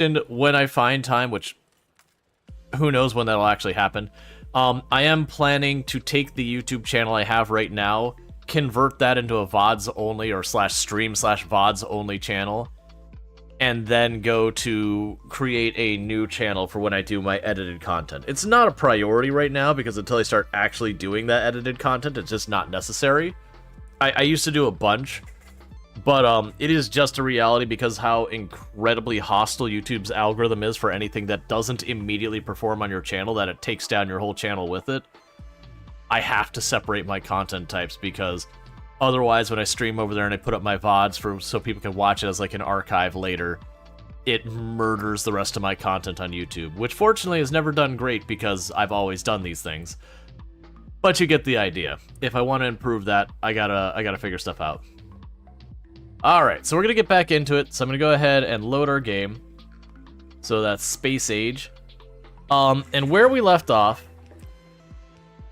And when I find time, which who knows when that'll actually happen, I am planning to take the YouTube channel I have right now, convert that into a VODs only or /stream/VODs only channel, and then go to create a new channel for when I do my edited content. It's not a priority right now because until I start actually doing that edited content, it's just not necessary. I used to do a bunch, but it is just a reality because how incredibly hostile YouTube's algorithm is for anything that doesn't immediately perform on your channel, that it takes down your whole channel with it. I have to separate my content types because otherwise when I stream over there and I put up my VODs so people can watch it as like an archive later, it murders the rest of my content on YouTube, which fortunately has never done great because I've always done these things. But you get the idea. If I want to improve that, I gotta figure stuff out. Alright, so we're gonna get back into it. So I'm gonna go ahead and load our game. So that's Space Age. And where we left off,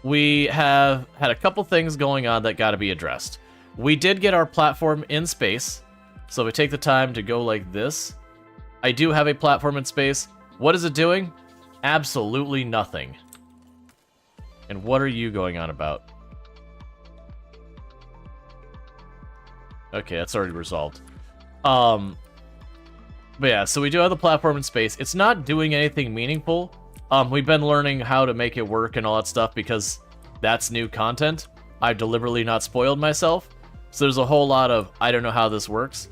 we have had a couple things going on that gotta be addressed. We did get our platform in space. So if we take the time to go like this, I do have a platform in space. What is it doing? Absolutely nothing. And what are you going on about? Okay, that's already resolved. But yeah, so we do have the platform in space. It's not doing anything meaningful. We've been learning how to make it work and all that stuff because that's new content. I've deliberately not spoiled myself. So there's a whole lot of, I don't know how this works.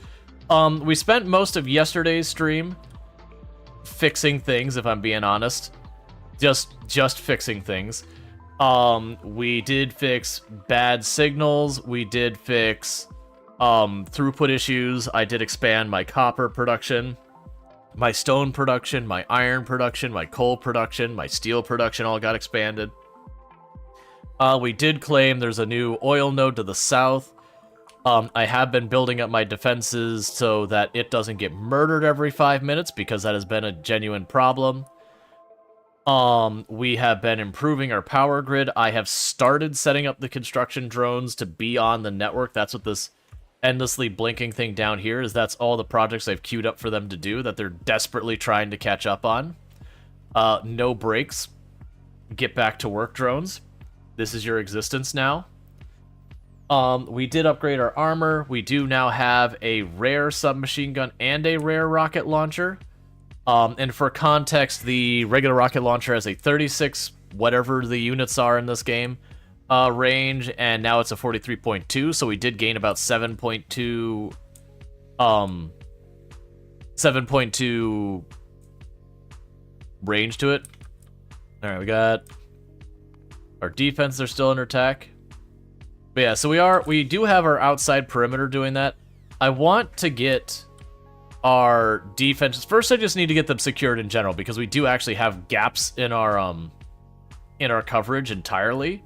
We spent most of yesterday's stream fixing things, if I'm being honest. Just fixing things. We did fix bad signals. We did fix throughput issues. I did expand my copper production, my stone production, my iron production, my coal production, my steel production all got expanded. We did claim there's a new oil node to the south. I have been building up my defenses so that it doesn't get murdered every 5 minutes because that has been a genuine problem. We have been improving our power grid. I have started setting up the construction drones to be on the network. That's what this endlessly blinking thing down here is. That's all the projects I've queued up for them to do that they're desperately trying to catch up on. No breaks. Get back to work, drones. This is your existence now. We did upgrade our armor. We do now have a rare submachine gun and a rare rocket launcher. And for context, the regular rocket launcher has a 36, whatever the units are in this game, range, and now it's a 43.2, so we did gain about 7.2 range to it. Alright, we got our defense, they're still under attack. But yeah, so we do have our outside perimeter doing that. I want to get our defenses. First, I just need to get them secured in general because we do actually have gaps in our coverage entirely.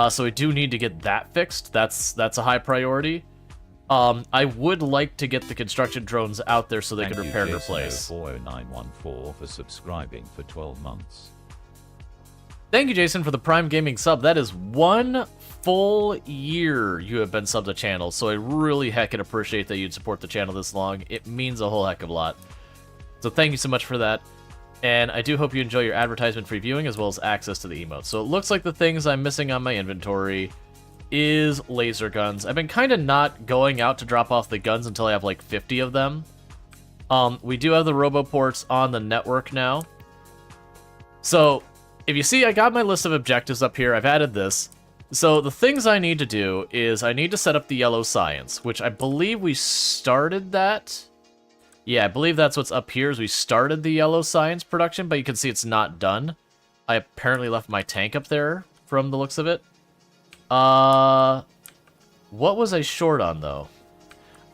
So we do need to get that fixed. That's a high priority. I would like to get the construction drones out there so they can repair and replace. 40914 for subscribing for 12 months. Thank you, Jason, for the Prime Gaming sub. That is 1 full year you have been subbed to the channel, so I really heckin' appreciate that you'd support the channel this long. It means a whole heck of a lot. So thank you so much for that. And I do hope you enjoy your advertisement-free viewing as well as access to the emotes. So it looks like the things I'm missing on my inventory is laser guns. I've been kind of not going out to drop off the guns until I have like 50 of them. We do have the roboports on the network now. So if you see, I got my list of objectives up here. I've added this. So the things I need to do is I need to set up the yellow science, which I believe we started that. Yeah, I believe that's what's up here is we started the yellow science production, but you can see it's not done. I apparently left my tank up there from the looks of it. What was I short on, though?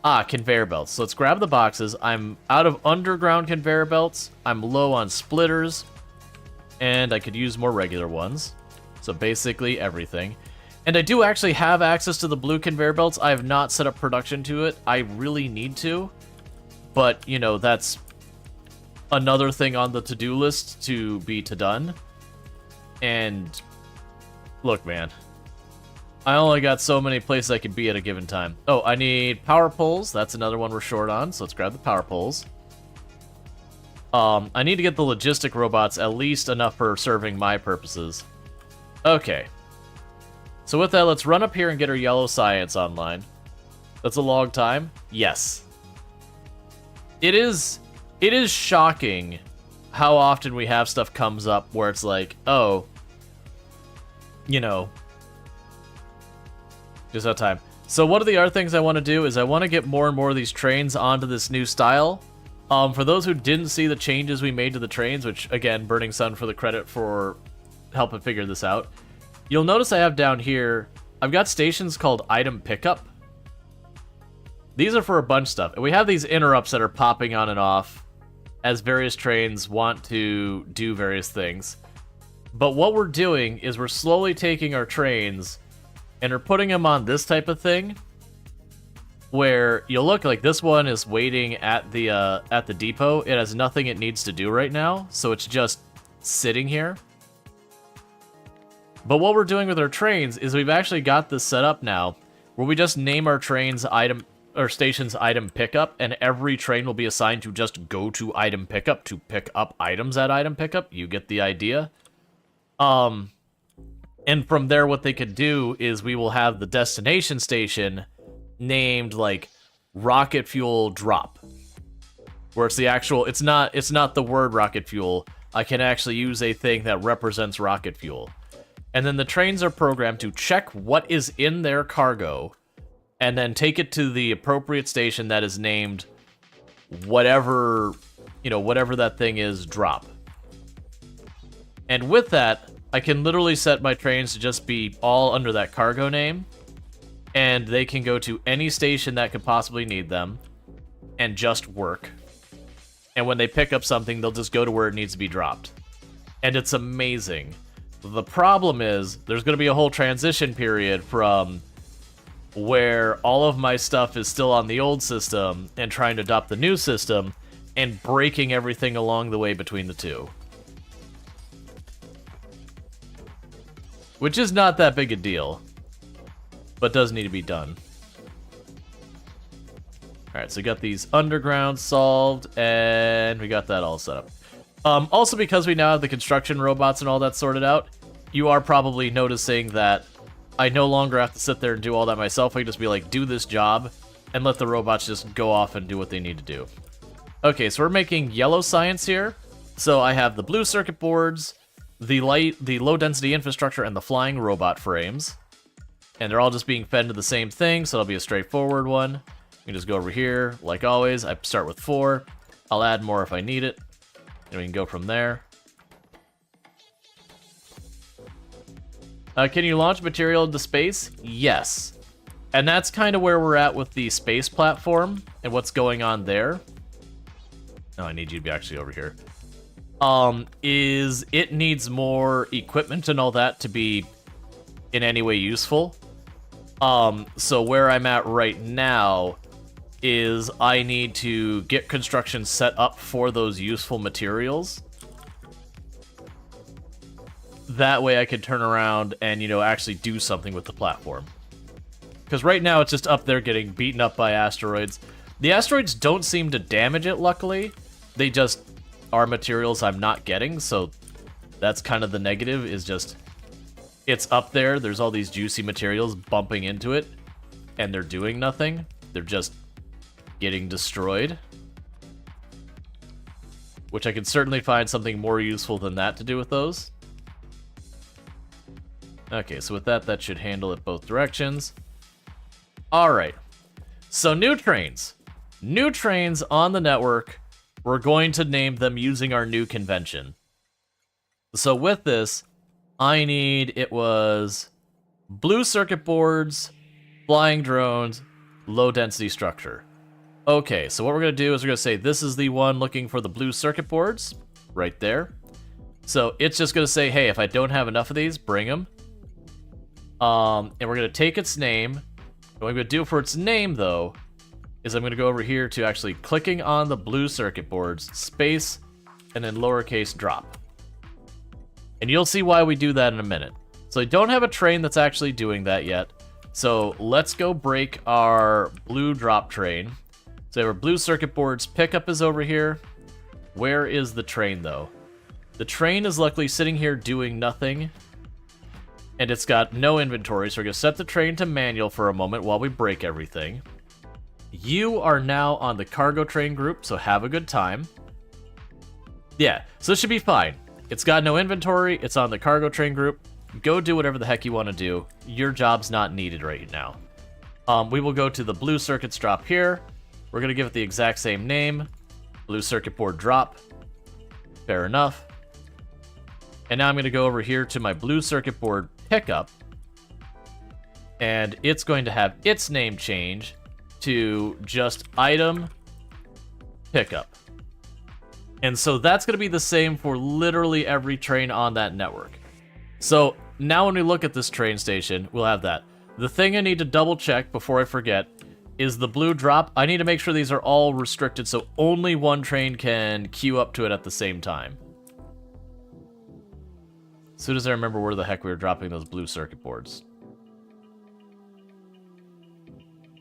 Ah, conveyor belts. So let's grab the boxes. I'm out of underground conveyor belts. I'm low on splitters. And I could use more regular ones. So basically everything. And I do actually have access to the blue conveyor belts. I have not set up production to it. I really need to. But, you know, that's another thing on the to-do list to be done. And look, man. I only got so many places I can be at a given time. Oh, I need power poles. That's another one we're short on. So let's grab the power poles. I need to get the logistic robots at least enough for serving my purposes. Okay. So with that, let's run up here and get our yellow science online. That's a long time. Yes. It is shocking how often we have stuff comes up where it's like, oh, you know, just that time. So one of the other things I want to do is I want to get more and more of these trains onto this new style. For those who didn't see the changes we made to the trains, which, again, Burning Sun for the credit for helping figure this out, you'll notice I have down here, I've got stations called Item Pickup. These are for a bunch of stuff. And we have these interrupts that are popping on and off as various trains want to do various things. But what we're doing is we're slowly taking our trains and we're putting them on this type of thing, where you'll look like this one is waiting at the depot. It has nothing it needs to do right now, so it's just sitting here. But what we're doing with our trains is we've actually got this set up now, where we just name our trains stations item pickup, and every train will be assigned to just go to item pickup to pick up items at item pickup. You get the idea. And from there, what they could do is we will have the destination station named like rocket fuel drop, where it's the actual, it's not the word rocket fuel. I can actually use a thing that represents rocket fuel. And then the trains are programmed to check what is in their cargo and then take it to the appropriate station that is named whatever, whatever that thing is, drop. And with that, I can literally set my trains to just be all under that cargo name, and they can go to any station that could possibly need them and just work. And when they pick up something, they'll just go to where it needs to be dropped. And it's amazing. The problem is there's going to be a whole transition period from where all of my stuff is still on the old system and trying to adopt the new system and breaking everything along the way between the two. Which is not that big a deal, but does need to be done. Alright, so we got these underground solved, and we got that all set up. Also, because we now have the construction robots and all that sorted out, you are probably noticing that I no longer have to sit there and do all that myself. I can just be like, do this job, and let the robots just go off and do what they need to do. Okay, so we're making yellow science here. So I have the blue circuit boards, the low-density infrastructure, and the flying robot frames. And they're all just being fed into the same thing, so it'll be a straightforward one. We can just go over here, like always. I start with 4. I'll add more if I need it. And we can go from there. Can you launch material into space? Yes. And that's kind of where we're at with the space platform and what's going on there. Oh, I need you to be actually over here. Is it needs more equipment and all that to be in any way useful. So where I'm at right now is I need to get construction set up for those useful materials. That way I can turn around and, actually do something with the platform. Because right now it's just up there getting beaten up by asteroids. The asteroids don't seem to damage it, luckily. They just are materials I'm not getting, so that's kind of the negative, is just it's up there, there's all these juicy materials bumping into it, and they're doing nothing. They're just getting destroyed. Which I could certainly find something more useful than that to do with those. Okay, so with that, that should handle it both directions. Alright, so new trains. New trains on the network. We're going to name them using our new convention. So with this, I need, it was blue circuit boards, flying drones, low density structure. Okay, so what we're going to do is we're going to say this is the one looking for the blue circuit boards, right there. So it's just going to say, hey, if I don't have enough of these, bring them. And we're going to take its name. What I'm going to do for its name, though, is I'm going to go over here to actually clicking on the blue circuit boards, space, and then lowercase drop. And you'll see why we do that in a minute. So I don't have a train that's actually doing that yet. So let's go break our blue drop train. So our blue circuit boards pickup is over here. Where is the train, though? The train is luckily sitting here doing nothing, and it's got no inventory, so we're going to set the train to manual for a moment while we break everything. You are now on the cargo train group, so have a good time. Yeah, so it should be fine. It's got no inventory, it's on the cargo train group. Go do whatever the heck you want to do. Your job's not needed right now. We will go to the blue circuits drop here. We're going to give it the exact same name. Blue circuit board drop. Fair enough. And now I'm going to go over here to my blue circuit board pickup. And it's going to have its name change to just item pickup. And so that's going to be the same for literally every train on that network. So now when we look at this train station, we'll have that. The thing I need to double check before I forget is the blue drop. I need to make sure these are all restricted so only one train can queue up to it at the same time. As soon as I remember where the heck we were dropping those blue circuit boards.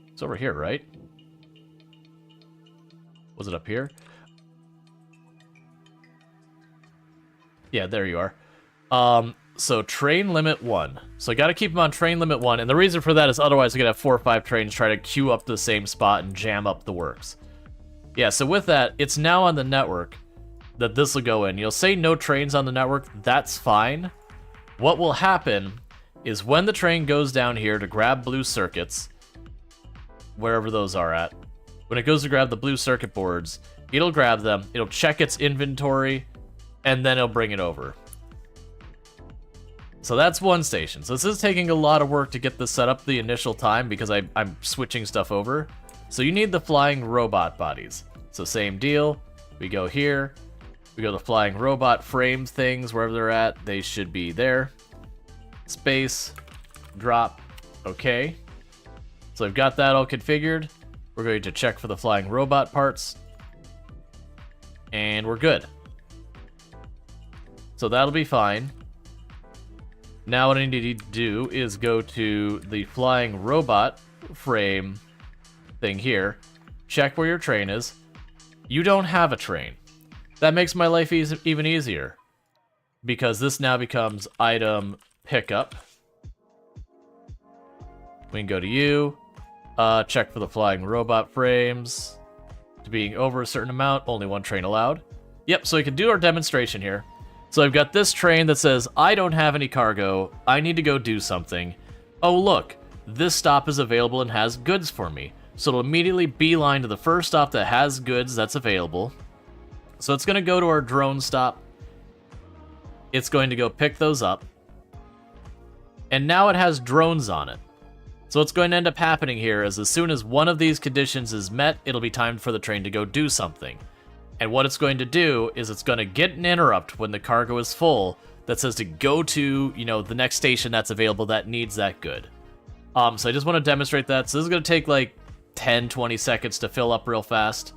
It's over here, right? Was it up here? Yeah, there you are. So train limit 1. So I got to keep them on train limit 1, and the reason for that is otherwise we're going to have 4 or 5 trains try to queue up the same spot and jam up the works. Yeah, so with that, it's now on the network that this will go in. You'll say no trains on the network, that's fine. What will happen is when the train goes down here to grab blue circuits, wherever those are at, when it goes to grab the blue circuit boards, it'll grab them, it'll check its inventory, and then it'll bring it over. So that's one station. So this is taking a lot of work to get this set up the initial time because I'm switching stuff over. So you need the flying robot bodies. So same deal. We go here. We go to flying robot frame things, wherever they're at. They should be there. Space. Drop. Okay. So I've got that all configured. We're going to check for the flying robot parts. And we're good. So that'll be fine. Now what I need to do is go to the flying robot frame thing here. Check where your train is. You don't have a train. That makes my life even easier. Because this now becomes item pickup. We can go to you. Check for the flying robot frames. To being over a certain amount, only one train allowed. Yep, so we can do our demonstration here. So I've got this train that says, I don't have any cargo, I need to go do something. Oh look, this stop is available and has goods for me. So it'll immediately beeline to the first stop that has goods that's available. So it's going to go to our drone stop. It's going to go pick those up. And now it has drones on it. So what's going to end up happening here is as soon as one of these conditions is met, it'll be time for the train to go do something. And what it's going to do is it's going to get an interrupt when the cargo is full that says to go to, you know, the next station that's available that needs that good. So I just want to demonstrate that. So this is going to take like 10, 20 seconds to fill up real fast.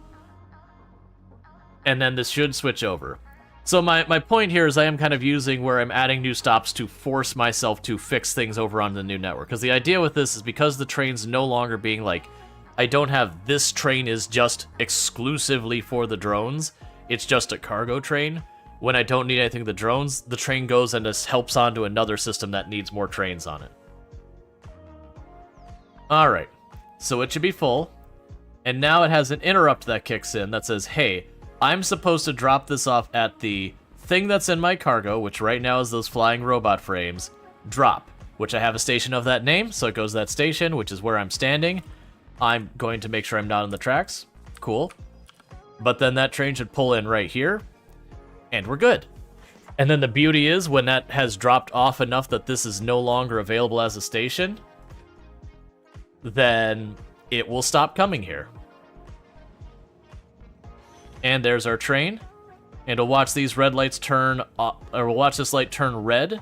And then this should switch over. So my point here is I am kind of using where I'm adding new stops to force myself to fix things over on the new network. Because the idea with this is because the train's no longer being like, I don't have this train is just exclusively for the drones. It's just a cargo train. When I don't need anything of the drones, the train goes and just helps onto another system that needs more trains on it. Alright, so it should be full. And now it has an interrupt that kicks in that says, hey, I'm supposed to drop this off at the thing that's in my cargo, which right now is those flying robot frames, drop, which I have a station of that name, so it goes to that station, which is where I'm standing. I'm going to make sure I'm not on the tracks. Cool. But then that train should pull in right here, and we're good. And then the beauty is when that has dropped off enough that this is no longer available as a station, then it will stop coming here. And there's our train. And we'll watch these red lights turn, or we'll watch this light turn red.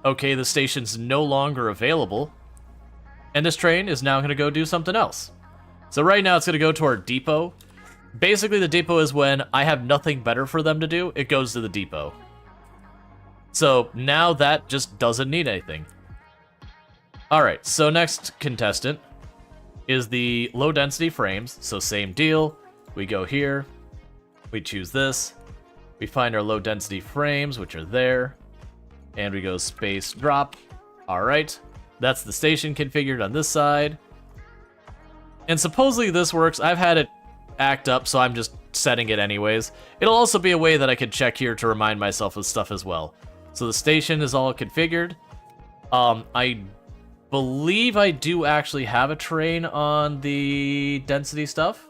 Okay, the station's no longer available. And this train is now going to go do something else. So right now it's going to go to our depot. Basically the depot is when I have nothing better for them to do, it goes to the depot. So now that just doesn't need anything. Alright, so next contestant is the low density frames. So same deal, we go here, we choose this, We find our low density frames, which are there. And we go space drop. Alright. That's the station configured on this side. And supposedly this works. I've had it act up, so I'm just setting it anyways. It'll also be a way that I could check here to remind myself of stuff as well. So the station is all configured. I believe I do actually have a train on the density stuff.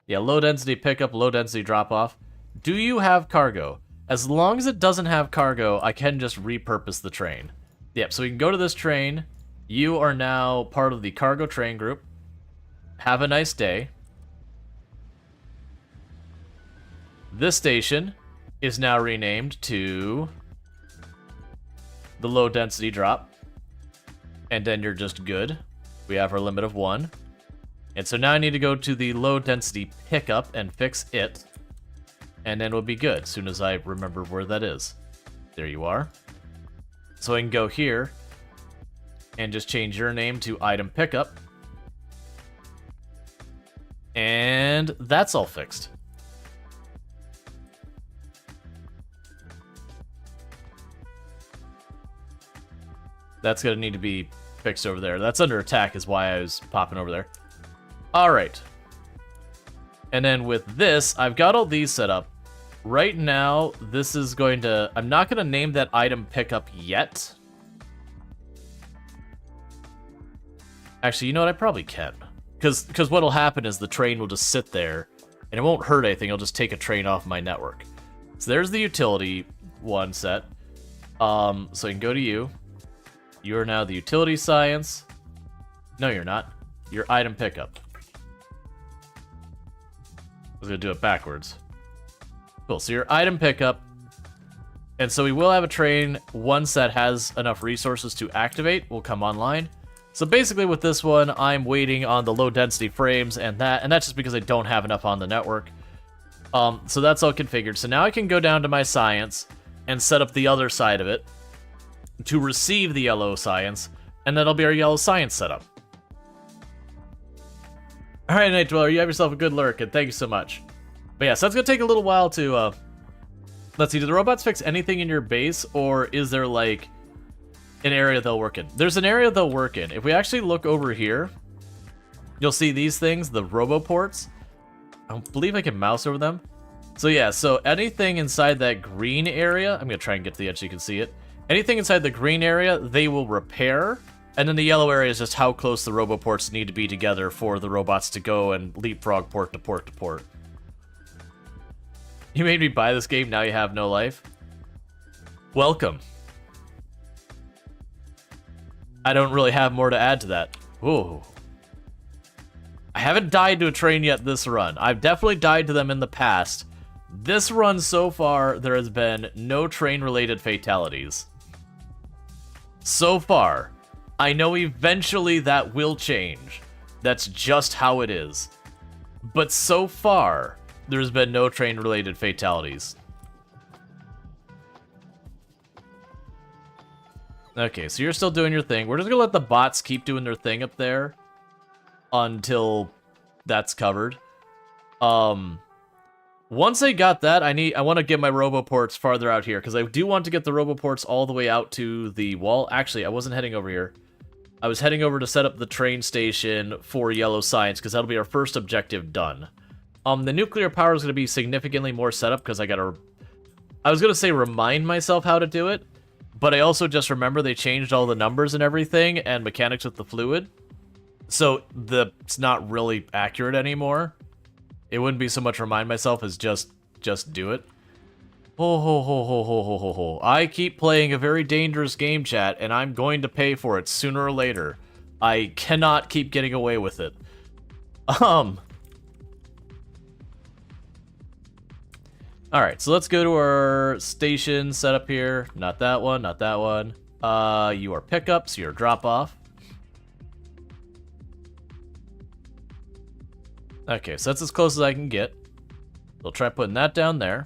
Yeah, low density pickup, low density drop off. Do you have cargo? As long as it doesn't have cargo, I can just repurpose the train. Yep, so we can go to this train. You are now part of the cargo train group. Have a nice day. This station is now renamed to the low density drop. And then you're just good. We have our limit of 1. And so now I need to go to the low density pickup and fix it. And then we'll be good as soon as I remember where that is. There you are. So I can go here and just change your name to item pickup. And that's all fixed. That's gonna need to be fixed over there. That's under attack is why I was popping over there. All right. And then with this, I've got all these set up. Right now, this is going to... I'm not going to name that item pickup yet. Actually, you know what? I probably can. Because what'll happen is the train will just sit there, and it won't hurt anything. It'll just take a train off my network. So there's the utility one set. So I can go to you. You are now the utility science. No, you're not. You're item pickup. I was going to do it backwards. Cool, so your item pickup. And so we will have a train once that has enough resources to activate will come online. So basically with this one, I'm waiting on the low density frames and that's just because I don't have enough on the network. So that's all configured. So now I can go down to my science and set up the other side of it to receive the yellow science, and that'll be our yellow science setup. Alright, Night Dweller, you have yourself a good lurk, and thank you so much. But yeah, so that's gonna take a little while to, let's see, do the robots fix anything in your base, or is there, like, an area they'll work in? There's an area they'll work in. If we actually look over here, you'll see these things, the roboports. I believe I can mouse over them. So yeah, so anything inside that green area, I'm gonna try and get to the edge so you can see it. Anything inside the green area, they will repair. And then the yellow area is just how close the roboports need to be together for the robots to go and leapfrog port to port to port. You made me buy this game, now you have no life? Welcome. I don't really have more to add to that. Whoa. I haven't died to a train yet this run. I've definitely died to them in the past. This run so far, there has been no train-related fatalities. So far. I know eventually that will change. That's just how it is. But so far, there's been no train-related fatalities. Okay, so you're still doing your thing. We're just gonna let the bots keep doing their thing up there until that's covered. Once I got that, I want to get my roboports farther out here, because I do want to get the roboports all the way out to the wall. Actually, I wasn't heading over here. I was heading over to set up the train station for yellow science, because that'll be our first objective done. The nuclear power is going to be significantly more set up, because I was going to say remind myself how to do it, but I also just remember they changed all the numbers and everything, and mechanics with the fluid. So it's not really accurate anymore. It wouldn't be so much remind myself as just do it. Ho ho ho ho ho ho ho ho. I keep playing a very dangerous game, chat, and I'm going to pay for it sooner or later. I cannot keep getting away with it. Alright, so let's go to our station setup here. Not that one, not that one. You are pickup, so you're drop off. Okay, so that's as close as I can get. We'll try putting that down there.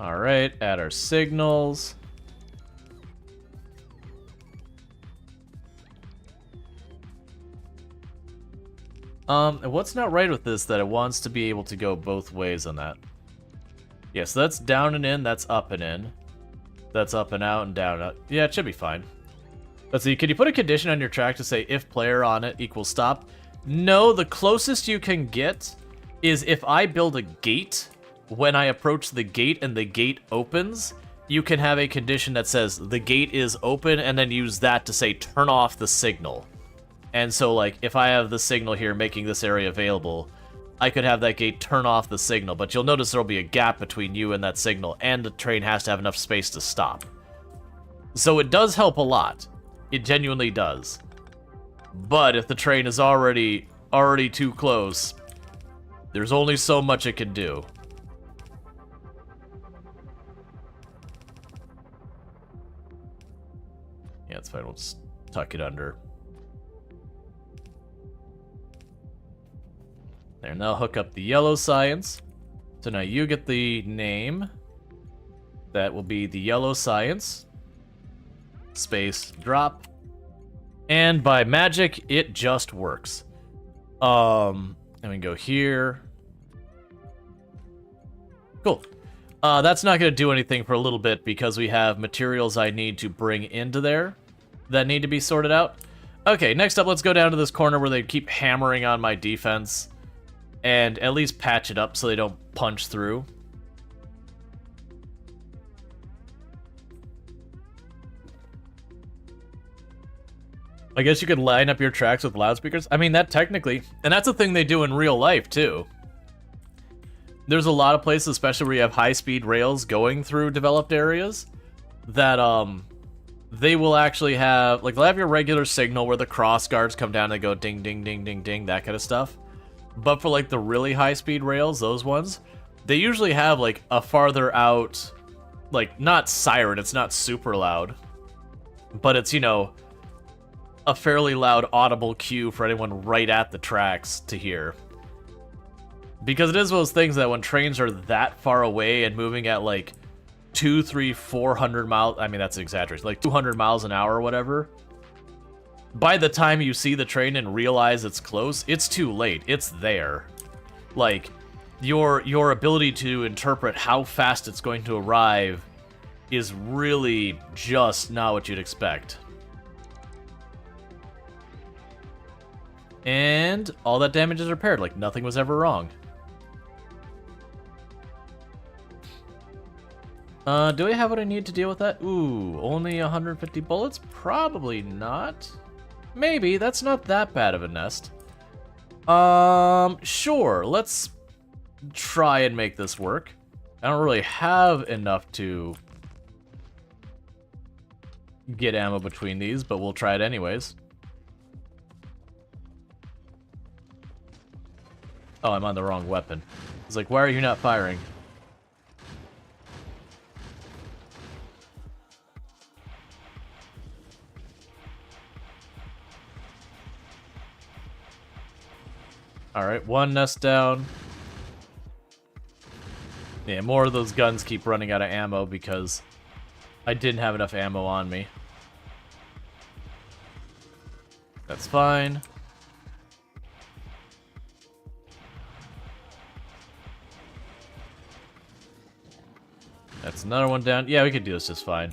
Alright, add our signals. And what's not right with this that it wants to be able to go both ways on that? Yeah, so that's down and in, that's up and in. That's up and out and down and out. Yeah, it should be fine. Let's see, can you put a condition on your track to say if player on it equals stop? No, the closest you can get is if I build a gate, when I approach the gate and the gate opens, you can have a condition that says the gate is open and then use that to say turn off the signal. And so, like, if I have the signal here making this area available, I could have that gate turn off the signal, but you'll notice there'll be a gap between you and that signal, and the train has to have enough space to stop. So it does help a lot. It genuinely does. But if the train is already too close, there's only so much it can do. Yeah, it's fine. We'll just tuck it under. There, now hook up the yellow science. So now you get the name. That will be the yellow science. Space drop. And by magic, it just works. And we can go here. Cool. That's not going to do anything for a little bit because we have materials I need to bring into there that need to be sorted out. Okay, next up, let's go down to this corner where they keep hammering on my defense and at least patch it up so they don't punch through. I guess you could line up your tracks with loudspeakers. I mean, that technically, and that's a thing they do in real life, too. There's a lot of places, especially where you have high-speed rails going through developed areas, that, they will actually have, like, they'll have your regular signal where the cross guards come down and they go ding, ding, ding, ding, ding, that kind of stuff. But for, like, the really high-speed rails, those ones, they usually have, like, a farther out, like, not siren, it's not super loud, but it's, you know, a fairly loud audible cue for anyone right at the tracks to hear. Because it is one of those things that when trains are that far away and moving at like 200, 300, 400 miles, I mean that's an exaggeration, like 200 miles an hour or whatever, by the time you see the train and realize it's close, it's too late. It's there. Like, your ability to interpret how fast it's going to arrive is really just not what you'd expect. And all that damage is repaired, like nothing was ever wrong. Do I have what I need to deal with that? Ooh, only 150 bullets? Probably not. Maybe, that's not that bad of a nest. Sure, let's try and make this work. I don't really have enough to get ammo between these, but we'll try it anyways. Oh, I'm on the wrong weapon. It's like, why are you not firing? Alright, one nest down. Yeah, more of those guns keep running out of ammo because I didn't have enough ammo on me. That's fine. That's another one down. Yeah, we could do this just fine.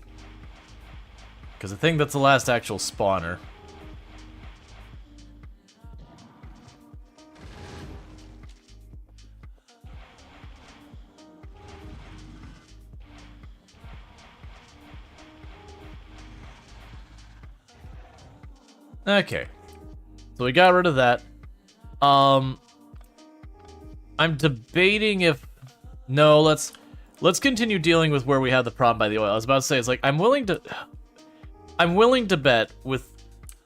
Because I think that's the last actual spawner. Okay. So we got rid of that. I'm debating if... No, let's continue dealing with where we have the problem by the oil. I was about to say, it's like, I'm willing to bet with...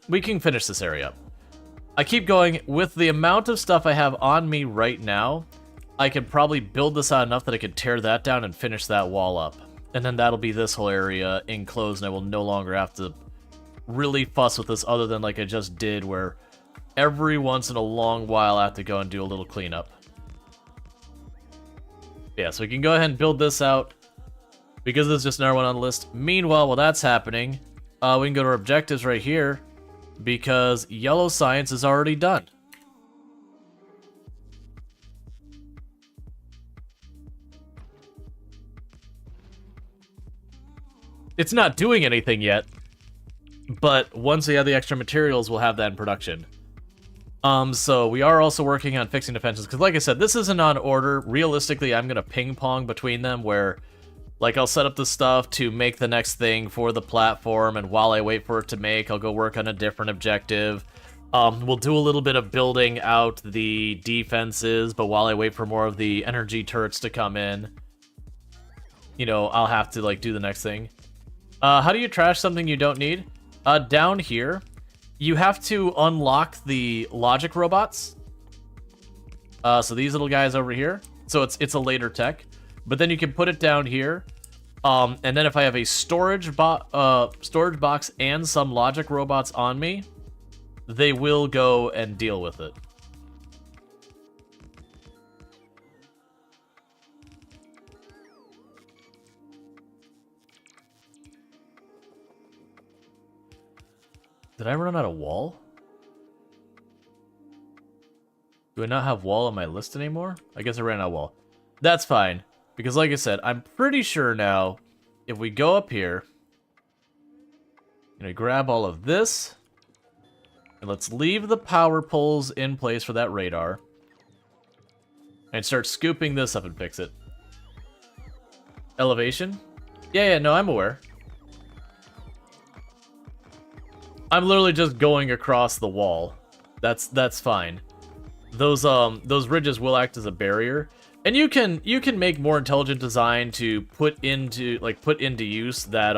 We can finish this area up. I keep going, with the amount of stuff I have on me right now, I could probably build this out enough that I could tear that down and finish that wall up. And then that'll be this whole area enclosed, and I will no longer have to really fuss with this other than like I just did, where every once in a long while I have to go and do a little cleanup. Yeah, so we can go ahead and build this out, because there's just another one on the list. Meanwhile, while that's happening, we can go to our objectives right here, because yellow science is already done. It's not doing anything yet, but once we have the extra materials, we'll have that in production. So we are also working on fixing defenses, because like I said, this isn't on order. Realistically, I'm going to ping-pong between them, where, like, I'll set up the stuff to make the next thing for the platform, and while I wait for it to make, I'll go work on a different objective. We'll do a little bit of building out the defenses, but while I wait for more of the energy turrets to come in, you know, I'll have to, like, do the next thing. How do you trash something you don't need? Down here, you have to unlock the logic robots. So these little guys over here. So it's a later tech. But then you can put it down here. And then if I have a storage box and some logic robots on me, they will go and deal with it. Did I run out of wall? Do I not have wall on my list anymore? I guess I ran out of wall. That's fine. Because like I said, I'm pretty sure now, if we go up here, and I grab all of this, and let's leave the power poles in place for that radar, and start scooping this up and fix it. Elevation? Yeah, no, I'm aware. I'm literally just going across the wall. That's fine. Those ridges will act as a barrier, and you can make more intelligent design to put into use that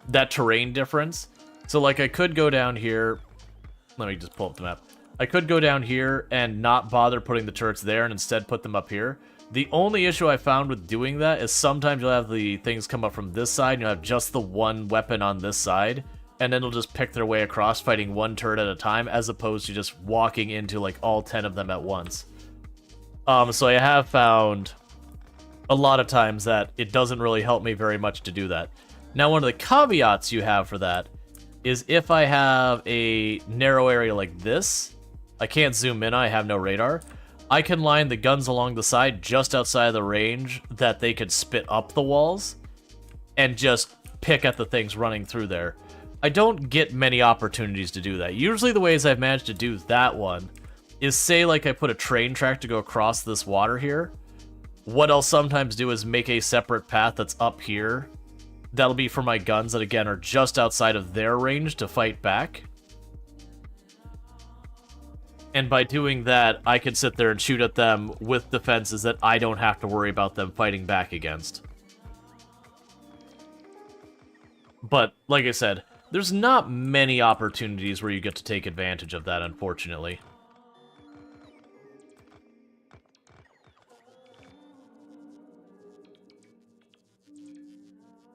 that terrain difference. So like I could go down here. Let me just pull up the map. I could go down here and not bother putting the turrets there and instead put them up here. The only issue I found with doing that is sometimes you'll have the things come up from this side, and you'll have just the one weapon on this side, and then they'll just pick their way across fighting one turret at a time, as opposed to just walking into like all 10 of them at once. So I have found a lot of times that it doesn't really help me very much to do that. Now, one of the caveats you have for that is if I have a narrow area like this, I can't zoom in, I have no radar, I can line the guns along the side just outside of the range that they could spit up the walls and just pick at the things running through there. I don't get many opportunities to do that. Usually the ways I've managed to do that one is, say, like I put a train track to go across this water here. What I'll sometimes do is make a separate path that's up here. That'll be for my guns that, again, are just outside of their range to fight back. And by doing that, I can sit there and shoot at them with defenses that I don't have to worry about them fighting back against. But, like I said, there's not many opportunities where you get to take advantage of that, unfortunately.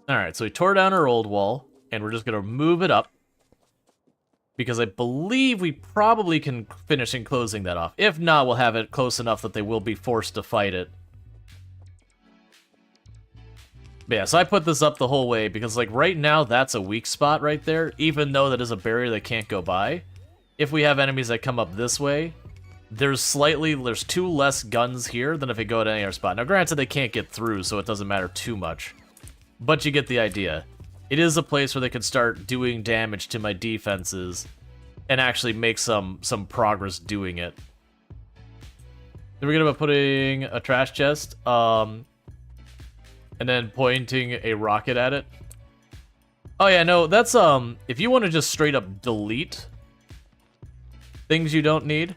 Alright, so we tore down our old wall, and we're just going to move it up, because I believe we probably can finish enclosing that off. If not, we'll have it close enough that they will be forced to fight it. But yeah, so I put this up the whole way, because like right now, that's a weak spot right there, even though that is a barrier they can't go by. If we have enemies that come up this way, there's 2 less guns here than if they go to any other spot. Now granted, they can't get through, so it doesn't matter too much. But you get the idea. It is a place where they can start doing damage to my defenses and actually make some progress doing it. Then we're gonna be putting a trash chest, and then pointing a rocket at it. Oh yeah, no, that's, if you want to just straight up delete things you don't need,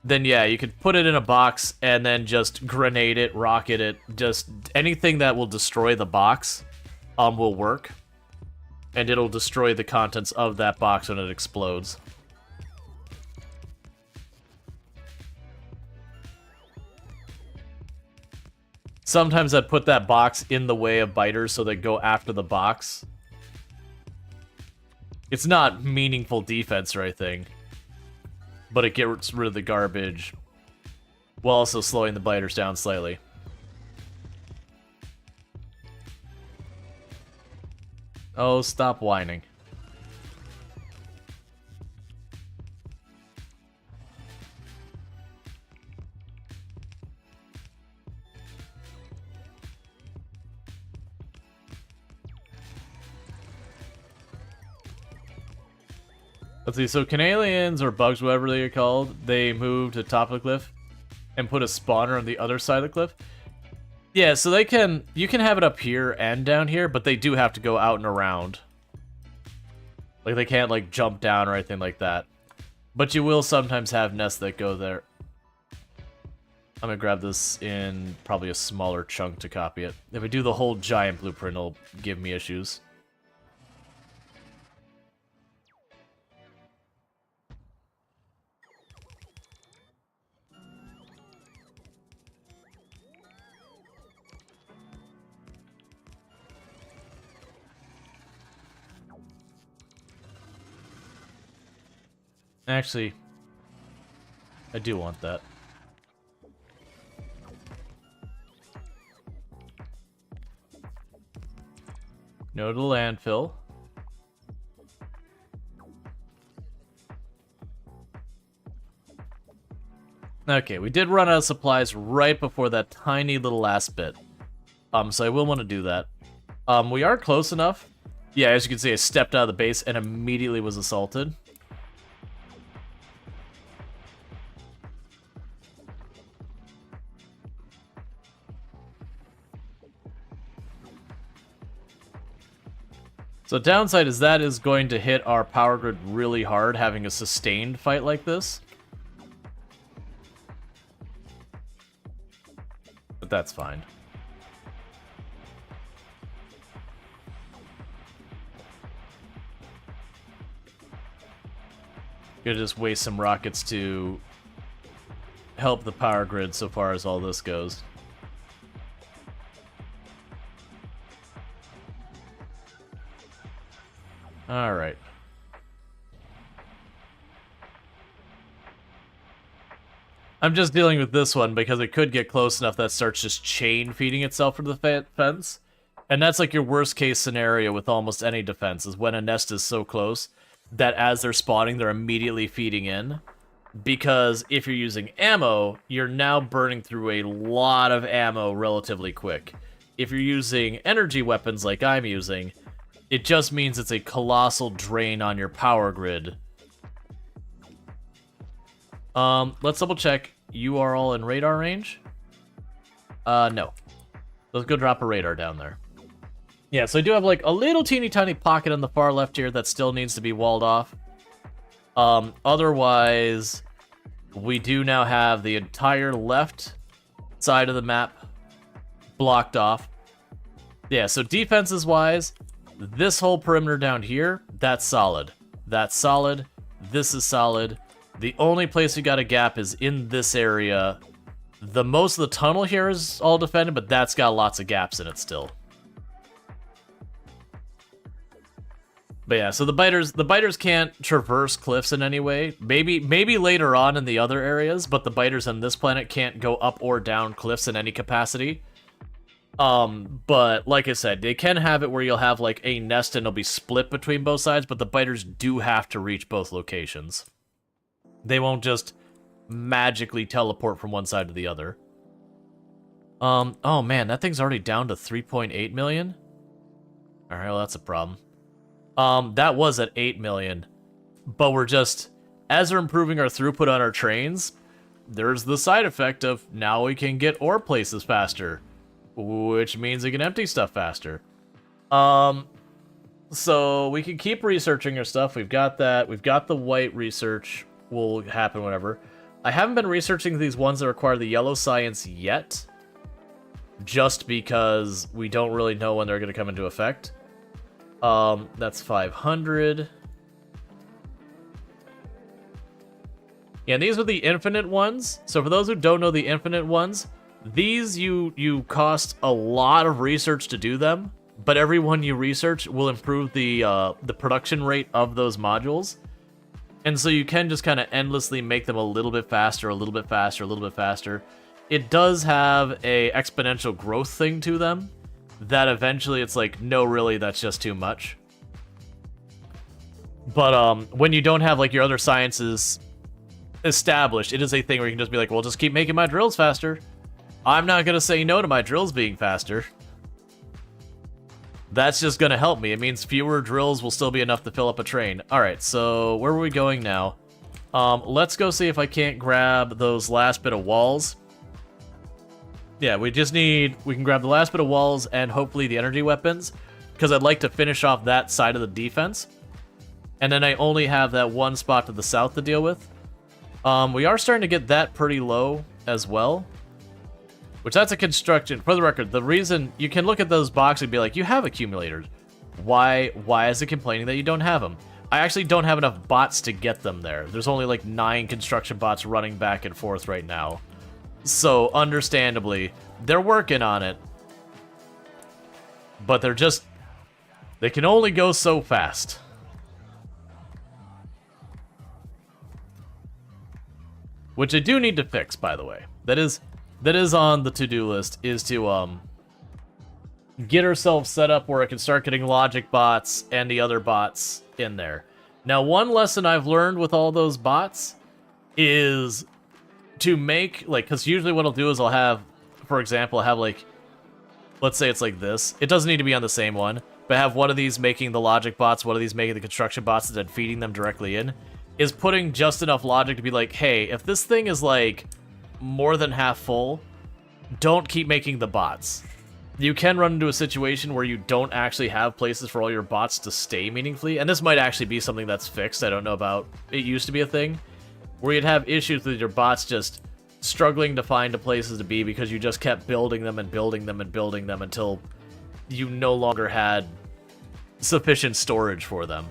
then yeah, you could put it in a box and then just grenade it, rocket it, just anything that will destroy the box, will work. And it'll destroy the contents of that box when it explodes. Sometimes I'd put that box in the way of biters so they go after the box. It's not meaningful defense or anything, but it gets rid of the garbage while also slowing the biters down slightly. Oh, stop whining. Let's see, so Canalians, or bugs, whatever they are called, they move to the top of the cliff and put a spawner on the other side of the cliff. Yeah, so they can, you can have it up here and down here, but they do have to go out and around. Like, they can't, like, jump down or anything like that. But you will sometimes have nests that go there. I'm gonna grab this in probably a smaller chunk to copy it. If I do the whole giant blueprint, it'll give me issues. Actually, I do want that. No to landfill. Okay, we did run out of supplies right before that tiny little last bit. So I will want to do that. We are close enough. Yeah, as you can see, I stepped out of the base and immediately was assaulted. So downside is that is going to hit our power grid really hard, having a sustained fight like this. But that's fine. Gonna just waste some rockets to help the power grid so far as all this goes. Alright. I'm just dealing with this one because it could get close enough that starts just chain feeding itself for the fence. And that's like your worst case scenario with almost any defense, is when a nest is so close that as they're spawning, they're immediately feeding in. Because if you're using ammo, you're now burning through a lot of ammo relatively quick. If you're using energy weapons like I'm using, it just means it's a colossal drain on your power grid. Let's double check. You are all in radar range? No. Let's go drop a radar down there. Yeah, so I do have like a little teeny tiny pocket on the far left here that still needs to be walled off. Otherwise, we do now have the entire left side of the map blocked off. Yeah, so defenses wise, this whole perimeter down here, that's solid. That's solid. This is solid. The only place we got a gap is in this area. The most of the tunnel here is all defended, but that's got lots of gaps in it still. But yeah, so the biters can't traverse cliffs in any way. Maybe later on in the other areas, but the biters on this planet can't go up or down cliffs in any capacity. But like I said, they can have it where you'll have like a nest and it'll be split between both sides, but the biters do have to reach both locations. They won't just magically teleport from one side to the other. Oh man, that thing's already down to 3.8 million? Alright, well that's a problem. That was at 8 million. But we're just, as we're improving our throughput on our trains, there's the side effect of now we can get ore places faster. Which means we can empty stuff faster. So we can keep researching our stuff. We've got that. We've got the white research. Will happen whenever. I haven't been researching these ones that require the yellow science yet. Just because we don't really know when they're going to come into effect. That's 500. Yeah, and these are the infinite ones. So for those who don't know the infinite ones, these you cost a lot of research to do them, but every one you research will improve the production rate of those modules. And so you can just kind of endlessly make them a little bit faster, a little bit faster, a little bit faster. It does have a exponential growth thing to them that eventually it's like, no, really, that's just too much. But when you don't have like your other sciences established, it is a thing where you can just be like, well, just keep making my drills faster. I'm not going to say no to my drills being faster. That's just gonna help me. It means fewer drills will still be enough to fill up a train. Alright, so where are we going now? Let's go see if I can't grab those last bit of walls. Yeah, we can grab the last bit of walls and hopefully the energy weapons, because I'd like to finish off that side of the defense. And then I only have that one spot to the south to deal with. We are starting to get that pretty low as well. Which that's a construction. For the record, the reason you can look at those boxes and be like, you have accumulators. Why is it complaining that you don't have them? I actually don't have enough bots to get them there. There's only like 9 construction bots running back and forth right now. So, understandably, they're working on it. But they can only go so fast. Which I do need to fix, by the way. That is on the to-do list, is to get ourselves set up where I can start getting logic bots and the other bots in there. Now, one lesson I've learned with all those bots is to make, like, because usually what I'll do is I'll have, for example, let's say it's like this. It doesn't need to be on the same one, but have one of these making the logic bots, one of these making the construction bots, and then feeding them directly in, is putting just enough logic to be like, hey, if this thing is, like, more than half full, don't keep making the bots. You can run into a situation where you don't actually have places for all your bots to stay meaningfully, and this might actually be something that's fixed. I don't know about it. Used to be a thing where you'd have issues with your bots just struggling to find the places to be because you just kept building them and building them and building them until you no longer had sufficient storage for them.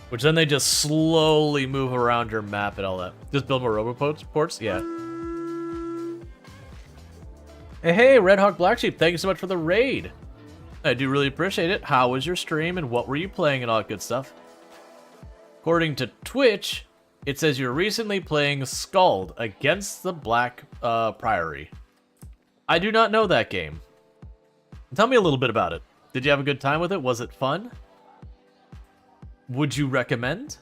Which then they just slowly move around your map and all that. Just build more roboports? Yeah. Hey, Red Hawk Black Sheep, thank you so much for the raid. I do really appreciate it. How was your stream and what were you playing and all that good stuff? According to Twitch, it says you're recently playing Skald against the Black Priory. I do not know that game. Tell me a little bit about it. Did you have a good time with it? Was it fun? Would you recommend?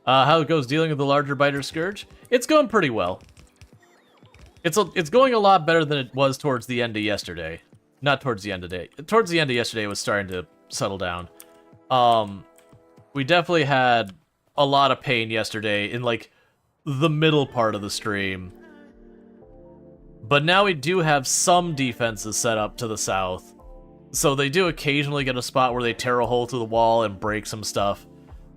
How it goes dealing with the larger biter Scourge? It's going pretty well. It's going a lot better than it was towards the end of yesterday. Not towards the end of the day. Towards the end of yesterday, it was starting to settle down. We definitely had a lot of pain yesterday in, like, the middle part of the stream. But now we do have some defenses set up to the south. So they do occasionally get a spot where they tear a hole through the wall and break some stuff.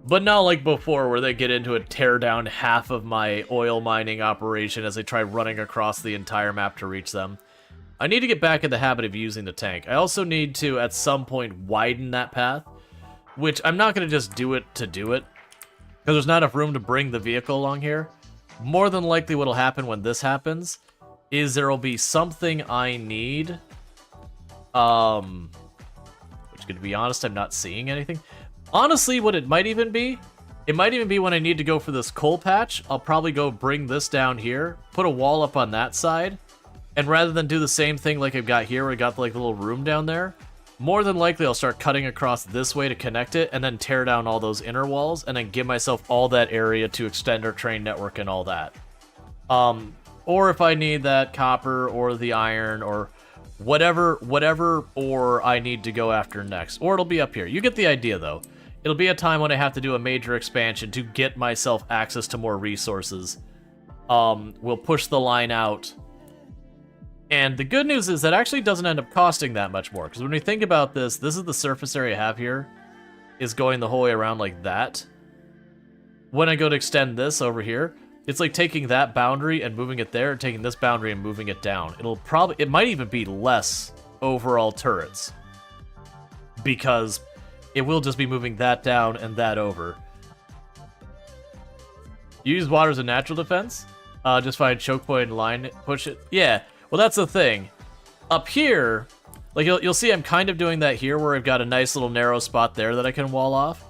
But not like before, where they get into it, tear down half of my oil mining operation as they try running across the entire map to reach them. I need to get back in the habit of using the tank. I also need to, at some point, widen that path. Which, I'm not going to just do it to do it. Because there's not enough room to bring the vehicle along here. More than likely what'll happen when this happens is there'll be something I need. Which, to be honest, I'm not seeing anything. Honestly, what it might even be when I need to go for this coal patch, I'll probably go bring this down here, put a wall up on that side, and rather than do the same thing like I've got here, where I got like the little room down there, more than likely I'll start cutting across this way to connect it, and then tear down all those inner walls, and then give myself all that area to extend our train network and all that. Or if I need that copper or the iron or whatever ore I need to go after next. Or it'll be up here. You get the idea, though. It'll be a time when I have to do a major expansion to get myself access to more resources. We'll push the line out. And the good news is that actually doesn't end up costing that much more. Because when we think about this, this is the surface area I have here. Is going the whole way around like that. When I go to extend this over here, it's like taking that boundary and moving it there, and taking this boundary and moving it down. It might even be less overall turrets. Because it will just be moving that down and that over. You use water as a natural defense? Just find choke point and line, push it. Yeah, well that's the thing. Up here, like you'll see I'm kind of doing that here where I've got a nice little narrow spot there that I can wall off.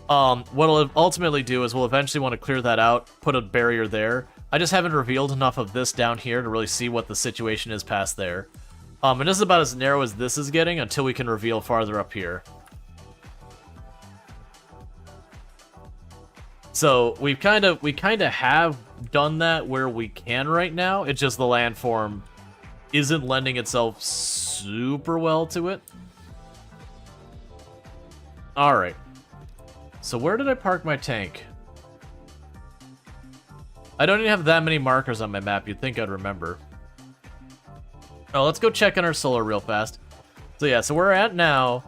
What I'll ultimately do is we'll eventually want to clear that out, put a barrier there. I just haven't revealed enough of this down here to really see what the situation is past there. And this is about as narrow as this is getting until we can reveal farther up here. So we kind of have done that where we can right now. It's just the landform isn't lending itself super well to it. Alright. So where did I park my tank? I don't even have that many markers on my map. You'd think I'd remember. Oh, let's go check on our solar real fast. So yeah, so we're at now.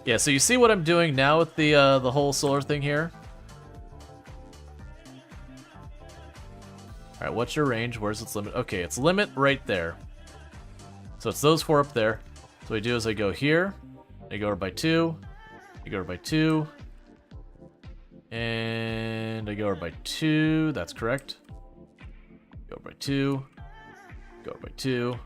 Yeah, so you see what I'm doing now with the whole solar thing here? Alright, what's your range? Where's its limit? Okay, its limit right there. So it's those 4 up there. So what I do is I go here, I go over by 2, I go over by 2, and I go over by 2, that's correct. Go over by 2, go over by 2.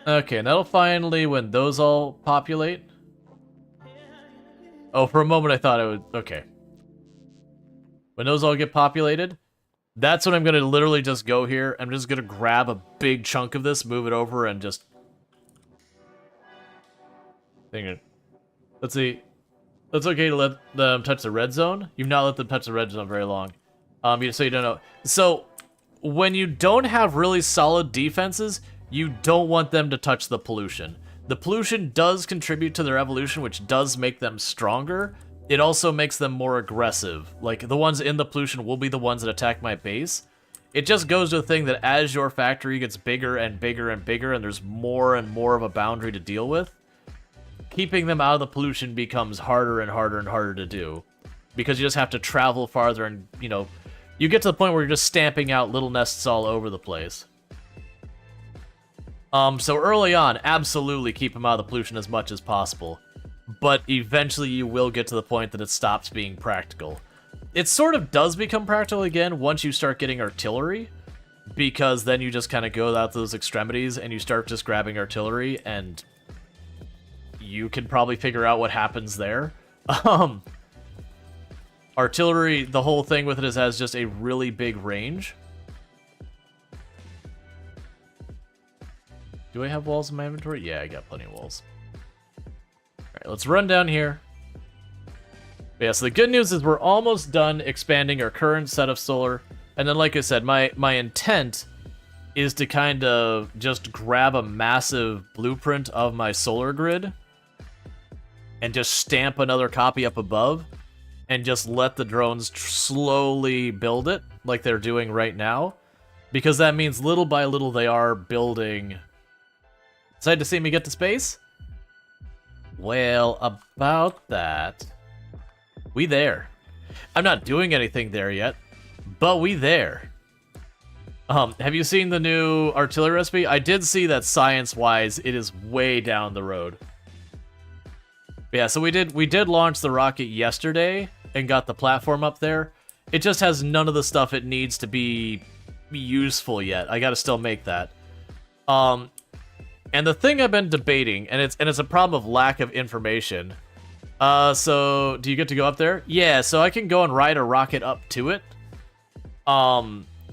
Okay, and that'll finally, when those all populate. Oh, for a moment I thought it would, okay. When those all get populated, that's when I'm gonna literally just go here. I'm just gonna grab a big chunk of this, move it over, and just... Let's see. It's okay to let them touch the red zone. You've not let them touch the red zone very long. So you don't know. So, when you don't have really solid defenses, you don't want them to touch the pollution. The pollution does contribute to their evolution, which does make them stronger. It also makes them more aggressive. Like, the ones in the pollution will be the ones that attack my base. It just goes to the thing that as your factory gets bigger and bigger and bigger, and there's more and more of a boundary to deal with, keeping them out of the pollution becomes harder and harder and harder to do. Because you just have to travel farther and, you know, you get to the point where you're just stamping out little nests all over the place. So early on, absolutely keep them out of the pollution as much as possible. But eventually you will get to the point that it stops being practical. It sort of does become practical again once you start getting artillery, because then you just kind of go out those extremities and you start just grabbing artillery, and you can probably figure out what happens there. Artillery, the whole thing with it is has just a really big range. Do I have walls in my inventory? Yeah, I got plenty of walls. Alright, let's run down here. Yeah, so the good news is we're almost done expanding our current set of solar. And then, like I said, my intent is to kind of just grab a massive blueprint of my solar grid and just stamp another copy up above and just let the drones slowly build it like they're doing right now. Because that means little by little they are building... Excited to see me get to space? Well, about that... We there. I'm not doing anything there yet, but we there. Have you seen the new artillery recipe? I did see that science-wise, it is way down the road. Yeah, so we did launch the rocket yesterday and got the platform up there. It just has none of the stuff it needs to be useful yet. I gotta still make that. And the thing I've been debating, and it's a problem of lack of information. So do you get to go up there? Yeah, so I can go and ride a rocket up to it.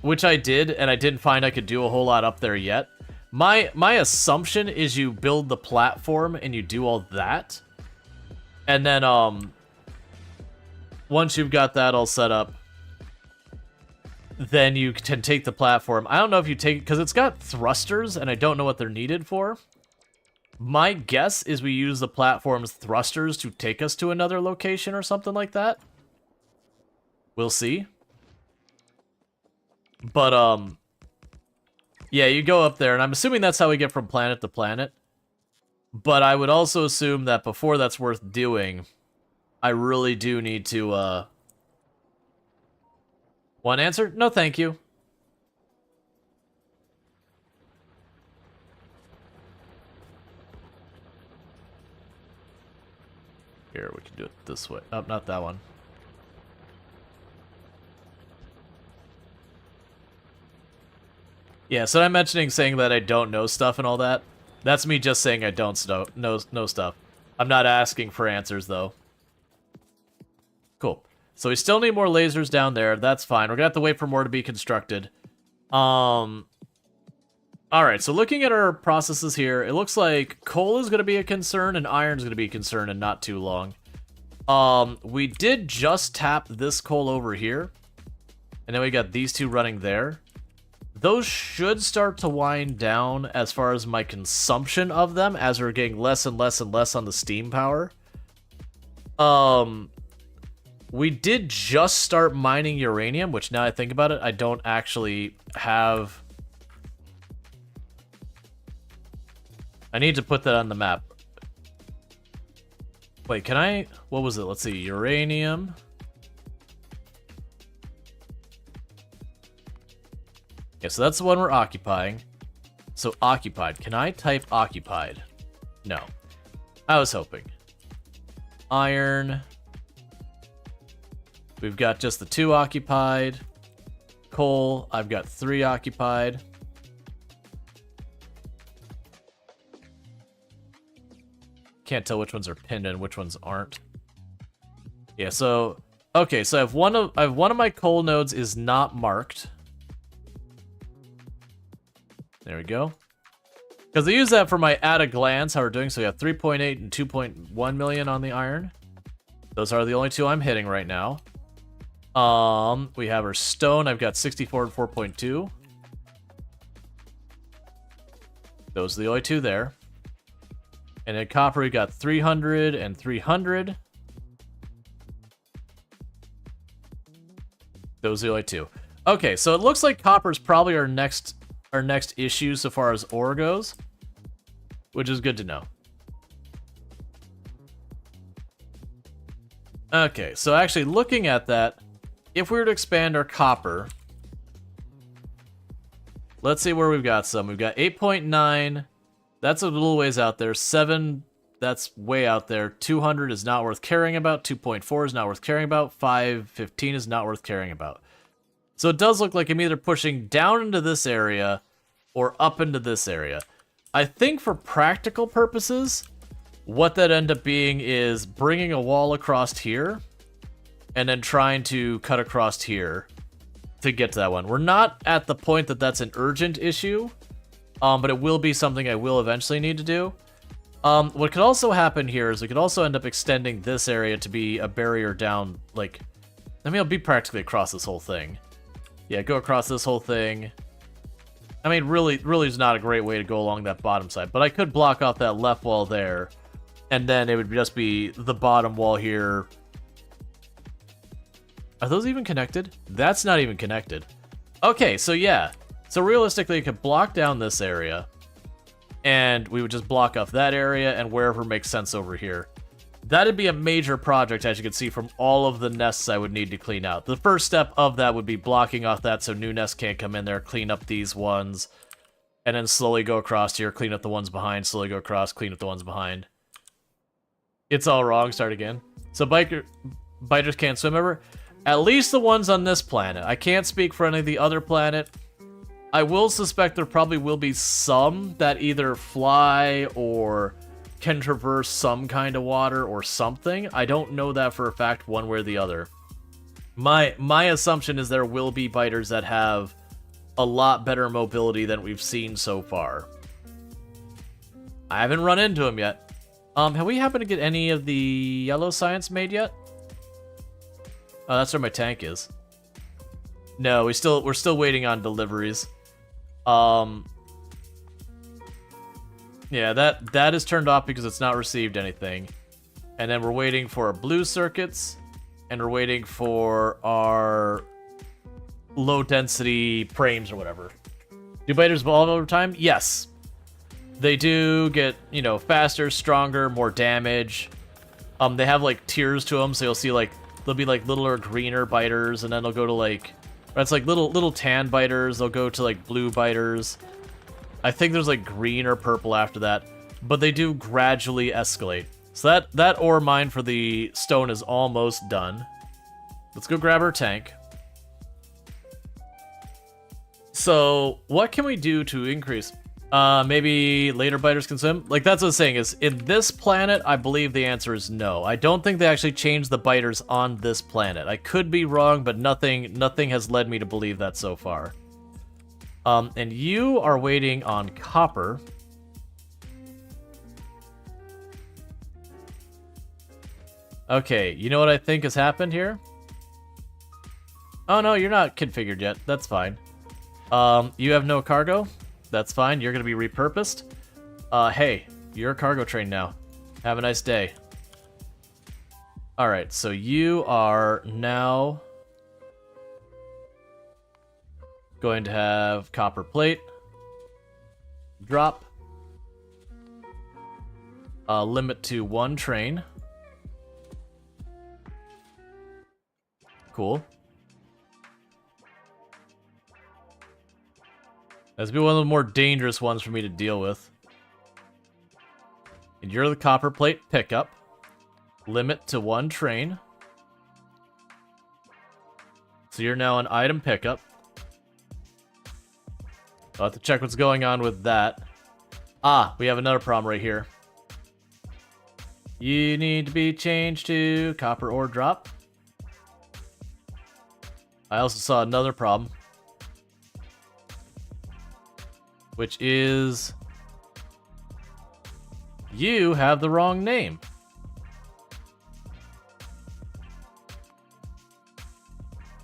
Which I did, and I didn't find I could do a whole lot up there yet. My assumption is you build the platform and you do all that. And then, once you've got that all set up, then you can take the platform. I don't know if you take... Because it's got thrusters, and I don't know what they're needed for. My guess is we use the platform's thrusters to take us to another location or something like that. We'll see. But, yeah, you go up there, and I'm assuming that's how we get from planet to planet. But I would also assume that before that's worth doing, I really do need to, One answer? No, thank you. Here, we can do it this way. Oh, not that one. Yeah, so I'm mentioning saying that I don't know stuff and all that. That's me just saying I don't know stuff. I'm not asking for answers, though. Cool. So we still need more lasers down there. That's fine. We're gonna have to wait for more to be constructed. Alright, so looking at our processes here, it looks like coal is gonna be a concern and iron is gonna be a concern in not too long. We did just tap this coal over here. And then we got these two running there. Those should start to wind down as far as my consumption of them, as we're getting less and less and less on the steam power. We did just start mining uranium, which now I think about it, I don't actually have... I need to put that on the map. Wait, can I... What was it? Let's see. Uranium. Yeah, so that's the one we're occupying. So occupied. Can I type occupied? No. I was hoping. Iron. We've got just the 2 occupied. Coal. I've got 3 occupied. Can't tell which ones are pinned and which ones aren't. Yeah, so okay, so I have one of my coal nodes is not marked. There we go. Because I use that for my at a glance how we're doing. So we have 3.8 and 2.1 million on the iron. Those are the only 2 I'm hitting right now. We have our stone. I've got 64 and 4.2. Those are the only 2 there. And in copper, we got 300 and 300. Those are the only 2. Okay, so it looks like copper is probably our next issue so far as ore goes, which is good to know. Okay, so actually looking at that, if we were to expand our copper, let's see where we've got some. We've got 8.9. That's a little ways out there. 7, that's way out there. 200 is not worth caring about. 2.4 is not worth caring about. 515 is not worth caring about. So it does look like I'm either pushing down into this area or up into this area. I think for practical purposes, what that end up being is bringing a wall across here and then trying to cut across here to get to that one. We're not at the point that that's an urgent issue, but it will be something I will eventually need to do. What could also happen here is we could also end up extending this area to be a barrier down, like, I mean, it'll be practically across this whole thing. Yeah, go across this whole thing. I mean, really is not a great way to go along that bottom side, but I could block off that left wall there, and then it would just be the bottom wall here. Are those even connected? That's not even connected. Okay, so yeah. So realistically, you could block down this area, and we would just block off that area and wherever makes sense over here. That'd be a major project, as you can see from all of the nests I would need to clean out. The first step of that would be blocking off that so new nests can't come in there, clean up these ones, and then slowly go across here, clean up the ones behind, slowly go across, clean up the ones behind. It's all wrong, start again. So biters can't swim ever? At least the ones on this planet. I can't speak for any of the other planet. I will suspect there probably will be some that either fly or can traverse some kind of water or something. I don't know that for a fact one way or the other. My assumption is there will be biters that have a lot better mobility than we've seen so far. I haven't run into them yet. Have we happened to get any of the yellow science made yet? Oh, that's where my tank is. No, we're still waiting on deliveries. Yeah, that is turned off because it's not received anything. And then we're waiting for our blue circuits, and we're waiting for our low density frames or whatever. Do biters evolve over time? Yes. They do get, you know, faster, stronger, more damage. They have like tiers to them, so you'll see like there'll be like littler greener biters, and then they'll go to like, that's like little tan biters. They'll go to like blue biters. I think there's like green or purple after that, but they do gradually escalate. So that ore mine for the stone is almost done. Let's go grab our tank. So what can we do to increase? Maybe later biters can swim? Like, that's what I'm saying is, in this planet, I believe the answer is no. I don't think they actually changed the biters on this planet. I could be wrong, but nothing has led me to believe that so far. And you are waiting on copper. Okay, you know what I think has happened here? Oh no, you're not configured yet. That's fine. You have no cargo? That's fine. You're gonna be repurposed. Hey, you're a cargo train now. Have a nice day. Alright, so you are now going to have copper plate. Drop. Limit to 1 train. Cool. That's be one of the more dangerous ones for me to deal with. And you're the copper plate pickup. Limit to 1 train. So you're now an item pickup. I'll have to check what's going on with that. Ah, we have another problem right here. You need to be changed to copper ore drop. I also saw another problem, which is you have the wrong name.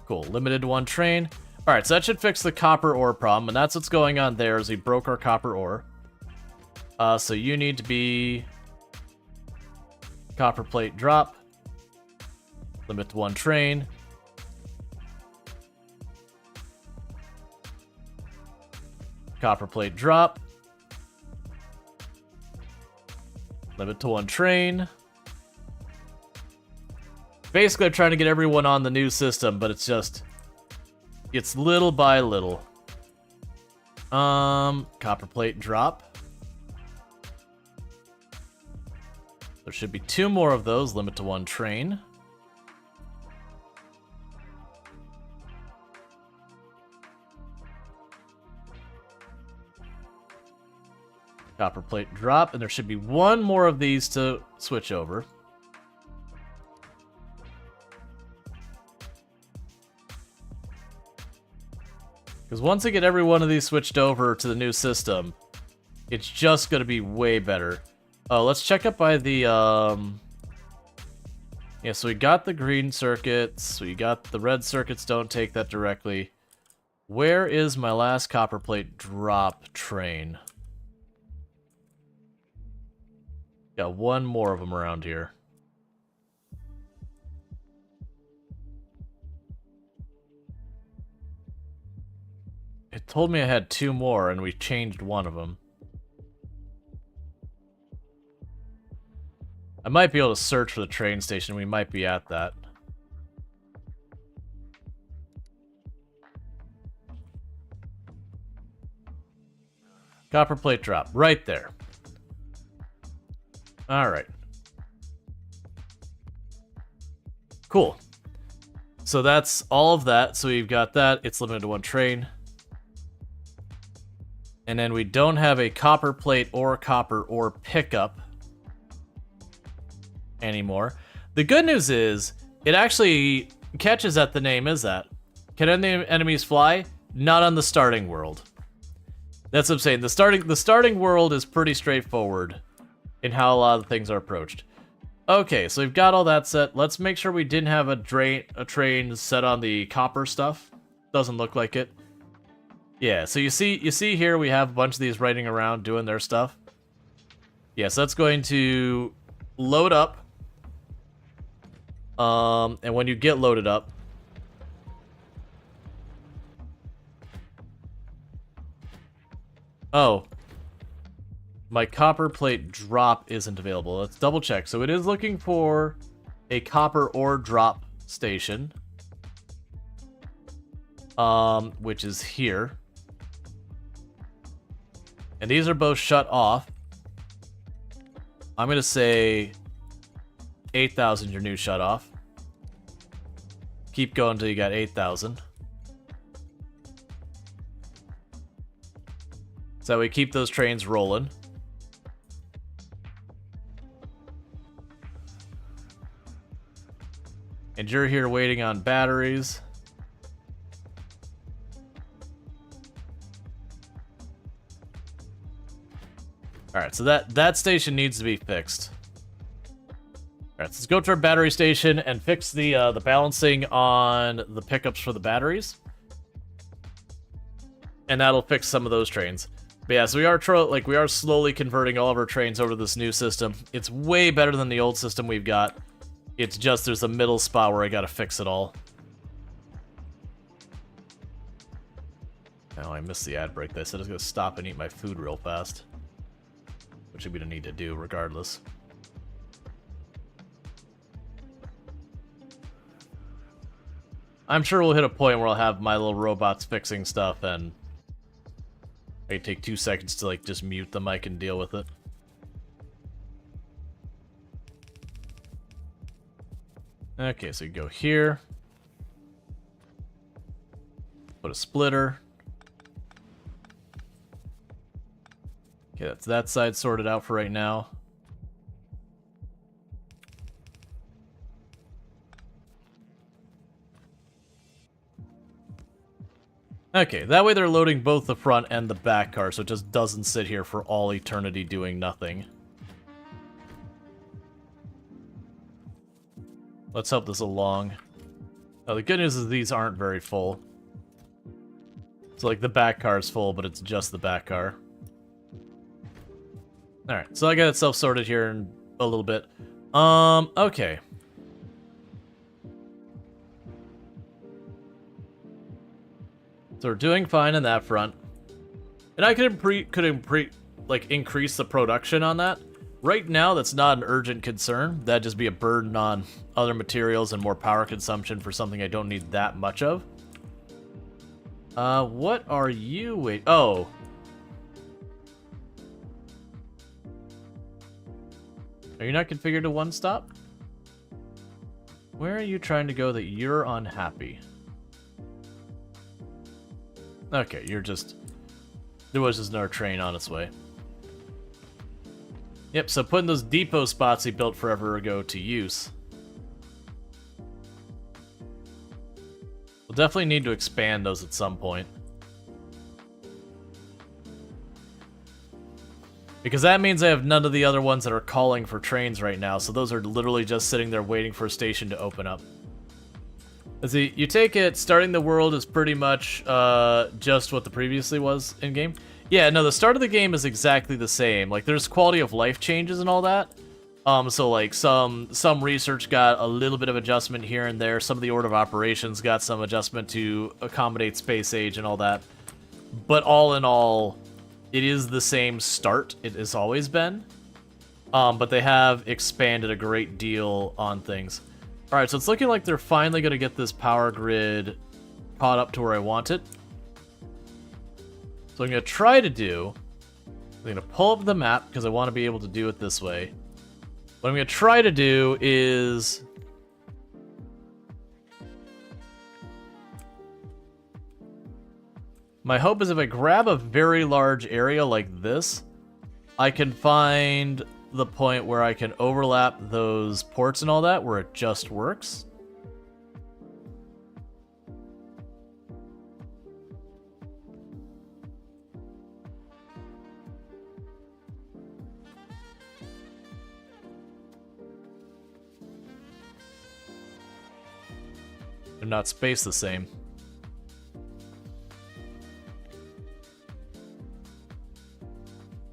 Cool, limited to 1 train. All right, so that should fix the copper ore problem, and that's what's going on there is we broke our copper ore. So you need to be copper plate drop. Limit to 1 train. Copper plate drop. Limit to 1 train. Basically, I'm trying to get everyone on the new system, but it's little by little. Copper plate drop. There should be 2 more of those. Limit to 1 train. Copper plate drop, and there should be 1 more of these to switch over. Because once I get every one of these switched over to the new system, it's just going to be way better. Oh, let's check up by the, yeah, so we got the green circuits, we got the red circuits, don't take that directly. Where is my last copper plate drop train? Got 1 more of them around here. It told me I had 2 more, and we changed 1 of them. I might be able to search for the train station. We might be at that. Copper plate drop. Right there. Alright. Cool. So that's all of that. So we've got that. It's limited to 1 train. And then we don't have a copper plate or copper ore pickup anymore. The good news is, it actually catches that the name is that. Can any enemies fly? Not on the starting world. That's what I'm saying. The starting world is pretty straightforward in how a lot of things are approached. Okay, so we've got all that set. Let's make sure we didn't have a train set on the copper stuff. Doesn't look like it. Yeah, so you see here we have a bunch of these riding around doing their stuff. Yeah, so that's going to load up. And when you get loaded up, oh, my copper plate drop isn't available. Let's double check. So it is looking for a copper ore drop station, which is here. And these are both shut off. I'm going to say 8,000 your new shut off. Keep going until you got 8,000. So we keep those trains rolling. And you're here waiting on batteries. Alright, so that station needs to be fixed. Alright, so let's go to our battery station and fix the balancing on the pickups for the batteries. And that'll fix some of those trains. But yeah, so we are slowly converting all of our trains over to this new system. It's way better than the old system we've got. It's just there's a middle spot where I gotta fix it all. Oh, I missed the ad break. They said I was gonna stop and eat my food real fast. Which I'm gonna need to do regardless. I'm sure we'll hit a point where I'll have my little robots fixing stuff and I can take 2 seconds to like just mute them. I can deal with it. Okay, so you go here. Put a splitter. Okay, that's that side sorted out for right now. Okay, that way they're loading both the front and the back car, so it just doesn't sit here for all eternity doing nothing. Let's help this along. Oh, the good news is these aren't very full. So, like, the back car is full, but it's just the back car. Alright, so I got it self-sorted here in a little bit. Okay. So we're doing fine in that front. And I could increase the production on that. Right now, that's not an urgent concern. That'd just be a burden on other materials and more power consumption for something I don't need that much of. What are you Oh. Are you not configured to one stop? Where are you trying to go that you're unhappy? Okay, you're just... There was just another train on its way. Yep, so putting those depot spots he built forever ago to use. We'll definitely need to expand those at some point. Because that means I have none of the other ones that are calling for trains right now, so those are literally just sitting there waiting for a station to open up. Let's see, you take it, starting the world is pretty much just what the previously was in-game. Yeah, no, the start of the game is exactly the same. Like, there's quality of life changes and all that. So, like, some research got a little bit of adjustment here and there. Some of the order of operations got some adjustment to accommodate space age and all that. But all in all, it is the same start it has always been. But they have expanded a great deal on things. Alright, so it's looking like they're finally going to get this power grid caught up to where I want it. So I'm going to try to do... I'm going to pull up the map, because I want to be able to do it this way. What I'm going to try to do is... My hope is if I grab a very large area like this, I can find the point where I can overlap those ports and all that, where it just works. They're not spaced the same.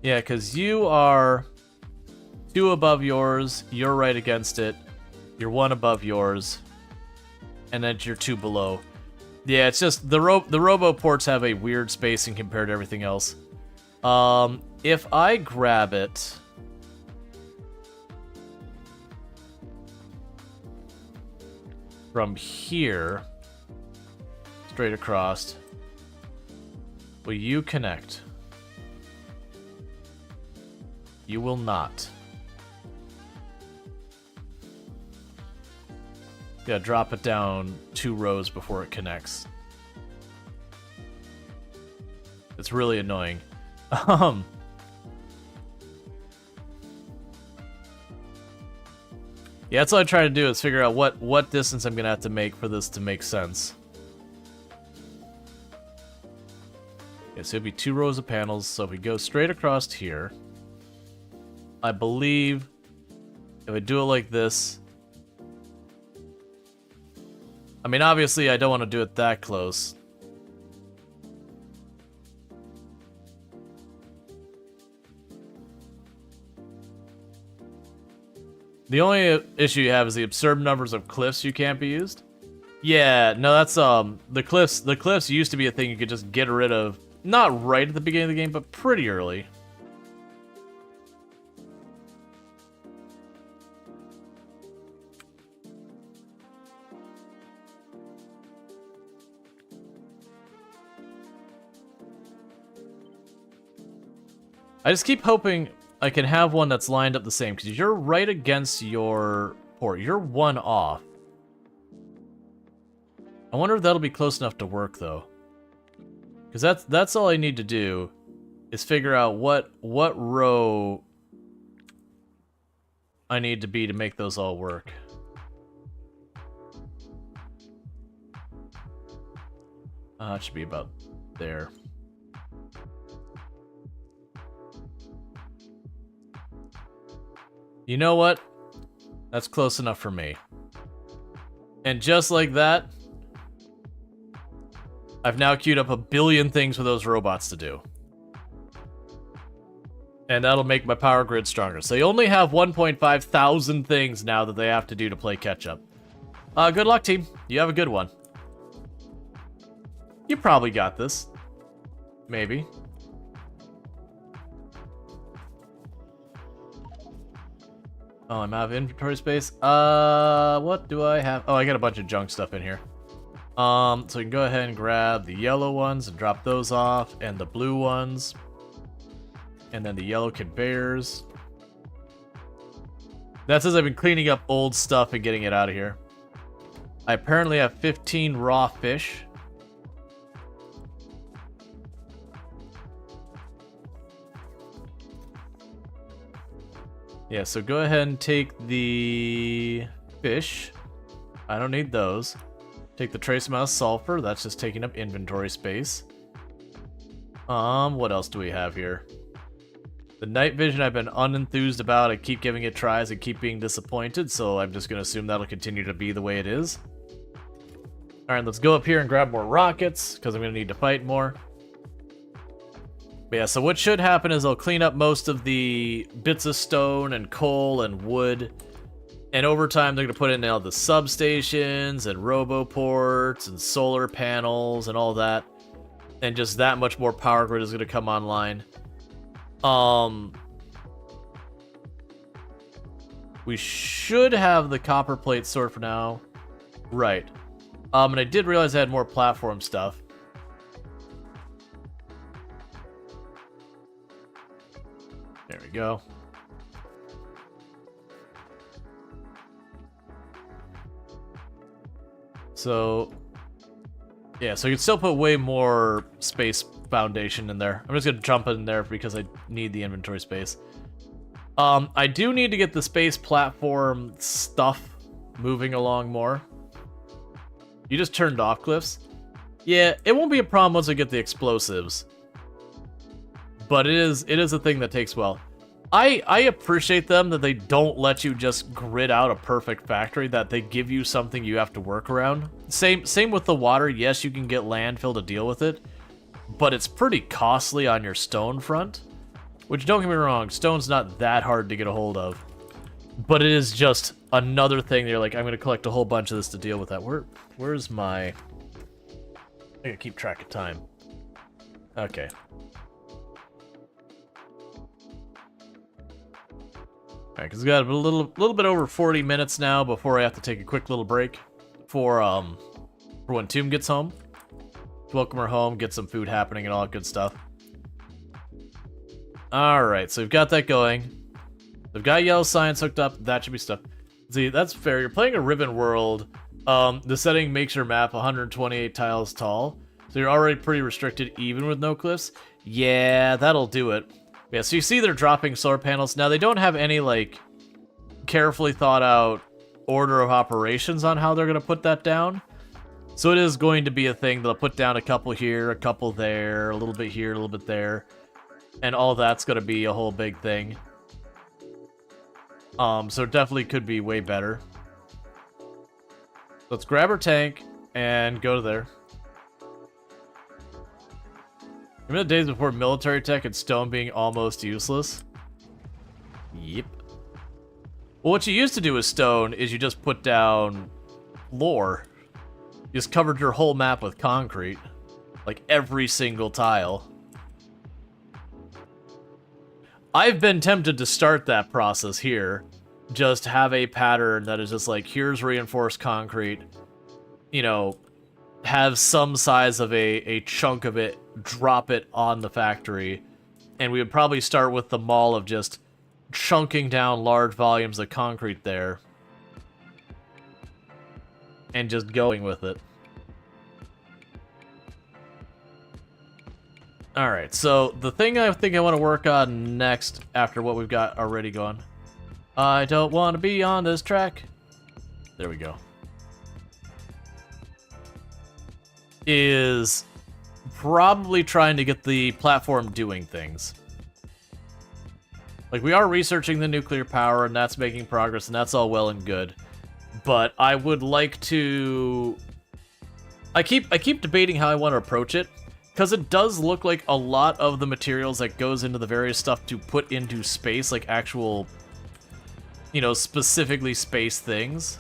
Yeah, because you are 2 above yours, you're right against it, you're 1 above yours, and then you're 2 below. Yeah, it's just the robo ports have a weird spacing compared to everything else. If I grab it... from here, straight across, will you connect? You will not. Yeah, drop it down 2 rows before it connects. It's really annoying. Yeah, that's all I'm trying to do is figure out what distance I'm gonna have to make for this to make sense. Yeah, so it'd be 2 rows of panels, so if we go straight across here, I believe If I do it like this... I mean, obviously, I don't want to do it that close. The only issue you have is the absurd numbers of cliffs you can't be used. Yeah, no, that's, the cliffs used to be a thing you could just get rid of, not right at the beginning of the game, but pretty early. I just keep hoping I can have one that's lined up the same, because you're right against your port. You're one off. I wonder if that'll be close enough to work, though. Because that's all I need to do, is figure out what row I need to be to make those all work. It should be about there. You know what? That's close enough for me. And just like that, I've now queued up a billion things for those robots to do. And that'll make my power grid stronger. So you only have 1.5 thousand things now that they have to do to play catch-up. Good luck, team. You have a good one. You probably got this. Maybe. Oh, I'm out of inventory space. What do I have? Oh, I got a bunch of junk stuff in here. So we can go ahead and grab the yellow ones and drop those off, and the blue ones. And then the yellow conveyors. That says I've been cleaning up old stuff and getting it out of here. I apparently have 15 raw fish. Yeah, so go ahead and take the fish. I don't need those. Take the trace amount of sulfur. That's just taking up inventory space. What else do we have here? The night vision I've been unenthused about. I keep giving it tries and keep being disappointed, so I'm just going to assume that'll continue to be the way it is. Alright, let's go up here and grab more rockets, because I'm going to need to fight more. But yeah, so what should happen is I'll clean up most of the bits of stone and coal and wood. And over time, they're going to put in now the substations and roboports and solar panels and all that. And just that much more power grid is going to come online. We should have the copper plate sorted for now. Right. And I did realize I had more platform stuff. There we go. So, yeah, so you can still put way more space foundation in there. I'm just going to jump in there because I need the inventory space. I do need to get the space platform stuff moving along more. You just turned off cliffs? Yeah, it won't be a problem once I get the explosives. But it is a thing that takes well. I appreciate them that they don't let you just grid out a perfect factory, that they give you something you have to work around. Same with the water. Yes, you can get landfill to deal with it, but it's pretty costly on your stone front. Which, don't get me wrong, stone's not that hard to get a hold of. But it is just another thing. They're like, I'm going to collect a whole bunch of this to deal with that. Where's my... I gotta keep track of time. Okay. Alright, because we got a little bit over 40 minutes now before I have to take a quick little break for when Tomb gets home. Welcome her home, get some food happening and all that good stuff. Alright, so we've got that going. We've got yellow science hooked up. That should be stuff. See, that's fair. You're playing a ribbon world. The setting makes your map 128 tiles tall. So you're already pretty restricted even with no cliffs. Yeah, that'll do it. Yeah, so you see they're dropping solar panels. Now, they don't have any, like, carefully thought out order of operations on how they're going to put that down. So it is going to be a thing. They'll put down a couple here, a couple there, a little bit here, a little bit there. And all that's going to be a whole big thing. So it definitely could be way better. Let's grab our tank and go to there. Remember the days before military tech and stone being almost useless? Yep. Well, what you used to do with stone is you just put down floor. You just covered your whole map with concrete. Like every single tile. I've been tempted to start that process here. Just have a pattern that is just like, here's reinforced concrete. You know, have some size of a chunk of it, drop it on the factory. And we would probably start with the mall of just chunking down large volumes of concrete there. And just going with it. Alright, so the thing I think I want to work on next after what we've got already going. I don't want to be on this track. There we go. Is probably trying to get the platform doing things. Like, we are researching the nuclear power, and that's making progress, and that's all well and good. But I would like to... I keep debating how I want to approach it. Because it does look like a lot of the materials that goes into the various stuff to put into space, like actual, you know, specifically space things,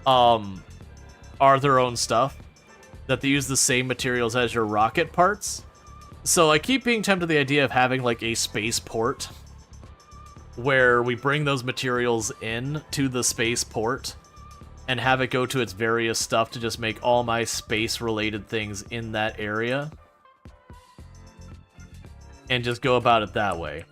are their own stuff. That they use the same materials as your rocket parts. So I keep being tempted to the idea of having like a space port where we bring those materials in to the space port and have it go to its various stuff to just make all my space-related things in that area. And just go about it that way.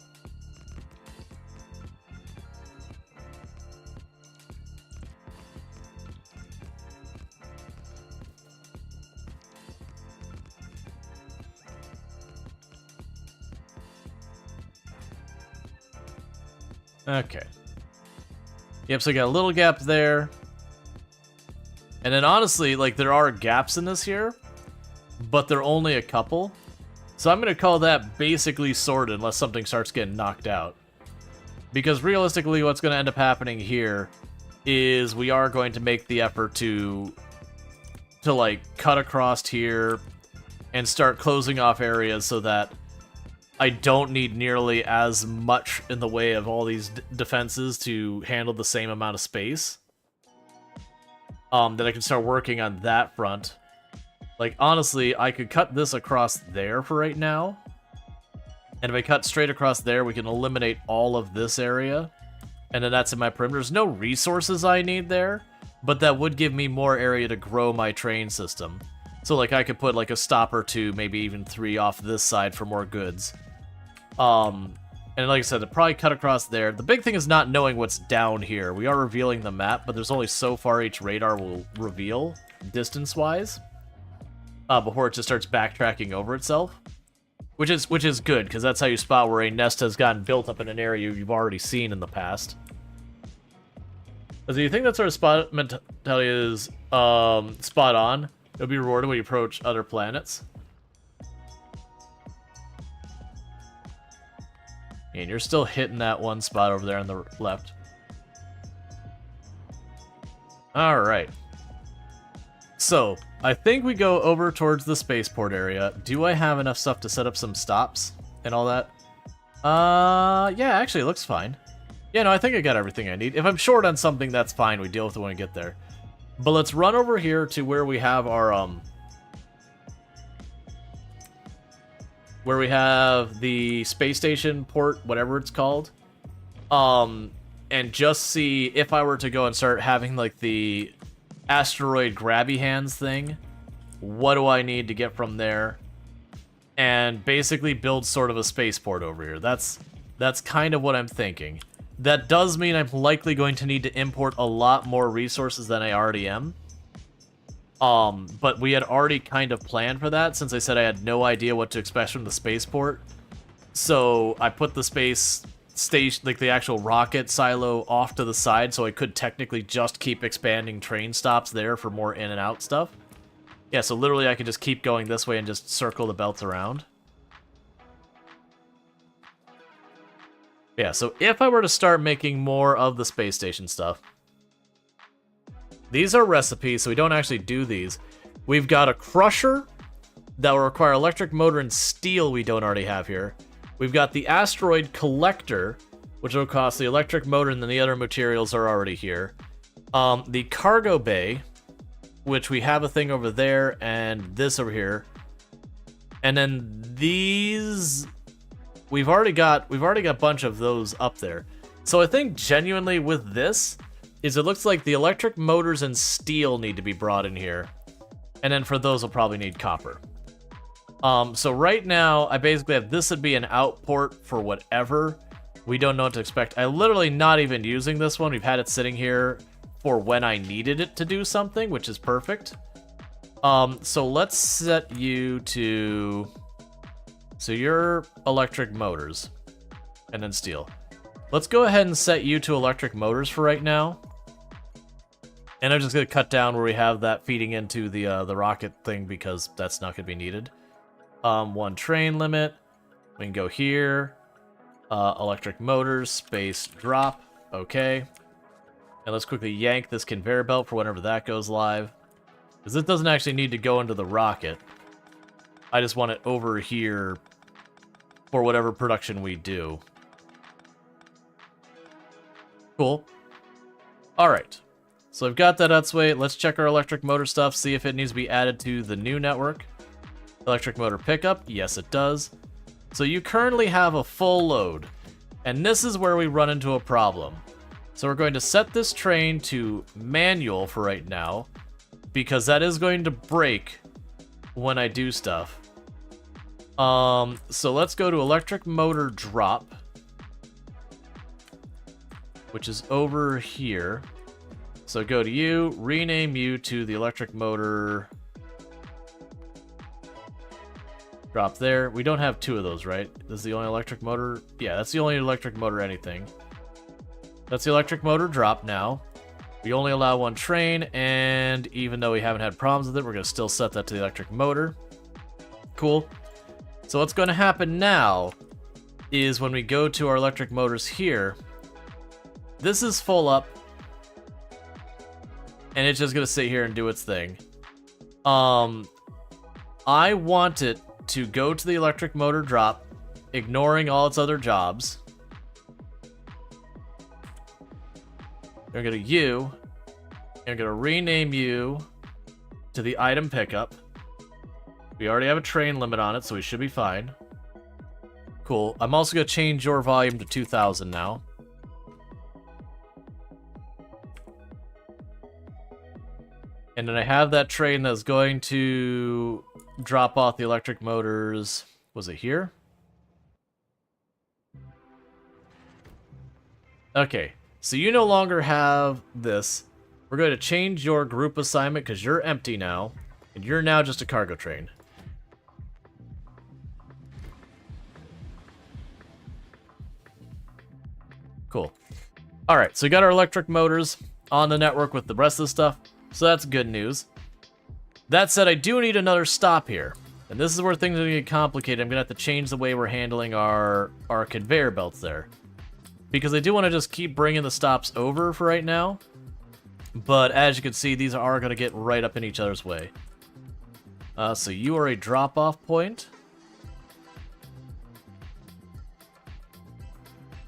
Okay. Yep, so I got a little gap there. And then honestly, like, there are gaps in this here, but they're only a couple. So I'm going to call that basically sorted unless something starts getting knocked out. Because realistically, what's going to end up happening here is we are going to make the effort to like, cut across here and start closing off areas so that I don't need nearly as much in the way of all these defenses to handle the same amount of space. That I can start working on that front. Like, honestly, I could cut this across there for right now. And if I cut straight across there, we can eliminate all of this area. And then that's in my perimeter. There's no resources I need there, but that would give me more area to grow my train system. So, like, I could put, like, a stop or two, maybe even 3 off this side for more goods. And like I said, I'd probably cut across there. The big thing is not knowing what's down here. We are revealing the map, but there's only so far each radar will reveal, distance-wise, before it just starts backtracking over itself. Which is good, because that's how you spot where a nest has gotten built up in an area you've already seen in the past. So do you think that sort of spot mentality is spot on? It'll be rewarded when you approach other planets. And you're still hitting that one spot over there on the left. Alright. So, I think we go over towards the spaceport area. Do I have enough stuff to set up some stops and all that? Yeah, actually, it looks fine. Yeah, no, I think I got everything I need. If I'm short on something, that's fine. We deal with it when we get there. But let's run over here to where we have our, where we have the space station port, whatever it's called. And just see if I were to go and start having, like, the asteroid grabby hands thing, what do I need to get from there? And basically build sort of a spaceport over here. That's kind of what I'm thinking. That does mean I'm likely going to need to import a lot more resources than I already am. But we had already kind of planned for that, since I said I had no idea what to expect from the spaceport. So I put the space station, like the actual rocket silo, off to the side, so I could technically just keep expanding train stops there for more in and out stuff. Yeah, so literally I could just keep going this way and just circle the belts around. Yeah, so if I were to start making more of the space station stuff, these are recipes, so we don't actually do these. We've got a crusher that will require electric motor and steel we don't already have here. We've got the asteroid collector, which will cost the electric motor, and then the other materials are already here. The cargo bay, which we have a thing over there, and this over here. And then these, we've already got a bunch of those up there. So I think genuinely with this, is it looks like the electric motors and steel need to be brought in here. And then for those, we'll probably need copper. So right now, I basically have this would be an out port for whatever. We don't know what to expect. I literally not even using this one. We've had it sitting here for when I needed it to do something, which is perfect. So let's set you to... So you're electric motors. And then steel. Let's go ahead and set you to electric motors for right now. And I'm just going to cut down where we have that feeding into the rocket thing because that's not going to be needed. One train limit. We can go here. Electric motors, space drop. Okay. And let's quickly yank this conveyor belt for whenever that goes live. Because it doesn't actually need to go into the rocket. I just want it over here for whatever production we do. Cool. Alright. So I've got that its way. Let's check our electric motor stuff, see if it needs to be added to the new network. Electric motor pickup. Yes, it does. So you currently have a full load. And this is where we run into a problem. So we're going to set this train to manual for right now, because that is going to break when I do stuff. So let's go to electric motor drop, which is over here. So go to you, rename you to the electric motor drop there. We don't have two of those, right? This is the only electric motor? Yeah, that's the only electric motor anything. That's the electric motor drop now. We only allow one train, and even though we haven't had problems with it, we're going to still set that to the electric motor. Cool. So what's going to happen now is when we go to our electric motors here, this is full up, and it's just going to sit here and do its thing. I want it to go to the electric motor drop, ignoring all its other jobs. We're going to you, and we're going to rename you to the item pickup. We already have a train limit on it, so we should be fine. Cool. I'm also going to change your volume to 2,000 now. And then I have that train that's going to drop off the electric motors. Was it here? Okay. So you no longer have this. We're going to change your group assignment because you're empty now. And you're now just a cargo train. Cool. Alright, so we got our electric motors on the network with the rest of the stuff. So that's good news. That said, I do need another stop here. And this is where things are going to get complicated. I'm going to have to change the way we're handling our conveyor belts there. Because I do want to just keep bringing the stops over for right now. But as you can see, these are going to get right up in each other's way. So you are a drop-off point.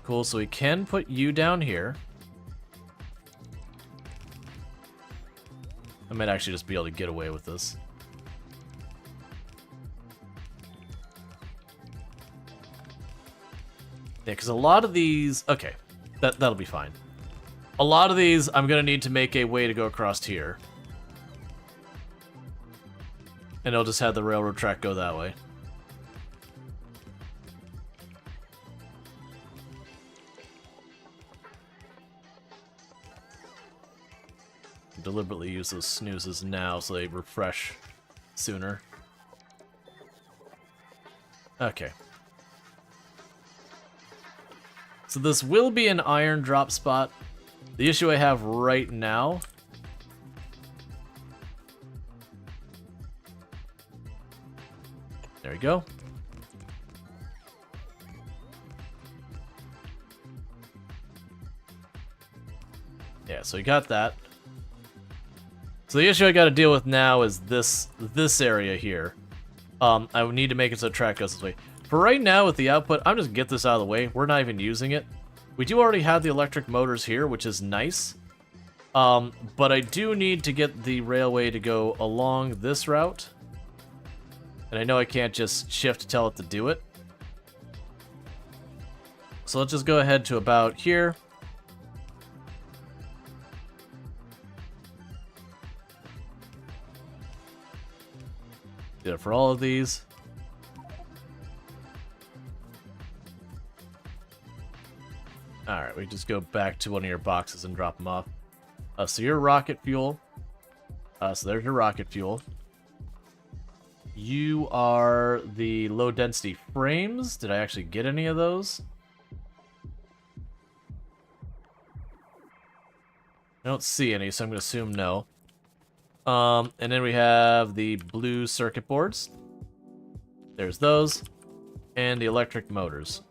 Cool, so we can put you down here. I might actually just be able to get away with this. Yeah, because a lot of these... Okay, that'll be fine. A lot of these, I'm going to need to make a way to go across here. And I'll just have the railroad track go that way. Deliberately use those snoozes now so they refresh sooner. Okay. So this will be an iron drop spot. The issue I have right now... There we go. Yeah, so we got that. So the issue I got to deal with now is this area here. I would need to make it so the track goes this way. For right now with the output, I'm just get this out of the way. We're not even using it. We do already have the electric motors here, which is nice. But I do need to get the railway to go along this route. And I know I can't just shift to tell it to do it. So let's just go ahead to about here. Do it for all of these. Alright, we just go back to one of your boxes and drop them off. So your rocket fuel. So there's your rocket fuel. You are the low density frames. Did I actually get any of those? I don't see any, so I'm going to assume no. And then we have the blue circuit boards. There's those. And the electric motors.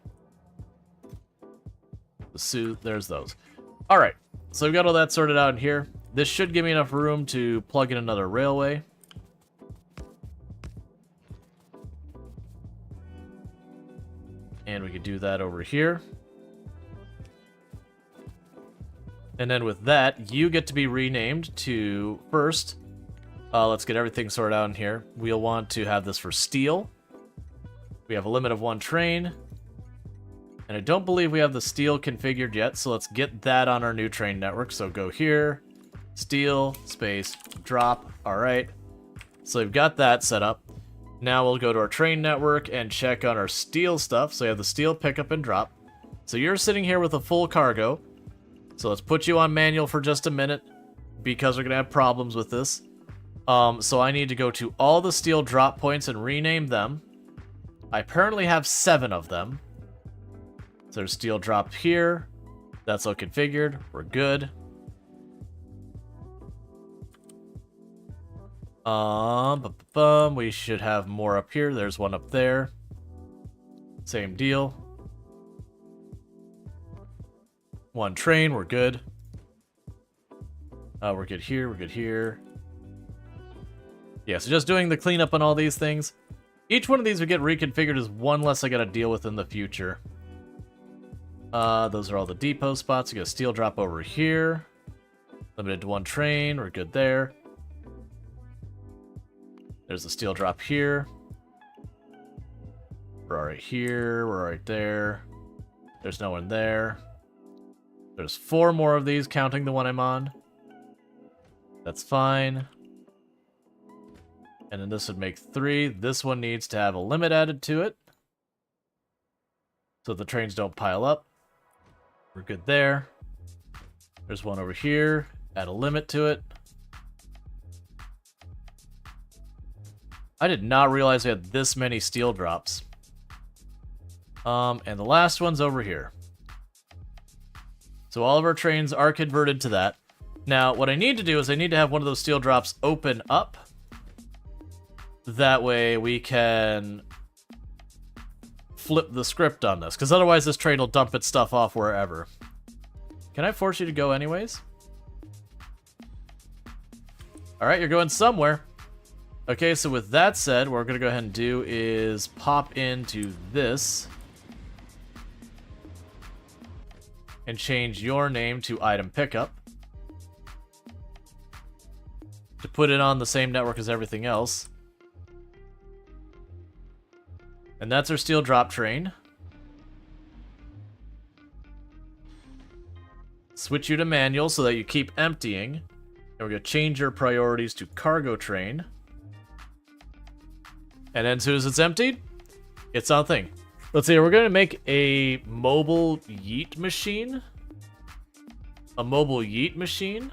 There's those. Alright, so we've got all that sorted out in here. This should give me enough room to plug in another railway. And we could do that over here. And then with that, you get to be renamed to first. Let's get everything sorted out in here. We'll want to have this for steel. We have a limit of 1 train. And I don't believe we have the steel configured yet, so let's get that on our new train network. So go here, steel, space, drop. All right. So we've got that set up. Now we'll go to our train network and check on our steel stuff. So we have the steel pickup and drop. So you're sitting here with a full cargo. So let's put you on manual for just a minute because we're going to have problems with this. So I need to go to all the steel drop points and rename them. I apparently have 7 of them. So there's steel drop here. That's all configured. We're good. We should have more up here. There's one up there. Same deal. 1 train, we're good. We're good here, we're good here. Yeah, so just doing the cleanup on all these things. Each one of these would get reconfigured as one less I gotta deal with in the future. Those are all the depot spots. We got a steel drop over here. Limited to 1 train, we're good there. There's the steel drop here. We're alright here, we're right there. There's no one there. There's 4 more of these, counting the one I'm on. That's fine. And then this would make 3. This one needs to have a limit added to it, so the trains don't pile up. We're good there. There's one over here. Add a limit to it. I did not realize we had this many steel drops. And the last one's over here. So all of our trains are converted to that. Now, what I need to do is I need to have one of those steel drops open up. That way we can flip the script on this, because otherwise this train will dump its stuff off wherever. Can I force you to go anyways? Alright, you're going somewhere. Okay, so with that said, what we're going to go ahead and do is pop into this. And change your name to item pickup. To put it on the same network as everything else. And that's our steel drop train. Switch you to manual so that you keep emptying. And we're going to change your priorities to cargo train. And then as soon as it's emptied, it's on thing. Let's see, we're going to make a mobile yeet machine. A mobile yeet machine?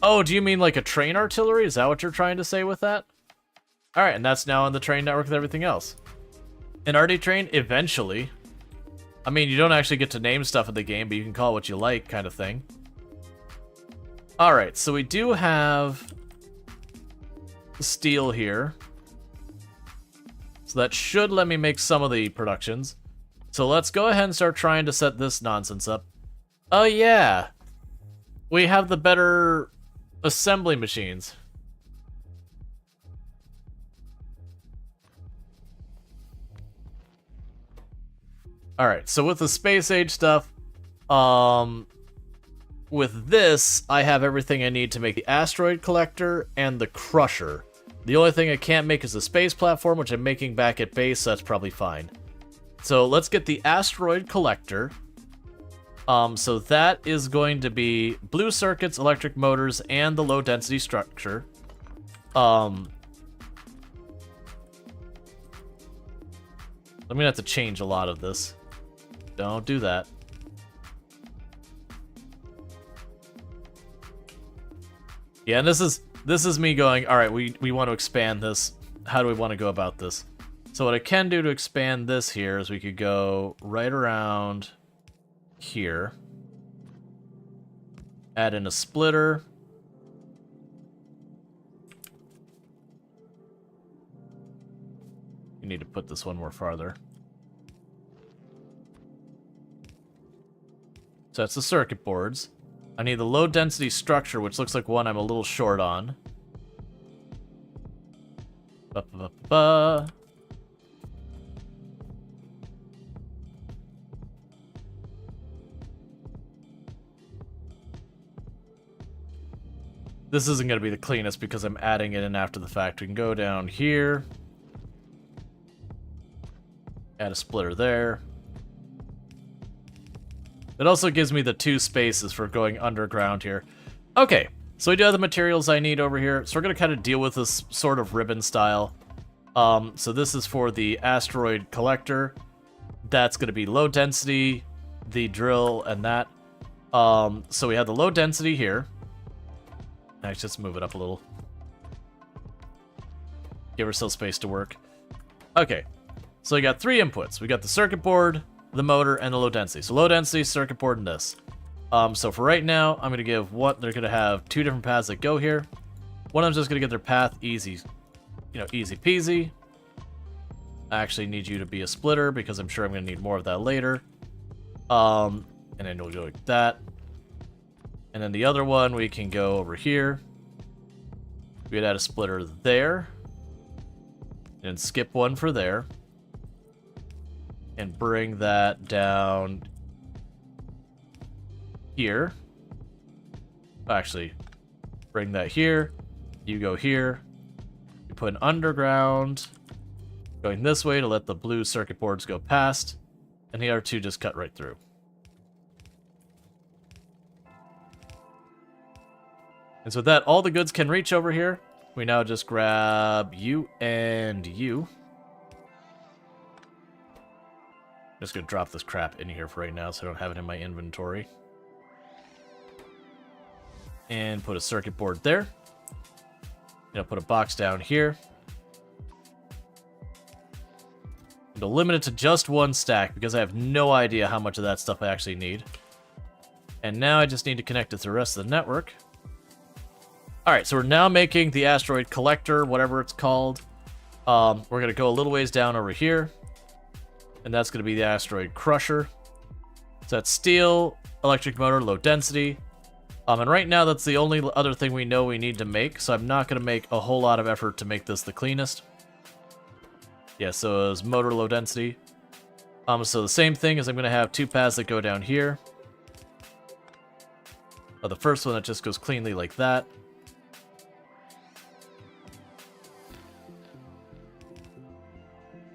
Oh, do you mean like a train artillery? Is that what you're trying to say with that? Alright, and that's now on the train network with everything else. An RD train, eventually. I mean, you don't actually get to name stuff in the game, but you can call it what you like, kind of thing. Alright, so we do have steel here. So that should let me make some of the productions. So let's go ahead and start trying to set this nonsense up. Oh yeah, we have the better assembly machines. Alright, so with the space age stuff, with this, I have everything I need to make the asteroid collector and the crusher. The only thing I can't make is the space platform, which I'm making back at base, so that's probably fine. So let's get the asteroid collector. So that is going to be blue circuits, electric motors, and the low density structure. I'm gonna have to change a lot of this. Don't do that. Yeah, and this is me going, all right, we want to expand this. How do we want to go about this? So what I can do to expand this here is we could go right around here. Add in a splitter. You need to put this one more farther. So that's the circuit boards. I need the low density structure, which looks like one I'm a little short on. Ba-ba-ba-ba. This isn't going to be the cleanest because I'm adding it in after the fact. We can go down here. Add a splitter there. It also gives me the 2 spaces for going underground here. Okay, so we do have the materials I need over here. So we're going to kind of deal with this sort of ribbon style. So this is for the asteroid collector. That's going to be low density, the drill, and that. So we have the low density here. Let's just move it up a little. Give ourselves space to work. Okay, so we got 3 inputs. We got the circuit board, the motor, and the low density. So low density, circuit board, and this. So for right now, I'm going to give what they're going to have 2 different paths that go here. One of them's just going to get their path easy, easy peasy. I actually need you to be a splitter because I'm sure I'm going to need more of that later. And then we'll go like that. And then the other one, we can go over here. We'd add a splitter there. And skip one for there. And bring that down here. Actually, bring that here. You go here. You put an underground going this way to let the blue circuit boards go past. And the other 2 just cut right through. And so with that, all the goods can reach over here. We now just grab you and you. Just gonna drop this crap in here for right now so I don't have it in my inventory. And put a circuit board there. Put a box down here. And I'll limit it to just 1 stack because I have no idea how much of that stuff I actually need. And now I just need to connect it to the rest of the network. Alright, so we're now making the asteroid collector, whatever it's called. We're going to go a little ways down over here. And that's going to be the asteroid crusher. So that's steel, electric motor, low density. And right now that's the only other thing we know we need to make. So I'm not going to make a whole lot of effort to make this the cleanest. Yeah, so it's motor, low density. So the same thing is I'm going to have 2 paths that go down here. The first one that just goes cleanly like that.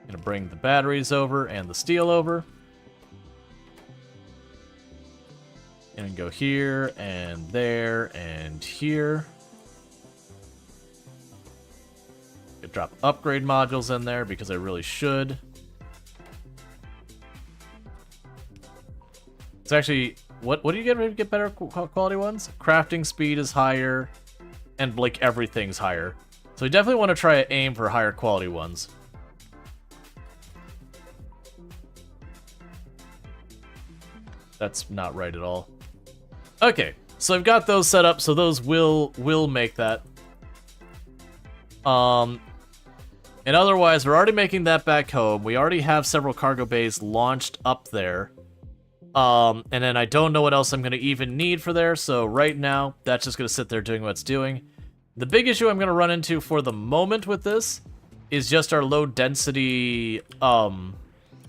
Gonna bring the batteries over and the steel over. And go here and there and here. Could drop upgrade modules in there because I really should. It's actually what do you get to get better quality ones? Crafting speed is higher, and like everything's higher. So you definitely want to try to aim for higher quality ones. That's not right at all. Okay, so I've got those set up, so those will make that. And otherwise, we're already making that back home. We already have several cargo bays launched up there. And then I don't know what else I'm going to even need for there, so right now, that's just going to sit there doing what it's doing. The big issue I'm going to run into for the moment with this is just our low density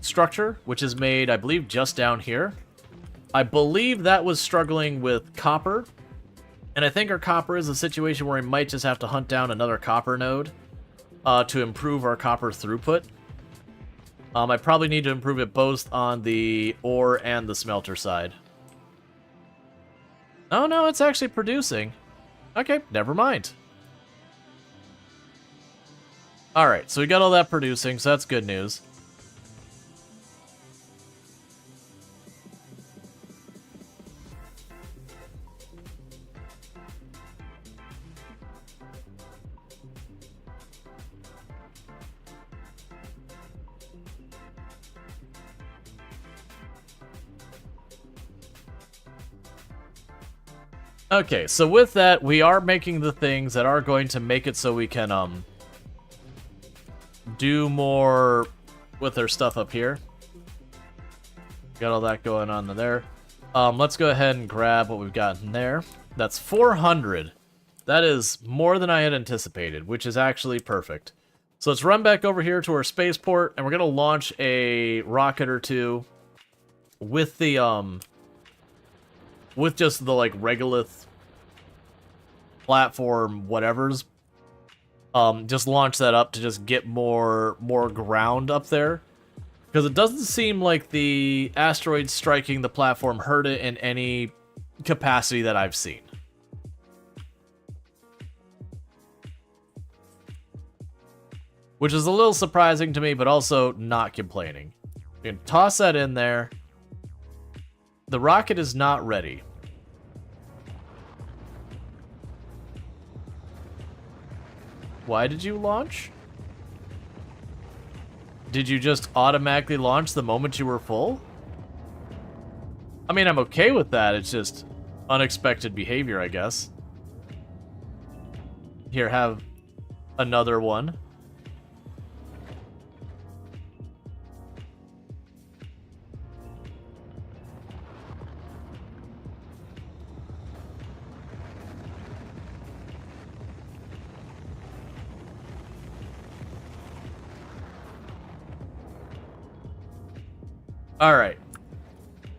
structure, which is made, I believe, just down here. I believe that was struggling with copper, and I think our copper is a situation where we might just have to hunt down another copper node to improve our copper throughput. I probably need to improve it both on the ore and the smelter side. Oh no, it's actually producing. Okay, never mind. Alright, so we got all that producing, so that's good news. Okay, so with that, we are making the things that are going to make it so we can, do more with their stuff up here. Got all that going on there. Let's go ahead and grab what we've got in there. That's 400. That is more than I had anticipated, which is actually perfect. So let's run back over here to our spaceport, and we're going to launch a rocket or two with the, with just the, like, regolith platform whatevers. Just launch that up to just get more ground up there. Because it doesn't seem like the asteroid striking the platform hurt it in any capacity that I've seen. Which is a little surprising to me, but also not complaining. You can toss that in there. The rocket is not ready. Why did you launch? Did you just automatically launch the moment you were full? I mean, I'm okay with that. It's just unexpected behavior, I guess. Here, have another one. Alright.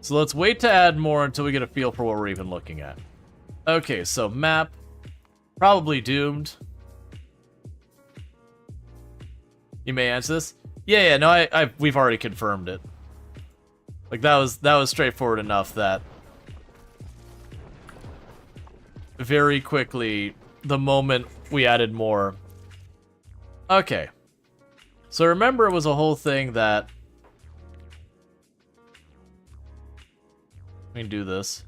So let's wait to add more until we get a feel for what we're even looking at. Okay, so map. Probably doomed. You may answer this. Yeah, no, we've already confirmed it. Like, that was straightforward enough that very quickly, the moment we added more. Okay. So remember, it was a whole thing that we can do this.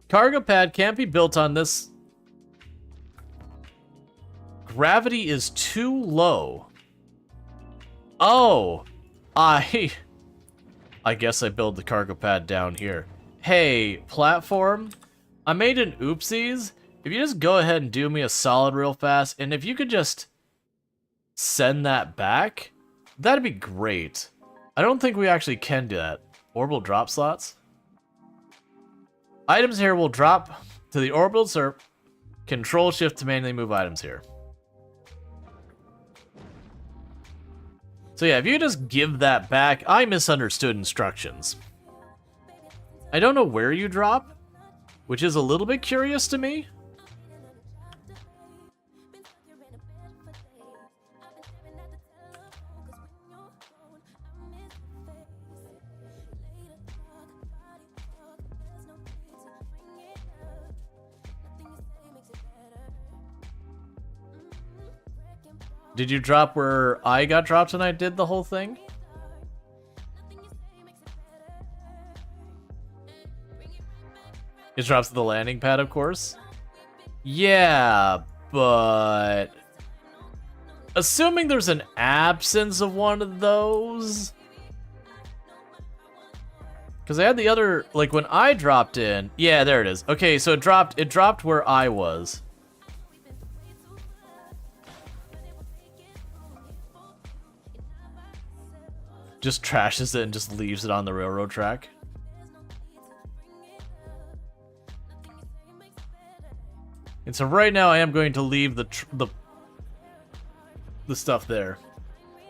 Cargo pad can't be built on this. Gravity is too low. Oh, I guess I build the cargo pad down here. Hey, platform, I made an oopsies. If you just go ahead and do me a solid real fast, and if you could just send that back, that'd be great. I don't think we actually can do that. Orbital drop slots. Items here will drop to the orbital SERP. Control shift to manually move items here. So yeah, if you just give that back, I misunderstood instructions. I don't know where you drop, which is a little bit curious to me. Did you drop where I got dropped and I did the whole thing? It drops to the landing pad, of course. Yeah, but assuming there's an absence of one of those. Because I had the other, like when I dropped in. Yeah, there it is. Okay, so it dropped where I was. just trashes it and just leaves it on the railroad track. And so right now I am going to leave the stuff there.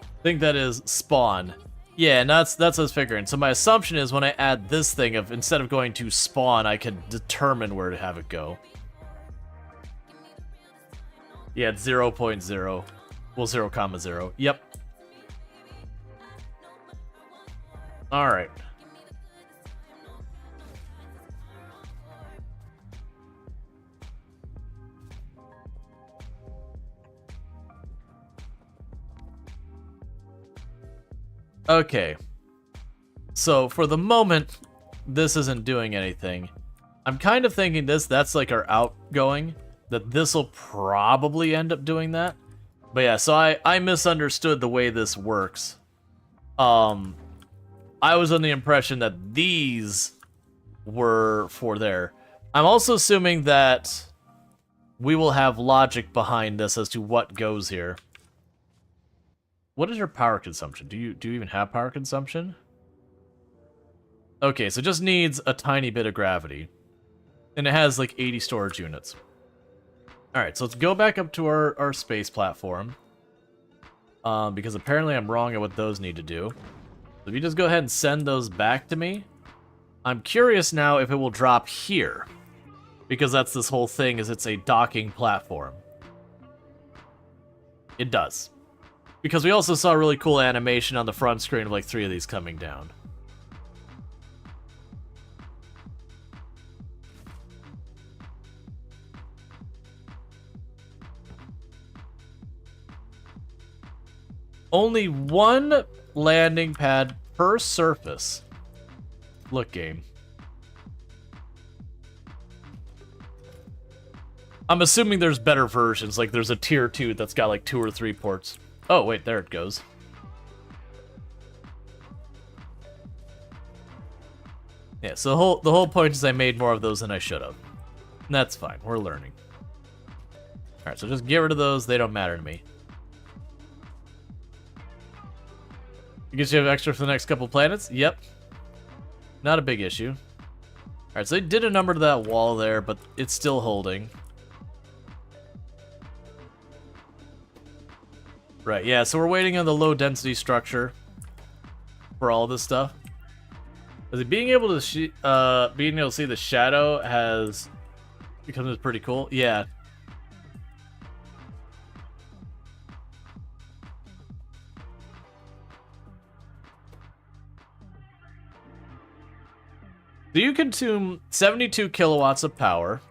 I think that is spawn. Yeah, and that's what I was figuring. So my assumption is when I add this thing of instead of going to spawn, I can determine where to have it go. Yeah, it's 0.0. Well, 0,0. Yep. Alright. Okay. So, for the moment, this isn't doing anything. I'm kind of thinking that's like our outgoing, that this will probably end up doing that. But yeah, so I misunderstood the way this works. I was under the impression that these were for there. I'm also assuming that we will have logic behind this as to what goes here. What is your power consumption? Do you even have power consumption? Okay, so it just needs a tiny bit of gravity. And it has like 80 storage units. Alright, so let's go back up to our space platform. Because apparently I'm wrong at what those need to do. So if you just go ahead and send those back to me. I'm curious now if it will drop here. Because that's this whole thing, is it's a docking platform. It does. Because we also saw a really cool animation on the front screen of like 3 of these coming down. Only one landing pad per surface. Look, game. I'm assuming there's better versions, like there's a tier 2 that's got like 2 or 3 ports. Oh, wait, there it goes. Yeah, so the whole point is I made more of those than I should have. And that's fine, we're learning. Alright, so just get rid of those, they don't matter to me. I guess you have extra for the next couple planets? Yep. Not a big issue. Alright, so they did a number to that wall there, but it's still holding. Right, yeah, so we're waiting on the low density structure for all this stuff. Being able to see the shadow has becomes pretty cool. Yeah. So you consume 72 kilowatts of power.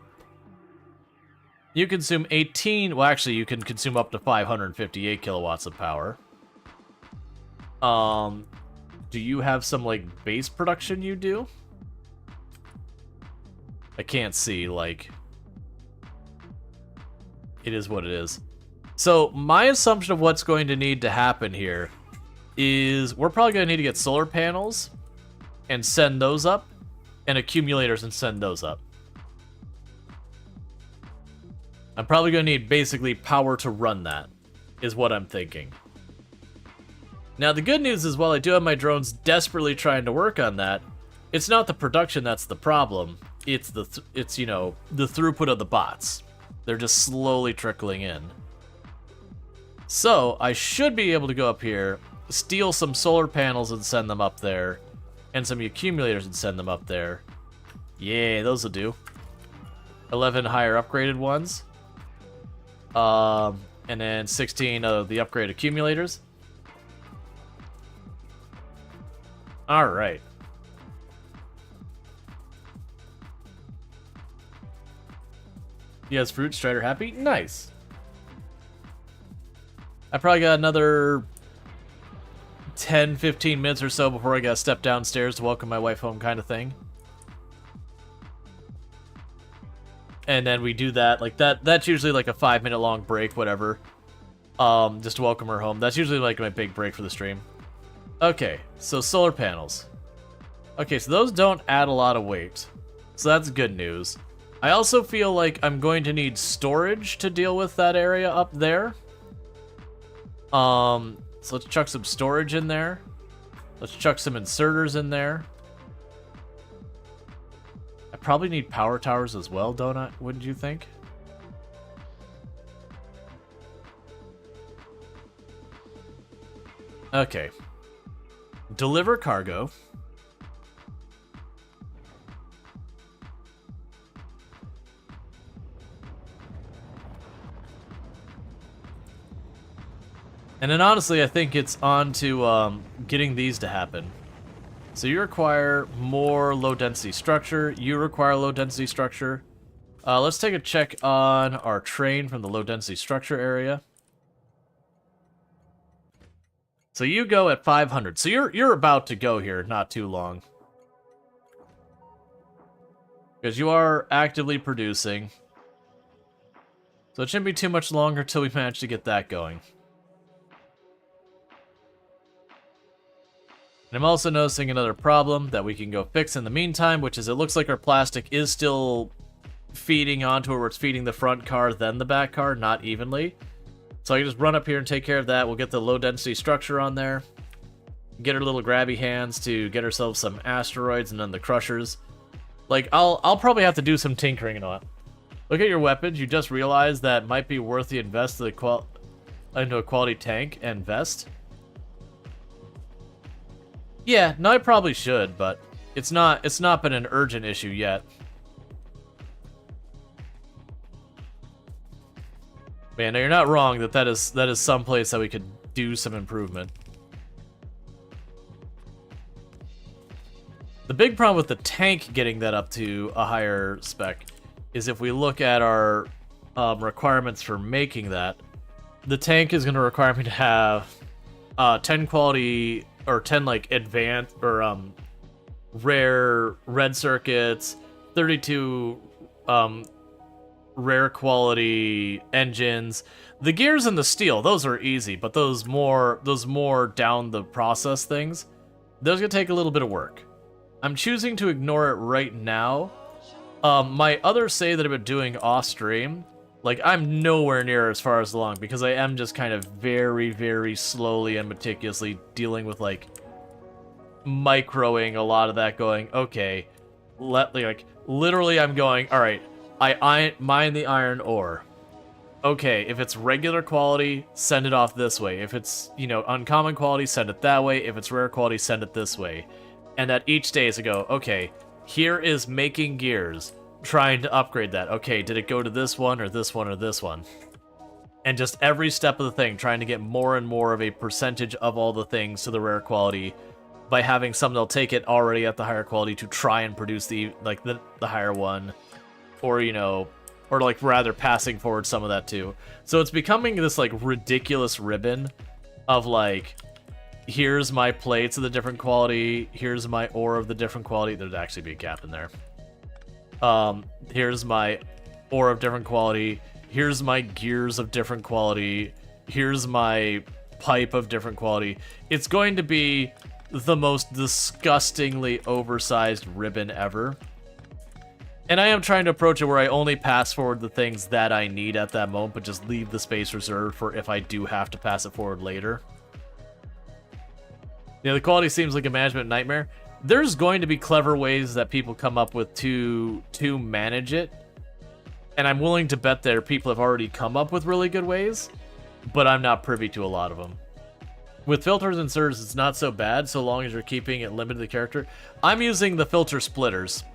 You consume 18... Well, actually, you can consume up to 558 kilowatts of power. Do you have some, like, base production you do? I can't see, like... It is what it is. So, my assumption of what's going to need to happen here is we're probably going to need to get solar panels and send those up, and accumulators and send those up. I'm probably going to need basically power to run that, is what I'm thinking. Now, the good news is while I do have my drones desperately trying to work on that, it's not the production that's the problem. It's you know, the throughput of the bots. They're just slowly trickling in. So, I should be able to go up here, steal some solar panels and send them up there, and some accumulators and send them up there. Yeah, those will do. 11 higher upgraded ones. And then 16 of the upgrade accumulators. Alright. Yes, fruit, Strider happy? Nice. I probably got another 10-15 minutes or so before I gotta step downstairs to welcome my wife home kind of thing. And then we do that, like that's usually like a 5-minute long break, whatever. Just to welcome her home. That's usually like my big break for the stream. Okay, so solar panels. Okay, so those don't add a lot of weight. So that's good news. I also feel like I'm going to need storage to deal with that area up there. So let's chuck some storage in there. Let's chuck some inserters in there. I probably need power towers as well, don't I? Wouldn't you think? Okay. Deliver cargo. And then honestly, I think it's on to getting these to happen. So you require more low-density structure. You require low-density structure. Let's take a check on our train from the low-density structure area. So you go at 500. So you're about to go here, not too long. Because you are actively producing. So it shouldn't be too much longer till we manage to get that going. And I'm also noticing another problem that we can go fix in the meantime, which is it looks like our plastic is still feeding onto it, where it's feeding the front car, then the back car, not evenly. So I can just run up here and take care of that. We'll get the low-density structure on there. Get our little grabby hands to get ourselves some asteroids and then the crushers. Like, I'll probably have to do some tinkering and all. Look at your weapons. You just realized that might be worth the invest into a quality tank and vest. Yeah, no, I probably should, but it's not been an urgent issue yet. Man, no, you're not wrong that is some place that we could do some improvement. The big problem with the tank getting that up to a higher spec is if we look at our requirements for making that, the tank is going to require me to have 10 quality or 10 like advanced or rare red circuits, 32 rare quality engines. The gears and the steel, those are easy, but those more down the process things, those are gonna take a little bit of work. I'm choosing to ignore it right now. My other save that I've been doing off stream, like, I'm nowhere near as far as along because I am just kind of very, very slowly and meticulously dealing with, like, microing a lot of that, going, okay, like, literally I'm going, all right, I mine the iron ore. Okay, if it's regular quality, send it off this way. If it's, you know, uncommon quality, send it that way. If it's rare quality, send it this way. And at each day, I go, okay, here is making gears. Trying to upgrade that. Okay, did it go to this one or this one or this one? And just every step of the thing, trying to get more and more of a percentage of all the things to the rare quality by having some that'll take it already at the higher quality to try and produce the higher one, or, you know, or like rather passing forward some of that too. So it's becoming this like ridiculous ribbon of like, here's my plates of the different quality, here's my ore of the different quality. There'd actually be a gap in there. Here's my ore of different quality, here's my gears of different quality, here's my pipe of different quality. It's going to be the most disgustingly oversized ribbon ever. And I am trying to approach it where I only pass forward the things that I need at that moment, but just leave the space reserved for if I do have to pass it forward later. Yeah, the quality seems like a management nightmare. There's going to be clever ways that people come up with to manage it. And I'm willing to bet there people have already come up with really good ways, but I'm not privy to a lot of them. With filters and inserters, it's not so bad so long as you're keeping it limited to the character. I'm using the filter splitters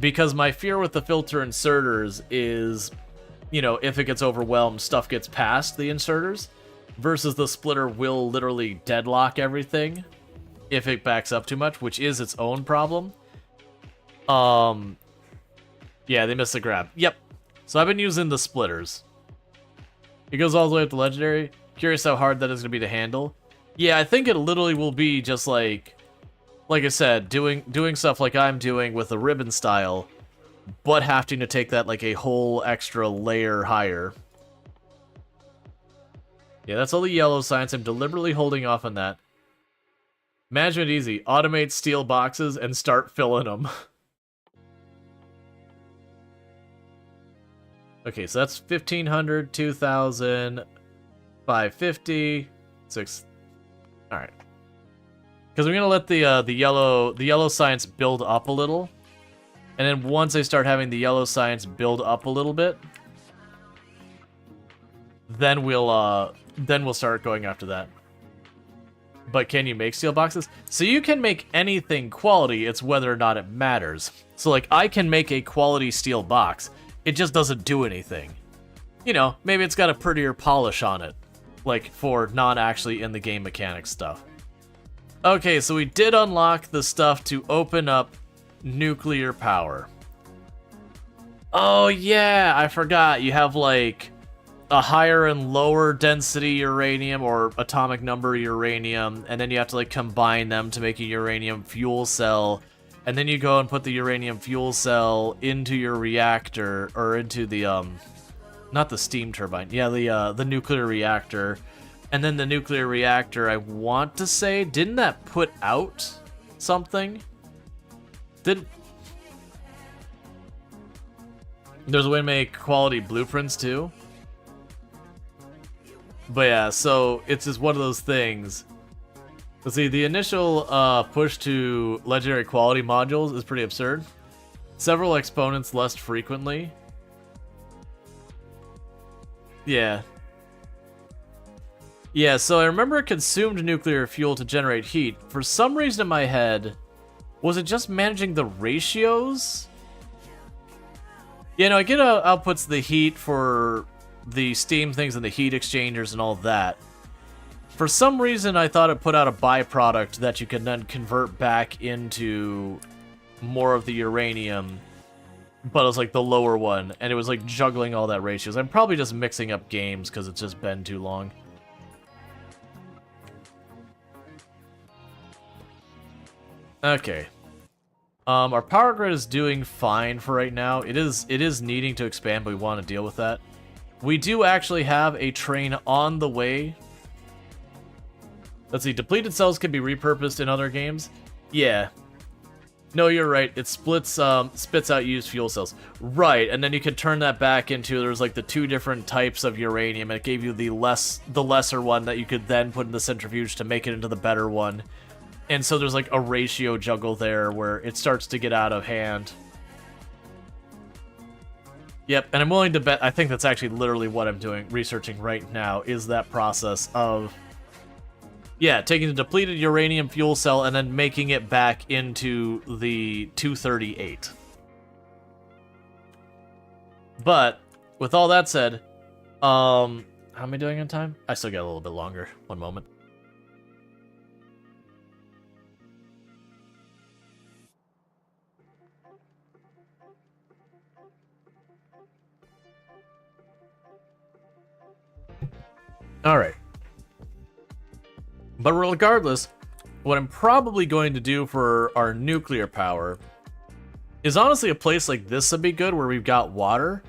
because my fear with the filter inserters is, you know, if it gets overwhelmed, stuff gets past the inserters, versus the splitter will literally deadlock everything if it backs up too much, which is its own problem. Yeah, they missed the grab. Yep. So I've been using the splitters. It goes all the way up to legendary. Curious how hard that is going to be to handle. Yeah, I think it literally will be just like I said, doing stuff like I'm doing with the ribbon style, but having to take that like a whole extra layer higher. Yeah, that's all the yellow signs. I'm deliberately holding off on that. Management easy. Automate steel boxes and start filling them. Okay, so that's 1,500, 2,000, 550, 6. All right. Because we're gonna let the yellow science build up a little, and then once I start having the yellow science build up a little bit, then we'll start going after that. But can you make steel boxes? So you can make anything quality, it's whether or not it matters. So like, I can make a quality steel box, it just doesn't do anything. You know, maybe it's got a prettier polish on it, like for non-actually in the game mechanics stuff. Okay, so we did unlock the stuff to open up nuclear power. Oh yeah, I forgot, you have like a higher and lower density uranium or atomic number uranium, and then you have to like combine them to make a uranium fuel cell, and then you go and put the uranium fuel cell into your reactor, or into the not the steam turbine, yeah, the nuclear reactor, and then the nuclear reactor, I want to say, didn't that put out something? There's a way to make quality blueprints too. But yeah, so it's just one of those things. Let's see, the initial push to legendary quality modules is pretty absurd. Several exponents less frequently. Yeah. Yeah, so I remember it consumed nuclear fuel to generate heat. For some reason in my head, was it just managing the ratios? Yeah, no, I get outputs the heat for the steam things and the heat exchangers and all that. For some reason, I thought it put out a byproduct that you can then convert back into more of the uranium, but it was like the lower one, and it was like juggling all that ratios. I'm probably just mixing up games because it's just been too long. Okay. Our power grid is doing fine for right now. It is needing to expand, but we want to deal with that. We do actually have a train on the way. Let's see, depleted cells can be repurposed in other games. Yeah. No, you're right. It spits out used fuel cells. Right, and then you can turn that back into, there's like the two different types of uranium, and it gave you the lesser one that you could then put in the centrifuge to make it into the better one. And so there's like a ratio juggle there where it starts to get out of hand. Yep, and I'm willing to bet, I think that's actually literally what I'm doing, researching right now, is that process of, yeah, taking the depleted uranium fuel cell and then making it back into the 238. But, with all that said, how am I doing on time? I still got a little bit longer. One moment. Alright. But regardless, what I'm probably going to do for our nuclear power is honestly a place like this would be good where we've got water,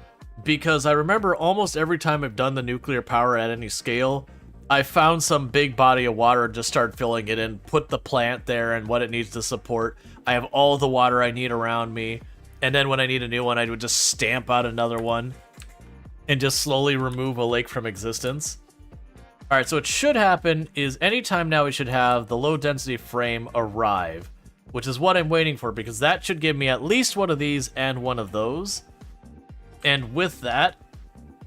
because I remember almost every time I've done the nuclear power at any scale, I found some big body of water and just started filling it in, put the plant there and what it needs to support. I have all the water I need around me, and then when I need a new one, I would just stamp out another one and just slowly remove a lake from existence. Alright, so what should happen is anytime now we should have the low density frame arrive, which is what I'm waiting for, because that should give me at least one of these and one of those. And with that,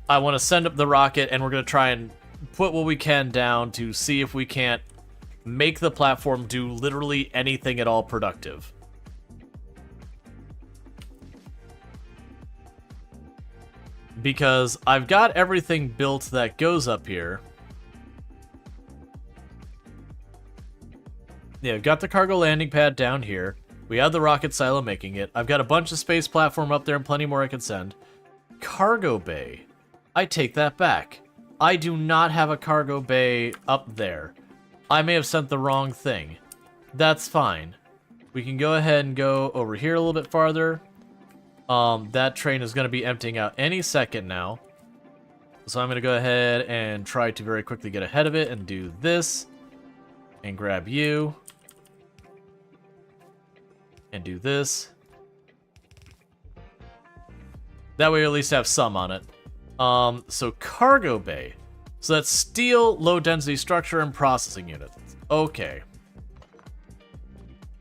I want to send up the rocket, and we're going to try and put what we can down to see if we can't make the platform do literally anything at all productive. Because I've got everything built that goes up here. Yeah, I've got the cargo landing pad down here. We have the rocket silo making it. I've got a bunch of space platform up there and plenty more I can send. Cargo bay. I take that back. I do not have a cargo bay up there. I may have sent the wrong thing. That's fine. We can go ahead and go over here a little bit farther. That train is going to be emptying out any second now. So I'm going to go ahead and try to very quickly get ahead of it and do this. And grab you. And do this. That way we at least have some on it. So cargo bay. So that's steel, low density structure, and processing units. Okay.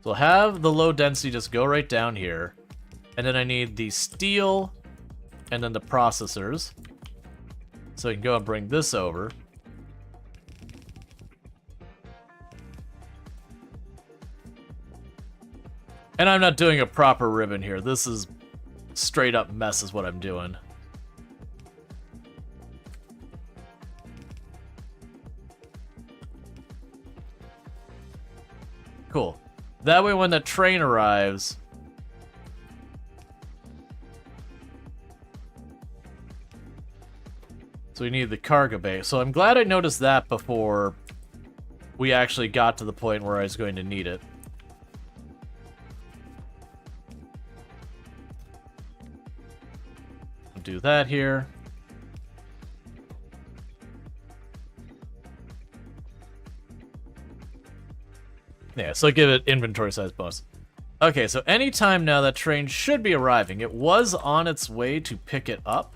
So have the low density just go right down here. And then I need the steel and then the processors. So I can go and bring this over. And I'm not doing a proper ribbon here. This is straight up mess is what I'm doing. Cool. That way when the train arrives... So we need the cargo bay. So I'm glad I noticed that before we actually got to the point where I was going to need it. I'll do that here. Yeah, so give it inventory size bonus. Okay, so anytime now that train should be arriving. It was on its way to pick it up.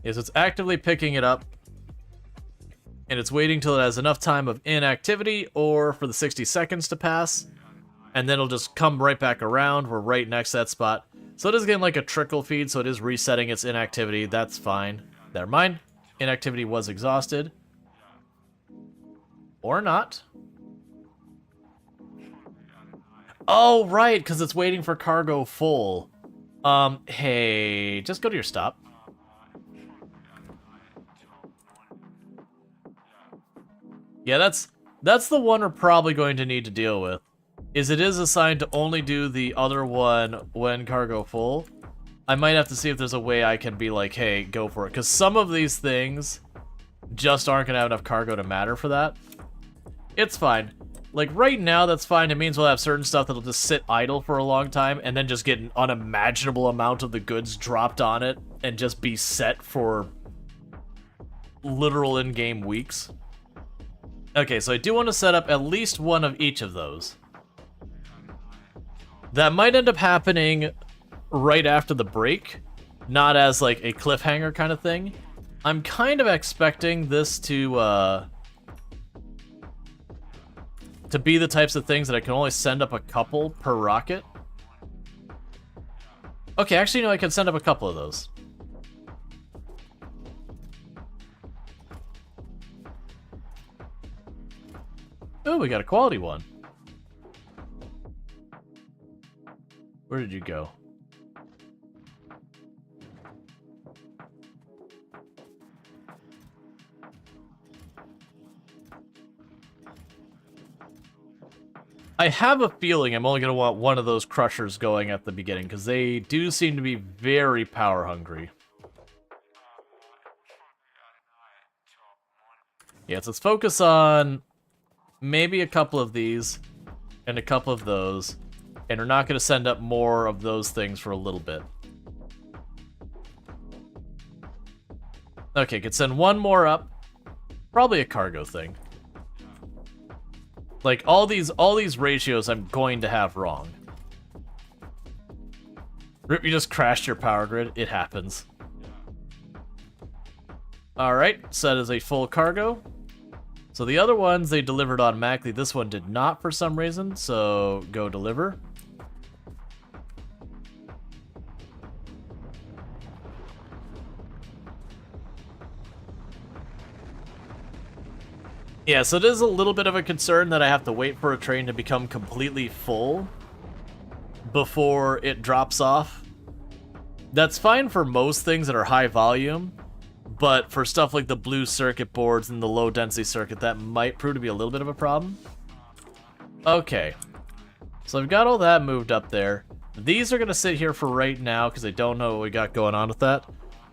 Yes, it's actively picking it up. And it's waiting till it has enough time of inactivity or for the 60 seconds to pass. And then it'll just come right back around. We're right next to that spot. So it is getting like a trickle feed, so it is resetting its inactivity. That's fine. Never mind. Inactivity was exhausted. Or not. Oh, right, because it's waiting for cargo full. Hey, just go to your stop. Yeah, that's the one we're probably going to need to deal with. Is it is assigned to only do the other one when cargo full. I might have to see if there's a way I can be like, hey, go for it. Because some of these things just aren't going to have enough cargo to matter for that. It's fine. Like, right now, that's fine. It means we'll have certain stuff that'll just sit idle for a long time and then just get an unimaginable amount of the goods dropped on it and just be set for literal in-game weeks. Okay, so I do want to set up at least one of each of those. That might end up happening right after the break, not as like a cliffhanger kind of thing. I'm kind of expecting this to be the types of things that I can only send up a couple per rocket. Okay, actually, no, I can send up a couple of those. Oh, we got a quality one. Where did you go? I have a feeling I'm only going to want one of those crushers going at the beginning, because they do seem to be very power hungry. Yeah, so let's focus on maybe a couple of these and a couple of those, and we're not going to send up more of those things for a little bit. Okay, could send one more up. Probably a cargo thing. Like, all these ratios I'm going to have wrong. Rip, you just crashed your power grid. It happens. Alright, set as a full cargo. So the other ones, they delivered automatically. This one did not for some reason, so go deliver. Yeah, so it is a little bit of a concern that I have to wait for a train to become completely full before it drops off. That's fine for most things that are high volume, but for stuff like the blue circuit boards and the low density circuit, that might prove to be a little bit of a problem. Okay, so I've got all that moved up there. These are going to sit here for right now because I don't know what we got going on with that.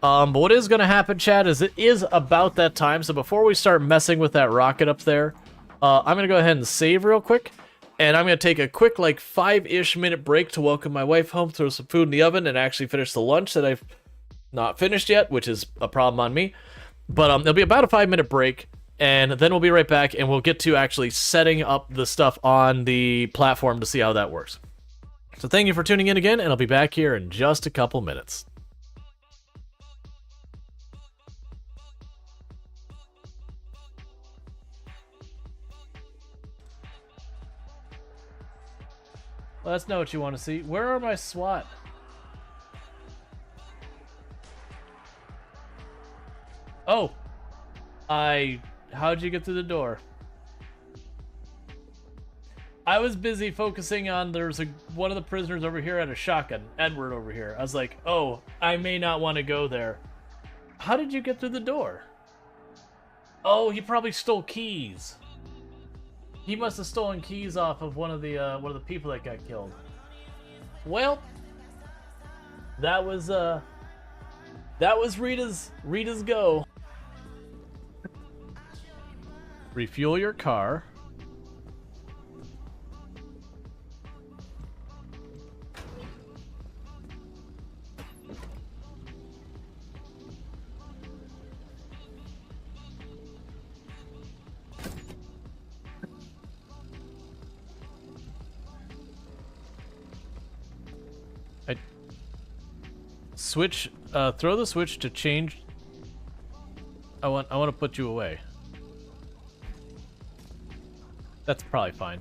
But what is going to happen, Chad, is it is about that time. So before we start messing with that rocket up there, I'm going to go ahead and save real quick. And I'm going to take a quick, like, 5-ish minute break to welcome my wife home, throw some food in the oven, and actually finish the lunch that I've not finished yet, which is a problem on me. But it'll be about a 5-minute break, and then we'll be right back, and we'll get to actually setting up the stuff on the platform to see how that works. So thank you for tuning in again, and I'll be back here in just a couple minutes. Well, that's not what you want to see. Where are my SWAT? Oh! How'd you get through the door? I was busy focusing on there's one of the prisoners over here had a shotgun. Edward over here. I was like, oh, I may not want to go there. How did you get through the door? Oh, he probably stole keys. He must have stolen keys off of one of the people that got killed. Well, that was Rita's go. Refuel your car. Switch, throw the switch to change. I want to put you away. That's probably fine.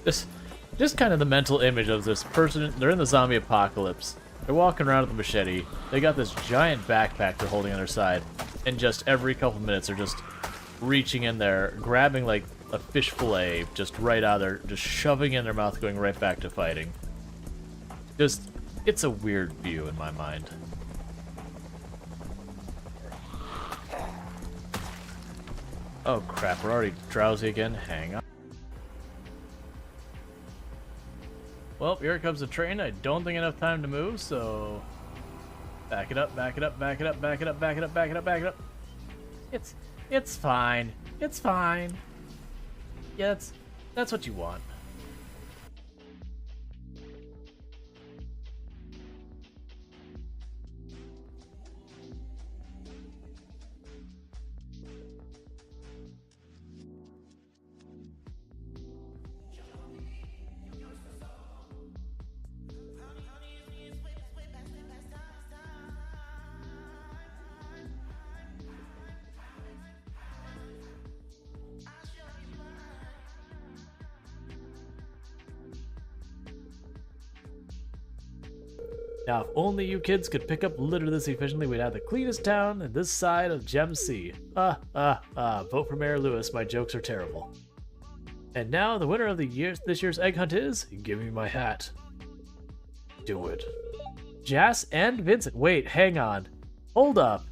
Just kind of the mental image of this person. They're in the zombie apocalypse. They're walking around with a machete. They got this giant backpack they're holding on their side, and just every couple minutes they're just reaching in there, grabbing like a fish fillet just right out of there, just shoving in their mouth, going right back to fighting. Just, it's a weird view in my mind. Oh crap, we're already drowsy again. Hang on. Well, here comes the train. I don't think enough time to move, so back it up, back it up, back it up, back it up, back it up, back it up, back it up. It's fine. It's fine. Yeah, that's what you want. Now, if only you kids could pick up litter this efficiently, we'd have the cleanest town in this side of Gem Sea. Vote for Mayor Lewis. My jokes are terrible. And now, the winner of this year's egg hunt is... Give me my hat. Do it. Jas and Vincent. Wait, hang on. Hold up.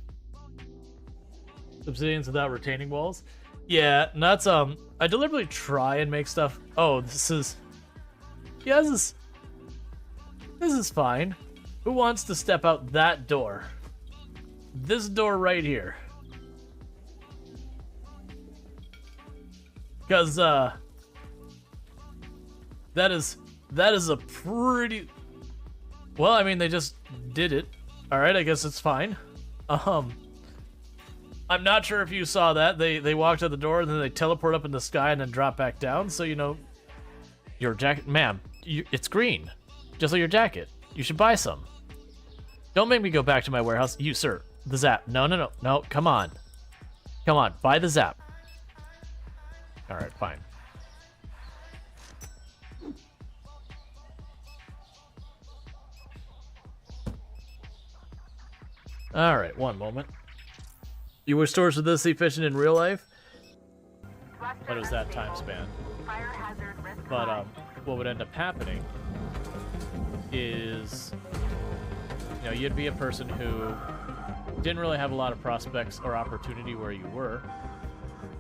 Obsidians without retaining walls? Yeah, that's, I deliberately try and make stuff... Oh, this is... Yeah, this is fine. Who wants to step out that door? This door right here. Because, that is a pretty... Well, I mean, they just did it. Alright, I guess it's fine. I'm not sure if you saw that. They walked out the door, and then they teleport up in the sky and then drop back down. So, you know, your jacket... Ma'am, it's green. Just like your jacket. You should buy some. Don't make me go back to my warehouse. You, sir. The zap. No. Come on. Come on. Buy the zap. Alright, fine. Alright, one moment. You were stores with this efficient in real life? What is that time span? But, what would end up happening is... You know, you'd be a person who didn't really have a lot of prospects or opportunity where you were,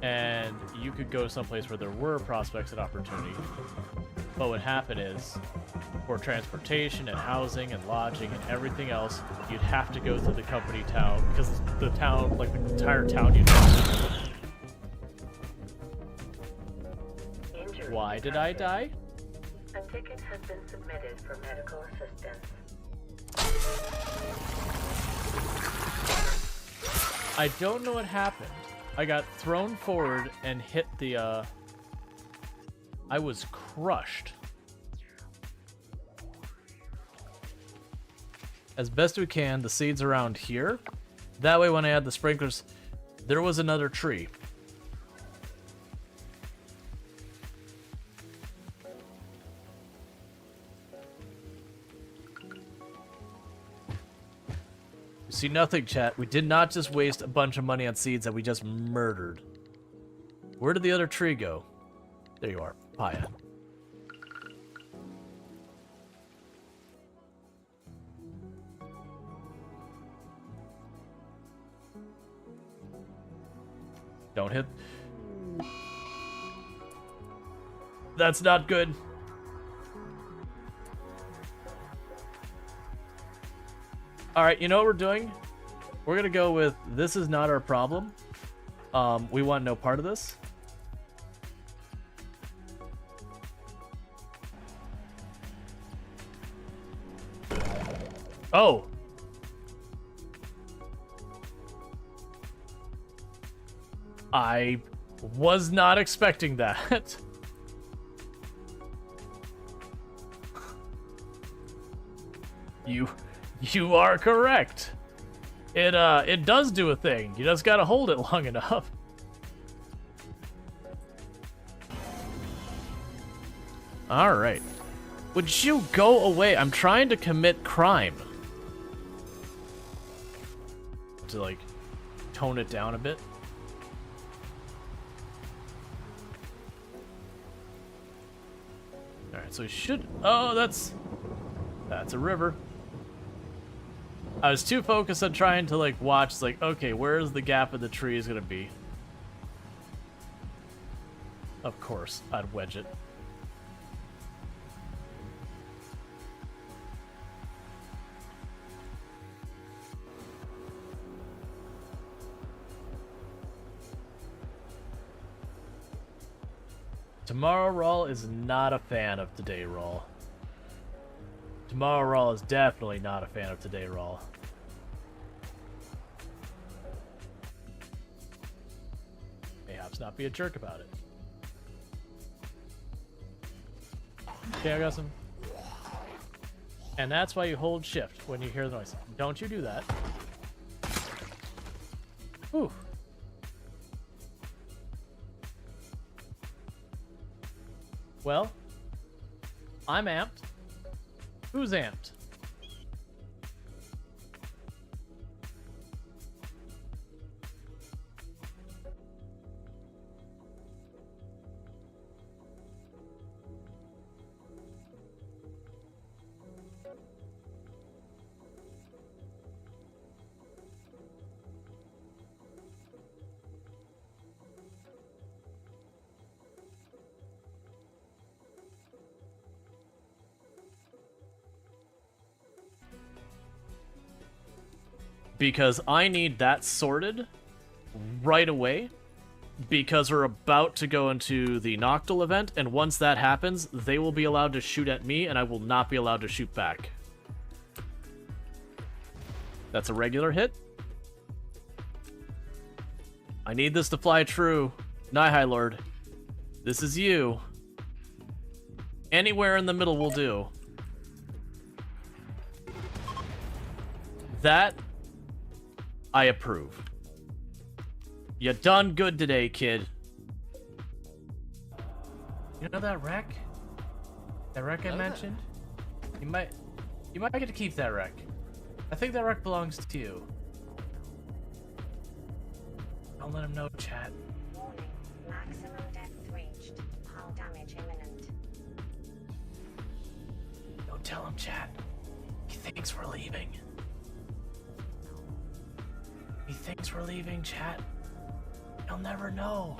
and you could go someplace where there were prospects and opportunity. But what would happen is, for transportation and housing and lodging and everything else, you'd have to go through the company town, because the town, like the entire town, you'd have to... Why did I die? A ticket has been submitted for medical assistance. I don't know what happened. I got thrown forward and hit the, I was crushed. As best we can, the seeds around here. That way when I had the sprinklers, there was another tree. See nothing, chat. We did not just waste a bunch of money on seeds that we just murdered. Where did the other tree go? There you are, Paya. Don't hit. That's not good. Alright, you know what we're doing? We're gonna go with this is not our problem. We want no part of this. Oh! I was not expecting that. You are correct. It does do a thing. You just gotta hold it long enough. Alright. Would you go away? I'm trying to commit crime. To, like, tone it down a bit. Alright, so we should... Oh, that's a river. I was too focused on trying to, like, watch, like, okay, where's the gap in the tree is gonna be? Of course, I'd wedge it. Tomorrow Rual is not a fan of today Rual. Tomorrow Rual is definitely not a fan of today Rual. Mayhaps not be a jerk about it. Okay, I got some. And that's why you hold shift when you hear the noise. Don't you do that. Whew. Well, I'm amped. Who's amped? Because I need that sorted right away, because we're about to go into the Noctil event, and once that happens, they will be allowed to shoot at me, and I will not be allowed to shoot back. That's a regular hit. I need this to fly true. Nihai Lord. This is you. Anywhere in the middle will do. That I approve. You done good today, kid. You know that wreck? That wreck I mentioned? You might get to keep that wreck. I think that wreck belongs to you. Don't let him know, chat. Warning. Maximum depth reached. Hull damage imminent. Don't tell him, chat. He thinks we're leaving. He thinks we're leaving, chat. He'll never know.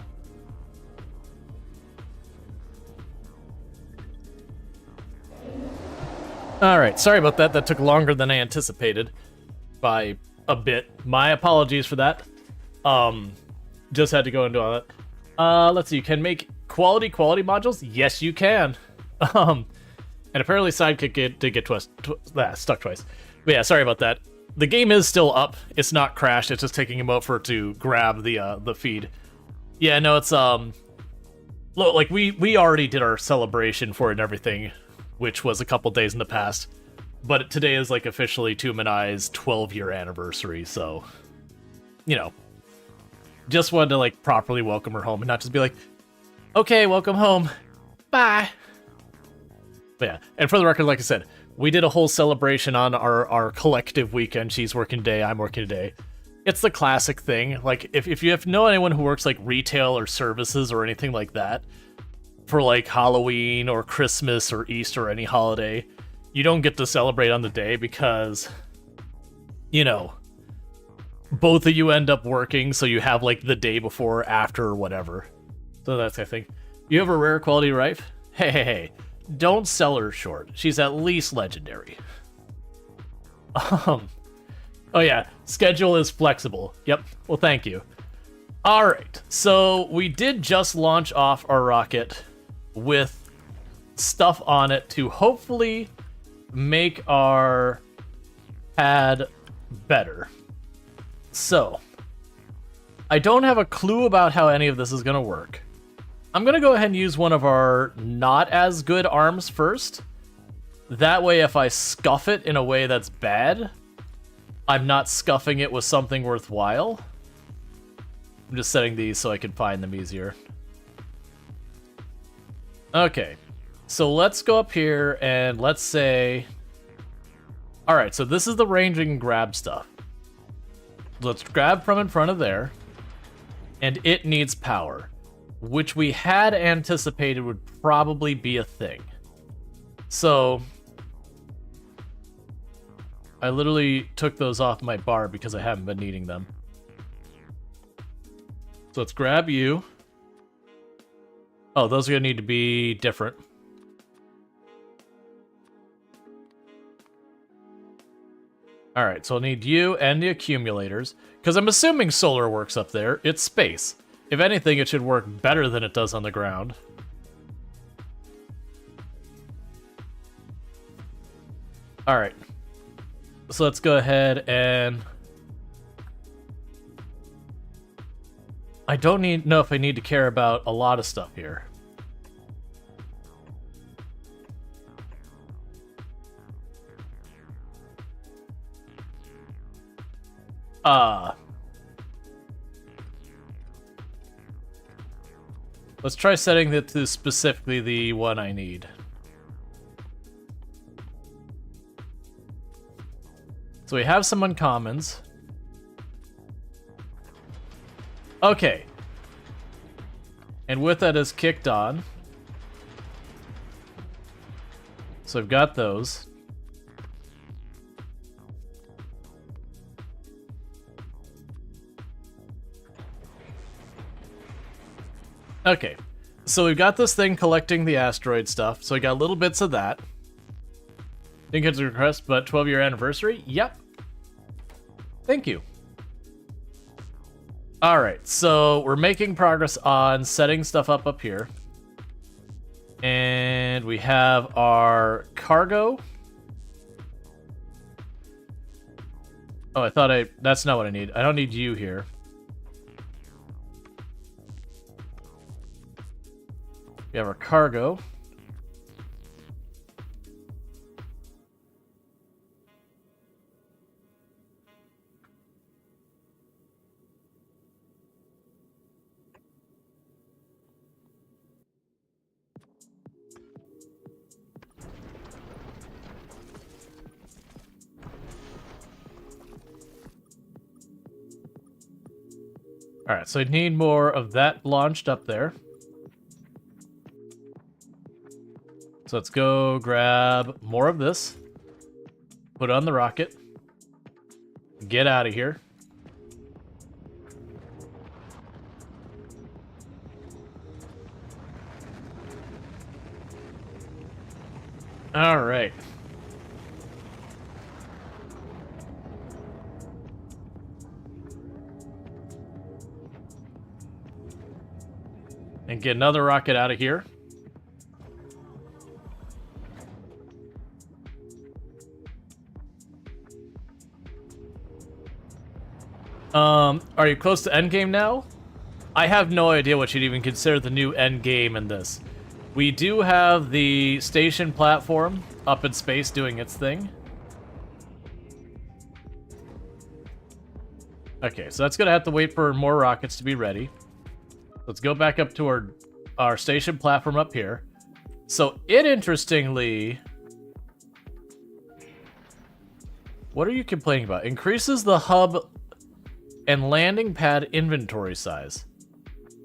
Alright, sorry about that. That took longer than I anticipated. By a bit. My apologies for that. Just had to go into all that. Let's see. You can make quality modules? Yes, you can. And apparently Sidekick did get stuck twice. But yeah, sorry about that. The game is still up. It's not crashed. It's just taking a moment for it to grab the feed. Yeah, no, it's look, like we already did our celebration for it and everything, which was a couple days in the past. But today is like officially Tomb and I's 12-year anniversary, so you know, just wanted to like properly welcome her home and not just be like, okay, welcome home, bye. But yeah, and for the record, like I said, we did a whole celebration on our collective weekend. She's working today, I'm working today. It's the classic thing. Like, if you know anyone who works like retail or services or anything like that, for like Halloween or Christmas or Easter or any holiday, you don't get to celebrate on the day because, you know, both of you end up working, so you have like the day before, after, or whatever. So that's, I think. You have a rare quality wife? Hey. Don't sell her short. She's at least legendary. Oh yeah, schedule is flexible. Yep, well thank you. Alright, so we did just launch off our rocket with stuff on it to hopefully make our pad better. So, I don't have a clue about how any of this is going to work. I'm going to go ahead and use one of our not as good arms first. That way, if I scuff it in a way that's bad, I'm not scuffing it with something worthwhile. I'm just setting these so I can find them easier. Okay, so let's go up here and let's say... Alright, so this is the ranging and grab stuff. Let's grab from in front of there. And it needs power, which we had anticipated would probably be a thing. So, I literally took those off my bar because I haven't been needing them. So let's grab you. Oh, those are going to need to be different. Alright, so I'll need you and the accumulators, because I'm assuming solar works up there. It's space. If anything, it should work better than it does on the ground. Alright. So let's go ahead and... I don't know if I need to care about a lot of stuff here. Let's try setting it to specifically the one I need. So we have some uncommons. Okay. And with that is kicked on. So I've got those. Okay, so we've got this thing collecting the asteroid stuff, so I got little bits of that. Didn't get the request, but 12-year anniversary? Yep. Thank you. Alright, so we're making progress on setting stuff up here. And we have our cargo. Oh, that's not what I need. I don't need you here. We have our cargo. Alright, so I need more of that launched up there. So let's go grab more of this. Put it on the rocket. Get out of here. Alright. And get another rocket out of here. Are you close to endgame now? I have no idea what you'd even consider the new endgame in this. We do have the station platform up in space doing its thing. Okay, so that's gonna have to wait for more rockets to be ready. Let's go back up to our station platform up here. So it interestingly... What are you complaining about? Increases the hub and landing pad inventory size.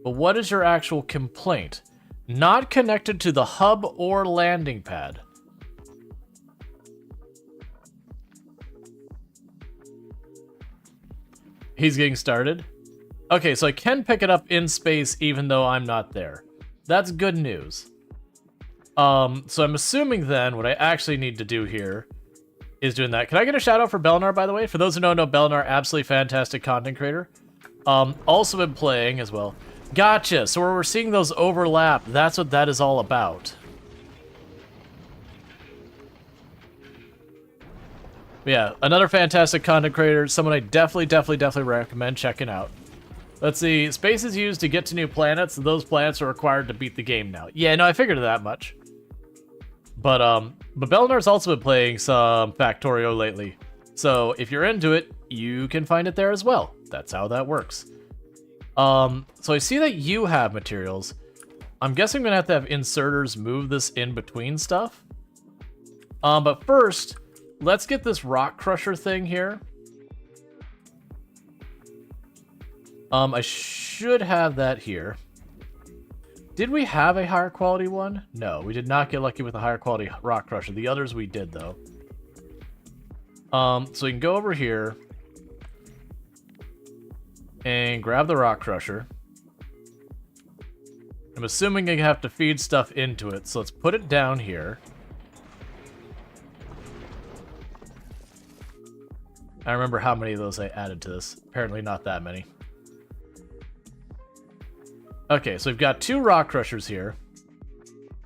But what is your actual complaint? Not connected to the hub or landing pad. He's getting started. Okay, so I can pick it up in space even though I'm not there. That's good news. So I'm assuming then what I actually need to do here is doing that. Can I get a shout out for Belnar, by the way? For those who don't know, Belnar, absolutely fantastic content creator. Also been playing as well. Gotcha. So where we're seeing those overlap, that's what that is all about. Yeah, another fantastic content creator, someone I definitely recommend checking out. Let's see, space is used to get to new planets, and those planets are required to beat the game now. Yeah, no, I figured that much. But Belnar's also been playing some Factorio lately. So if you're into it, you can find it there as well. That's how that works. So I see that you have materials. I'm guessing I'm gonna have to have inserters move this in between stuff. But first, let's get this rock crusher thing here. I should have that here. Did we have a higher quality one? No, we did not get lucky with a higher quality rock crusher. The others we did, though. So we can go over here and grab the rock crusher. I'm assuming I have to feed stuff into it, so let's put it down here. I remember how many of those I added to this. Apparently not that many. Okay, so we've got 2 rock crushers here.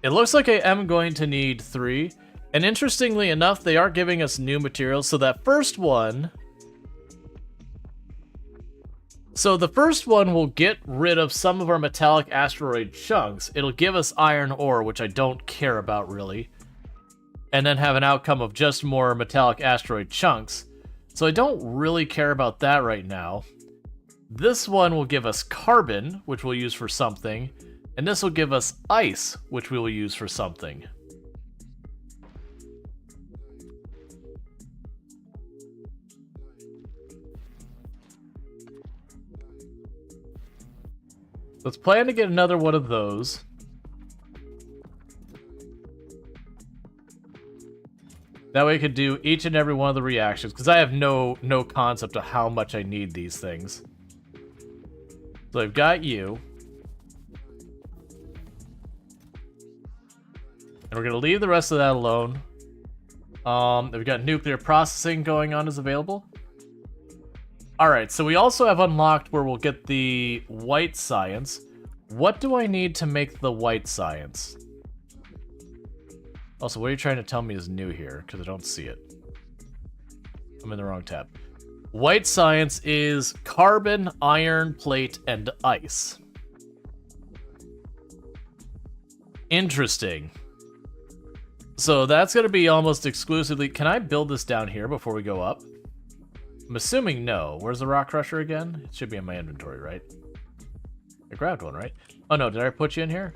It looks like I am going to need 3. And interestingly enough, they are giving us new materials. So that first one... So the first one will get rid of some of our metallic asteroid chunks. It'll give us iron ore, which I don't care about really. And then have an outcome of just more metallic asteroid chunks. So I don't really care about that right now. This one will give us carbon, which we'll use for something. And this will give us ice, which we will use for something. Let's plan to get another one of those. That way I could do each and every one of the reactions, because I have no concept of how much I need these things. So I've got you. And we're going to leave the rest of that alone. We've got nuclear processing going on as available. Alright, so we also have unlocked where we'll get the white science. What do I need to make the white science? Also, what are you trying to tell me is new here? Because I don't see it. I'm in the wrong tab. White science is carbon, iron, plate, and ice. Interesting. So that's going to be almost exclusively... Can I build this down here before we go up? I'm assuming no. Where's the rock crusher again? It should be in my inventory, right? I grabbed one, right? Oh no, did I put you in here?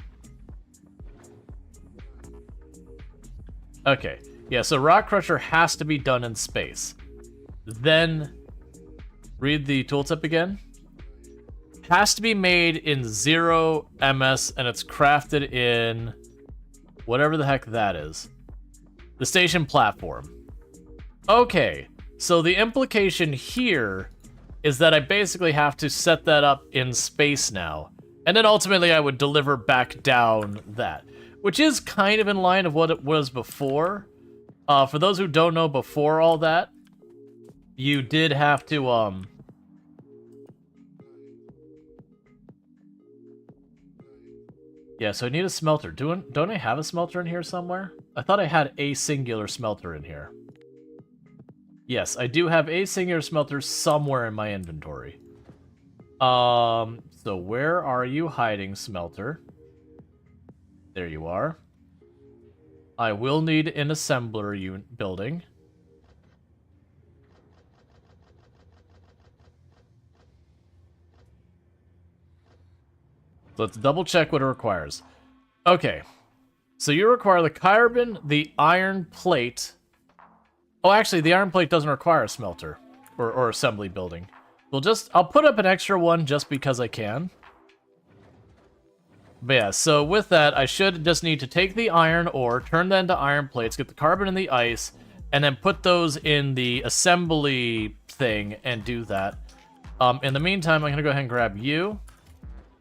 Okay. Yeah, so rock crusher has to be done in space. Then... Read the tooltip again. Has to be made in 0 ms, and it's crafted in whatever the heck that is. The station platform. Okay, so the implication here is that I basically have to set that up in space now. And then ultimately I would deliver back down that. Which is kind of in line of what it was before. For those who don't know, before all that, you did have to, Yeah, so I need a smelter. Don't I have a smelter in here somewhere? I thought I had a singular smelter in here. Yes, I do have a singular smelter somewhere in my inventory. So where are you hiding, smelter? There you are. I will need an assembler unit building. Let's double check what it requires. Okay. So you require the carbon, the iron plate. Oh, actually, the iron plate doesn't require a smelter or assembly building. I'll put up an extra one just because I can. But yeah, so with that, I should just need to take the iron ore, turn that into iron plates, get the carbon and the ice, and then put those in the assembly thing and do that. In the meantime, I'm going to go ahead and grab you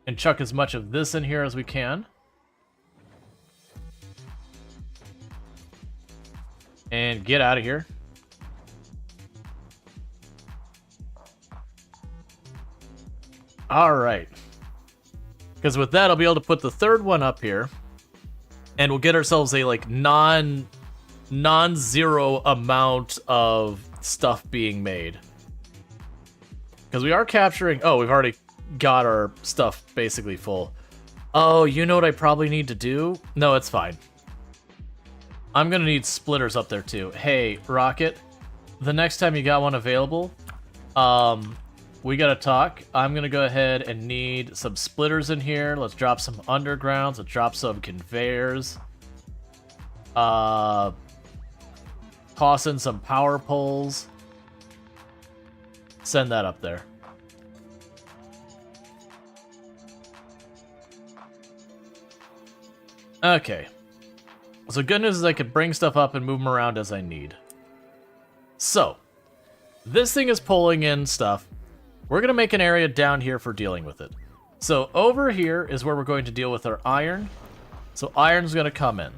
and chuck as much of this in here as we can. And get out of here. All right. Because with that, I'll be able to put the third one up here. And we'll get ourselves a, like, non-zero amount of stuff being made. Because we are capturing... Oh, we've already got our stuff basically full. Oh, you know what I probably need to do? No, it's fine. I'm going to need splitters up there, too. Hey, Rocket, the next time you got one available, we got to talk. I'm going to go ahead and need some splitters in here. Let's drop some undergrounds. Let's drop some conveyors. Toss in some power poles. Send that up there. Okay. So good news is I can bring stuff up and move them around as I need. So, this thing is pulling in stuff. We're going to make an area down here for dealing with it. So over here is where we're going to deal with our iron. So iron's going to come in.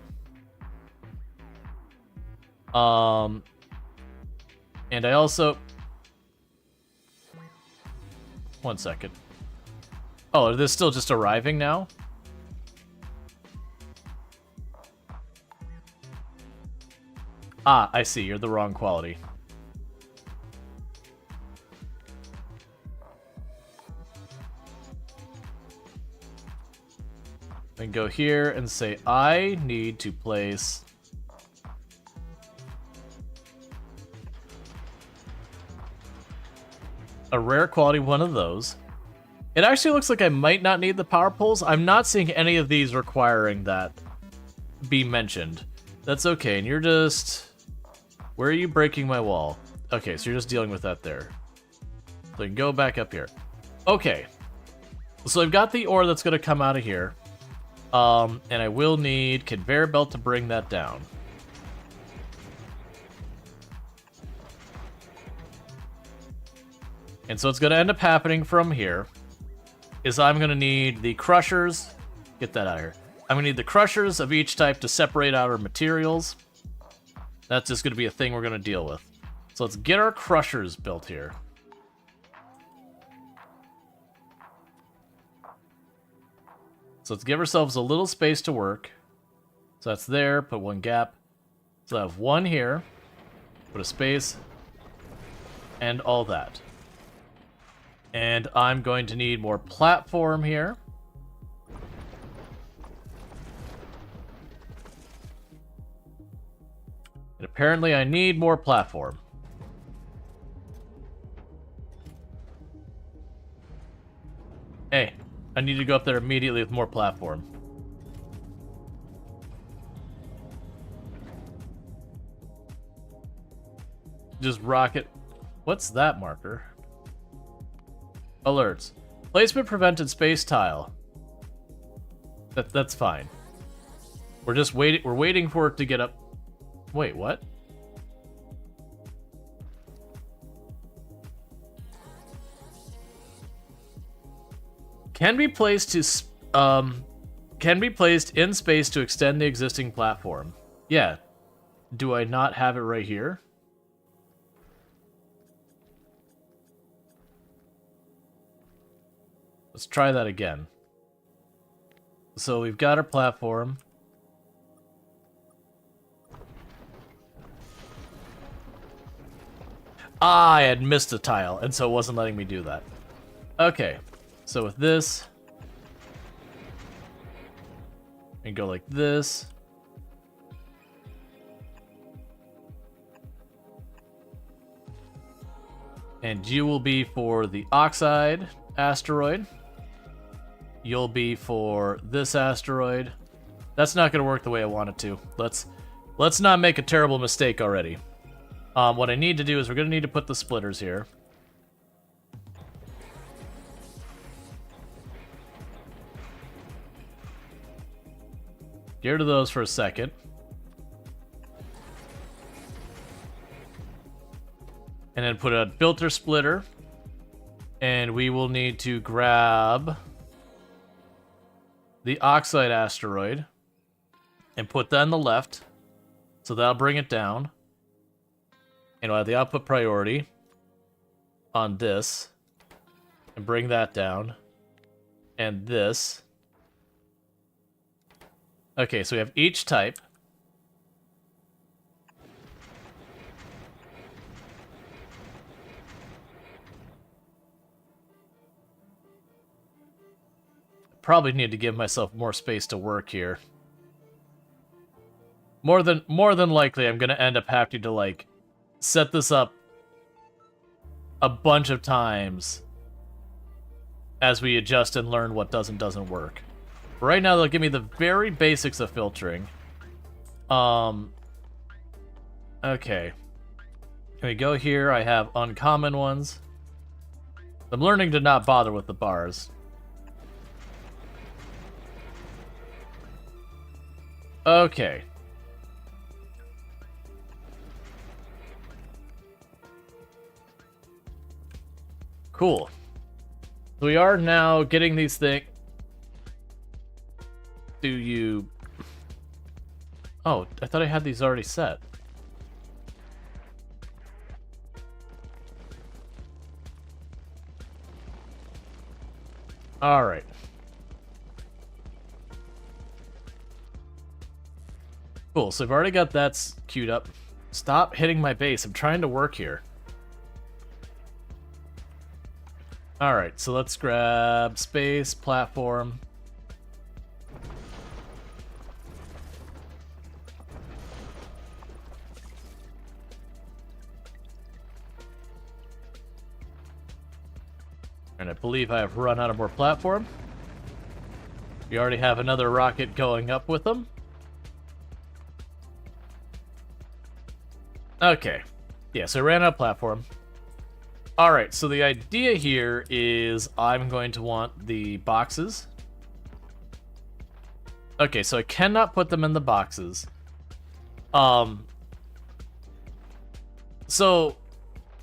And I also... One second. Oh, are this still just arriving now? Ah, I see. You're the wrong quality. And go here and say, I need to place a rare quality one of those. It actually looks like I might not need the power poles. I'm not seeing any of these requiring that be mentioned. That's okay, and you're just... Where are you breaking my wall? Okay, so you're just dealing with that there. So you can go back up here. Okay. So I've got the ore that's going to come out of here. And I will need conveyor belt to bring that down. And so what's going to end up happening from here is I'm going to need the crushers. Get that out of here. I'm going to need the crushers of each type to separate out our materials. That's just going to be a thing we're going to deal with. So let's get our crushers built here. So let's give ourselves a little space to work. So that's there, put one gap. So I have one here, put a space, and all that. And I'm going to need more platform here. And apparently I need more platform. Hey, I need to go up there immediately with more platform. Just rocket. What's that marker? Alerts. Placement prevented space tile. That's fine. We're just waiting. We're waiting for it to get up. Wait, what? Can be placed in space to extend the existing platform. Yeah. Do I not have it right here? Let's try that again. So we've got our platform. Ah, I had missed a tile, and so it wasn't letting me do that. Okay, so with this, and go like this. And you will be for the oxide asteroid. You'll be for this asteroid. That's not going to work the way I want it to. Let's not make a terrible mistake already. What I need to do is we're going to need to put the splitters here. Get rid of those for a second. And then put a filter splitter. And we will need to grab the oxide asteroid and put that on the left. So that'll bring it down. And we'll have the output priority on this. And bring that down. And this. Okay, so we have each type. Probably need to give myself more space to work here. More than likely, I'm gonna end up having to like set this up a bunch of times as we adjust and learn what does and doesn't work. Right now, they'll give me the very basics of filtering. Okay. Can we go here? I have uncommon ones. I'm learning to not bother with the bars. Okay. Cool. We are now getting these things. Do you... Oh, I thought I had these already set. Alright. Cool, so I've already got that queued up. Stop hitting my base. I'm trying to work here. Alright, so let's grab space, platform. And I believe I have run out of more platform. We already have another rocket going up with them. Okay. Yeah, so I ran out of platform. Alright, so the idea here is I'm going to want the boxes. Okay, so I cannot put them in the boxes. So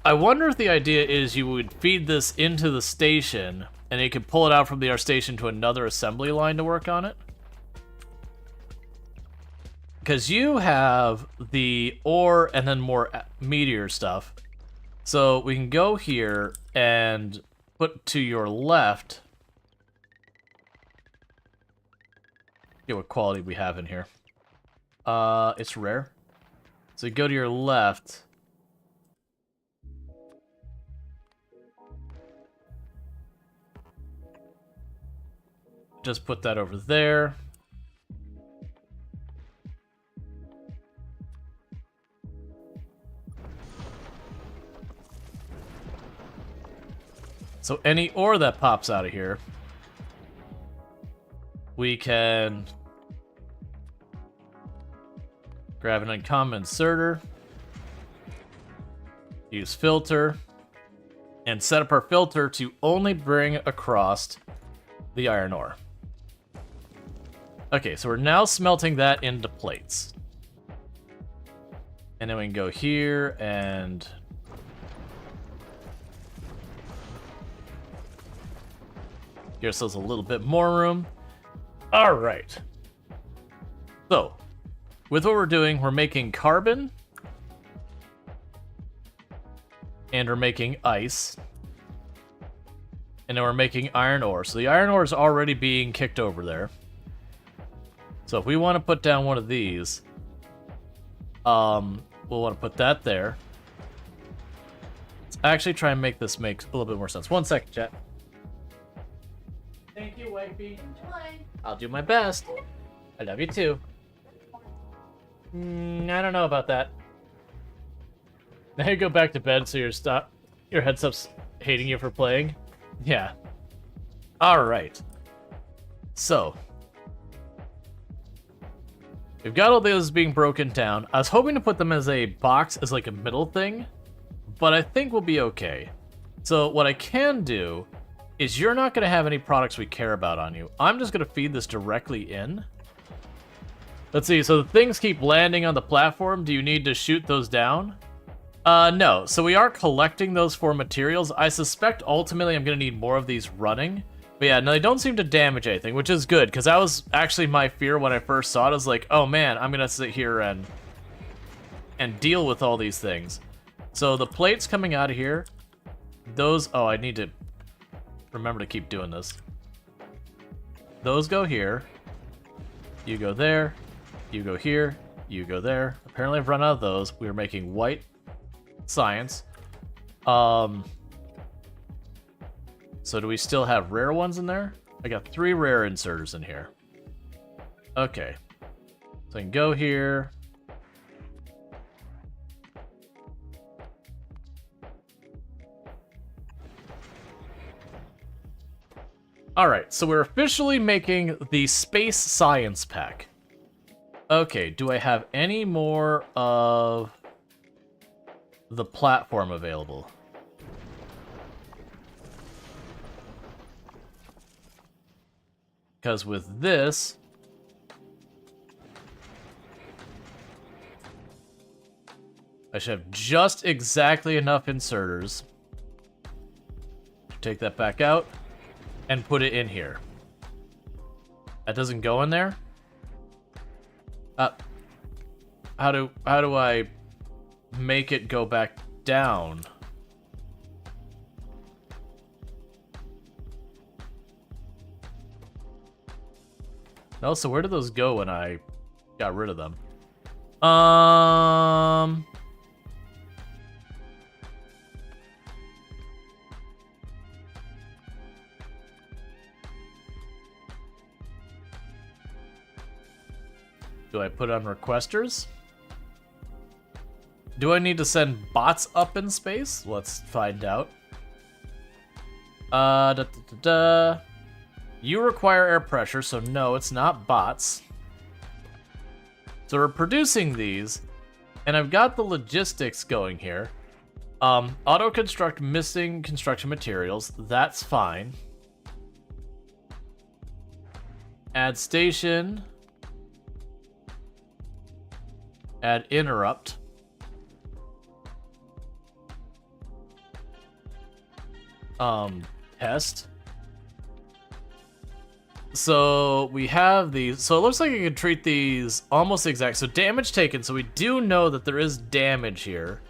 I wonder if the idea is you would feed this into the station and you could pull it out from our station to another assembly line to work on it. Because you have the ore and then more meteor stuff. So we can go here and put to your left. Get what quality we have in here. It's rare. So you go to your left. Just put that over there. So any ore that pops out of here, we can grab an uncommon inserter, use filter, and set up our filter to only bring across the iron ore. Okay, so we're now smelting that into plates. And then we can go here and give ourselves a little bit more room. All right. So, with what we're doing, we're making carbon. And we're making ice. And then we're making iron ore. So the iron ore is already being kicked over there. So if we want to put down one of these, we'll want to put that there. Let's actually try and make this make a little bit more sense. 1 second, chat. Thank you, wifey. Enjoy. I'll do my best. I love you too. I don't know about that. Now you go back to bed so your headset's hating you for playing. Yeah. All right. So We've got all those being broken down. I was hoping to put them as a box, as like a middle thing, but I think we'll be okay. So what I can do is you're not going to have any products we care about on you. I'm just going to feed this directly in. Let's see, so the things keep landing on the platform. Do you need to shoot those down? No. So we are collecting those for materials. I suspect ultimately I'm going to need more of these running. But yeah, no, they don't seem to damage anything, which is good, because that was actually my fear when I first saw it. I was like, oh man, I'm going to sit here and deal with all these things. So the plates coming out of here, those... Oh, I need to remember to keep doing this. Those go here. You go there. You go here. You go there. Apparently I've run out of those. We are making white science. So do we still have rare ones in there? I got 3 rare inserters in here. Okay. So I can go here. Alright, so we're officially making the Space Science Pack. Okay, do I have any more of the platform available? Because with this... I should have just exactly enough inserters. Take that back out and put it in here. That doesn't go in there? How do I make it go back down? No, so where did those go when I got rid of them? Do I put on requesters? Do I need to send bots up in space? Let's find out. You require air pressure, so no, it's not bots. So we're producing these, and I've got the logistics going here. Auto-construct missing construction materials, that's fine. Add station. Add interrupt. Test. So we have these. So it looks like you can treat these almost exact. So damage taken. So we do know that there is damage here.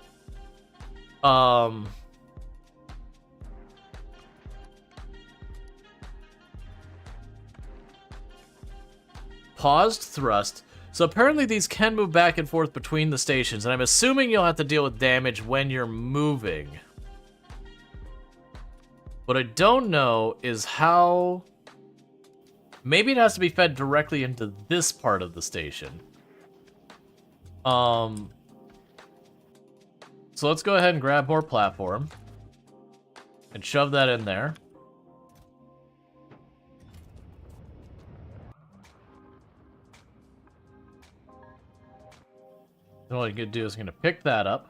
Paused thrust. So apparently these can move back and forth between the stations, and I'm assuming you'll have to deal with damage when you're moving. What I don't know is how... Maybe it has to be fed directly into this part of the station. So let's go ahead and grab more platform. And shove that in there. And all you're gonna do is gonna pick that up.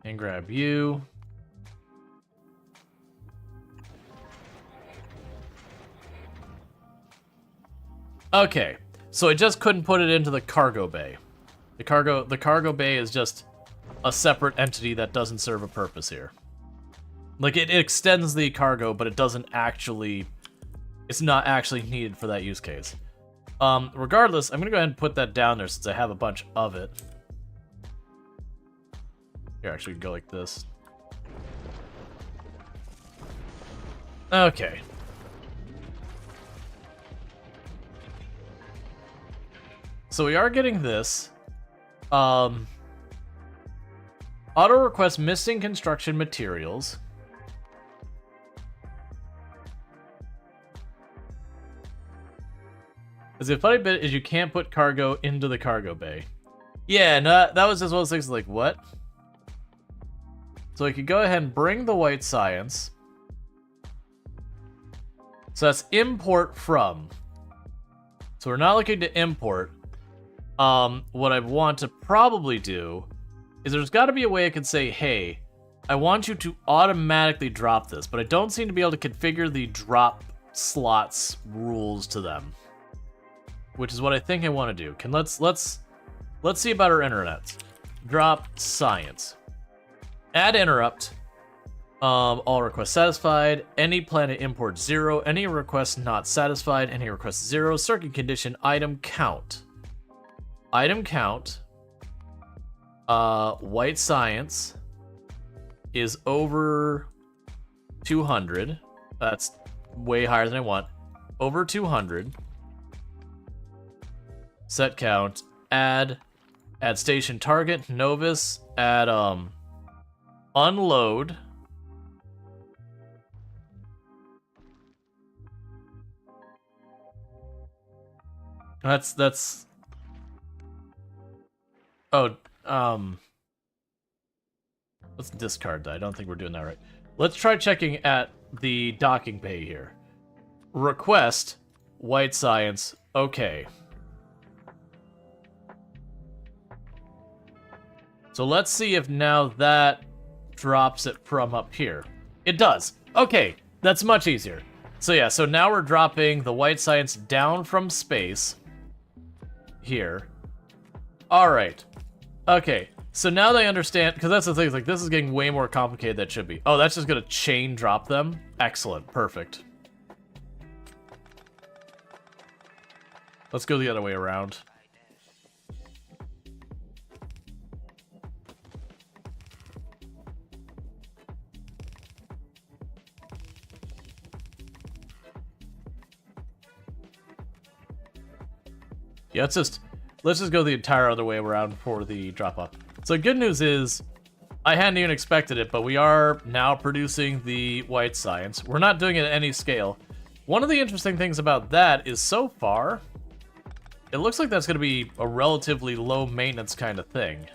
And grab you. Okay, so I just couldn't put it into the cargo bay. The cargo bay is just a separate entity that doesn't serve a purpose here. Like, it extends the cargo, but it doesn't actually... It's not actually needed for that use case. Regardless, I'm gonna go ahead and put that down there since I have a bunch of it. Here, actually, we can go like this. Okay. So we are getting this. Auto request missing construction materials. Because the funny bit is you can't put cargo into the cargo bay. Yeah, no, that was just one of those things like, what? So I could go ahead and bring the white science. So that's import from. So we're not looking to import. What I want to probably do is there's got to be a way I can say, hey, I want you to automatically drop this, but I don't seem to be able to configure the drop slots rules to them, which is what I think I want to do. Let's see about our internet. Drop science. Add interrupt. All requests satisfied. Any planet import 0. Any requests not satisfied. Any requests 0. Circuit condition item count. Item count. White science is over 200. That's way higher than I want. Over 200. Set count. Add station target. Novus. Add unload. That's oh, let's discard that. I don't think we're doing that right. Let's try checking at the docking bay here. Request white science. Okay. So let's see if now that drops it from up here. It does. Okay, that's much easier. So yeah, so now we're dropping the white science down from space here. All right. Okay, so now they understand, because that's the thing, like, this is getting way more complicated than it should be. Oh, that's just gonna chain drop them? Excellent, perfect. Let's go the other way around. Yeah, let's just go the entire other way around for the drop-off. So good news is, I hadn't even expected it, but we are now producing the white science. We're not doing it at any scale. One of the interesting things about that is so far, it looks like that's going to be a relatively low maintenance kind of thing.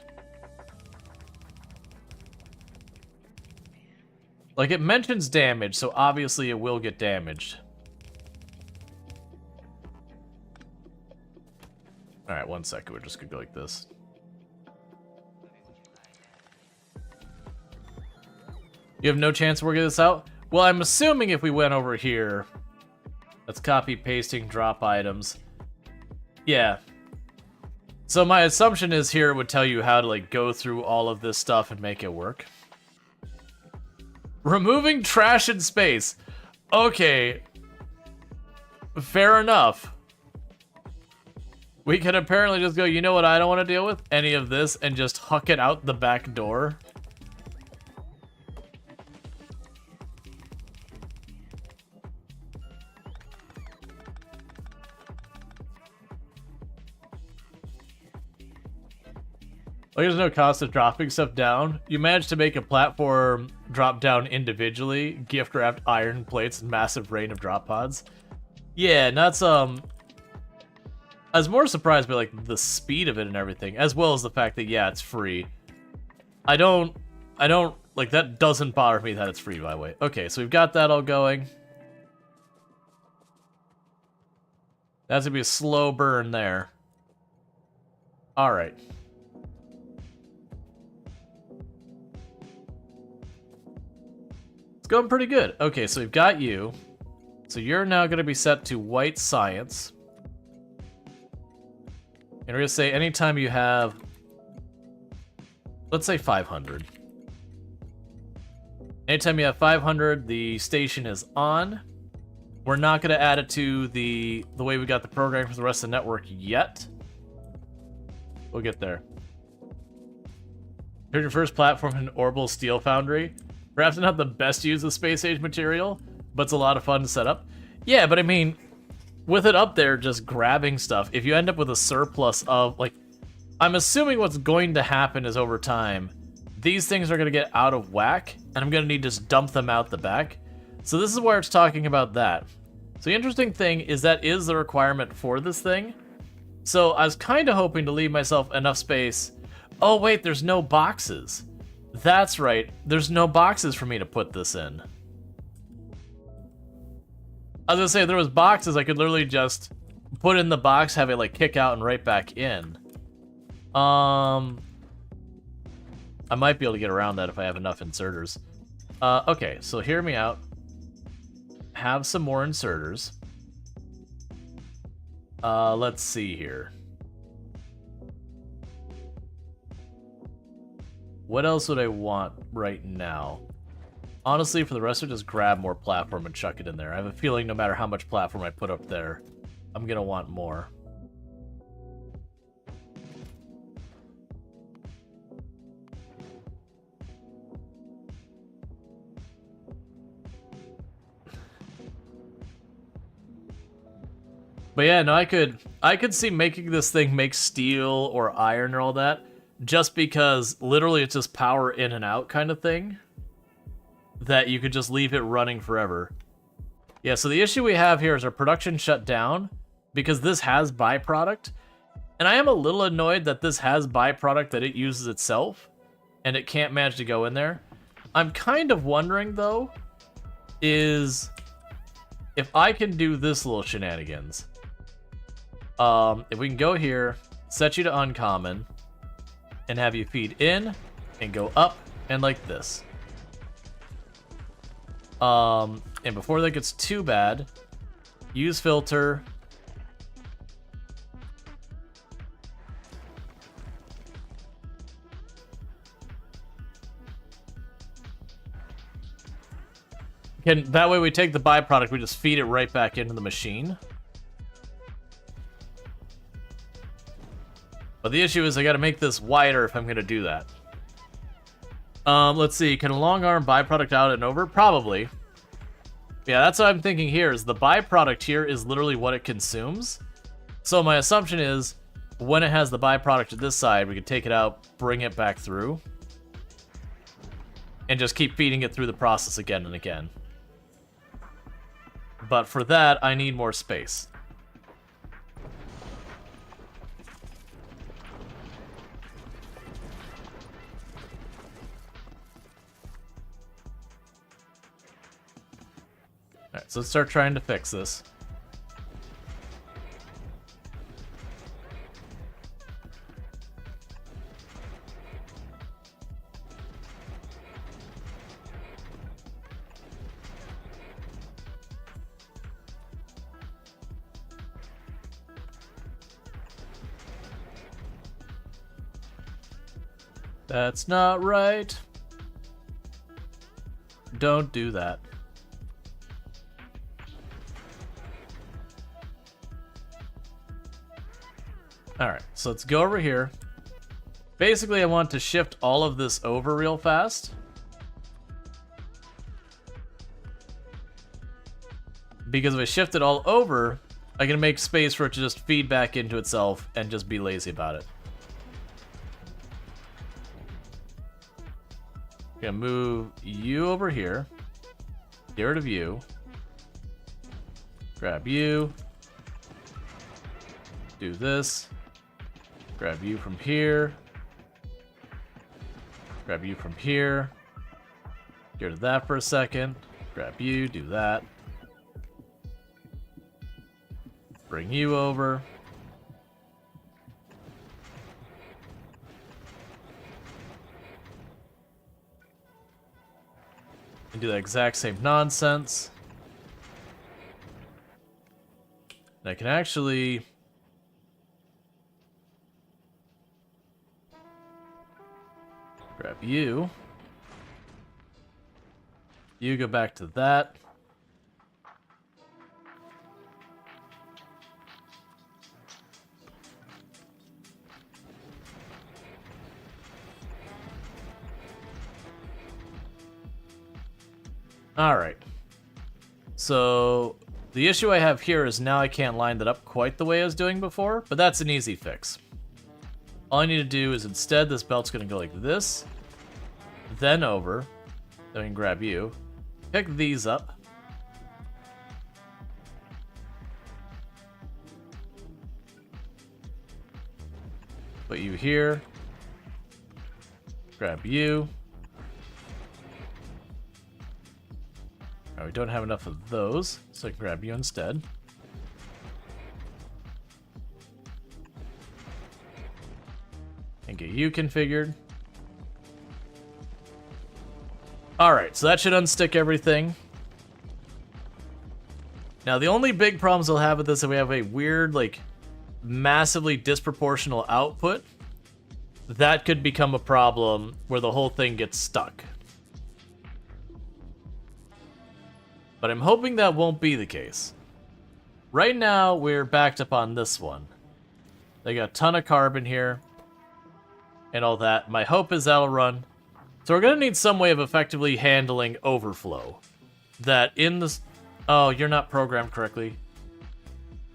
Like, it mentions damage, so obviously it will get damaged. Alright, 1 second. We're just gonna go like this. You have no chance of working this out? Well, I'm assuming if we went over here... Let's copy, pasting, drop items. Yeah. So my assumption is here it would tell you how to, like, go through all of this stuff and make it work. Removing trash in space. Okay. Fair enough. We can apparently just go, you know what I don't want to deal with? Any of this, and just huck it out the back door. Like, there's no cost of dropping stuff down. You managed to make a platform drop down individually, gift-wrapped iron plates, and massive rain of drop pods. Yeah, that's, I was more surprised by, like, the speed of it and everything, as well as the fact that, yeah, it's free. I don't, like, that doesn't bother me that it's free, by the way. Okay, so we've got that all going. That's gonna be a slow burn there. Alright. It's going pretty good. Okay, so we've got you. So you're now gonna be set to white science. And we're going to say anytime you have, let's say 500. Anytime you have 500, the station is on. We're not going to add it to the way we got the program for the rest of the network yet. We'll get there. Here's your first platform in Orbital Steel Foundry. Perhaps not the best use of space age material, but it's a lot of fun to set up. Yeah, but I mean... with it up there, just grabbing stuff, if you end up with a surplus of, like, I'm assuming what's going to happen is over time, these things are going to get out of whack, and I'm going to need to just dump them out the back. So this is where it's talking about that. So the interesting thing is that is the requirement for this thing. So I was kind of hoping to leave myself enough space. Oh wait, there's no boxes. That's right. There's no boxes for me to put this in. I was gonna say, if there was boxes, I could literally just put in the box, have it like kick out and right back in. I might be able to get around that if I have enough inserters. Okay, so hear me out. Have some more inserters. Let's see here. What else would I want right now? Honestly, for the rest of it, just grab more platform and chuck it in there. I have a feeling no matter how much platform I put up there, I'm gonna want more. But yeah, no, I could see making this thing make steel or iron or all that, just because literally it's just power in and out kind of thing, that you could just leave it running forever. Yeah, so the issue we have here is our production shut down because this has byproduct, and I am a little annoyed that this has byproduct that it uses itself, and it can't manage to go in there. I'm kind of wondering, though, is if I can do this little shenanigans. If we can go here, set you to uncommon, and have you feed in, and go up, and like this. And before that gets too bad, use filter. That way we take the byproduct, we just feed it right back into the machine. But the issue is I gotta make this wider if I'm gonna do that. Let's see, can a long arm byproduct out and over? Probably. Yeah, that's what I'm thinking here, is the byproduct here is literally what it consumes. So my assumption is, when it has the byproduct at this side, we can take it out, bring it back through, and just keep feeding it through the process again and again. But for that, I need more space. Alright, so let's start trying to fix this. That's not right. Don't do that. Alright, so let's go over here. Basically, I want to shift all of this over real fast. Because if I shift it all over, I can make space for it to just feed back into itself and just be lazy about it. I'm gonna move you over here. Get rid of you. Grab you. Do this. Grab you from here. Grab you from here. Get rid of that for a second. Grab you, do that. Bring you over. And do the exact same nonsense. And I can actually... grab you. You go back to that. Alright. So, the issue I have here is now I can't line that up quite the way I was doing before, but that's an easy fix. All I need to do is instead, this belt's going to go like this, then over, then we can grab you, pick these up, put you here, grab you, Alright, we don't have enough of those, so I can grab you instead. And get you configured. Alright, so that should unstick everything. Now, the only big problems I'll have with this is we have a weird, like, massively disproportional output. That could become a problem where the whole thing gets stuck. But I'm hoping that won't be the case. Right now, we're backed up on this one. They got a ton of carbon here. And all that. My hope is that'll run. So we're going to need some way of effectively handling overflow. That in this... Oh, you're not programmed correctly.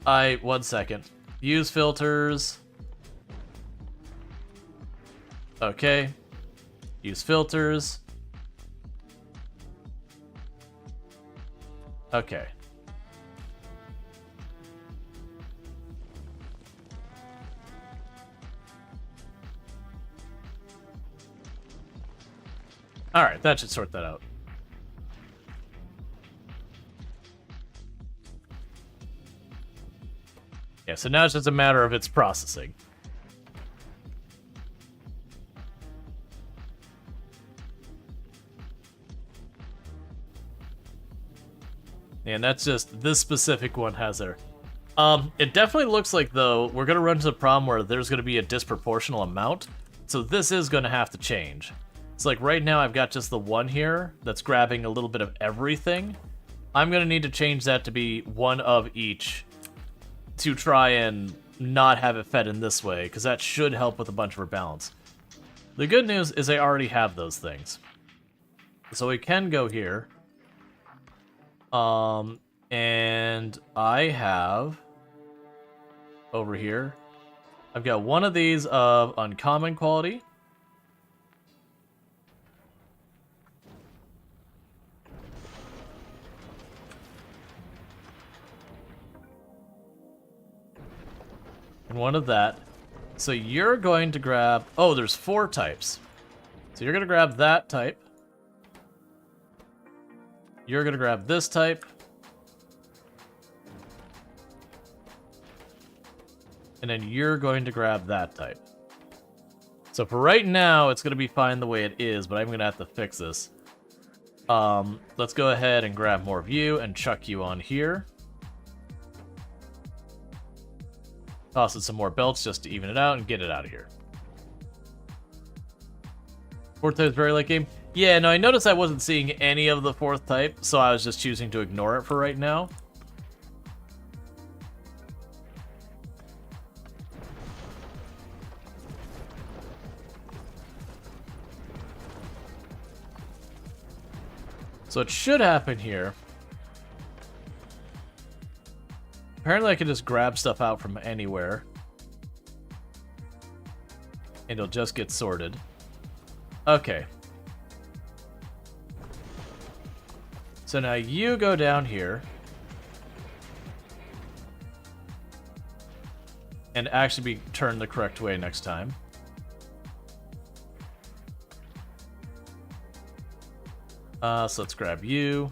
1 second. Use filters. Okay. Use filters. Okay. Alright, that should sort that out. Yeah, so now it's just a matter of its processing. And that's just, this specific one has there. It definitely looks like, though, we're going to run into the problem where there's going to be a disproportional amount. So this is going to have to change. It's like right now I've got just the one here that's grabbing a little bit of everything. I'm going to need to change that to be one of each to try and not have it fed in this way, because that should help with a bunch of our balance. The good news is I already have those things. So we can go here. And I have over here, I've got one of these of uncommon quality. And one of that. So you're going to grab, oh, there's 4 types. So you're going to grab that type. You're going to grab this type. And then you're going to grab that type. So for right now, it's going to be fine the way it is, but I'm going to have to fix this. Let's go ahead and grab more of you and chuck you on here. Toss in some more belts just to even it out and get it out of here. 4th type is very late game. Yeah, no, I noticed I wasn't seeing any of the 4th type, so I was just choosing to ignore it for right now. So it should happen here. Apparently I can just grab stuff out from anywhere. And it'll just get sorted. Okay. So now you go down here. And actually be turned the correct way next time. So let's grab you.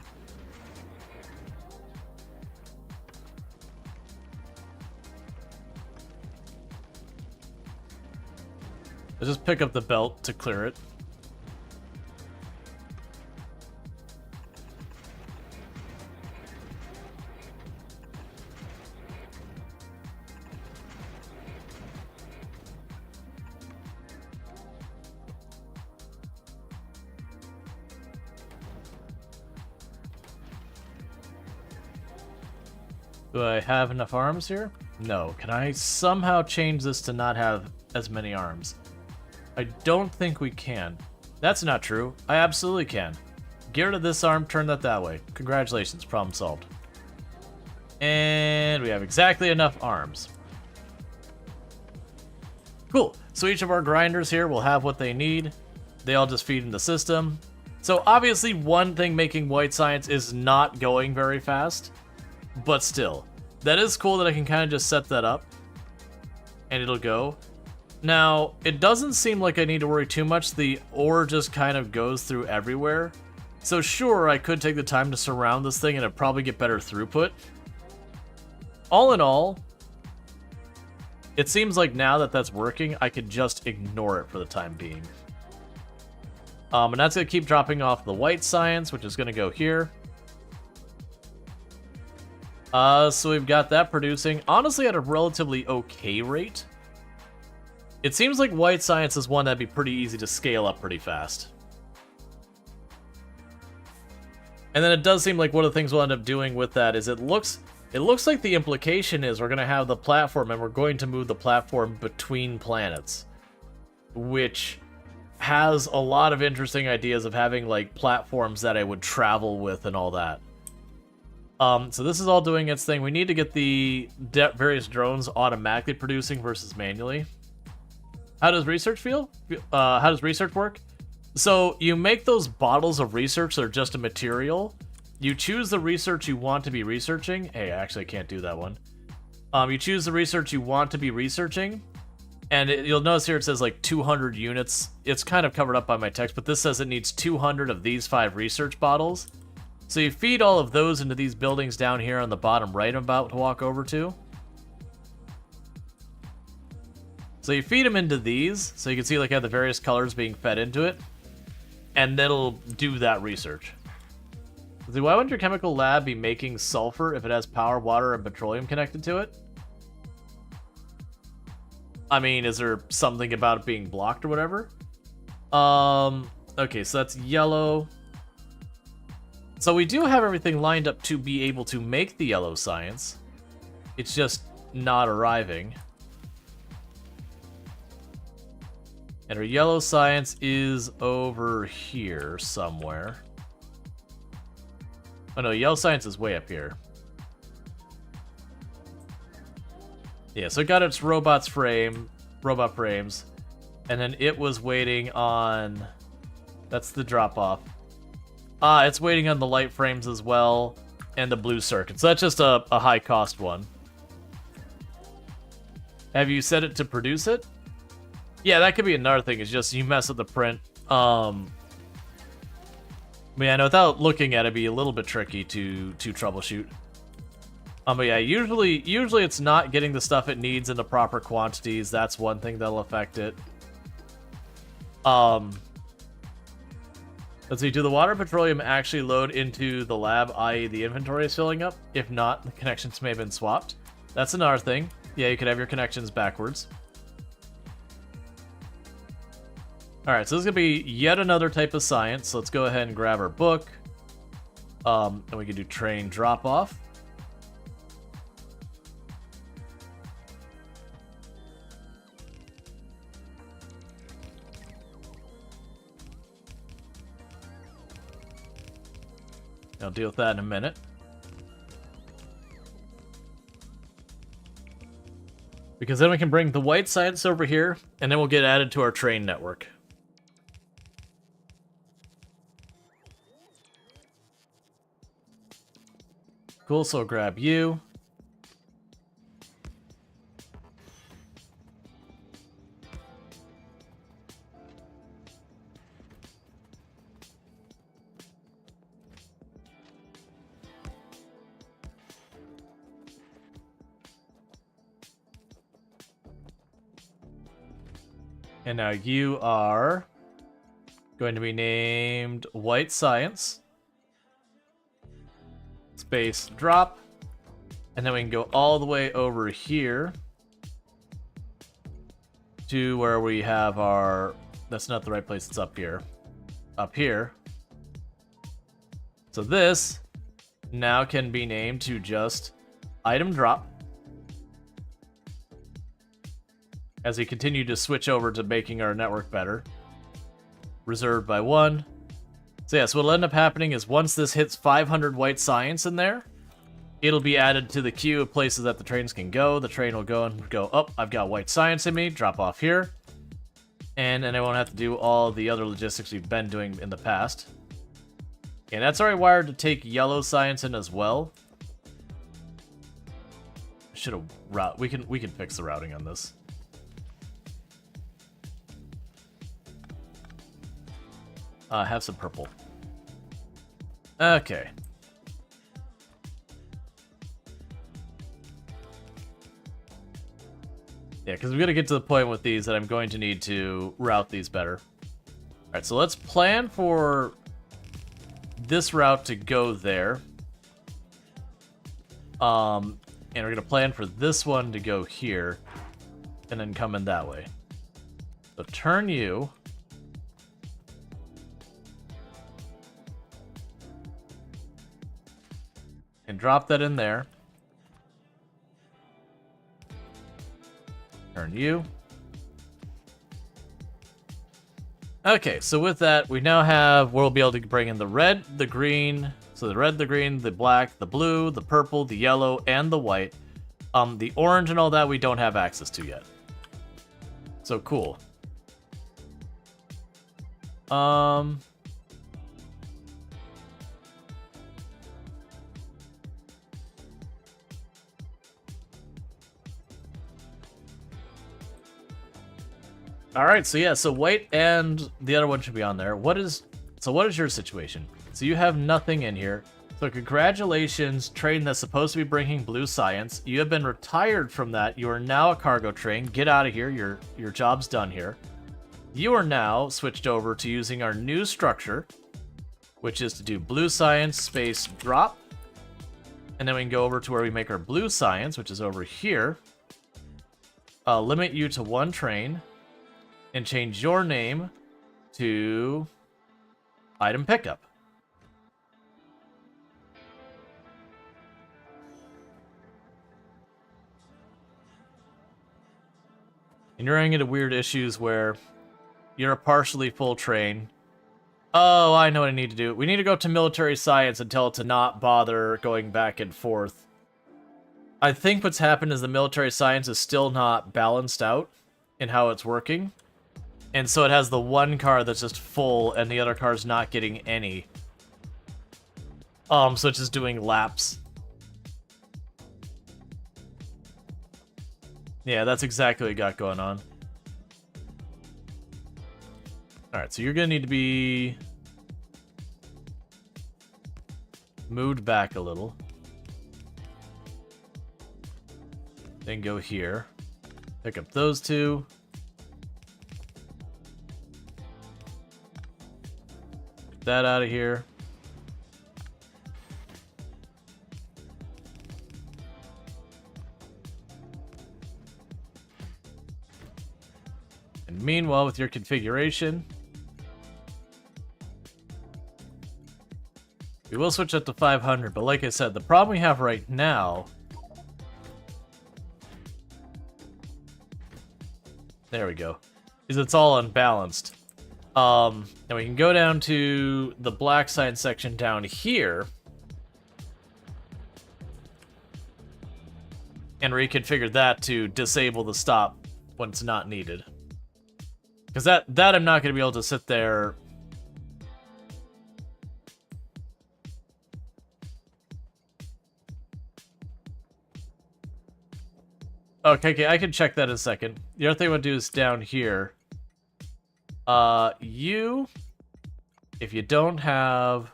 Let's just pick up the belt to clear it. Do I have enough arms here? No. Can I somehow change this to not have as many arms? I don't think we can. That's not true. I absolutely can. Get rid of this arm, turn that way. Congratulations, problem solved. And we have exactly enough arms. Cool. So each of our grinders here will have what they need. They all just feed in the system. So obviously one thing making white science is not going very fast. But still, that is cool that I can kind of just set that up and it'll go. Now, it doesn't seem like I need to worry too much. The ore just kind of goes through everywhere. So sure, I could take the time to surround this thing and it'd probably get better throughput. All in all, it seems like now that that's working, I could just ignore it for the time being. And that's going to keep dropping off the white science, which is going to go here. So we've got that producing, honestly, at a relatively okay rate. It seems like white science is one that'd be pretty easy to scale up pretty fast. And then it does seem like one of the things we'll end up doing with that is it looks like the implication is we're going to have the platform and we're going to move the platform between planets, which has a lot of interesting ideas of having like platforms that I would travel with and all that. So this is all doing its thing. We need to get the various drones automatically producing versus manually. How does research feel? How does research work? So you make those bottles of research that are just a material. You choose the research you want to be researching. Hey, I actually can't do that one. You choose the research you want to be researching. And you'll notice here it says like 200 units. It's kind of covered up by my text, but this says it needs 200 of these 5 research bottles. So you feed all of those into these buildings down here on the bottom right I'm about to walk over to. So you feed them into these, so you can see like how the various colors being fed into it. And that'll do that research. So why wouldn't your chemical lab be making sulfur if it has power, water, and petroleum connected to it? I mean, is there something about it being blocked or whatever? Okay, so that's yellow. So we do have everything lined up to be able to make the yellow science. It's just not arriving. And our yellow science is over here somewhere. Oh no, yellow science is way up here. Yeah, so it got its robot frames, and then it was waiting on... That's the drop-off. It's waiting on the light frames as well, and the blue circuit. So that's just a high-cost one. Have you set it to produce it? Yeah, that could be another thing, is just you mess with the print. I mean, I know without looking at it, it'd be a little bit tricky to troubleshoot. But yeah, usually it's not getting the stuff it needs in the proper quantities. That's one thing that'll affect it. Let's see, do the water and petroleum actually load into the lab, i.e. the inventory is filling up? If not, the connections may have been swapped. That's another thing. Yeah, you could have your connections backwards. Alright, so this is going to be yet another type of science. So let's go ahead and grab our book. And we can do train drop-off. I'll deal with that in a minute. Because then we can bring the white science over here, and then we'll get added to our train network. Cool, so I'll grab you. And now you are going to be named White Science. Space drop. And then we can go all the way over here to where we have our... That's not the right place, it's up here. Up here. So this now can be named to just item drop. As we continue to switch over to making our network better. Reserved by 1. So yeah, so what'll end up happening is once this hits 500 white science in there, it'll be added to the queue of places that the trains can go. The train will go and go, oh, I've got white science in me, drop off here. And then I won't have to do all the other logistics we've been doing in the past. And that's already wired to take yellow science in as well. Should have route. We can fix the routing on this. Have some purple. Okay. Yeah, because we're going to get to the point with these that I'm going to need to route these better. Alright, so let's plan for this route to go there. And we're going to plan for this one to go here. And then come in that way. So turn you. And drop that in there. Turn you. Okay, so with that, we now have, we'll be able to bring in the red, the green, so the red, the green, the black, the blue, the purple, the yellow, and the white. The orange and all that we don't have access to yet. So cool. Alright, so yeah, so white and the other one should be on there. What is your situation? So you have nothing in here. So congratulations, train that's supposed to be bringing blue science. You have been retired from that. You are now a cargo train. Get out of here. Your job's done here. You are now switched over to using our new structure, which is to do blue science space drop. And then we can go over to where we make our blue science, which is over here. Limit you to one train. And change your name to item pickup. And you're running into weird issues where you're a partially full train. Oh, I know what I need to do. We need to go to military science and tell it to not bother going back and forth. I think what's happened is the military science is still not balanced out in how it's working. And so it has the one car that's just full, and the other car's not getting any. So it's just doing laps. Yeah, that's exactly what you got going on. Alright, so you're gonna need to be moved back a little. Then go here. Pick up those two. That out of here. And meanwhile, with your configuration, we will switch up to 500, but like I said, the problem we have right now, there we go, is it's all unbalanced. And we can go down to the black science section down here and reconfigure that to disable the stop when it's not needed. Because that I'm not going to be able to sit there. Okay, I can check that in a second. The other thing I want to do is down here. If you don't have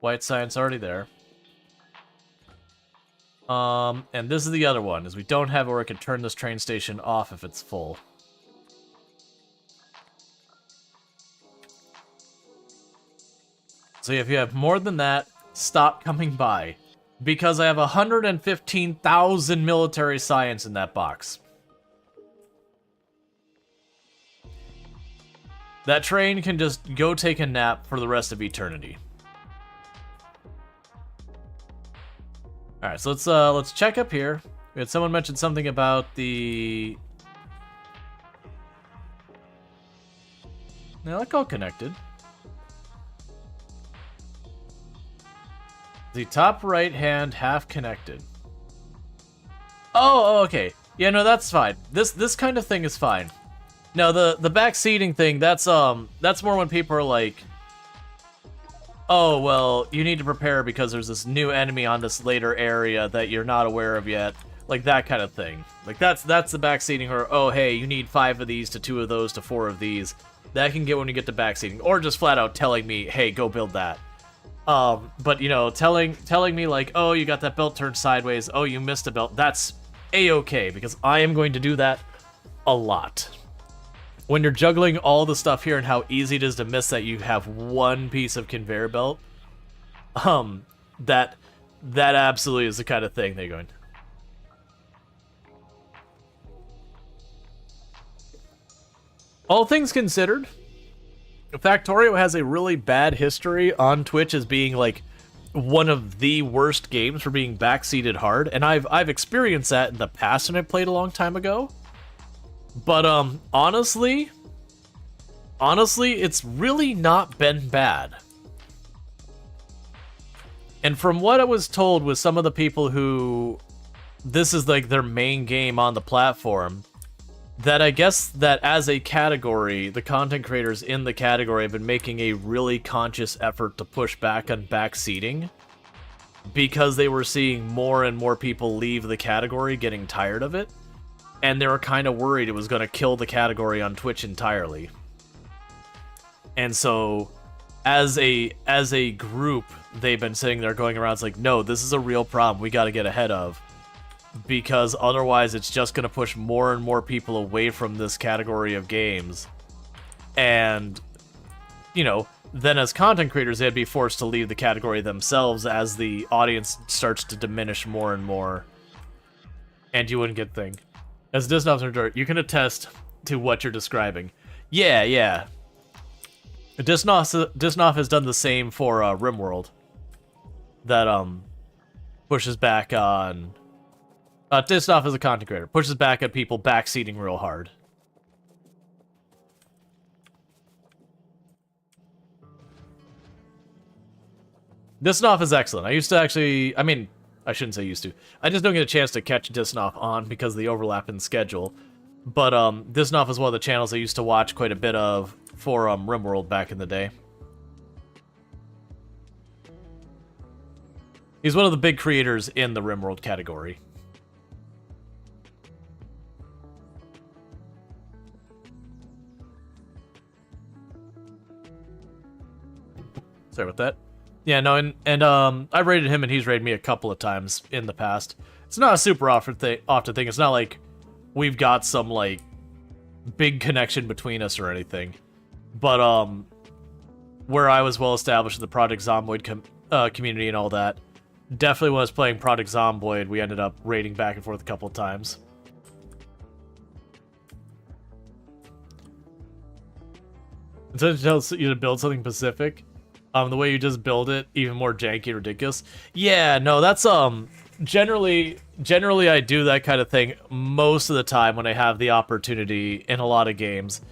white science already there. And this is the other one, is we don't have where I can turn this train station off if it's full. So if you have more than that, stop coming by. Because I have 115,000 military science in that box. That train can just go take a nap for the rest of eternity. Alright, so let's check up here. We had someone mention something about the... Now, they're all connected. The top right hand half connected. Oh, okay. Yeah, no, that's fine. This kind of thing is fine. No, the back seating thing, that's more when people are like, oh, well, you need to prepare because there's this new enemy on this later area that you're not aware of yet. Like that kind of thing. Like that's the back seating, or oh, hey, you need 5 of these to 2 of those to 4 of these. That can get when you get to back seating, or just flat out telling me, hey, go build that. But you know, telling me like, oh, you got that belt turned sideways, oh, you missed a belt, that's a-okay, because I am going to do that a lot. When you're juggling all the stuff here and how easy it is to miss that you have one piece of conveyor belt, that absolutely is the kind of thing they're going. All things considered, Factorio has a really bad history on Twitch as being like one of the worst games for being backseated hard, and I've experienced that in the past when I played a long time ago. But honestly, it's really not been bad. And from what I was told with some of the people who this is like their main game on the platform, that I guess that as a category, the content creators in the category have been making a really conscious effort to push back on backseating because they were seeing more and more people leave the category getting tired of it, and they were kind of worried it was going to kill the category on Twitch entirely. And so as a group, they've been sitting there going around, it's like, no, this is a real problem we got to get ahead of, because otherwise it's just going to push more and more people away from this category of games. And, you know, then as content creators, they'd be forced to leave the category themselves as the audience starts to diminish more and more. And you wouldn't get thing. As Disnoff, you can attest to what you're describing. Yeah. Disnoff has done the same for RimWorld. That pushes back on... Disnoff is a content creator. Pushes back at people backseating real hard. Disnoff is excellent. I used to actually... I mean, I shouldn't say used to. I just don't get a chance to catch Disnoff on because of the overlap in schedule. But Disnoff is one of the channels I used to watch quite a bit of for RimWorld back in the day. He's one of the big creators in the RimWorld category. Sorry about that. Yeah, no, and I rated him and he's rated me a couple of times in the past. It's not a super often thing. It's not like we've got some, like, big connection between us or anything. But, where I was well established in the Project Zomboid community and all that, definitely when I was playing Project Zomboid, we ended up raiding back and forth a couple of times. Instead of tells you to build something specific, the way you just build it, even more janky and ridiculous. Yeah, no, that's, generally I do that kind of thing most of the time when I have the opportunity in a lot of games.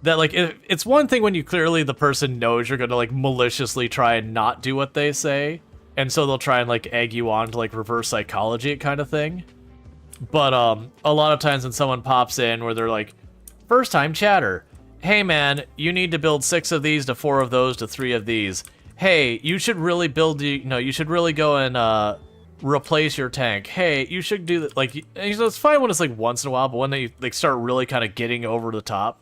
That, like, it's one thing when you clearly, the person knows you're gonna, like, maliciously try and not do what they say, and so they'll try and, like, egg you on to, like, reverse psychology kind of thing. But, a lot of times when someone pops in where they're like, first time chatter, hey man, you need to build 6 of these to 4 of those to 3 of these. Hey, you should really build, you should really go and, replace your tank. Hey, you should do that. Like, it's fine when it's, like, once in a while, but when they, like, start really kind of getting over the top,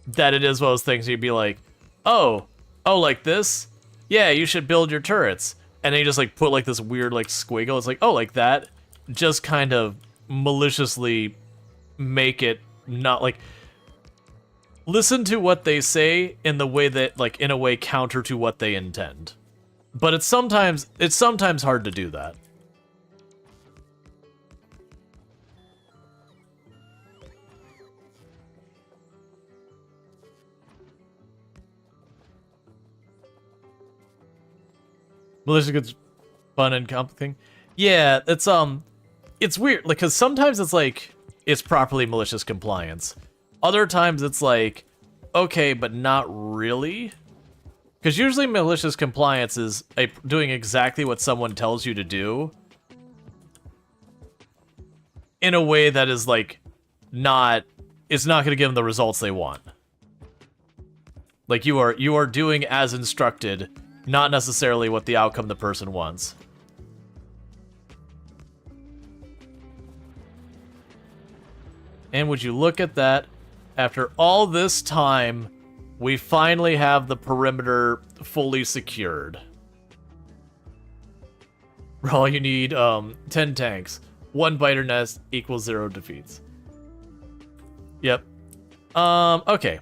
that it is one of those things you'd be like, oh, like this? Yeah, you should build your turrets. And then you just, like, put, like, this weird, like, squiggle. It's like, oh, like that? Just kind of maliciously make it not, like... Listen to what they say in the way that, like, in a way counter to what they intend. But it's sometimes hard to do that. Malicious gets fun and complicating. Yeah, it's weird, like, because sometimes it's like, it's properly malicious compliance. Other times it's like, okay, but not really. Because usually malicious compliance is doing exactly what someone tells you to do in a way that is, like, it's not going to give them the results they want. Like, you are doing as instructed, not necessarily what the outcome the person wants. And would you look at that? After all this time, we finally have the perimeter fully secured. Raw, you need 10 tanks. 1 biter nest equals 0 defeats. Yep. Okay.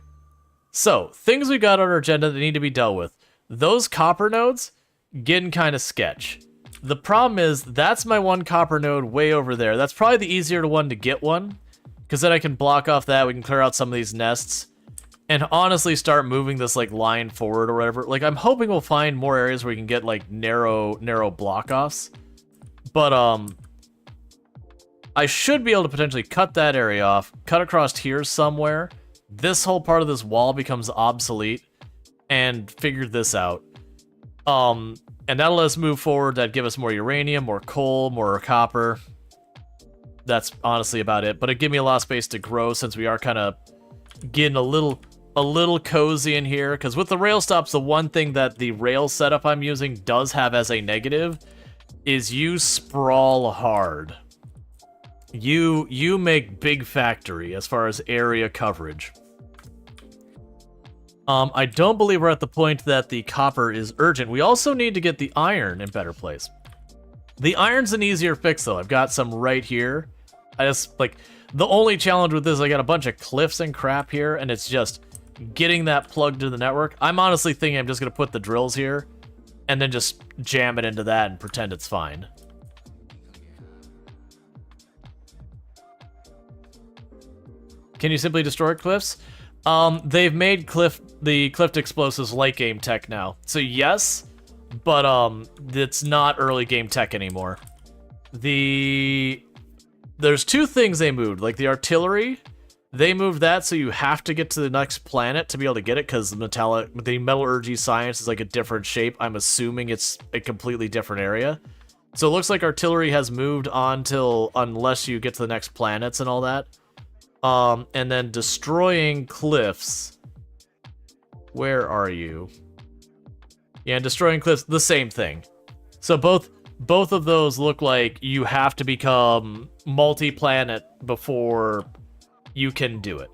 So, things we got on our agenda that need to be dealt with. Those copper nodes, getting kind of sketch. The problem is, that's my one copper node way over there. That's probably the easier one to get one, because then I can block off that, we can clear out some of these nests, and honestly start moving this, like, line forward or whatever. Like, I'm hoping we'll find more areas where we can get, like, narrow block-offs. But, I should be able to potentially cut that area off, cut across here somewhere. This whole part of this wall becomes obsolete, and figure this out. And that'll let us move forward. That'd give us more uranium, more coal, more copper. That's honestly about it. But it'd give me a lot of space to grow since we are kind of getting a little cozy in here. Because with the rail stops, the one thing that the rail setup I'm using does have as a negative is you sprawl hard. You make big factory as far as area coverage. I don't believe we're at the point that the copper is urgent. We also need to get the iron in better place. The iron's an easier fix, though. I've got some right here. I just, like, the only challenge with this is I got a bunch of cliffs and crap here, and it's just getting that plugged to the network. I'm honestly thinking I'm just going to put the drills here, and then just jam it into that and pretend it's fine. Can you simply destroy cliffs? They've made the cliff explosives late game tech now. So yes, but it's not early game tech anymore. There's two things they moved, like the artillery. They moved that so you have to get to the next planet to be able to get it, because the metallurgy science is like a different shape. I'm assuming it's a completely different area. So it looks like artillery has moved on till unless you get to the next planets and all that. And then destroying cliffs. Where are you? Yeah, and destroying cliffs, the same thing. So both of those look like you have to become multi-planet before you can do it.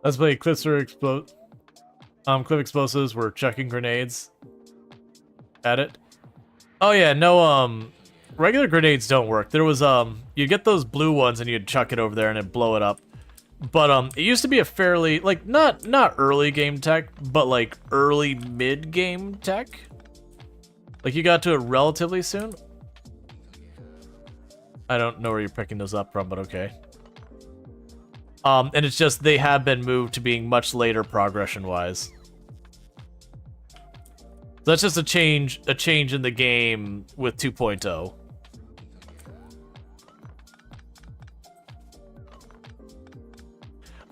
Let's play cliffs or explode. Cliff explosives. We're chucking grenades at it. Oh yeah, no. Regular grenades don't work. There was you get those blue ones and you'd chuck it over there and it'd blow it up. But it used to be a fairly not early game tech, but like early mid game tech. Like you got to it relatively soon. I don't know where you're picking those up from, but okay. And it's just they have been moved to being much later progression-wise. So that's just a change in the game with 2.0.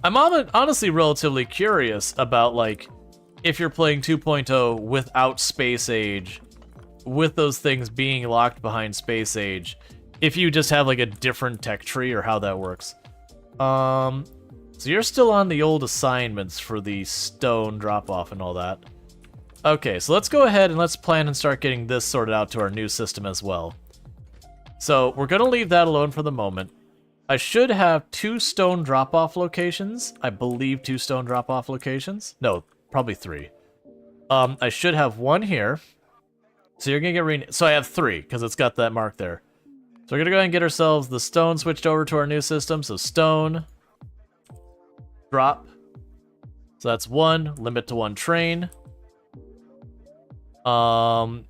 I'm honestly relatively curious about, like, if you're playing 2.0 without Space Age, with those things being locked behind Space Age, if you just have, like, a different tech tree or how that works. So you're still on the old assignments for the stone drop-off and all that. Okay, so let's go ahead and let's plan and start getting this sorted out to our new system as well. So we're going to leave that alone for the moment. I should have 2 stone drop-off locations. I believe 2 stone drop-off locations. No, probably 3. I should have 1 here. So you're going to get so I have 3, because it's got that mark there. So we're going to go ahead and get ourselves the stone switched over to our new system. So stone, drop. So that's 1, limit to 1 train. The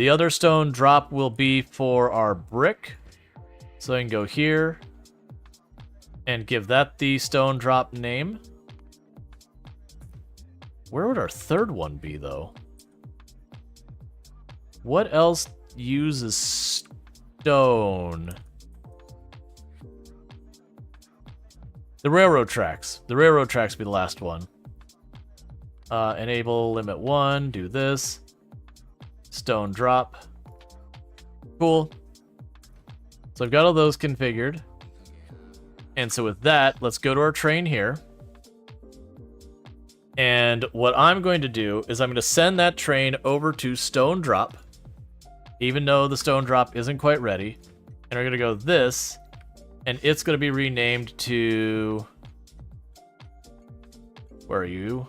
other stone drop will be for our brick. So I can go here and give that the stone drop name. Where would our third one be, though? What else uses stone? The railroad tracks. The railroad tracks be the last one. Enable limit 1. Do this. Stone drop. Cool. So I've got all those configured. And so with that, let's go to our train here. And what I'm going to do is I'm going to send that train over to Stone Drop, even though the Stone Drop isn't quite ready. And we're going to go this, and it's going to be renamed to... Where are you?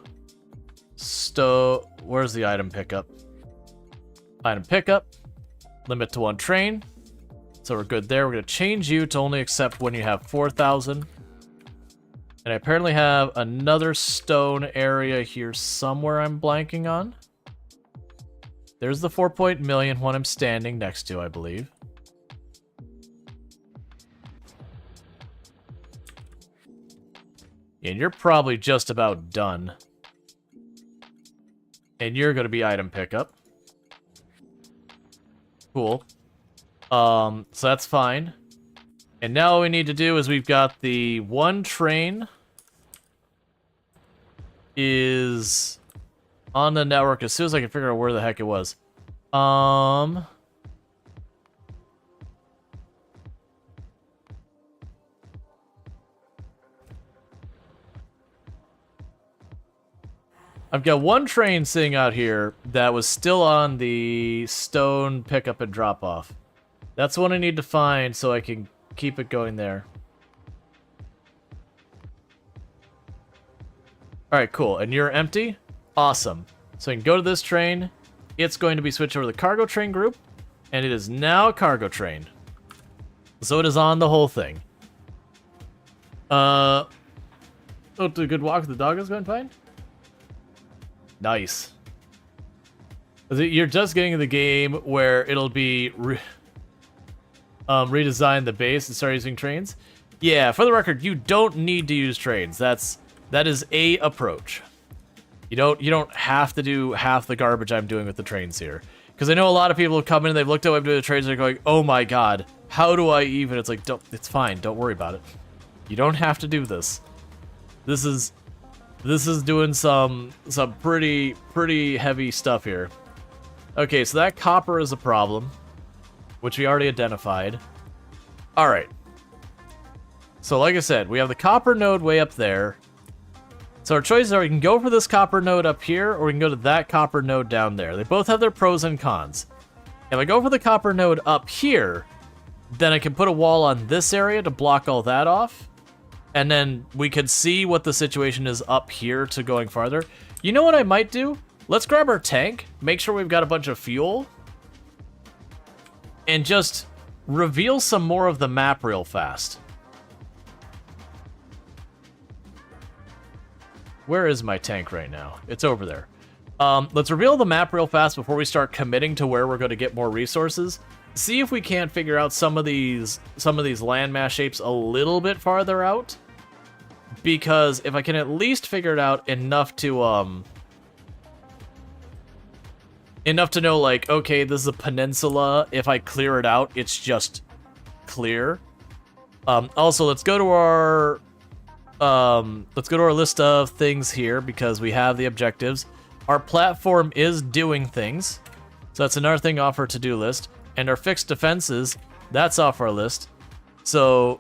Where's the item pickup? Item pickup. Limit to 1 train. So we're good there. We're going to change you to only accept when you have 4,000. And I apparently have another stone area here somewhere I'm blanking on. There's the 4.million one I'm standing next to, I believe. And you're probably just about done. And you're going to be item pickup. Cool. So that's fine. And now what we need to do is we've got the 1 train is on the network as soon as I can figure out where the heck it was. I've got 1 train sitting out here that was still on the stone pickup and drop off. That's what I need to find so I can keep it going there. Alright, cool. And you're empty? Awesome. So I can go to this train. It's going to be switched over to the cargo train group. And it is now a cargo train. So it is on the whole thing. Oh, a good walk with the dog is going fine? Nice. You're just getting to the game where it'll be redesign the base and start using trains. Yeah, for the record, you don't need to use trains. That is a approach. You don't have to do half the garbage I'm doing with the trains here. Because I know a lot of people have come in and they've looked at what I'm doing with the trains and they're going, oh my god, how do I even? It's like, it's fine, don't worry about it. You don't have to do this. This is doing some pretty heavy stuff here. Okay, so that copper is a problem, which we already identified. Alright. So like I said, we have the copper node way up there. So our choices are we can go for this copper node up here, or we can go to that copper node down there. They both have their pros and cons. If I go for the copper node up here, then I can put a wall on this area to block all that off. And then we could see what the situation is up here to going farther. You know what I might do? Let's grab our tank, make sure we've got a bunch of fuel, and just reveal some more of the map real fast. Where is my tank right now? It's over there. Let's reveal the map real fast before we start committing to where we're going to get more resources. See if we can't figure out some of these landmass shapes a little bit farther out. Because if I can at least figure it out enough to know, like, okay, this is a peninsula. If I clear it out, it's just clear. Also, let's go to our list of things here because we have the objectives. Our platform is doing things, so that's another thing off our to-do list. And our fixed defenses, that's off our list. So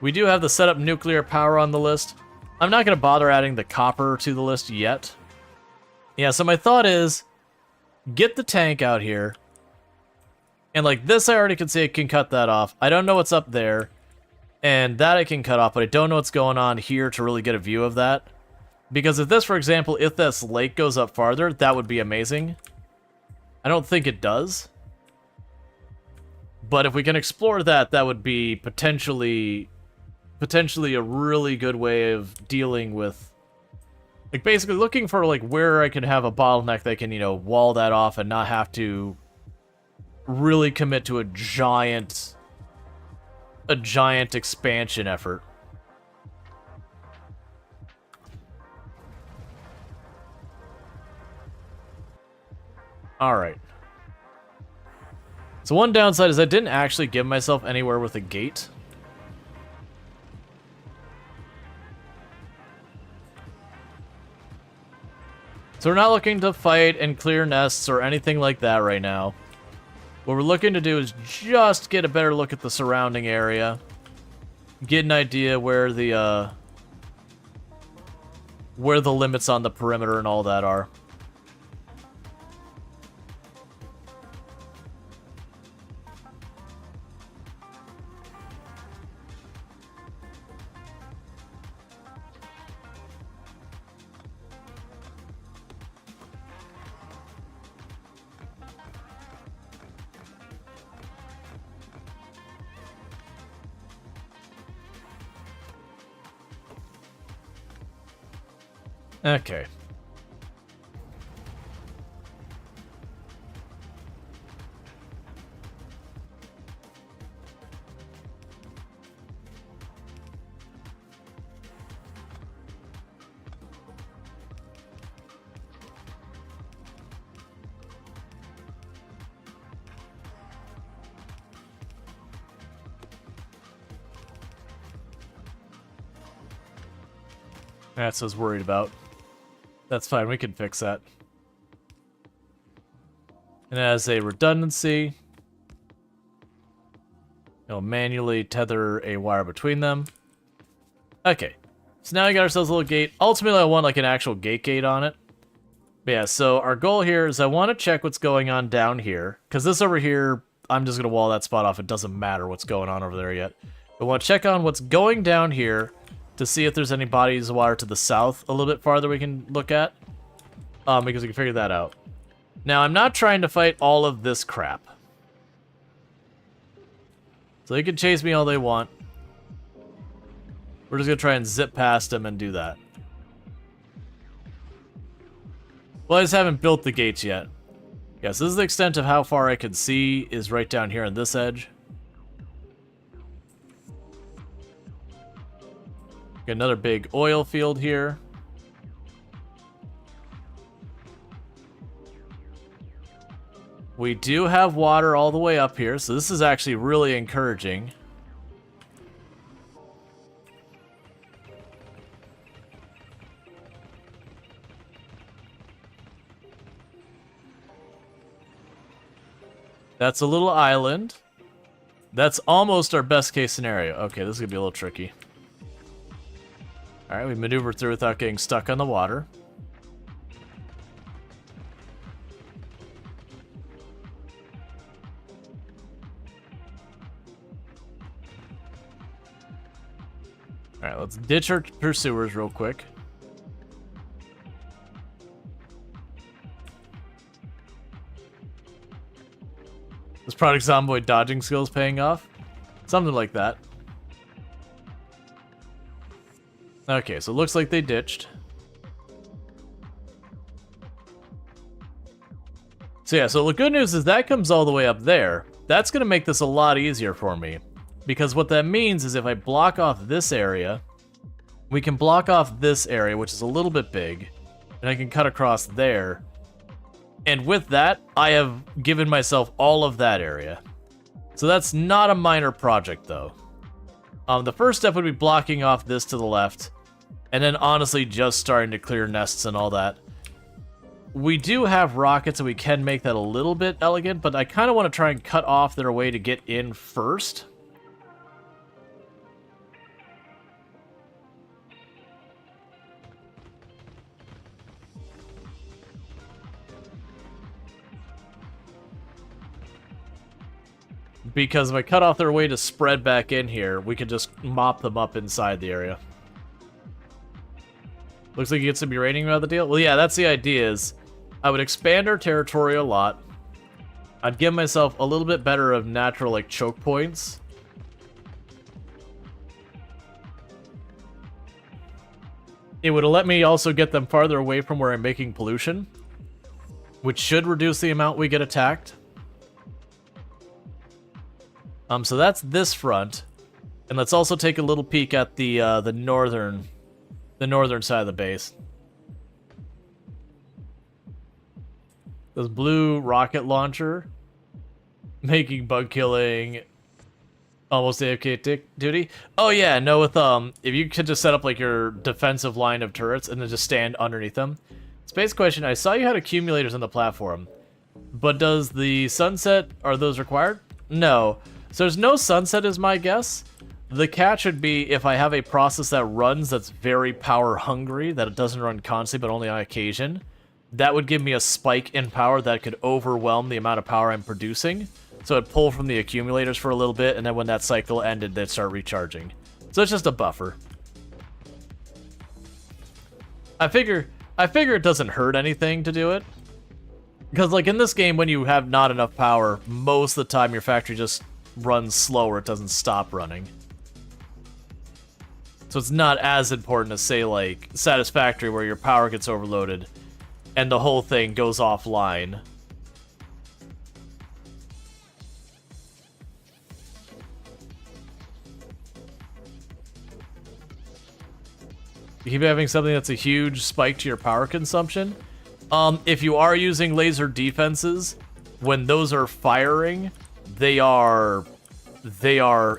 we do have the setup nuclear power on the list. I'm not going to bother adding the copper to the list yet. Yeah, so my thought is get the tank out here. And like this, I already can see I can cut that off. I don't know what's up there. And that I can cut off, but I don't know what's going on here to really get a view of that. Because if this, for example, if this lake goes up farther, that would be amazing. I don't think it does. But if we can explore that, that would be potentially a really good way of dealing with, like, basically looking for, like, where I can have a bottleneck that can, you know, wall that off and not have to really commit to a giant expansion effort. Alright. So one downside is I didn't actually give myself anywhere with a gate. So we're not looking to fight and clear nests or anything like that right now. What we're looking to do is just get a better look at the surrounding area. Get an idea where the where the limits on the perimeter and all that are. Okay. That's what I was worried about. That's fine, we can fix that. And as a redundancy, it'll manually tether a wire between them. Okay, so now we got ourselves a little gate. Ultimately, I want like an actual gate on it. But yeah, so our goal here is I want to check what's going on down here. Because this over here, I'm just going to wall that spot off. It doesn't matter what's going on over there yet. But I want to check on what's going down here to see if there's any bodies of water to the south a little bit farther we can look at. Because we can figure that out. Now, I'm not trying to fight all of this crap. So they can chase me all they want. We're just going to try and zip past them and do that. Well, I just haven't built the gates yet. Yes, this is the extent of how far I can see is right down here on this edge. Got another big oil field here. We do have water all the way up here, so this is actually really encouraging. That's a little island. That's almost our best case scenario. Okay, this is gonna be a little tricky. Alright, we maneuvered through without getting stuck on the water. Alright, let's ditch our pursuers real quick. This Product Zomboid dodging skills paying off? Something like that. Okay, so it looks like they ditched. So yeah, so the good news is that comes all the way up there. That's going to make this a lot easier for me. Because what that means is if I block off this area, we can block off this area, which is a little bit big, and I can cut across there. And with that, I have given myself all of that area. So that's not a minor project, though. The first step would be blocking off this to the left, and then honestly just starting to clear nests and all that. We do have rockets, and we can make that a little bit elegant, but I kind of want to try and cut off their way to get in first. Because if I cut off their way to spread back in here, we could just mop them up inside the area. Looks like you get some uranium out of the deal. Well, yeah, that's the idea is I would expand our territory a lot. I'd give myself a little bit better of natural, like, choke points. It would let me also get them farther away from where I'm making pollution, which should reduce the amount we get attacked. So that's this front, and let's also take a little peek at the northern side of the base. This blue rocket launcher, making bug killing almost AFK duty. Oh yeah, no, with if you could just set up like your defensive line of turrets and then just stand underneath them. Space question: I saw you had accumulators on the platform, but does the sunset, are those required? No. So there's no sunset is my guess, The catch would be if I have a process that runs that's very power hungry, that it doesn't run constantly but only on occasion, that would give me a spike in power that could overwhelm the amount of power I'm producing. So it'd pull from the accumulators for a little bit, and then when that cycle ended, they'd start recharging. So it's just a buffer. I figure it doesn't hurt anything to do it. Because, like, in this game, when you have not enough power, most of the time your factory just runs slower, it doesn't stop running. So it's not as important as, say, like, Satisfactory, where your power gets overloaded and the whole thing goes offline. You keep having something that's a huge spike to your power consumption. If you are using laser defenses, when those are firing, they are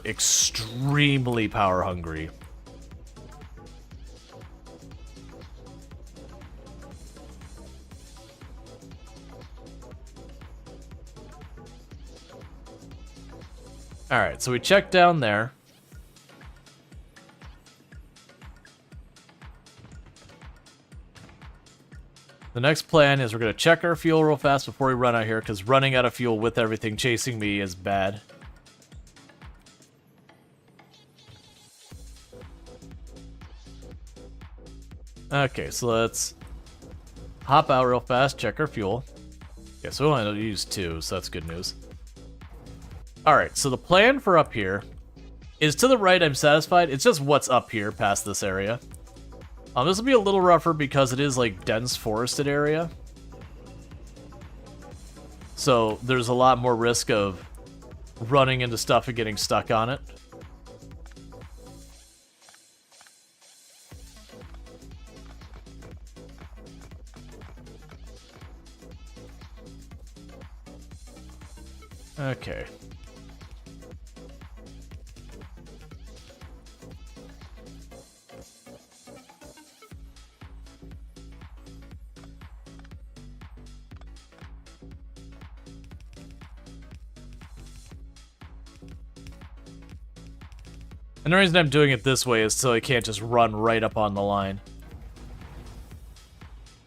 extremely power hungry. Alright, so we checked down there. The next plan is we're going to check our fuel real fast before we run out here, because running out of fuel with everything chasing me is bad. Okay, so let's hop out real fast, check our fuel. Okay, so we only used 2, so that's good news. Alright, so the plan for up here is to the right. I'm satisfied. It's just what's up here past this area. This will be a little rougher because it is like dense forested area. So there's a lot more risk of running into stuff and getting stuck on it. Okay. And the reason I'm doing it this way is so I can't just run right up on the line.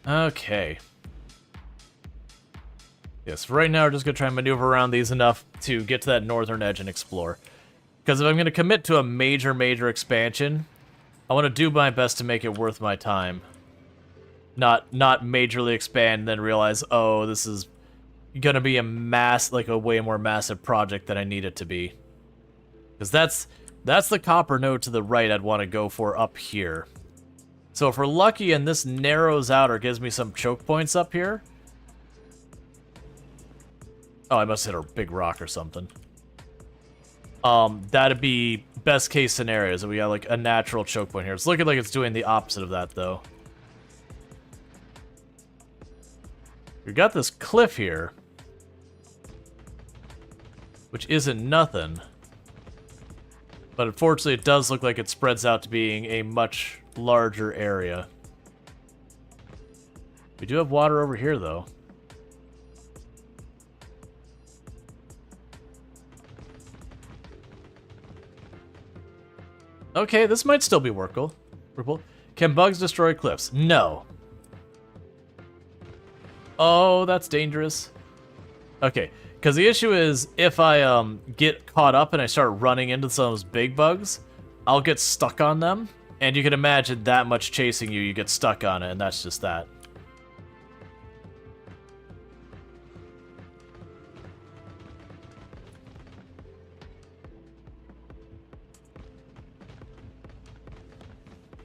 Okay. Yes, right now we're just going to try and maneuver around these enough to get to that northern edge and explore. Because if I'm going to commit to a major expansion, I want to do my best to make it worth my time. Not majorly expand and then realize, oh, this is going to be a way more massive project than I need it to be. Because that's the copper node to the right I'd want to go for up here. So if we're lucky and this narrows out or gives me some choke points up here... Oh, I must hit a big rock or something. That'd be best case scenarios. So we got like a natural choke point here. It's looking like it's doing the opposite of that, though. We got this cliff here, which isn't nothing. But unfortunately, it does look like it spreads out to being a much larger area. We do have water over here, though. Okay, this might still be workable. Can bugs destroy cliffs? No. Oh, that's dangerous. Okay, because the issue is if I get caught up and I start running into some of those big bugs, I'll get stuck on them. And you can imagine that much chasing you, you get stuck on it, and that's just that.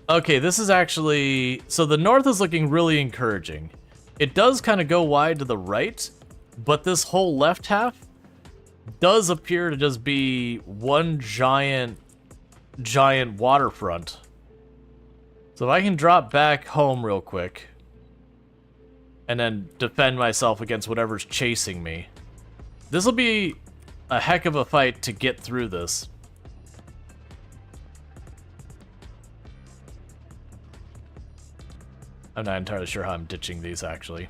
Okay, this is actually... So the north is looking really encouraging. It does kind of go wide to the right, but this whole left half does appear to just be one giant waterfront. So if I can drop back home real quick and then defend myself against whatever's chasing me, this will be a heck of a fight to get through this. I'm not entirely sure how I'm ditching these, actually.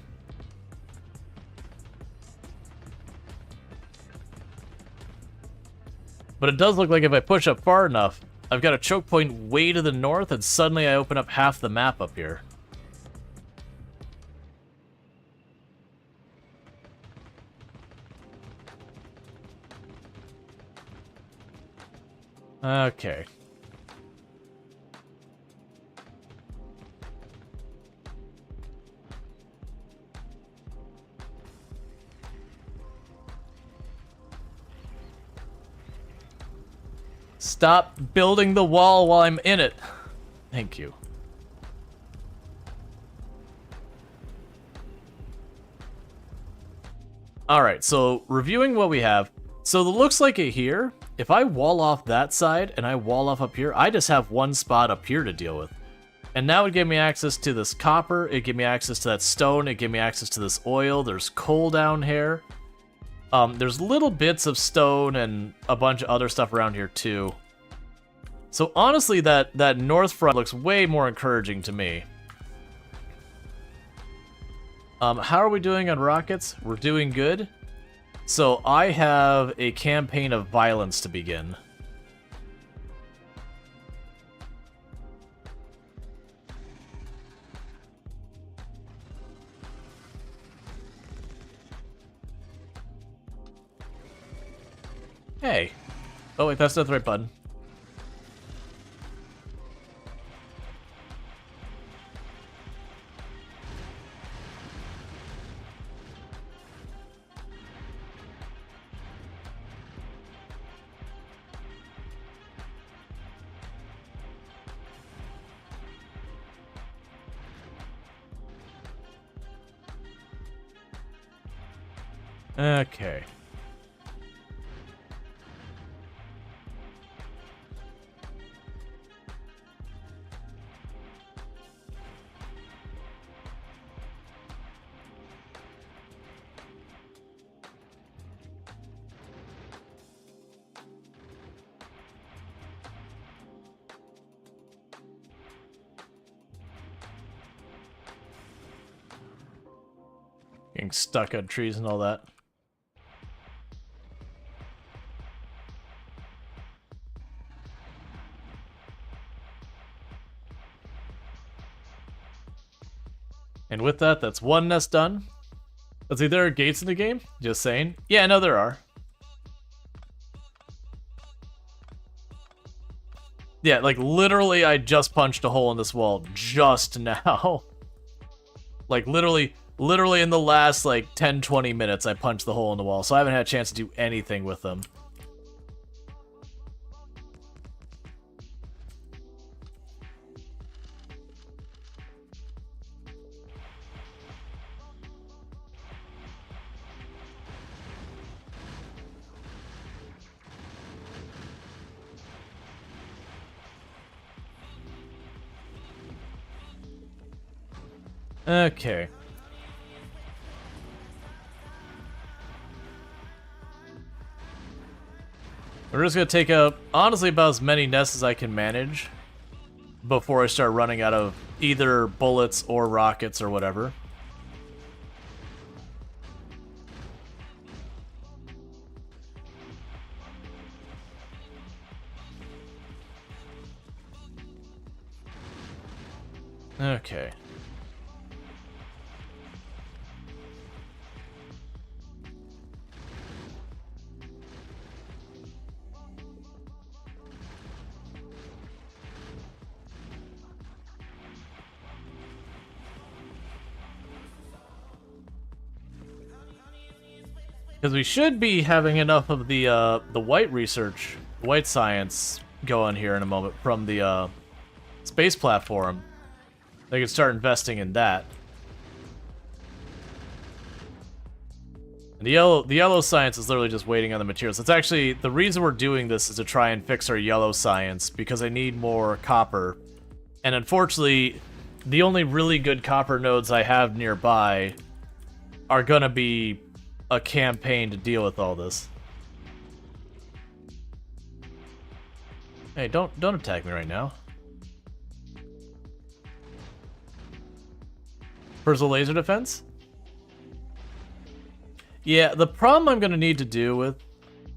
But it does look like if I push up far enough, I've got a choke point way to the north, and suddenly I open up half the map up here. Okay. Stop building the wall while I'm in it. Thank you. Alright, so reviewing what we have. So it looks like it here. If I wall off that side and I wall off up here, I just have one spot up here to deal with. And now it gave me access to this copper, it gave me access to that stone, it gave me access to this oil, there's coal down here. There's little bits of stone and a bunch of other stuff around here too. So honestly, that north front looks way more encouraging to me. How are we doing on rockets? We're doing good. So I have a campaign of violence to begin. Hey. Oh wait, that's not the right button. Okay. Getting stuck on trees and all that. And with that, that's one nest done. Let's see, there are gates in the game? Just saying. Yeah, no, there are. Yeah, like literally I just punched a hole in this wall just now. Like literally in the last like 10-20 minutes I punched the hole in the wall, so I haven't had a chance to do anything with them. Okay. We're just gonna take out, honestly, about as many nests as I can manage before I start running out of either bullets or rockets or whatever. Okay. Because we should be having enough of the white research, white science going here in a moment from the space platform. They can start investing in that. And the yellow science is literally just waiting on the materials. It's actually, the reason we're doing this is to try and fix our yellow science, because I need more copper. And unfortunately, the only really good copper nodes I have nearby are gonna be a campaign to deal with all this. Hey, don't attack me right now. Personal laser defense? Yeah, the problem I'm gonna need to deal with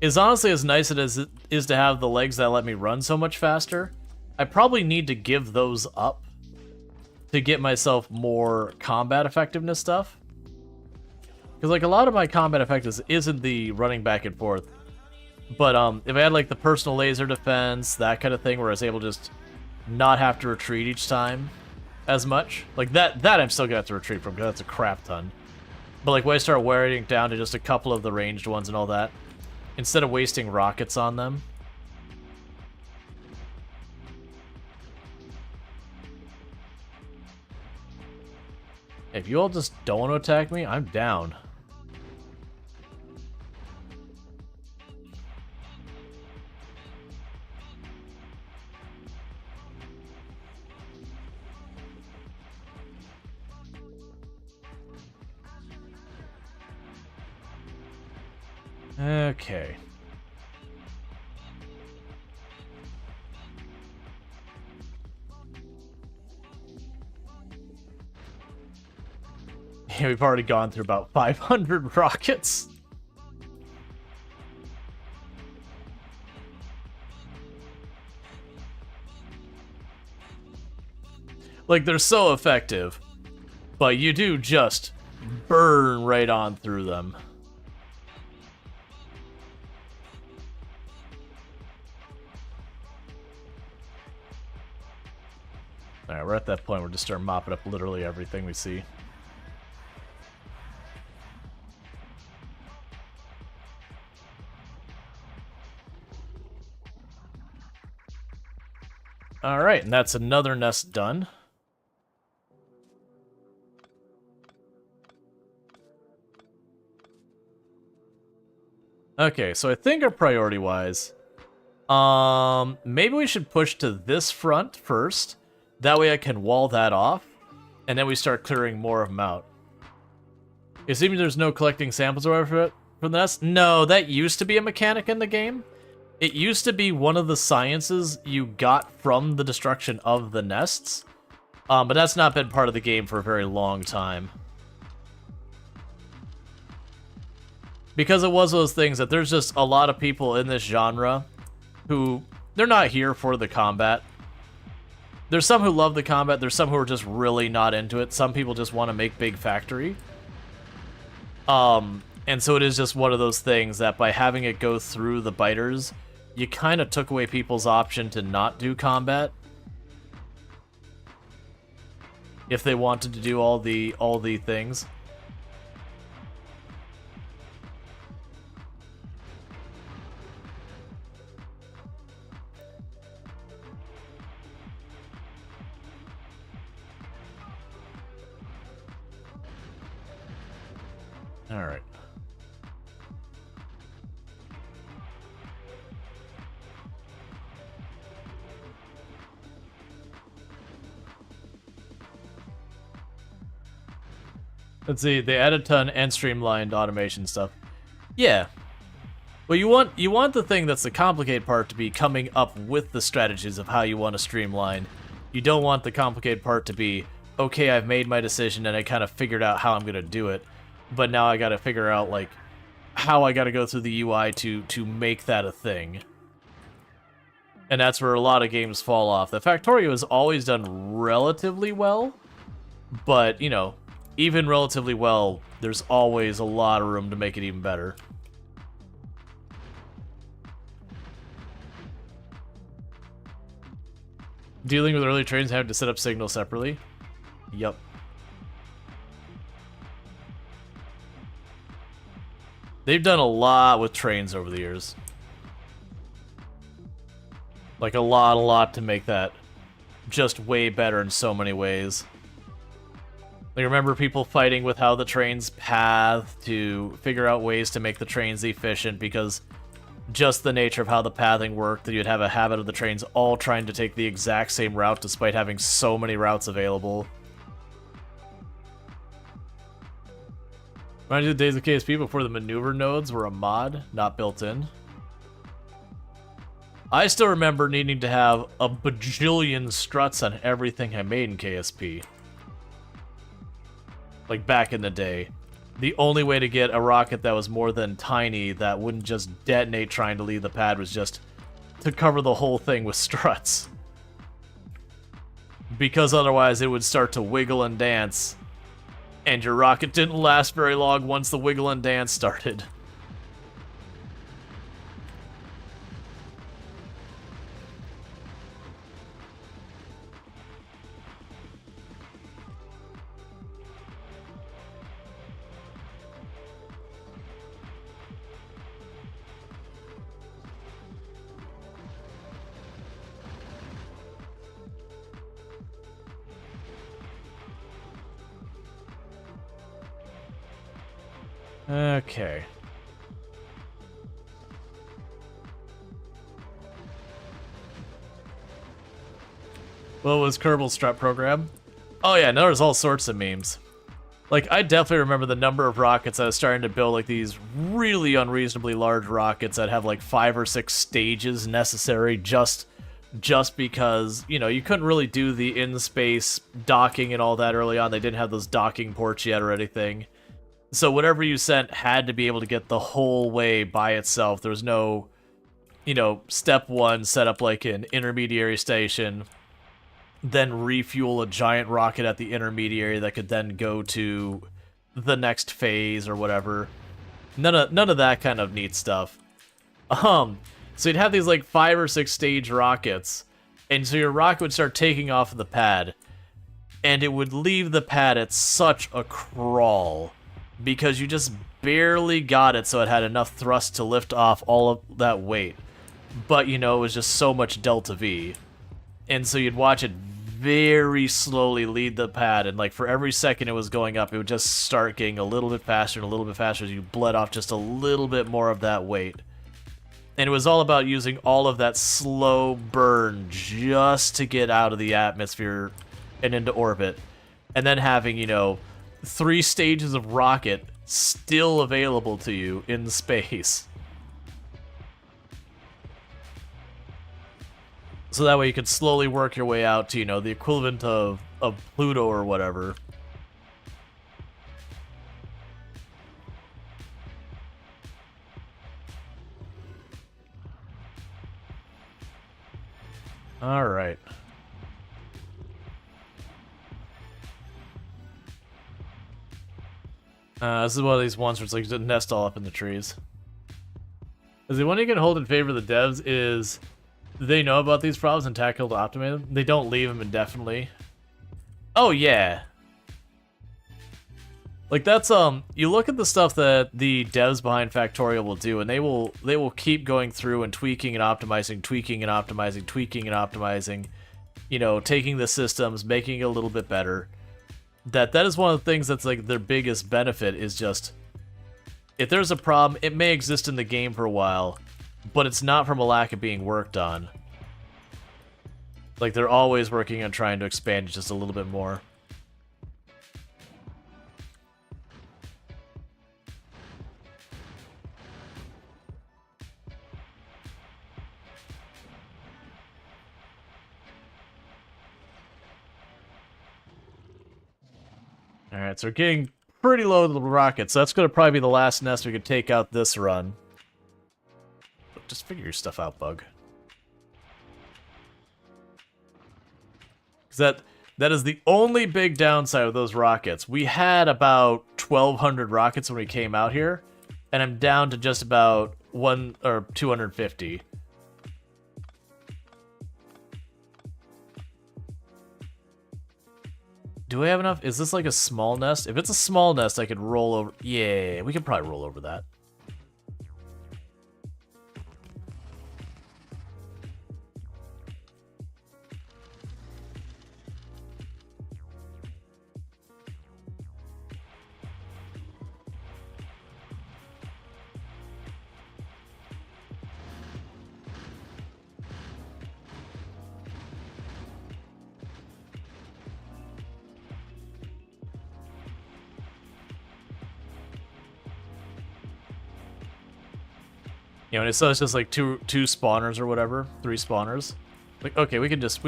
is honestly as nice as it is to have the legs that let me run so much faster. I probably need to give those up to get myself more combat effectiveness stuff. Because, like, a lot of my combat effectiveness isn't the running back and forth. But, if I had, like, the personal laser defense, that kind of thing, where I was able to just not have to retreat each time as much. Like, that I'm still gonna have to retreat from, because that's a crap ton. But, like, when I start wearing it down to just a couple of the ranged ones and all that, instead of wasting rockets on them. If you all just don't want to attack me, I'm down. Okay. Yeah, we've already gone through about 500 rockets. Like, they're so effective, but you do just burn right on through them. Alright, we're at that point where we just start mopping up literally everything we see. Alright, and that's another nest done. Okay, so I think our priority-wise, maybe we should push to this front first. That way I can wall that off, and then we start clearing more of them out. Assuming there's no collecting samples or whatever from the nest? No, that used to be a mechanic in the game. It used to be one of the sciences you got from the destruction of the nests, but that's not been part of the game for a very long time. Because it was those things that there's just a lot of people in this genre who, they're not here for the combat. There's some who love the combat, there's some who are just really not into it. Some people just want to make big factory. And so it is just one of those things that by having it go through the biters, you kind of took away people's option to not do combat. If they wanted to do all the things. All right. Let's see, they added a ton and streamlined automation stuff. Yeah. Well, you want the thing that's the complicated part to be coming up with the strategies of how you want to streamline. You don't want the complicated part to be, okay, I've made my decision and I kind of figured out how I'm going to do it, but now I got to figure out, like, how I got to go through the UI to make that a thing. And that's where a lot of games fall off. The Factorio has always done relatively well, but, you know, even relatively well, there's always a lot of room to make it even better. Dealing with early trains having to set up signals separately? Yup. They've done a lot with trains over the years. Like, a lot to make that just way better in so many ways. Like, remember people fighting with how the trains path to figure out ways to make the trains efficient, because just the nature of how the pathing worked, that you'd have a habit of the trains all trying to take the exact same route despite having so many routes available. Reminds you of the days of KSP before the maneuver nodes were a mod, not built in. I still remember needing to have a bajillion struts on everything I made in KSP. Like, back in the day. the only way to get a rocket that was more than tiny, that wouldn't just detonate trying to leave the pad, was just to cover the whole thing with struts. Because otherwise it would start to wiggle and dance, and your rocket didn't last very long once the wiggle and dance started. Okay. What was Kerbal's strut program? Oh yeah, no, there's all sorts of memes. Like, I definitely remember the number of rockets I was starting to build, like, these really unreasonably large rockets that have, like, 5 or 6 stages necessary just because, you know, you couldn't really do the in-space docking and all that early on. They didn't have those docking ports yet or anything. So whatever you sent had to be able to get the whole way by itself. There was no, you know, step 1, set up, like, an intermediary station, then refuel a giant rocket at the intermediary that could then go to the next phase or whatever. None of that kind of neat stuff. So you'd have these like 5 or 6 stage rockets, and so your rocket would start taking off of the pad, and it would leave the pad at such a crawl because you just barely got it so it had enough thrust to lift off all of that weight. But, you know, it was just so much delta V. And so you'd watch it very slowly lead the pad, and like for every second it was going up, it would just start getting a little bit faster and a little bit faster as you bled off just a little bit more of that weight. And it was all about using all of that slow burn just to get out of the atmosphere and into orbit. And then having, you know, 3 stages of rocket still available to you in space. So that way you could slowly work your way out to, you know, the equivalent of Pluto or whatever. Alright. This is one of these ones where it's like a nest all up in the trees. Because the one you can hold in favor of the devs is they know about these problems and tackle to optimize them. They don't leave them indefinitely. Oh yeah. Like that's you look at the stuff that the devs behind Factorio will do, and they will keep going through and tweaking and optimizing, tweaking and optimizing, tweaking and optimizing, you know, taking the systems, making it a little bit better. That is one of the things that's like their biggest benefit is just if there's a problem, it may exist in the game for a while, but it's not from a lack of being worked on. Like, they're always working on trying to expand it just a little bit more. Alright, so we're getting pretty low to the rockets, so that's going to probably be the last nest we could take out this run. Just figure your stuff out, Bug. Because that is the only big downside of those rockets. We had about 1,200 rockets when we came out here, and I'm down to just about 250. Do we have enough? Is this like a small nest? If it's a small nest, I could roll over. Yeah, we could probably roll over that. You know, and so it's just like two spawners or whatever, 3 spawners. Like, okay, we can just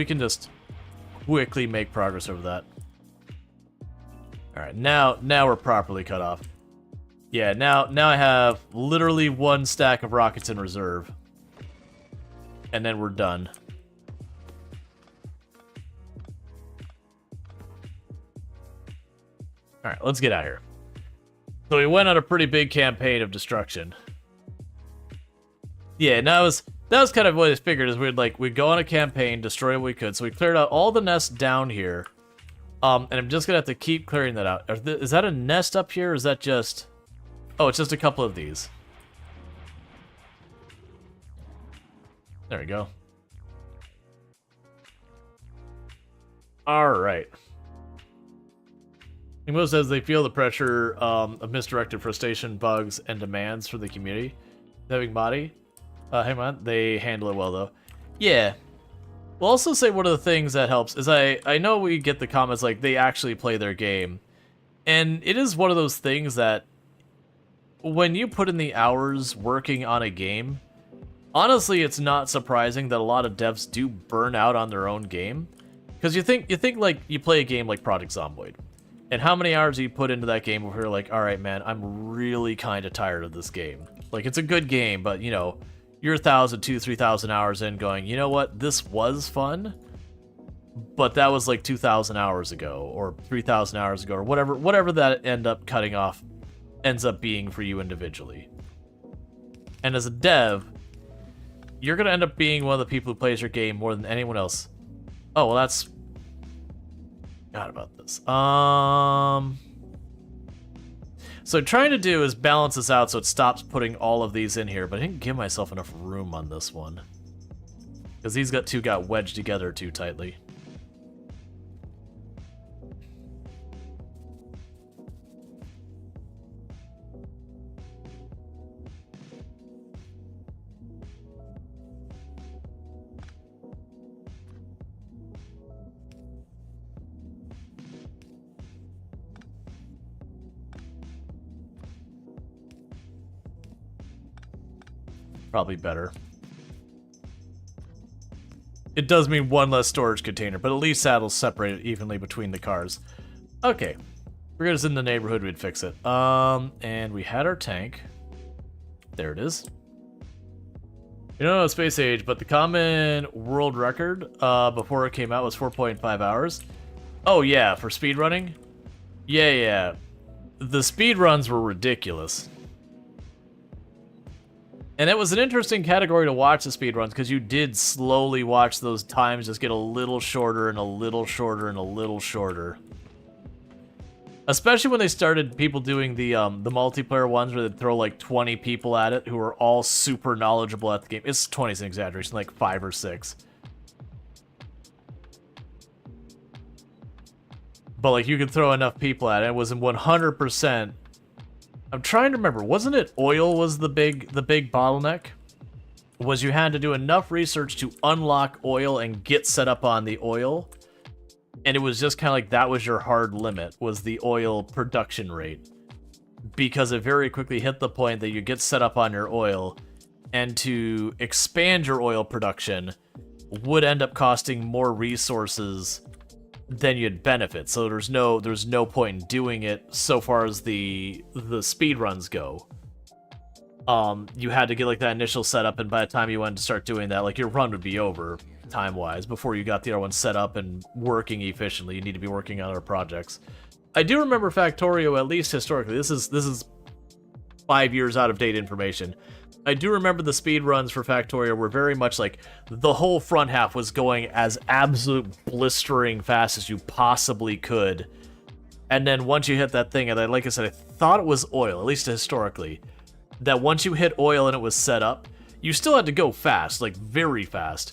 quickly make progress over that. All right, now we're properly cut off. Yeah, now I have literally 1 stack of rockets in reserve. And then we're done. Alright, let's get out of here. So we went on a pretty big campaign of destruction. Yeah, and that was kind of what I figured, is we'd go on a campaign, destroy what we could. So we cleared out all the nests down here. And I'm just gonna have to keep clearing that out. Is that a nest up here, or is that just... Oh, it's just a couple of these. There we go. Alright. Emo says they feel the pressure of misdirected frustration, bugs, and demands for the community. Having body. Hang on, they handle it well, though. Yeah. We'll also say one of the things that helps is I know we get the comments like they actually play their game. And it is one of those things that when you put in the hours working on a game, honestly, it's not surprising that a lot of devs do burn out on their own game. Because you think like you play a game like Project Zomboid, and how many hours do you put into that game where you're like, all right, man, I'm really kind of tired of this game. Like, it's a good game, but, you know, you're 1,000, 2,000, 3,000 hours in going, you know what, this was fun, but that was like 2,000 hours ago, or 3,000 hours ago, or whatever that ends up being for you individually. And as a dev, you're going to end up being one of the people who plays your game more than anyone else. Oh, well, that's... Forgot about this. So trying to do is balance this out so it stops putting all of these in here, but I didn't give myself enough room on this one. Because these two got wedged together too tightly. Probably better. It does mean one less storage container, but at least that'll separate it evenly between the cars. Okay. We're just in the neighborhood, we'd fix it. And we had our tank. There it is. You don't know space age, but the common world record before it came out was 4.5 hours. Oh yeah, for speedrunning? Yeah. The speedruns were ridiculous. And it was an interesting category to watch, the speedruns, because you did slowly watch those times just get a little shorter and a little shorter and a little shorter. Especially when they started people doing the multiplayer ones where they'd throw like 20 people at it who were all super knowledgeable at the game. It's 20 is an exaggeration, like 5 or 6. But like you could throw enough people at it. It was in 100%. I'm trying to remember, wasn't it oil was the big bottleneck? Was you had to do enough research to unlock oil and get set up on the oil, and it was just kind of like that was your hard limit, was the oil production rate. Because it very quickly hit the point that you get set up on your oil, and to expand your oil production would end up costing more resources than you'd benefit. So there's no point in doing it so far as the speed runs go. You had to get like that initial setup, and by the time you went to start doing that, like your run would be over time-wise before you got the other one set up and working efficiently. You need to be working on other projects. I do remember Factorio, at least historically. This is 5 years out of date information. I do remember the speed runs for Factorio were very much like the whole front half was going as absolute blistering fast as you possibly could. And then once you hit that thing, and like I said, I thought it was oil, at least historically, that once you hit oil and it was set up, you still had to go fast, like very fast,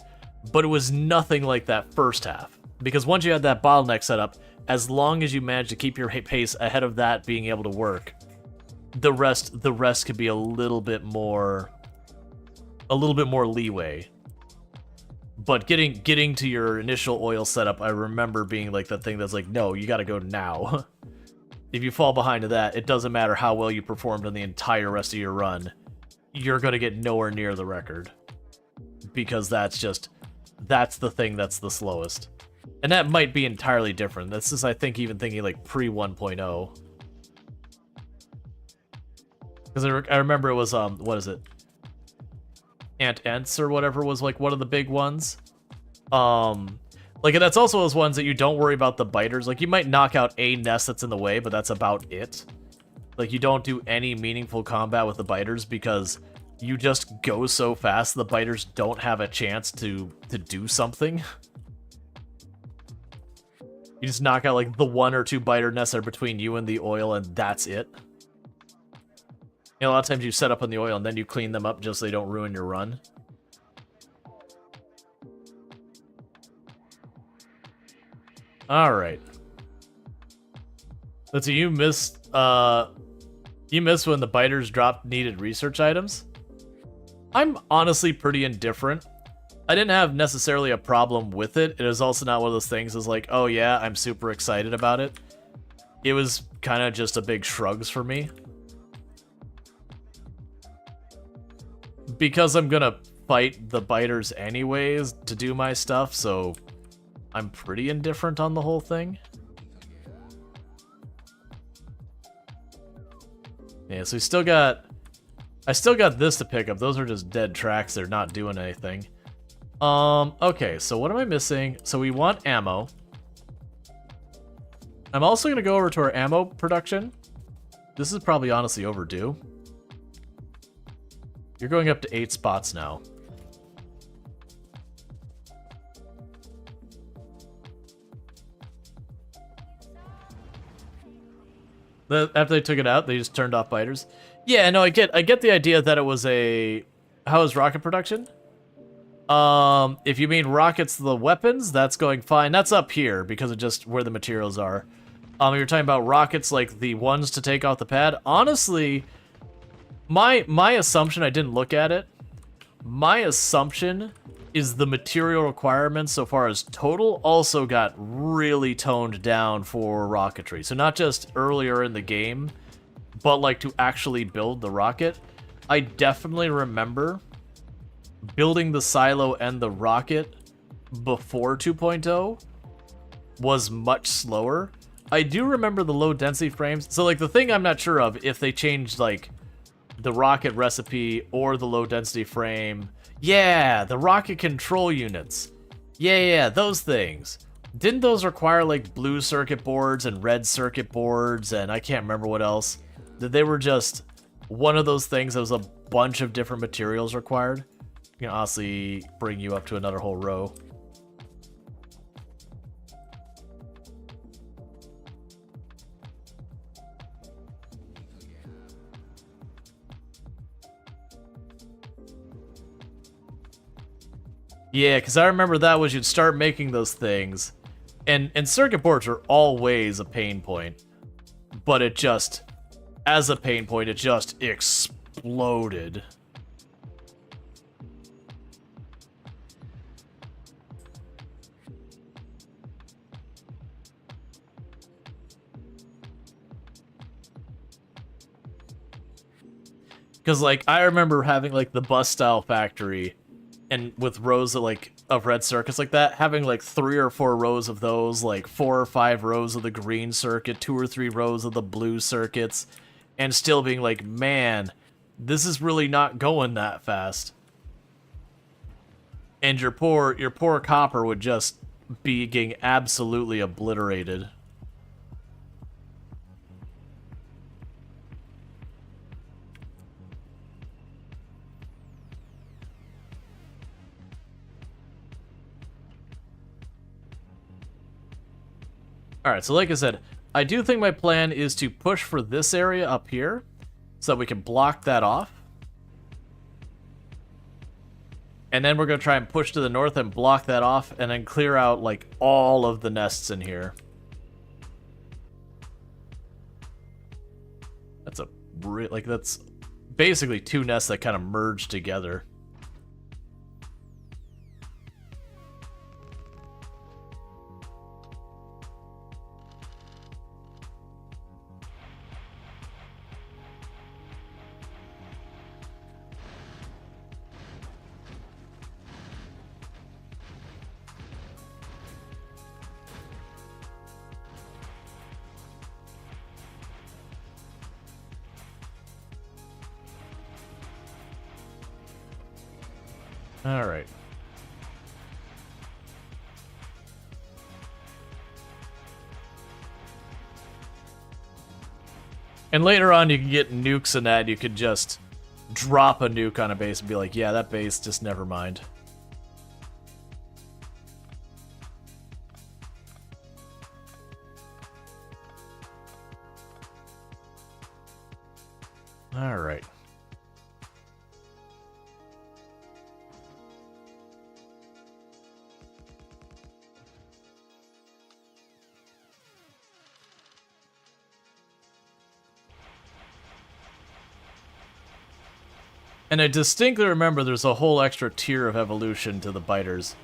but it was nothing like that first half. Because once you had that bottleneck set up, as long as you managed to keep your pace ahead of that being able to work, the rest could be a little bit more leeway. But getting to your initial oil setup, I remember being like that thing that's like, no, you gotta go now. If you fall behind to that, it doesn't matter how well you performed on the entire rest of your run, you're gonna get nowhere near the record. Because that's the thing that's the slowest. And that might be entirely different. This is, I think, even thinking like pre 1.0. Because I remember it was, what is it? Ants or whatever was like one of the big ones. Like, that's also those ones that you don't worry about the biters. Like, you might knock out a nest that's in the way, but that's about it. Like, you don't do any meaningful combat with the biters because you just go so fast the biters don't have a chance to do something. You just knock out, like, the 1 or 2 biter nests that are between you and the oil, and that's it. You know, a lot of times you set up on the oil and then you clean them up just so they don't ruin your run. Alright. Let's see, you missed when the biters dropped needed research items. I'm honestly pretty indifferent. I didn't have necessarily a problem with it. It was also not one of those things that's like, oh yeah, I'm super excited about it. It was kind of just a big shrugs for me. Because I'm gonna fight the biters anyways to do my stuff, so I'm pretty indifferent on the whole thing. Yeah, so I still got this to pick up. Those are just dead tracks. They're not doing anything. Okay, so what am I missing? So we want ammo. I'm also gonna go over to our ammo production. This is probably honestly overdue. You're going up to 8 spots now. After they took it out, they just turned off biters. Yeah, no, I get the idea that it was a... How is rocket production? If you mean rockets, the weapons, that's going fine. That's up here because of just where the materials are. You're talking about rockets like the ones to take off the pad. Honestly, my assumption, I didn't look at it. My assumption is the material requirements so far as total also got really toned down for rocketry. So not just earlier in the game, but like to actually build the rocket. I definitely remember building the silo and the rocket before 2.0 was much slower. I do remember the low density frames. So like the thing I'm not sure of if they changed like the rocket recipe or the low density frame. Yeah, the rocket control units. Yeah, those things. Didn't those require like blue circuit boards and red circuit boards and I can't remember what else? That they were just one of those things that was a bunch of different materials required. You can honestly bring you up to another whole row. Yeah, because I remember that was you'd start making those things, and circuit boards are always a pain point, but it just, as a pain point, it just exploded. Because, like, I remember having, like, the bus-style factory, and with rows of red circuits like that, having like 3 or 4 rows of those, like 4 or 5 rows of the green circuit, 2 or 3 rows of the blue circuits, and still being like, man, this is really not going that fast. And your poor copper would just be getting absolutely obliterated. Alright, so like I said, I do think my plan is to push for this area up here, so that we can block that off. And then we're going to try and push to the north and block that off, and then clear out, like, all of the nests in here. That's that's basically 2 nests that kind of merge together. Alright. And later on, you can get nukes and that. You could just drop a nuke on a base and be like, yeah, that base, just never mind. Alright. And I distinctly remember there's a whole extra tier of evolution to the biters.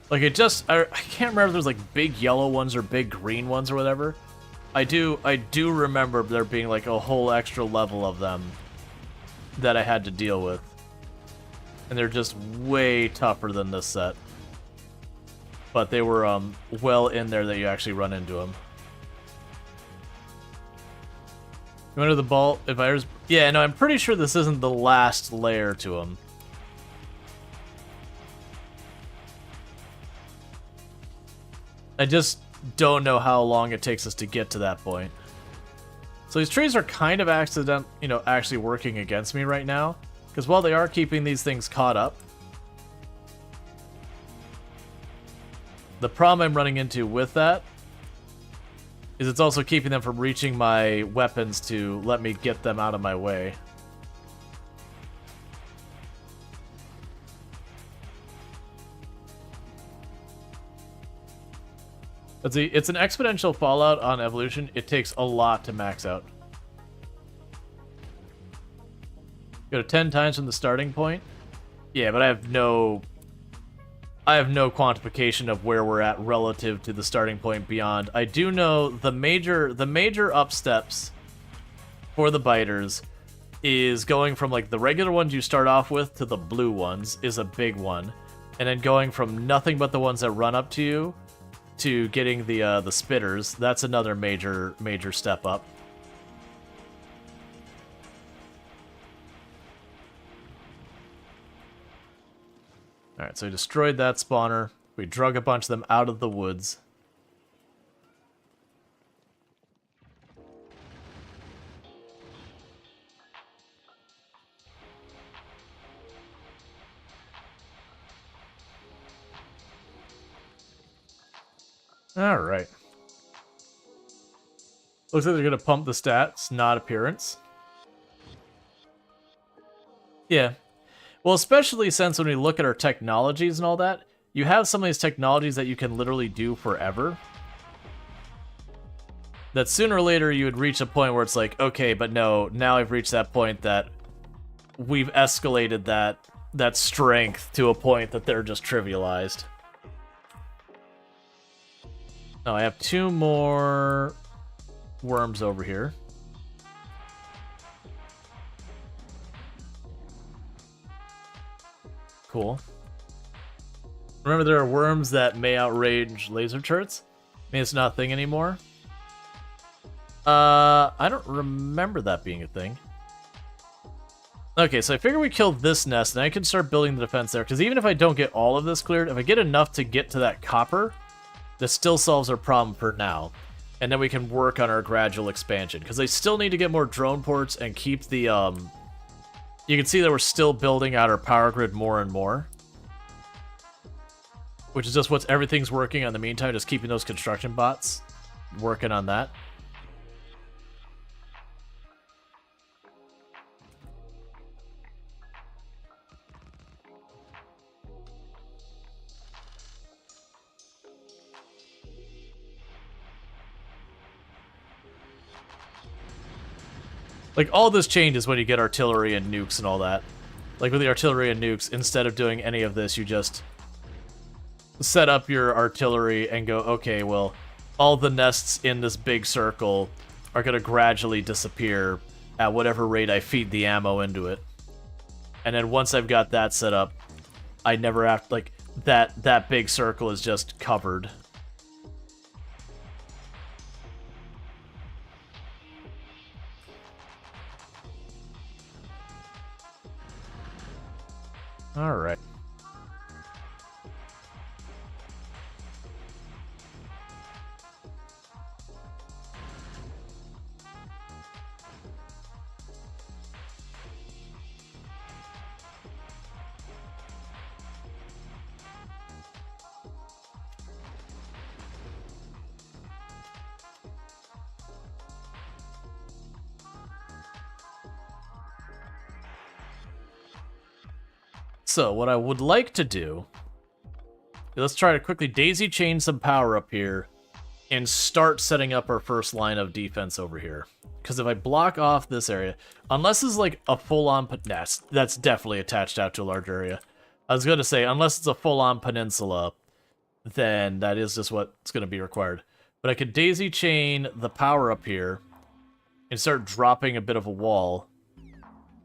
Like, I can't remember if there's like big yellow ones or big green ones or whatever. I do remember there being like a whole extra level of them that I had to deal with. And they're just way tougher than this set. But they were well in there that you actually run into them. You went to the vault advisors? Yeah, no, I'm pretty sure this isn't the last layer to them. I just don't know how long it takes us to get to that point. So these trees are kind of actually working against me right now, because while they are keeping these things caught up, the problem I'm running into with that is it's also keeping them from reaching my weapons to let me get them out of my way. Let's see, it's an exponential fallout on evolution. It takes a lot to max out. Go to 10 times from the starting point. Yeah, but I have no quantification of where we're at relative to the starting point beyond. I do know the major up steps for the biters is going from like the regular ones you start off with to the blue ones is a big one. And then going from nothing but the ones that run up to you to getting the spitters, that's another major step up. Alright, so we destroyed that spawner. We drug a bunch of them out of the woods. Alright. Looks like they're going to pump the stats, not appearance. Yeah. Well, especially since when we look at our technologies and all that, you have some of these technologies that you can literally do forever. That sooner or later you would reach a point where it's like, okay, but no, now I've reached that point that we've escalated that strength to a point that they're just trivialized. Oh, I have 2 more worms over here. Cool. Remember, there are worms that may outrage laser turrets? I mean, it's not a thing anymore. I don't remember that being a thing. Okay, so I figure we killed this nest, and I can start building the defense there, because even if I don't get all of this cleared, if I get enough to get to that copper, this still solves our problem for now. And then we can work on our gradual expansion, because they still need to get more drone ports and keep the, you can see that we're still building out our power grid more and more. Which is just what everything's working on in the meantime, just keeping those construction bots working on that. Like, all this changes when you get artillery and nukes and all that. Like, with the artillery and nukes, instead of doing any of this, you just set up your artillery and go, okay, well, all the nests in this big circle are going to gradually disappear at whatever rate I feed the ammo into it. And then once I've got that set up, I never have, like, that big circle is just covered. All right. So what I would like to do, let's try to quickly daisy chain some power up here and start setting up our first line of defense over here. Because if I block off this area, unless it's like a full-on, that's definitely attached out to a large area. I was going to say, unless it's a full-on peninsula, then that is just what's going to be required. But I could daisy chain the power up here and start dropping a bit of a wall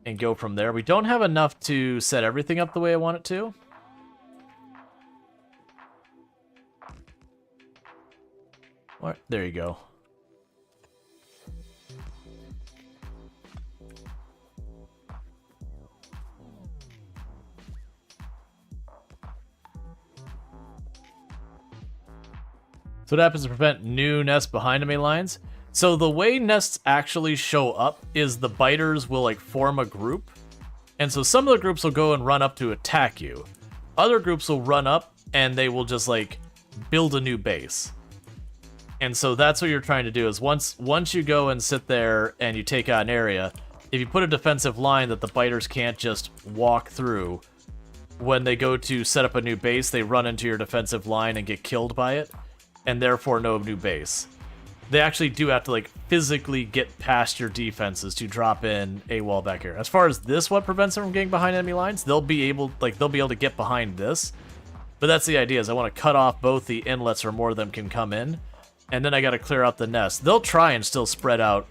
and go from there. We don't have enough to set everything up the way I want it to. What? There you go. So what happens to prevent new nests behind enemy lines? So the way nests actually show up is the biters will like form a group. And so some of the groups will go and run up to attack you. Other groups will run up and they will just like build a new base. And so that's what you're trying to do is once you go and sit there and you take out an area, if you put a defensive line that the biters can't just walk through, when they go to set up a new base, they run into your defensive line and get killed by it, and therefore no new base. They actually do have to like physically get past your defenses to drop in a wall back here. As far as this, what prevents them from getting behind enemy lines, they'll be able to get behind this. But that's the idea, is I want to cut off both the inlets where more of them can come in, and then I got to clear out the nest. They'll try and still spread out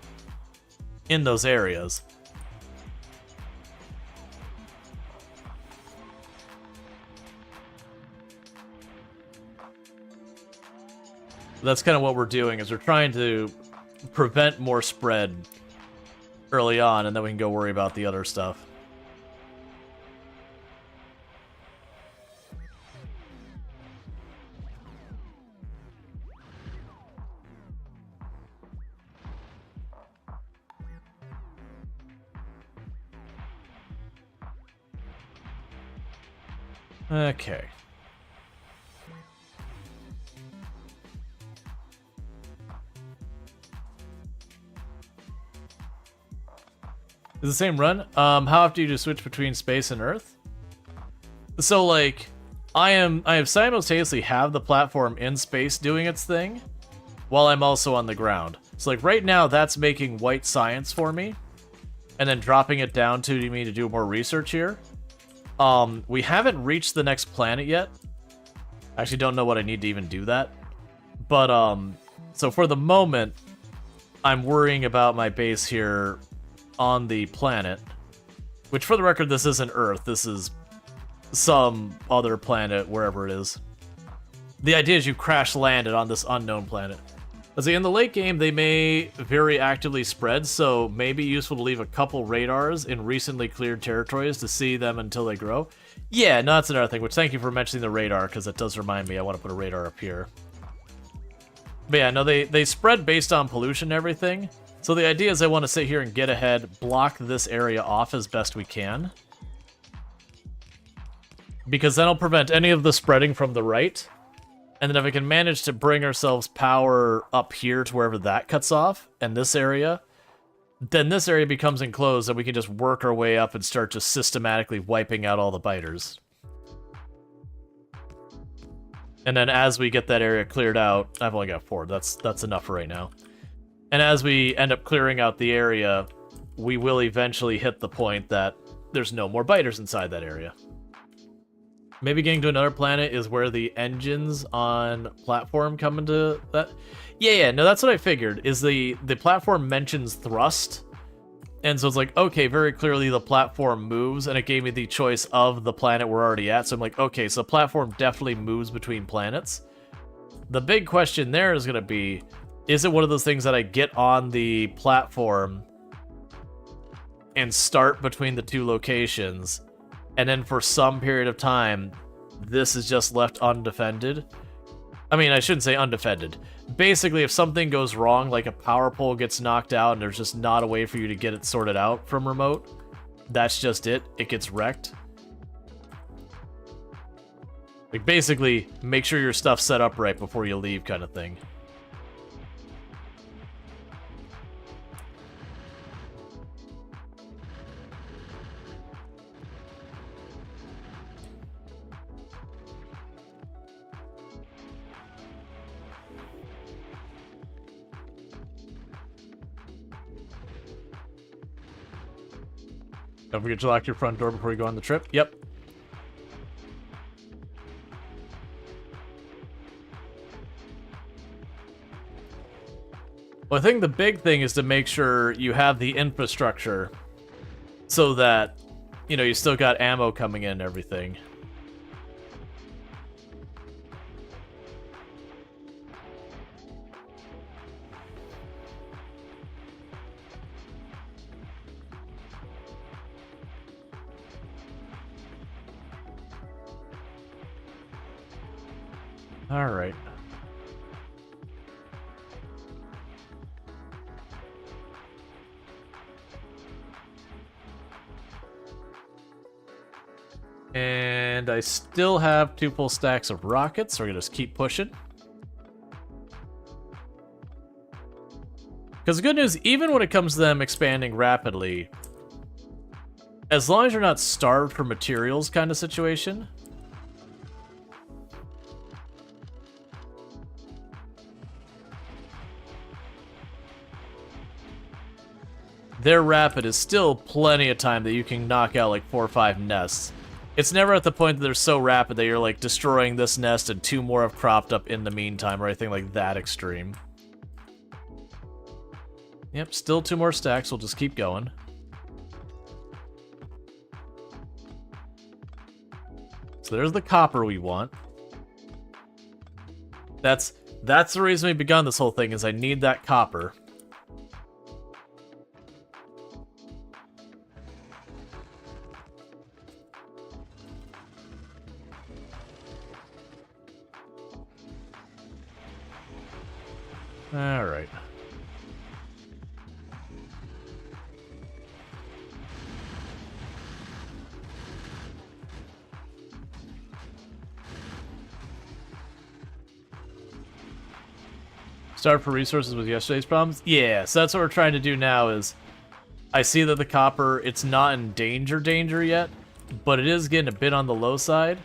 in those areas. That's kind of what we're doing, is we're trying to prevent more spread early on, and then we can go worry about the other stuff. Okay. Is the same run? How often do you switch between space and Earth? So like, I have simultaneously have the platform in space doing its thing, while I'm also on the ground. So like right now, that's making white science for me, and then dropping it down to me to do more research here. We haven't reached the next planet yet. I actually don't know what I need to even do that. But so for the moment, I'm worrying about my base here on the planet, which for the record, this isn't Earth. This is some other planet, wherever it is. The idea is you crash landed on this unknown planet. Let's see, in the late game, they may very actively spread, so may be useful to leave a couple radars in recently cleared territories to see them until they grow. Yeah, no, that's another thing, which thank you for mentioning the radar, because it does remind me I want to put a radar up here. But yeah, no, they spread based on pollution and everything. So the idea is I want to sit here and get ahead, block this area off as best we can. Because that'll prevent any of the spreading from the right. And then if we can manage to bring ourselves power up here to wherever that cuts off, and this area, then this area becomes enclosed and we can just work our way up and start just systematically wiping out all the biters. And then as we get that area cleared out, I've only got 4, that's enough for right now. And as we end up clearing out the area, we will eventually hit the point that there's no more biters inside that area. Maybe getting to another planet is where the engines on platform come into that. Yeah, no, that's what I figured, is the platform mentions thrust. And so it's like, okay, very clearly the platform moves, and it gave me the choice of the planet we're already at. So I'm like, okay, so platform definitely moves between planets. The big question there is going to be, is it one of those things that I get on the platform and start between the two locations, and then for some period of time, this is just left undefended. I mean, I shouldn't say undefended. Basically, if something goes wrong, like a power pole gets knocked out and there's just not a way for you to get it sorted out from remote, that's just it. It gets wrecked. Like, basically, make sure your stuff's set up right before you leave kind of thing. Don't forget to lock your front door before you go on the trip. Yep. Well, I think the big thing is to make sure you have the infrastructure so that, you know, you still got ammo coming in and everything. All right. And I still have 2 full stacks of rockets, so we're gonna just keep pushing. Because the good news, even when it comes to them expanding rapidly, as long as you're not starved for materials kind of situation, their rapid is still plenty of time that you can knock out like 4 or 5 nests. It's never at the point that they're so rapid that you're like destroying this nest and 2 more have cropped up in the meantime or anything like that extreme. Yep, still 2 more stacks. We'll just keep going. So there's the copper we want. That's the reason we begun this whole thing, is I need that copper. All right. Start for resources with yesterday's problems? Yeah, so that's what we're trying to do now is I see that the copper, it's not in danger yet, but it is getting a bit on the low side.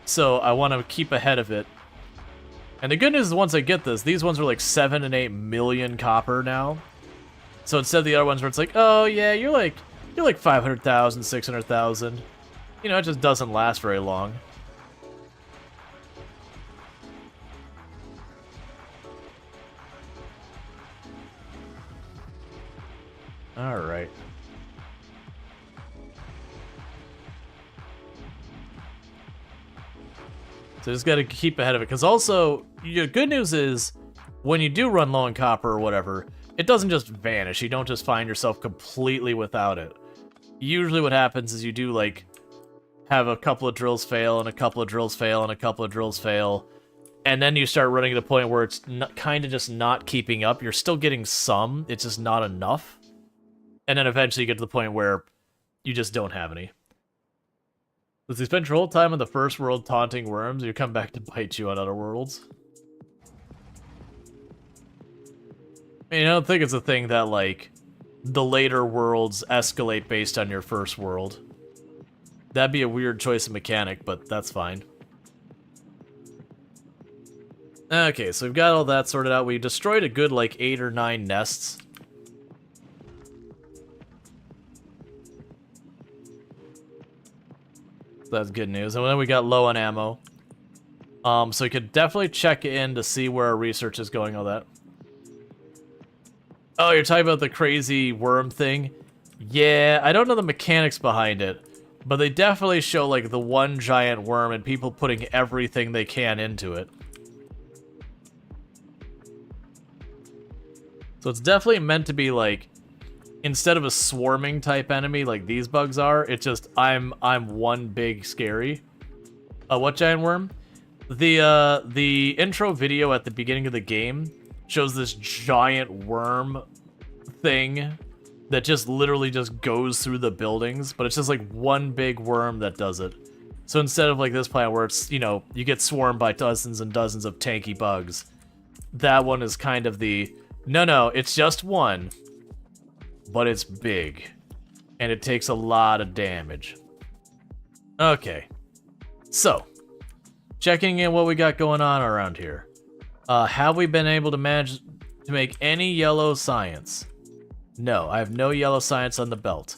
So I want to keep ahead of it. And the good news is once I get this, these ones are like 7 and 8 million copper now. So instead of the other ones where it's like, oh yeah, you're like 500,000, 600,000. You know, it just doesn't last very long. All right. So just got to keep ahead of it. Because also, the good news is, when you do run low on copper or whatever, it doesn't just vanish. You don't just find yourself completely without it. Usually what happens is you do, like, have a couple of drills fail, and a couple of drills fail, and a couple of drills fail. And then you start running to the point where it's kind of just not keeping up. You're still getting some, it's just not enough. And then eventually you get to the point where you just don't have any. Does he spend your whole time on the first world taunting worms, or you come back to bite you on other worlds? I mean, I don't think it's a thing that, like, the later worlds escalate based on your first world. That'd be a weird choice of mechanic, but that's fine. Okay, so we've got all that sorted out. We destroyed a good, like, 8 or 9 nests. That's good news. And then we got low on ammo. So we could definitely check in to see where our research is going, all that. Oh, you're talking about the crazy worm thing? Yeah, I don't know the mechanics behind it, but they definitely show, like, the one giant worm and people putting everything they can into it. So it's definitely meant to be, like, instead of a swarming type enemy like these bugs are, it's just I'm one big scary. What giant worm? The intro video at the beginning of the game shows this giant worm thing that just literally just goes through the buildings, but it's just like one big worm that does it. So instead of like this planet where it's, you know, you get swarmed by dozens and dozens of tanky bugs, that one is kind of the, no, it's just one, but it's big, and it takes a lot of damage. Okay, so, checking in what we got going on around here. Have we been able to manage to make any yellow science? No, I have no yellow science on the belt.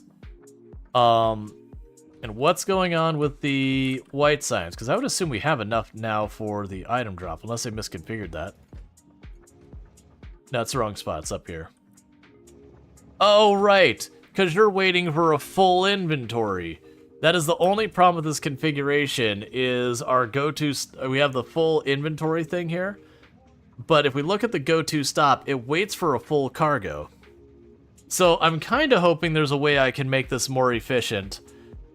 And what's going on with the white science? Because I would assume we have enough now for the item drop, unless they misconfigured that. No, it's the wrong spot. It's up here. Oh, right. Because you're waiting for a full inventory. That is the only problem with this configuration is our go-to... We have the full inventory thing here. But if we look at the go-to stop, it waits for a full cargo. So I'm kind of hoping there's a way I can make this more efficient,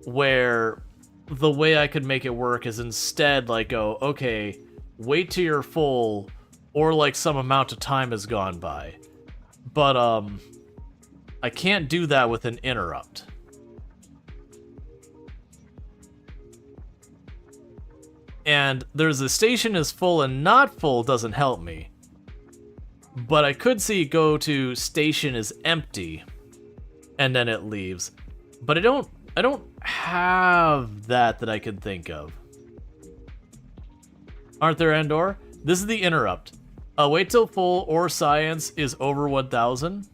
where the way I could make it work is instead like go, okay, wait till you're full, or like some amount of time has gone by. But I can't do that with an interrupt. And there's a station is full and not full doesn't help me. But I could see go to station is empty, and then it leaves. But I don't have that I can think of. Aren't there, Andor? This is the interrupt. Wait till full or science is over 1,000.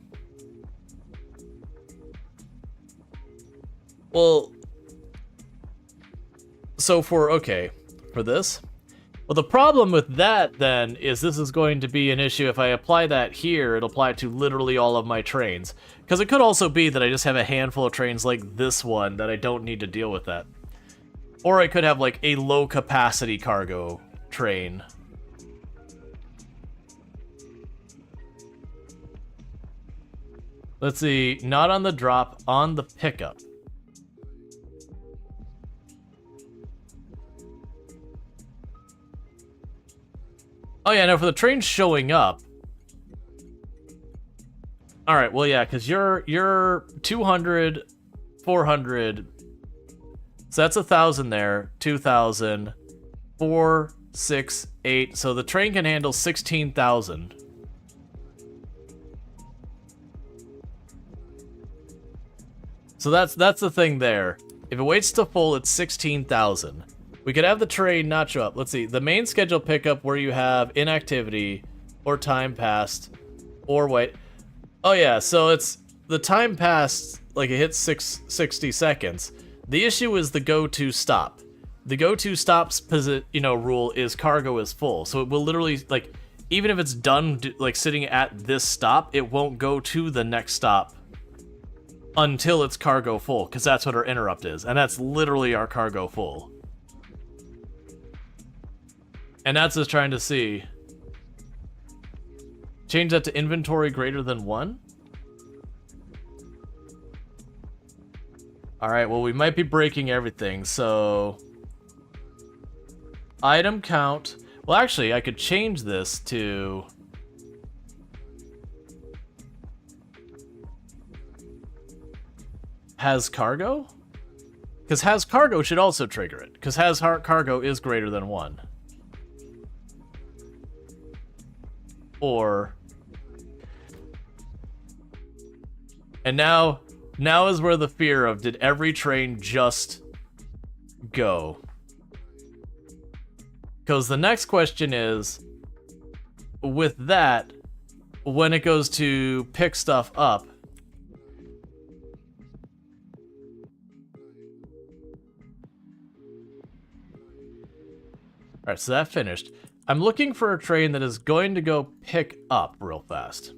Well, so for this. Well, the problem with that, then, is this is going to be an issue. If I apply that here, it'll apply to literally all of my trains. Because it could also be that I just have a handful of trains like this one that I don't need to deal with that. Or I could have, like, a low-capacity cargo train. Let's see. Not on the drop, on the pickup. Oh yeah, no, for the train showing up. All right, well yeah, because you're 200, 400. So that's 1,000 there. 2,000, 4, 6, 8. So the train can handle 16,000. So that's the thing there. If it waits to full, it's 16,000. We could have the train not show up. Let's see. The main schedule pickup where you have inactivity or time passed or wait. Oh yeah, so it's the time passed, like it hits 60 seconds. The issue is the go-to stop. The go-to stops, rule is cargo is full. So it will literally, like, even if it's done, like, sitting at this stop, it won't go to the next stop until it's cargo full, because that's what our interrupt is. And that's literally our cargo full. And that's just trying to see. Change that to inventory greater than 1? Alright, well we might be breaking everything, so... Item count. Well actually, I could change this to... Has cargo? Because has cargo should also trigger it. Because has cargo is greater than 1. Or, and now is where the fear of did every train just go? Because the next question is, with that, when it goes to pick stuff up, alright, so that finished. I'm looking for a train that is going to go pick up real fast.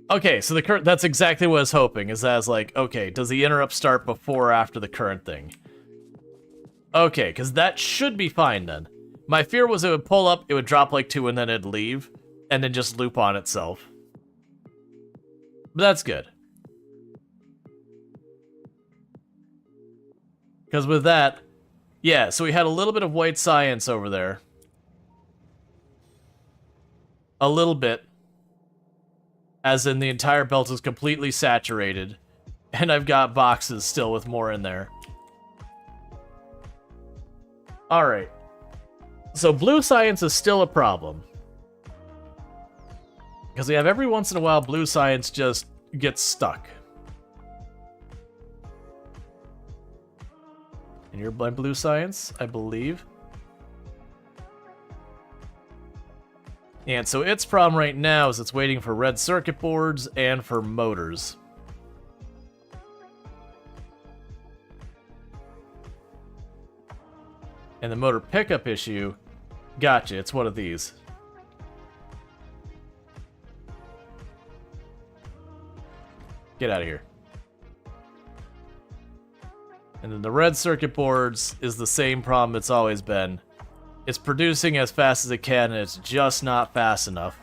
Okay, so that's exactly what I was hoping, is that I was like, okay, does the interrupt start before or after the current thing? Okay, because that should be fine then. My fear was it would pull up, it would drop like 2, and then it'd leave, and then just loop on itself. But that's good. Because with that, yeah, so we had a little bit of white science over there. A little bit. As in the entire belt is completely saturated. And I've got boxes still with more in there. Alright. So blue science is still a problem. Because we have every once in a while blue science just gets stuck. And you're blue science, I believe. And so its problem right now is it's waiting for red circuit boards and for motors. And the motor pickup issue, gotcha, it's one of these. Get out of here. And then the red circuit boards is the same problem it's always been. It's producing as fast as it can, and it's just not fast enough.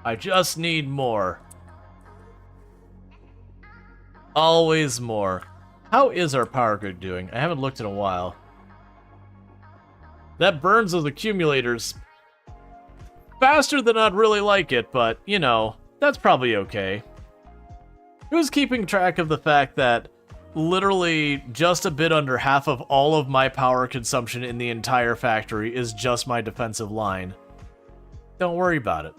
I just need more. Always more. How is our power grid doing? I haven't looked in a while. That burns those accumulators faster than I'd really like it, but, you know, that's probably okay. Who's keeping track of the fact that literally just a bit under half of all of my power consumption in the entire factory is just my defensive line? Don't worry about it.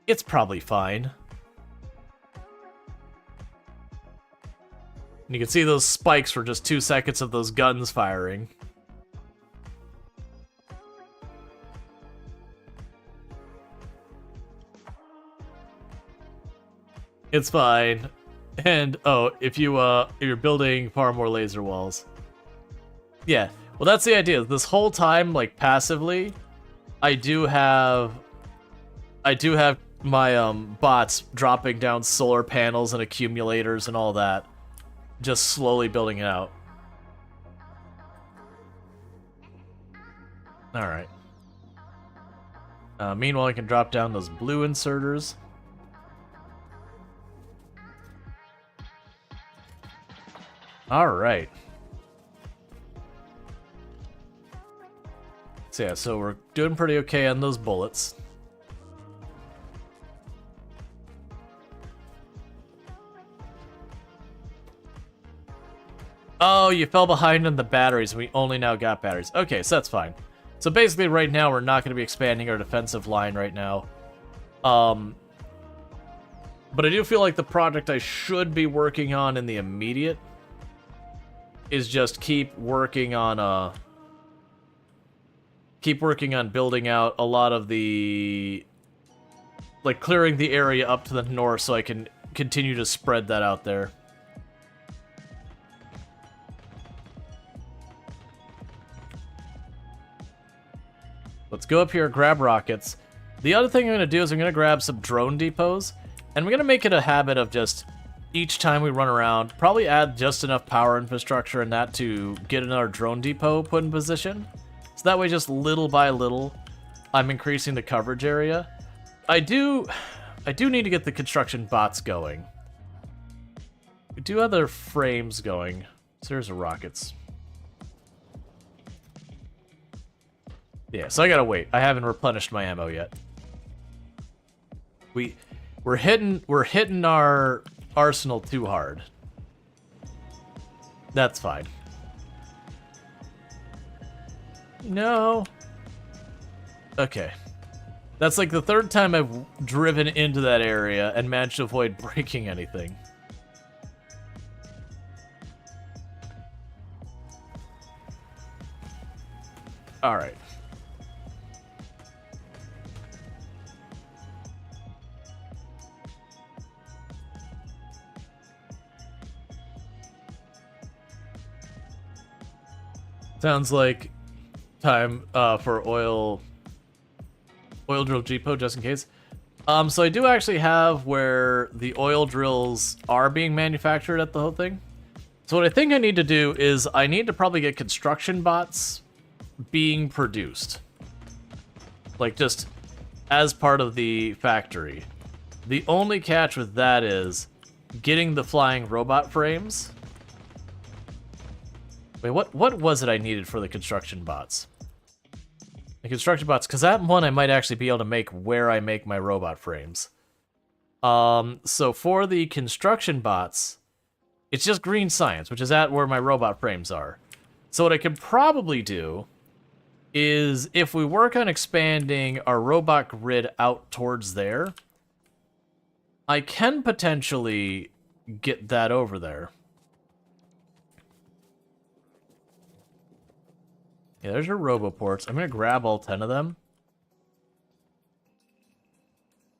It's probably fine. And you can see those spikes for just 2 seconds of those guns firing. It's fine. And, oh, if you're building far more laser walls. Yeah, well, that's the idea. This whole time, like, passively, I do have my, bots dropping down solar panels and accumulators and all that. Just slowly building it out. Alright. Meanwhile, I can drop down those blue inserters. Alright. So yeah, so we're doing pretty okay on those bullets. Oh, you fell behind on the batteries, and we only now got batteries. Okay, so that's fine. So basically right now we're not going to be expanding our defensive line right now. But I do feel like the project I should be working on in the immediate is just keep working on building out a lot of the, like, clearing the area up to the north so I can continue to spread that out there. Let's go up here and grab rockets. The other thing I'm going to do is I'm going to grab some drone depots, and we're going to make it a habit of just each time we run around, probably add just enough power infrastructure in that to get another drone depot put in position. So that way, just little by little, I'm increasing the coverage area. I do need to get the construction bots going. We do have their frames going. So there's the rockets. Yeah, so I gotta wait. I haven't replenished my ammo yet. We're hitting our arsenal too hard. That's fine. No. Okay. That's like the third time I've driven into that area and managed to avoid breaking anything. Alright. Sounds like time for oil drill depot, just in case. So I do actually have where the oil drills are being manufactured at the whole thing. So what I think I need to do is I need to probably get construction bots being produced. Like, just as part of the factory. The only catch with that is getting the flying robot frames. Wait, what was it I needed for the construction bots? The construction bots, because that one I might actually be able to make where I make my robot frames. So for the construction bots, it's just green science, which is at where my robot frames are. So what I could probably do is if we work on expanding our robot grid out towards there, I can potentially get that over there. Yeah, there's your roboports. I'm going to grab all 10 of them.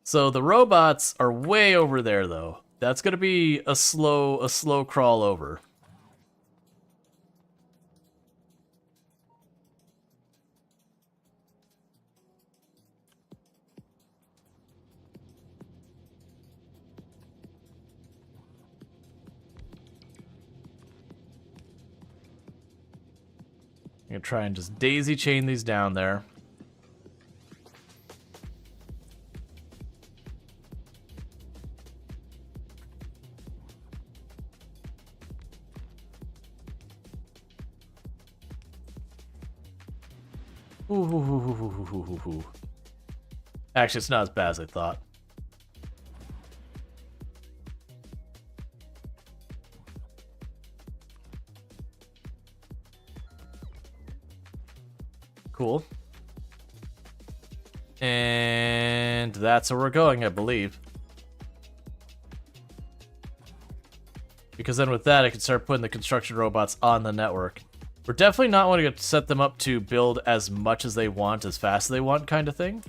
So the robots are way over there, though. That's going to be a slow crawl over. I'm going to try and just daisy chain these down there. Ooh. Actually, it's not as bad as I thought. Cool. And that's where we're going, I believe. Because then with that, I can start putting the construction robots on the network. We're definitely not wanting to set them up to build as much as they want, as fast as they want, kind of thing.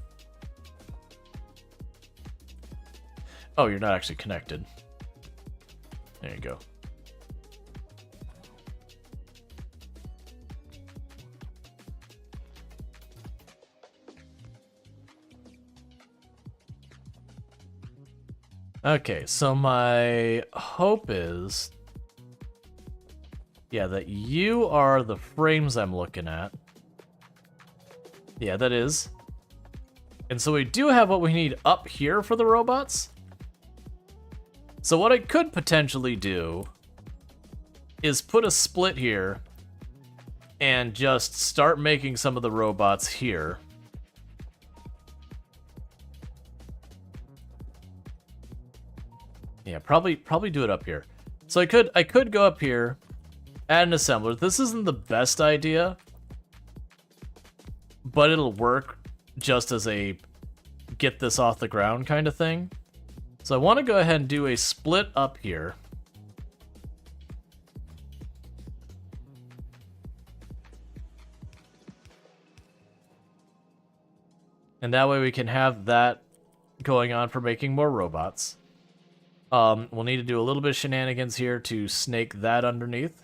Oh, you're not actually connected. There you go. Okay, so my hope is, yeah, that you are the frames I'm looking at. Yeah, that is. And so we do have what we need up here for the robots. So what I could potentially do is put a split here and just start making some of the robots here. Yeah, probably do it up here. So I could go up here, add an assembler. This isn't the best idea, but it'll work just as a get this off the ground kind of thing. So I want to go ahead and do a split up here. And that way we can have that going on for making more robots. We'll need to do a little bit of shenanigans here to snake that underneath.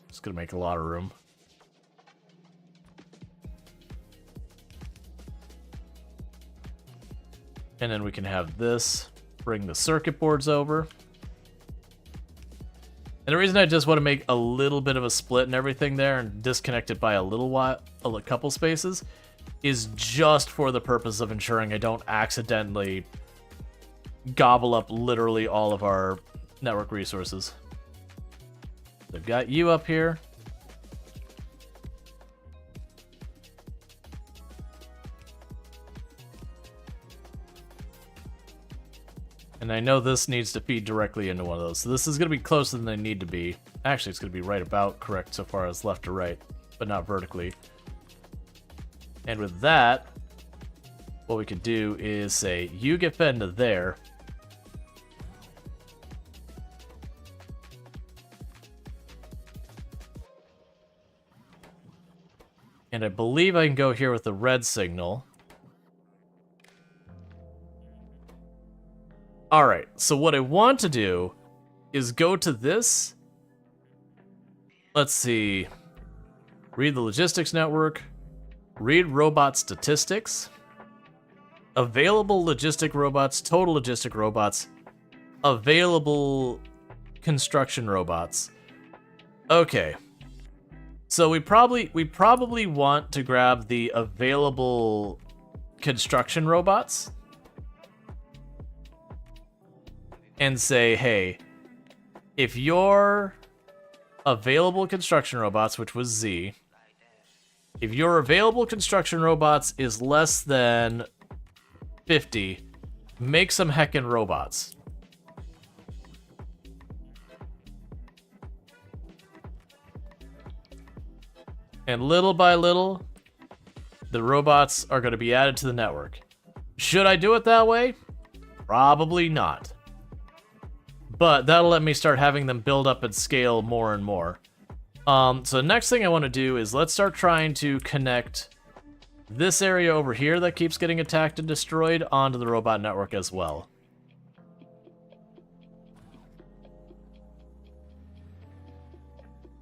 It's gonna make a lot of room. And then we can have this, bring the circuit boards over. And the reason I just want to make a little bit of a split and everything there and disconnect it by a little while, a couple spaces, is just for the purpose of ensuring I don't accidentally gobble up literally all of our network resources. They've got you up here. And I know this needs to feed directly into one of those. So this is going to be closer than they need to be. Actually, it's going to be right about correct so far as left to right, but not vertically. And with that, what we could do is say, you get fed into there. And I believe I can go here with the red signal. Alright, so what I want to do is go to this. Let's see. Read the logistics network. Read robot statistics. Available logistic robots, total logistic robots. Available construction robots. Okay. So we probably want to grab the available construction robots. and say, hey, if your available construction robots, which was Z, if your available construction robots is less than 50, make some heckin' robots. And little by little, the robots are going to be added to the network. Should I do it that way? Probably not. But that'll let me start having them build up and scale more and more. So the next thing I want to do is let's start trying to connect this area over here that keeps getting attacked and destroyed onto the robot network as well.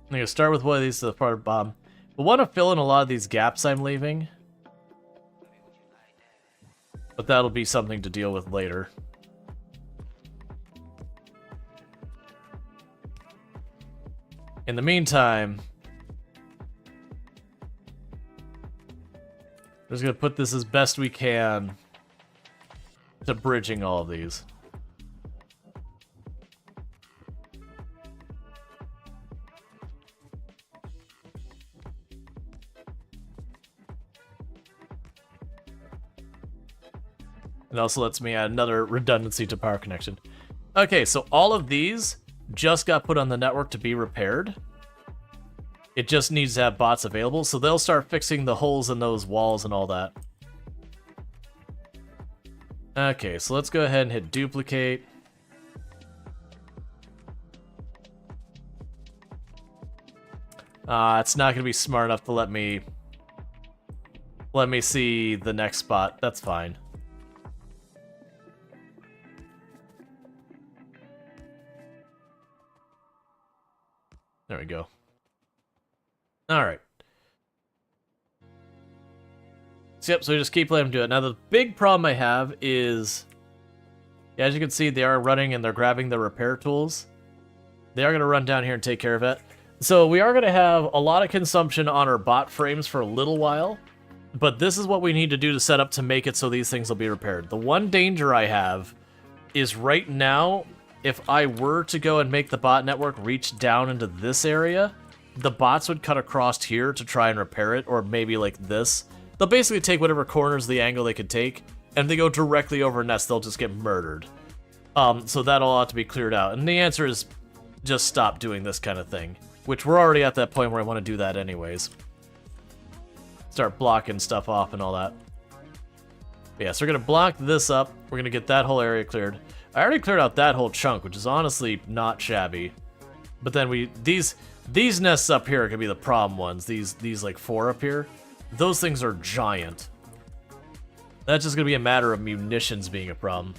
I'm going to start with one of these to the part of bomb. We want to fill in a lot of these gaps I'm leaving. But that'll be something to deal with later. In the meantime, we're just going to put this as best we can to bridging all of these. It also lets me add another redundancy to power connection. Okay, so all of these just got put on the network to be repaired. It just needs to have bots available, so they'll start fixing the holes in those walls and all that. Okay, so let's go ahead and hit duplicate. It's not going to be smart enough to let me see the next spot. That's fine. There we go. Alright. So yep, so we just keep letting them do it. Now the big problem I have is, as you can see, they are running and they're grabbing the repair tools. They are going to run down here and take care of it. So we are going to have a lot of consumption on our bot frames for a little while. But this is what we need to do to set up to make it so these things will be repaired. The one danger I have is right now, if I were to go and make the bot network reach down into this area, the bots would cut across here to try and repair it, or maybe like this. They'll basically take whatever corners of the angle they could take, and if they go directly over a nest, they'll just get murdered. So that'll all have to be cleared out. And the answer is just stop doing this kind of thing, which we're already at that point where I want to do that anyways. Start blocking stuff off and all that. But yeah, so we're going to block this up. We're going to get that whole area cleared. I already cleared out that whole chunk, which is honestly not shabby. But then these nests up here are gonna be the problem ones. These like 4 up here, those things are giant. That's just gonna be a matter of munitions being a problem.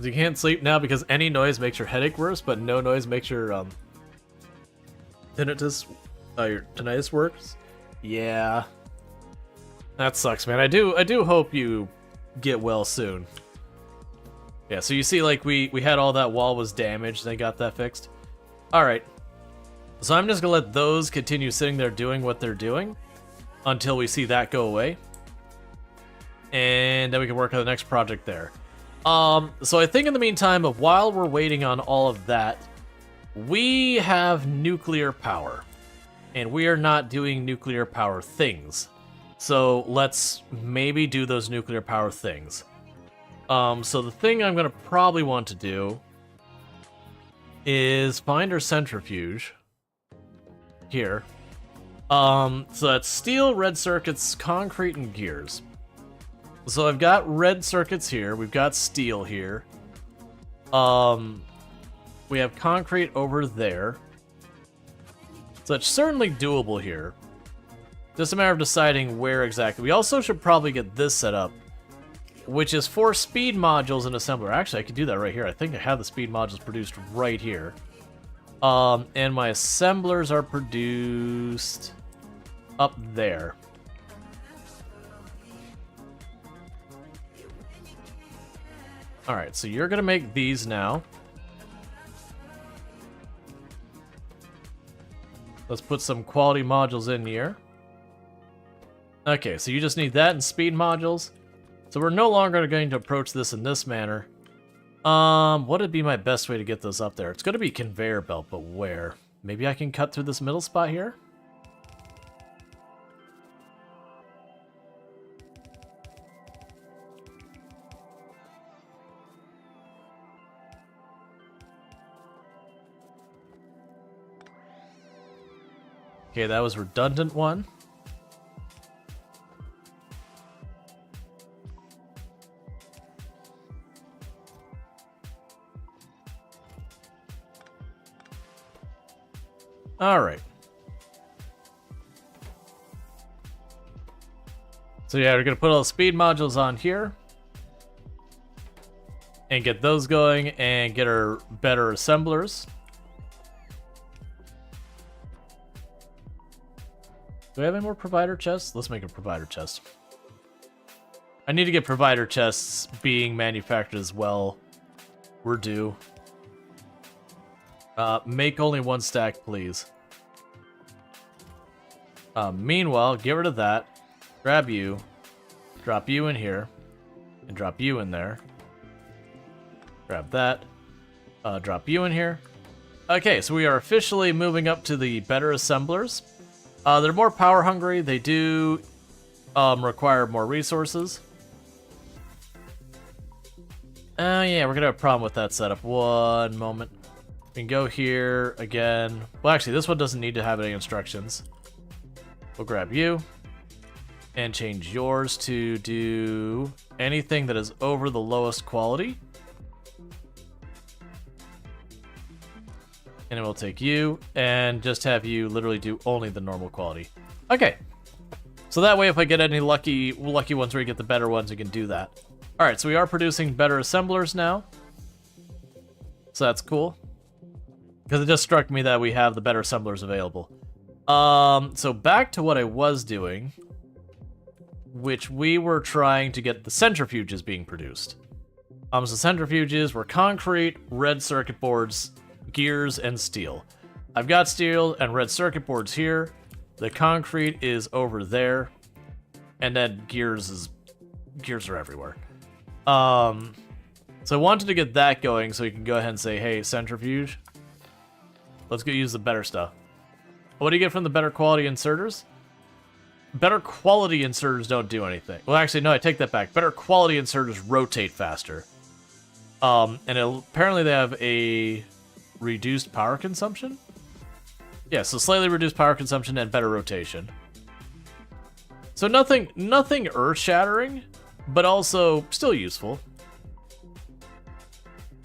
You can't sleep now because any noise makes your headache worse, but no noise makes your tinnitus worse. Yeah, that sucks, man. I do hope you get well soon. Yeah, so you see, like we had all that wall was damaged. They got that fixed. All right, so I'm just gonna let those continue sitting there doing what they're doing until we see that go away, and then we can work on the next project there. So I think in the meantime, while we're waiting on all of that, we have nuclear power. And we are not doing nuclear power things. So let's maybe do those nuclear power things. So the thing I'm going to probably want to do is find our centrifuge. Here. So that's steel, red circuits, concrete, and gears. So I've got red circuits here. We've got steel here. We have concrete over there. So it's certainly doable here. Just a matter of deciding where exactly. We also should probably get this set up, which is 4 speed modules and assembler. Actually, I could do that right here. I think I have the speed modules produced right here. And my assemblers are produced up there. Alright, so you're gonna make these now. Let's put some quality modules in here. Okay, so you just need that and speed modules. So we're no longer going to approach this in this manner. What would be my best way to get those up there? It's gonna be conveyor belt, but where? Maybe I can cut through this middle spot here? Okay, that was redundant one. All right. So yeah, we're gonna put all the speed modules on here and get those going and get our better assemblers. Do we have any more provider chests? Let's make a provider chest. I need to get provider chests being manufactured as well. We're due. Make only one stack, please. Meanwhile, get rid of that. Grab you. Drop you in here. And drop you in there. Grab that. Drop you in here. Okay, so we are officially moving up to the better assemblers. They're more power hungry. They do require more resources. Yeah, we're gonna have a problem with that setup. One moment. We can go here again. Well, actually, this one doesn't need to have any instructions. We'll grab you and change yours to do anything that is over the lowest quality. And then we'll take you and just have you literally do only the normal quality. Okay. So that way, if I get any lucky ones where you get the better ones, we can do that. All right, so we are producing better assemblers now. So that's cool. Because it just struck me that we have the better assemblers available. So back to what I was doing, which we were trying to get the centrifuges being produced. So centrifuges were concrete, red circuit boards, gears, and steel. I've got steel and red circuit boards here. The concrete is over there, and then gears are everywhere. So I wanted to get that going so you can go ahead and say, hey, centrifuge, let's go use the better stuff. What do you get from the better quality inserters? Better quality inserters don't do anything. Well, actually, no, I take that back. Better quality inserters rotate faster. Apparently they have a reduced power consumption? Yeah, so slightly reduced power consumption and better rotation. So nothing earth-shattering, but also still useful.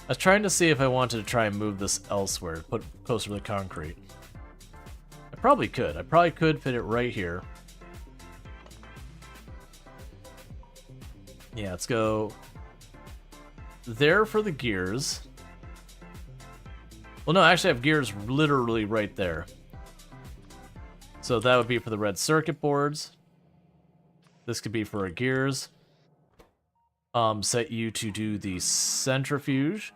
I was trying to see if I wanted to try and move this elsewhere, put closer to the concrete. I probably could. I probably could fit it right here. Yeah, let's go there for the gears. Well, no, actually I have gears literally right there. So that would be for the red circuit boards. This could be for our gears. Set you to do the centrifuge.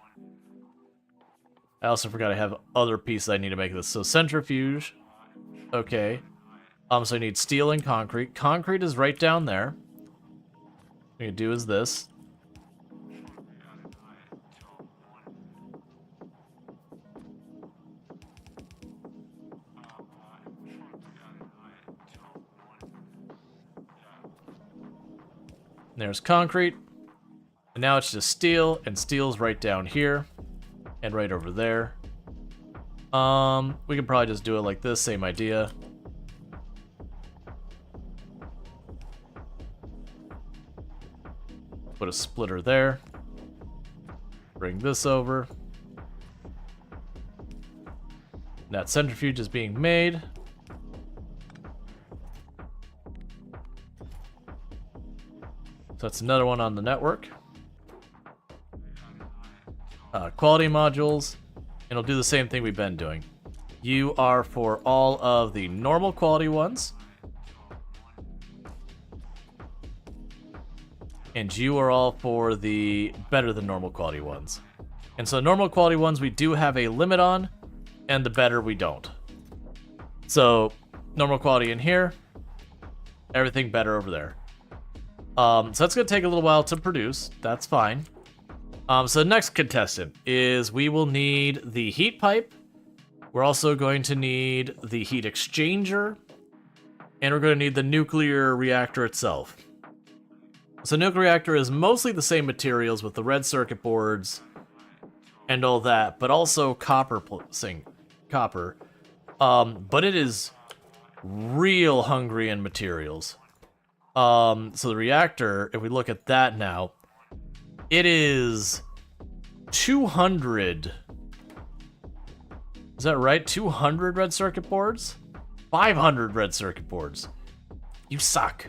I also forgot I have other pieces I need to make this. So centrifuge. Okay. So I need steel and concrete. Concrete is right down there. What we can do is this. There's concrete. And now it's just steel, and steel's right down here. And right over there. We could probably just do it like this, same idea. Put a splitter there. Bring this over. That centrifuge is being made. So that's another one on the network. Quality modules, and it'll do the same thing we've been doing. You are for all of the normal quality ones. And you are all for the better than normal quality ones. And so normal quality ones we do have a limit on, and the better we don't. So normal quality in here, everything better over there. So that's going to take a little while to produce. That's fine. So the next contestant is we will need the heat pipe. We're also going to need the heat exchanger. And we're going to need the nuclear reactor itself. So nuclear reactor is mostly the same materials with the red circuit boards and all that, but also copper. But it is real hungry in materials. So the reactor, if we look at that now, it is 200. Is that right? 200 red circuit boards? 500 red circuit boards. You suck.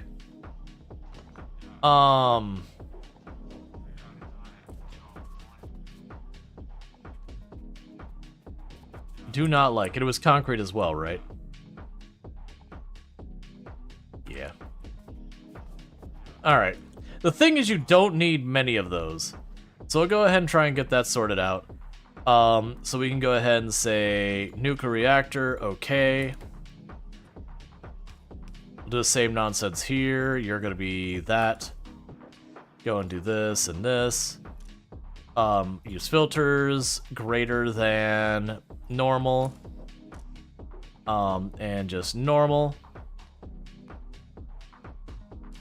Do not like it. It was concrete as well, right? Yeah. Alright. The thing is you don't need many of those. So we'll go ahead and try and get that sorted out. So we can go ahead and say nuclear reactor, okay. We'll do the same nonsense here. You're gonna be that. Go and do this and this. Use filters greater than normal. And just normal.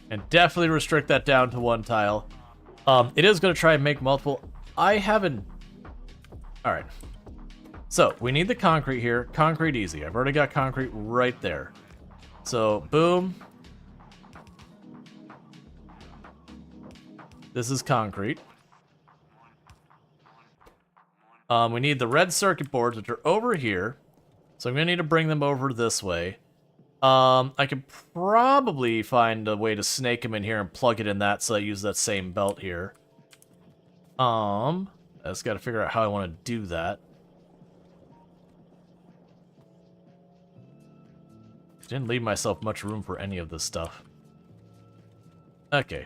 And definitely restrict that down to one tile. It is going to try and make multiple. I haven't. All right. So we need the concrete here. Concrete easy. I've already got concrete right there. So boom. This is concrete. We need the red circuit boards, which are over here. So I'm going to need to bring them over this way. I could probably find a way to snake them in here and plug it in that so I use that same belt here. I just got to figure out how I want to do that. Didn't leave myself much room for any of this stuff. Okay.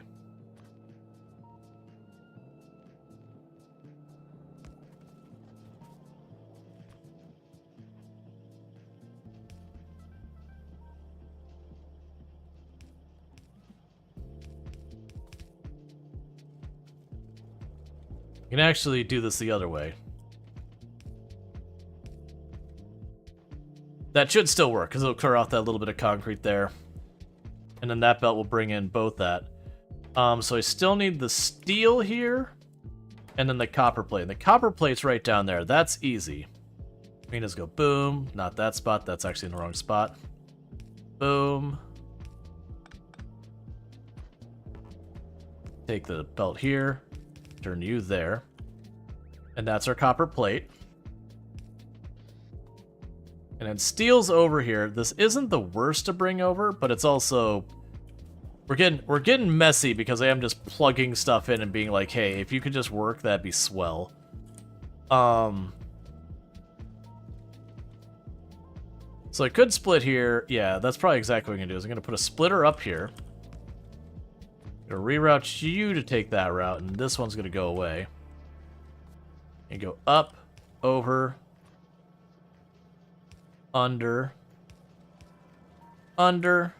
You can actually do this the other way. That should still work, because it'll clear off that little bit of concrete there. And then that belt will bring in both that. So I still need the steel here, and then the copper plate. And the copper plate's right down there. That's easy. We can just go boom. Not that spot. That's actually in the wrong spot. Boom. Take the belt here. Turn you there. And that's our copper plate. And then steel's over here. This isn't the worst to bring over, but it's also we're getting messy because I am just plugging stuff in and being like, hey, if you could just work, that'd be swell. So I could split here. Yeah, that's probably exactly what I'm gonna do. Is I'm gonna put a splitter up here. Gonna reroute you to take that route, and this one's gonna go away. And go up, over, under, under.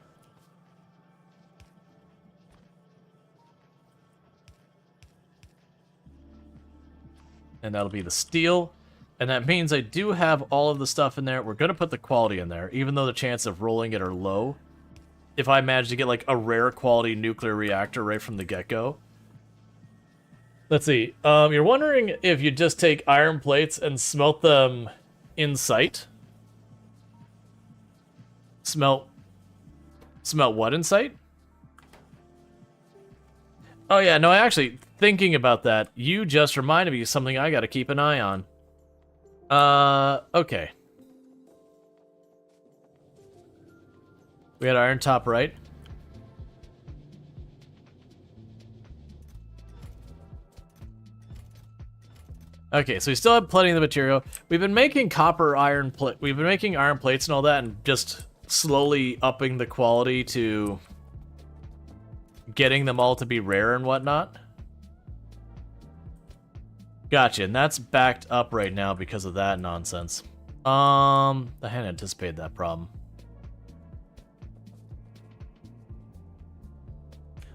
And that'll be the steel. And that means I do have all of the stuff in there. We're gonna put the quality in there, even though the chances of rolling it are low. If I manage to get like a rare quality nuclear reactor right from the get-go. Let's see. You're wondering if you just take iron plates and smelt them in sight? Smelt what in sight? Oh yeah, no, actually, thinking about that, you just reminded me of something I gotta keep an eye on. Okay. We had iron top right. Okay, so we still have plenty of the material. We've been making we've been making iron plates and all that, and just slowly upping the quality to getting them all to be rare and whatnot. Gotcha, and that's backed up right now because of that nonsense. I hadn't anticipated that problem.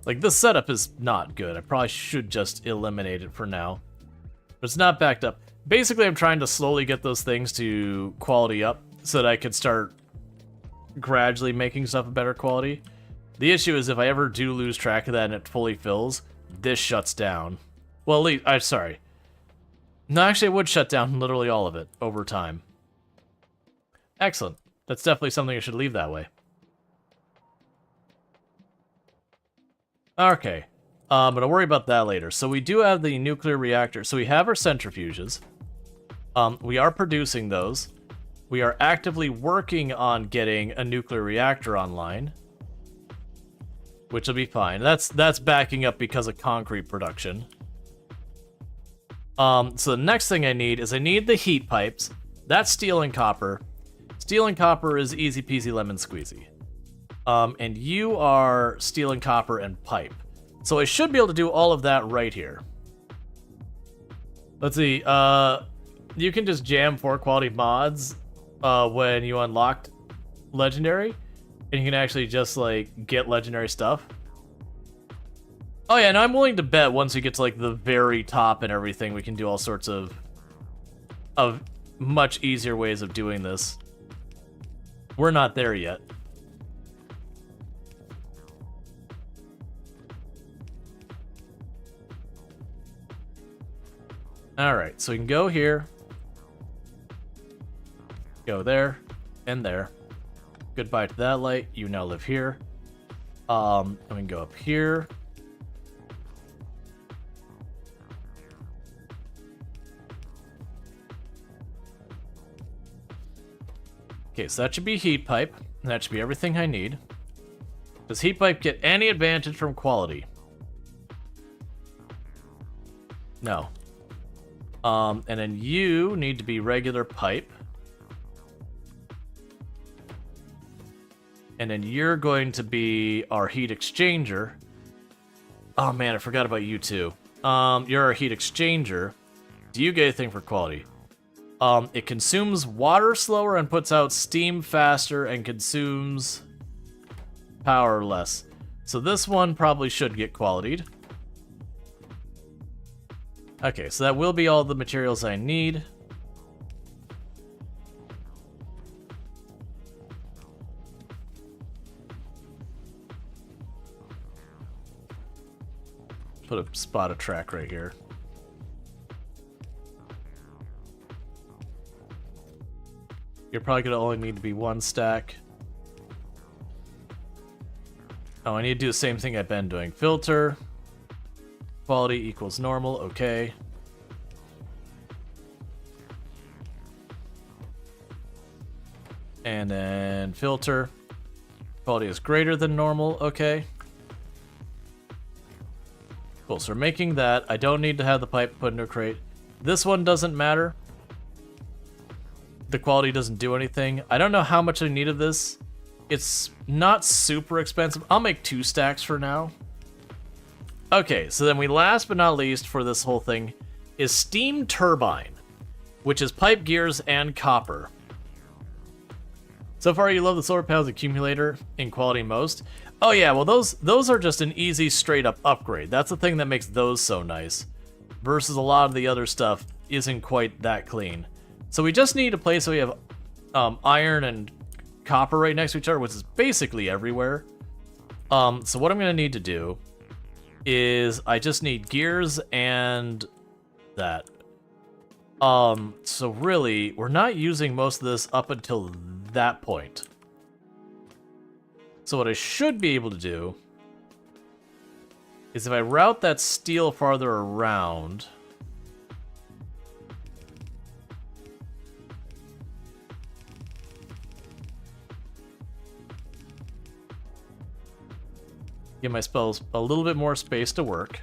Like, this setup is not good. I probably should just eliminate it for now. But it's not backed up. Basically, I'm trying to slowly get those things to quality up so that I could start gradually making stuff of better quality. The issue is if I ever do lose track of that and it fully fills, this shuts down. Well, at least, I'm sorry. No, actually, it would shut down literally all of it over time. Excellent. That's definitely something I should leave that way. Okay. But I'll worry about that later. So we do have the nuclear reactor. So we have our centrifuges. We are producing those. We are actively working on getting a nuclear reactor online, which will be fine. That's backing up because of concrete production. So the next thing I need is I need the heat pipes. That's steel and copper. Steel and copper is easy peasy lemon squeezy. And you are steel and copper and pipe. So I should be able to do all of that right here. Let's see. You can just jam 4 quality mods when you unlocked legendary, and you can actually just like get legendary stuff. Oh yeah, and I'm willing to bet once we get to like the very top and everything, we can do all sorts of much easier ways of doing this. We're not there yet. Alright, so we can go here, go there, and there. Goodbye to that light, you now live here. And we can go up here. Okay, so that should be heat pipe, and that should be everything I need. Does heat pipe get any advantage from quality? No. And then you need to be regular pipe. And then you're going to be our heat exchanger. Oh man, I forgot about you too. You're our heat exchanger. Do you get anything for quality? It consumes water slower and puts out steam faster and consumes power less. So this one probably should get qualityed. Okay, so that will be all the materials I need. Put a spot of track right here. You're probably gonna only need to be 1 stack. Oh, I need to do the same thing I've been doing. Filter. Quality equals normal, okay. And then filter. Quality is greater than normal, okay. Cool, so we're making that. I don't need to have the pipe put into a crate. This one doesn't matter. The quality doesn't do anything. I don't know how much I need of this. It's not super expensive. I'll make 2 stacks for now. Okay, so then we last but not least for this whole thing is steam turbine, which is pipe, gears, and copper. So far you love the solar panels accumulator in quality most. Oh yeah, well those are just an easy straight up upgrade. That's the thing that makes those so nice. Versus a lot of the other stuff isn't quite that clean. So we just need a place where we have iron and copper right next to each other, which is basically everywhere. So what I'm gonna need to do is I just need gears and that. So really, we're not using most of this up until that point. So what I should be able to do is if I route that steel farther around, give my spells a little bit more space to work.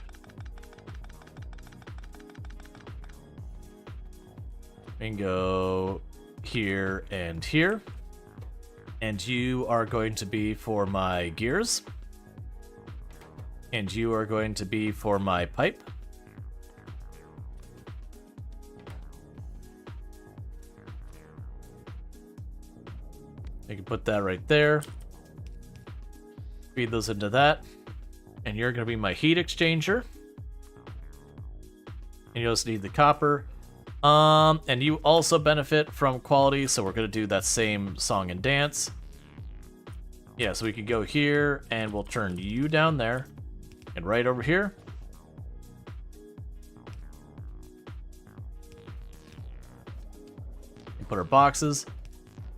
And go here and here. And you are going to be for my gears. And you are going to be for my pipe. I can put that right there. Feed those into that. And you're going to be my heat exchanger. And you also need the copper. And you also benefit from quality, so we're going to do that same song and dance. Yeah, so we can go here, and we'll turn you down there. And right over here. And put our boxes.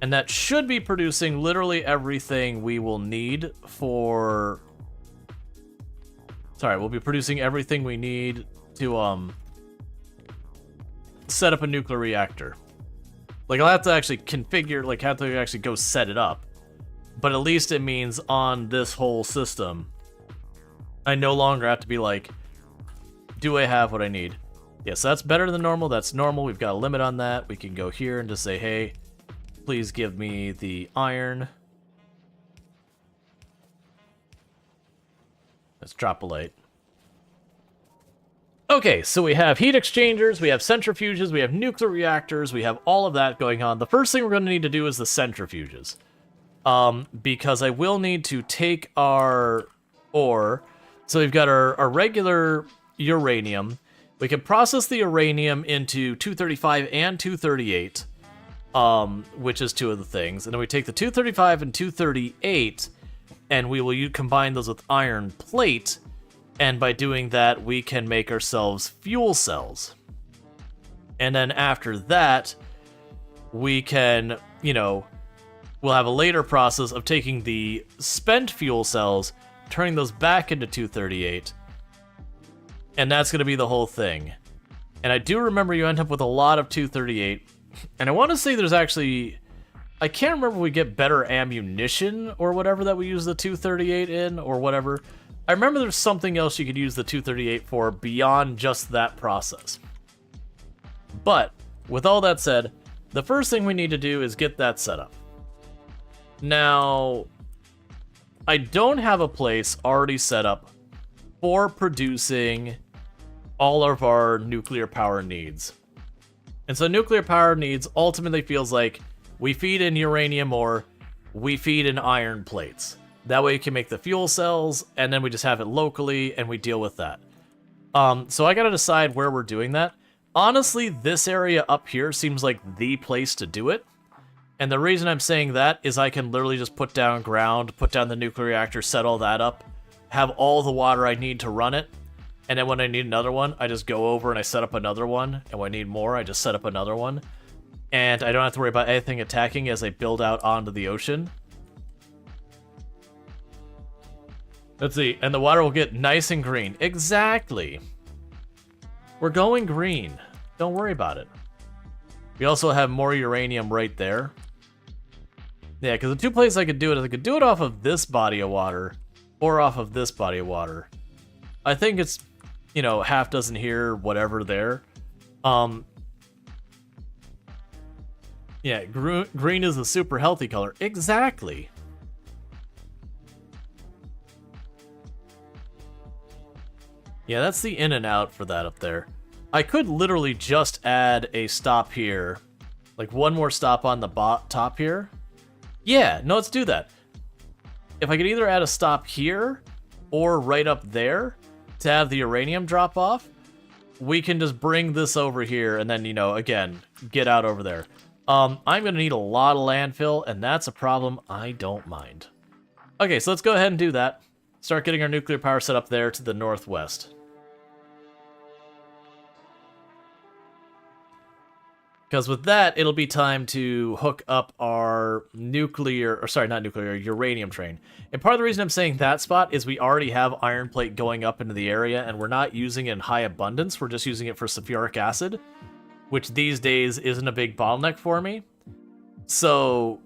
And that should be producing literally everything we will need for... Sorry, we'll be producing everything we need to, set up a nuclear reactor. Like, I'll have to actually configure, like, have to actually go set it up. But at least it means on this whole system, I no longer have to be like, do I have what I need? Yes, that's better than normal. That's normal. We've got a limit on that. We can go here and just say, hey, please give me the iron. Let's drop a light. Okay, so we have heat exchangers, we have centrifuges, we have nuclear reactors, we have all of that going on. The first thing we're going to need to do is the centrifuges. Because I will need to take our ore. So we've got our regular uranium. We can process the uranium into 235 and 238, which is two of the things. And then we take the 235 and 238, and we will combine those with iron plate. And by doing that, we can make ourselves fuel cells. And then after that, we can, you know, we'll have a later process of taking the spent fuel cells, turning those back into 238. And that's going to be the whole thing. And I do remember you end up with a lot of 238. And I want to say there's actually... I can't remember if we get better ammunition or whatever that we use the 238 in or whatever. I remember there's something else you could use the 238 for beyond just that process. But, with all that said, the first thing we need to do is get that set up. Now, I don't have a place already set up for producing all of our nuclear power needs. And so nuclear power needs ultimately feels like we feed in uranium or we feed in iron plates. That way you can make the fuel cells, and then we just have it locally, and we deal with that. So I gotta decide where we're doing that. Honestly, this area up here seems like the place to do it. And the reason I'm saying that is I can literally just put down ground, put down the nuclear reactor, set all that up, have all the water I need to run it, and then when I need another one, I just go over and I set up another one, and when I need more, I just set up another one. And I don't have to worry about anything attacking as I build out onto the ocean. Let's see, and the water will get nice and green. Exactly. We're going green. Don't worry about it. We also have more uranium right there. Yeah, because the two places I could do it is I could do it off of this body of water or off of this body of water. I think it's, you know, half dozen here, whatever there. Yeah, green is a super healthy color. Exactly. Yeah, that's the in and out for that up there. I could literally just add a stop here. Like one more stop on the top here. Yeah, no, let's do that. If I could either add a stop here or right up there to have the uranium drop off, we can just bring this over here and then, you know, again, get out over there. I'm going to need a lot of landfill, and that's a problem I don't mind. Okay, so let's go ahead and do that. Start getting our nuclear power set up there to the northwest. Because with that, it'll be time to hook up our uranium train. And part of the reason I'm saying that spot is we already have iron plate going up into the area, and we're not using it in high abundance. We're just using it for sulfuric acid, which these days isn't a big bottleneck for me. So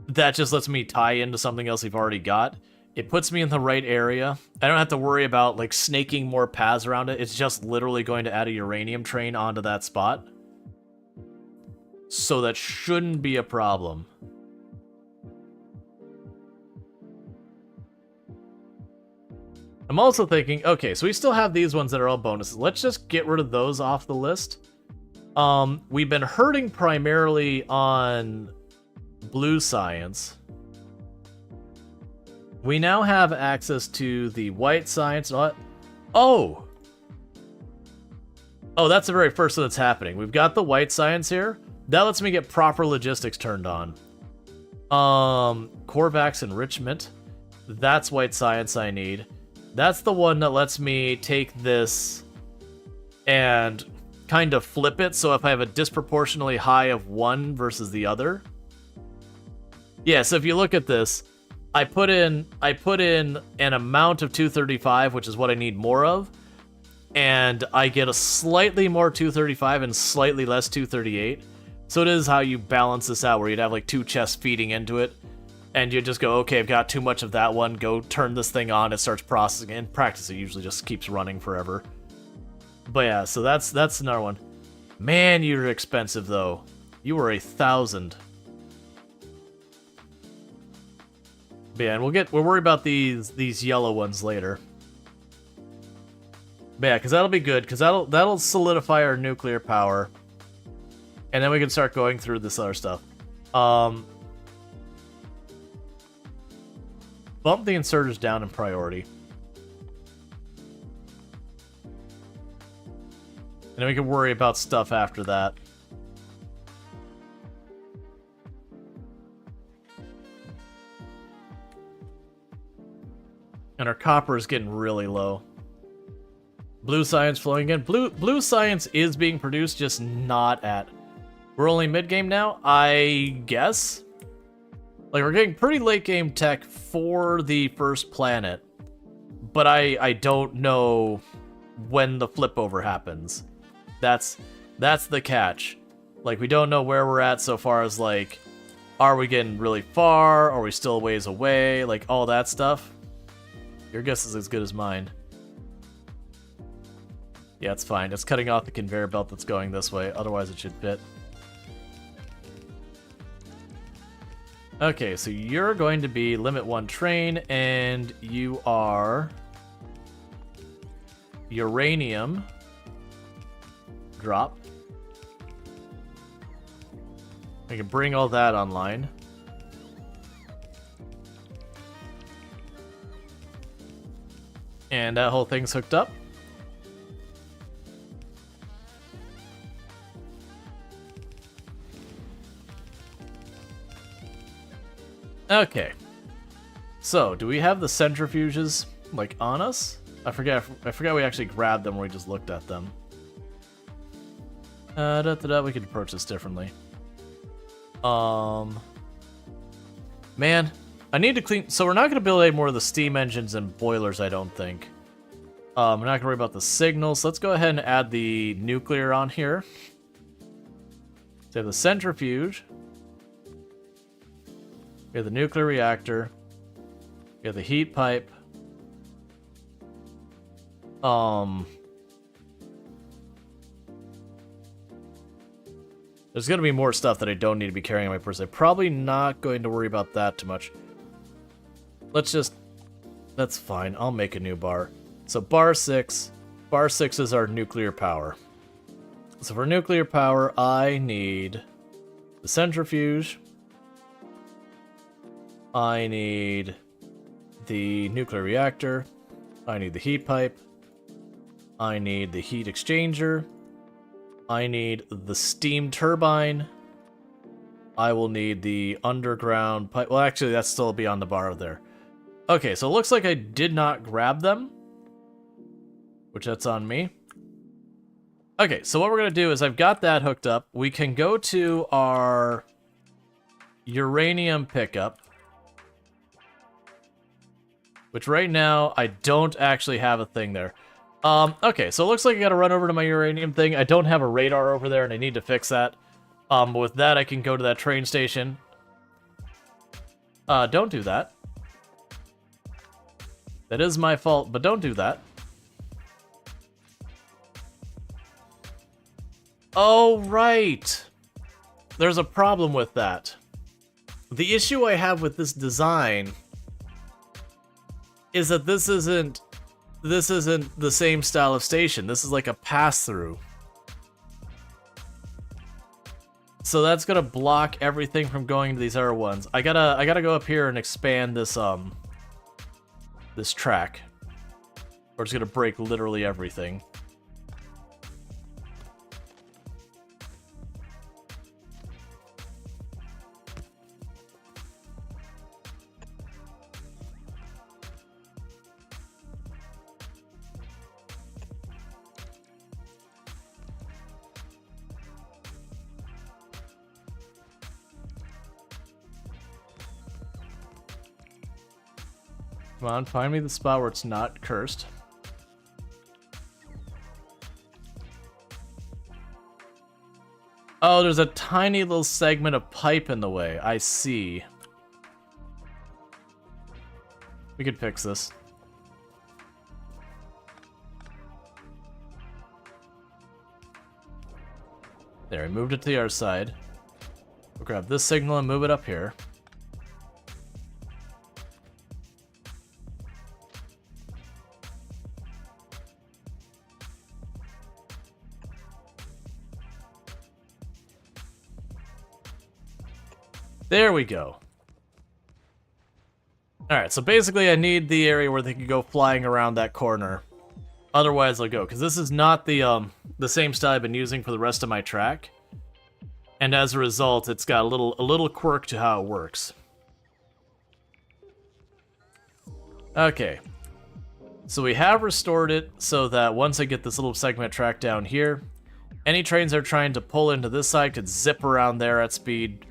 that just lets me tie into something else we've already got. It puts me in the right area. I don't have to worry about like snaking more paths around it. It's just literally going to add a uranium train onto that spot. So that shouldn't be a problem. I'm also thinking, okay, so we still have these ones that are all bonuses. Let's just get rid of those off the list. We've been hurting primarily on blue science. We now have access to the white science. Oh! Oh, that's the very first thing that's happening. We've got the white science here. That lets me get proper logistics turned on. Corvax enrichment. That's white science I need. That's the one that lets me take this and kind of flip it, so if I have a disproportionately high of one versus the other. Yeah, so if you look at this, I put in an amount of 235, which is what I need more of, and I get a slightly more 235 and slightly less 238. So it is how you balance this out, where you'd have like two chests feeding into it, and you just go, okay, I've got too much of that one, go turn this thing on, it starts processing. In practice, it usually just keeps running forever. But yeah, so that's another one. Man, you're expensive though. You were 1,000. But yeah, and we'll worry about these yellow ones later. But yeah, because that'll be good, because that'll solidify our nuclear power. And then we can start going through this other stuff. Bump the inserters down in priority. And then we can worry about stuff after that. And our copper is getting really low. Blue science flowing in. Blue science is being produced, just not at... We're only mid-game now, I guess? Like, we're getting pretty late-game tech for the first planet. But I don't know when the flip over happens. That's the catch. Like, we don't know where we're at so far as, like, are we getting really far? Are we still a ways away? Like, all that stuff. Your guess is as good as mine. Yeah, it's fine. It's cutting off the conveyor belt that's going this way. Otherwise, it should fit. Okay, so you're going to be limit 1 train, and you are uranium drop. I can bring all that online. And that whole thing's hooked up. Okay. So, do we have the centrifuges, like, on us? I forgot we actually grabbed them or we just looked at them. We could approach this differently. Man, I need to clean... So we're not going to build any more of the steam engines and boilers, I don't think. We're not going to worry about the signals. Let's go ahead and add the nuclear on here. So we have the centrifuge. We have the nuclear reactor. We have the heat pipe. There's going to be more stuff that I don't need to be carrying on my person. I'm probably not going to worry about that too much. Let's just... That's fine. I'll make a new bar. So bar 6. Bar 6 is our nuclear power. So for nuclear power, I need the centrifuge. I need the nuclear reactor. I need the heat pipe. I need the heat exchanger. I need the steam turbine. I will need the underground pipe. Well, actually, that's still beyond the bar over there. Okay, so it looks like I did not grab them, which that's on me. Okay, so what we're going to do is I've got that hooked up. We can go to our uranium pickup, which right now I don't actually have a thing there. Okay, so it looks like I gotta run over to my uranium thing. I don't have a radar over there, and I need to fix that. But with that, I can go to that train station. Don't do that. That is my fault, but don't do that. Oh, right! There's a problem with that. The issue I have with this design is that this isn't this isn't the same style of station. This is like a pass-through. So that's gonna block everything from going to these other ones. I gotta go up here and expand this this track, or it's gonna break literally everything. Come on, find me the spot where it's not cursed. Oh, there's a tiny little segment of pipe in the way. I see. We could fix this. There, we moved it to the other side. We'll grab this signal and move it up here. There we go. Alright, so basically I need the area where they can go flying around that corner. Otherwise I'll go, because this is not the same style I've been using for the rest of my track. And as a result, it's got a little quirk to how it works. Okay. So we have restored it so that once I get this little segment track down here, any trains that are trying to pull into this side could zip around there at speed.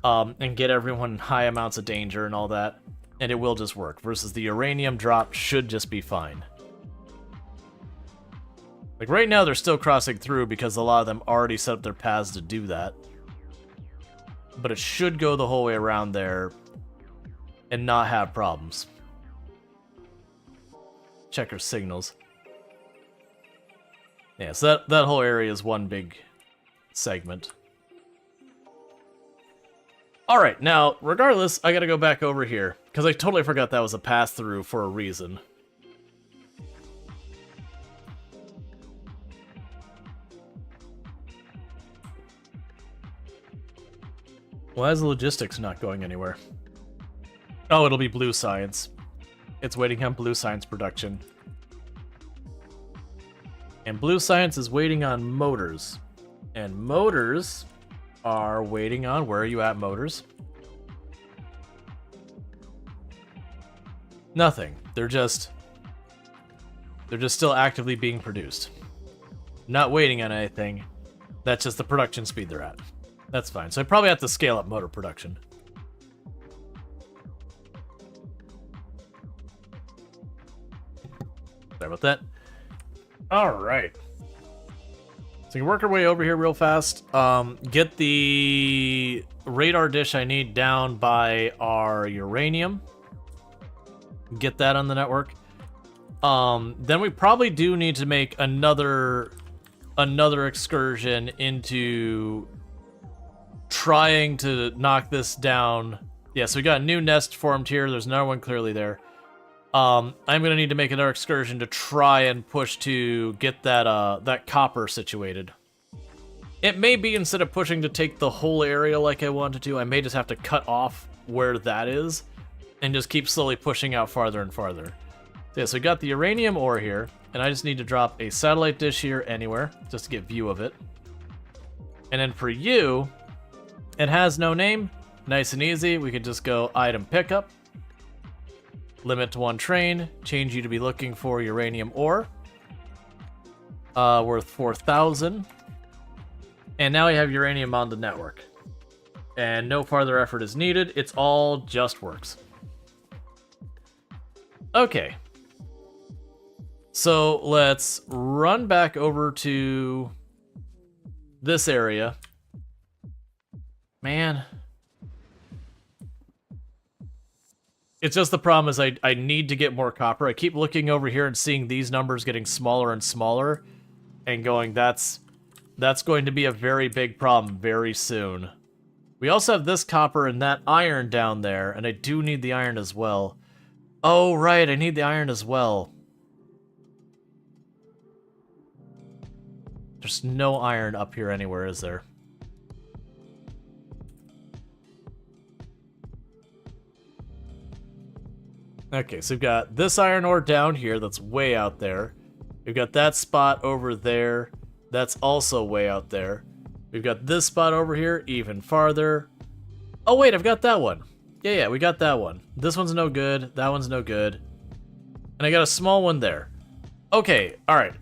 And get everyone in high amounts of danger and all that, and it will just work, versus the uranium drop should just be fine. Like, right now they're still crossing through because a lot of them already set up their paths to do that. But it should go the whole way around there and not have problems. Check our signals. Yeah, so that whole area is one big segment. Alright, now, regardless, I gotta go back over here, because I totally forgot that was a pass-through for a reason. Why is the logistics not going anywhere? Oh, it'll be blue science. It's waiting on blue science production. And blue science is waiting on motors. And motors are waiting on... Where are you at, motors? Nothing. They're just still actively being produced. Not waiting on anything. That's just the production speed they're at. That's fine. So I probably have to scale up motor production. Sorry about that. Alright. So we can work our way over here real fast. Get the radar dish I need down by our uranium. Get that on the network. Then we probably do need to make another excursion into trying to knock this down. Yeah, so we got a new nest formed here. There's another one clearly there. I'm gonna need to make another excursion to try and push to get that copper situated. It may be, instead of pushing to take the whole area like I wanted to, I may just have to cut off where that is and just keep slowly pushing out farther and farther. So yeah, so we got the uranium ore here, and I just need to drop a satellite dish here anywhere just to get view of it. And then for you, it has no name. Nice and easy. We could just go item pickup. Limit to one train, change you to be looking for uranium ore, worth 4,000. And now we have uranium on the network. And no farther effort is needed, it's all just works. Okay. So let's run back over to this area. Man. It's just the problem is I need to get more copper. I keep looking over here and seeing these numbers getting smaller and smaller and going, that's going to be a very big problem very soon. We also have this copper and that iron down there, and I do need the iron as well. Oh, right, I need the iron as well. There's no iron up here anywhere, is there? Okay, so we've got this iron ore down here that's way out there. We've got that spot over there that's also way out there. We've got this spot over here even farther. Oh wait, I've got that one. Yeah, we got that one. This one's no good. That one's no good. And I got a small one there. Okay, alright.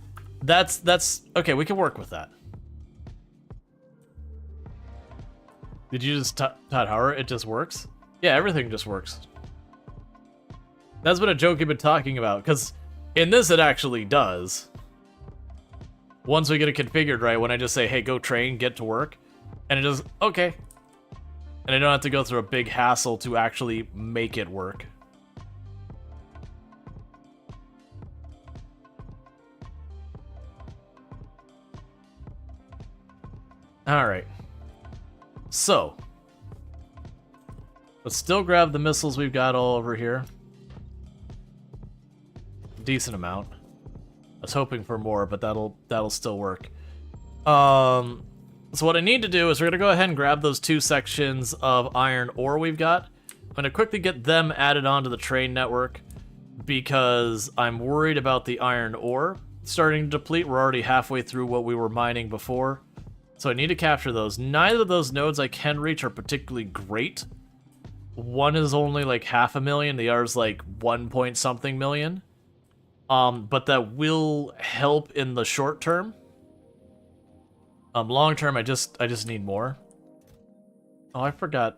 That's... Okay, we can work with that. Did you just Todd Hauer? It just works? Yeah, everything just works. That's been a joke you've been talking about, because in this it actually does. Once we get it configured right, when I just say, hey, go train, get to work, and it just, okay. And I don't have to go through a big hassle to actually make it work. Alright. So. Let's still grab the missiles we've got all over here. Decent amount. I was hoping for more, but that'll still work. So what I need to do is we're gonna go ahead and grab those 2 sections of iron ore we've got. I'm gonna quickly get them added onto the train network because I'm worried about the iron ore starting to deplete. We're already halfway through what we were mining before. So I need to capture those. Neither of those nodes I can reach are particularly great. One is only like 500,000, the other's like 1 point something million. But that will help in the short term. Long term, I just need more. Oh, I forgot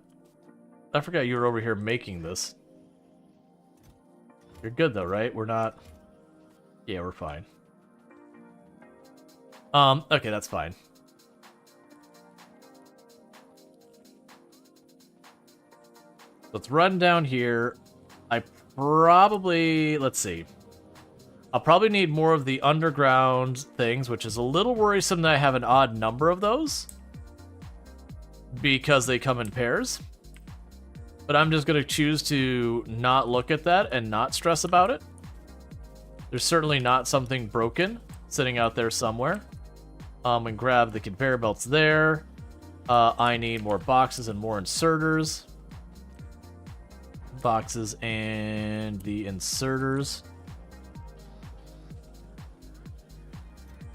you were over here making this. You're good though, right? We're not... Yeah, we're fine. Okay, that's fine. Let's run down here. I probably... Let's see. I'll probably need more of the underground things, which is a little worrisome that I have an odd number of those. Because they come in pairs. But I'm just going to choose to not look at that and not stress about it. There's certainly not something broken sitting out there somewhere. And grab the conveyor belts there. I need more boxes and more inserters. Boxes and the inserters.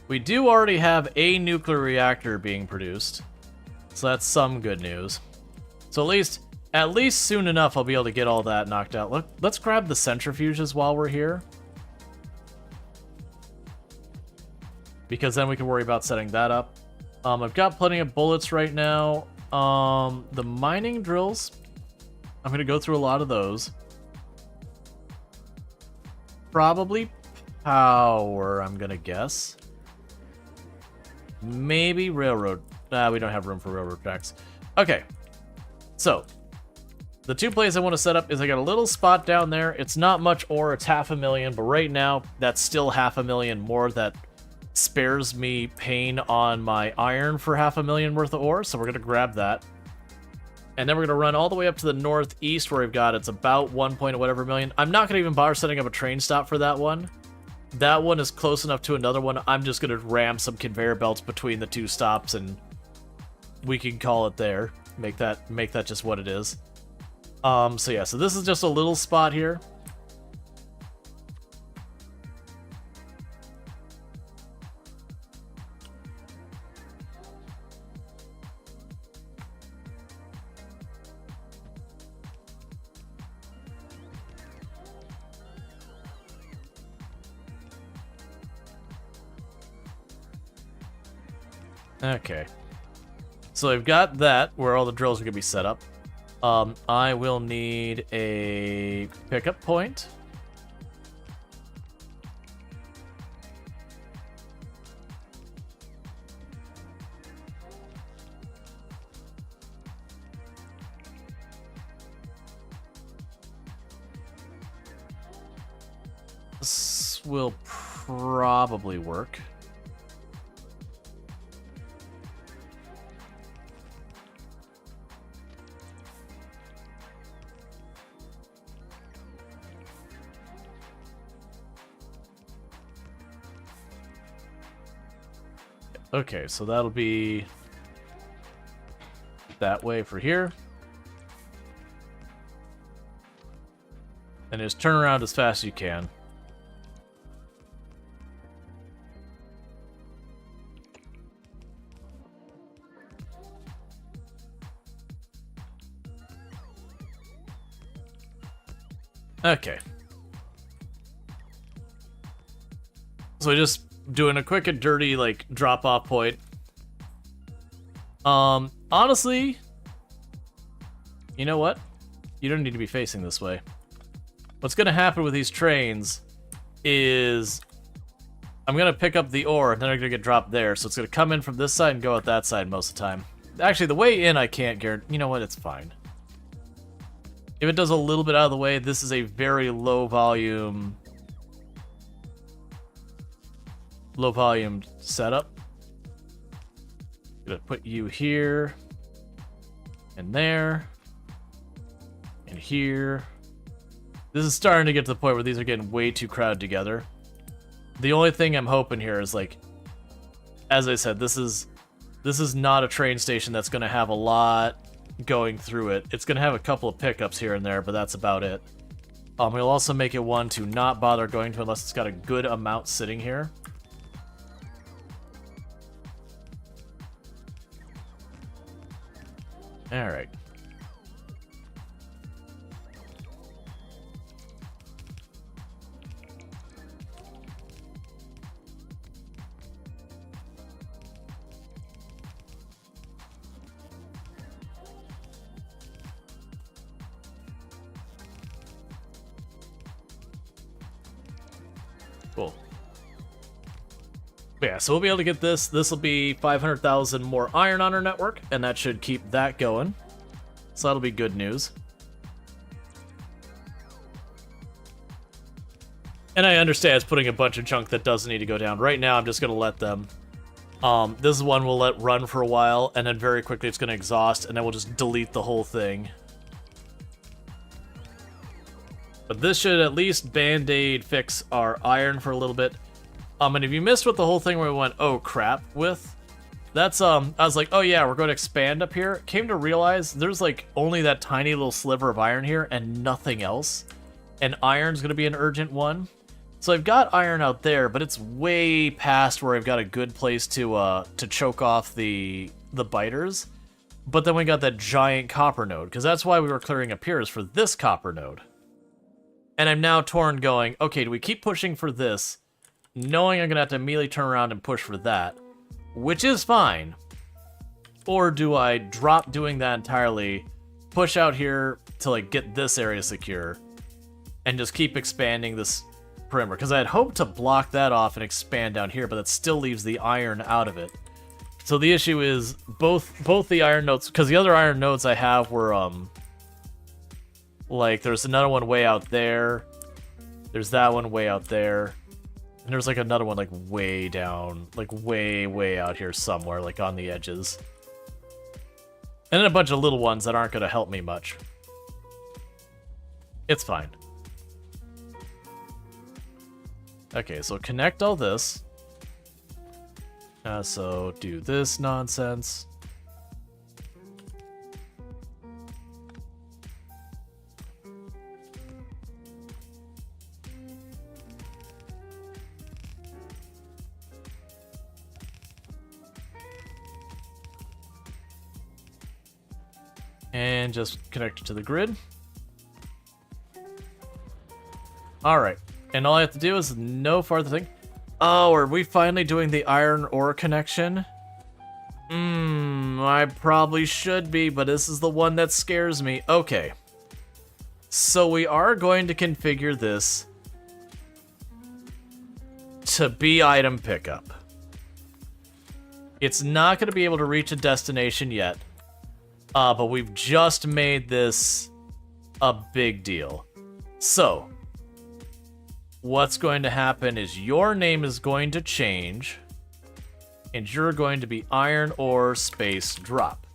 We do already have a nuclear reactor being produced, so that's some good news. So at least soon enough I'll be able to get all that knocked out. Let's grab the centrifuges while we're here, because then we can worry about setting that up. I've got plenty of bullets right now. The mining drills, I'm going to go through a lot of those. Probably power, I'm going to guess. Maybe railroad. We don't have room for railroad tracks. Okay. So, the 2 places I want to set up is I got a little spot down there. It's not much ore. It's 500,000. But right now, that's still 500,000 more that spares me pain on my iron for 500,000 worth of ore. So we're going to grab that. And then we're going to run all the way up to the northeast where we've got it's about 1 point whatever million. I'm not going to even bother setting up a train stop for that one. That one is close enough to another one. I'm just going to ram some conveyor belts between the 2 stops and we can call it there. Make that just what it is. So yeah, so this is just a little spot here. Okay. So I've got that, where all the drills are going to be set up. I will need a pickup point. This will probably work. Okay, so that'll be that way for here. And just turn around as fast as you can. Okay. So just doing a quick and dirty, like, drop-off point. Honestly, you know what? You don't need to be facing this way. What's gonna happen with these trains is I'm gonna pick up the ore, and then I'm gonna get dropped there, so it's gonna come in from this side and go out that side most of the time. Actually, the way in I can't guarantee. You know what? It's fine. If it does a little bit out of the way, this is a very low volume setup. Gonna put you here and there and here. This is starting to get to the point where these are getting way too crowded together. The only thing I'm hoping here is, like, as I said, this is not a train station that's gonna have a lot going through it. It's gonna have a couple of pickups here and there, but that's about it. We'll also make it one to not bother going to unless it's got a good amount sitting here. Alright. Cool. But yeah, so we'll be able to get this. This will be 500,000 more iron on our network, and that should keep that going. So that'll be good news. And I understand it's putting a bunch of junk that doesn't need to go down. Right now, I'm just going to let them. This is one we'll let run for a while, and then very quickly it's going to exhaust, and then we'll just delete the whole thing. But this should at least band-aid fix our iron for a little bit. And if you missed what the whole thing where we went, oh crap, with, that's, I was like, oh yeah, we're going to expand up here. Came to realize there's like only that tiny little sliver of iron here and nothing else. And iron's going to be an urgent one. So I've got iron out there, but it's way past where I've got a good place to choke off the biters. But then we got that giant copper node, because that's why we were clearing up here, is for this copper node. And I'm now torn going, okay, do we keep pushing for this, knowing I'm going to have to immediately turn around and push for that, which is fine. Or do I drop doing that entirely, push out here to like get this area secure, and just keep expanding this perimeter? Because I had hoped to block that off and expand down here, but that still leaves the iron out of it. So the issue is both the iron nodes, because the other iron nodes I have were, like, there's another one way out there, there's that one way out there, and there's like another one like way down, like way out here somewhere, like on the edges. And then a bunch of little ones that aren't going to help me much. It's fine. Okay, so connect all this. So do this nonsense. And just connect it to the grid. Alright, and all I have to do is no farther thing. Oh, are we finally doing the iron ore connection? I probably should be, but this is the one that scares me. Okay. So we are going to configure this to be item pickup. It's not going to be able to reach a destination yet. But we've just made this a big deal. So, what's going to happen is your name is going to change, and you're going to be Iron Ore Space Drop.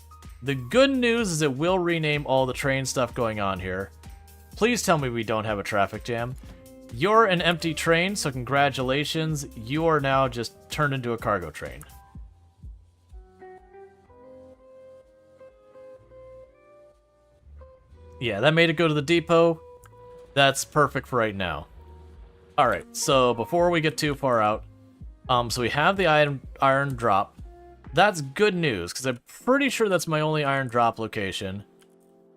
The good news is it will rename all the train stuff going on here. Please tell me we don't have a traffic jam. You're an empty train, so congratulations. You are now just turned into a cargo train. Yeah, that made it go to the depot. That's perfect for right now. Alright, so before we get too far out, so we have the iron drop. That's good news, because I'm pretty sure that's my only iron drop location.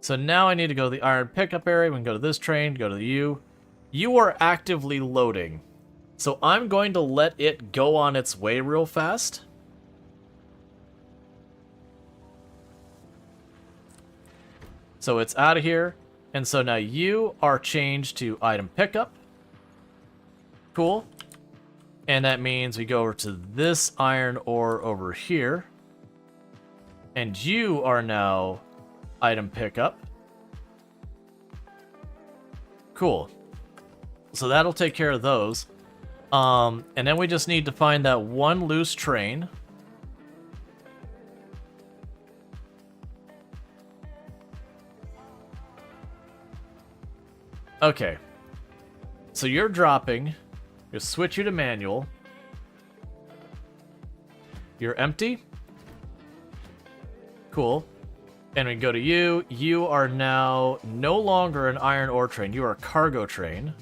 So now I need to go to the iron pickup area. We can go to this train, go to the U. You are actively loading. So I'm going to let it go on its way real fast. So it's out of here. And so now you are changed to item pickup. Cool. And that means we go over to this iron ore over here. And you are now item pickup. Cool. So that'll take care of those. And then we just need to find that one loose train. Okay. So you're dropping. Just switch you to manual. You're empty. Cool. And we go to you. You are now no longer an iron ore train. You are a cargo train.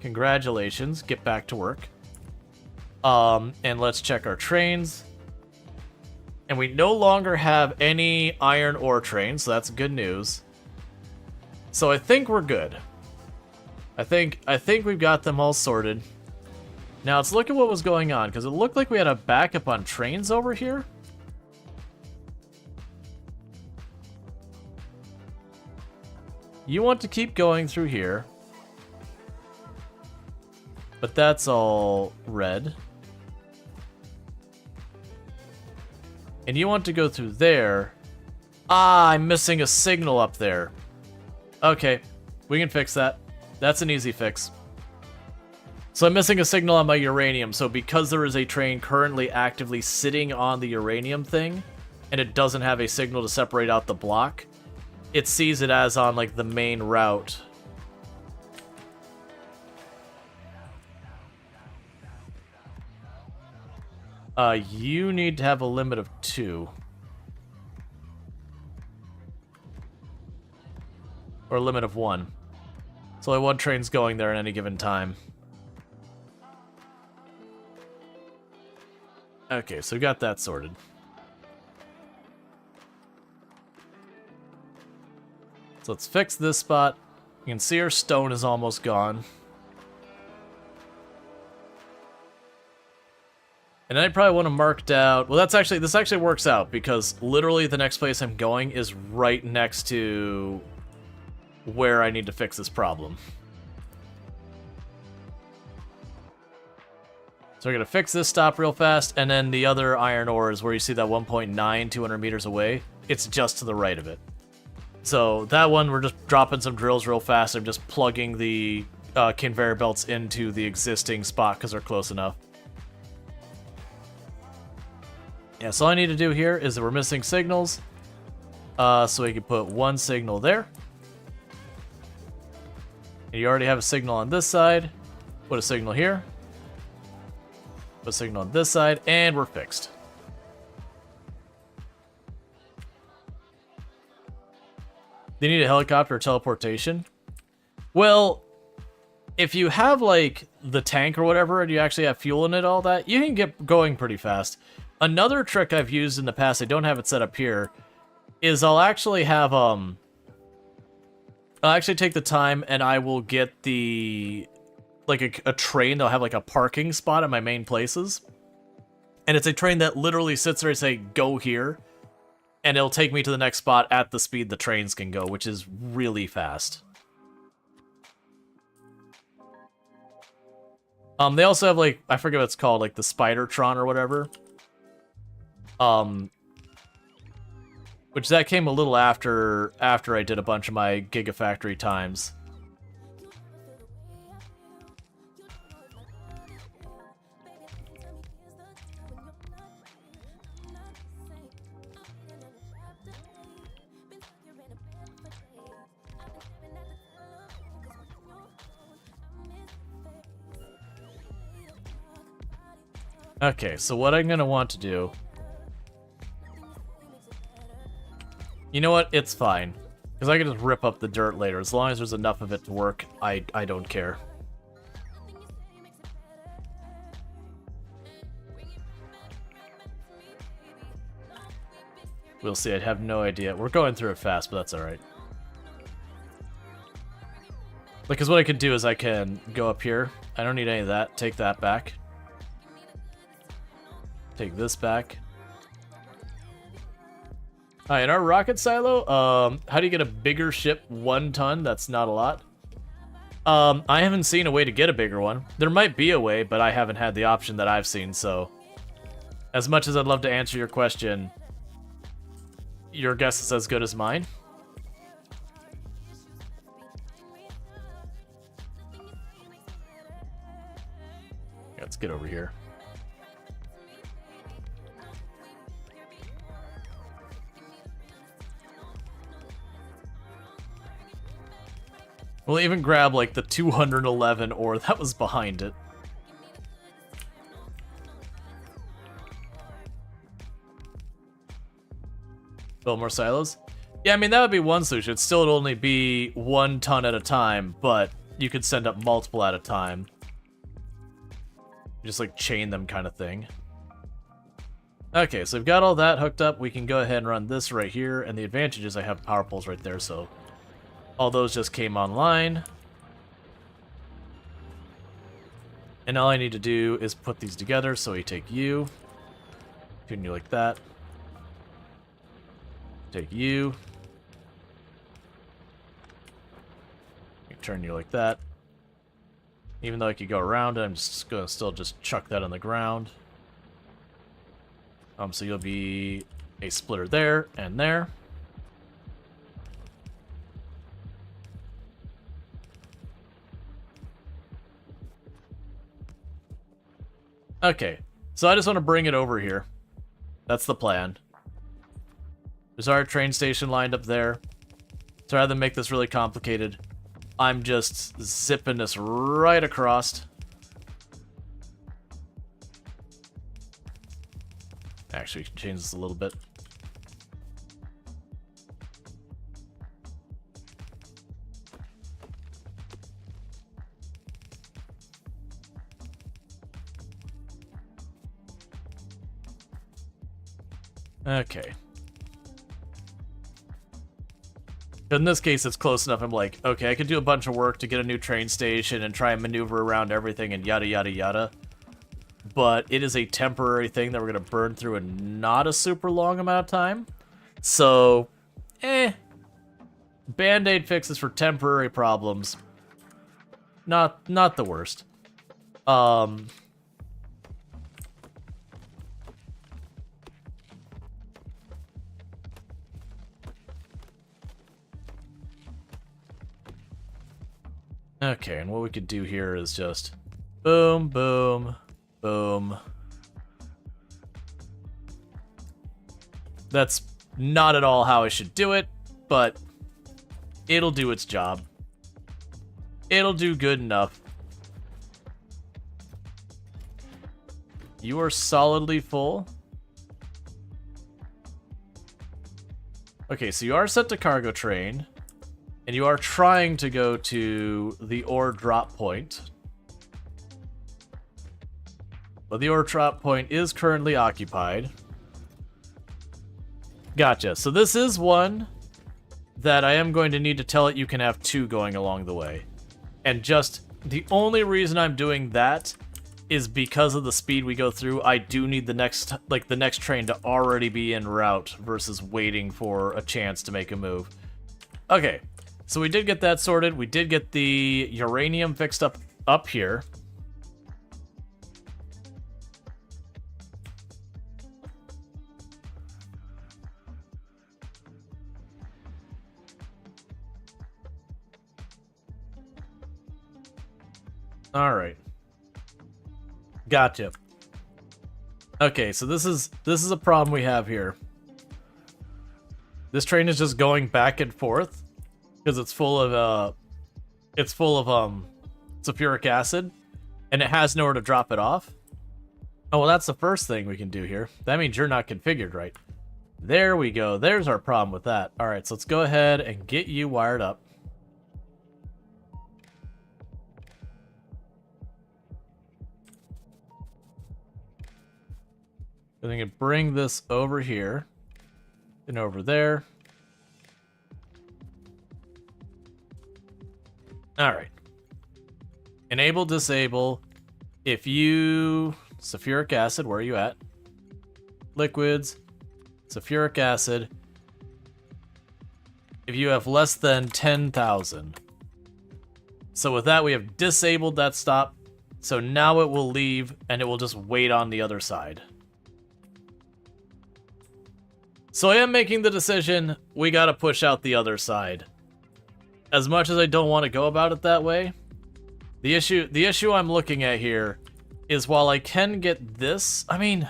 Congratulations. Get back to work. And let's check our trains. And we no longer have any iron ore trains, so that's good news. So I think we're good. I think we've got them all sorted. Now let's look at what was going on, because it looked like we had a backup on trains over here. You want to keep going through here. But that's all red. And you want to go through there. Ah, I'm missing a signal up there. Okay, we can fix that. That's an easy fix. So I'm missing a signal on my uranium, so because there is a train currently actively sitting on the uranium thing, and it doesn't have a signal to separate out the block, it sees it as on, like, the main route. You need to have a limit of 2. Or a limit of 1. So only 1 train's going there at any given time. Okay, so we got that sorted. So let's fix this spot. You can see our stone is almost gone. And then I probably want to mark out... Well, this actually works out, because literally the next place I'm going is right next to where I need to fix this problem. So we're going to fix this stop real fast, and then the other iron ore is where you see that 1.9, 200 meters away. It's just to the right of it. So that one, we're just dropping some drills real fast. I'm just plugging the conveyor belts into the existing spot because they're close enough. Yeah, so all I need to do here is that we're missing signals. So we can put 1 signal there. And you already have a signal on this side. Put a signal here. Put a signal on this side, and we're fixed. They need a helicopter or teleportation. Well, if you have, like, the tank or whatever, and you actually have fuel in it, all that, you can get going pretty fast. Another trick I've used in the past, I don't have it set up here, is I'll actually have, I'll actually take the time and I will get the, like, a train. They'll have, like, a parking spot at my main places. And it's a train that literally sits there and say, go here. And it'll take me to the next spot at the speed the trains can go, which is really fast. They also have, like, I forget what it's called, like the Spidertron or whatever. Which that came a little after I did a bunch of my Gigafactory times. Okay, so what I'm gonna want to do... You know what? It's fine. Because I can just rip up the dirt later. As long as there's enough of it to work, I don't care. We'll see. I'd have no idea. We're going through it fast, but that's alright. Because what I can do is I can go up here. I don't need any of that. Take that back. Take this back. Alright, in our rocket silo, how do you get a bigger ship 1 ton? That's not a lot. I haven't seen a way to get a bigger one. There might be a way, but I haven't had the option that I've seen, so... As much as I'd love to answer your question, your guess is as good as mine. Let's get over here. We'll even grab, like, the 211 ore that was behind it. Build more silos? Yeah, I mean, that would be one solution. Still, it'd only be 1 ton at a time, but you could send up multiple at a time. Just, like, chain them kind of thing. Okay, so we've got all that hooked up. We can go ahead and run this right here, and the advantage is I have power poles right there, so... All those just came online. And all I need to do is put these together. So we take you. Tune you like that. Take you. Turn you like that. Even though I could go around it, I'm just gonna still just chuck that on the ground. So you'll be a splitter there and there. Okay, so I just want to bring it over here. That's the plan. There's our train station lined up there. So rather than make this really complicated, I'm just zipping this right across. Actually, we can change this a little bit. Okay. In this case, it's close enough. I'm like, okay, I could do a bunch of work to get a new train station and try and maneuver around everything and yada, yada, yada. But it is a temporary thing that we're going to burn through in not a super long amount of time. So, Band-Aid fixes for temporary problems. Not the worst. Okay, and what we could do here is just boom, boom, boom. That's not at all how I should do it, but it'll do its job. It'll do good enough. You are solidly full. Okay, so you are set to cargo train. And you are trying to go to the ore drop point. But the ore drop point is currently occupied. Gotcha. So this is one that I am going to need to tell it you can have 2 going along the way. And just the only reason I'm doing that is because of the speed we go through. I do need the next train to already be en route versus waiting for a chance to make a move. Okay. So we did get that sorted. We did get the uranium fixed up here. All right. Gotcha. Okay, so this is a problem we have here. This train is just going back and forth. Because it's full of sulfuric acid, and it has nowhere to drop it off. Oh, well, that's the first thing we can do here. That means you're not configured right. There we go. There's our problem with that. All right, so let's go ahead and get you wired up. And then you bring this over here and over there. All right. Enable, disable. If you... Sulfuric acid, where are you at? Liquids. Sulfuric acid. If you have less than 10,000. So with that, we have disabled that stop. So now it will leave, and it will just wait on the other side. So I am making the decision, we gotta push out the other side. As much as I don't want to go about it that way, the issue I'm looking at here is while I can get this, I mean...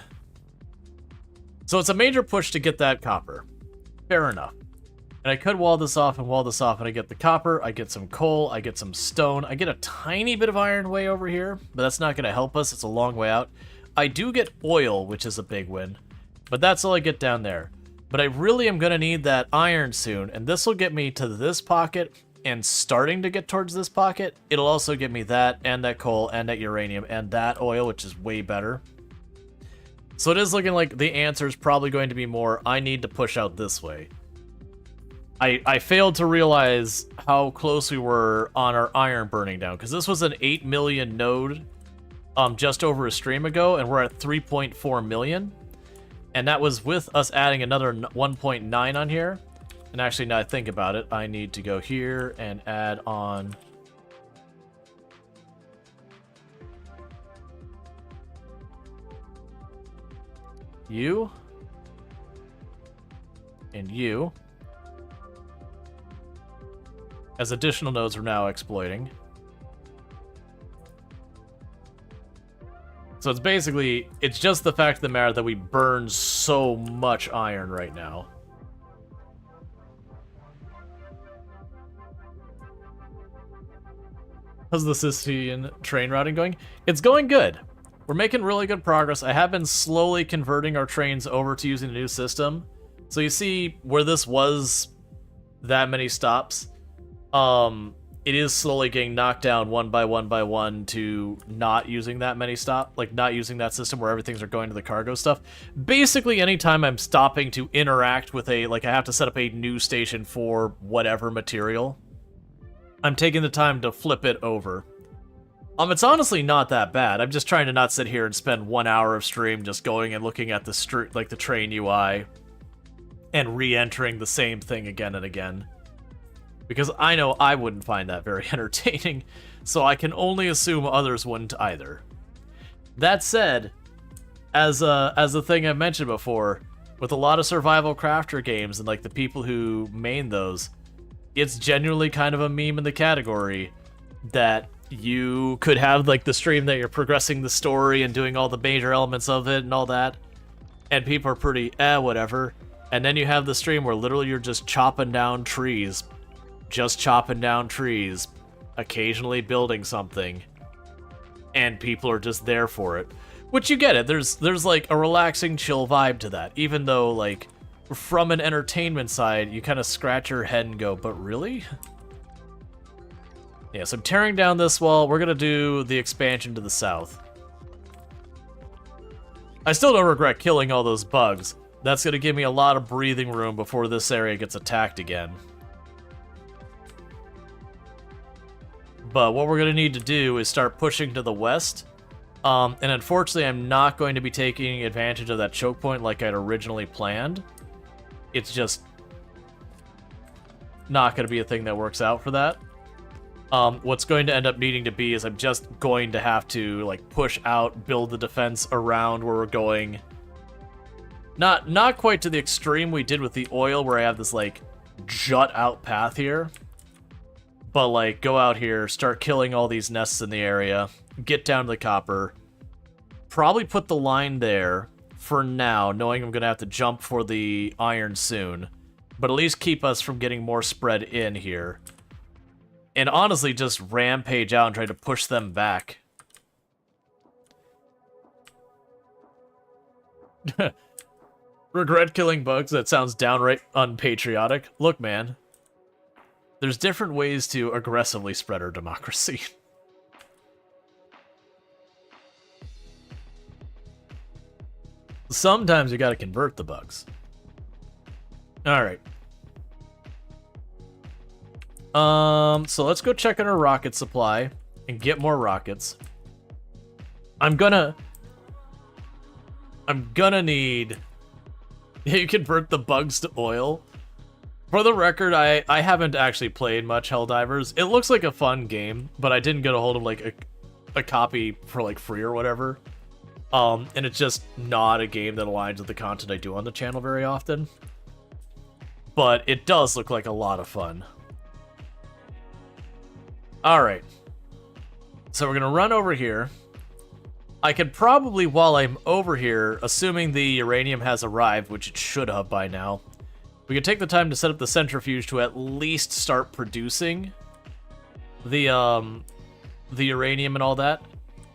So it's a major push to get that copper. Fair enough. And I could wall this off, and I get the copper, I get some coal, I get some stone, I get a tiny bit of iron way over here, but that's not going to help us, it's a long way out. I do get oil, which is a big win, but that's all I get down there. But I really am going to need that iron soon, and this will get me to this pocket, and starting to get towards this pocket, it'll also get me that, and that coal, and that uranium, and that oil, which is way better. So it is looking like the answer is probably going to be more, I need to push out this way. I failed to realize how close we were on our iron burning down, because this was an 8 million node just over a stream ago, and we're at 3.4 million. And that was with us adding another 1.9 on here. And actually, now I think about it, I need to go here and add on... you. And you. As additional nodes are now exploiting. So it's basically, it's just the fact of the matter that we burn so much iron right now. How's the Sicilian train routing going? It's going good. We're making really good progress. I have been slowly converting our trains over to using the new system. So you see where this was that many stops. It is slowly getting knocked down one by one to not using that many not using that system where everything's are going to the cargo stuff. Basically, anytime I'm stopping to interact with I have to set up a new station for whatever material, I'm taking the time to flip it over. It's honestly not that bad. I'm just trying to not sit here and spend 1 hour of stream just going and looking at the the train UI and re-entering the same thing again and again. Because I know I wouldn't find that very entertaining, so I can only assume others wouldn't either. That said, as a thing I've mentioned before, with a lot of survival crafter games and like the people who main those, it's genuinely kind of a meme in the category that you could have like the stream that you're progressing the story and doing all the major elements of it and all that, and people are pretty whatever, and then you have the stream where literally you're just chopping down trees, occasionally building something, and people are just there for it. Which you get it, there's like a relaxing, chill vibe to that, even though like from an entertainment side, you kind of scratch your head and go, but really? Yeah, so I'm tearing down this wall. We're gonna do the expansion to the south. I still don't regret killing all those bugs. That's gonna give me a lot of breathing room before this area gets attacked again. But what we're going to need to do is start pushing to the west. And unfortunately, I'm not going to be taking advantage of that choke point like I'd originally planned. It's just not going to be a thing that works out for that. What's going to end up needing to be is I'm just going to have to like push out, build the defense around where we're going. Not quite to the extreme we did with the oil where I have this like jut out path here. But, like, go out here, start killing all these nests in the area, get down to the copper, probably put the line there for now, knowing I'm going to have to jump for the iron soon, but at least keep us from getting more spread in here. And honestly, just rampage out and try to push them back. Regret killing bugs? That sounds downright unpatriotic. Look, man. There's different ways to aggressively spread our democracy. Sometimes you gotta convert the bugs. Alright. So let's go check on our rocket supply and get more rockets. I'm gonna need... You convert the bugs to oil. For the record, I haven't actually played much Helldivers. It looks like a fun game, but I didn't get a hold of like a copy for like free or whatever. And it's just not a game that aligns with the content I do on the channel very often. But it does look like a lot of fun. Alright. So we're gonna run over here. I could probably, while I'm over here, assuming the uranium has arrived, which it should have by now, we could take the time to set up the centrifuge to at least start producing the uranium and all that.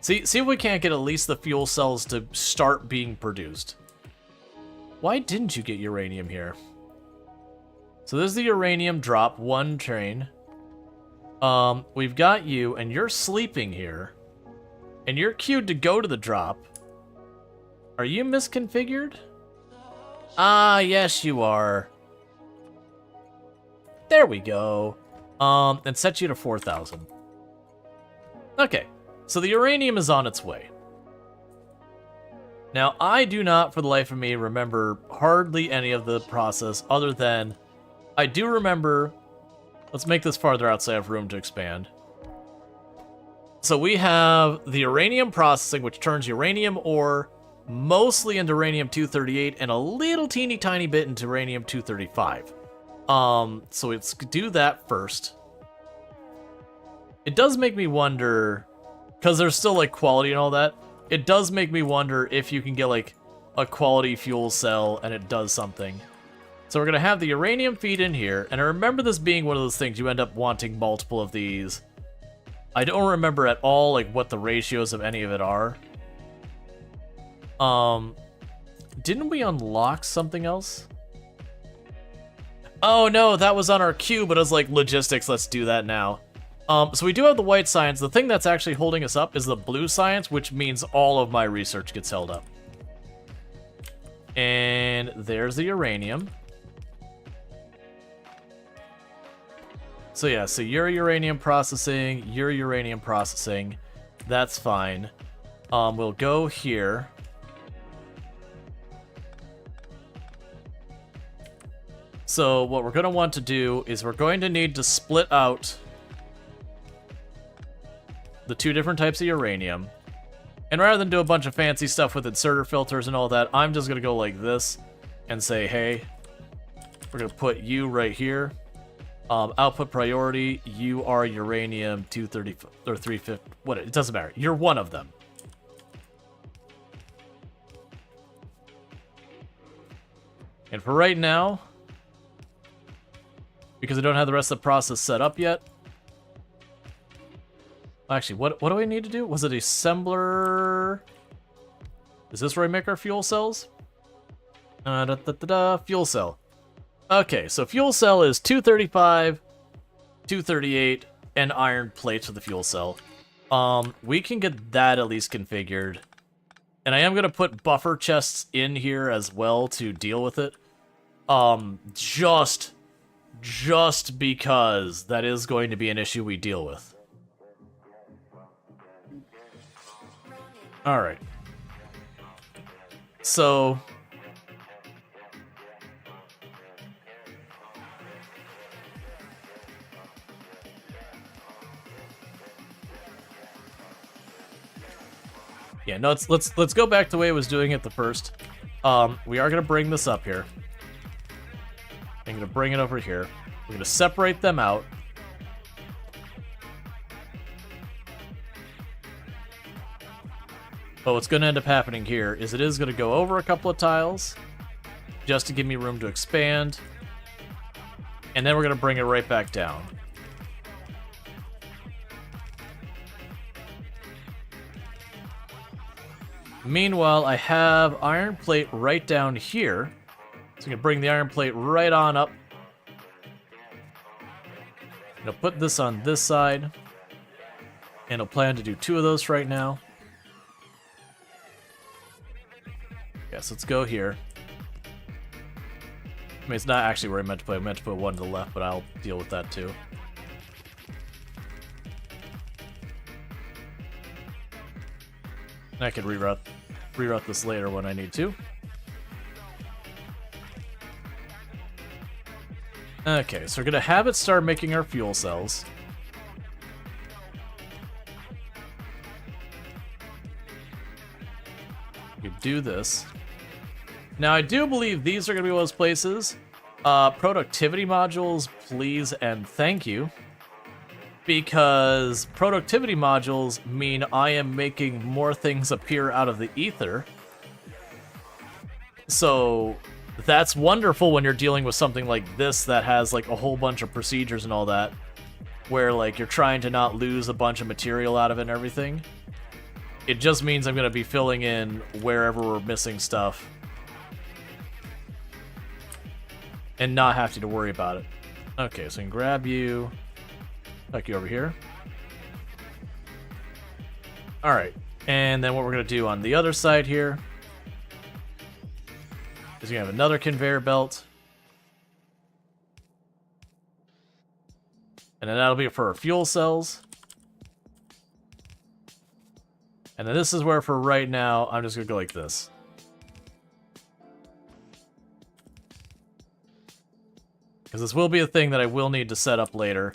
See if we can't get at least the fuel cells to start being produced. Why didn't you get uranium here? So there's the uranium drop, 1 train. We've got you, and you're sleeping here. And you're queued to go to the drop. Are you misconfigured? Ah, yes you are. There we go. And set you to 4,000. Okay, so the uranium is on its way. Now, I do not, for the life of me, remember hardly any of the process other than I do remember... Let's make this farther out so I have room to expand. So we have the uranium processing, which turns uranium ore mostly into uranium-238 and a little teeny tiny bit into uranium-235. So let's do that first. It does make me wonder, because there's still like quality and all that, it does make me wonder if you can get like a quality fuel cell and it does something. So we're going to have the uranium feed in here, and I remember this being one of those things you end up wanting multiple of these. I don't remember at all like what the ratios of any of it are. Didn't we unlock something else? Oh no, that was on our queue, but it was like logistics, let's do that now. So we do have the white science. The thing that's actually holding us up is the blue science, which means all of my research gets held up. And there's the uranium. So yeah, so you're uranium processing, that's fine. We'll go here. So what we're going to want to do is we're going to need to split out the 2 different types of uranium. And rather than do a bunch of fancy stuff with inserter filters and all that, I'm just going to go like this and say, hey, we're going to put you right here. Output priority, you are uranium 230 or 350, what, it doesn't matter. You're one of them. And for right now, because I don't have the rest of the process set up yet. Actually, what do I need to do? Was it assembler? Is this where I make our fuel cells? Fuel cell. Okay, so fuel cell is 235, 238, and iron plates for the fuel cell. We can get that at least configured. And I am going to put buffer chests in here as well to deal with it. Just because that is going to be an issue we deal with. Alright. So... yeah, no, let's go back to the way I was doing it the first. We are gonna bring this up here. I'm gonna bring it over here. We're gonna separate them out. But what's gonna end up happening here is it is gonna go over a couple of tiles just to give me room to expand. And then we're gonna bring it right back down. Meanwhile, I have iron plate right down here. So we can bring the iron plate right on up. I'll put this on this side. And I'll plan to do 2 of those right now. Yes, let's go here. I mean, it's not actually where I meant to put it. I meant to put 1 to the left, but I'll deal with that too. And I can reroute this later when I need to. Okay, so we're gonna have it start making our fuel cells. We do this. Now, I do believe these are gonna be one of those places. Productivity modules, please and thank you. Because productivity modules mean I am making more things appear out of the ether. So that's wonderful when you're dealing with something like this that has like a whole bunch of procedures and all that, where like you're trying to not lose a bunch of material out of it and everything. It just means I'm going to be filling in wherever we're missing stuff and not having to worry about it. Okay, so I can grab you, tuck you over here. All right, and then what we're going to do on the other side here is we have another conveyor belt. And then that'll be for our fuel cells. And then this is where for right now, I'm just going to go like this. Because this will be a thing that I will need to set up later.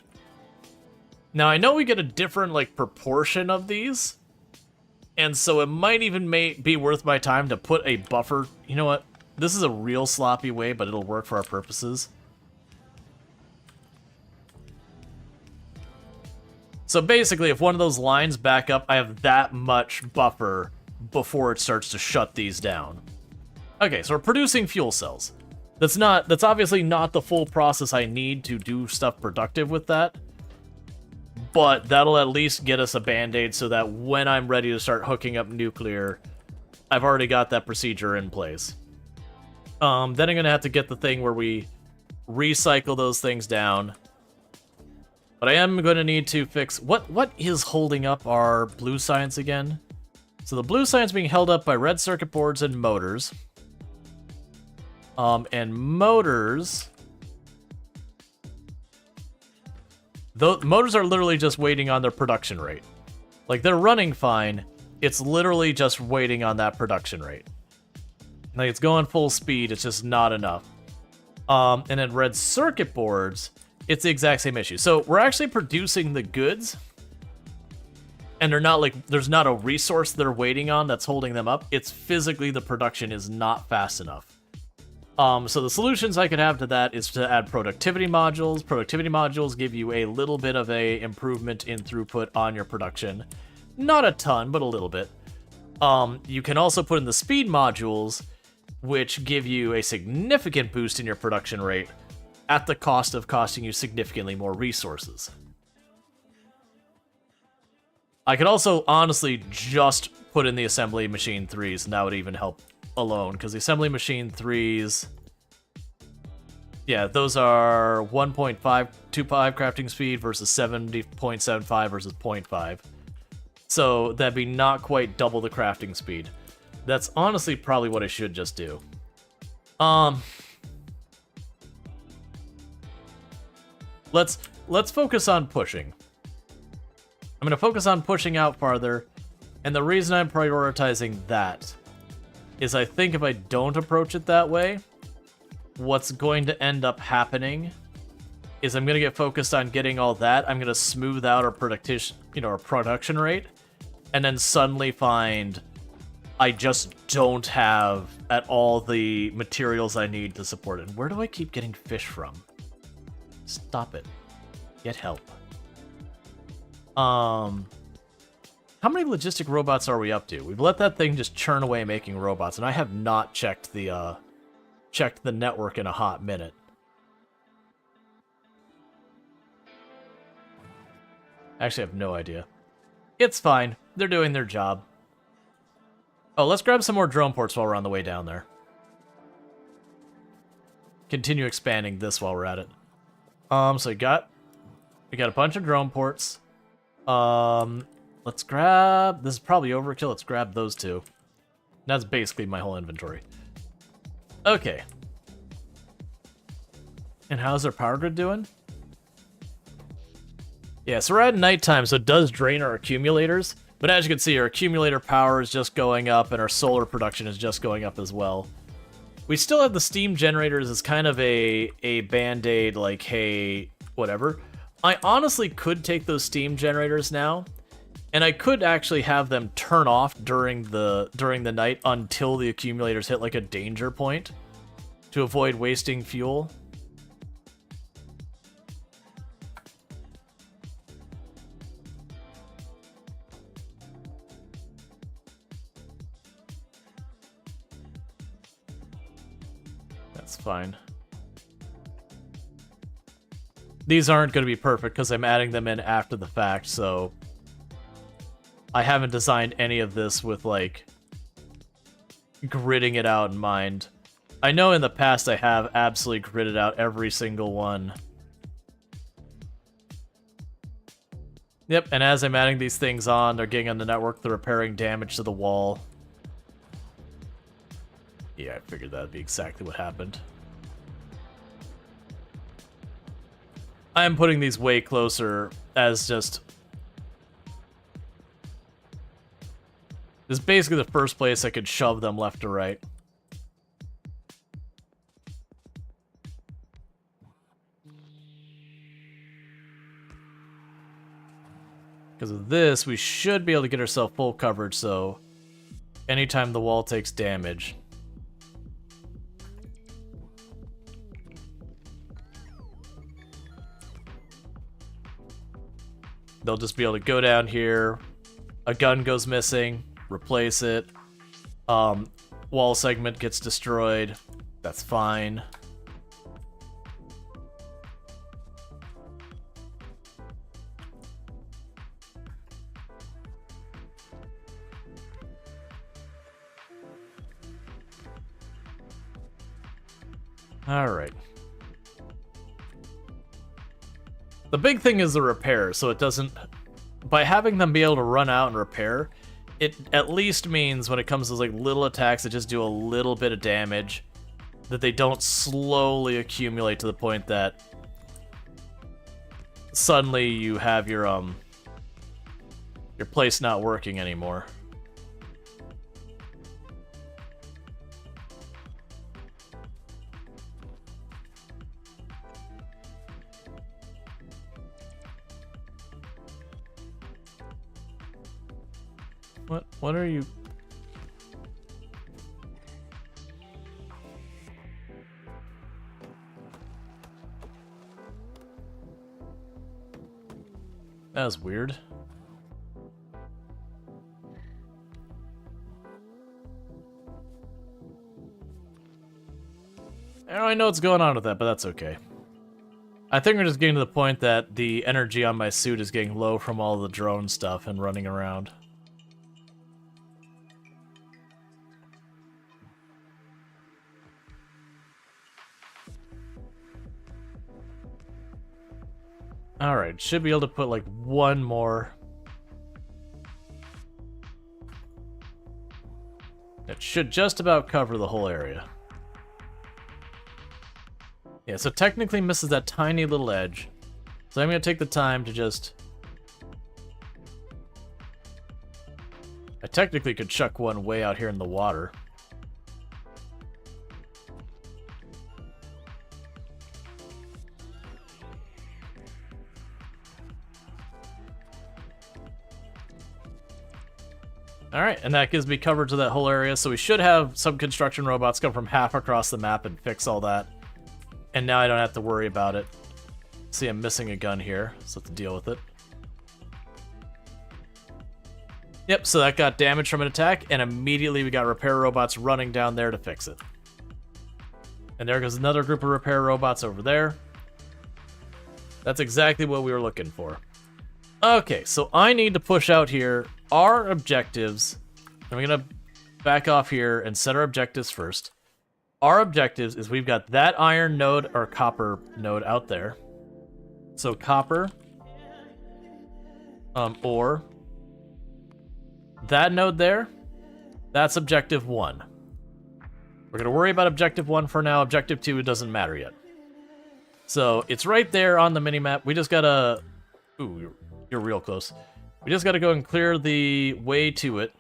Now, I know we get a different, like, proportion of these. And so it might even be worth my time to put a buffer. You know what? This is a real sloppy way, but it'll work for our purposes. So basically, if one of those lines back up, I have that much buffer before it starts to shut these down. Okay, so we're producing fuel cells. That's obviously not the full process I need to do stuff productive with that. But that'll at least get us a band-aid so that when I'm ready to start hooking up nuclear, I've already got that procedure in place. Then I'm going to have to get the thing where we recycle those things down. But I am going to need to fix... What is holding up our blue science again? So the blue science being held up by red circuit boards and motors. And motors... Motors are literally just waiting on their production rate. Like, they're running fine. It's literally just waiting on that production rate. Like, it's going full speed. It's just not enough. And then red circuit boards... It's the exact same issue. So we're actually producing the goods, and they're not like, there's not a resource they're waiting on that's holding them up. It's physically the production is not fast enough. So the solutions I could have to that is to add productivity modules. Productivity modules give you a little bit of a improvement in throughput on your production. Not a ton, but a little bit. You can also put in the speed modules, which give you a significant boost in your production rate, at the cost of costing you significantly more resources. I could also honestly just put in the assembly machine 3s, and that would even help alone, because the assembly machine 3s... Yeah, those are 1.525 crafting speed versus 70.75 versus 0.5. So that'd be not quite double the crafting speed. That's honestly probably what I should just do. Let's focus on pushing. I'm going to focus on pushing out farther, and the reason I'm prioritizing that is I think if I don't approach it that way, what's going to end up happening is I'm going to get focused on getting all that. I'm going to smooth out our production rate, and then suddenly find I just don't have at all the materials I need to support it. And where do I keep getting fish from? Stop it. Get help. How many logistic robots are we up to? We've let that thing just churn away making robots, and I have not checked the network in a hot minute. Actually, I have no idea. It's fine. They're doing their job. Oh, let's grab some more drone ports while we're on the way down there. continue expanding this while we're at it. So we got a bunch of drone ports. Let's grab, this is probably overkill, let's grab those two. That's basically my whole inventory. Okay. And how's our power grid doing? Yeah, so we're at nighttime, so it does drain our accumulators. But as you can see, our accumulator power is just going up, and our solar production is just going up as well. We still have the steam generators as kind of a band-aid, like, hey, whatever. I honestly could take those steam generators now, and I could actually have them turn off during the night until the accumulators hit, like, a danger point to avoid wasting fuel. That's fine. These aren't going to be perfect because I'm adding them in after the fact, so I haven't designed any of this with, like, gridding it out in mind. I know in the past I have absolutely gridded out every single one. Yep, and as I'm adding these things on, they're getting on the network, they're repairing damage to the wall. Yeah, I figured that'd be exactly what happened. I am putting these way closer as just... This is basically the first place I could shove them left to right. Because of this, we should be able to get ourselves full coverage, so anytime the wall takes damage... They'll just be able to go down here, a gun goes missing, replace it, wall segment gets destroyed, that's fine. Alright. The big thing is the repair, so it doesn't... By having them be able to run out and repair, it at least means when it comes to like little attacks that just do a little bit of damage, that they don't slowly accumulate to the point that suddenly you have your place not working anymore. What are you... That was weird. I know what's going on with that, but that's okay. I think we're just getting to the point that the energy on my suit is getting low from all the drone stuff and running around. Alright, should be able to put like one more. It should just about cover the whole area. Yeah, so technically misses that tiny little edge. So I'm going to take the time to just... I technically could chuck one way out here in the water. Alright, and that gives me coverage of that whole area, so we should have some construction robots come from half across the map and fix all that. And now I don't have to worry about it. See, I'm missing a gun here, so I have to deal with it. Yep, so that got damage from an attack, and immediately we got repair robots running down there to fix it. And there goes another group of repair robots over there. That's exactly what we were looking for. Okay, so I need to push out here our objectives. And we're going to back off here and set our objectives first. our objectives is we've got that iron node or copper node out there. So copper, ore. That node there, that's objective 1. We're gonna worry about objective 1 for now. Objective 2, it doesn't matter yet. So it's right there on the minimap. We just gotta... Ooh, you're real close. We just gotta go and clear the way to it.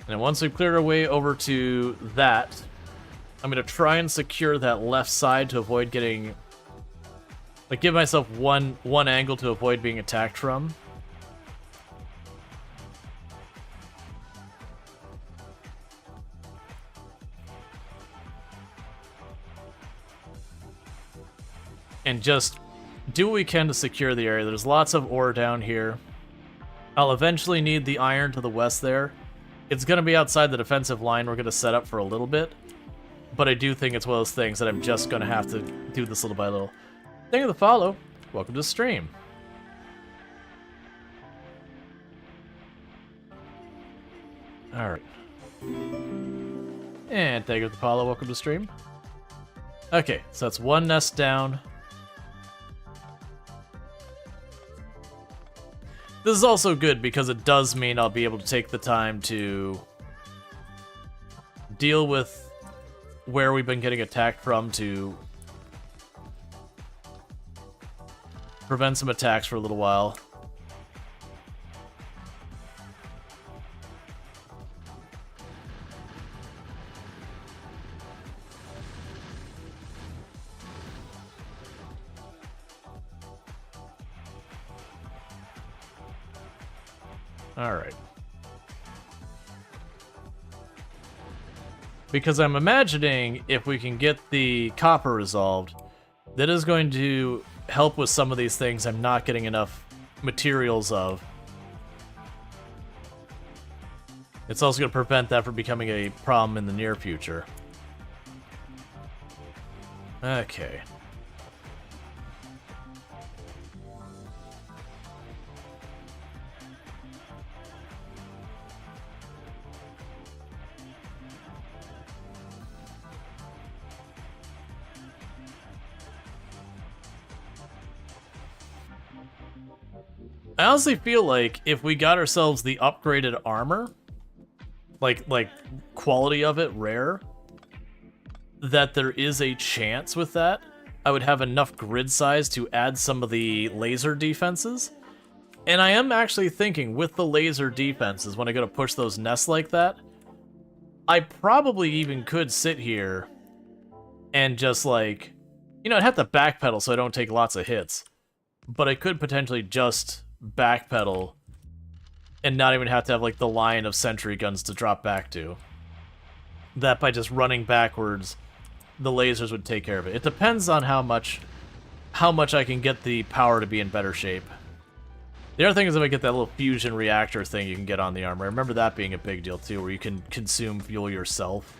And once we've cleared our way over to that, I'm going to try and secure that left side to avoid getting... Like, give myself one angle to avoid being attacked from. And just do what we can to secure the area. There's lots of ore down here. I'll eventually need the iron to the west there. It's going to be outside the defensive line we're going to set up for a little bit. But I do think it's one of those things that I'm just going to have to do this little by little. Thank you for the follow. Welcome to the stream. Alright. And thank you for the follow. Welcome to the stream. Okay, so that's one nest down. This is also good because it does mean I'll be able to take the time to deal with where we've been getting attacked from to prevent some attacks for a little while. Alright. Because I'm imagining if we can get the copper resolved, that is going to help with some of these things I'm not getting enough materials of. It's also going to prevent that from becoming a problem in the near future. Okay. I honestly feel like if we got ourselves the upgraded armor, like quality of it rare, that there is a chance with that. I would have enough grid size to add some of the laser defenses. And I am actually thinking with the laser defenses, when I go to push those nests like that, I probably even could sit here and just like, you know, I'd have to backpedal so I don't take lots of hits. But I could potentially just backpedal and not even have to have like the line of sentry guns to drop back to. That by just running backwards, the lasers would take care of it. It depends on how much I can get the power to be in better shape. The other thing is if I get that little fusion reactor thing you can get on the armor. I remember that being a big deal too, where you can consume fuel yourself.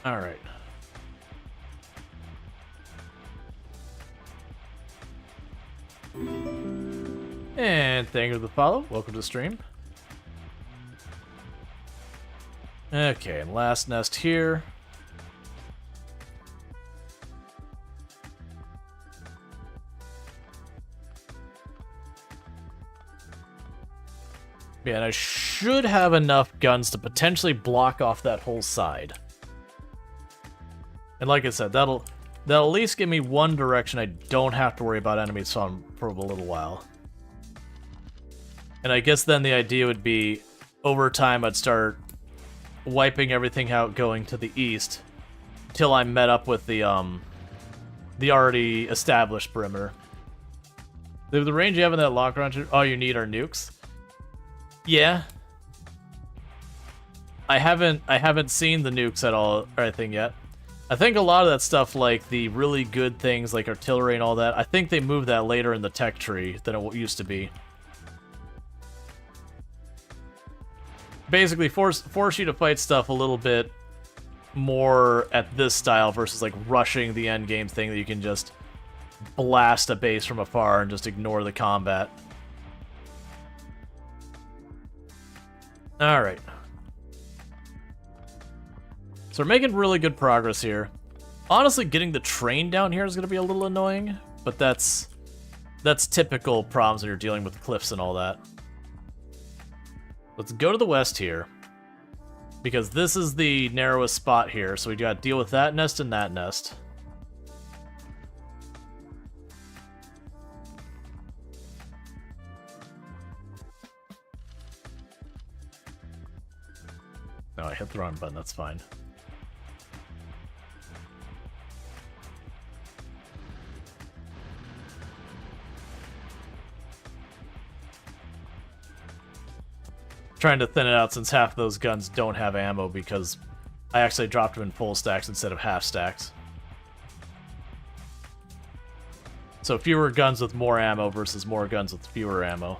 Alright. And thank you for the follow. Welcome to the stream. Okay, and last nest here. Yeah, and I should have enough guns to potentially block off that whole side. And like I said, that'll at least give me one direction I don't have to worry about enemies from for a little while. And I guess then the idea would be, over time I'd start wiping everything out going to the east, till I'm met up with the already established perimeter. The range you have in that lock launcher, all you need are nukes. Yeah. I haven't seen the nukes at all or anything yet. I think a lot of that stuff, like the really good things like artillery and all that, I think they moved that later in the tech tree than it used to be. Basically, force you to fight stuff a little bit more at this style versus like rushing the end game thing that you can just blast a base from afar and just ignore the combat. Alright. So we're making really good progress here. Honestly, getting the train down here is going to be a little annoying, but that's typical problems when you're dealing with cliffs and all that. Let's go to the west here, because this is the narrowest spot here, so we got to deal with that nest and that nest. No, I hit the wrong button, that's fine. Trying to thin it out since half of those guns don't have ammo because I actually dropped them in full stacks instead of half stacks. So fewer guns with more ammo versus more guns with fewer ammo.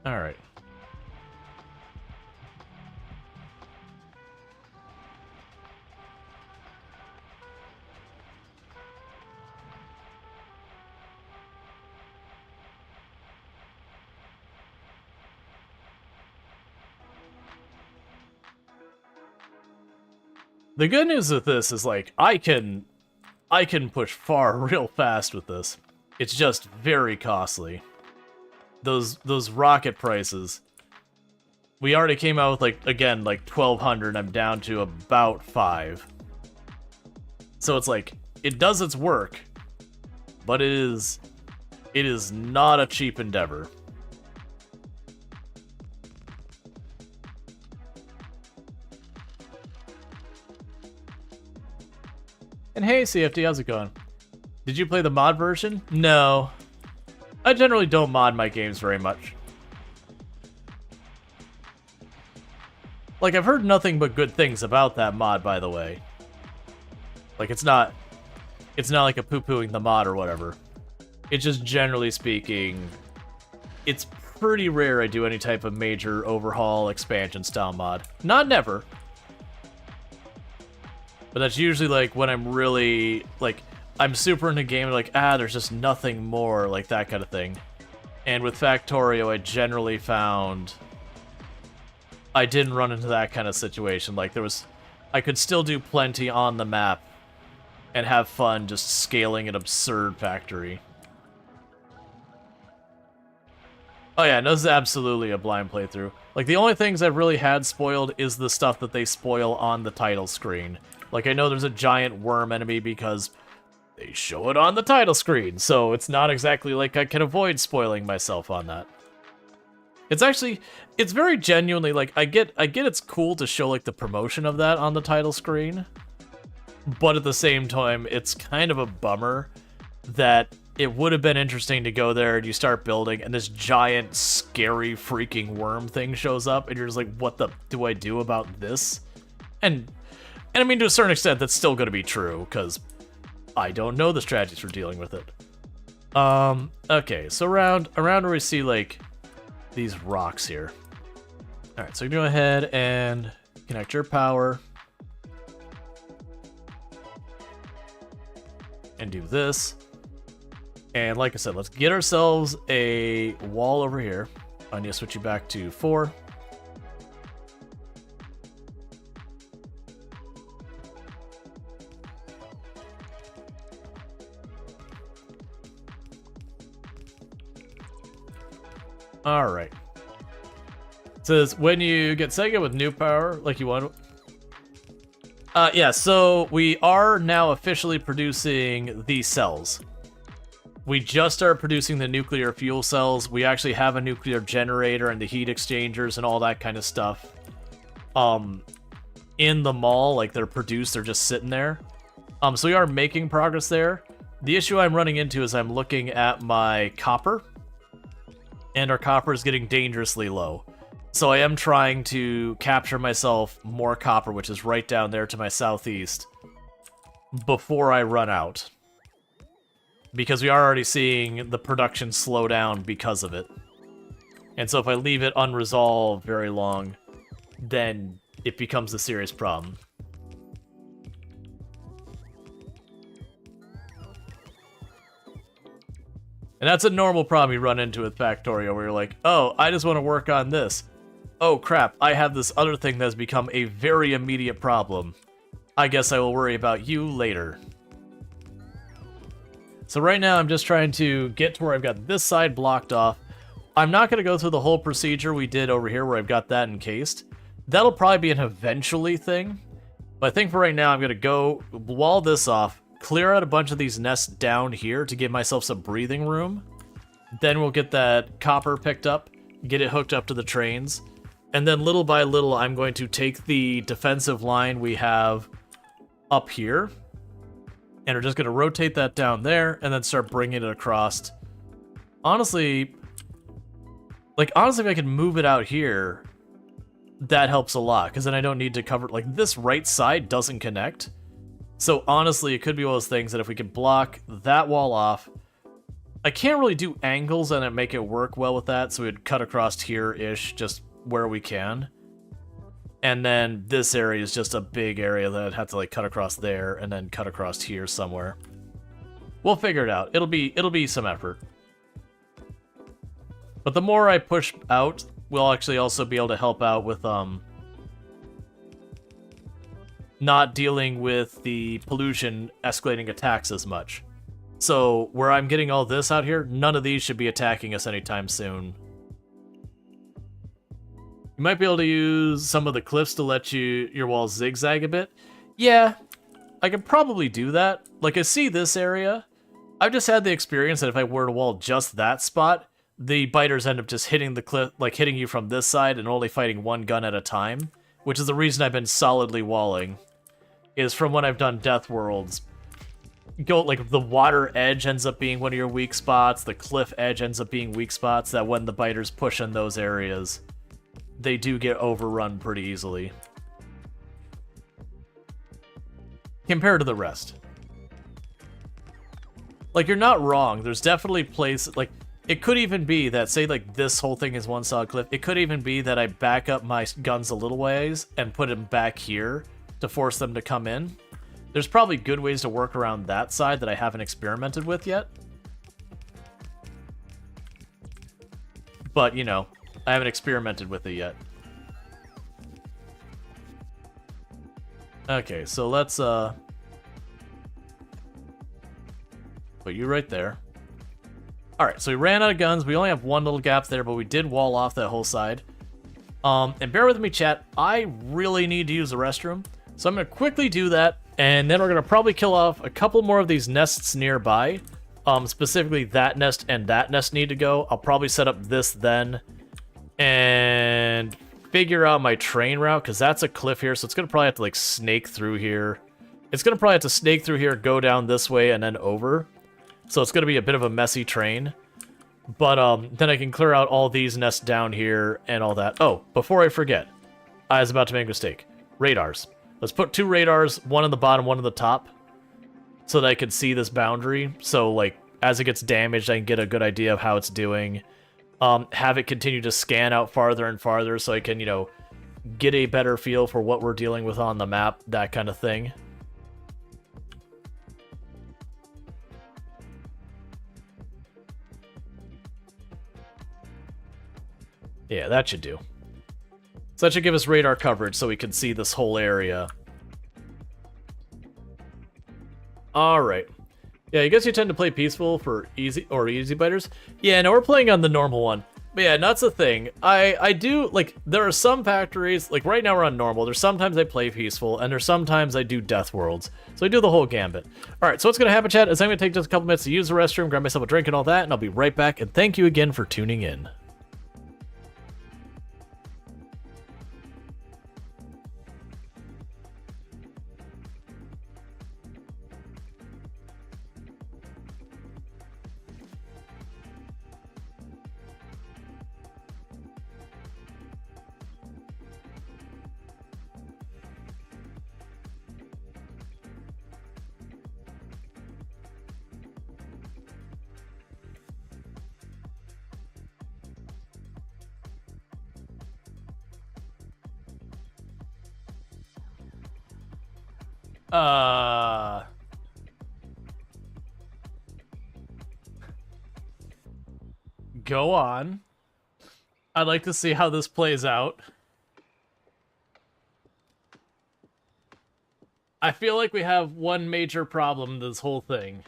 Alright. The good news with this is, like, I can push far real fast with this. It's just very costly. Those rocket prices. We already came out with, like, again, like 1,200, I'm down to about 5. So it's like, it does its work, but it is not a cheap endeavor. And hey, CFD, how's it going? Did you play the mod version? No. I generally don't mod my games very much. Like, I've heard nothing but good things about that mod, by the way. Like, it's not like a poo-pooing the mod or whatever. It's just, generally speaking, it's pretty rare I do any type of major overhaul expansion style mod. Not never. But that's usually, like, when I'm really, like, I'm super into game, like, there's just nothing more, like, that kind of thing. And with Factorio, I generally found I didn't run into that kind of situation. Like, I could still do plenty on the map and have fun just scaling an absurd factory. Oh yeah, no, this is absolutely a blind playthrough. Like, the only things I've really had spoiled is the stuff that they spoil on the title screen. Like, I know there's a giant worm enemy because they show it on the title screen, so it's not exactly like I can avoid spoiling myself on that. It's actually, it's very genuinely, like, I get it's cool to show, like, the promotion of that on the title screen, but at the same time, it's kind of a bummer that it would have been interesting to go there and you start building and this giant, scary, freaking worm thing shows up and you're just like, what the do I do about this? And I mean, to a certain extent, that's still going to be true, because I don't know the strategies for dealing with it. Okay, so around where we see, like, these rocks here. Alright, so you go ahead and connect your power. And do this. And like I said, let's get ourselves a wall over here. I need to switch you back to 4. Alright. It says, when you get Sega with new power, like you want... yeah, so we are now officially producing these cells. We just started producing the nuclear fuel cells. We actually have a nuclear generator and the heat exchangers and all that kind of stuff. In the mall, like, they're produced, they're just sitting there. So we are making progress there. The issue I'm running into is I'm looking at my copper. and our copper is getting dangerously low. So I am trying to capture myself more copper, which is right down there to my southeast, before I run out. Because we are already seeing the production slow down because of it. And so if I leave it unresolved very long, then it becomes a serious problem. And that's a normal problem you run into with Factorio, where you're like, oh, I just want to work on this. Oh crap, I have this other thing that's become a very immediate problem. I guess I will worry about you later. So right now I'm just trying to get to where I've got this side blocked off. I'm not going to go through the whole procedure we did over here where I've got that encased. That'll probably be an eventually thing. But I think for right now I'm going to go wall this off, clear out a bunch of these nests down here to give myself some breathing room. Then we'll get that copper picked up, get it hooked up to the trains. And then little by little I'm going to take the defensive line we have up here. And we're just going to rotate that down there and then start bringing it across. Honestly, if I could move it out here, that helps a lot, because then I don't need to cover, like, this right side doesn't connect. So honestly, it could be one of those things that if we could block that wall off, I can't really do angles and make it work well with that, so we'd cut across here-ish, just where we can. And then this area is just a big area that I'd have to, like, cut across there and then cut across here somewhere. We'll figure it out. It'll be some effort. But the more I push out, we'll actually also be able to help out with not dealing with the pollution escalating attacks as much. So where I'm getting all this out here, none of these should be attacking us anytime soon. You might be able to use some of the cliffs to let your walls zigzag a bit. Yeah, I could probably do that. Like, I see this area. I've just had the experience that if I were to wall just that spot, the biters end up just hitting the cliff, like hitting you from this side and only fighting one gun at a time, which is the reason I've been solidly walling, is from when I've done Death Worlds. Like, the water edge ends up being one of your weak spots, the cliff edge ends up being weak spots, that when the biters push in those areas, they do get overrun pretty easily. Compared to the rest. Like, you're not wrong, there's definitely places, like, it could even be that, say, like, this whole thing is one solid cliff. It could even be that I back up my guns a little ways and put them back here to force them to come in. There's probably good ways to work around that side that I haven't experimented with yet. But, you know, I haven't experimented with it yet. Okay, so let's, put you right there. Alright, so we ran out of guns. We only have one little gap there, but we did wall off that whole side. And bear with me, chat. I really need to use the restroom. So I'm going to quickly do that, and then we're going to probably kill off a couple more of these nests nearby. Specifically, that nest and that nest need to go. I'll probably set up this then, and figure out my train route, because that's a cliff here, so it's going to probably have to, like, snake through here. It's going to probably have to snake through here, go down this way, and then over. So it's going to be a bit of a messy train. But then I can clear out all these nests down here and all that. Oh, before I forget, I was about to make a mistake. Radars. Let's put 2 radars, one on the bottom, one on the top, so that I can see this boundary. So, like, as it gets damaged, I can get a good idea of how it's doing. Have it continue to scan out farther and farther so I can, you know, get a better feel for what we're dealing with on the map, that kind of thing. Yeah, that should do. So that should give us radar coverage so we can see this whole area. Alright. Yeah, you guys you tend to play peaceful for easy biters? Yeah, no, we're playing on the normal one. But yeah, that's the thing. I do, like, there are some factories, like right now we're on normal, there's sometimes I play peaceful, and there's sometimes I do Death Worlds. So I do the whole gambit. Alright, so what's going to happen, chat, is I'm going to take just a couple minutes to use the restroom, grab myself a drink and all that, and I'll be right back, and thank you again for tuning in. Go on. I'd like to see how this plays out. I feel like we have one major problem in this whole thing.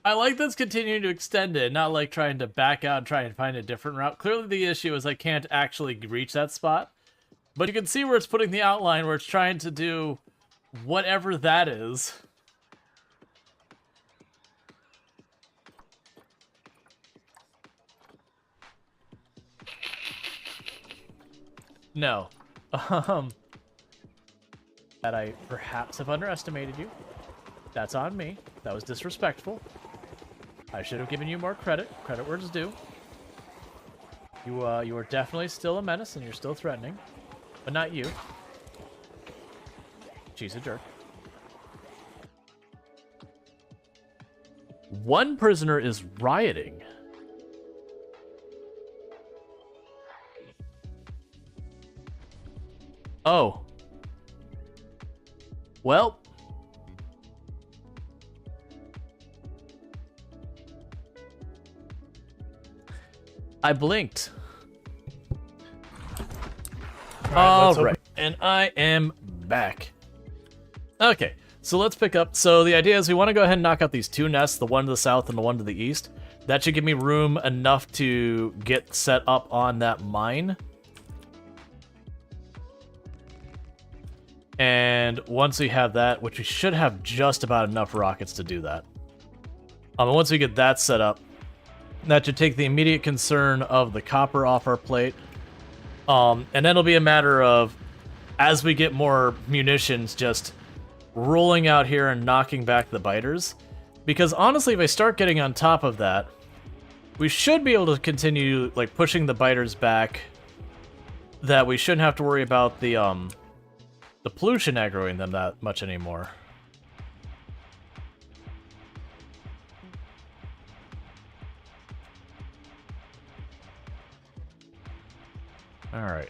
I like this continuing to extend it, not like trying to back out and try and find a different route. Clearly the issue is I can't actually reach that spot. But you can see where it's putting the outline, where it's trying to do whatever that is. No. That I perhaps have underestimated you. That's on me. That was disrespectful. I should have given you more credit. Credit where it's due. You are definitely still a menace, and you're still threatening. But not you. She's a jerk. One prisoner is rioting. Oh. Well. I blinked. All right. And I am back. Okay, so let's pick up. So the idea is we want to go ahead and knock out these two nests, the one to the south and the one to the east. That should give me room enough to get set up on that mine. And once we have that, which we should have just about enough rockets to do that. And once we get that set up, that should take the immediate concern of the copper off our plate. And then it'll be a matter of, as we get more munitions, just rolling out here and knocking back the biters. Because honestly, if I start getting on top of that, we should be able to continue like pushing the biters back. That we shouldn't have to worry about the pollution aggroing them that much anymore. All right.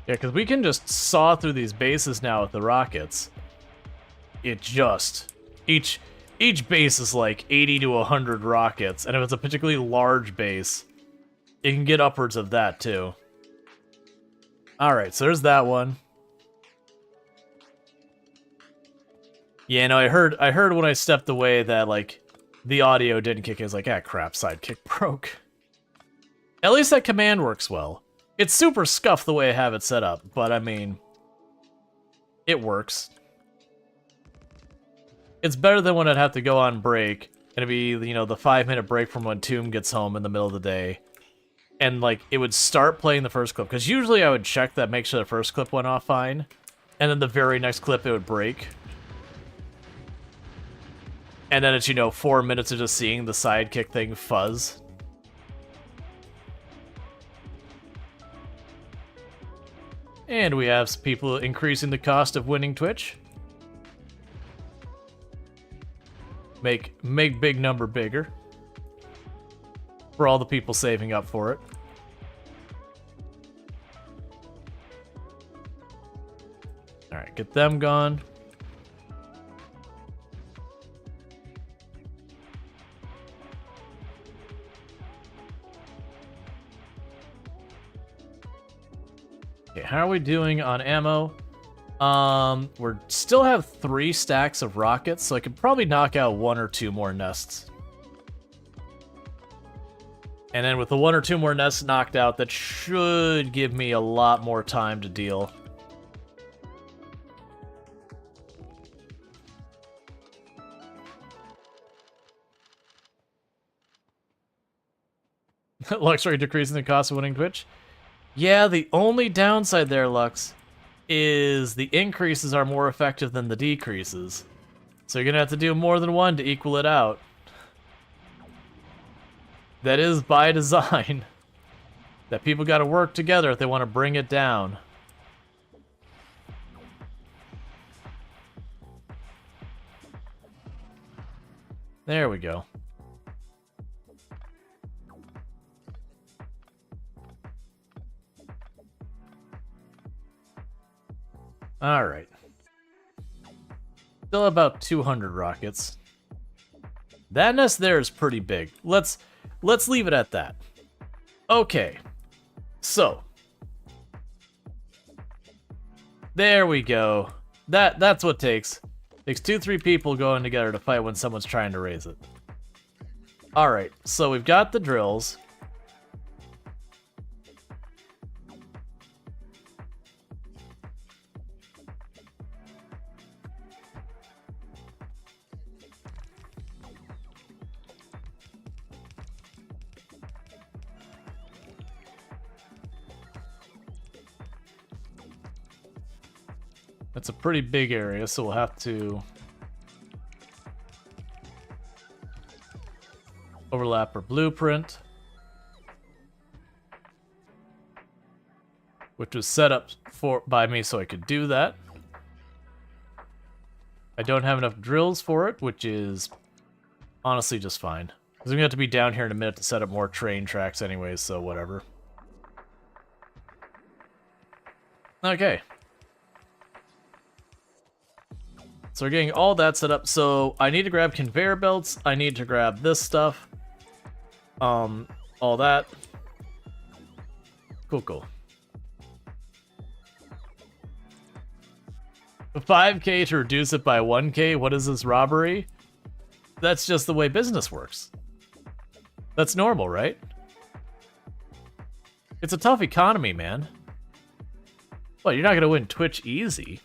Yeah, because we can just saw through these bases now with the rockets. It just... Each base is like 80 to 100 rockets, and if it's a particularly large base, it can get upwards of that too. Alright, so there's that one. Yeah, no, I heard when I stepped away that, like, the audio didn't kick in. I was like, ah, crap, sidekick broke. At least that command works well. It's super scuffed the way I have it set up, but I mean, it works. It's better than when I'd have to go on break, and it'd be, you know, the 5-minute break from when Tomb gets home in the middle of the day. And, like, it would start playing the first clip, because usually I would check that, make sure the first clip went off fine, and then the very next clip it would break. And then it's, you know, 4 minutes of just seeing the sidekick thing fuzz. And we have some people increasing the cost of winning Twitch. Make big number bigger. For all the people saving up for it. Alright, get them gone. Okay, how are we doing on ammo? We still have 3 stacks of rockets, so I could probably knock out 1 or 2 more nests. And then with the 1 or 2 more nests knocked out, that should give me a lot more time to deal. Lux, are you decreasing the cost of winning Twitch? Yeah, the only downside there, Lux, is the increases are more effective than the decreases. So you're gonna have to do more than one to equal it out. That is by design. That people gotta work together if they want to bring it down. There we go. Alright. Still about 200 rockets. That nest there is pretty big. Let's leave it at that. Okay. So. There we go. That's what takes. Takes 2-3 people going together to fight when someone's trying to raise it. Alright, so we've got the drills. That's a pretty big area, so we'll have to overlap our blueprint, which was set up by me so I could do that. I don't have enough drills for it, which is honestly just fine. Because I'm going to have to be down here in a minute to set up more train tracks anyways, so whatever. Okay. So we're getting all that set up. So I need to grab conveyor belts. I need to grab this stuff. All that. Cool. 5K to reduce it by 1K? What is this, robbery? That's just the way business works. That's normal, right? It's a tough economy, man. Well, you're not gonna win Twitch easy.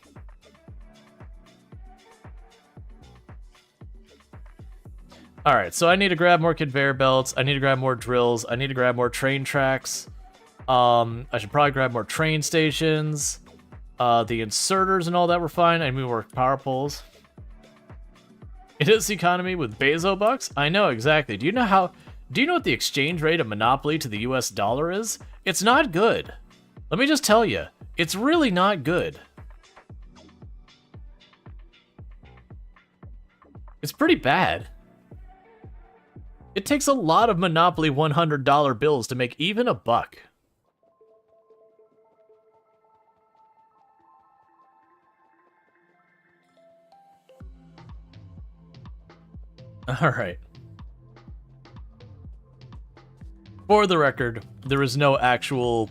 Alright, so I need to grab more conveyor belts, I need to grab more drills, I need to grab more train tracks. I should probably grab more train stations. The inserters and all that were fine. I need more power poles. It is economy with Bezo bucks? I know, exactly. Do you know what the exchange rate of Monopoly to the US dollar is? It's not good. Let me just tell you, it's really not good. It's pretty bad. It takes a lot of Monopoly $100 bills to make even a buck. Alright. For the record, there is no actual,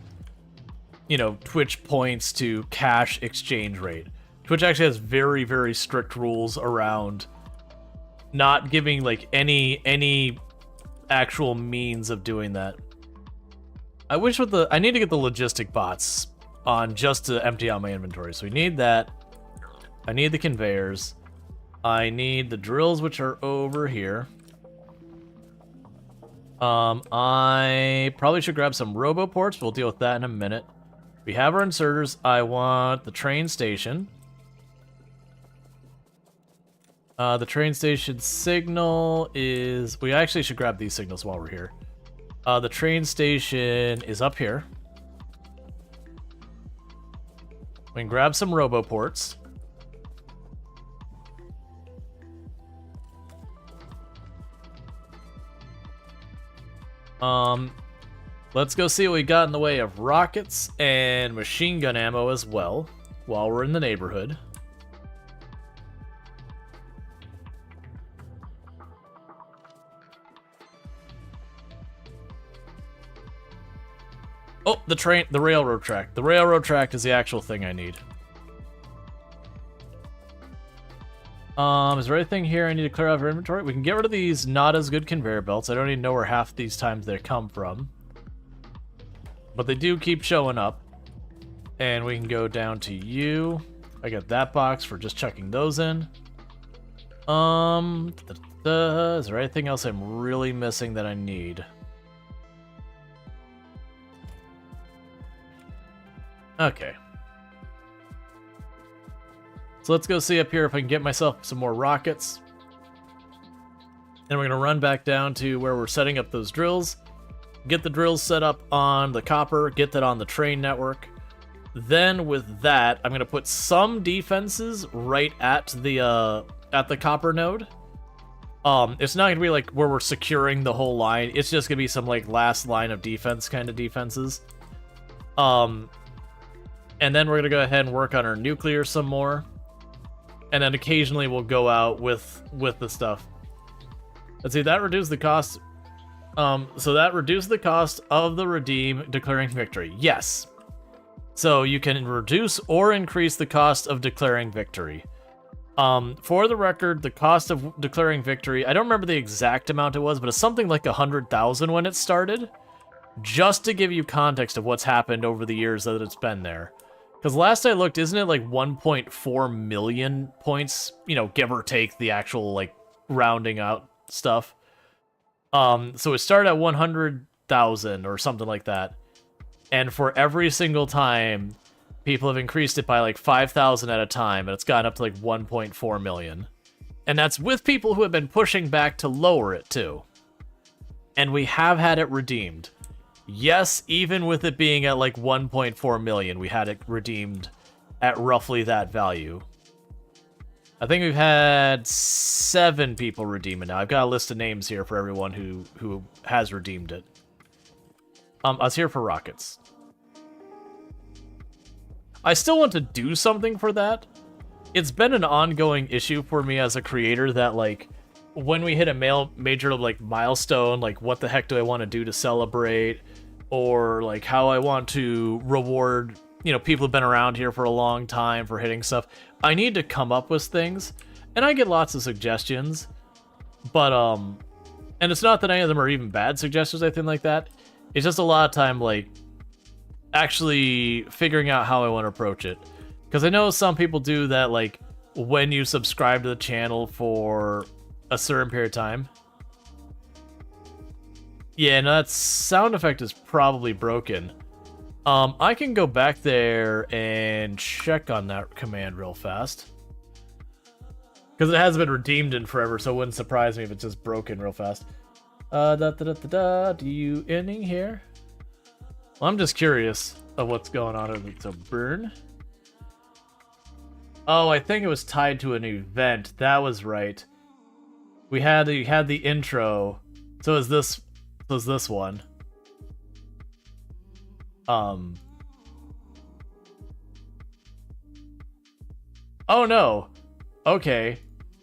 Twitch points to cash exchange rate. Twitch actually has very, very strict rules around not giving, like, any actual means of doing that. I need to get the logistic bots on just to empty out my inventory. So we need that. I need the conveyors. I need the drills, which are over here. I probably should grab some roboports. We'll deal with that in a minute. We have our inserters. I want the train station. The train station signal is... We actually should grab these signals while we're here. The train station is up here. We can grab some roboports. Let's go see what we got in the way of rockets and machine gun ammo as well, while we're in the neighborhood. Oh, the railroad track. The railroad track is the actual thing I need. Is there anything here I need to clear out of our inventory? We can get rid of these not as good conveyor belts. I don't even know where half these times they come from. But they do keep showing up. And we can go down to you. I got that box for just checking those in. Is there anything else I'm really missing that I need? Okay. So let's go see up here if I can get myself some more rockets. Then we're going to run back down to where we're setting up those drills. Get the drills set up on the copper, get that on the train network. Then with that, I'm going to put some defenses right at the copper node. It's not going to be like where we're securing the whole line. It's just going to be some like last line of defense kind of defenses. And then we're going to go ahead and work on our nuclear some more. And then occasionally we'll go out with the stuff. Let's see, that reduced the cost. So that reduced the cost of the redeem declaring victory. Yes. So you can reduce or increase the cost of declaring victory. For the record, the cost of declaring victory, I don't remember the exact amount it was, but it's something like 100,000 when it started. Just to give you context of what's happened over the years that it's been there. Because last I looked, isn't it like 1.4 million points? You know, give or take the actual, like, rounding out stuff. So it started at 100,000 or something like that. And for every single time, people have increased it by like 5,000 at a time, and it's gotten up to like 1.4 million. And that's with people who have been pushing back to lower it too. And we have had it redeemed. Yes, even with it being at like 1.4 million, we had it redeemed at roughly that value. I think we've had 7 people redeem it now. I've got a list of names here for everyone who has redeemed it. I was here for rockets. I still want to do something for that. It's been an ongoing issue for me as a creator that, like, when we hit a major, like, milestone, like, what the heck do I want to do to celebrate? Or, like, how I want to reward, you know, people who've been around here for a long time for hitting stuff. I need to come up with things, and I get lots of suggestions, but, and it's not that any of them are even bad suggestions or anything like that. It's just a lot of time, like, actually figuring out how I want to approach it. Because I know some people do that, like, when you subscribe to the channel for a certain period of time. Yeah, no, that sound effect is probably broken. I can go back there and check on that command real fast. Because it hasn't been redeemed in forever, so it wouldn't surprise me if it's just broken real fast. Do you ending here? Well, I'm just curious of what's going on. So burn. Oh, I think it was tied to an event. That was right. We had the intro. So is this one? Oh no. Okay.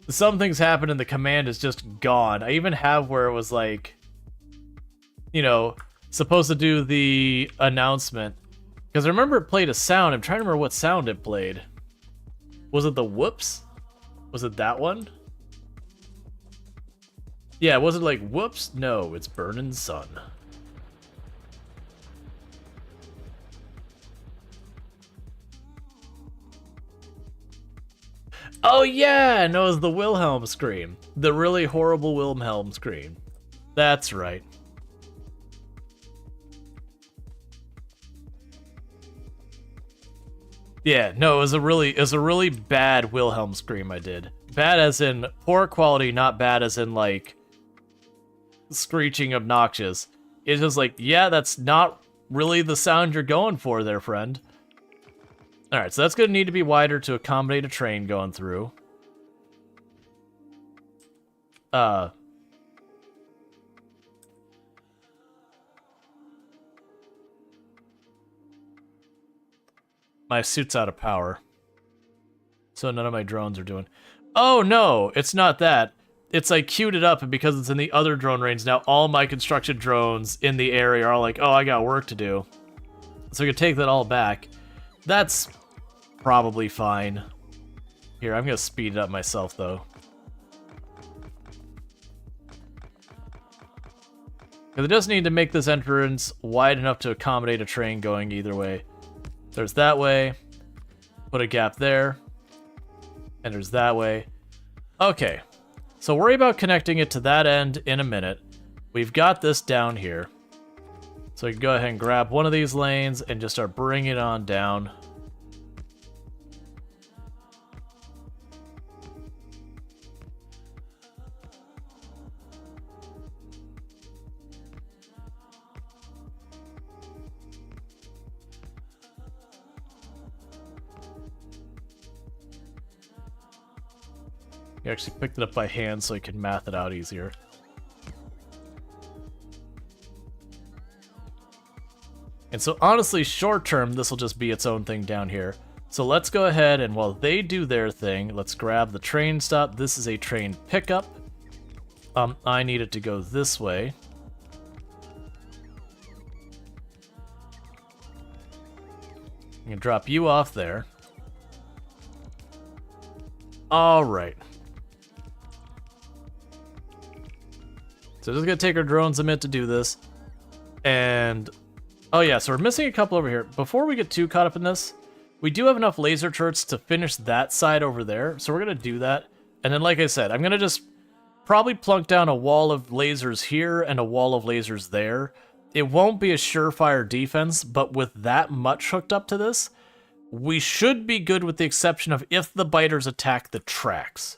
Something's happened and the command is just gone. I even have where it was like, you know, supposed to do the announcement. Because I remember it played a sound. I'm trying to remember what sound it played. Was it the whoops? Was it that one? Yeah, was it like whoops? No, it's burning sun. Oh yeah, no, it was the Wilhelm scream. The really horrible Wilhelm scream. That's right. Yeah, no, it was a really bad Wilhelm scream I did. Bad as in poor quality, not bad as in like screeching obnoxious. It's just like, yeah, that's not really the sound you're going for there, friend. Alright, so that's going to need to be wider to accommodate a train going through. My suit's out of power. So none of my drones are doing... Oh, no! It's not that. It's like queued it up, and because it's in the other drone range, now all my construction drones in the area are like, oh, I got work to do. So we can take that all back. That's probably fine. Here, I'm going to speed it up myself, though. Because it does need to make this entrance wide enough to accommodate a train going either way. There's that way. Put a gap there. And there's that way. Okay. So worry about connecting it to that end in a minute. We've got this down here. So we can go ahead and grab one of these lanes and just start bringing it on down. You actually picked it up by hand so you can math it out easier. And so honestly, short term, this will just be its own thing down here. So let's go ahead and while they do their thing, let's grab the train stop. This is a train pickup. I need it to go this way. I'm gonna drop you off there. All right. So just gonna take our drones a minute to do this. And, oh yeah, so we're missing a couple over here. Before we get too caught up in this, we do have enough laser turrets to finish that side over there. So we're gonna do that. And then, like I said, I'm gonna just probably plunk down a wall of lasers here and a wall of lasers there. It won't be a surefire defense, but with that much hooked up to this, we should be good with the exception of if the biters attack the tracks.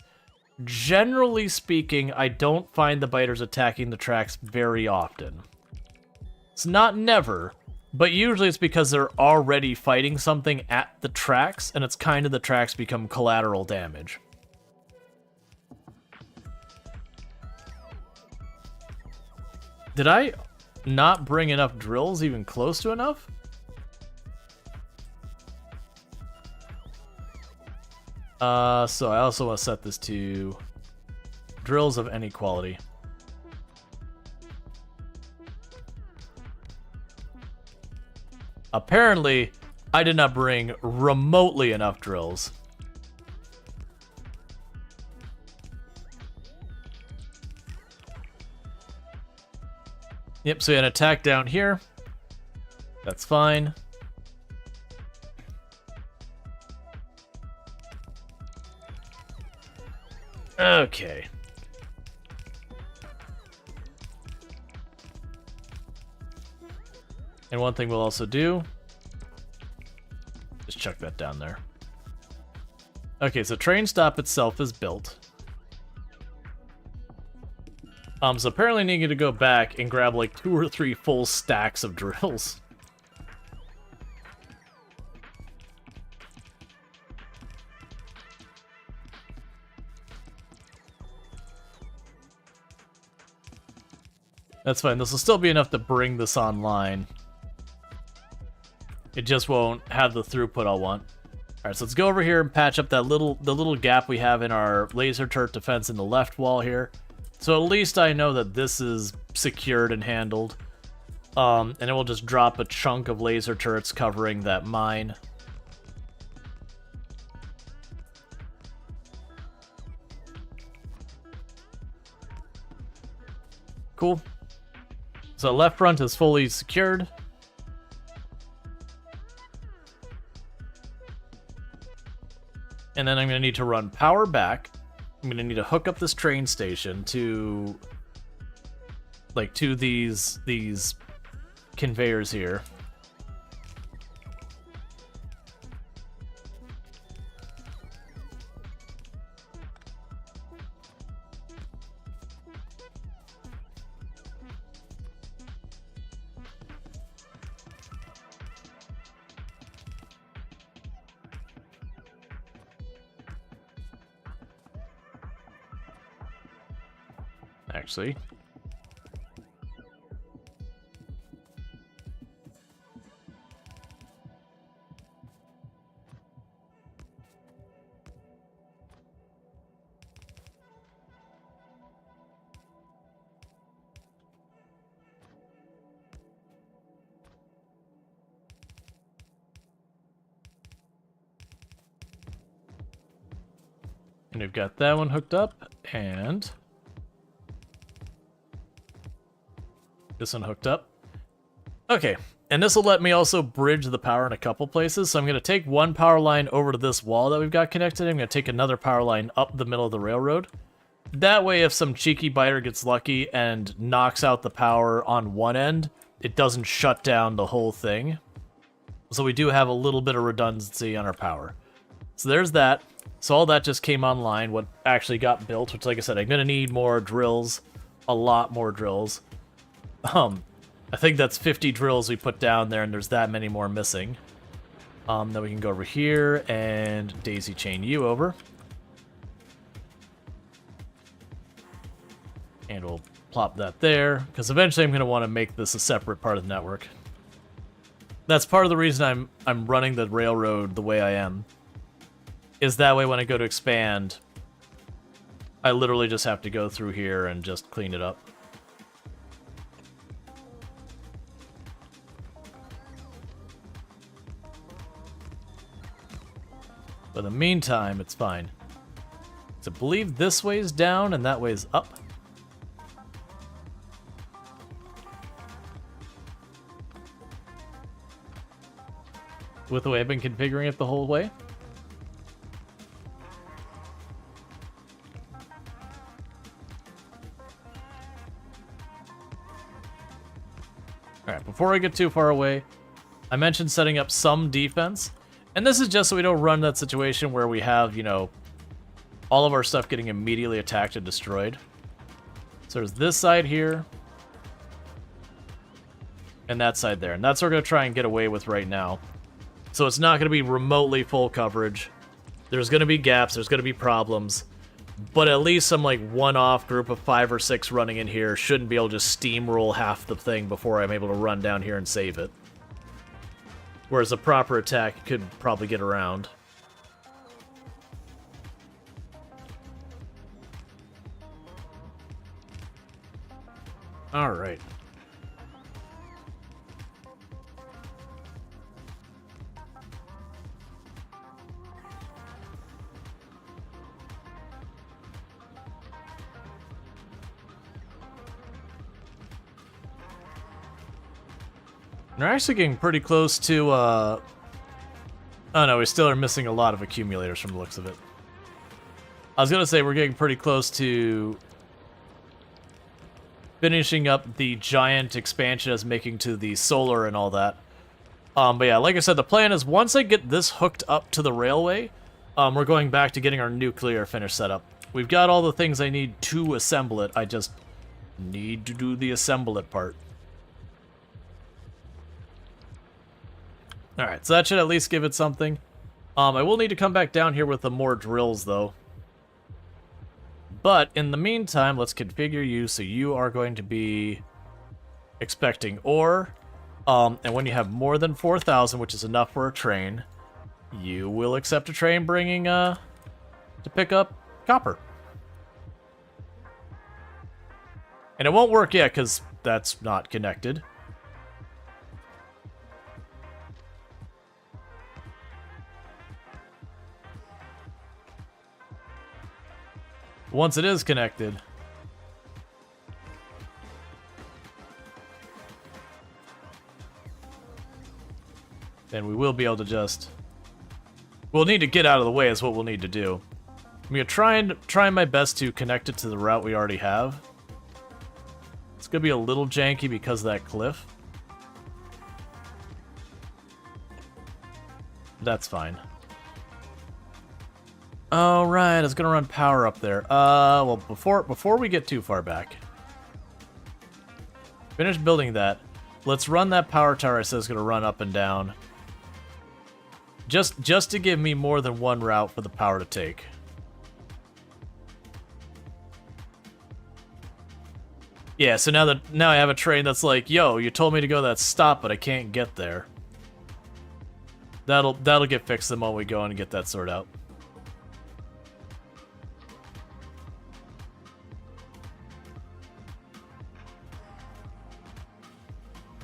Generally speaking, I don't find the biters attacking the tracks very often. It's not never, but usually it's because they're already fighting something at the tracks, and it's kind of the tracks become collateral damage. Did I not bring enough drills even close to enough? So I also want to set this to drills of any quality. Apparently, I did not bring remotely enough drills. Yep, so we had an attack down here. That's fine. Okay. And one thing we'll also do, just chuck that down there. Okay, so train stop itself is built. So apparently needing to go back and grab like 2 or 3 full stacks of drills. That's fine. This will still be enough to bring this online. It just won't have the throughput I'll want. Alright, so let's go over here and patch up that little gap we have in our laser turret defense in the left wall here. So at least I know that this is secured and handled. And it will just drop a chunk of laser turrets covering that mine. Cool. So left front is fully secured. And then I'm going to need to run power back. I'm going to need to hook up this train station to these conveyors here. Actually, and we've got that one hooked up, and this one hooked up. Okay, and this will let me also bridge the power in a couple places. So I'm going to take one power line over to this wall that we've got connected. I'm going to take another power line up the middle of the railroad. That way, if some cheeky biter gets lucky and knocks out the power on one end, it doesn't shut down the whole thing. So we do have a little bit of redundancy on our power. So there's that. So all that just came online, what actually got built, which, like I said, I'm going to need more drills, a lot more drills. I think that's 50 drills we put down there, and there's that many more missing. Then we can go over here and daisy chain you over. And we'll plop that there, because eventually I'm going to want to make this a separate part of the network. That's part of the reason I'm running the railroad the way I am. Is that way when I go to expand, I literally just have to go through here and just clean it up. But in the meantime, it's fine. So I believe this way's down and that way's up. With the way I've been configuring it the whole way. Alright, before I get too far away, I mentioned setting up some defense. And this is just so we don't run that situation where we have, you know, all of our stuff getting immediately attacked and destroyed. So there's this side here. And that side there. And that's what we're going to try and get away with right now. So it's not going to be remotely full coverage. There's going to be gaps, there's going to be problems. But at least some like one-off group of 5 or 6 running in here shouldn't be able to just steamroll half the thing before I'm able to run down here and save it. Whereas a proper attack could probably get around. Alright. We're actually getting pretty close to, oh no, we still are missing a lot of accumulators from the looks of it. I was gonna say we're getting pretty close to finishing up the giant expansion as making to the solar and all that. But yeah, like I said, the plan is once I get this hooked up to the railway, we're going back to getting our nuclear finished setup. We've got all the things I need to assemble it, I just need to do the assemble it part. Alright, so that should at least give it something. I will need to come back down here with the more drills, though. But, in the meantime, let's configure you so you are going to be expecting ore. And when you have more than 4,000, which is enough for a train, you will accept a train bringing, to pick up copper. And it won't work yet, because that's not connected. Once it is connected, then we will be able to just... We'll need to get out of the way is what we'll need to do. I'm going to try my best to connect it to the route we already have. It's going to be a little janky because of that cliff. That's fine. Oh, right, I was gonna run power up there. Well, before we get too far back, finish building that. Let's run that power tower I said is gonna run up and down. Just to give me more than one route for the power to take. Yeah, so now I have a train that's like, yo, you told me to go that stop, but I can't get there. That'll get fixed the moment we go in and get that sorted out.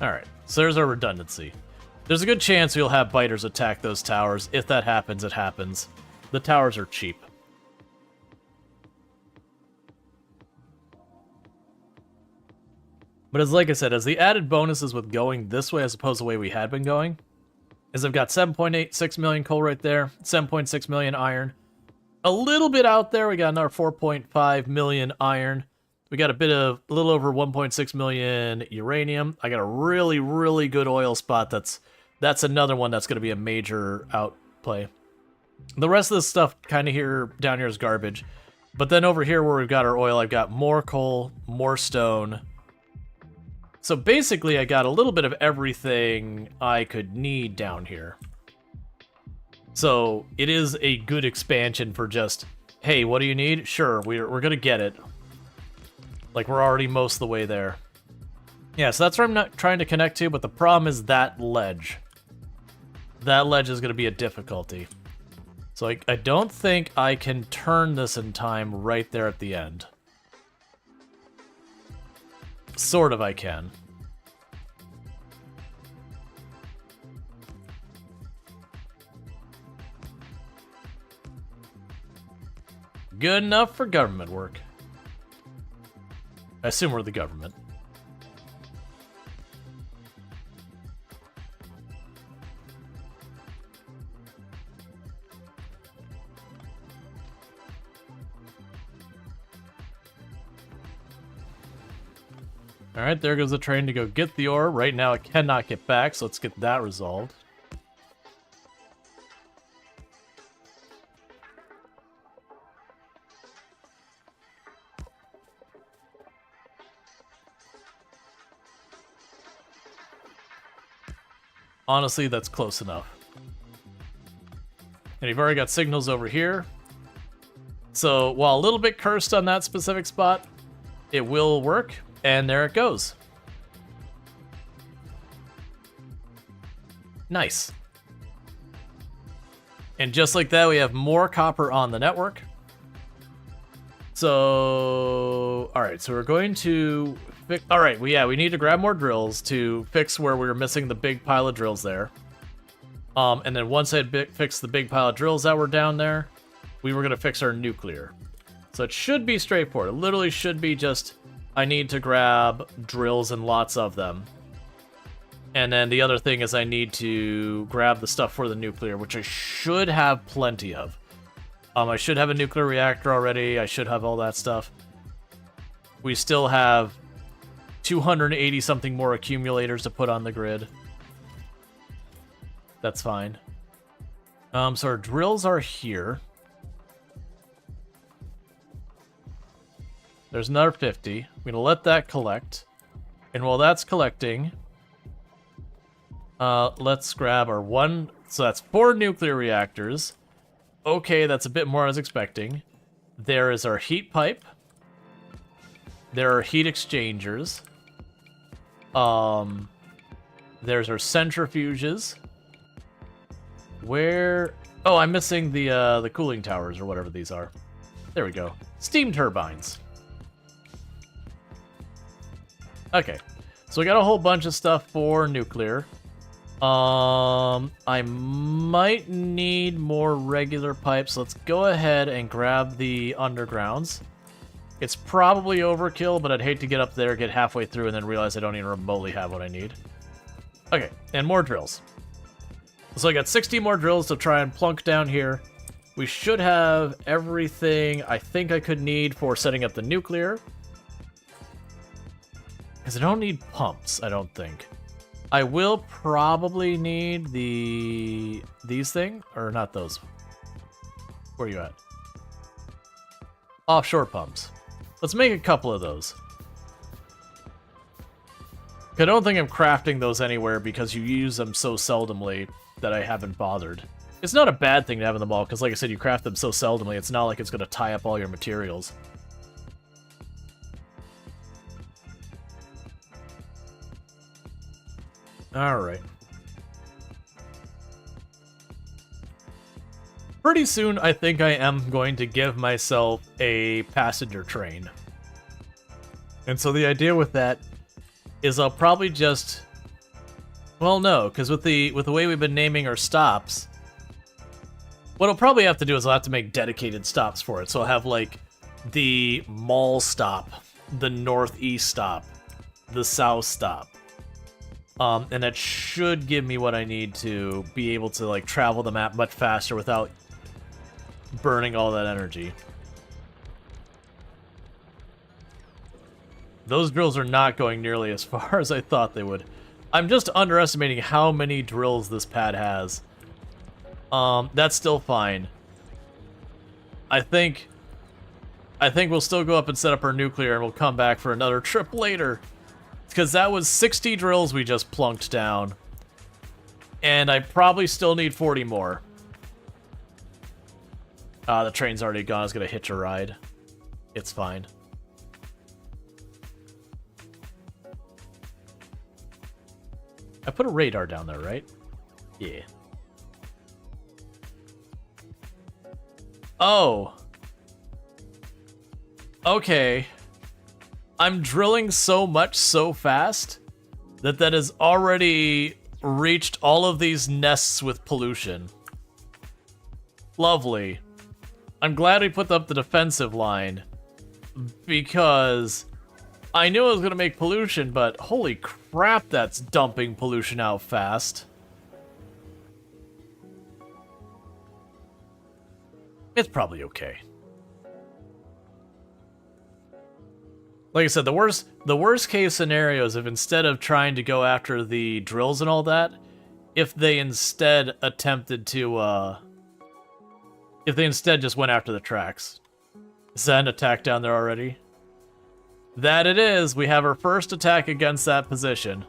Alright, so there's our redundancy. There's a good chance we'll have biters attack those towers. If that happens, it happens. The towers are cheap. But as like I said, as the added bonuses with going this way as opposed to the way we had been going, is I've got 7.86 million coal right there, 7.6 million iron. A little bit out there, we got another 4.5 million iron. We got a little over 1.6 million uranium. I got a really, really good oil spot. That's another one that's going to be a major outplay. The rest of this stuff kind of down here is garbage. But then over here where we've got our oil, I've got more coal, more stone. So basically I got a little bit of everything I could need down here. So it is a good expansion for just, hey, what do you need? Sure, we're going to get it. Like, we're already most of the way there. Yeah, so that's where I'm not trying to connect to, but the problem is that ledge. That ledge is going to be a difficulty. So I don't think I can turn this in time right there at the end. Sort of I can. Good enough for government work. I assume we're the government. Alright, there goes the train to go get the ore. Right now it cannot get back, so let's get that resolved. Honestly, that's close enough. And you've already got signals over here. So, while a little bit cursed on that specific spot, it will work, and there it goes. Nice. And just like that, we have more copper on the network. So, alright, so we're going to fix... Alright, we need to grab more drills to fix where we were missing the big pile of drills there. And then once I had fixed the big pile of drills that were down there, we were going to fix our nuclear. So it should be straightforward. It literally should be just, I need to grab drills and lots of them. And then the other thing is I need to grab the stuff for the nuclear, which I should have plenty of. I should have a nuclear reactor already. I should have all that stuff. We still have 280 something more accumulators to put on the grid. That's fine. So our drills are here. There's another 50. I'm going to let that collect. And while that's collecting, let's grab our one. So that's 4 nuclear reactors. Okay, that's a bit more than I was expecting. There is our heat pipe. There are heat exchangers. There's our centrifuges. Where... Oh, I'm missing the cooling towers or whatever these are. There we go. Steam turbines. Okay. So we got a whole bunch of stuff for nuclear. I might need more regular pipes. Let's go ahead and grab the undergrounds. It's probably overkill, but I'd hate to get up there, get halfway through, and then realize I don't even remotely have what I need. Okay, and more drills. So I got 60 more drills to try and plunk down here. We should have everything I think I could need for setting up the nuclear. Because I don't need pumps, I don't think. I will probably need these things, or not those. Where are you at? Offshore pumps. Let's make a couple of those. I don't think I'm crafting those anywhere because you use them so seldomly that I haven't bothered. It's not a bad thing to have in the mall, because like I said, you craft them so seldomly, it's not like it's going to tie up all your materials. Alright. Pretty soon, I think I am going to give myself a passenger train. And so the idea with that is I'll probably just... Well, no, because with the way we've been naming our stops, what I'll probably have to do is I'll have to make dedicated stops for it. So I'll have, like, the mall stop, the northeast stop, the south stop. And that should give me what I need to be able to, like, travel the map much faster without burning all that energy. Those drills are not going nearly as far as I thought they would. I'm just underestimating how many drills this pad has. That's still fine. I think we'll still go up and set up our nuclear and we'll come back for another trip later. Because that was 60 drills we just plunked down. And I probably still need 40 more. The train's already gone. I was going to hitch a ride. It's fine. I put a radar down there, right? Yeah. Oh. Okay. I'm drilling so much so fast that has already reached all of these nests with pollution. Lovely. I'm glad we put up the defensive line because I knew it was going to make pollution, but holy crap, that's dumping pollution out fast. It's probably okay. Like I said, the worst case scenario is if instead of trying to go after the drills and all that, if they instead attempted to, if they instead just went after the tracks. Is that an attack down there already? That it is. We have our first attack against that position.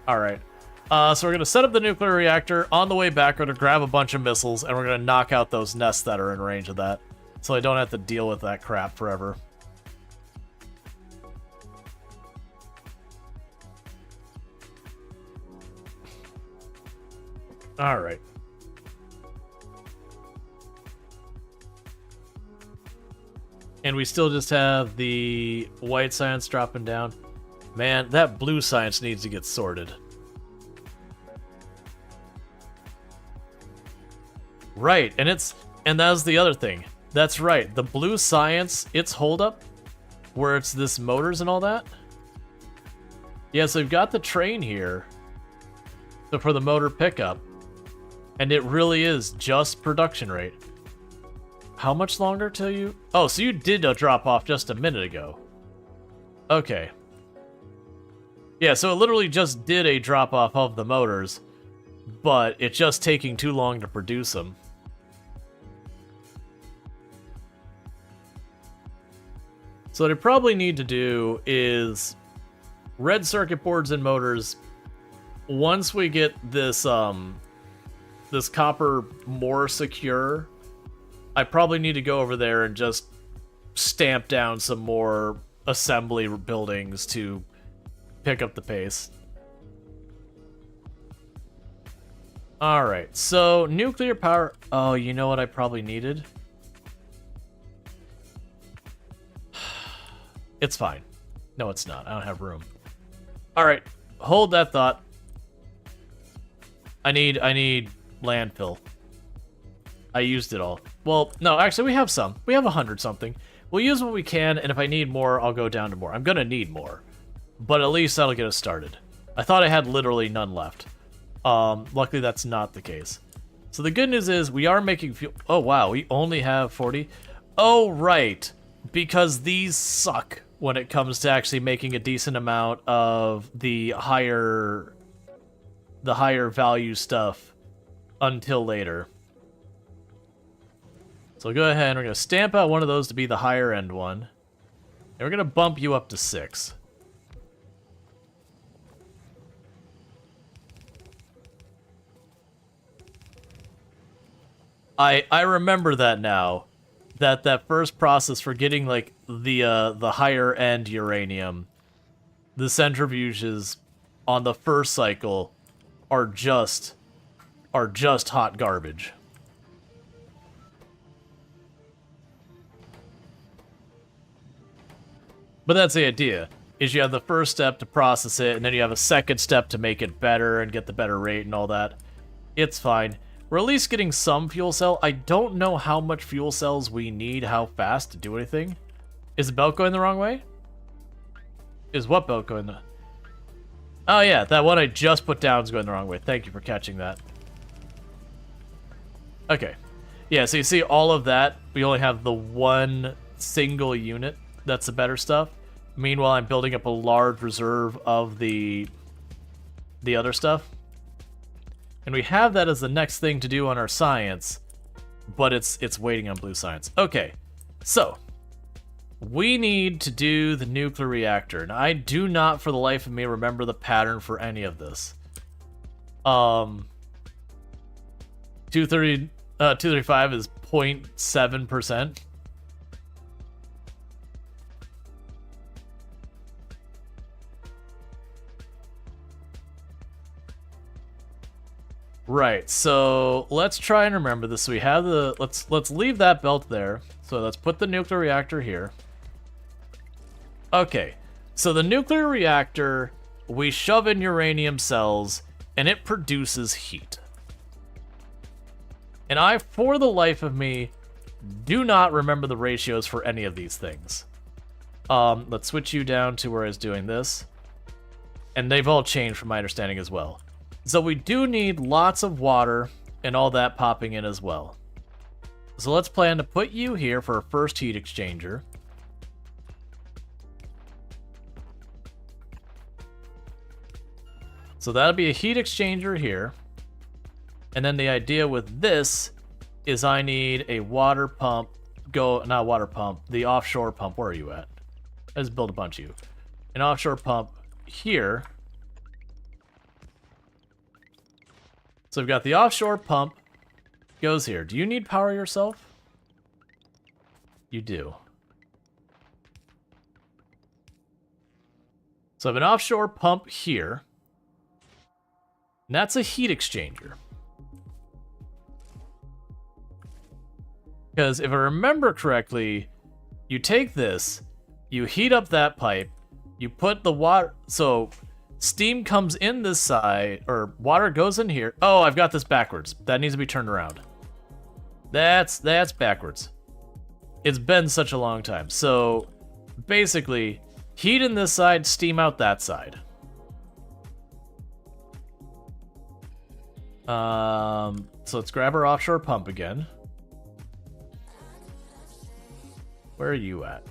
Alright. So we're going to set up the nuclear reactor. On the way back, we're going to grab a bunch of missiles, and we're going to knock out those nests that are in range of that. So I don't have to deal with that crap forever. Alright. And we still just have the white science dropping down. Man, that blue science needs to get sorted. Right, and that was the other thing. That's right, the blue science, its holdup, where it's this motors and all that. Yeah, so we've got the train here. So for the motor pickup. And it really is just production rate. How much longer till you... Oh, so you did a drop off just a minute ago. Okay. Yeah, so it literally just did a drop off of the motors, but it's just taking too long to produce them. So what I probably need to do is red circuit boards and motors. Once we get this this copper more secure, I probably need to go over there and just stamp down some more assembly buildings to pick up the pace. Alright, so nuclear power... Oh, you know what I probably needed? It's fine. No, it's not. I don't have room. Alright, hold that thought. I need landfill. I used it all. Well, no, actually we have some. We have 100 something. We'll use what we can, and if I need more, I'll go down to more. I'm gonna need more. But at least that'll get us started. I thought I had literally none left. Luckily that's not the case. So the good news is we are making fuel. Oh wow, we only have 40. Oh right, because these suck when it comes to actually making a decent amount of the higher value stuff until later. So go ahead and we're gonna stamp out one of those to be the higher end one. And we're gonna bump you up to 6. I remember that now. That first process for getting like the higher end uranium, the centrifuges on the first cycle are just hot garbage. But that's the idea, is you have the first step to process it, and then you have a second step to make it better and get the better rate and all that. It's fine. We're at least getting some fuel cell. I don't know how much fuel cells we need, how fast to do anything. Is the belt going the wrong way? Is what belt going the... Oh yeah, that one I just put down is going the wrong way. Thank you for catching that. Okay. Yeah, so you see all of that. We only have the one single unit. That's the better stuff. Meanwhile, I'm building up a large reserve of the other stuff. And we have that as the next thing to do on our science, but it's waiting on blue science. Okay, so we need to do the nuclear reactor, and I do not, for the life of me, remember the pattern for any of this. 235 is 0.7%. Right, so let's try and remember this. So we have the let's leave that belt there. So let's put the nuclear reactor here. Okay, so the nuclear reactor, we shove in uranium cells and it produces heat. And I, for the life of me, do not remember the ratios for any of these things. Let's switch you down to where I was doing this. And they've all changed from my understanding as well. So we do need lots of water and all that popping in as well. So let's plan to put you here for a first heat exchanger. So that'll be a heat exchanger here. And then the idea with this is I need a water pump, not water pump, the offshore pump. Where are you at? Let's build a bunch of you. An offshore pump here. So we've got the offshore pump, goes here. Do you need power yourself? You do. So I have an offshore pump here. And that's a heat exchanger. Because if I remember correctly, you take this, you heat up that pipe, you put the water, so steam comes in this side, or water goes in here. Oh, I've got this backwards. That needs to be turned around. That's backwards. It's been such a long time. So basically, heat in this side, steam out that side. So let's grab our offshore pump again. Where are you at?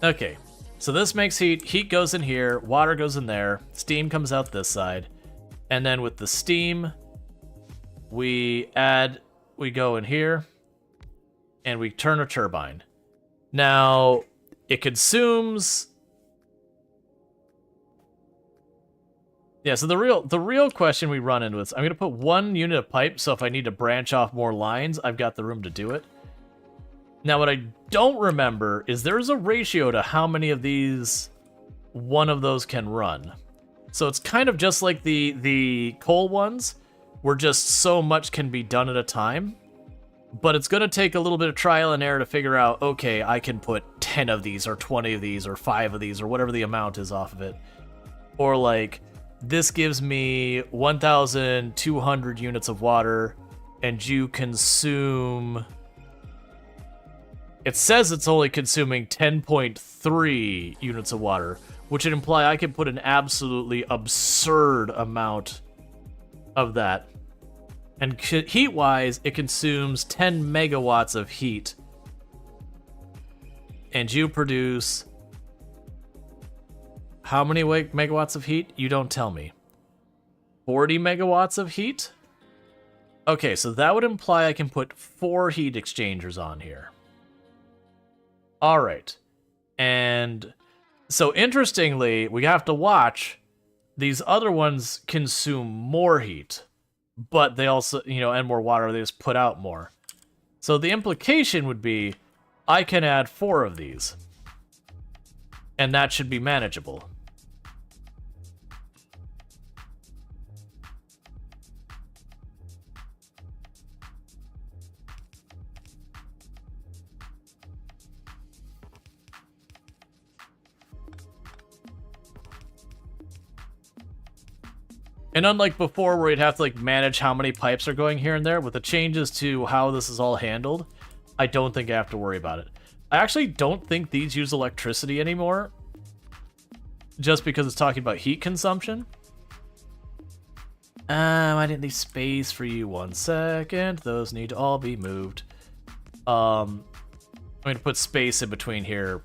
Okay, so this makes heat. Heat goes in here, water goes in there, steam comes out this side, and then with the steam, we go in here, and we turn a turbine. Now, it consumes... Yeah, so the real question we run into is, I'm going to put 1 unit of pipe, so if I need to branch off more lines, I've got the room to do it. Now, what I don't remember is there's a ratio to how many of these one of those can run. So it's kind of just like the coal ones, where just so much can be done at a time. But it's going to take a little bit of trial and error to figure out, okay, I can put 10 of these, or 20 of these, or 5 of these, or whatever the amount is off of it. Or like, this gives me 1,200 units of water, and you consume... It says it's only consuming 10.3 units of water, which would imply I can put an absolutely absurd amount of that. And heat-wise, it consumes 10 megawatts of heat. And you produce... How many megawatts of heat? You don't tell me. 40 megawatts of heat? Okay, so that would imply I can put 4 heat exchangers on here. Alright. And so interestingly, we have to watch. These other ones consume more heat, but they also, and more water, they just put out more. So the implication would be, I can add 4 of these. And that should be manageable. And unlike before, where you'd have to manage how many pipes are going here and there, with the changes to how this is all handled, I don't think I have to worry about it. I actually don't think these use electricity anymore, just because it's talking about heat consumption. I didn't leave space for you 1 second. Those need to all be moved. I'm going to put space in between here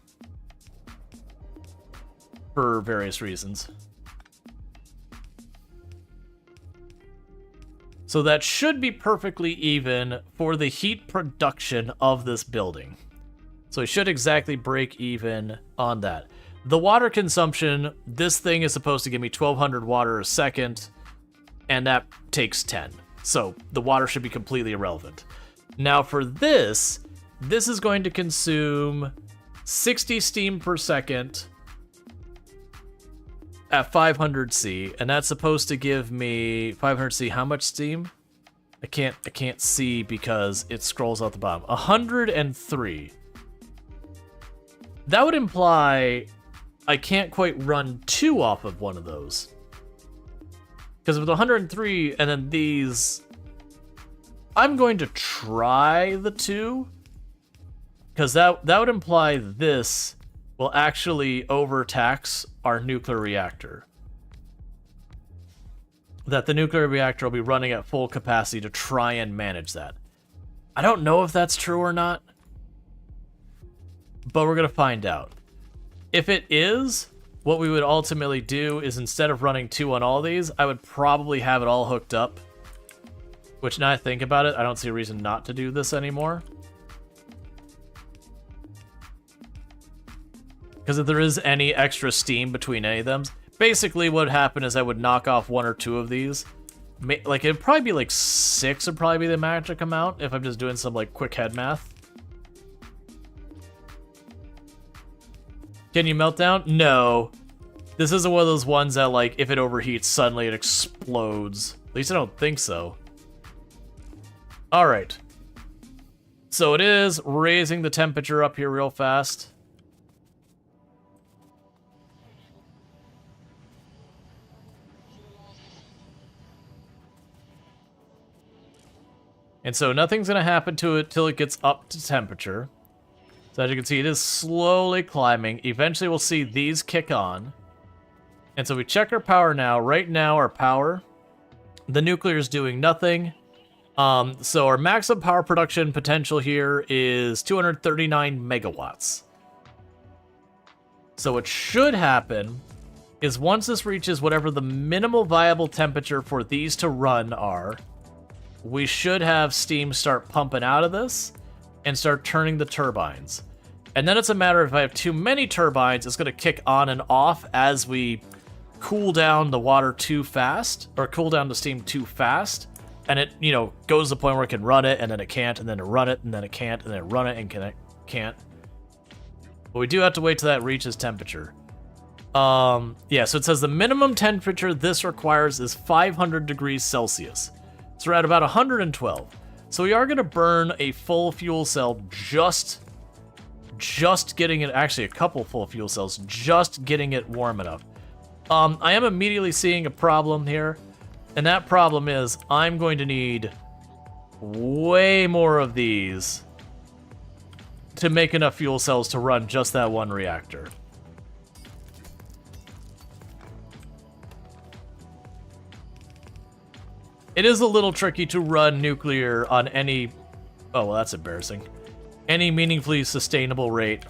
for various reasons. So that should be perfectly even for the heat production of this building. So it should exactly break even on that. The water consumption, this thing is supposed to give me 1,200 water a second, and that takes 10. So the water should be completely irrelevant. Now for this is going to consume 60 steam per second, at 500C, and that's supposed to give me 500C. How much steam? I can't see because it scrolls out the bottom. 103. That would imply I can't quite run 2 off of one of those. Because with 103 and then these, I'm going to try the 2. Because that would imply this will actually overtax our nuclear reactor. That the nuclear reactor will be running at full capacity to try and manage that. I don't know if that's true or not, but we're going to find out. If it is, what we would ultimately do is instead of running 2 on all these, I would probably have it all hooked up. Which now I think about it, I don't see a reason not to do this anymore. Because if there is any extra steam between any of them, basically what would happen is I would knock off 1 or 2 of these. Like, it'd probably be like 6 would probably be the magic amount if I'm just doing some like quick head math. Can you melt down? No. This isn't one of those ones that like if it overheats suddenly it explodes. At least I don't think so. Alright. So it is raising the temperature up here real fast. And so nothing's going to happen to it till it gets up to temperature. So as you can see, it is slowly climbing. Eventually we'll see these kick on. And so we check our power now. Right now our power, the nuclear is doing nothing. So our maximum power production potential here is 239 megawatts. So what should happen is once this reaches whatever the minimal viable temperature for these to run are, we should have steam start pumping out of this and start turning the turbines. And then it's a matter of if I have too many turbines, it's going to kick on and off as we cool down the water too fast, or cool down the steam too fast. And it, you know, goes to the point where it can run it, and then it can't, and then it run it, and then it can't, and then it run it, and it can't. But we do have to wait till that reaches temperature. Yeah, so it says the minimum temperature this requires is 500 degrees Celsius. So we're at about 112. So we are going to burn a full fuel cell just getting it, actually a couple full fuel cells, just getting it warm enough. I am immediately seeing a problem here, and that problem is I'm going to need way more of these to make enough fuel cells to run just that one reactor. It is a little tricky to run nuclear on any... Oh, well, that's embarrassing. Any meaningfully sustainable rate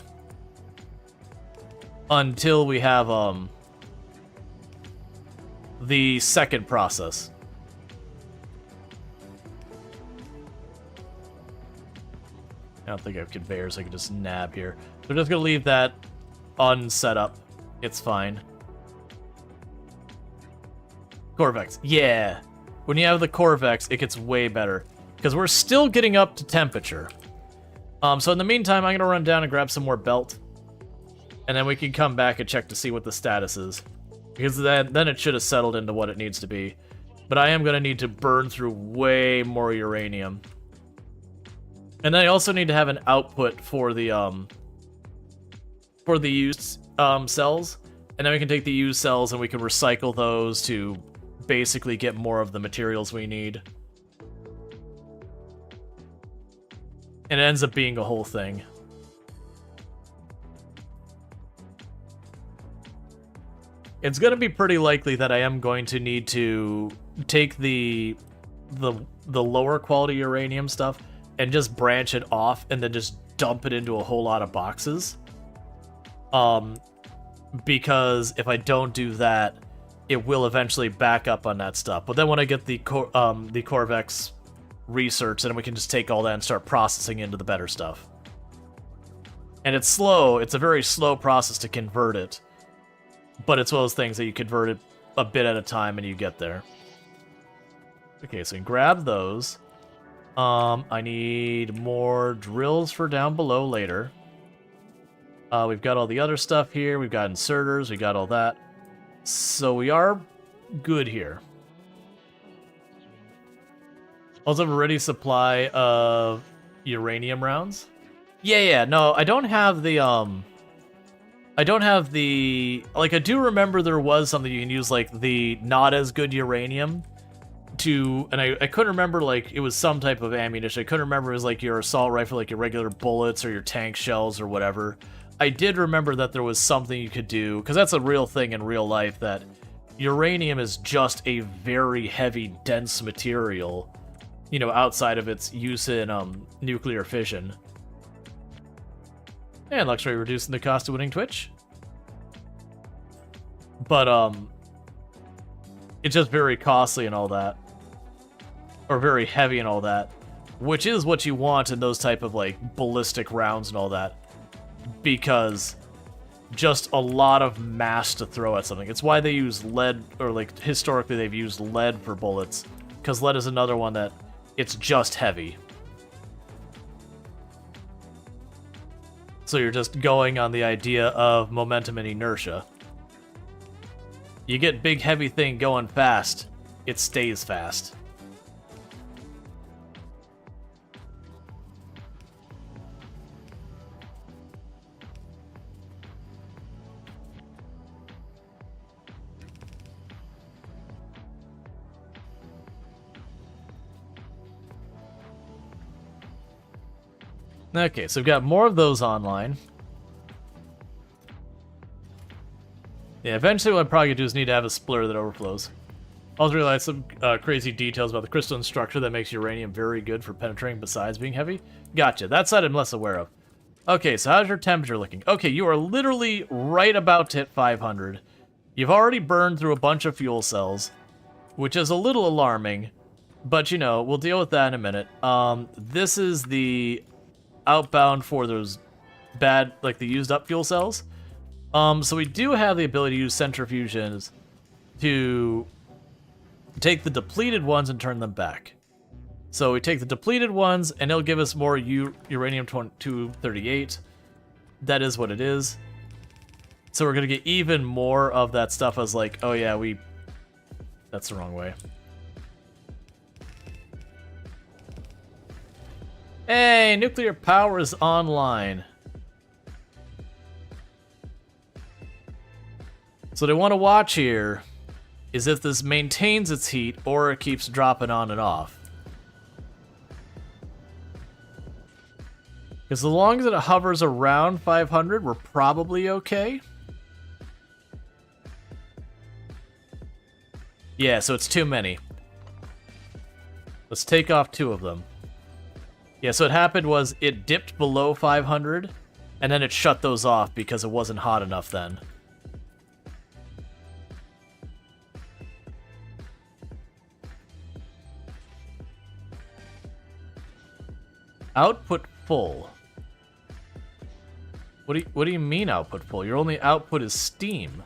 until we have the second process. I don't think I have conveyors I can just nab here. So we're just going to leave that unset up. It's fine. Corvex. Yeah. When you have the Corvex, it gets way better. Because we're still getting up to temperature. So in the meantime, I'm going to run down and grab some more belt. And then we can come back and check to see what the status is. Because then it should have settled into what it needs to be. But I am going to need to burn through way more uranium. And then I also need to have an output for the used cells. And then we can take the used cells and we can recycle those to basically get more of the materials we need. And it ends up being a whole thing. It's going to be pretty likely that I am going to need to take the lower quality uranium stuff and just branch it off and then just dump it into a whole lot of boxes. Because if I don't do that, it will eventually back up on that stuff. But then when I get the Corvex research, then we can just take all that and start processing into the better stuff. And it's slow. It's a very slow process to convert it. But it's one of those things that you convert it a bit at a time and you get there. Okay, so we can grab those. I need more drills for down below later. We've got all the other stuff here. We've got inserters. We got all that. So we are good here. Also have a ready supply of uranium rounds. Yeah, no, I don't have the, like, I do remember there was something you can use, like, the not as good uranium to, and I couldn't remember, like, it was some type of ammunition. I couldn't remember it was, like, your assault rifle, like, your regular bullets or your tank shells or whatever. I did remember that there was something you could do, because that's a real thing in real life, that uranium is just a very heavy, dense material, you know, outside of its use in nuclear fission. And Luxury reducing the cost of winning Twitch. But, it's just very costly and all that. Or very heavy and all that. Which is what you want in those type of, like, ballistic rounds and all that. Because just a lot of mass to throw at something. It's why they use lead, or, like, historically they've used lead for bullets. Because lead is another one that it's just heavy. So you're just going on the idea of momentum and inertia. You get big heavy thing going fast, it stays fast. Okay, so we've got more of those online. Yeah, eventually what I'm probably going to do is need to have a splitter that overflows. Also realized some crazy details about the crystalline structure that makes uranium very good for penetrating besides being heavy. Gotcha, that side I'm less aware of. Okay, so how's your temperature looking? Okay, you are literally right about to hit 500. You've already burned through a bunch of fuel cells, which is a little alarming, but you know, we'll deal with that in a minute. This is the outbound for those bad, like the used up fuel cells. So we do have the ability to use centrifuges to take the depleted ones and turn them back. So we take the depleted ones and it'll give us more uranium-238. That is what it is. So we're gonna get even more of that stuff as like, oh yeah, that's the wrong way. Hey, nuclear power is online. So what I want to watch here is if this maintains its heat or it keeps dropping on and off. Because as long as it hovers around 500, we're probably okay. Yeah, so it's too many. Let's take off 2 of them. Yeah, so what happened was it dipped below 500, and then it shut those off because it wasn't hot enough then. Output full. What do you mean output full? Your only output is steam.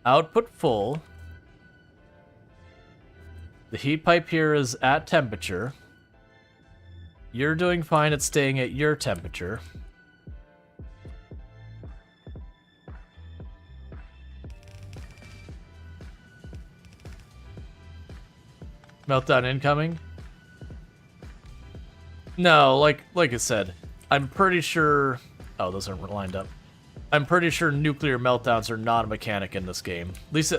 Output full. The heat pipe here is at temperature. You're doing fine at staying at your temperature. Meltdown incoming? No, like I said, I'm pretty sure... Oh, those aren't lined up. I'm pretty sure nuclear meltdowns are not a mechanic in this game. At least,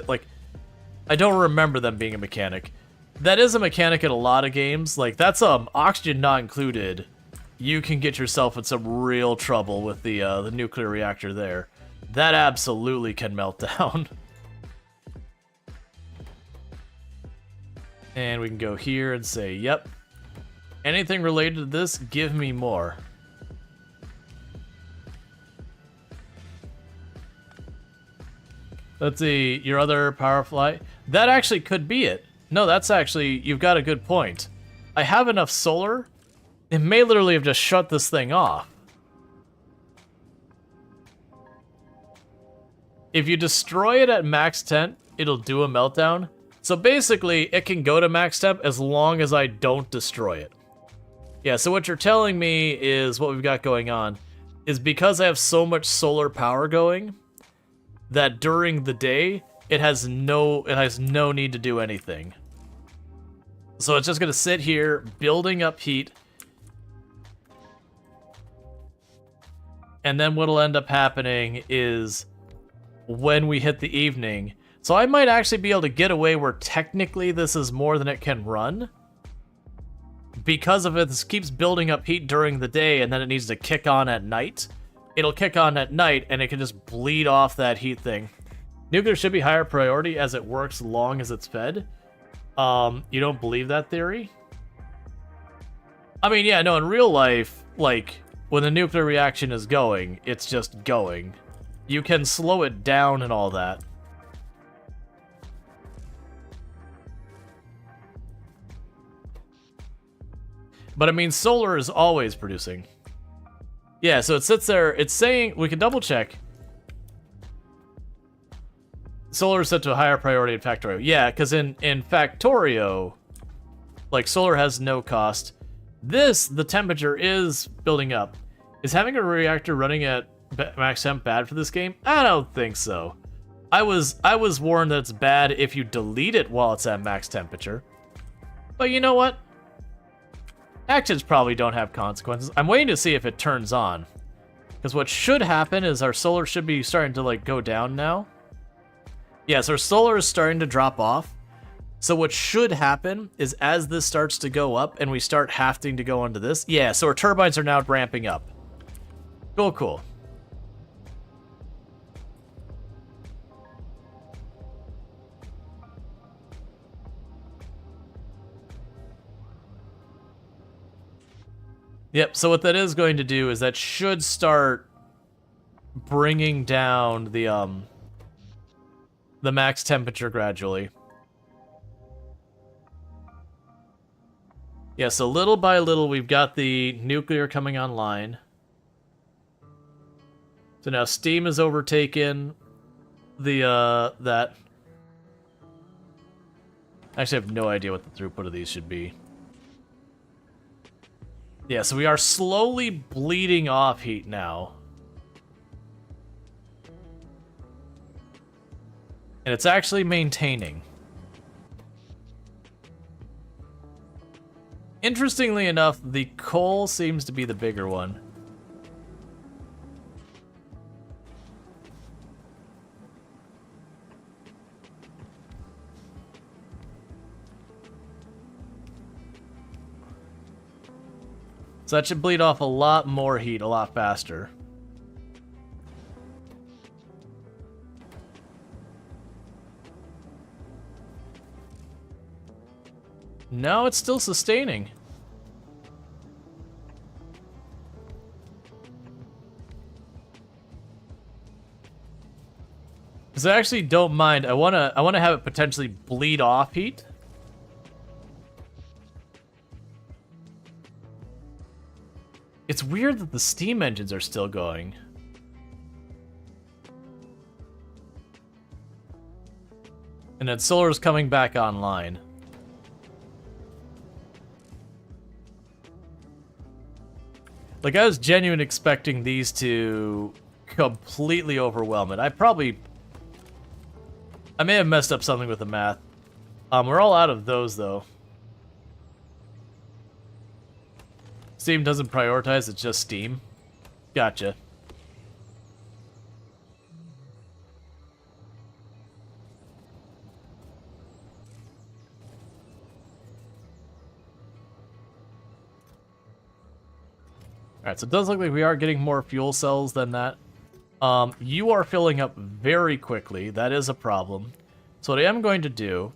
I don't remember them being a mechanic. That is a mechanic in a lot of games. Like, that's oxygen not included. You can get yourself in some real trouble with the nuclear reactor there. That absolutely can melt down. And we can go here and say, yep. Anything related to this, give me more. Let's see, your other power fly. That actually could be it. No, that's actually, you've got a good point. I have enough solar. It may literally have just shut this thing off. If you destroy it at max temp, it'll do a meltdown. So basically, it can go to max temp as long as I don't destroy it. Yeah, so what you're telling me is what we've got going on is because I have so much solar power going that during the day it has no need to do anything. So it's just going to sit here building up heat. And then what'll end up happening is when we hit the evening. So I might actually be able to get away where technically this is more than it can run. Because of it, this keeps building up heat during the day and then it needs to kick on at night. It'll kick on at night and it can just bleed off that heat thing. Nuclear should be higher priority as it works long as it's fed. You don't believe that theory? I mean, yeah, no, in real life, like, when the nuclear reaction is going, it's just going. You can slow it down and all that. But I mean, solar is always producing. Yeah, so it sits there, it's saying, we can double check. Solar is set to a higher priority in Factorio. Yeah, because in Factorio, like, solar has no cost. This, the temperature is building up. Is having a reactor running at max temp bad for this game? I don't think so. I was warned that it's bad if you delete it while it's at max temperature. But you know what? Actions probably don't have consequences. I'm waiting to see if it turns on. Because what should happen is our solar should be starting to, like, go down now. Yes, our solar is starting to drop off. So what should happen is as this starts to go up and we start having to go onto this. Yeah, so our turbines are now ramping up. Cool, cool. Yep, so what that is going to do is that should start bringing down the max temperature gradually. Yeah, so little by little we've got the nuclear coming online. So now steam has overtaken the that. Actually, I have no idea what the throughput of these should be. Yeah, so we are slowly bleeding off heat now. And it's actually maintaining. Interestingly enough, the coal seems to be the bigger one. So that should bleed off a lot more heat a lot faster. No, it's still sustaining. Because I actually don't mind. I wanna have it potentially bleed off heat. It's weird that the steam engines are still going. And then solar's coming back online. Like, I was genuinely expecting these to completely overwhelm it. I may have messed up something with the math. We're all out of those, though. Steam doesn't prioritize, it's just Steam. Gotcha. Alright, so it does look like we are getting more fuel cells than that. You are filling up very quickly. That is a problem. So what I am going to do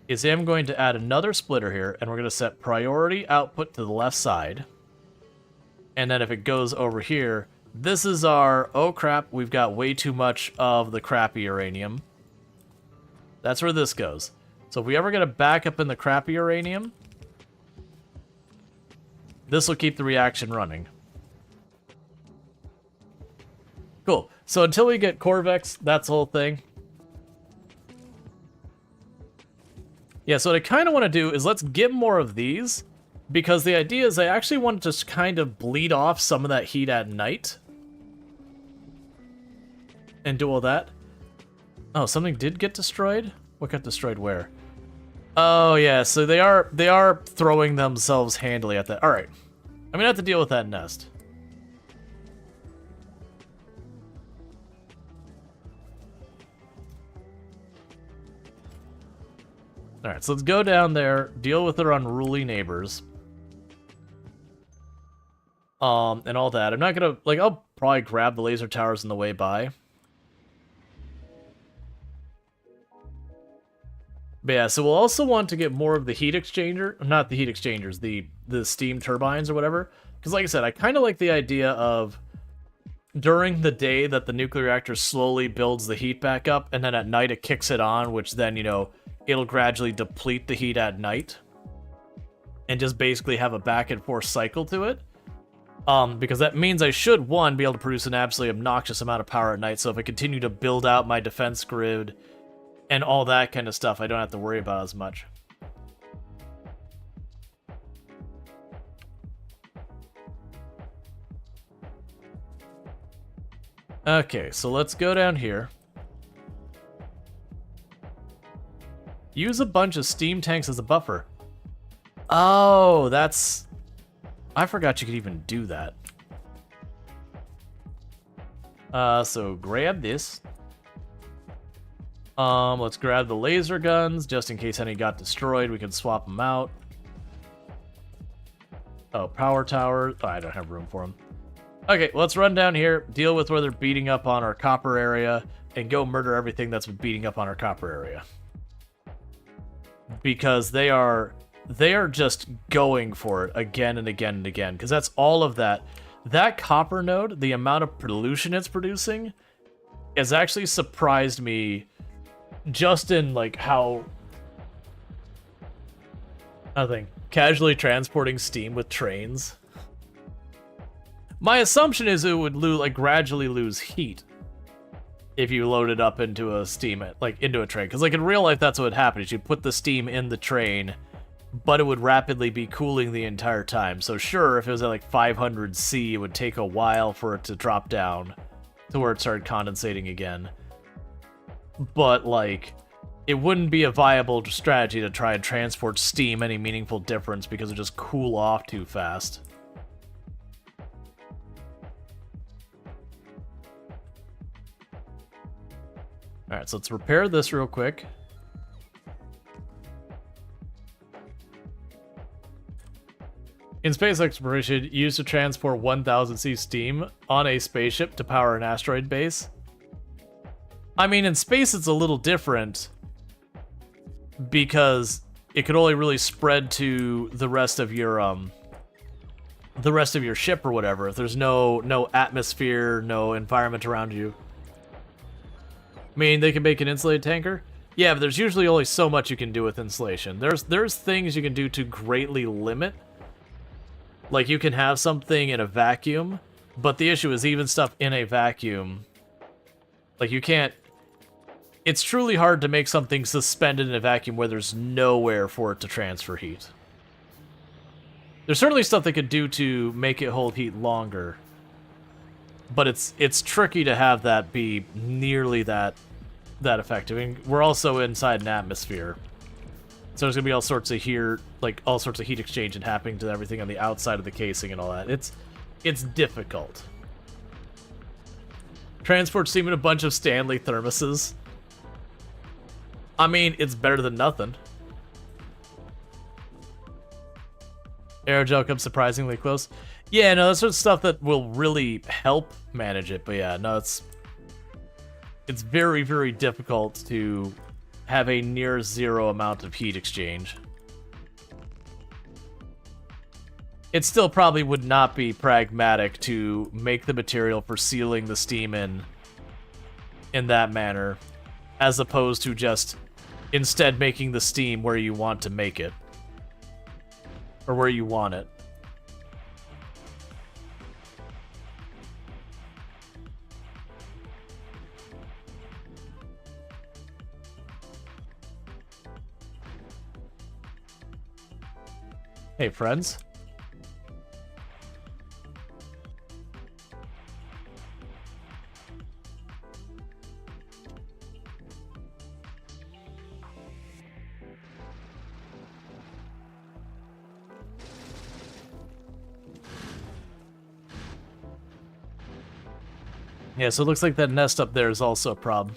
is I'm going to add another splitter here, and we're going to set priority output to the left side. And then if it goes over here, this is our, oh crap, we've got way too much of the crappy uranium. That's where this goes. So if we ever get a backup in the crappy uranium, this will keep the reaction running. Cool. So until we get Corvex, that's the whole thing. Yeah, so what I kind of want to do is let's get more of these, Because the idea is I actually want to just kind of bleed off some of that heat at night. And do all that. Oh, something did get destroyed? What got destroyed where? Oh, yeah, so they are throwing themselves handily at that. Alright. I'm gonna have to deal with that nest. Alright, so let's go down there, deal with their unruly neighbors. And all that. I'm not gonna, like, I'll probably grab the laser towers on the way by. But yeah, so we'll also want to get more of the heat exchanger, not the heat exchangers, the steam turbines or whatever. Because like I said, I kind of like the idea of during the day that the nuclear reactor slowly builds the heat back up, and then at night it kicks it on, which then, you know, it'll gradually deplete the heat at night. And just basically have a back and forth cycle to it. Because that means I should, one, be able to produce an absolutely obnoxious amount of power at night, so if I continue to build out my defense grid and all that kind of stuff, I don't have to worry about as much. Okay, so let's go down here. Use a bunch of steam tanks as a buffer. Oh, that's... I forgot you could even do that. So grab this. Let's grab the laser guns, just in case any got destroyed, we can swap them out. Oh, power tower. Oh, I don't have room for them. Okay, let's run down here, deal with where they're beating up on our copper area, and go murder everything that's been beating up on our copper area. Because they are just going for it again and again and again, because that's all of that. That copper node, the amount of pollution it's producing, has actually surprised me just in, like, how... Nothing. Casually transporting steam with trains. My assumption is it would gradually lose heat if you load it up into a steam, into a train. Because, like, in real life, that's what would happen. Is you put the steam in the train, but it would rapidly be cooling the entire time. So sure, if it was at, like, 500 C, it would take a while for it to drop down to where it started condensating again. But, like, it wouldn't be a viable strategy to try and transport steam any meaningful difference because it would just cool off too fast. Alright, so let's repair this real quick. In space exploration, used to transport 1000 C steam on a spaceship to power an asteroid base. I mean, in space it's a little different because it could only really spread to the rest of your ship or whatever. If there's no atmosphere, no environment around you. I mean, they can make an insulated tanker? Yeah, but there's usually only so much you can do with insulation. There's things you can do to greatly limit. Like, you can have something in a vacuum, but the issue is even stuff in a vacuum, like, you can't... It's truly hard to make something suspended in a vacuum where there's nowhere for it to transfer heat. There's certainly stuff they could do to make it hold heat longer, but it's tricky to have that be nearly that effective. I mean, we're also inside an atmosphere, so there's gonna be all sorts of heat exchange and happening to everything on the outside of the casing and all that. It's difficult. Transport steam in a bunch of Stanley thermoses. I mean, it's better than nothing. Aerogel comes surprisingly close. Yeah, no, that's sort of stuff that will really help manage it. But yeah, no, it's very, very difficult to have a near zero amount of heat exchange. It still probably would not be pragmatic to make the material for sealing the steam in that manner, as opposed to just instead making the steam where you want to make it. Or where you want it. Hey, friends. Yeah, so it looks like that nest up there is also a problem.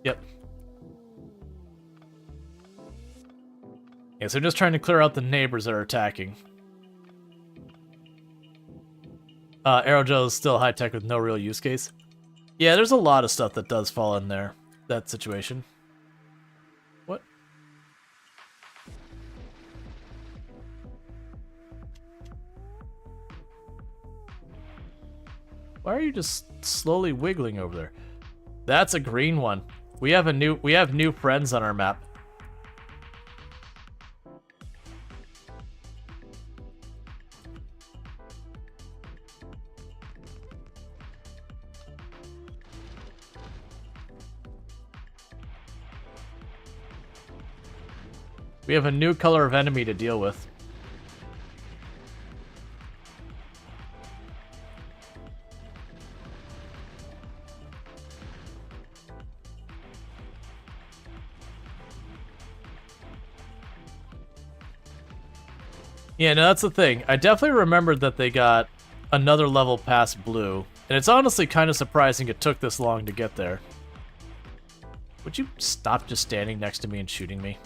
Yep. Yeah, so just trying to clear out the neighbors that are attacking. Aerogel is still high-tech with no real use case. Yeah, there's a lot of stuff that does fall in there. That situation. What? Why are you just slowly wiggling over there? That's a green one. We have new friends on our map. We have a new color of enemy to deal with. Yeah, no, that's the thing. I definitely remembered that they got another level past blue, and it's honestly kind of surprising it took this long to get there. Would you stop just standing next to me and shooting me?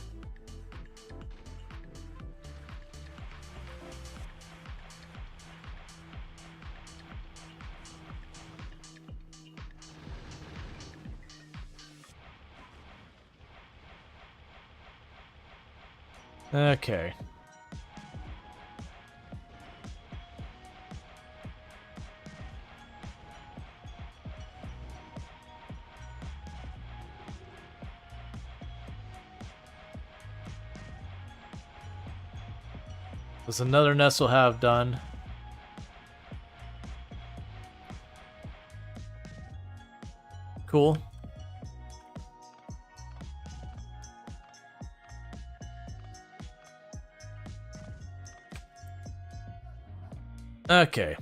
Okay. There's another nest we'll have done. Cool. Okay.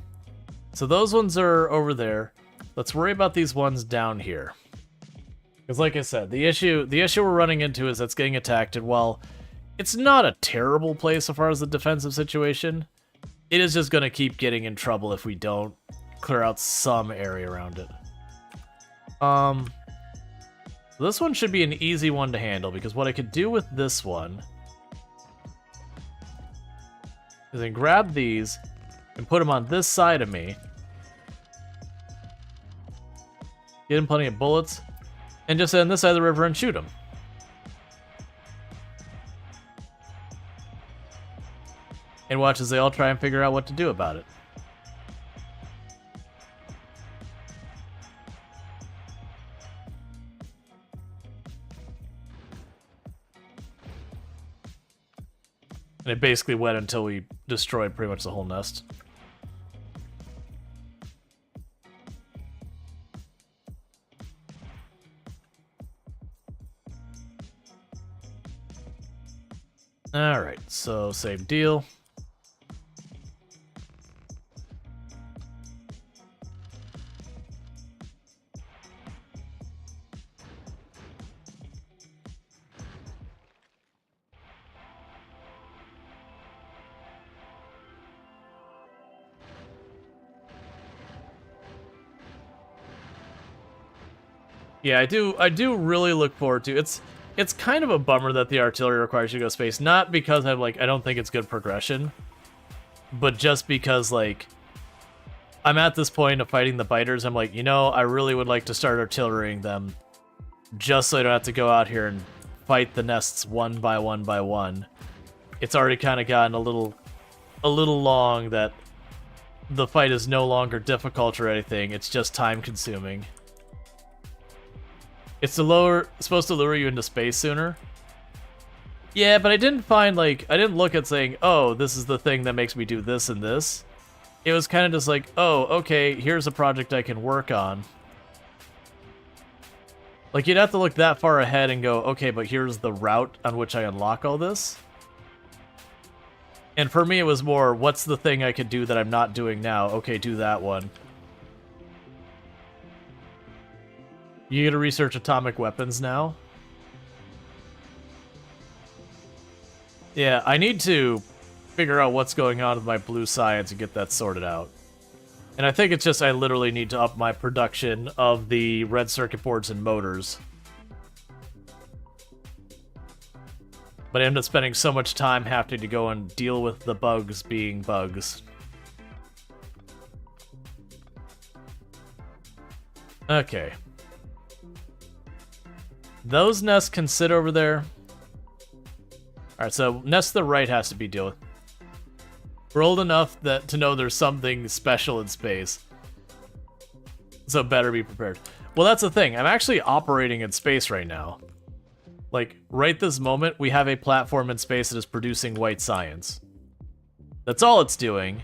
So those ones are over there. Let's worry about these ones down here. Because like I said, the issue we're running into is that's getting attacked, and while it's not a terrible place as far as the defensive situation, it is just going to keep getting in trouble if we don't clear out some area around it. This one should be an easy one to handle, because what I could do with this one is then grab these and put them on this side of me. Get him plenty of bullets, and just sit on this side of the river and shoot him. And watch as they all try and figure out what to do about it. And it basically went until we destroyed pretty much the whole nest. Alright, so same deal. Yeah, I do really look forward to it's kind of a bummer that the artillery requires you to go space, not because I don't think it's good progression, but just because like I'm at this point of fighting the biters, I'm like, you know, I really would like to start artillerying them just so I don't have to go out here and fight the nests one by one by one. It's already kind of gotten a little long that the fight is no longer difficult or anything, it's just time consuming. It's supposed to lure you into space sooner. Yeah, but I didn't find, like, I didn't look at saying, oh, this is the thing that makes me do this and this. It was kind of just like, oh, okay, here's a project I can work on. Like, you'd have to look that far ahead and go, okay, but here's the route on which I unlock all this. And for me, it was more, what's the thing I could do that I'm not doing now? Okay, do that one. You gotta research atomic weapons now? Yeah, I need to figure out what's going on with my blue science and get that sorted out. And I think it's just I literally need to up my production of the red circuit boards and motors. But I end up spending so much time having to go and deal with the bugs being bugs. Okay. Those nests can sit over there. Alright, so nest to the right has to be dealt with. We're old enough that to know there's something special in space. So better be prepared. Well, that's the thing. I'm actually operating in space right now. Like, right this moment, we have a platform in space that is producing white science. That's all it's doing.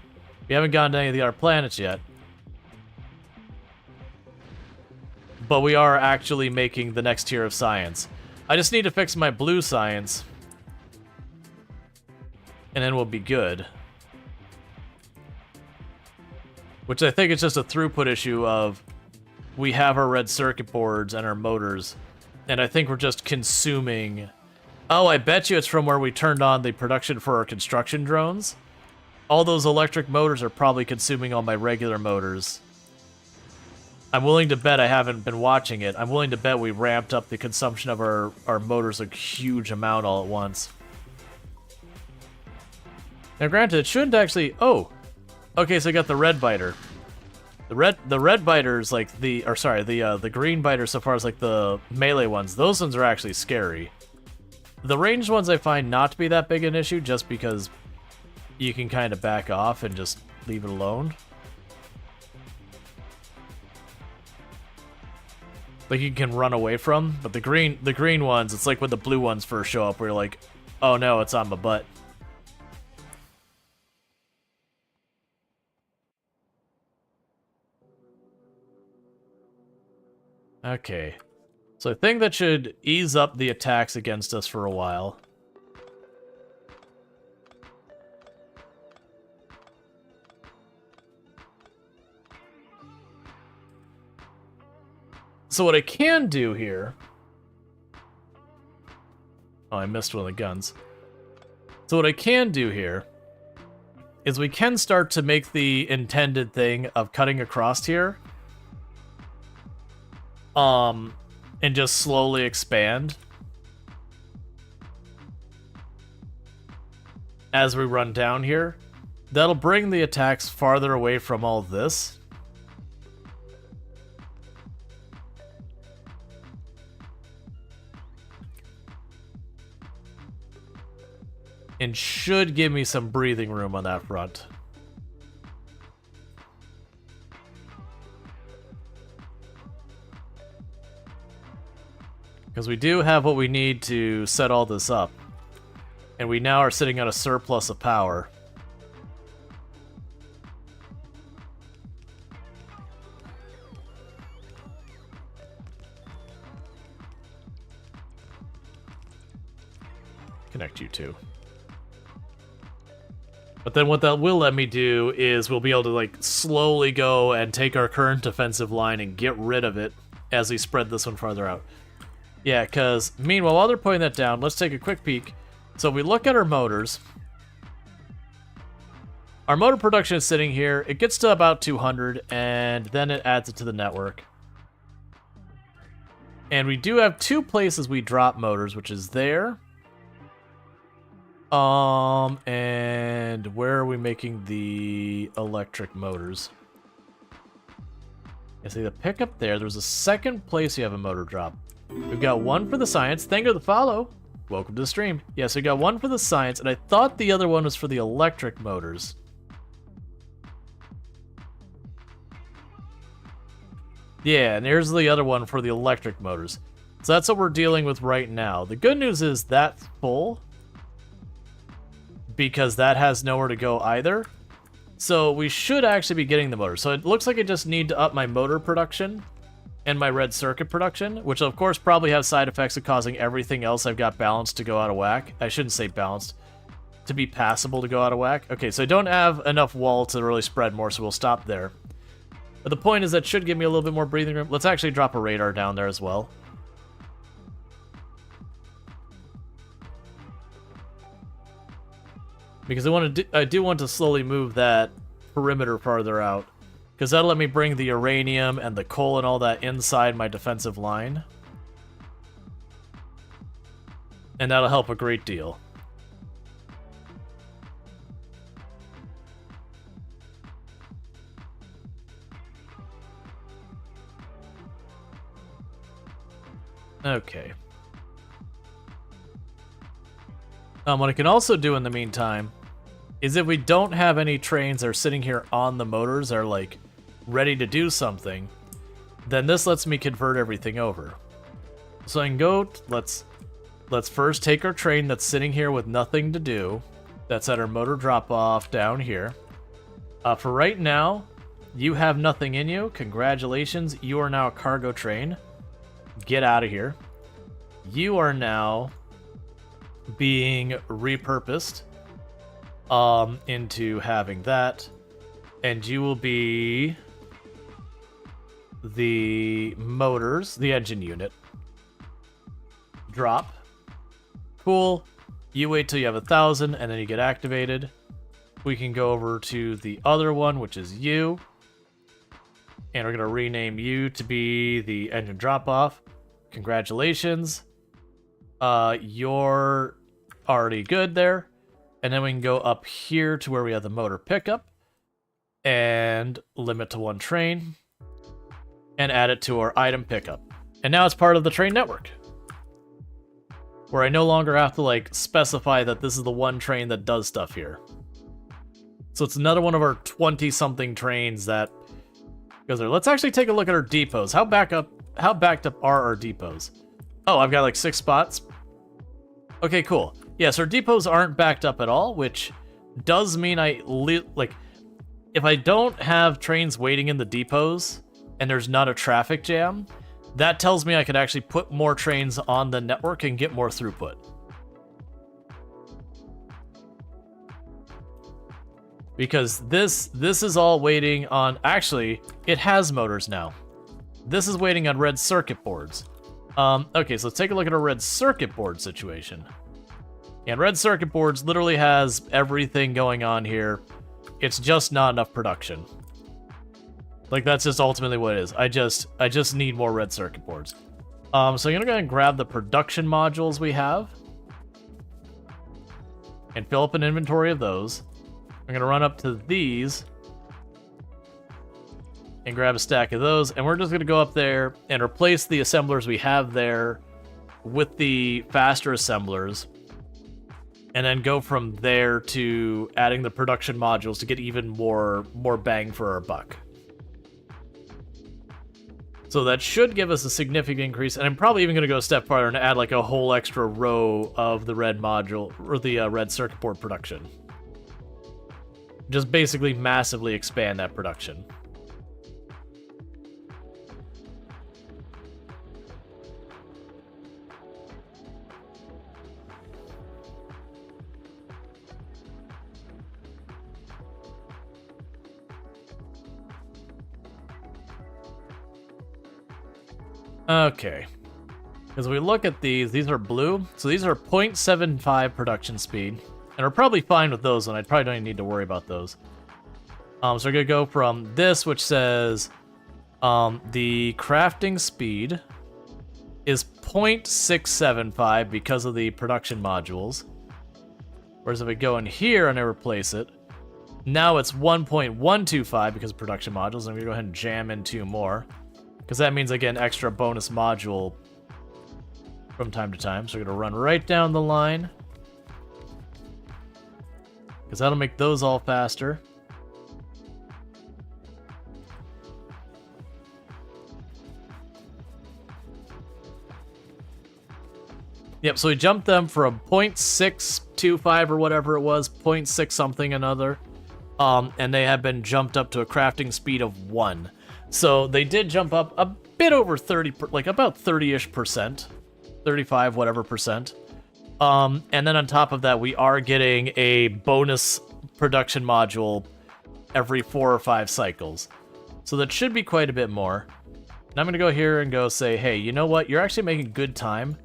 We haven't gotten to any of the other planets yet. But we are actually making the next tier of science. I just need to fix my blue science. And then we'll be good. Which I think is just a throughput issue of we have our red circuit boards and our motors, and I think we're just consuming... Oh, I bet you it's from where we turned on the production for our construction drones. All those electric motors are probably consuming all my regular motors. I'm willing to bet I haven't been watching it. I'm willing to bet we ramped up the consumption of our motors a huge amount all at once. Now granted, it shouldn't actually... Oh! Okay, so I got the red biter. The red biters, like the green biters so far as like the melee ones, those ones are actually scary. The ranged ones I find not to be that big an issue just because you can kind of back off and just leave it alone. Like you can run away from, but the green ones, it's like when the blue ones first show up where you're like, oh no, it's on my butt. Okay, so I think that should ease up the attacks against us for a while. So what I can do here... Oh, I missed one of the guns. So what I can do here is we can start to make the intended thing of cutting across here. And just slowly expand as we run down here. That'll bring the attacks farther away from all this. And should give me some breathing room on that front. Because we do have what we need to set all this up. And we now are sitting on a surplus of power. Connect you two. But then what that will let me do is we'll be able to like slowly go and take our current defensive line and get rid of it as we spread this one farther out. Yeah, because, meanwhile, while they're putting that down, let's take a quick peek. So we look at our motors. Our motor production is sitting here. It gets to about 200, and then it adds it to the network. And we do have two places we drop motors, which is there. And where are we making the electric motors? I see the pickup there. There's a second place you have a motor drop. We've got one for the science. Thank you for the follow. Welcome to the stream. Yeah, so we got one for the science, and I thought the other one was for the electric motors. Yeah, and here's the other one for the electric motors. So that's what we're dealing with right now. The good news is that's full, because that has nowhere to go either. So we should actually be getting the motor. So it looks like I just need to up my motor production and my red circuit production, which of course probably have side effects of causing everything else I've got balanced to go out of whack. I shouldn't say balanced. to be passable to go out of whack. Okay, so I don't have enough wall to really spread more, so we'll stop there. But the point is that should give me a little bit more breathing room. Let's actually drop a radar down there as well. Because I do want to slowly move that perimeter farther out. Because that'll let me bring the uranium and the coal and all that inside my defensive line. And that'll help a great deal. Okay. What I can also do in the meantime is if we don't have any trains that are sitting here on the motors that are like ready to do something, then this lets me convert everything over. So I can go, let's first take our train that's sitting here with nothing to do, that's at our motor drop off down here. For right now, you have nothing in you. Congratulations, you are now a cargo train. Get out of here. You are now being repurposed into having that, and you will be the motors, the engine unit. Drop. Cool. You wait till you have 1,000 and then you get activated. We can go over to the other one, which is you, and we're going to rename you to be the engine drop off. Congratulations. You're already good there. And then we can go up here to where we have the motor pickup and limit to 1 train and add it to our item pickup. And now it's part of the train network, where I no longer have to like specify that this is the one train that does stuff here. So it's another one of our 20-something trains that goes there. Let's actually take a look at our depots. How backed up are our depots? Oh, I've got like 6 spots. Okay, cool. Yes, our depots aren't backed up at all, which does mean if I don't have trains waiting in the depots and there's not a traffic jam, that tells me I could actually put more trains on the network and get more throughput. Because this is all waiting on... Actually, it has motors now. This is waiting on red circuit boards. Okay, so let's take a look at our red circuit board situation. And red circuit boards literally has everything going on here. It's just not enough production. Like, that's just ultimately what it is. I just need more red circuit boards. So I'm gonna go ahead and grab the production modules we have and fill up an inventory of those. I'm gonna run up to these and grab a stack of those, and we're just gonna go up there and replace the assemblers we have there with the faster assemblers, and then go from there to adding the production modules to get even more bang for our buck. So that should give us a significant increase, and I'm probably even going to go a step farther and add like a whole extra row of the red module, or the red circuit board production. Just basically massively expand that production. Okay, because we look at these are blue, so these are 0.75 production speed, and we're probably fine with those, and I probably don't even need to worry about those. So we're gonna go from this, which says the crafting speed is 0.675 because of the production modules, whereas if we go in here and I replace it, now it's 1.125 because of production modules, and I'm gonna go ahead and jam in 2 more. Because that means I get an extra bonus module from time to time. So we're going to run right down the line. Because that'll make those all faster. Yep, so we jumped them from 0.625 or whatever it was, 0.6 something another. And they have been jumped up to a crafting speed of 1. So they did jump up a bit over 30, like about 30-ish%, 35 whatever percent. And then on top of that, we are getting a bonus production module every 4 or 5 cycles. So that should be quite a bit more. And I'm going to go here and go say, hey, you know what? You're actually making good time.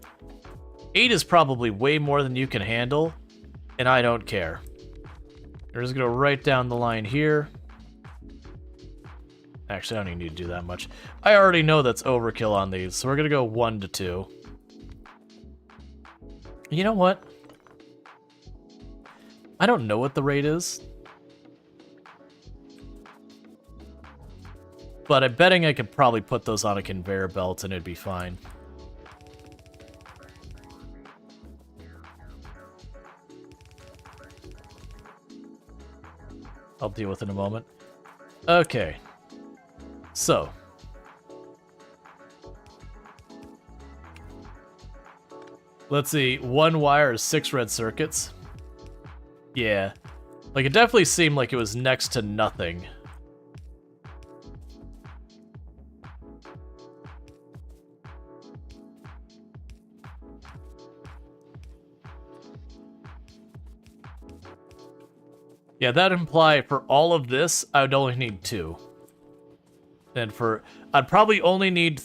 8 is probably way more than you can handle, and I don't care. We're just going to write down the line here. Actually, I don't even need to do that much. I already know that's overkill on these, so we're going to go 1 to 2. You know what? I don't know what the rate is. But I'm betting I could probably put those on a conveyor belt and it'd be fine. I'll deal with it in a moment. Okay. So. Let's see. 1 wire is 6 red circuits. Yeah. Like, it definitely seemed like it was next to nothing. Yeah, that'd imply for all of this, I would only need 2. And I'd probably only need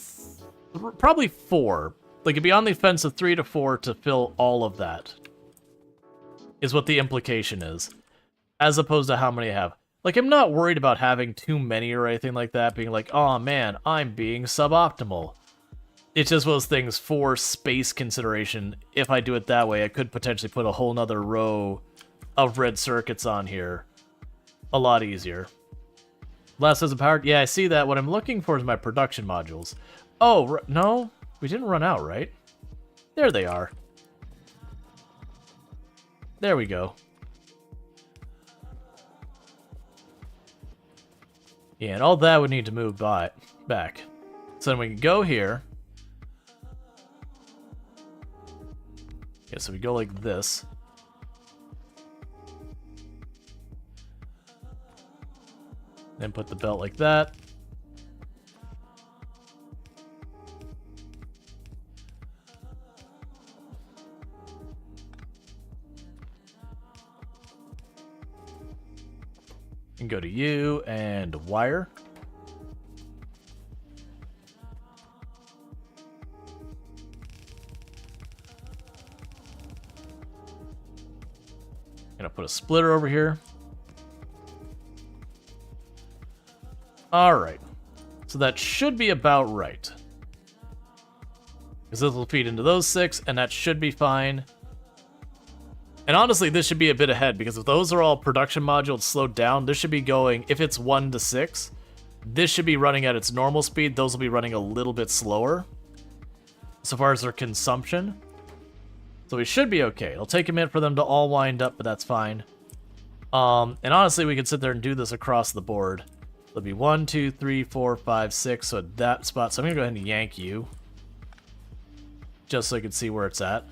probably 4. Like, it'd be on the fence of 3 to 4 to fill all of that. Is what the implication is. As opposed to how many I have. Like, I'm not worried about having too many or anything like that, being like, oh man, I'm being suboptimal. It's just one of those things for space consideration. If I do it that way, I could potentially put a whole nother row of red circuits on here. A lot easier. Last as a power. Yeah, I see that. What I'm looking for is my production modules. Oh, no. We didn't run out, right? There they are. There we go. Yeah, and all that would need to move back. So then we can go here. Yeah, so we go like this. Then put the belt like that. And go to you and wire. Gonna put a splitter over here. Alright, so that should be about right. Because this will feed into those 6, and that should be fine. And honestly, this should be a bit ahead, because if those are all production modules slowed down, this should be going, if it's 1 to 6, this should be running at its normal speed, those will be running a little bit slower, so far as their consumption. So we should be okay. It'll take a minute for them to all wind up, but that's fine. And honestly, we could sit there and do this across the board. It'll be 1, 2, 3, 4, 5, 6. So at that spot, so I'm gonna go ahead and yank you, just so I can see where it's at.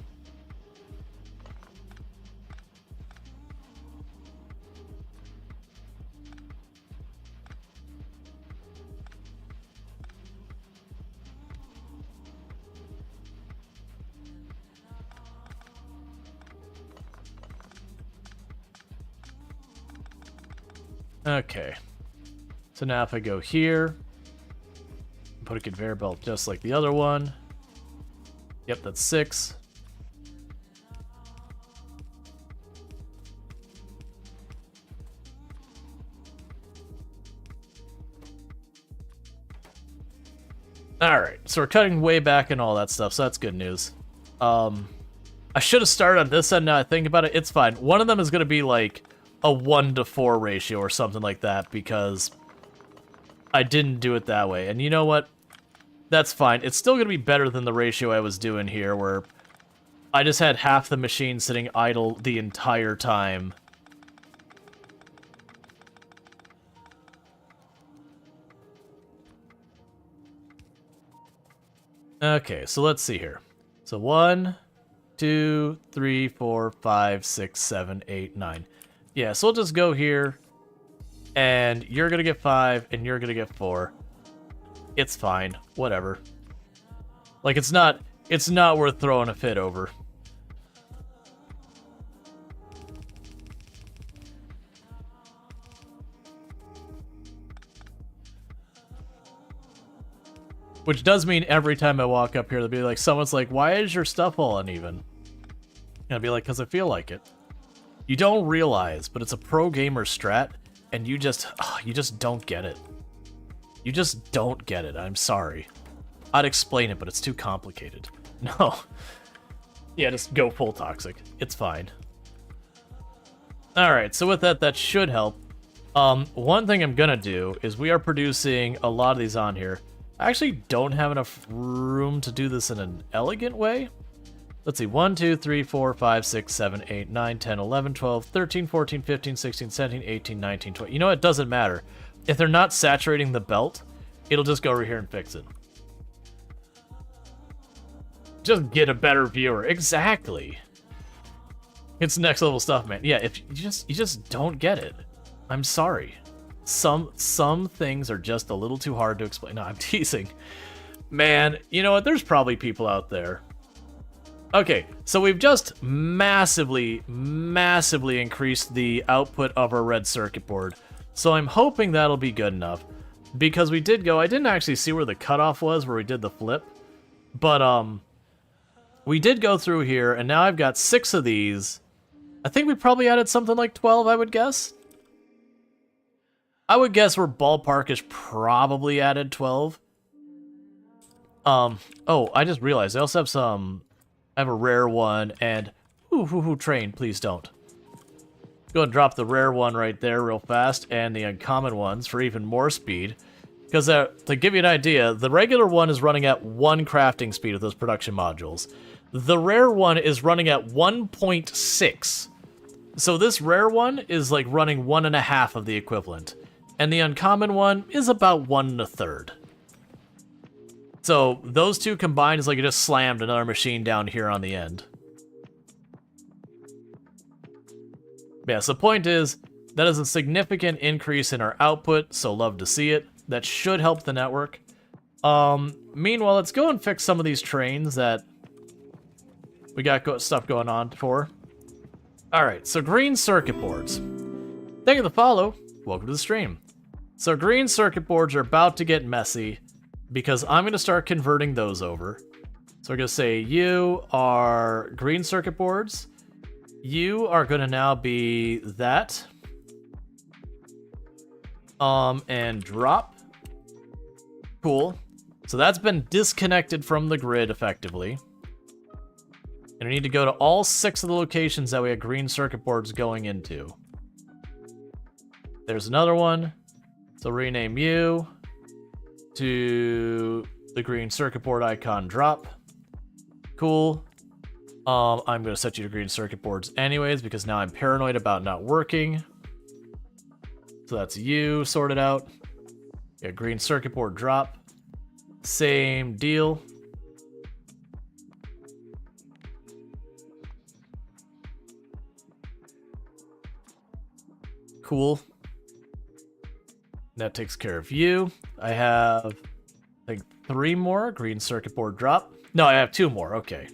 Okay. So now if I go here, put a conveyor belt just like the other one. Yep, that's 6. Alright, so we're cutting way back and all that stuff, so that's good news. I should have started on this end now I think about it. It's fine. One of them is going to be like a 1 to 4 ratio or something like that because I didn't do it that way. And you know what? That's fine. It's still going to be better than the ratio I was doing here where I just had half the machine sitting idle the entire time. Okay, so let's see here. So 1, 2, 3, 4, 5, 6, 7, 8, 9. Yeah, so we'll just go here, and you're gonna get 5, and you're gonna get 4. It's fine, whatever. Like, it's not worth throwing a fit over. Which does mean every time I walk up here, they'll be like, someone's like, why is your stuff all uneven? And I'll be like, because I feel like it. You don't realize, but it's a pro gamer strat, and you just don't get it. You just don't get it. I'm sorry. I'd explain it, but it's too complicated. No. Yeah, just go full toxic. It's fine. Alright, so with that, that should help. One thing I'm gonna do is we are producing a lot of these on here. I actually don't have enough room to do this in an elegant way. Let's see, 1, 2, 3, 4, 5, 6, 7, 8, 9, 10, 11, 12, 13, 14, 15, 16, 17, 18, 19, 20. You know, it doesn't matter. If they're not saturating the belt, it'll just go over here and fix it. Just get a better viewer. Exactly. It's next level stuff, man. Yeah, if you just don't get it. I'm sorry. Some things are just a little too hard to explain. No, I'm teasing. Man, you know what? There's probably people out there. Okay, so we've just massively increased the output of our red circuit board. So I'm hoping that'll be good enough. Because we did go, I didn't actually see where the cutoff was where we did the flip. But, we did go through here, and now I've got 6 of these. I think we probably added something like 12, I would guess. I would guess we're ballparkish probably added 12. Oh, I just realized I also have some... I have a rare one, and... train, please don't. Go and drop the rare one right there real fast, and the uncommon ones for even more speed. Because to give you an idea, the regular one is running at 1 crafting speed with those production modules. The rare one is running at 1.6. So this rare one is like running 1.5 of the equivalent. And the uncommon one is about 1 1/3. So those two combined is like it just slammed another machine down here on the end. Yeah, so the point is, that is a significant increase in our output, so love to see it. That should help the network. Meanwhile, let's go and fix some of these trains that we got stuff going on for. Alright, so green circuit boards. Thank you for the follow. Welcome to the stream. So green circuit boards are about to get messy because I'm going to start converting those over. So we're going to say you are green circuit boards. You are going to now be that. And drop. Cool. So that's been disconnected from the grid effectively. And we need to go to all 6 of the locations that we have green circuit boards going into. There's another one. So rename you to the green circuit board icon drop. Cool. I'm going to set you to green circuit boards anyways because now I'm paranoid about not working. So that's you sorted out. Yeah, green circuit board drop. Same deal. Cool. That takes care of you. I have, I think, 3 more. Green circuit board drop. No, I have 2 more. Okay.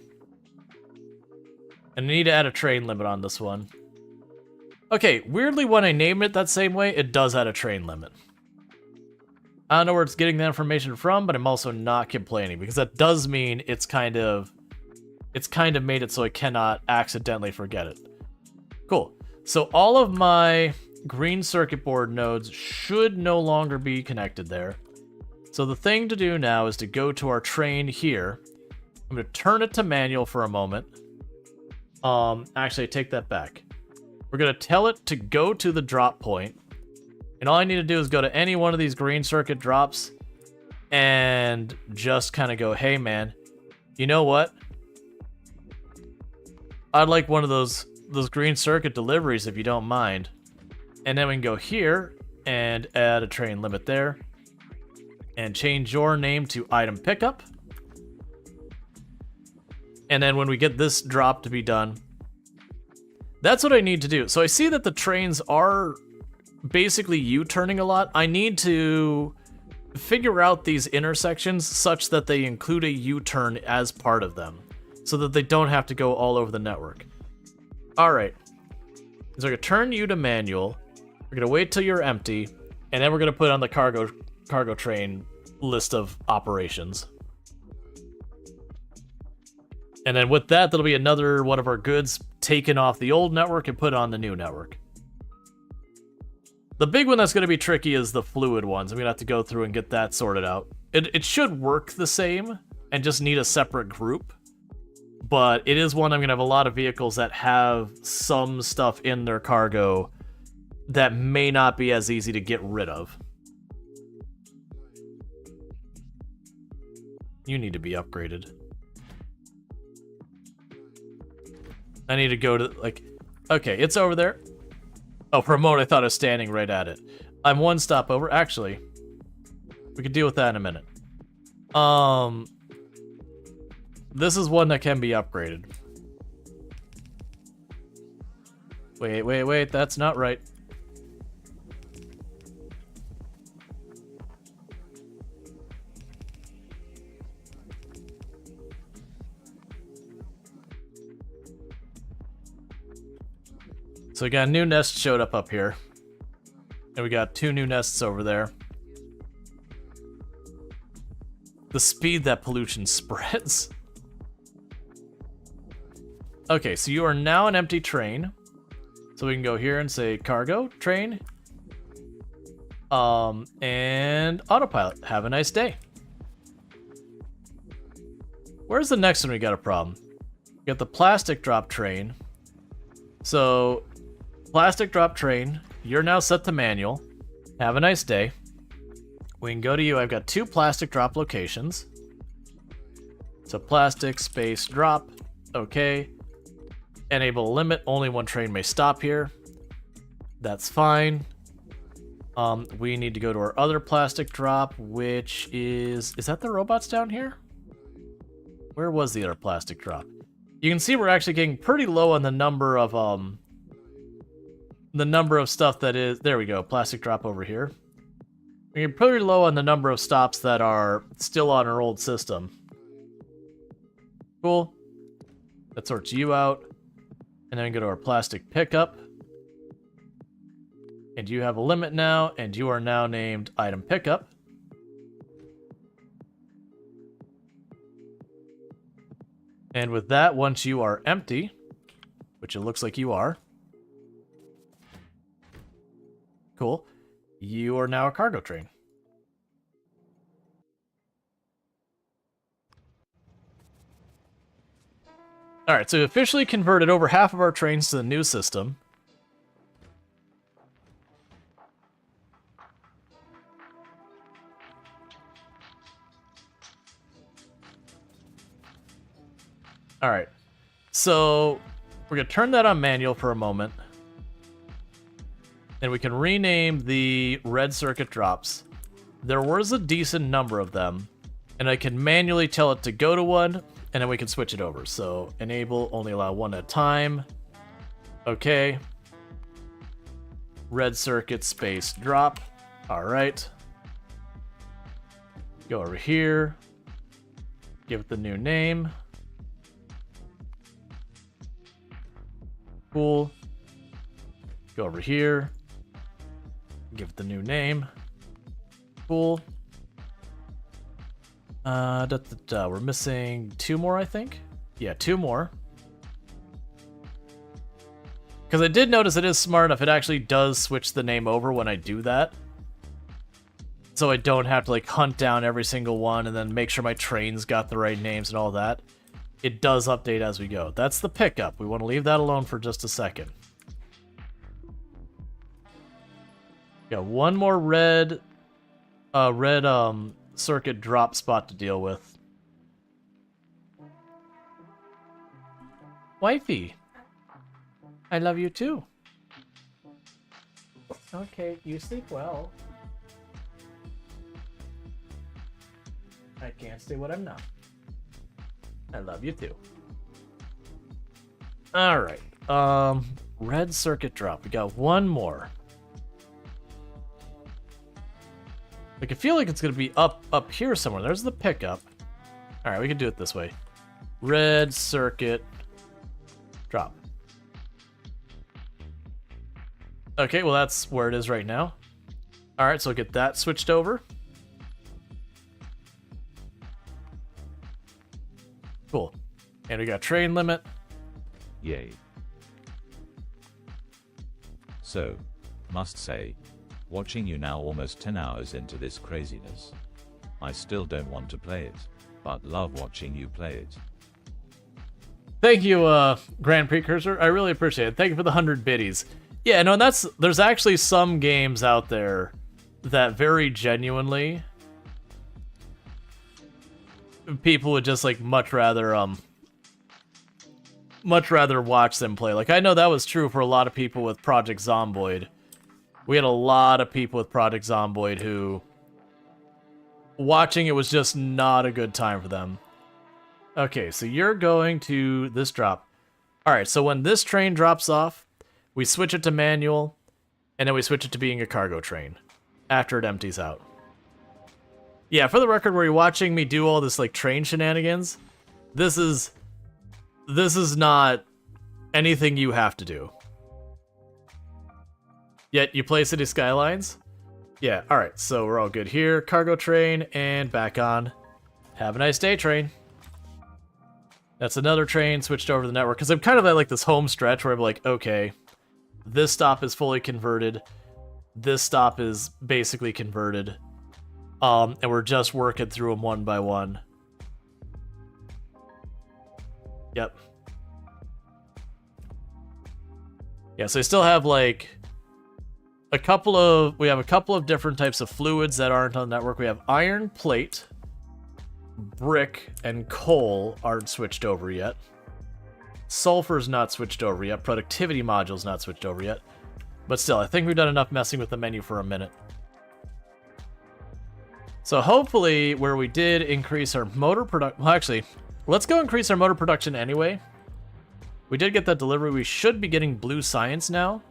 And I need to add a train limit on this one. Okay, weirdly, when I name it that same way, it does add a train limit. I don't know where it's getting the information from, but I'm also not complaining, because that does mean it's kind of made it so I cannot accidentally forget it. Cool. So all of my green circuit board nodes should no longer be connected there. So the thing to do now is to go to our train here. I'm going to turn it to manual for a moment. Actually, I take that back. We're going to tell it to go to the drop point. And all I need to do is go to any one of these green circuit drops and just kind of go, hey man, you know what? I'd like one of those green circuit deliveries if you don't mind. And then we can go here and add a train limit there and change your name to item pickup. And then when we get this drop to be done, that's what I need to do. So I see that the trains are basically U-turning a lot. I need to figure out these intersections such that they include a U-turn as part of them so that they don't have to go all over the network. All right. So we're going to turn you to manual. We're going to wait till you're empty, and then we're going to put on the cargo train list of operations. And then with that, that'll be another one of our goods taken off the old network and put on the new network. The big one that's going to be tricky is the fluid ones. I'm going to have to go through and get that sorted out. It should work the same and just need a separate group. But it is one I'm going to have a lot of vehicles that have some stuff in their cargo that may not be as easy to get rid of. You need to be upgraded. I need to go to, like... Okay, it's over there. Oh, for a moment I thought I was standing right at it. I'm one stop over. Actually, we could deal with that in a minute. This is one that can be upgraded. Wait, that's not right. So we got a new nest showed up here. And we got 2 new nests over there. The speed that pollution spreads. Okay, so you are now an empty train. So we can go here and say cargo, train. And autopilot. Have a nice day. Where's the next one we got a problem? We got the plastic drop train. So, plastic drop train, you're now set to manual. Have a nice day. We can go to you. I've got 2 plastic drop locations. So plastic space drop. Okay. Enable limit. Only 1 train may stop here. That's fine. We need to go to our other plastic drop, which is that the robots down here? Where was the other plastic drop? You can see we're actually getting pretty low on the number of stuff that is. There we go. Plastic drop over here. We're getting pretty low on the number of stops that are still on our old system. Cool. That sorts you out. And then go to our plastic pickup. And you have a limit now, and you are now named item pickup. And with that, once you are empty, which it looks like you are, cool, you are now a cargo train. Alright, so we officially converted over half of our trains to the new system. Alright, so we're going to turn that on manual for a moment. And we can rename the red circuit drops. There was a decent number of them. And I can manually tell it to go to one, and then we can switch it over. So enable, only allow 1 at a time. Okay. Red circuit space drop. Alright. Go over here. Give it the new name. Cool. Go over here. Give it the new name. Cool. We're missing 2 more, I think. Yeah, 2 more. Because I did notice it is smart enough. It actually does switch the name over when I do that. So I don't have to like hunt down every single one and then make sure my train's got the right names and all that. It does update as we go. That's the pickup. We want to leave that alone for just a second. Got 1 more red circuit drop spot to deal with. Wifey, I love you too. Okay, you sleep well. I can't say what I'm not. I love you too. Alright. Red circuit drop. We got 1 more. Like, I feel like it's gonna be up here somewhere. There's the pickup. Alright, we can do it this way. Red circuit drop. Okay, well that's where it is right now. Alright, so get that switched over. Cool. And we got train limit. Yay. So, must say, watching you now almost 10 hours into this craziness. I still don't want to play it, but love watching you play it. Thank you, Grand Precursor. I really appreciate it. Thank you for the 100 biddies. Yeah, no, and there's actually some games out there that very genuinely people would just like much rather watch them play. Like I know that was true for a lot of people with Project Zomboid. We had a lot of people with Project Zomboid who watching it was just not a good time for them. Okay, so you're going to this drop. All right, so when this train drops off, we switch it to manual, and then we switch it to being a cargo train after it empties out. Yeah, for the record, where you're watching me do all this like train shenanigans, this is not anything you have to do. Yet you play City Skylines? Yeah, alright, so we're all good here. Cargo train, and back on. Have a nice day, train. That's another train switched over to the network, because I'm kind of at like this home stretch where I'm like, okay, this stop is fully converted. This stop is basically converted. And we're just working through them one by one. Yep. Yeah, so I still have like we have a couple of different types of fluids that aren't on the network. We have iron plate, brick, and coal aren't switched over yet. Sulfur's not switched over yet. Productivity module's not switched over yet. But still, I think we've done enough messing with the menu for a minute. So hopefully, where we did increase our motor production... Well, actually, let's go increase our motor production anyway. We did get that delivery. We should be getting blue science now.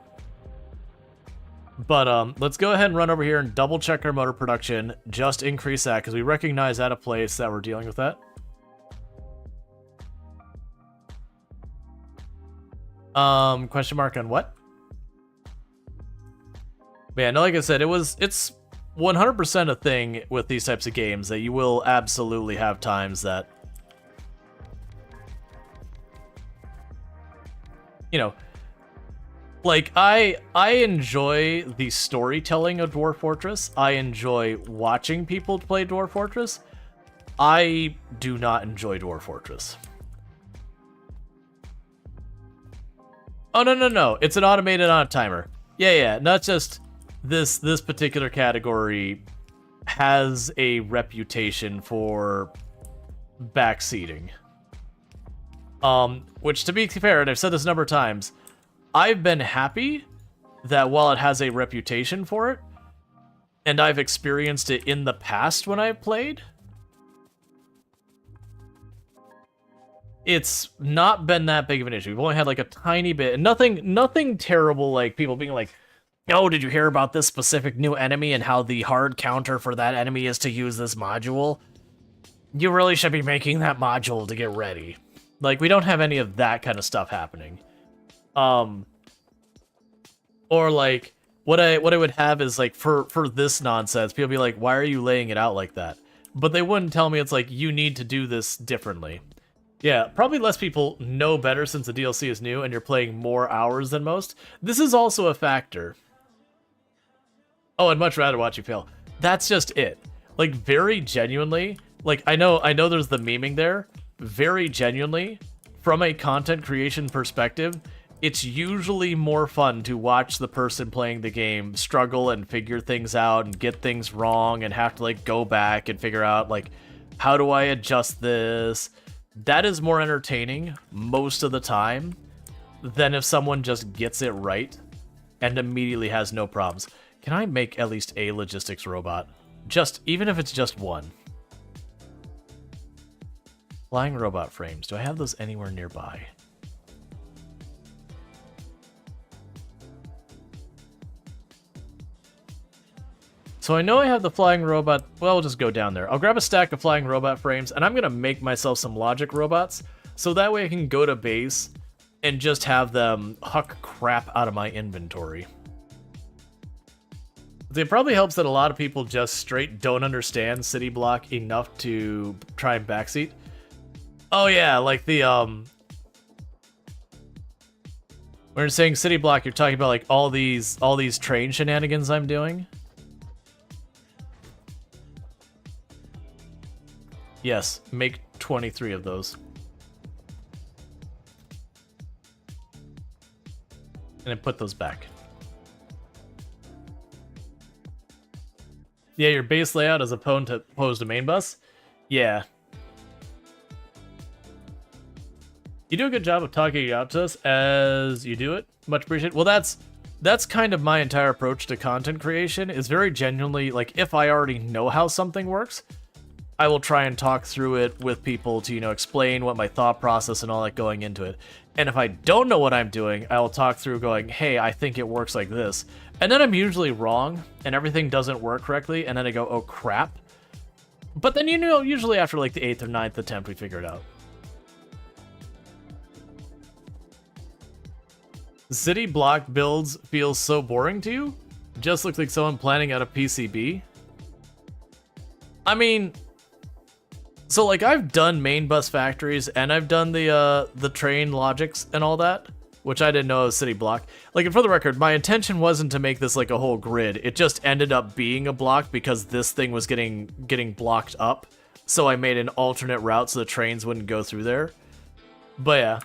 But let's go ahead and run over here and double check our motor production. Just increase that, because we recognize at a place that we're dealing with that. Question mark on what? Man, like I said, it's 100% a thing with these types of games that you will absolutely have times that, you know, like I enjoy the storytelling of Dwarf Fortress. I enjoy watching people play Dwarf Fortress. I do not enjoy Dwarf Fortress. Oh, no. It's an automated on a timer. Yeah, not just this particular category has a reputation for backseating. Which, to be fair, and I've said this a number of times, I've been happy that while it has a reputation for it, and I've experienced it in the past when I've played, it's not been that big of an issue. We've only had like a tiny bit, and nothing terrible, like people being like, oh, did you hear about this specific new enemy and how the hard counter for that enemy is to use this module? You really should be making that module to get ready. Like, we don't have any of that kind of stuff happening. Or like, what I would have is like, for this nonsense, people be like, why are you laying it out like that? But they wouldn't tell me it's like, you need to do this differently. Yeah, probably less people know better since the DLC is new and you're playing more hours than most. This is also a factor. Oh, I'd much rather watch you fail. That's just it. Like, very genuinely, like, I know there's the memeing there. Very genuinely, from a content creation perspective, it's usually more fun to watch the person playing the game struggle and figure things out and get things wrong and have to, like, go back and figure out, like, how do I adjust this? That is more entertaining most of the time than if someone just gets it right and immediately has no problems. Can I make at least a logistics robot? Even if it's just one. Flying robot frames. Do I have those anywhere nearby? So I know I have the flying robot. Well, we'll just go down there. I'll grab a stack of flying robot frames, and I'm going to make myself some logic robots, so that way I can go to base and just have them huck crap out of my inventory. It probably helps that a lot of people just straight don't understand City Block enough to try and backseat. Oh yeah, like the when you're saying city block, you're talking about like all these train shenanigans I'm doing. Yes, make 23 of those. And then put those back. Yeah, your base layout is opposed to main bus. Yeah. You do a good job of talking it out to us as you do it. Much appreciated. Well, that's kind of my entire approach to content creation, is very genuinely, like, if I already know how something works, I will try and talk through it with people to, you know, explain what my thought process and all that going into it. And if I don't know what I'm doing, I will talk through going, hey, I think it works like this. And then I'm usually wrong, and everything doesn't work correctly, and then I go, oh crap. But then, you know, usually after like the 8th or 9th attempt, we figure it out. City block builds feels so boring to you? Just looks like someone planning out a PCB? I mean, so like I've done main bus factories and I've done the train logics and all that, which I didn't know was city block. Like, and for the record, my intention wasn't to make this like a whole grid. It just ended up being a block because this thing was getting blocked up. So I made an alternate route so the trains wouldn't go through there. But yeah.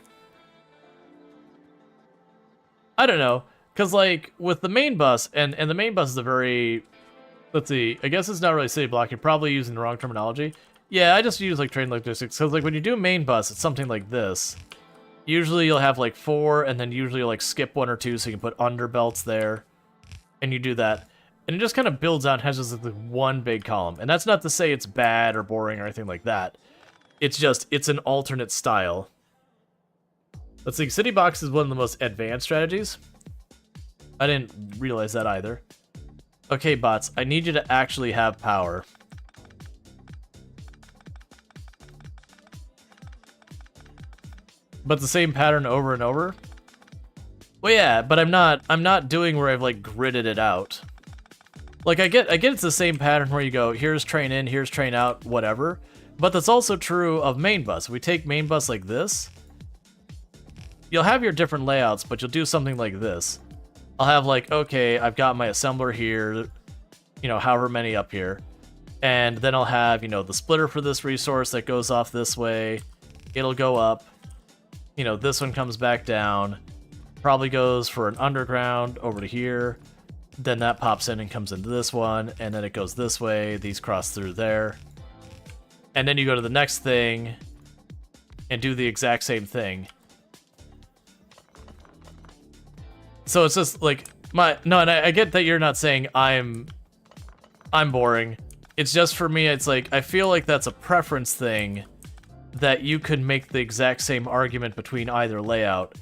I don't know, because like with the main bus, and the main bus is a very, let's see, I guess it's not really city block, you're probably using the wrong terminology. Yeah, I just use like train logistics, because like when you do main bus, it's something like this. Usually you'll have like 4, and then usually you'll like skip 1 or 2 so you can put underbelts there, and you do that. And it just kind of builds out and has just like one big column. And that's not to say it's bad or boring or anything like that. It's just, it's an alternate style. Let's see, city box is one of the most advanced strategies. I didn't realize that either. Okay, bots, I need you to actually have power. But the same pattern over and over? Well, yeah, but I'm not doing where I've like gridded it out. Like I get it's the same pattern where you go, here's train in, here's train out, whatever. But that's also true of main bus. We take main bus like this. You'll have your different layouts, but you'll do something like this. I'll have like, okay, I've got my assembler here, you know, however many up here. And then I'll have, you know, the splitter for this resource that goes off this way. It'll go up. You know, this one comes back down. Probably goes for an underground over to here. Then that pops in and comes into this one. And then it goes this way. These cross through there. And then you go to the next thing and do the exact same thing. So it's just like and I get that you're not saying I'm boring. It's just for me, it's like I feel like that's a preference thing, that you could make the exact same argument between either layout,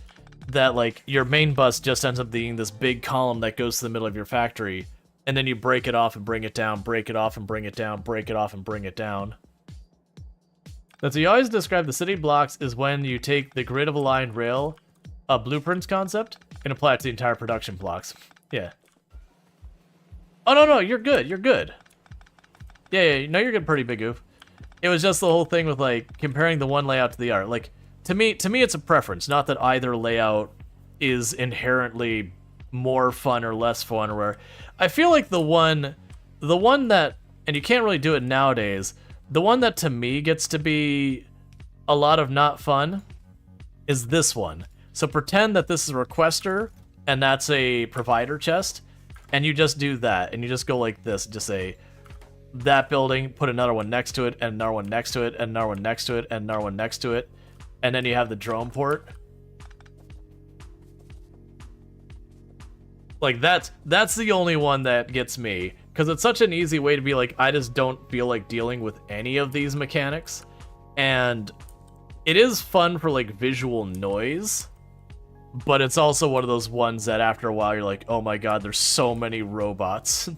that like your main bus just ends up being this big column that goes to the middle of your factory, and then you break it off and bring it down, break it off and bring it down, break it off and bring it down. That's what you always describe the city blocks is when you take the grid of aligned rail, a blueprints concept, and apply it to the entire production blocks. Yeah. Oh, no, you're good. You're good. Yeah, no, you're good, pretty big goof. It was just the whole thing with, like, comparing the one layout to the other. Like, to me, it's a preference. Not that either layout is inherently more fun or less fun, or where I feel like the one that, and you can't really do it nowadays, the one that to me gets to be a lot of not fun is this one. So pretend that this is a requester, and that's a provider chest, and you just do that, and you just go like this, just say, that building, put another one next to it, and another one next to it, and another one next to it, and another one next to it, and then you have the drone port. Like, that's the only one that gets me, because it's such an easy way to be like, I just don't feel like dealing with any of these mechanics, and it is fun for, like, visual noise, but it's also one of those ones that after a while you're like, oh my god, there's so many robots.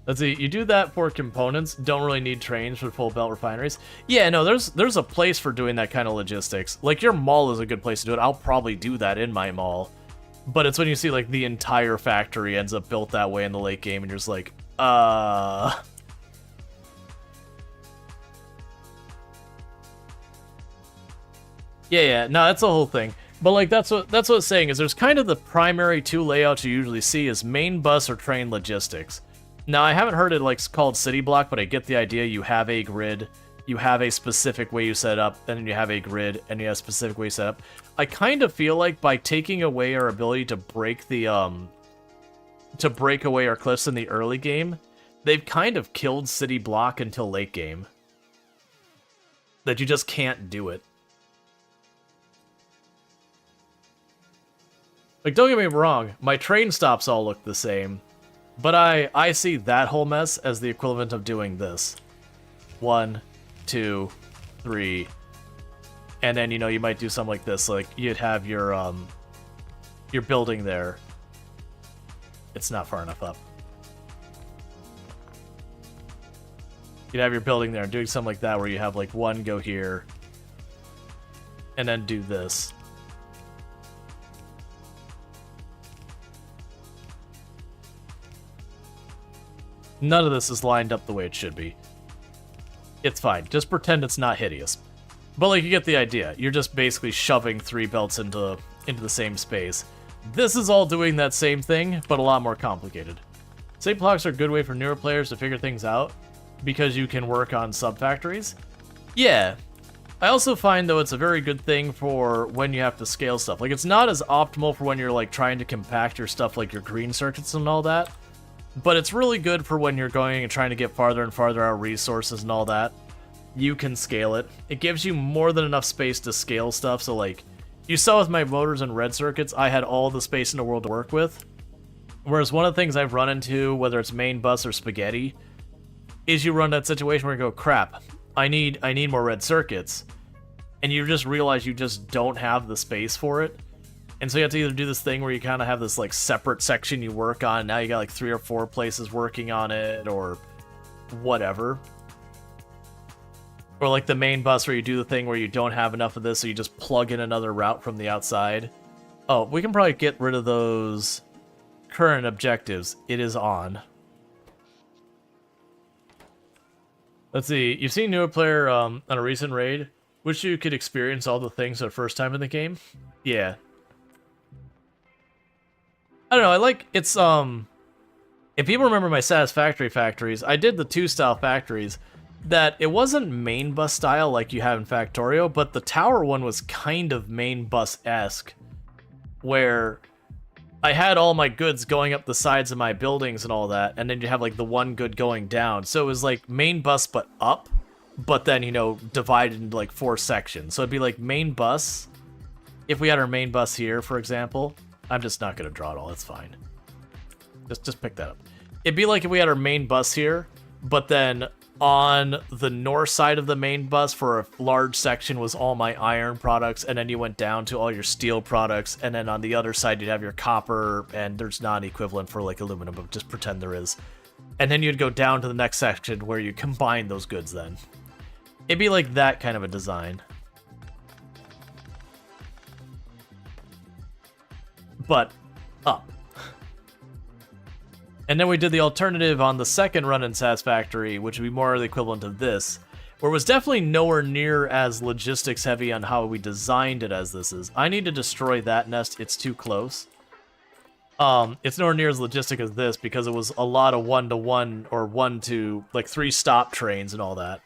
Let's see, you do that for components, don't really need trains for full belt refineries. Yeah, no, there's a place for doing that kind of logistics. Like, your mall is a good place to do it. I'll probably do that in my mall. But it's when you see, like, the entire factory ends up built that way in the late game, and you're just like, Yeah, no, that's the whole thing. But like that's what it's saying is there's kind of the primary two layouts you usually see is main bus or train logistics. Now I haven't heard it like called city block, but I get the idea. You have a grid, you have a specific way you set it up, and then you have a grid, and you have a specific way you set up. I kind of feel like by taking away our ability to break the to break away our cliffs in the early game, they've kind of killed city block until late game. That you just can't do it. Like, don't get me wrong, my train stops all look the same, but I see that whole mess as the equivalent of doing this. 1, 2, 3, and then, you know, you might do something like this, like, you'd have your building there. It's not far enough up. You'd have your building there, doing something like that, where you have, like, one go here, and then do this. None of this is lined up the way it should be. It's fine. Just pretend it's not hideous. But, like, you get the idea. You're just basically shoving 3 belts into the same space. This is all doing that same thing, but a lot more complicated. State blocks are a good way for newer players to figure things out, because you can work on sub-factories. Yeah. I also find, though, it's a very good thing for when you have to scale stuff. Like, it's not as optimal for when you're, like, trying to compact your stuff, like your green circuits and all that. But it's really good for when you're going and trying to get farther and farther out of resources and all that. You can scale it. It gives you more than enough space to scale stuff. So, like, you saw with my motors and red circuits, I had all the space in the world to work with. Whereas one of the things I've run into, whether it's main bus or spaghetti, is you run that situation where you go, crap, I need more red circuits. And you just realize you just don't have the space for it. And so you have to either do this thing where you kind of have this, like, separate section you work on. Now you got, like, 3 or 4 places working on it, or whatever. Or, like, the main bus where you do the thing where you don't have enough of this, so you just plug in another route from the outside. Oh, we can probably get rid of those current objectives. It is on. Let's see. You've seen newer player on a recent raid. Wish you could experience all the things for the first time in the game. Yeah. I don't know, I like, it's, if people remember my Satisfactory factories, I did the 2-style factories, that it wasn't main bus style like you have in Factorio, but the tower one was kind of main bus-esque, where I had all my goods going up the sides of my buildings and all that, and then you have, like, the one good going down, so it was, like, main bus but up, but then, you know, divided into, like, 4 sections, so it'd be, like, main bus, if we had our main bus here, for example. I'm just not going to draw it all, it's fine. Just pick that up. It'd be like if we had our main bus here, but then on the north side of the main bus for a large section was all my iron products, and then you went down to all your steel products, and then on the other side you'd have your copper, and there's not an equivalent for, like, aluminum, but just pretend there is. And then you'd go down to the next section where you combine those goods then. It'd be like that kind of a design. But up. And then we did the alternative on the second run in Satisfactory, which would be more the equivalent of this, where it was definitely nowhere near as logistics heavy on how we designed it as this is. I need to destroy that nest, it's too close. It's nowhere near as logistic as this because it was a lot of 1-to-1 or 1 like 3 stop trains and all that.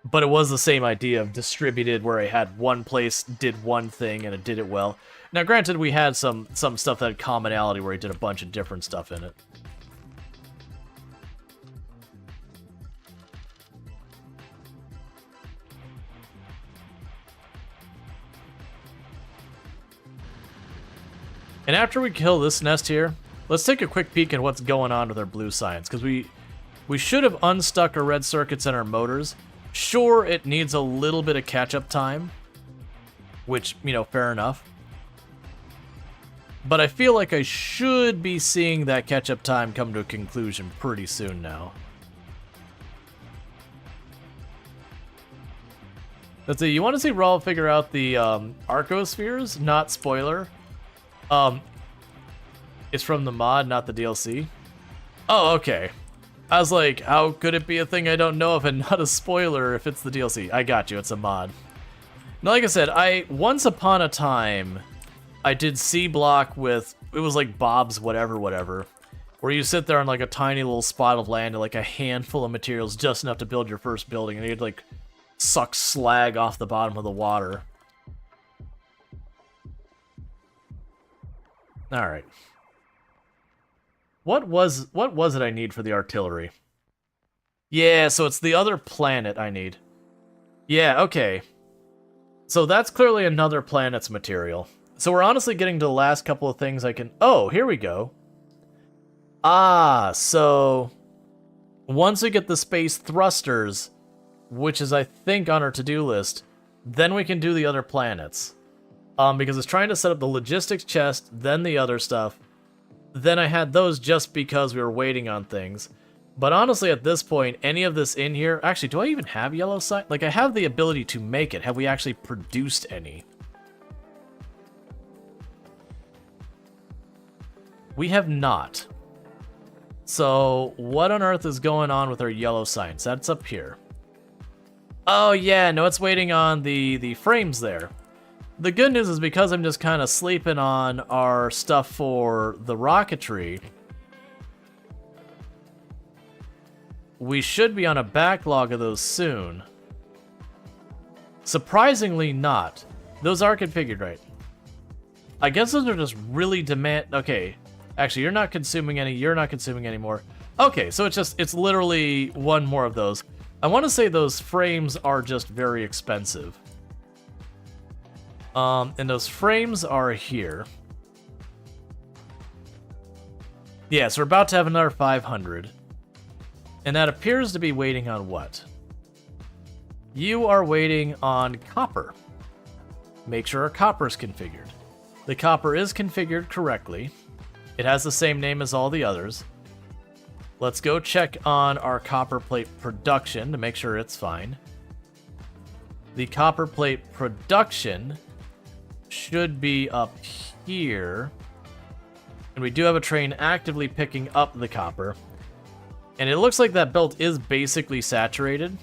But it was the same idea of distributed where I had one place did one thing and it did it well. Now, granted, we had some stuff that had commonality where he did a bunch of different stuff in it. And after we kill this nest here, let's take a quick peek at what's going on with our blue science, because we should have unstuck our red circuits and our motors. Sure, it needs a little bit of catch-up time, which, you know, fair enough. But I feel like I should be seeing that catch-up time come to a conclusion pretty soon now. Let's see, you want to see Rual figure out the Arcospheres? Not spoiler. It's from the mod, not the DLC. Oh, okay. I was like, how could it be a thing I don't know of and not a spoiler if it's the DLC? I got you, it's a mod. Now, like I said, once upon a time, I did C block with, it was like Bob's whatever, where you sit there on like a tiny little spot of land and like a handful of materials, just enough to build your first building, and you'd like suck slag off the bottom of the water. All right. What was it I need for the artillery? Yeah, so it's the other planet I need. Yeah, okay. So that's clearly another planet's material. So we're honestly getting to the last couple of things I can... Oh, here we go. Ah, so... Once we get the space thrusters, which is, I think, on our to-do list, then we can do the other planets. Because it's trying to set up the logistics chest, then the other stuff. Then I had those just because we were waiting on things. But honestly, at this point, any of this in here... Actually, do I even have yellow sign? Like, I have the ability to make it. Have we actually produced any? We have not. So, what on earth is going on with our yellow signs? That's up here. Oh, yeah, no, it's waiting on the frames there. The good news is because I'm just kind of sleeping on our stuff for the rocketry... We should be on a backlog of those soon. Surprisingly not. Those are configured right. I guess those are just really Okay. Actually, you're not consuming any. You're not consuming any more. Okay, so it's literally one more of those. I want to say those frames are just very expensive. And those frames are here. Yeah, so we're about to have another 500. And that appears to be waiting on what? You are waiting on copper. Make sure our copper is configured. The copper is configured correctly. It has the same name as all the others. Let's go check on our copper plate production to make sure it's fine. The copper plate production should be up here. And we do have a train actively picking up the copper. And it looks like that belt is basically saturated.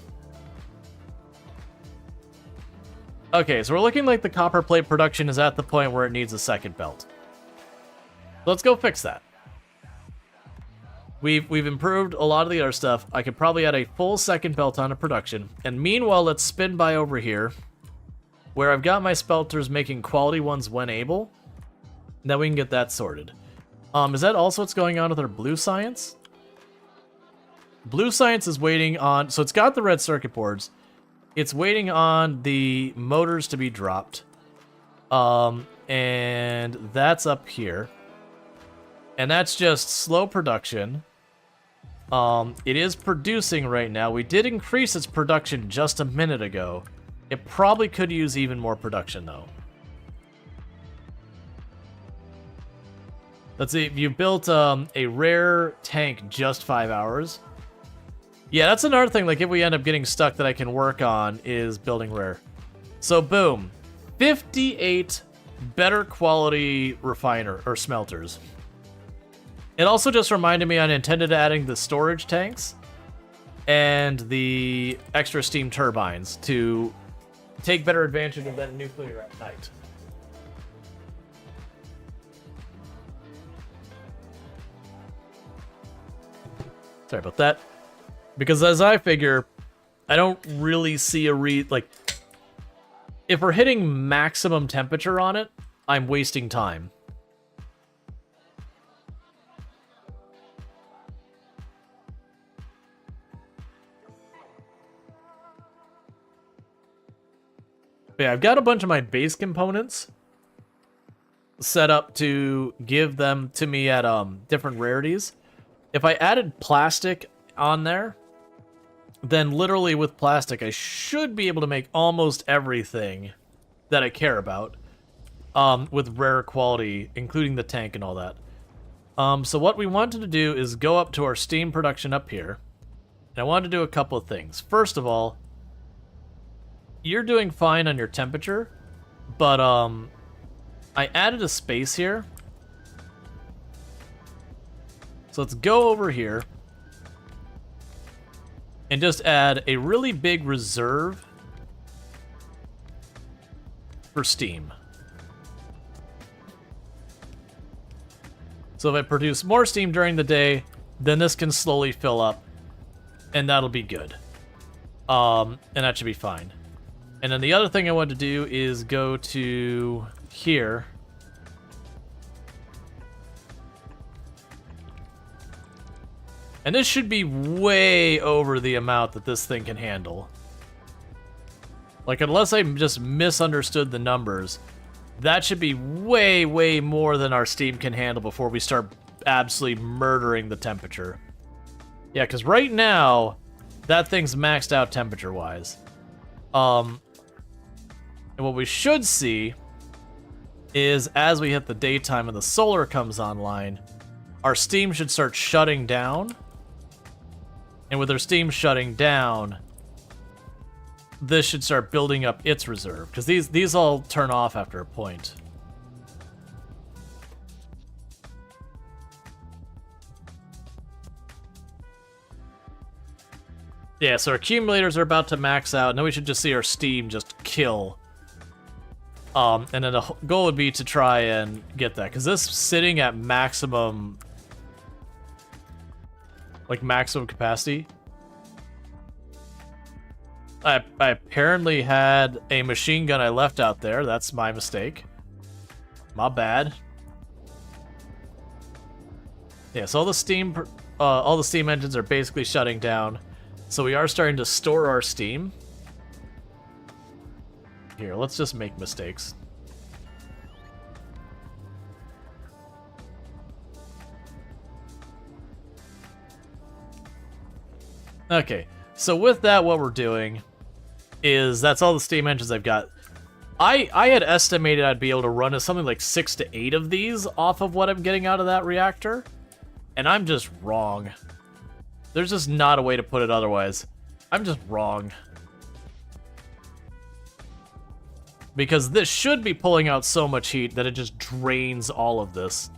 Okay, so we're looking like the copper plate production is at the point where it needs a second belt. Let's go fix that. We've improved a lot of the other stuff. I could probably add a full second belt onto production. And meanwhile, let's spin by over here, where I've got my spelters making quality ones when able. Then we can get that sorted. Is that also what's going on with our blue science? Blue science is waiting on... So it's got the red circuit boards. It's waiting on the motors to be dropped. And that's up here. And that's just slow production. It is producing right now. We did increase its production just a minute ago. It probably could use even more production, though. Let's see. You built a rare tank just 5 hours. Yeah, that's another thing, like, if we end up getting stuck that I can work on is building rare. So, boom. 58 better quality refiner, or smelters. It also just reminded me I intended adding the storage tanks and the extra steam turbines to take better advantage of that nuclear at night. Sorry about that. Because as I figure, I don't really see a like, if we're hitting maximum temperature on it, I'm wasting time. But yeah, I've got a bunch of my base components set up to give them to me at different rarities. If I added plastic on there, then literally with plastic, I should be able to make almost everything that I care about with rare quality, including the tank and all that. So what we wanted to do is go up to our steam production up here. And I wanted to do a couple of things. First of all, you're doing fine on your temperature, but I added a space here. So let's go over here and just add a really big reserve for steam. So if I produce more steam during the day, then this can slowly fill up, and that'll be good. And that should be fine. And then the other thing I want to do is go to here. And this should be way over the amount that this thing can handle. Like, unless I just misunderstood the numbers, that should be way, way more than our steam can handle before we start absolutely murdering the temperature. Yeah, because right now, that thing's maxed out temperature-wise. And what we should see is as we hit the daytime and the solar comes online, our steam should start shutting down. And with our steam shutting down, this should start building up its reserve, because these all turn off after a point. Yeah, so our accumulators are about to max out, and then we should just see our steam just kill. And then the goal would be to try and get that, because this sitting at maximum, like maximum capacity. I apparently had a machine gun I left out there. That's my mistake. My bad. Yeah, so all the steam engines are basically shutting down. So we are starting to store our steam. Here, let's just make mistakes. Okay, so with that, what we're doing is that's all the steam engines I've got. I had estimated I'd be able to run something like 6 to 8 of these off of what I'm getting out of that reactor, and I'm just wrong. There's just not a way to put it otherwise. I'm just wrong. Because this should be pulling out so much heat that it just drains all of this.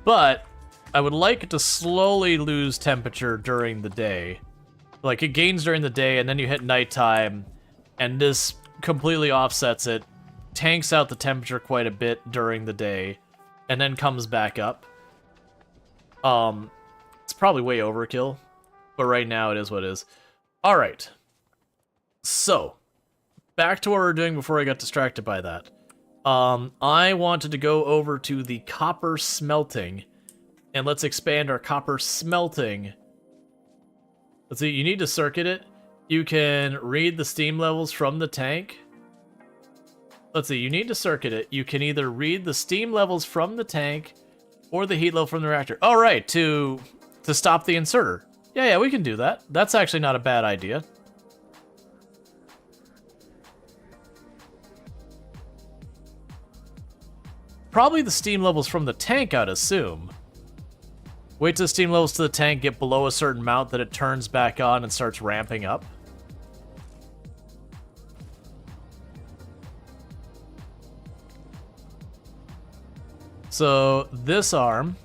But I would like it to slowly lose temperature during the day. Like, it gains during the day, and then you hit nighttime, and this completely offsets it, tanks out the temperature quite a bit during the day, and then comes back up. It's probably way overkill, but right now it is what it is. Alright. So, back to what we were doing before I got distracted by that. I wanted to go over to the copper smelting, and let's expand our copper smelting. Let's see, you need to circuit it. You can read the steam levels from the tank. Let's see, you need to circuit it. You can either read the steam levels from the tank or the heat level from the reactor. Oh, right, to stop the inserter. Yeah, we can do that. That's actually not a bad idea. Probably the steam levels from the tank, I'd assume. Wait till the steam levels to the tank get below a certain amount, that it turns back on and starts ramping up. So, this arm...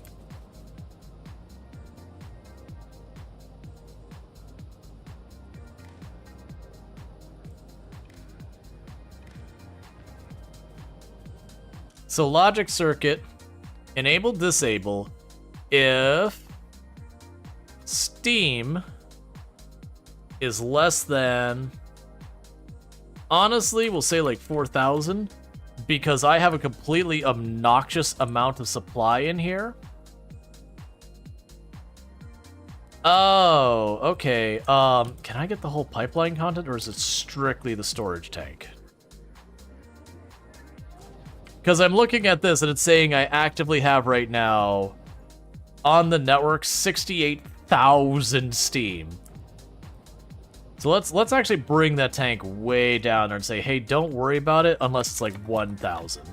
So logic circuit, enable, disable, if steam is less than, honestly, we'll say like 4,000, because I have a completely obnoxious amount of supply in here. Oh, okay. Can I get the whole pipeline content, or is it strictly the storage tank? Because I'm looking at this and it's saying I actively have right now on the network 68,000 steam. So let's actually bring that tank way down there and say, hey, don't worry about it unless it's like 1,000.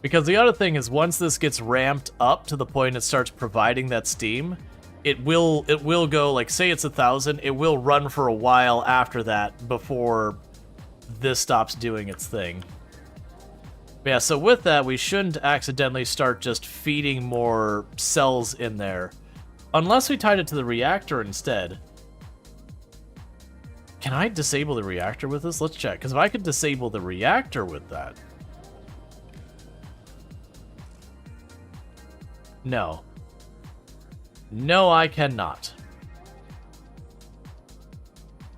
Because the other thing is, once this gets ramped up to the point it starts providing that steam, it will go, like, say it's 1,000, it will run for a while after that before this stops doing its thing. But yeah, so with that, we shouldn't accidentally start just feeding more cells in there. Unless we tied it to the reactor instead. Can I disable the reactor with this? Let's check, because if I could disable the reactor with that... No. No, I cannot.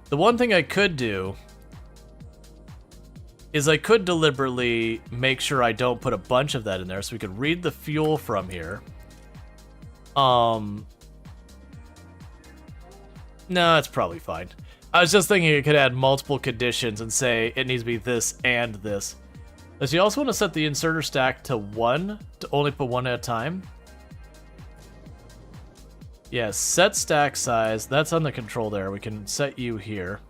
The one thing I could do is I could deliberately make sure I don't put a bunch of that in there, so we could read the fuel from here. No, it's probably fine. I was just thinking it could add multiple conditions and say it needs to be this and this. Does you also want to set the inserter stack to 1 to only put one at a time? Yeah, set stack size. That's on the control there. We can set you here.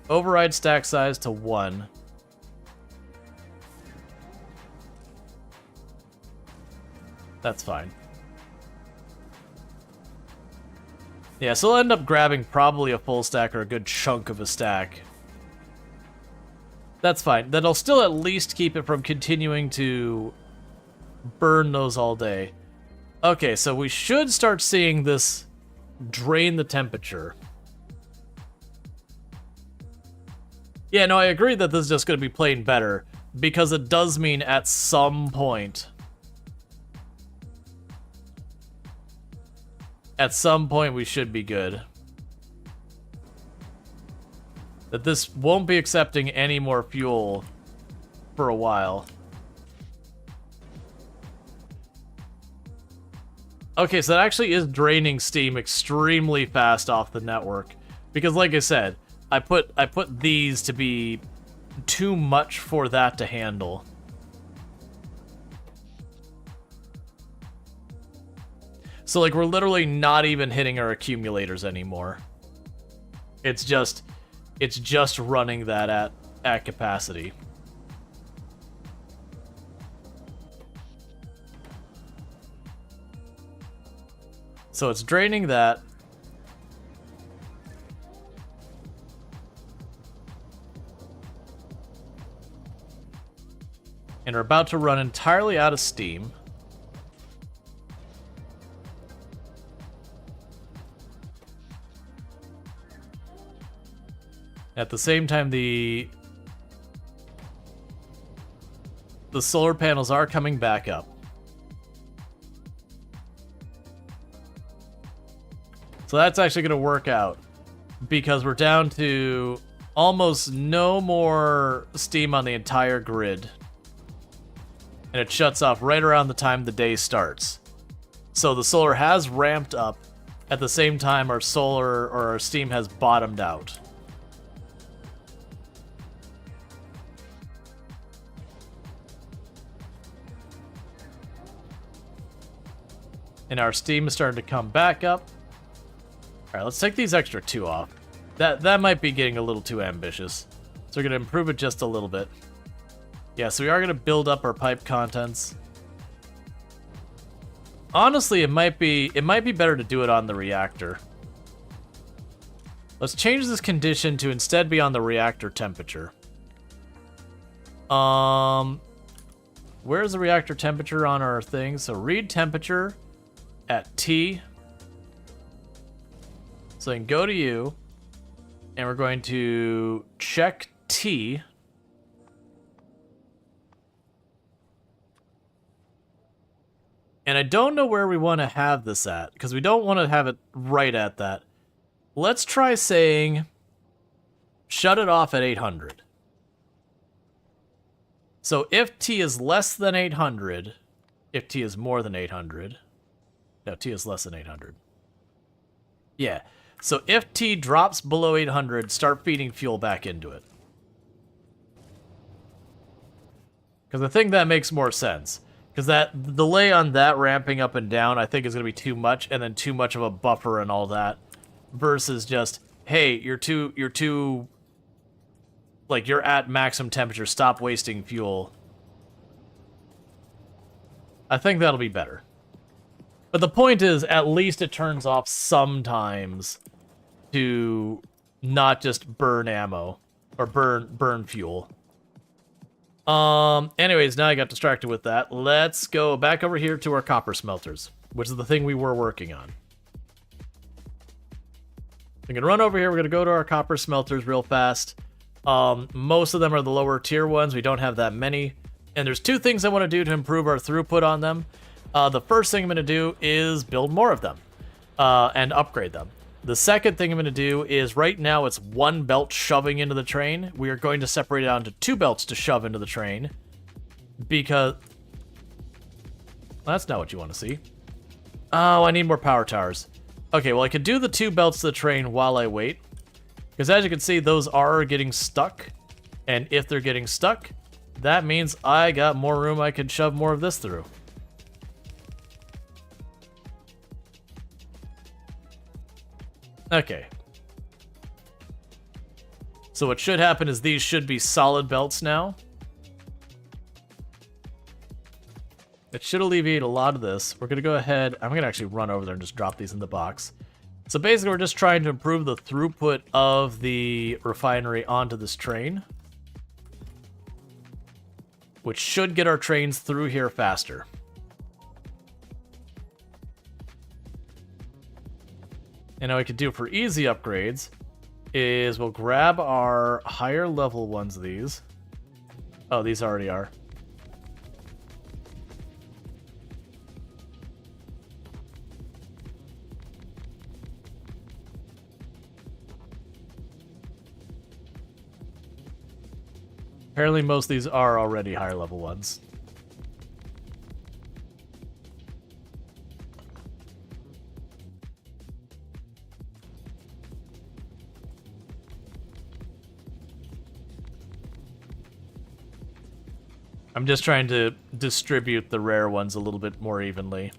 Override stack size to 1. That's fine. Yeah, so we'll end up grabbing probably a full stack or a good chunk of a stack. That's fine. That'll still at least keep it from continuing to burn those all day. Okay, so we should start seeing this drain the temperature. Yeah, no, I agree that this is just going to be playing better, because it does mean at some point... At some point, we should be good. That this won't be accepting any more fuel for a while. Okay, so that actually is draining steam extremely fast off the network. Because like I said, I put these to be too much for that to handle. So, like, we're literally not even hitting our accumulators anymore. It's just running that at capacity. So it's draining that. And we're about to run entirely out of steam. At the same time, the solar panels are coming back up. So that's actually going to work out, because we're down to almost no more steam on the entire grid. And it shuts off right around the time the day starts. So the solar has ramped up. At the same time, our solar or our steam has bottomed out. And our steam is starting to come back up. Alright, let's take these extra 2 off. That might be getting a little too ambitious. So we're going to improve it just a little bit. Yeah, so we are going to build up our pipe contents. Honestly, it might be better to do it on the reactor. Let's change this condition to instead be on the reactor temperature. Where's the reactor temperature on our thing? So read temperature at T. So then go to you, and we're going to check T. And I don't know where we want to have this at, because we don't want to have it right at that. Let's try saying, shut it off at 800. So if T is less than 800, if T is more than 800, no, T is less than 800. Yeah, so if T drops below 800, start feeding fuel back into it. Because I think that makes more sense. Because that delay on that ramping up and down, I think, is going to be too much, and then too much of a buffer and all that. Versus just, hey, you're too, like, you're at maximum temperature, stop wasting fuel. I think that'll be better. But the point is, at least it turns off sometimes to not just burn ammo, or burn fuel. Anyways, now I got distracted with that. Let's go back over here to our copper smelters, which is the thing we were working on. I'm gonna run over here. We're gonna go to our copper smelters real fast. Most of them are the lower tier ones. We don't have that many. And there's two things I want to do to improve our throughput on them. The first thing I'm gonna do is build more of them and upgrade them. The second thing I'm going to do is, right now it's one belt shoving into the train. We are going to separate it out into two belts to shove into the train. Because... that's not what you want to see. Oh, I need more power towers. Okay, well I could do the two belts to the train while I wait. Because as you can see, those are getting stuck. And if they're getting stuck, that means I got more room I can shove more of this through. Okay. So what should happen is these should be solid belts now. It should alleviate a lot of this. We're going to go ahead. I'm going to actually run over there and just drop these in the box. So basically we're just trying to improve the throughput of the refinery onto this train, which should get our trains through here faster. And now we could do for easy upgrades is we'll grab our higher level ones of these. Oh, these already are. Apparently most of these are already higher level ones. I'm just trying to distribute the rare ones a little bit more evenly.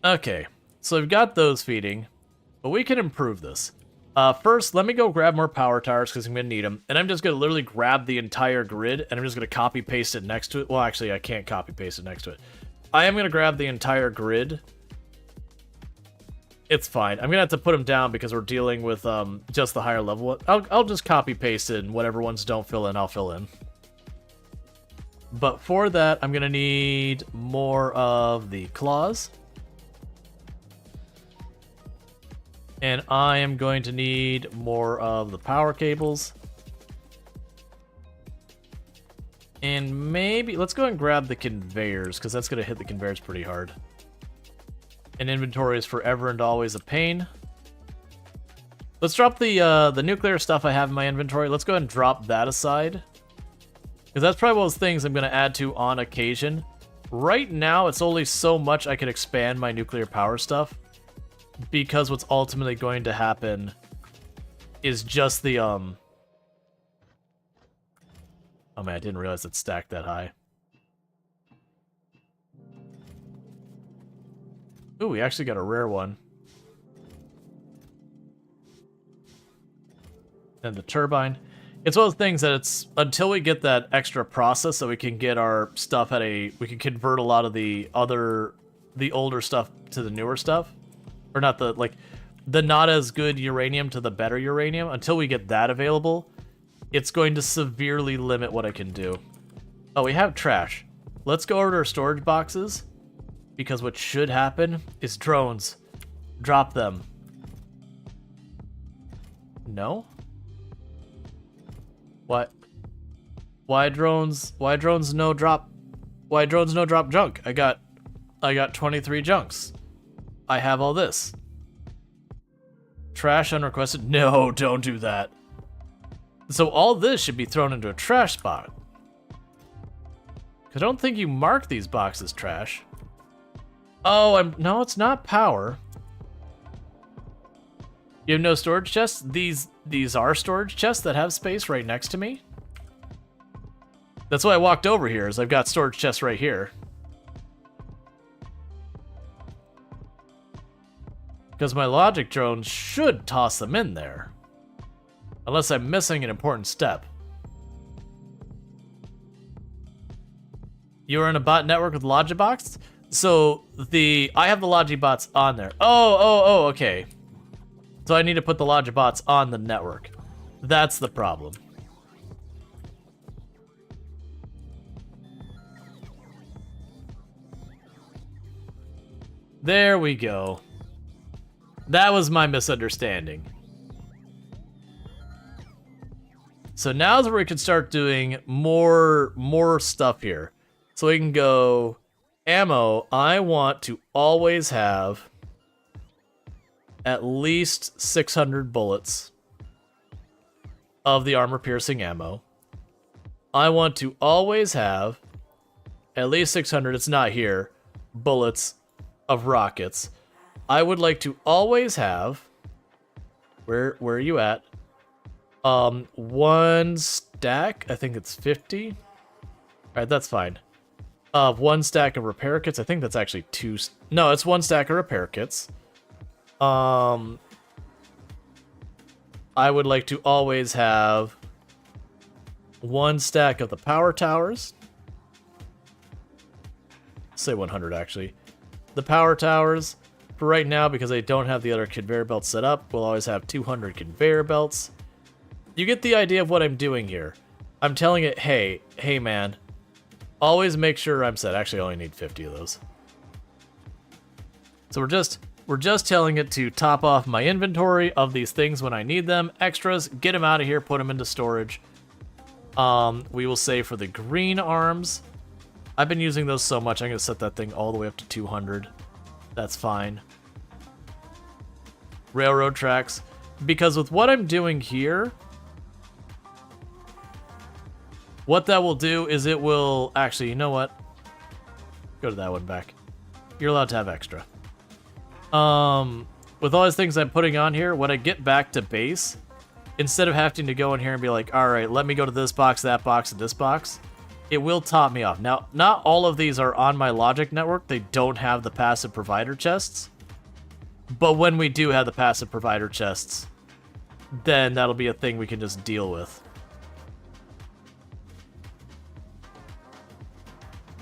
Okay, so we've got those feeding, but we can improve this. First, let me go grab more power towers because I'm going to need them. And I'm just going to literally grab the entire grid, and I'm just going to copy paste it next to it. Well, actually, I can't copy paste it next to it. I am going to grab the entire grid. It's fine. I'm going to have to put them down because we're dealing with just the higher level one. I'll just copy paste it, and whatever ones don't fill in, I'll fill in. But for that, I'm going to need more of the claws. And I am going to need more of the power cables. And maybe, let's go and grab the conveyors, because that's going to hit the conveyors pretty hard. And inventory is forever and always a pain. Let's drop the nuclear stuff I have in my inventory. Let's go ahead and drop that aside. Because that's probably one of those things I'm going to add to on occasion. Right now, it's only so much I can expand my nuclear power stuff. Because what's ultimately going to happen is just the, Oh man, I didn't realize it stacked that high. Ooh, we actually got a rare one. And the turbine. It's one of the things that it's, until we get that extra process so we can get our stuff at a, we can convert a lot of the older stuff to the newer stuff. Or not the, like, the not as good uranium to the better uranium. Until we get that available, it's going to severely limit what I can do. Oh, we have trash. Let's go over to our storage boxes. Because what should happen is drones. Drop them. No? What? Why drones no drop? Why drones no drop junk? I got 23 junks. I have all this. Trash unrequested. No, don't do that. So all this should be thrown into a trash spot. I don't think you mark these boxes trash. Oh, no, it's not power. You have no storage chests? These are storage chests that have space right next to me. That's why I walked over here, is I've got storage chests right here. Because my logic drone should toss them in there. Unless I'm missing an important step. You are in a bot network with Logibots? So, I have the Logibots on there. Oh, okay. So I need to put the Logibots on the network. That's the problem. There we go. That was my misunderstanding. So now's where we can start doing more stuff here. So we can go ammo. I want to always have at least 600 bullets of the armor-piercing ammo. I want to always have at least 600, it's not here, bullets of rockets. I would like to always have, where are you at? One stack, I think it's 50. Alright, that's fine. One stack of repair kits, I think that's actually two, no, it's one stack of repair kits. I would like to always have one stack of the power towers. Say 100 actually. The power towers, for right now, because I don't have the other conveyor belts set up, we'll always have 200 conveyor belts. You get the idea of what I'm doing here. I'm telling it, hey man, always make sure I'm set. Actually, I only need 50 of those. So we're just telling it to top off my inventory of these things when I need them. Extras, get them out of here, put them into storage. We will say for the green arms, I've been using those so much, I'm going to set that thing all the way up to 200. That's fine. Railroad tracks. Because with what I'm doing here, what that will do is it will... Actually, you know what? Go to that one back. You're allowed to have extra. With all these things I'm putting on here, when I get back to base, instead of having to go in here and be like, alright, let me go to this box, that box, and this box, it will top me off. Now, not all of these are on my logic network. They don't have the passive provider chests. But when we do have the passive provider chests, then that'll be a thing we can just deal with.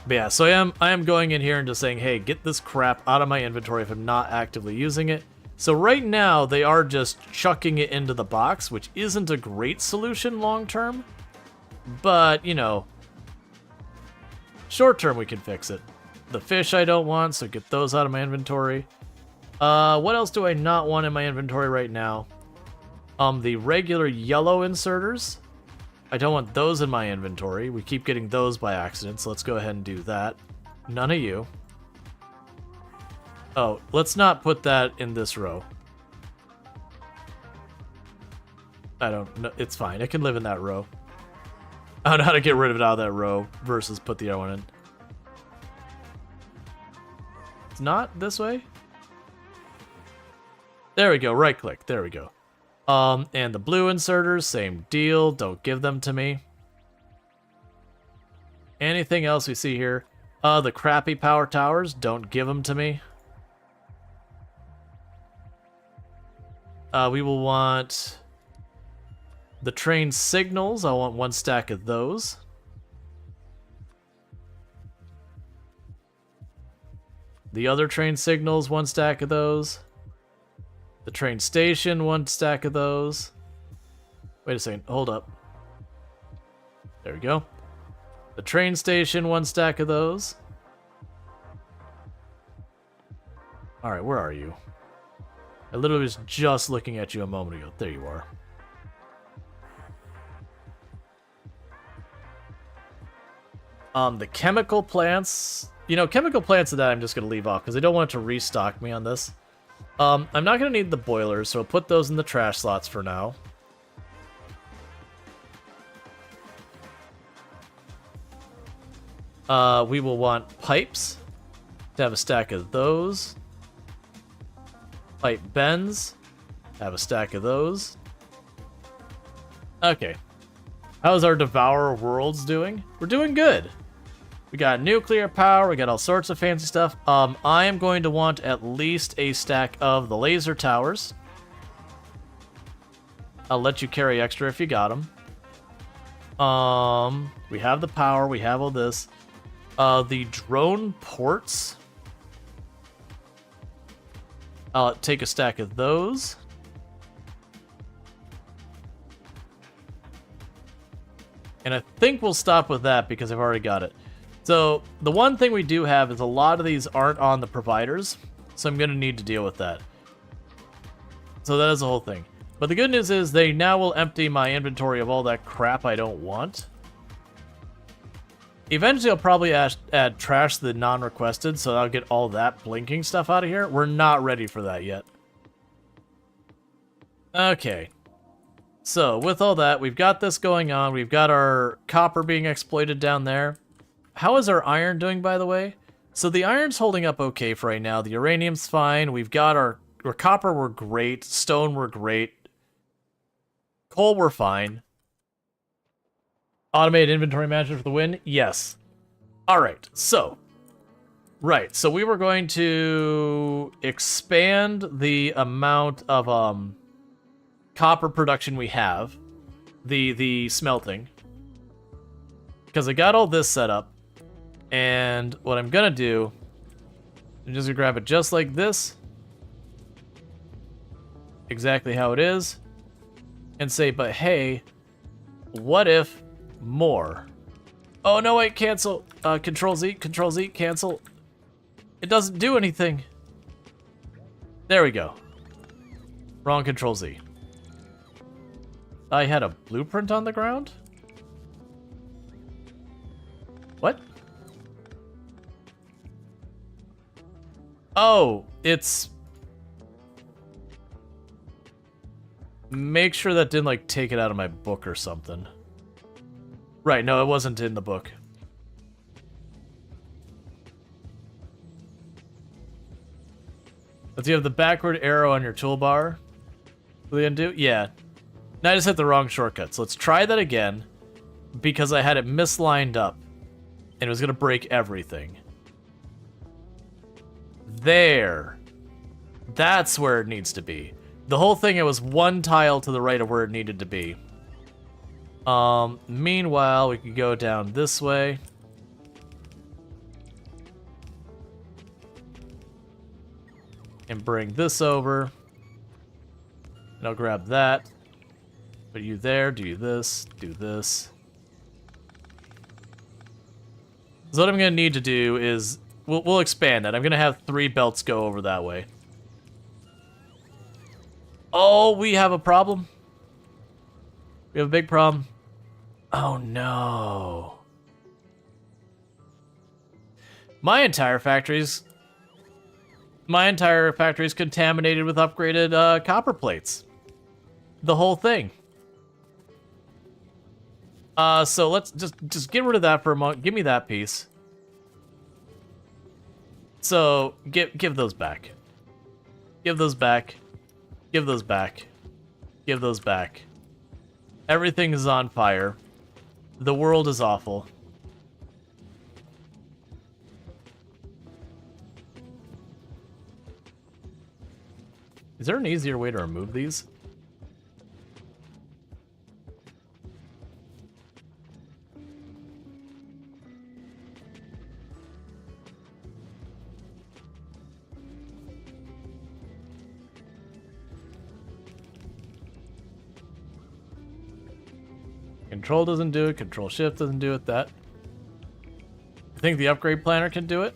But yeah, so I am going in here and just saying, hey, get this crap out of my inventory if I'm not actively using it. So right now, they are just chucking it into the box, which isn't a great solution long term. But, you know, short term we can fix it. The fish I don't want, so get those out of my inventory. What else do I not want in my inventory right now? The regular yellow inserters. I don't want those in my inventory. We keep getting those by accident, so let's go ahead and do that. None of you. Oh, let's not put that in this row. I don't know. It's fine. It can live in that row. I don't know how to get rid of it out of that row versus put the other one in. It's not this way? There we go. Right click. There we go. And the blue inserters, same deal. Don't give them to me. Anything else we see here? The crappy power towers, don't give them to me. We will want the train signals. I want one stack of those. The other train signals, one stack of those. The train station, one stack of those. Wait a second, hold up. There we go. The train station, one stack of those. Alright, where are you? I literally was just looking at you a moment ago. There you are. The chemical plants... You know, chemical plants of that I'm just going to leave off because I don't want it to restock me on this. I'm not going to need the boilers, so I'll put those in the trash slots for now. We will want pipes to have a stack of those. Pipe bends, have a stack of those. Okay. How's our Devourer Worlds doing? We're doing good. We got nuclear power, we got all sorts of fancy stuff. I am going to want at least a stack of the laser towers. I'll let you carry extra if you got them. We have the power, we have all this. The drone ports. I'll take a stack of those. And I think we'll stop with that because I've already got it. So the one thing we do have is a lot of these aren't on the providers, so I'm going to need to deal with that. So that is the whole thing. But the good news is they now will empty my inventory of all that crap I don't want. Eventually I'll probably add trash the non-requested, so I'll get all that blinking stuff out of here. We're not ready for that yet. Okay. So with all that, we've got this going on. We've got our copper being exploited down there. How is our iron doing, by the way? So the iron's holding up okay for right now. The uranium's fine. We've got our copper, we're great. Stone, we're great. Coal, we're fine. Automated inventory management for the win? Yes. Alright, so. Right, so we were going to expand the amount of copper production we have. The smelting. Because I got all this set up. And what I'm gonna do, I'm just gonna grab it just like this. Exactly how it is. And say, but hey, what if more? Oh no, wait, cancel. Control Z, cancel. It doesn't do anything. There we go. Wrong Control Z. I had a blueprint on the ground? What? Oh, it's... Make sure that didn't, like, take it out of my book or something. Right, no, it wasn't in the book. Does you have the backward arrow on your toolbar? What are you gonna do? Yeah. Now I just hit the wrong shortcut. So let's try that again. Because I had it mislined up. And it was gonna break everything. There. That's where it needs to be. The whole thing, it was one tile to the right of where it needed to be. Meanwhile, we can go down this way. And bring this over. And I'll grab that. Put you there, do this, do this. So what I'm gonna need to do is, we'll expand that. I'm gonna have 3 belts go over that way. Oh, we have a problem. We have a big problem. Oh no. My entire factory's contaminated with upgraded copper plates. The whole thing. So let's just get rid of that for a moment. Give me that piece. So give those back. Give those back. Give those back. Give those back. Everything is on fire. The world is awful. Is there an easier way to remove these? Control doesn't do it. Control Shift doesn't do it. That. I think the upgrade planner can do it.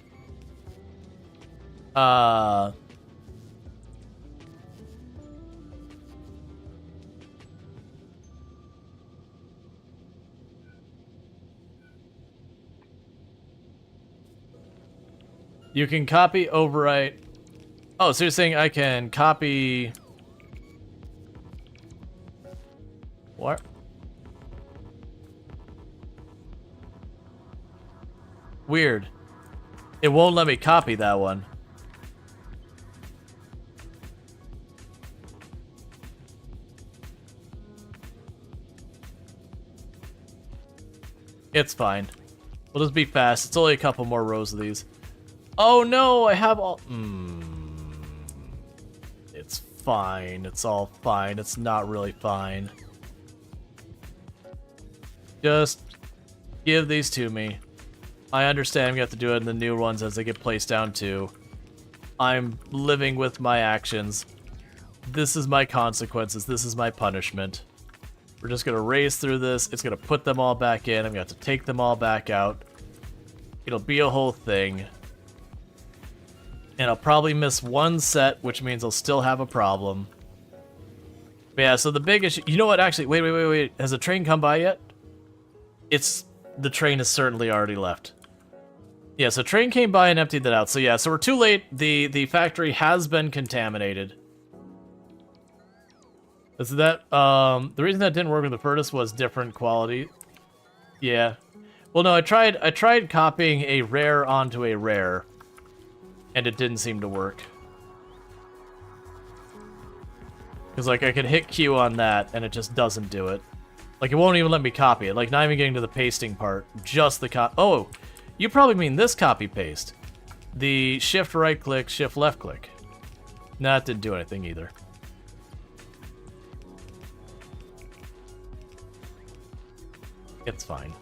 You can copy, overwrite. Oh, so you're saying I can copy... What? Weird. It won't let me copy that one. It's fine. We'll just be fast. It's only a couple more rows of these. Oh no, I have all... It's fine. It's all fine. It's not really fine. Just give these to me. I understand I'm gonna have to do it in the new ones as they get placed down too. I'm living with my actions. This is my consequences. This is my punishment. We're just gonna race through this. It's gonna put them all back in. I'm gonna have to take them all back out. It'll be a whole thing. And I'll probably miss one set, which means I'll still have a problem. But yeah, so the big issue... You know what, actually, wait. Has the train come by yet? The train has certainly already left. Yeah, so train came by and emptied that out. So yeah, so we're too late. The factory has been contaminated. Is that, the reason that didn't work with the furnace was different quality. Yeah. Well, no, I tried copying a rare onto a rare, and it didn't seem to work. Because, like, I could hit Q on that, and it just doesn't do it. Like, it won't even let me copy it. Like, not even getting to the pasting part. Just the Oh, you probably mean this copy-paste. The shift right-click, shift left-click. Nah, it didn't do anything either. It's fine.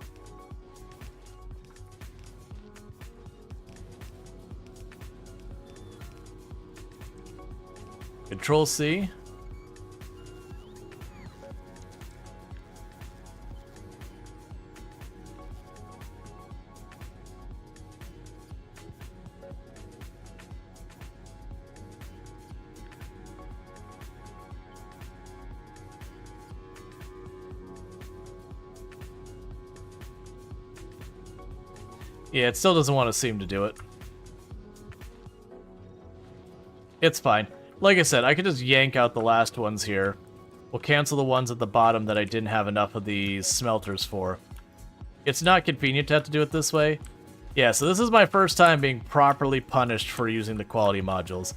Control C. Yeah, it still doesn't want to seem to do it. It's fine. Like I said, I could just yank out the last ones here. We'll cancel the ones at the bottom that I didn't have enough of the smelters for. It's not convenient to have to do it this way. Yeah, so this is my first time being properly punished for using the quality modules.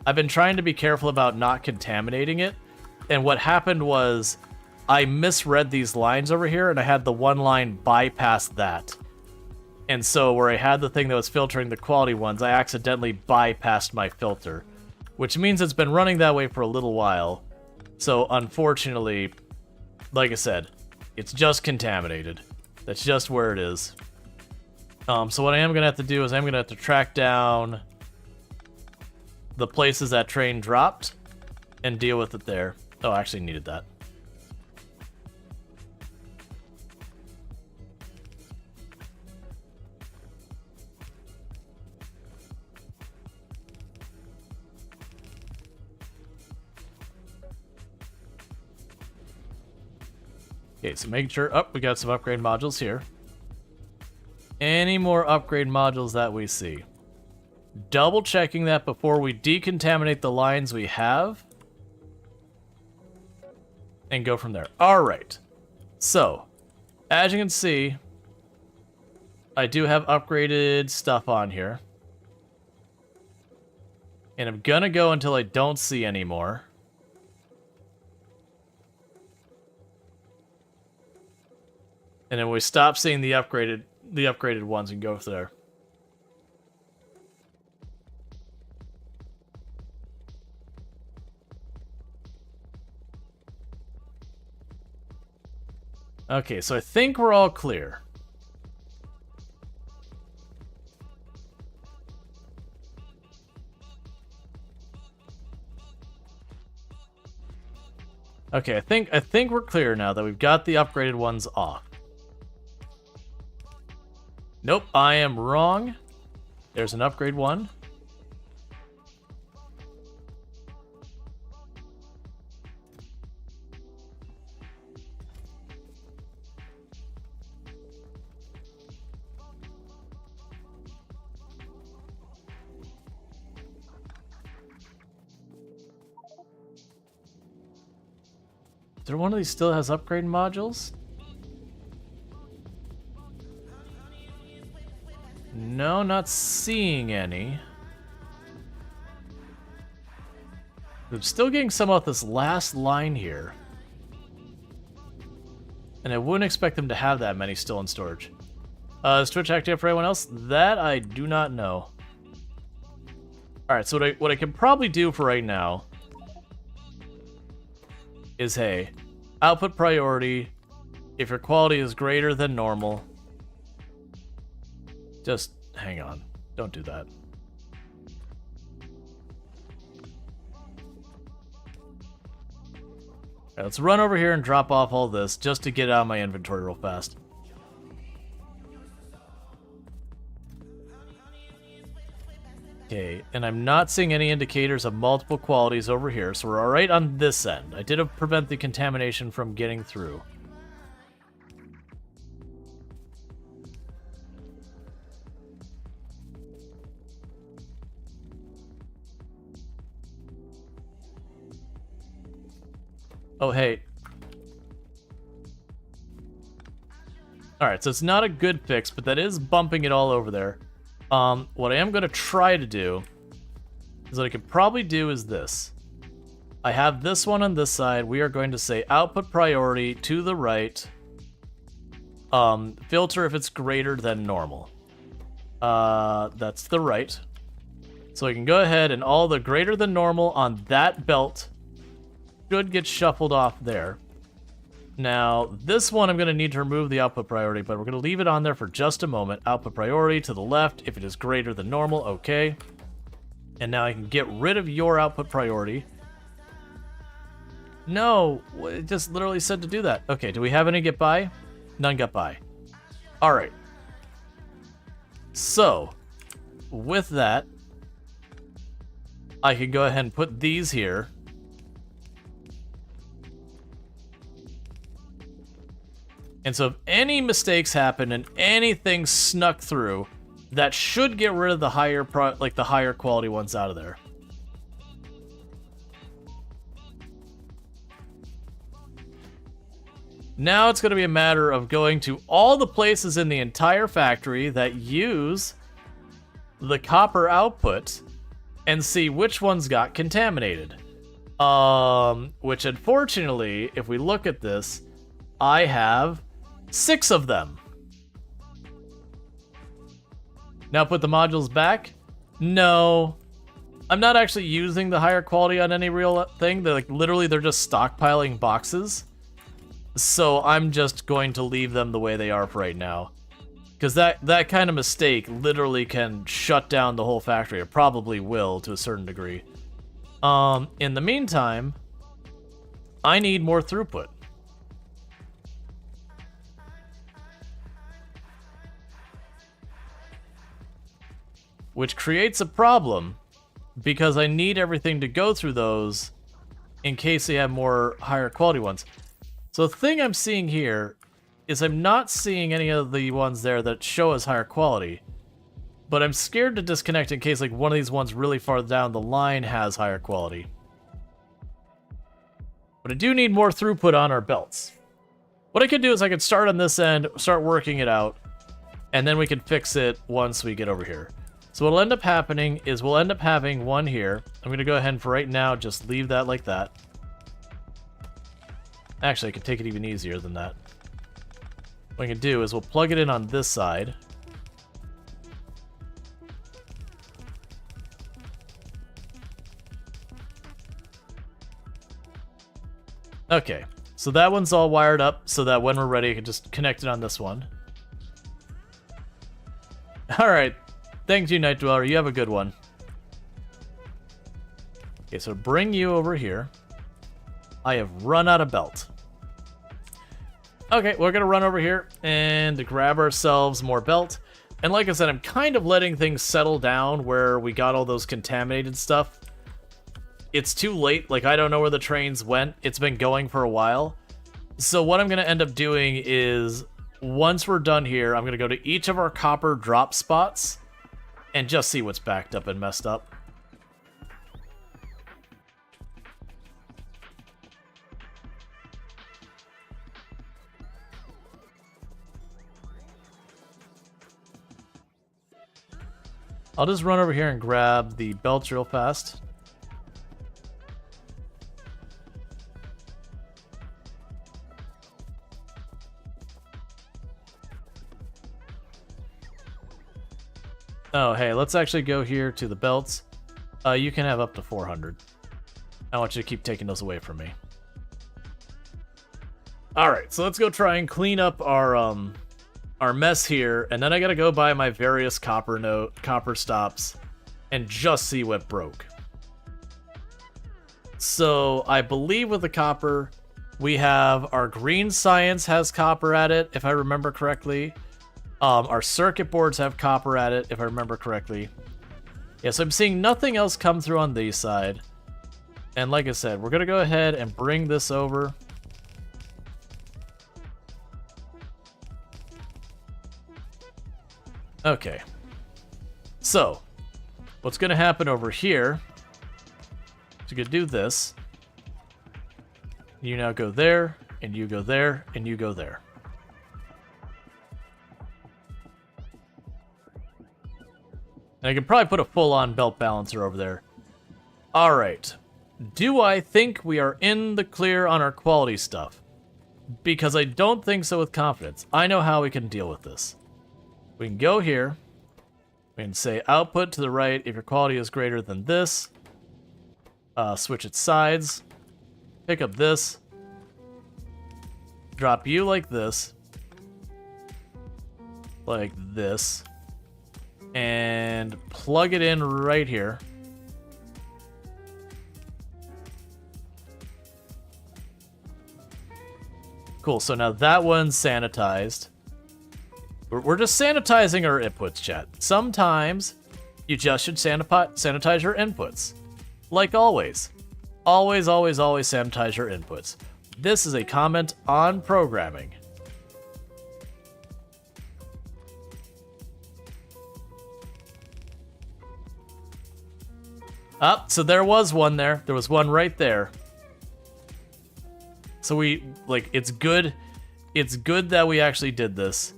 I've been trying to be careful about not contaminating it, and what happened was I misread these lines over here, and I had the one line bypass that. And so where I had the thing that was filtering the quality ones, I accidentally bypassed my filter. Which means it's been running that way for a little while. So unfortunately, like I said, it's just contaminated. That's just where it is. So what I am going to have to do is I'm going to have to track down the places that train dropped and deal with it there. Oh, I actually needed that. Okay, so making sure... Oh, we got some upgrade modules here. Any more upgrade modules that we see. Double checking that before we decontaminate the lines we have. And go from there. Alright. So, as you can see, I do have upgraded stuff on here. And I'm gonna go until I don't see any more. And then we stop seeing the upgraded ones and go there. Okay, so I think we're all clear. Okay, I think we're clear now that we've got the upgraded ones off. Nope, I am wrong. There's an upgrade one. Is there one of these still has upgrade modules? No, not seeing any. I'm still getting some off this last line here. And I wouldn't expect them to have that many still in storage. Is Twitch active for anyone else? That I do not know. Alright, so what I can probably do for right now is, hey, output priority, if your quality is greater than normal, just hang on. Don't do that. Alright, let's run over here and drop off all this just to get out of my inventory real fast. Okay, and I'm not seeing any indicators of multiple qualities over here, so we're alright on this end. I did prevent the contamination from getting through. Oh, hey. Alright, so it's not a good fix, but that is bumping it all over there. What I am going to try to do is what I could probably do is this. I have this one on this side. We are going to say output priority to the right. Filter if it's greater than normal. That's the right. So I can go ahead and all the greater than normal on that belt should get shuffled off there. Now, this one I'm going to need to remove the output priority, but we're going to leave it on there for just a moment. Output priority to the left if it is greater than normal, okay. And now I can get rid of your output priority. No, it just literally said to do that. Okay, do we have any get by? None got by. Alright. So, with that, I can go ahead and put these here. And so if any mistakes happen and anything snuck through, that should get rid of the higher the higher quality ones out of there. Now it's going to be a matter of going to all the places in the entire factory that use the copper output and see which ones got contaminated. Which unfortunately, if we look at this, I have 6 of them. Now put the modules back? No. I'm not actually using the higher quality on any real thing. They're like literally they're just stockpiling boxes. So I'm just going to leave them the way they are for right now. Because that kind of mistake literally can shut down the whole factory. It probably will to a certain degree. In the meantime, I need more throughput. Which creates a problem because I need everything to go through those in case they have more higher quality ones. So the thing I'm seeing here is I'm not seeing any of the ones there that show as higher quality, but I'm scared to disconnect in case like one of these ones really far down the line has higher quality. But I do need more throughput on our belts. What I could do is I could start on this end, start working it out, and then we can fix it once we get over here. So what'll end up happening is we'll end up having one here. I'm going to go ahead and for right now just leave that like that. Actually, I can take it even easier than that. What I can do is we'll plug it in on this side. Okay, so that one's all wired up so that when we're ready, I can just connect it on this one. Alright, thank you, Night Dweller. You have a good one. Okay, so bring you over here. I have run out of belt. Okay, we're going to run over here and grab ourselves more belt. And like I said, I'm kind of letting things settle down where we got all those contaminated stuff. It's too late. Like, I don't know where the trains went. It's been going for a while. So what I'm going to end up doing is, once we're done here, I'm going to go to each of our copper drop spots and just see what's backed up and messed up. I'll just run over here and grab the belts real fast. Oh, hey, let's actually go here to the belts. You can have up to 400. I want you to keep taking those away from me. Alright, so let's go try and clean up our mess here, and then I gotta go buy my various copper stops and just see what broke. So I believe with the copper, We have our green science has copper at it, if I remember correctly. Our circuit boards have copper at it, if I remember correctly. Yeah, so I'm seeing nothing else come through on the side. And like I said, we're going to go ahead and bring this over. Okay. So, what's going to happen over here is you're going to do this. You now go there, and you go there, and you go there. And I could probably put a full-on belt balancer over there. Alright. Do I think we are in the clear on our quality stuff? Because I don't think so with confidence. I know how we can deal with this. We can go here. We can say output to the right if your quality is greater than this. Switch its sides. Pick up this. Drop you like this. Like this. And plug it in right here. Cool, so now that one's sanitized. We're just sanitizing our inputs, chat. Sometimes you just should sanitize your inputs. Like always. Always, always, always sanitize your inputs. This is a comment on programming. So there was one there. There was one right there. So we, like, it's good. It's good that we actually did this.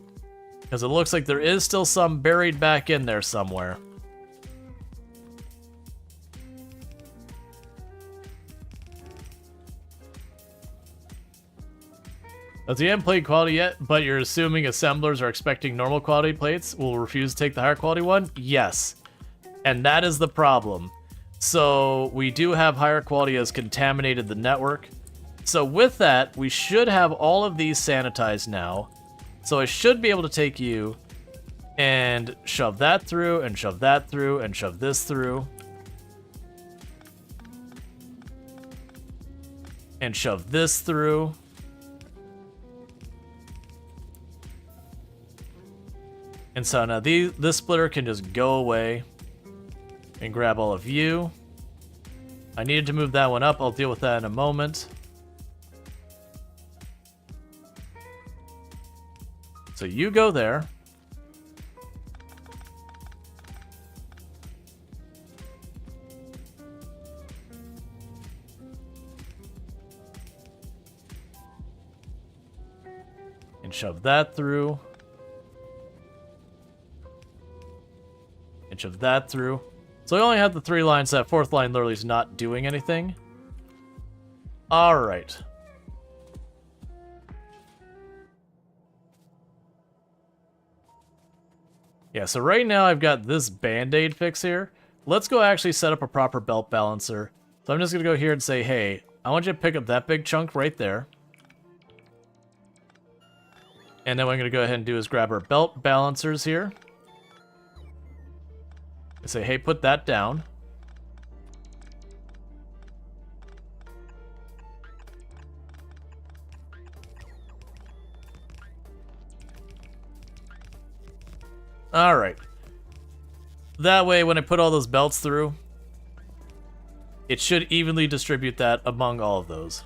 Because it looks like there is still some buried back in there somewhere. Does the end plate quality yet? But you're assuming assemblers are expecting normal quality plates will refuse to take the higher quality one? Yes. And that is the problem. So we do have higher quality has contaminated the network. So with that, we should have all of these sanitized now. So I should be able to take you and shove that through, and shove that through, and shove this through. And shove this through. And so now this splitter can just go away and grab all of you. I needed to move that one up. I'll deal with that in a moment. So you go there. And shove that through. And shove that through. So we only have the 3 lines. That 4th line literally is not doing anything. Alright. Yeah, so right now I've got this Band-Aid fix here. Let's go actually set up a proper belt balancer. So I'm just going to go here and say, hey, I want you to pick up that big chunk right there. And then what I'm going to go ahead and do is grab our belt balancers here. And say, hey, put that down. Alright. That way, when I put all those belts through, it should evenly distribute that among all of those.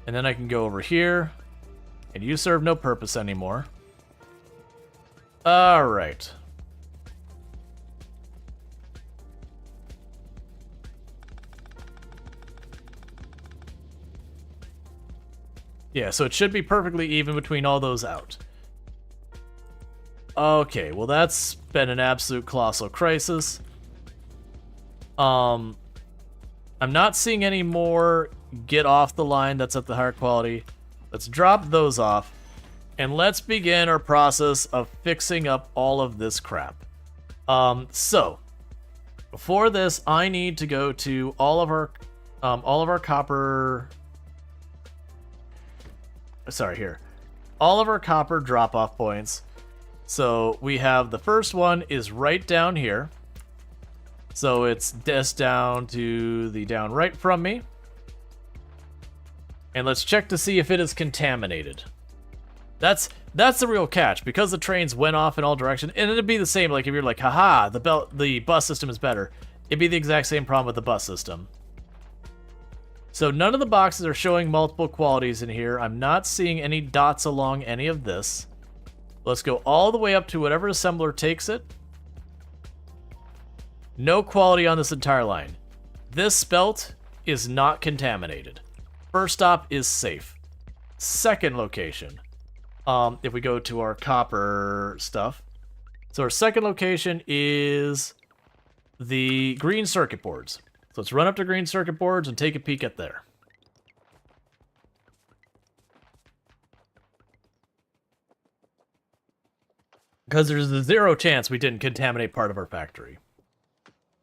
And then I can go over here, and you serve no purpose anymore. Alright. Yeah, so it should be perfectly even between all those out. Okay, well that's been an absolute colossal crisis. I'm not seeing any more get off the line that's at the higher quality. Let's drop those off. And let's begin our process of fixing up all of this crap. So, for this, I need to go to all of our copper... Sorry, here. All of our copper drop-off points. So we have the first one is right down here. So it's this down to the down right from me. And let's check to see if it is contaminated. That's the real catch, because the trains went off in all directions, and it'd be the same, like if you're like, haha, the bus system is better. It'd be the exact same problem with the bus system. So none of the boxes are showing multiple qualities in here. I'm not seeing any dots along any of this. Let's go all the way up to whatever assembler takes it. No quality on this entire line. This spelt is not contaminated. First stop is safe. Second location. If we go to our copper stuff. So our second location is the green circuit boards. So let's run up to green circuit boards and take a peek at there. Because there's a 0 chance we didn't contaminate part of our factory.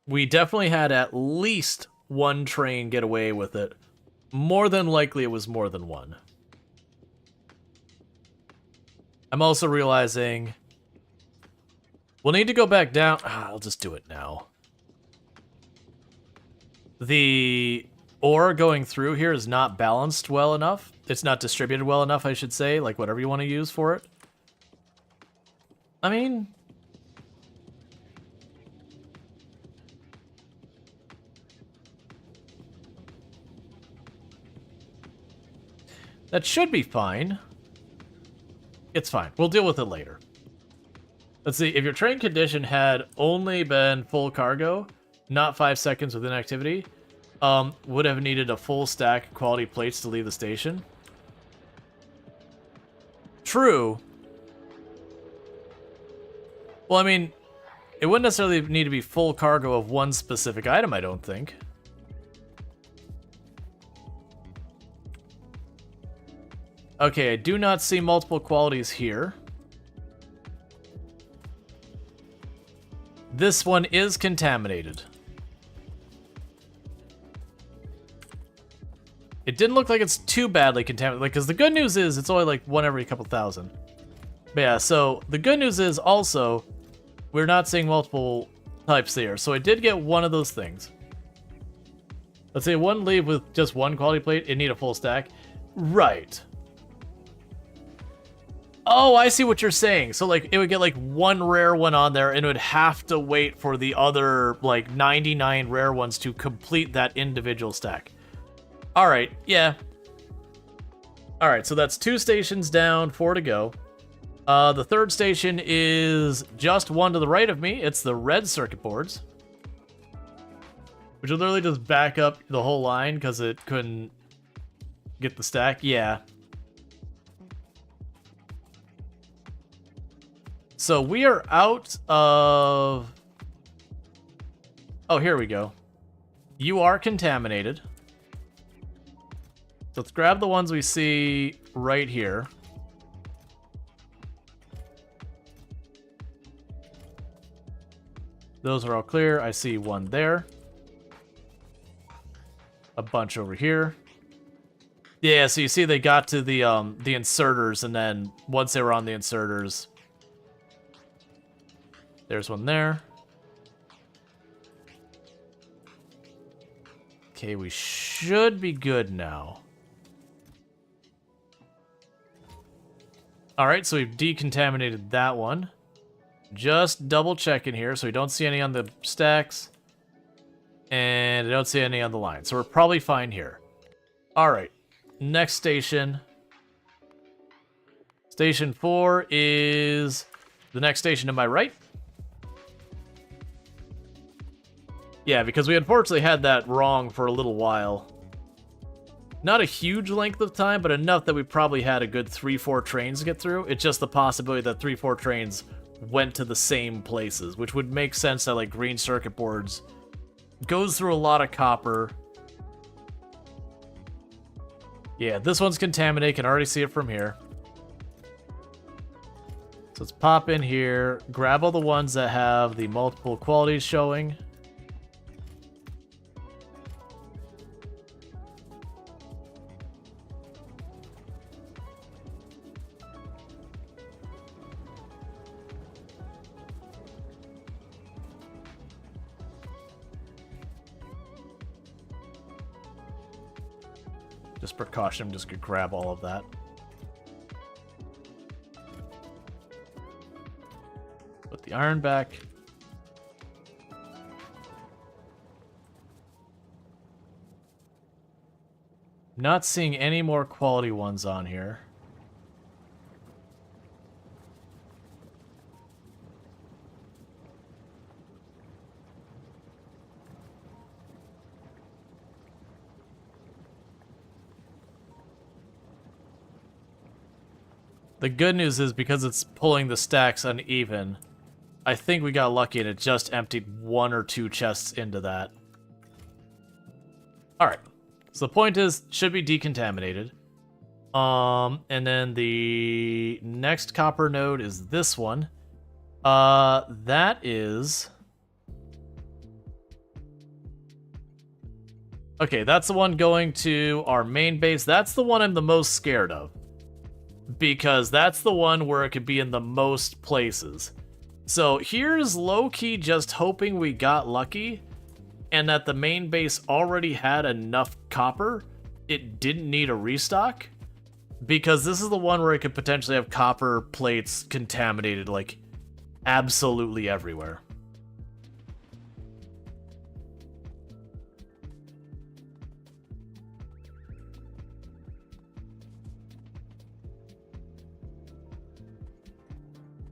We definitely had at least one train get away with it. More than likely it was more than one. I'm also realizing we'll need to go back down. I'll just do it now. The ore going through here is not balanced well enough. It's not distributed well enough, I should say. Like, whatever you want to use for it. I mean... that should be fine. It's fine. We'll deal with it later. Let's see. If your train condition had only been full cargo, not 5 seconds within activity, would have needed a full stack of quality plates to leave the station. True. Well, I mean, it wouldn't necessarily need to be full cargo of one specific item, I don't think. Okay, I do not see multiple qualities here. This one is contaminated. It didn't look like it's too badly contaminated, like, because the good news is it's only like one every couple thousand. But yeah, so the good news is also we're not seeing multiple types there. So I did get one of those things. Let's say one leave with just one quality plate, it need a full stack. Right. Oh, I see what you're saying. So, like, it would get, like, one rare one on there, and it would have to wait for the other, like, 99 rare ones to complete that individual stack. Alright, yeah. Alright, so that's 2 stations down, 4 to go. The third station is just one to the right of me. It's the red circuit boards. Which will literally just back up the whole line, because it couldn't get the stack. Yeah. So we are out of... oh, here we go. You are contaminated. So let's grab the ones we see right here. Those are all clear. I see one there. A bunch over here. Yeah, so you see they got to the inserters, and then once they were on the inserters... there's one there. Okay, we should be good now. Alright, so we've decontaminated that one. Just double checking here, so we don't see any on the stacks. And I don't see any on the line. So we're probably fine here. Alright, next station. Station 4 is the next station to my right. Yeah, because we unfortunately had that wrong for a little while. Not a huge length of time, but enough that we probably had a good 3-4 trains to get through. It's just the possibility that 3-4 trains went to the same places, which would make sense that, like, green circuit boards goes through a lot of copper. Yeah, this one's contaminated. Can already see it from here. So let's pop in here, grab all the ones that have the multiple qualities showing. Just precaution, I'm just gonna grab all of that. Put the iron back. Not seeing any more quality ones on here. The good news is because it's pulling the stacks uneven, I think we got lucky and it just emptied 1 or 2 chests into that. Alright. So the point is, should be decontaminated. And then the next copper node is this one. That is... Okay, that's the one going to our main base. That's the one I'm the most scared of. Because that's the one where it could be in the most places. So here's low-key just hoping we got lucky and that the main base already had enough copper. It didn't need a restock. Because this is the one where it could potentially have copper plates contaminated, like, absolutely everywhere.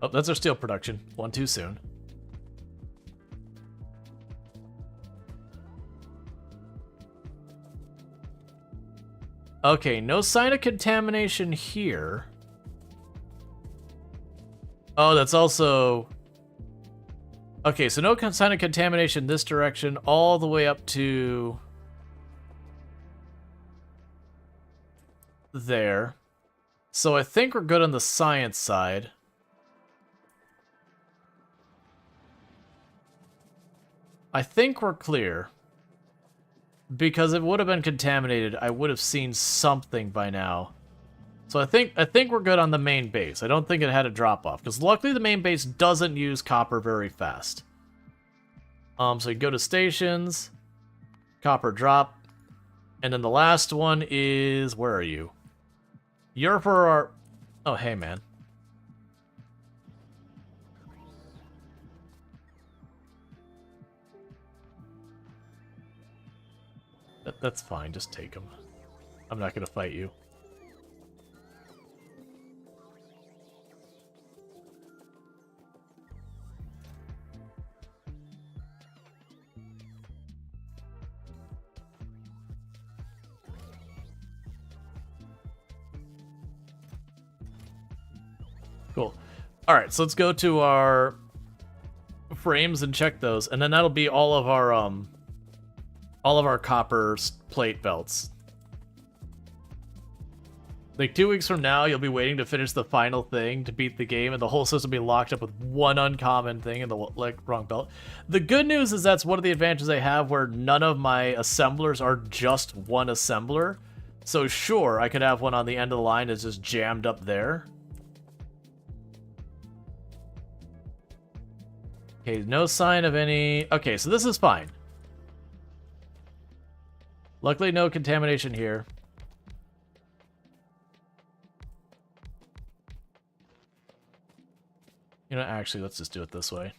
Oh, that's our steel production. One too soon. Okay, no sign of contamination here. Oh, that's also... Okay, so no sign of contamination this direction all the way up to... there. So I think we're good on the science side. I think we're clear. Because it would have been contaminated, I would have seen something by now. So I think we're good on the main base. I don't think it had a drop off. Because luckily the main base doesn't use copper very fast. So you go to stations, copper drop, and then the last one is, where are you? You're for our... Oh, hey man. That's fine, just take them. I'm not gonna fight you. Cool. Alright, so let's go to our frames and check those, and then that'll be all of our copper plate belts. Like 2 weeks from now, you'll be waiting to finish the final thing to beat the game, and the whole system will be locked up with one uncommon thing in the wrong belt. The good news is that's one of the advantages I have, where none of my assemblers are just one assembler. So sure, I could have one on the end of the line that's just jammed up there. Okay, no sign of any... Okay, so this is fine. Luckily, no contamination here. You know, actually, let's just do it this way.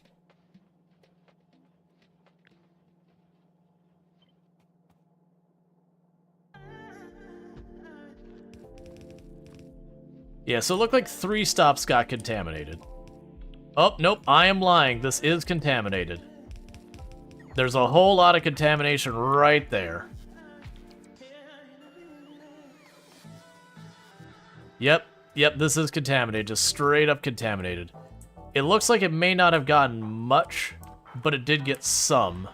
Yeah, so it looked like 3 stops got contaminated. Oh, nope, I am lying. This is contaminated. There's a whole lot of contamination right there. Yep, this is contaminated. Just straight up contaminated. It looks like it may not have gotten much, but it did get some.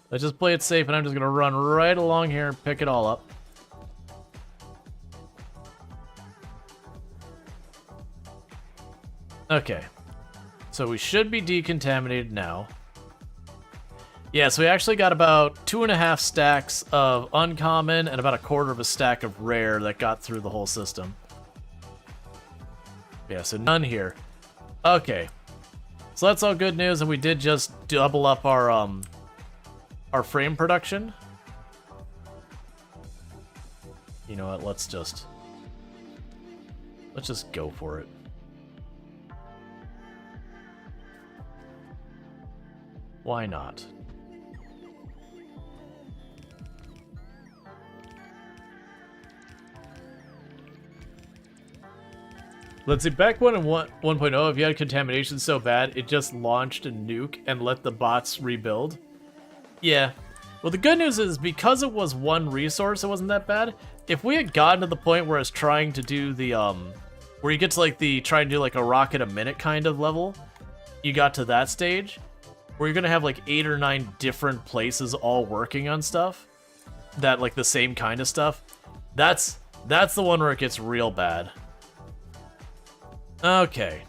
Let's just play it safe, and I'm just gonna run right along here and pick it all up. Okay. So we should be decontaminated now. Yeah, so we actually got about 2.5 stacks of uncommon and about 1/4 of a stack of rare that got through the whole system. Yeah, so none here. Okay. So that's all good news, and we did just double up our our frame production. You know what? Let's just go for it. Why not? Let's see, back when in 1.0, if you had contamination so bad, it just launched a nuke and let the bots rebuild. Yeah. Well, the good news is, because it was one resource, it wasn't that bad. If we had gotten to the point where it's trying to do the, where you get to, like, trying to do, like, a rocket a minute kind of level, you got to that stage, where you're gonna have, like, 8 or 9 different places all working on stuff, that, like, the same kind of stuff, that's the one where it gets real bad. Okay.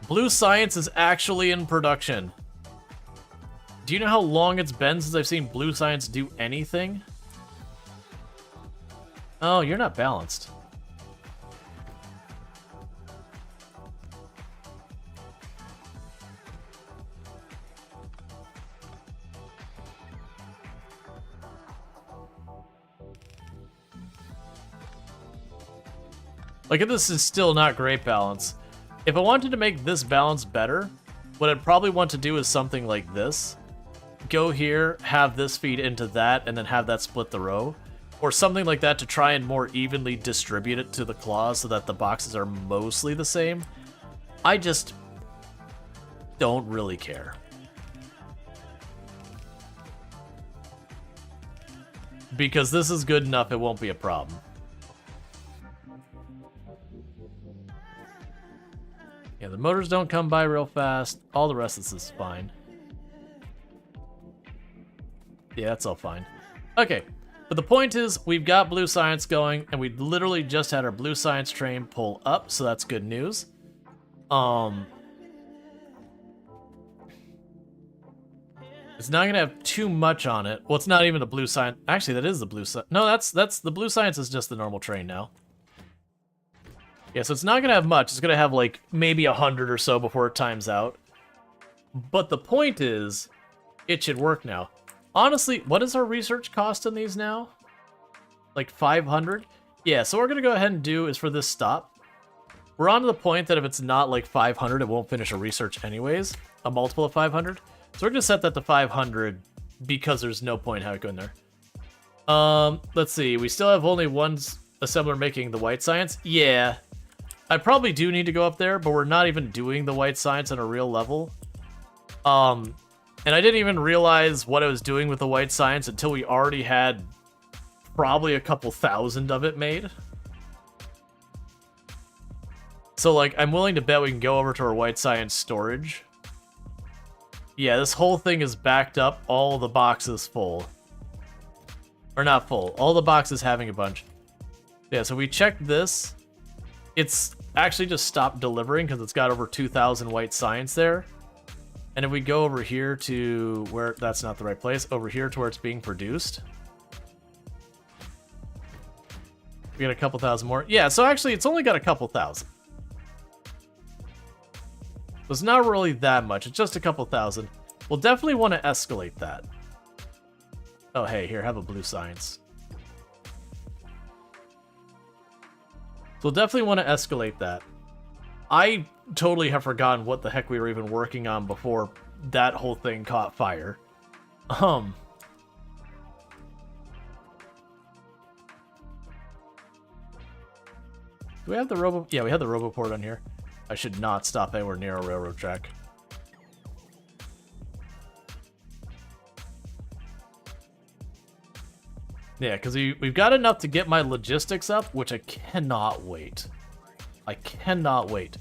Blue Science is actually in production. Do you know how long it's been since I've seen Blue Science do anything? Oh, you're not balanced. Like, this is still not great balance. If I wanted to make this balance better, what I'd probably want to do is something like this. Go here, have this feed into that, and then have that split the row. Or something like that to try and more evenly distribute it to the claws so that the boxes are mostly the same. I just don't really care. Because this is good enough, it won't be a problem. Yeah, the motors don't come by real fast. All the rest of this is fine. Yeah, that's all fine. Okay, but the point is, we've got Blue Science going, and we literally just had our Blue Science train pull up, so that's good news. It's not gonna have too much on it. Well, it's not even the Blue Science. Actually, that is the Blue Science. No, that's the Blue Science is just the normal train now. Yeah, so it's not going to have much. It's going to have, like, maybe 100 or so before it times out. But the point is, it should work now. Honestly, what is our research cost in these now? Like 500? Yeah, so what we're going to go ahead and do is for this stop. We're on to the point that if it's not, like, 500, it won't finish a research anyways. A multiple of 500. So we're going to set that to 500 because there's no point in having it go in there. Let's see. We still have only one assembler making the white science. Yeah. I probably do need to go up there, but we're not even doing the white science on a real level. And I didn't even realize what I was doing with the white science until we already had probably a couple thousand of it made. So, like, I'm willing to bet we can go over to our white science storage. Yeah, this whole thing is backed up, all the boxes full. Or not full, all the boxes having a bunch. Yeah, so we checked this. It's actually just stopped delivering because it's got over 2,000 white science there. And if we go over here to where, that's not the right place, over here to where it's being produced. We got a couple thousand more. Yeah, so actually it's only got a couple thousand. So it's not really that much, it's just a couple thousand. We'll definitely want to escalate that. Oh, hey, here, have a blue science. So we'll definitely want to escalate that. I totally have forgotten what the heck we were even working on before that whole thing caught fire. Do we have the robo... Yeah, we have the roboport on here. I should not stop anywhere near a railroad track. Yeah, because we've got enough to get my logistics up, which I cannot wait. I cannot wait.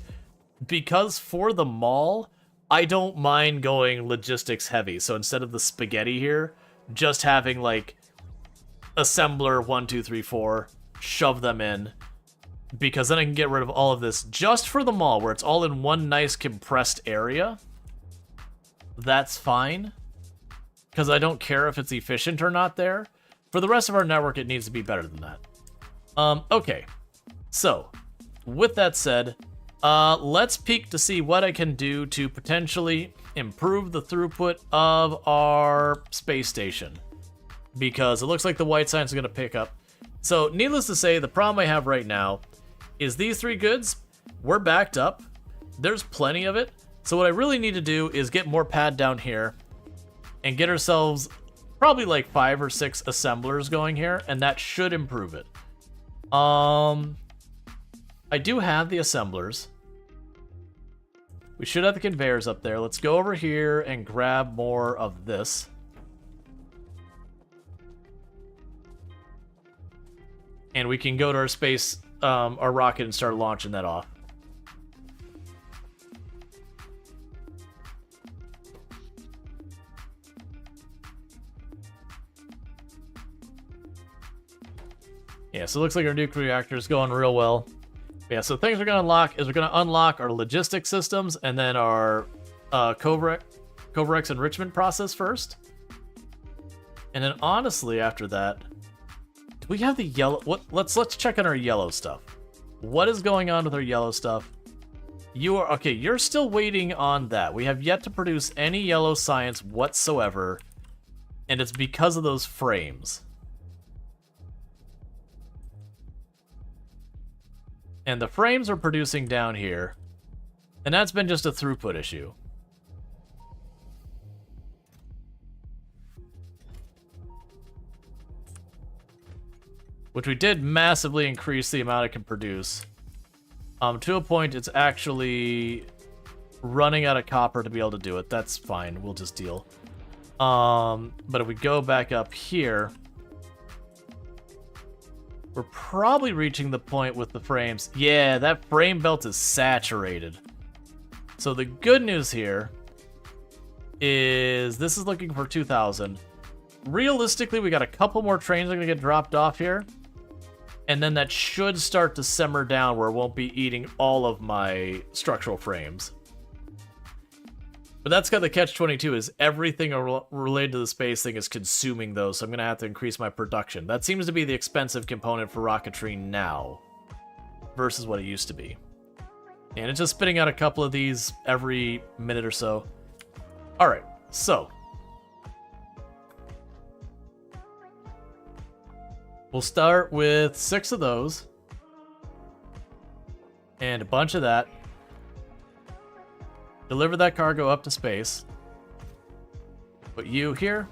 Because for the mall, I don't mind going logistics heavy. So instead of the spaghetti here, just having, like, assembler 1, 2, 3, 4, shove them in. Because then I can get rid of all of this just for the mall, where it's all in one nice compressed area. That's fine. Because I don't care if it's efficient or not there. For the rest of our network, it needs to be better than that. Okay. So, with that said, let's peek to see what I can do to potentially improve the throughput of our space station, because it looks like the white signs are going to pick up. So needless to say, the problem I have right now is these 3 goods, we're backed up. There's plenty of it. So what I really need to do is get more pad down here and get ourselves probably like 5 or 6 assemblers going here, and that should improve it. I do have the assemblers. We should have the conveyors up there. Let's go over here and grab more of this. And we can go to our space, our rocket, and start launching that off. Yeah, so it looks like our nuclear reactor is going real well. Yeah, so things we're going to unlock is we're going to unlock our logistics systems and then our Covrex enrichment process first. And then honestly, after that, do we have the yellow? Let's check on our yellow stuff. What is going on with our yellow stuff? You are okay. You're still waiting on that. We have yet to produce any yellow science whatsoever, and it's because of those frames. And the frames are producing down here, and that's been just a throughput issue. Which we did massively increase the amount it can produce. To a point, it's actually running out of copper to be able to do it. That's fine, we'll just deal. But if we go back up here, we're probably reaching the point with the frames. Yeah, that frame belt is saturated. So the good news here is this is looking for 2,000. Realistically, we got a couple more trains that are going to get dropped off here. And then that should start to simmer down where it won't be eating all of my structural frames. But that's got the catch-22 is everything related to the space thing is consuming those, so I'm going to have to increase my production. That seems to be the expensive component for rocketry now versus what it used to be. And it's just spitting out a couple of these every minute or so. Alright, so we'll start with 6 of those and a bunch of that. Deliver that cargo up to space. Put you here.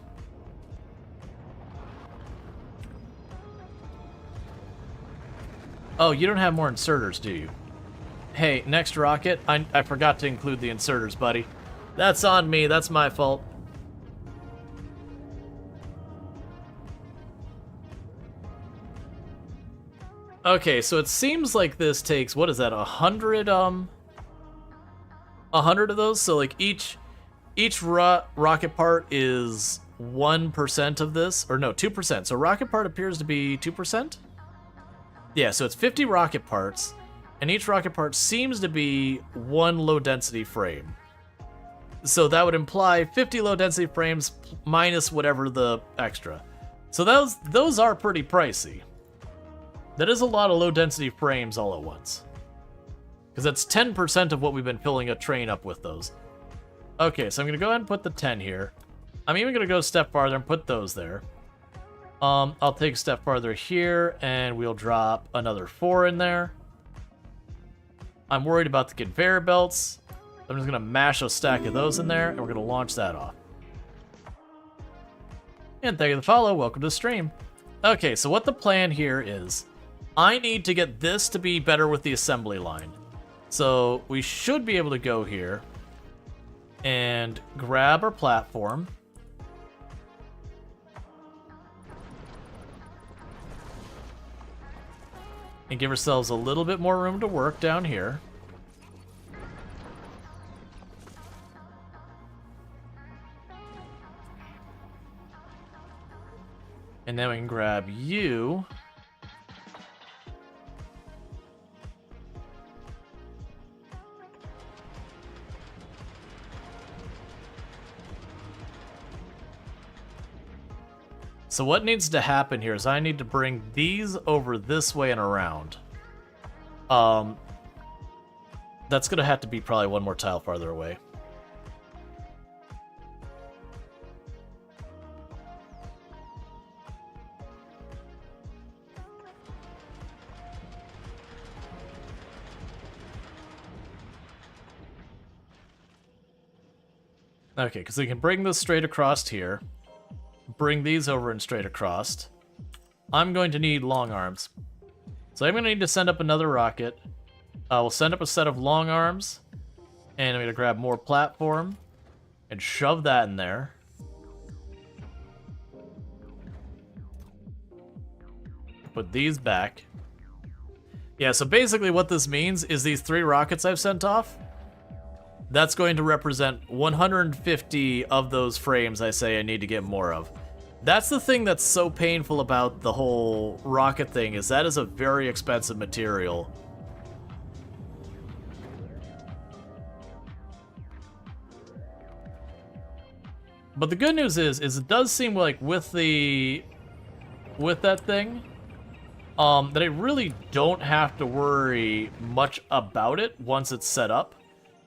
Oh, you don't have more inserters, do you? Hey, next rocket, I forgot to include the inserters, buddy. That's on me, that's my fault. Okay, so it seems like this takes, what is that, 100 of those? So like each rocket part is 1% of this, or no, 2%. So rocket part appears to be 2%? Yeah, so it's 50 rocket parts, and each rocket part seems to be 1 low density frame. So that would imply 50 low density frames minus whatever the extra. So those are pretty pricey. That is a lot of low density frames all at once. Because that's 10% of what we've been filling a train up with those. Okay, so I'm going to go ahead and put the 10 here. I'm even going to go a step farther and put those there. I'll take a step farther here, and we'll drop another 4 in there. I'm worried about the conveyor belts. I'm just going to mash a stack of those in there, and we're going to launch that off. And thank you for the follow. Welcome to the stream. Okay, so what the plan here is, I need to get this to be better with the assembly line. So we should be able to go here and grab our platform. And give ourselves a little bit more room to work down here. And then we can grab you. So what needs to happen here is I need to bring these over this way and around. That's going to have to be probably one more tile farther away. Okay, because we can bring this straight across here. Bring these over and straight across. I'm going to need long arms. So I'm going to need to send up another rocket. We'll send up a set of long arms. And I'm going to grab more platform. And shove that in there. Put these back. Yeah, so basically what this means is these 3 rockets I've sent off, that's going to represent 150 of those frames I say I need to get more of. That's the thing that's so painful about the whole rocket thing, is that is a very expensive material. But the good news is it does seem like with that thing, that I really don't have to worry much about it once it's set up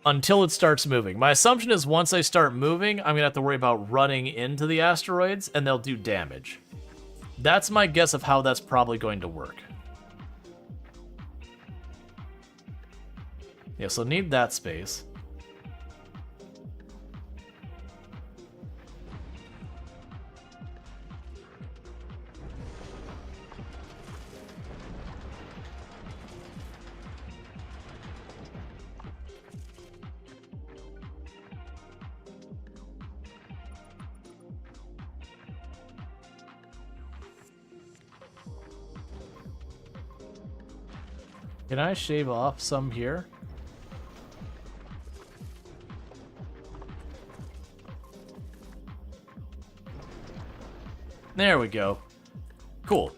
until it starts moving. My assumption is once I start moving, I'm gonna have to worry about running into the asteroids and they'll do damage. That's my guess of how that's probably going to work. Yeah, so need that space. Can I shave off some here? There we go. Cool.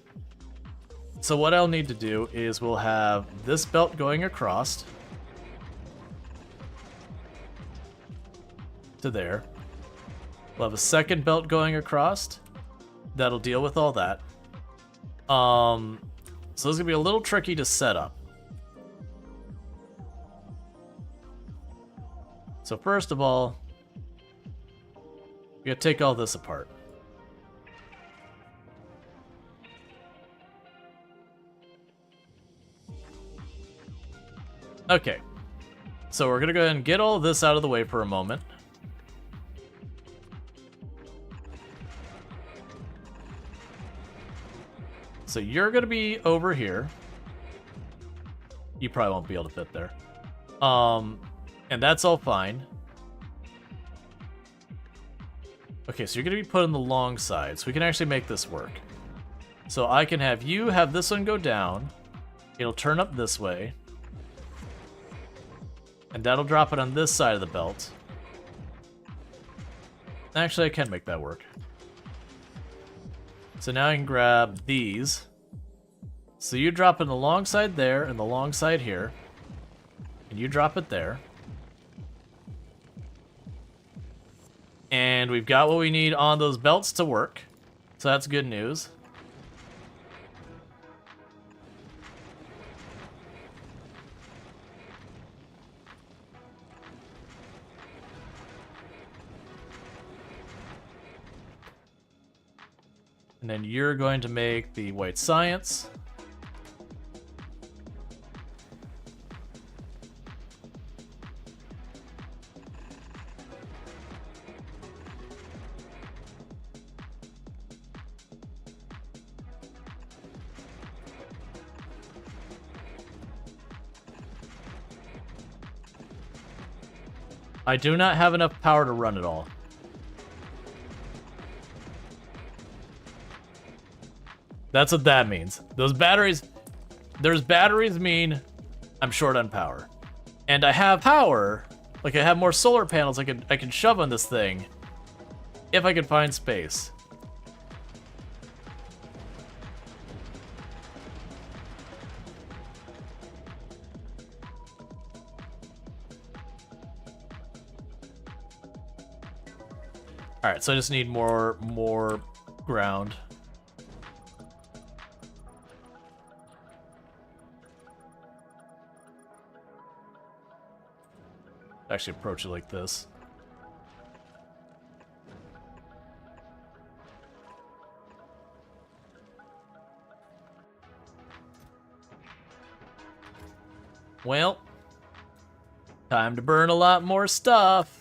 So what I'll need to do is we'll have this belt going across to there. We'll have a second belt going across. That'll deal with all that. So this is gonna be a little tricky to set up. So first of all, we gotta take all this apart. Okay, so we're gonna go ahead and get all of this out of the way for a moment. So you're gonna be over here. You probably won't be able to fit there. And that's all fine. Okay, so you're gonna be put on the long side, so we can actually make this work. So I can have you have this one go down. It'll turn up this way. And that'll drop it on this side of the belt. Actually, I can make that work. So now I can grab these. So you drop it on the long side there and the long side here. And you drop it there. And we've got what we need on those belts to work. So that's good news. And then you're going to make the white science. I do not have enough power to run it all. That's what that means. Those batteries, there's batteries mean I'm short on power. And I have power, like I have more solar panels I can shove on this thing if I can find space. All right, so I just need more ground. Actually approach it like this. Well, time to burn a lot more stuff.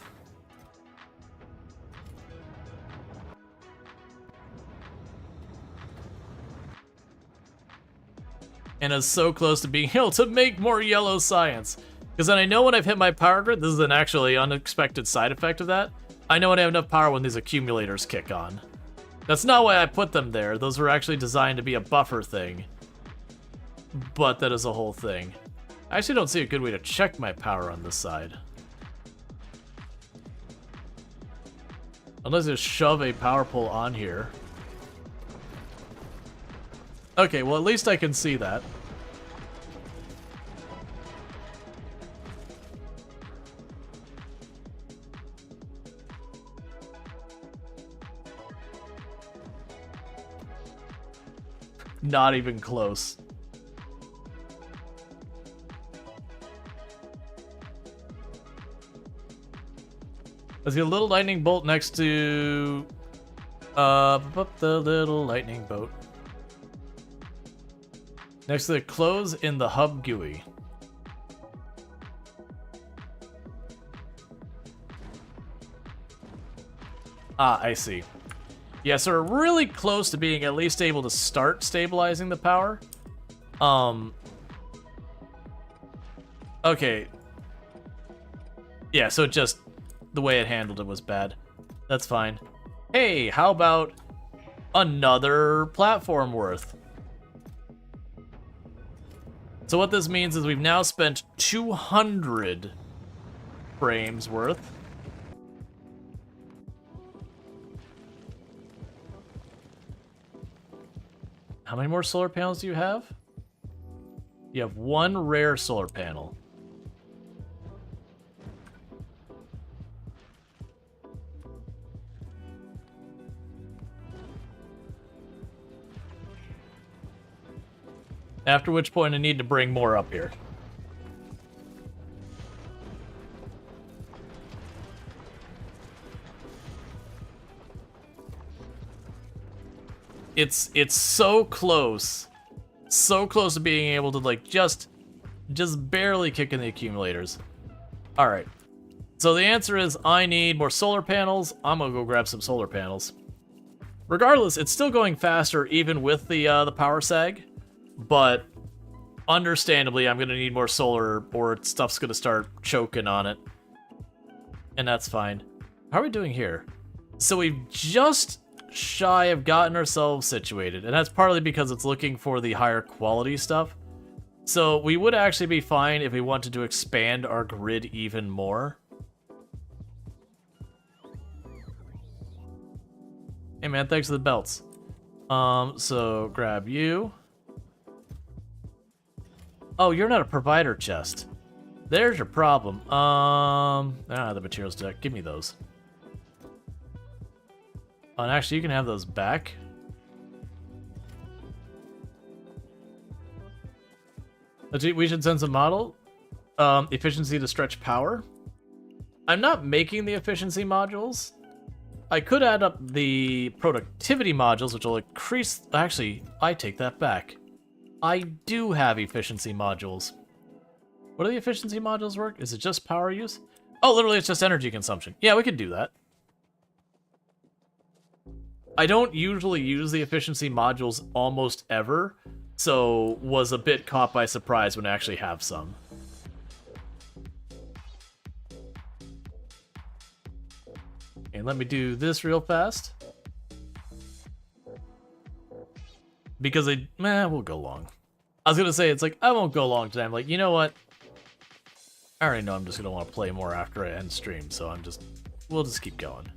And is so close to being able to make more yellow science. Because then I know when I've hit my power grid, this is an actually unexpected side effect of that. I know when I have enough power when these accumulators kick on. That's not why I put them there. Those were actually designed to be a buffer thing. But that is a whole thing. I actually don't see a good way to check my power on this side. Unless I just shove a power pole on here. Okay, well at least I can see that. Not even close. There's a little lightning bolt next to the little lightning bolt. Next to the close in the hub GUI. Ah, I see. Yeah, so we're really close to being at least able to start stabilizing the power. Okay. Yeah, so just the way it handled it was bad. That's fine. Hey, how about another platform worth? So what this means is we've now spent 200 frames worth. How many more solar panels do you have? You have one rare solar panel. After which point I need to bring more up here. It's so close. So close to being able to like just barely kick in the accumulators. All right. So the answer is I need more solar panels. I'm gonna go grab some solar panels. Regardless, it's still going faster even with the power sag, but understandably I'm gonna need more solar or stuff's gonna start choking on it. And that's fine. How are we doing here? So we've just shy of gotten ourselves situated, and that's partly because it's looking for the higher quality stuff. So we would actually be fine if we wanted to expand our grid even more. Hey man, thanks for the belts. So grab you. Oh, you're not a provider chest. There's your problem. The materials deck. Give me those. Oh, and actually, you can have those back. We should send some model. Efficiency to stretch power. I'm not making the efficiency modules. I could add up the productivity modules, which will increase... Actually, I take that back. I do have efficiency modules. What do the efficiency modules work? Is it just power use? Oh, literally, it's just energy consumption. Yeah, we could do that. I don't usually use the efficiency modules almost ever, so was a bit caught by surprise when I actually have some. And let me do this real fast. Because we'll go long. I was gonna say, it's like, I won't go long today. I'm like, you know what? I already know I'm just gonna want to play more after I end stream, so we'll just keep going.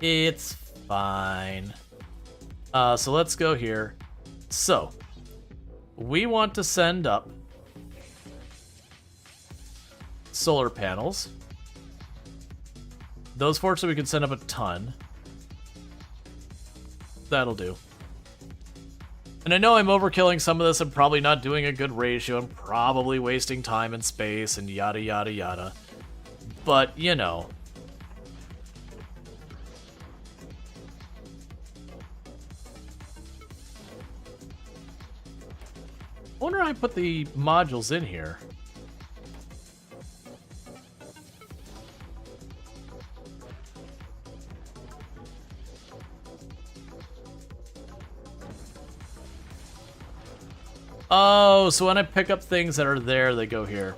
It's fine. So let's go here. So, we want to send up solar panels. Those fortunately we can send up a ton. That'll do. And I know I'm overkilling some of this. I'm probably not doing a good ratio. I'm probably wasting time and space and yada yada yada. But, you know. I wonder how I put the modules in here. Oh, so when I pick up things that are there, they go here.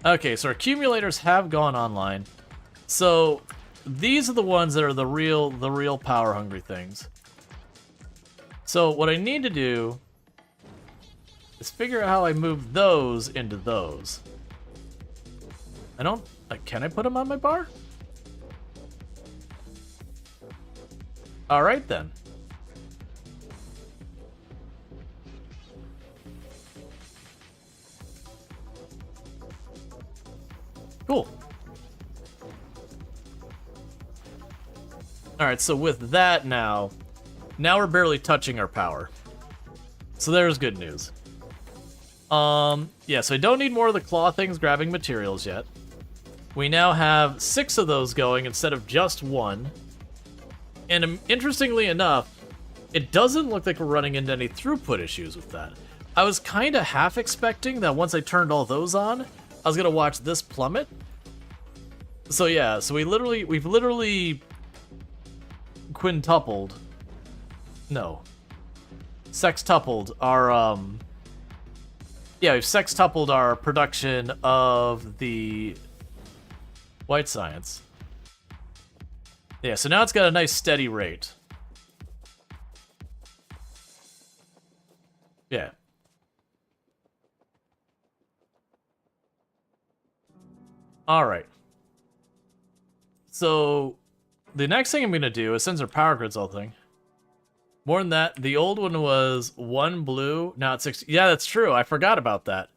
Okay, so our accumulators have gone online. So these are the ones that are the real power hungry things. So what I need to do is figure out how I move those into those. I don't, can I put them on my bar? All right then. Cool. All right, so with that now we're barely touching our power. So there's good news. Yeah, so I don't need more of the claw things grabbing materials yet. We now have 6 of those going instead of just 1. And interestingly enough, it doesn't look like we're running into any throughput issues with that. I was kind of half expecting that once I turned all those on, I was gonna watch this plummet. So yeah, so we've literally quintupled. No. Sextupled our yeah, we've sextupled our production of the white science. Yeah, so now it's got a nice steady rate. Yeah. All right. So the next thing I'm going to do is, since our power grid's all thing. More than that, the old one was 1 blue, now it's 6. Yeah, that's true. I forgot about that.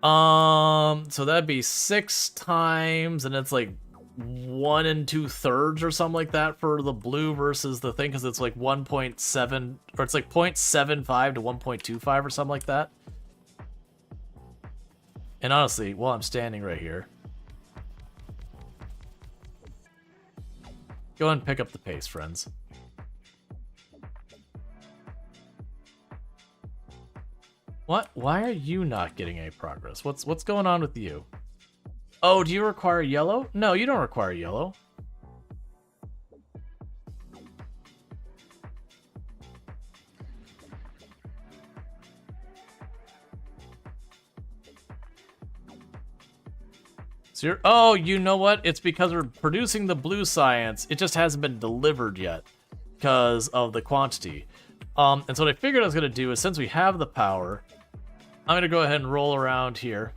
So that'd be 6 times, and it's like 1 2/3 or something like that for the blue versus the thing, because it's like 1.7, or it's like 0.75 to 1.25 or something like that. And honestly, while I'm standing right here, go ahead and pick up the pace, friends. What? Why are you not getting any progress? What's going on with you? Oh, do you require yellow? No, you don't require yellow. So you're, oh, you know what? It's because we're producing the blue science. It just hasn't been delivered yet because of the quantity. And so what I figured I was going to do is, since we have the power, I'm going to go ahead and roll around here.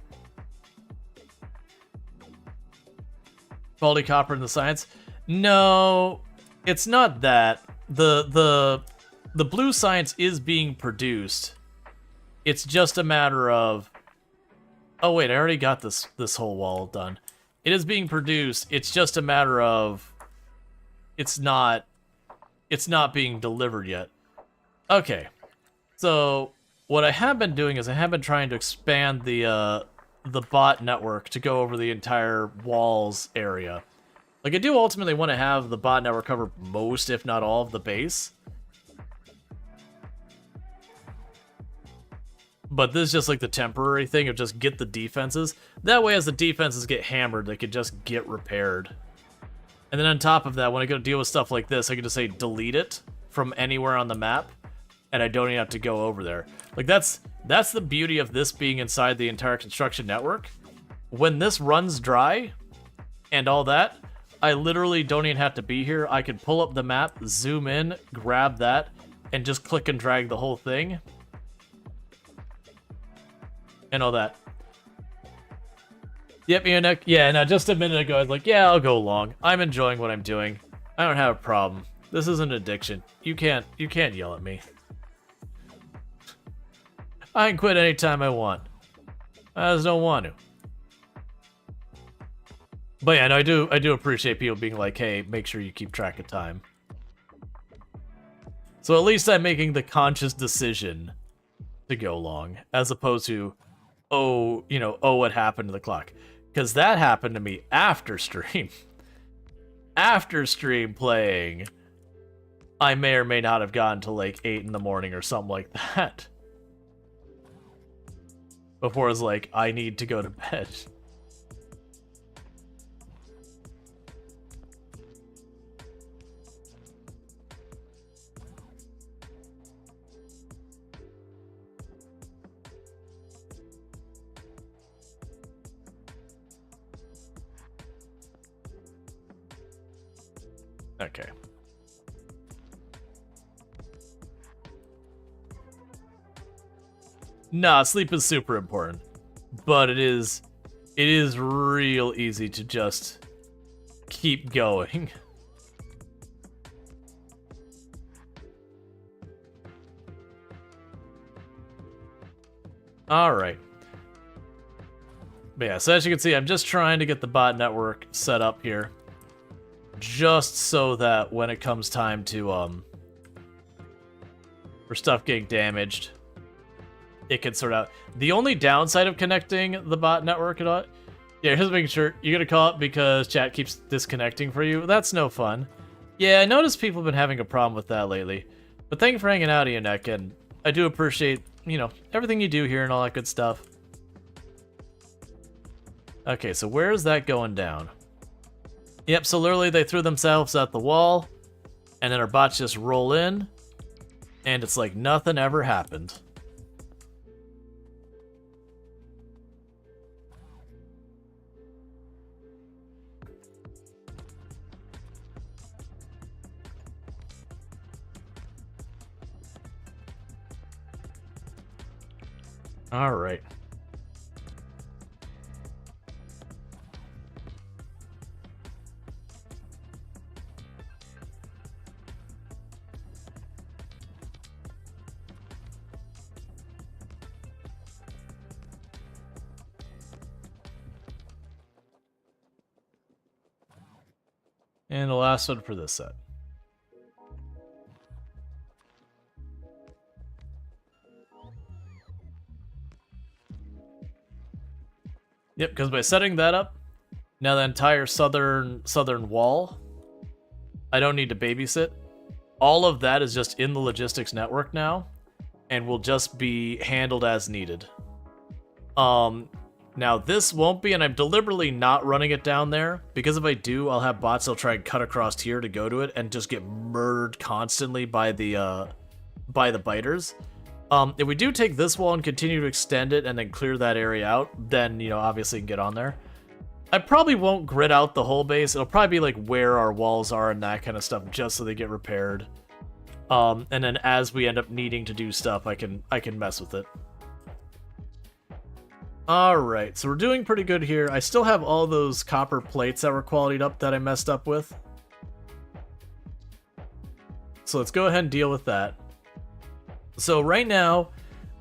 Quality copper in the science? No, it's not that. The blue science is being produced. It's just a matter of... Oh wait, I already got this whole wall done. It is being produced. It's just a matter of... It's not being delivered yet. Okay. So what I have been doing is I have been trying to expand the bot network to go over the entire walls area. Like, I do ultimately want to have the bot network cover most, if not all, of the base. But this is just like the temporary thing of just get the defenses. That way, as the defenses get hammered, they could just get repaired. And then on top of that, when I go to deal with stuff like this, I can just say delete it from anywhere on the map, and I don't even have to go over there. Like, that's the beauty of this being inside the entire construction network. When this runs dry and all that, I literally don't even have to be here. I can pull up the map, zoom in, grab that, and just click and drag the whole thing. And all that. Yep, Ian. Yeah, now just a minute ago, I was like, yeah, I'll go along. I'm enjoying what I'm doing. I don't have a problem. This is an addiction. You can't yell at me. I can quit anytime I want. I just don't want to. But yeah, no, I do appreciate people being like, hey, make sure you keep track of time. So at least I'm making the conscious decision to go long, as opposed to, oh, what happened to the clock? Because that happened to me after stream. After stream playing, I may or may not have gotten to like 8 in the morning or something like that. Before it's like, I need to go to bed. Okay. Nah, sleep is super important, but it is real easy to just keep going. All right. But yeah, so as you can see, I'm just trying to get the bot network set up here, just so that when it comes time to for stuff getting damaged, it can sort out. The only downside of connecting the bot network at all, yeah, here's making sure you're gonna call it because chat keeps disconnecting for you. That's no fun. Yeah, I noticed people have been having a problem with that lately. But thank you for hanging out, Ionek, and I do appreciate, you know, everything you do here and all that good stuff. Okay, so where is that going down? Yep, so literally they threw themselves at the wall, and then our bots just roll in, and it's like nothing ever happened. All right. And the last one for this set. Yep, because by setting that up, now the entire southern wall, I don't need to babysit. All of that is just in the logistics network now, and will just be handled as needed. Now this won't be, and I'm deliberately not running it down there, because if I do, I'll have bots that'll try and cut across here to go to it, and just get murdered constantly by the biters. If we do take this wall and continue to extend it and then clear that area out, then, you know, obviously get on there. I probably won't grid out the whole base. It'll probably be like where our walls are and that kind of stuff, just so they get repaired. And then as we end up needing to do stuff, I can mess with it. Alright, so we're doing pretty good here. I still have all those copper plates that were qualityed up that I messed up with. So let's go ahead and deal with that. So right now,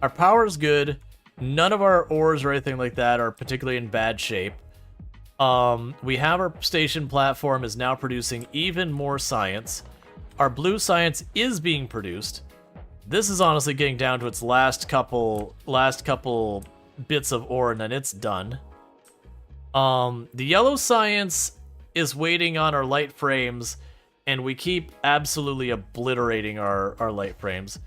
our power is good. None of our ores or anything like that are particularly in bad shape. We have our station platform is now producing even more science. Our blue science is being produced. This is honestly getting down to its last couple bits of ore, and then it's done. The yellow science is waiting on our light frames, and we keep absolutely obliterating our light frames.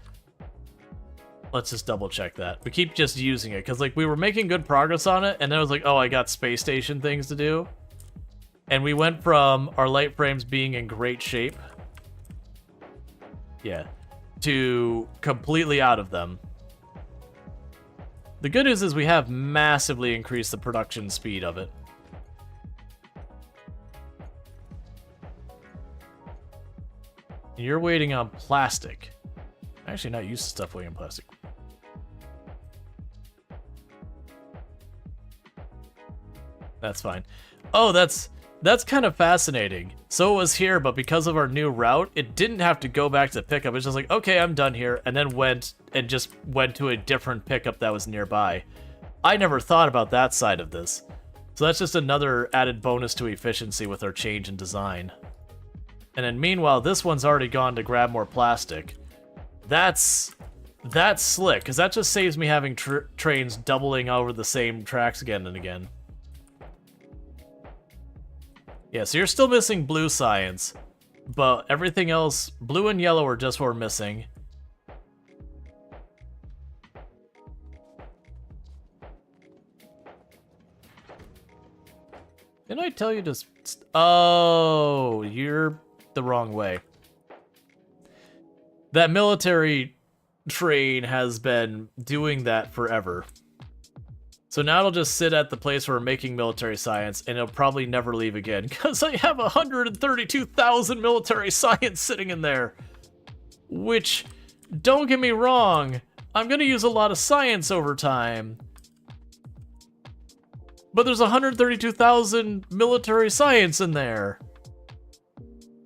Let's just double check that. We keep just using it, because like we were making good progress on it, and then it was like, oh, I got space station things to do. And we went from our light frames being in great shape, yeah, to completely out of them. The good news is we have massively increased the production speed of it. You're waiting on plastic. Actually, not used to stuff waiting on plastic. That's fine. Oh, that's kind of fascinating. So it was here, but because of our new route, it didn't have to go back to pickup. It's just like, okay, I'm done here, and then went to a different pickup that was nearby. I never thought about that side of this. So that's just another added bonus to efficiency with our change in design. And then meanwhile, this one's already gone to grab more plastic. That's slick, because that just saves me having trains doubling over the same tracks again and again. Yeah, so you're still missing blue science, but everything else, blue and yellow are just what we're missing. Didn't I tell you to... Oh, you're the wrong way. That military train has been doing that forever. So now it'll just sit at the place where we're making military science, and it'll probably never leave again, because I have 132,000 military science sitting in there. Which, don't get me wrong, I'm going to use a lot of science over time. But there's 132,000 military science in there.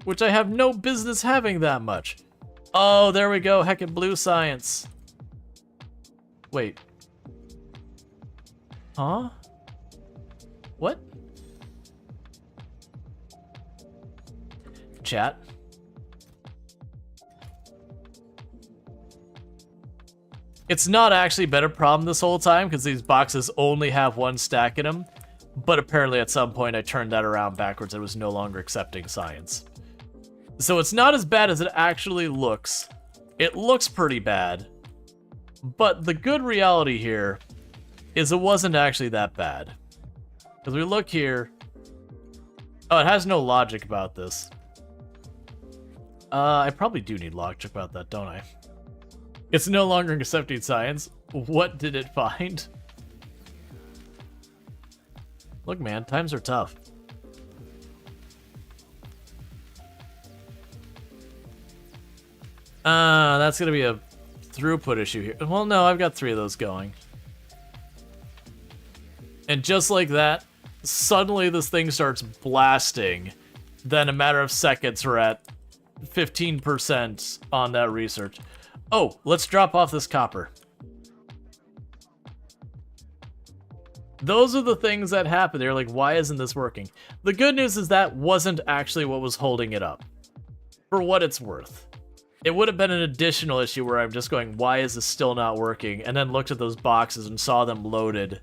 Which I have no business having that much. Oh, there we go, heckin' blue science. Wait. Huh? What? Chat. It's not actually been a problem this whole time because these boxes only have one stack in them. But apparently at some point I turned that around backwards. I was no longer accepting science. So it's not as bad as it actually looks. It looks pretty bad. But the good reality here is it wasn't actually that bad. Because we look here. Oh, it has no logic about this. I probably do need logic about that, don't I? It's no longer accepting science. What did it find? Look, man, times are tough. That's gonna be a throughput issue here. Well, no, I've got 3 of those going. And just like that, suddenly this thing starts blasting. Then a matter of seconds, we're at 15% on that research. Oh, let's drop off this copper. Those are the things that happen. They're like, why isn't this working? The good news is that wasn't actually what was holding it up. For what it's worth. It would have been an additional issue where I'm just going, why is this still not working? And then looked at those boxes and saw them loaded.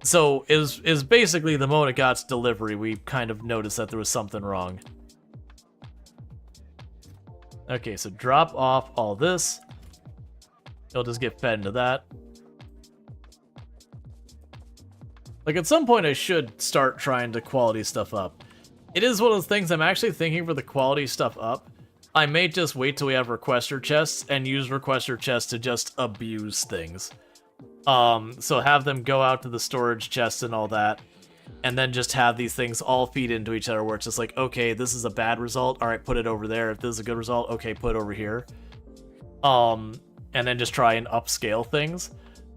So is basically the moment it got to delivery, we kind of noticed that there was something wrong. Okay, so drop off all this. It'll just get fed into that. Like, at some point I should start trying to quality stuff up. It is one of those things I'm actually thinking for the quality stuff up. I may just wait till we have requester chests and use requester chests to just abuse things. So have them go out to the storage chests and all that, and then just have these things all feed into each other where it's just like, okay, this is a bad result, alright, put it over there. If this is a good result, okay, put it over here. And then just try and upscale things.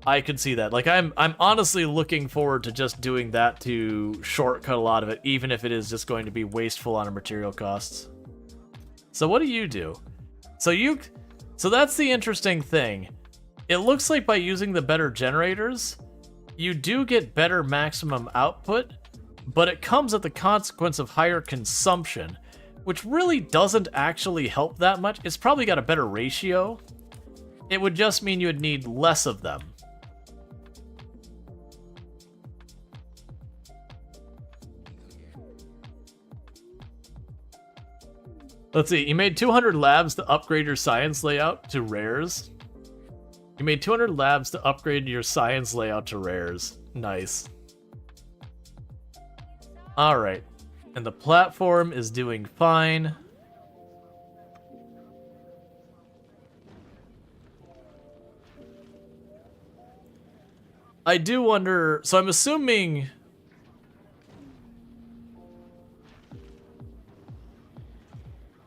I could see that. Like, I'm honestly looking forward to just doing that to shortcut a lot of it, even if it is just going to be wasteful on our material costs. So what do? So that's the interesting thing. It looks like by using the better generators, you do get better maximum output, but it comes at the consequence of higher consumption, which really doesn't actually help that much. It's probably got a better ratio. It would just mean you would need less of them. Let's see, you made 200 labs to upgrade your science layout to rares. You made 200 labs to upgrade your science layout to rares. Nice. Alright. And the platform is doing fine. I do wonder... So I'm assuming...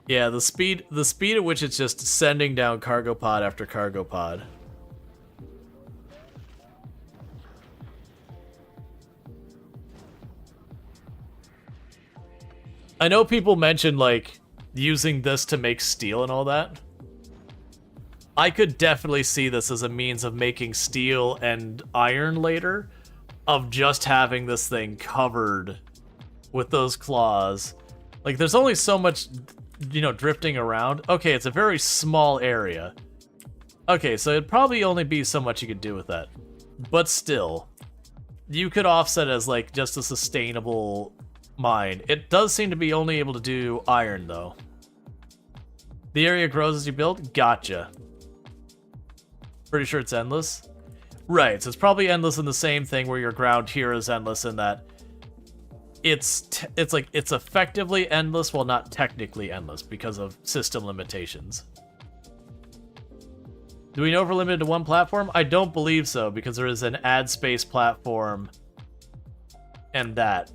Yeah, the speed at which it's just sending down cargo pod after cargo pod. I know people mentioned, like, using this to make steel and all that. I could definitely see this as a means of making steel and iron later, of just having this thing covered with those claws. Like, there's only so much, you know, drifting around. Okay, it's a very small area. Okay, so it'd probably only be so much you could do with that. But still, you could offset it as, like, just a sustainable mine. It does seem to be only able to do iron, though. The area grows as you build? Gotcha. Pretty sure it's endless? Right, so it's probably endless in the same thing where your ground here is endless in that it's effectively endless while not technically endless because of system limitations. Do we know if we're limited to one platform? I don't believe so, because there is an add space platform and that.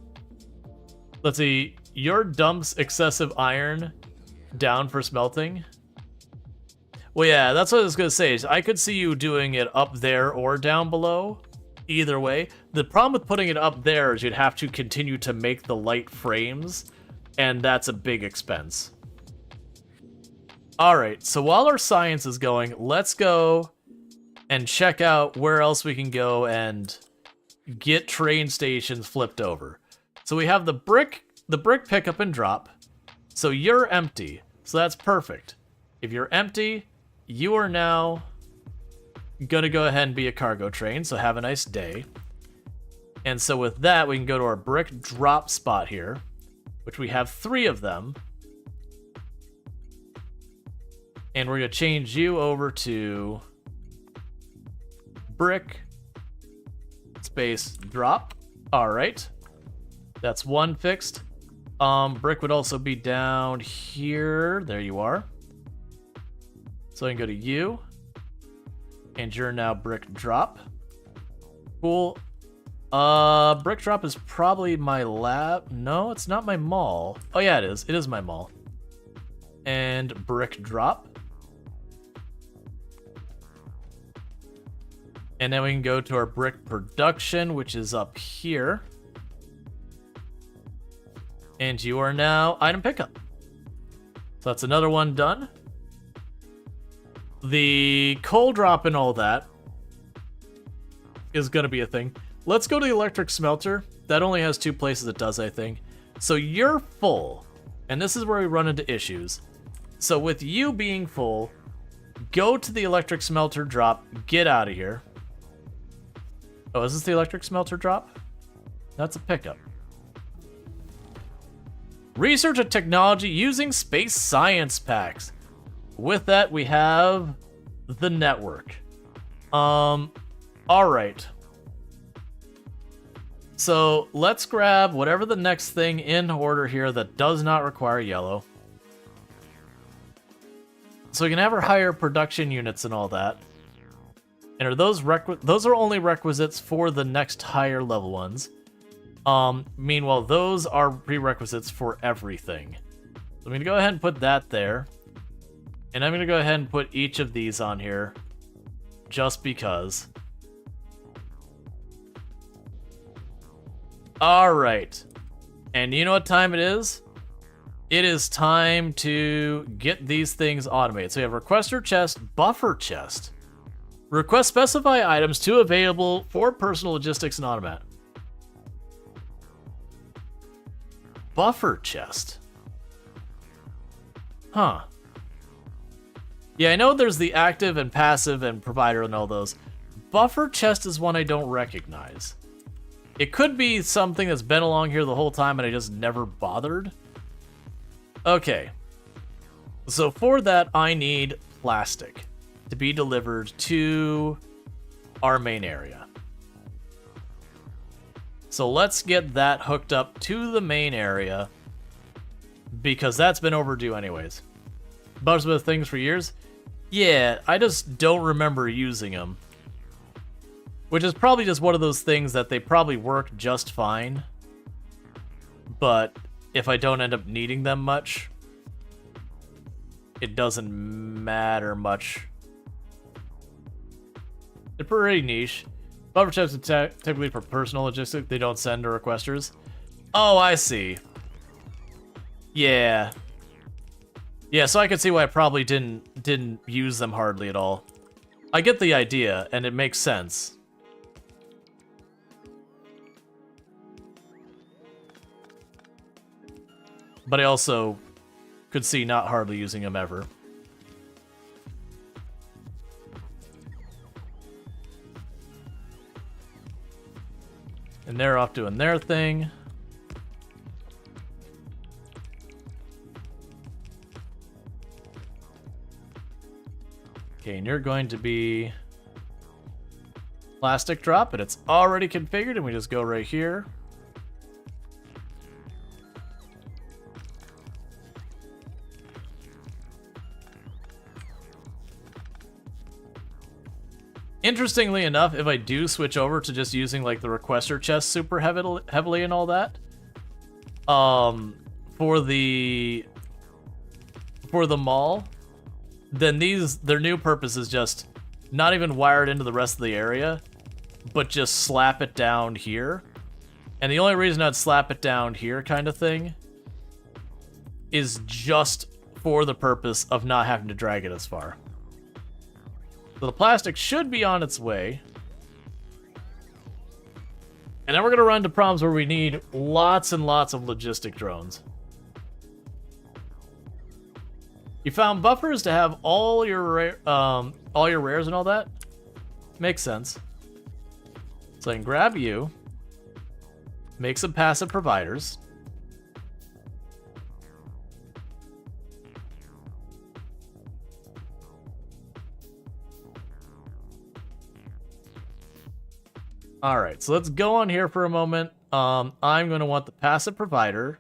Let's see. Your dumps excessive iron down for smelting. Well, yeah, that's what I was going to say. Is I could see you doing it up there or down below. Either way. The problem with putting it up there is you'd have to continue to make the light frames, and that's a big expense. Alright, so while our science is going, let's go and check out where else we can go and get train stations flipped over. So we have the brick pickup and drop. So you're empty. So that's perfect. If you're empty, you are now gonna go ahead and be a cargo train, so have a nice day. And so with that, we can go to our brick drop spot here, which we have 3 of them. And we're going to change you over to brick space drop. All right. That's 1 fixed. Brick would also be down here. There you are. So I can go to you. And you're now brick drop. Cool. Brick drop is probably my lab. No, it's not my mall. Oh yeah, it is. It is my mall. And brick drop. And then we can go to our brick production, which is up here. And you are now item pickup. So that's another one done. The coal drop and all that is going to be a thing. Let's go to the electric smelter. That only has 2 places it does, I think. So you're full. And this is where we run into issues. So with you being full, go to the electric smelter drop. Get out of here. Oh, is this the electric smelter drop? That's a pickup. Research and technology using space science packs. With that, we have the network. All right. So let's grab whatever the next thing in order here that does not require yellow. So we can have our higher production units and all that. And are those are only requisites for the next higher level ones. Meanwhile, those are prerequisites for everything. So I'm going to go ahead and put that there. And I'm going to go ahead and put each of these on here. Just because. Alright. And you know what time it is? It is time to get these things automated. So we have requester chest, buffer chest. Request specify items to available for personal logistics and automat. Buffer chest. Huh. Yeah, I know there's the active and passive and provider and all those. Buffer chest is one I don't recognize. It could be something that's been along here the whole time and I just never bothered. Okay. So for that, I need plastic to be delivered to our main area. So let's get that hooked up to the main area because that's been overdue anyways. Bugs with things for years? Yeah, I just don't remember using them. Which is probably just one of those things that they probably work just fine. But if I don't end up needing them much, it doesn't matter much. They're pretty niche. Buffer checks are typically for personal logistics. They don't send to requesters. Oh, I see. Yeah. Yeah, so I can see why I probably didn't use them hardly at all. I get the idea, and it makes sense. But I also could see not hardly using them ever. And they're off doing their thing. Okay, and you're going to be plastic drop, and it's already configured, and we just go right here. Interestingly enough, if I do switch over to just using like the requester chest super heavily and all that, for the mall, then their new purpose is just not even wired into the rest of the area, but just slap it down here. And the only reason I'd slap it down here kind of thing is just for the purpose of not having to drag it as far. So the plastic should be on its way. And then we're going to run into problems where we need lots and lots of logistic drones. You found buffers to have all your rares and all that? Makes sense. So I can grab you, make some passive providers. Alright, so let's go on here for a moment. I'm going to want the passive provider.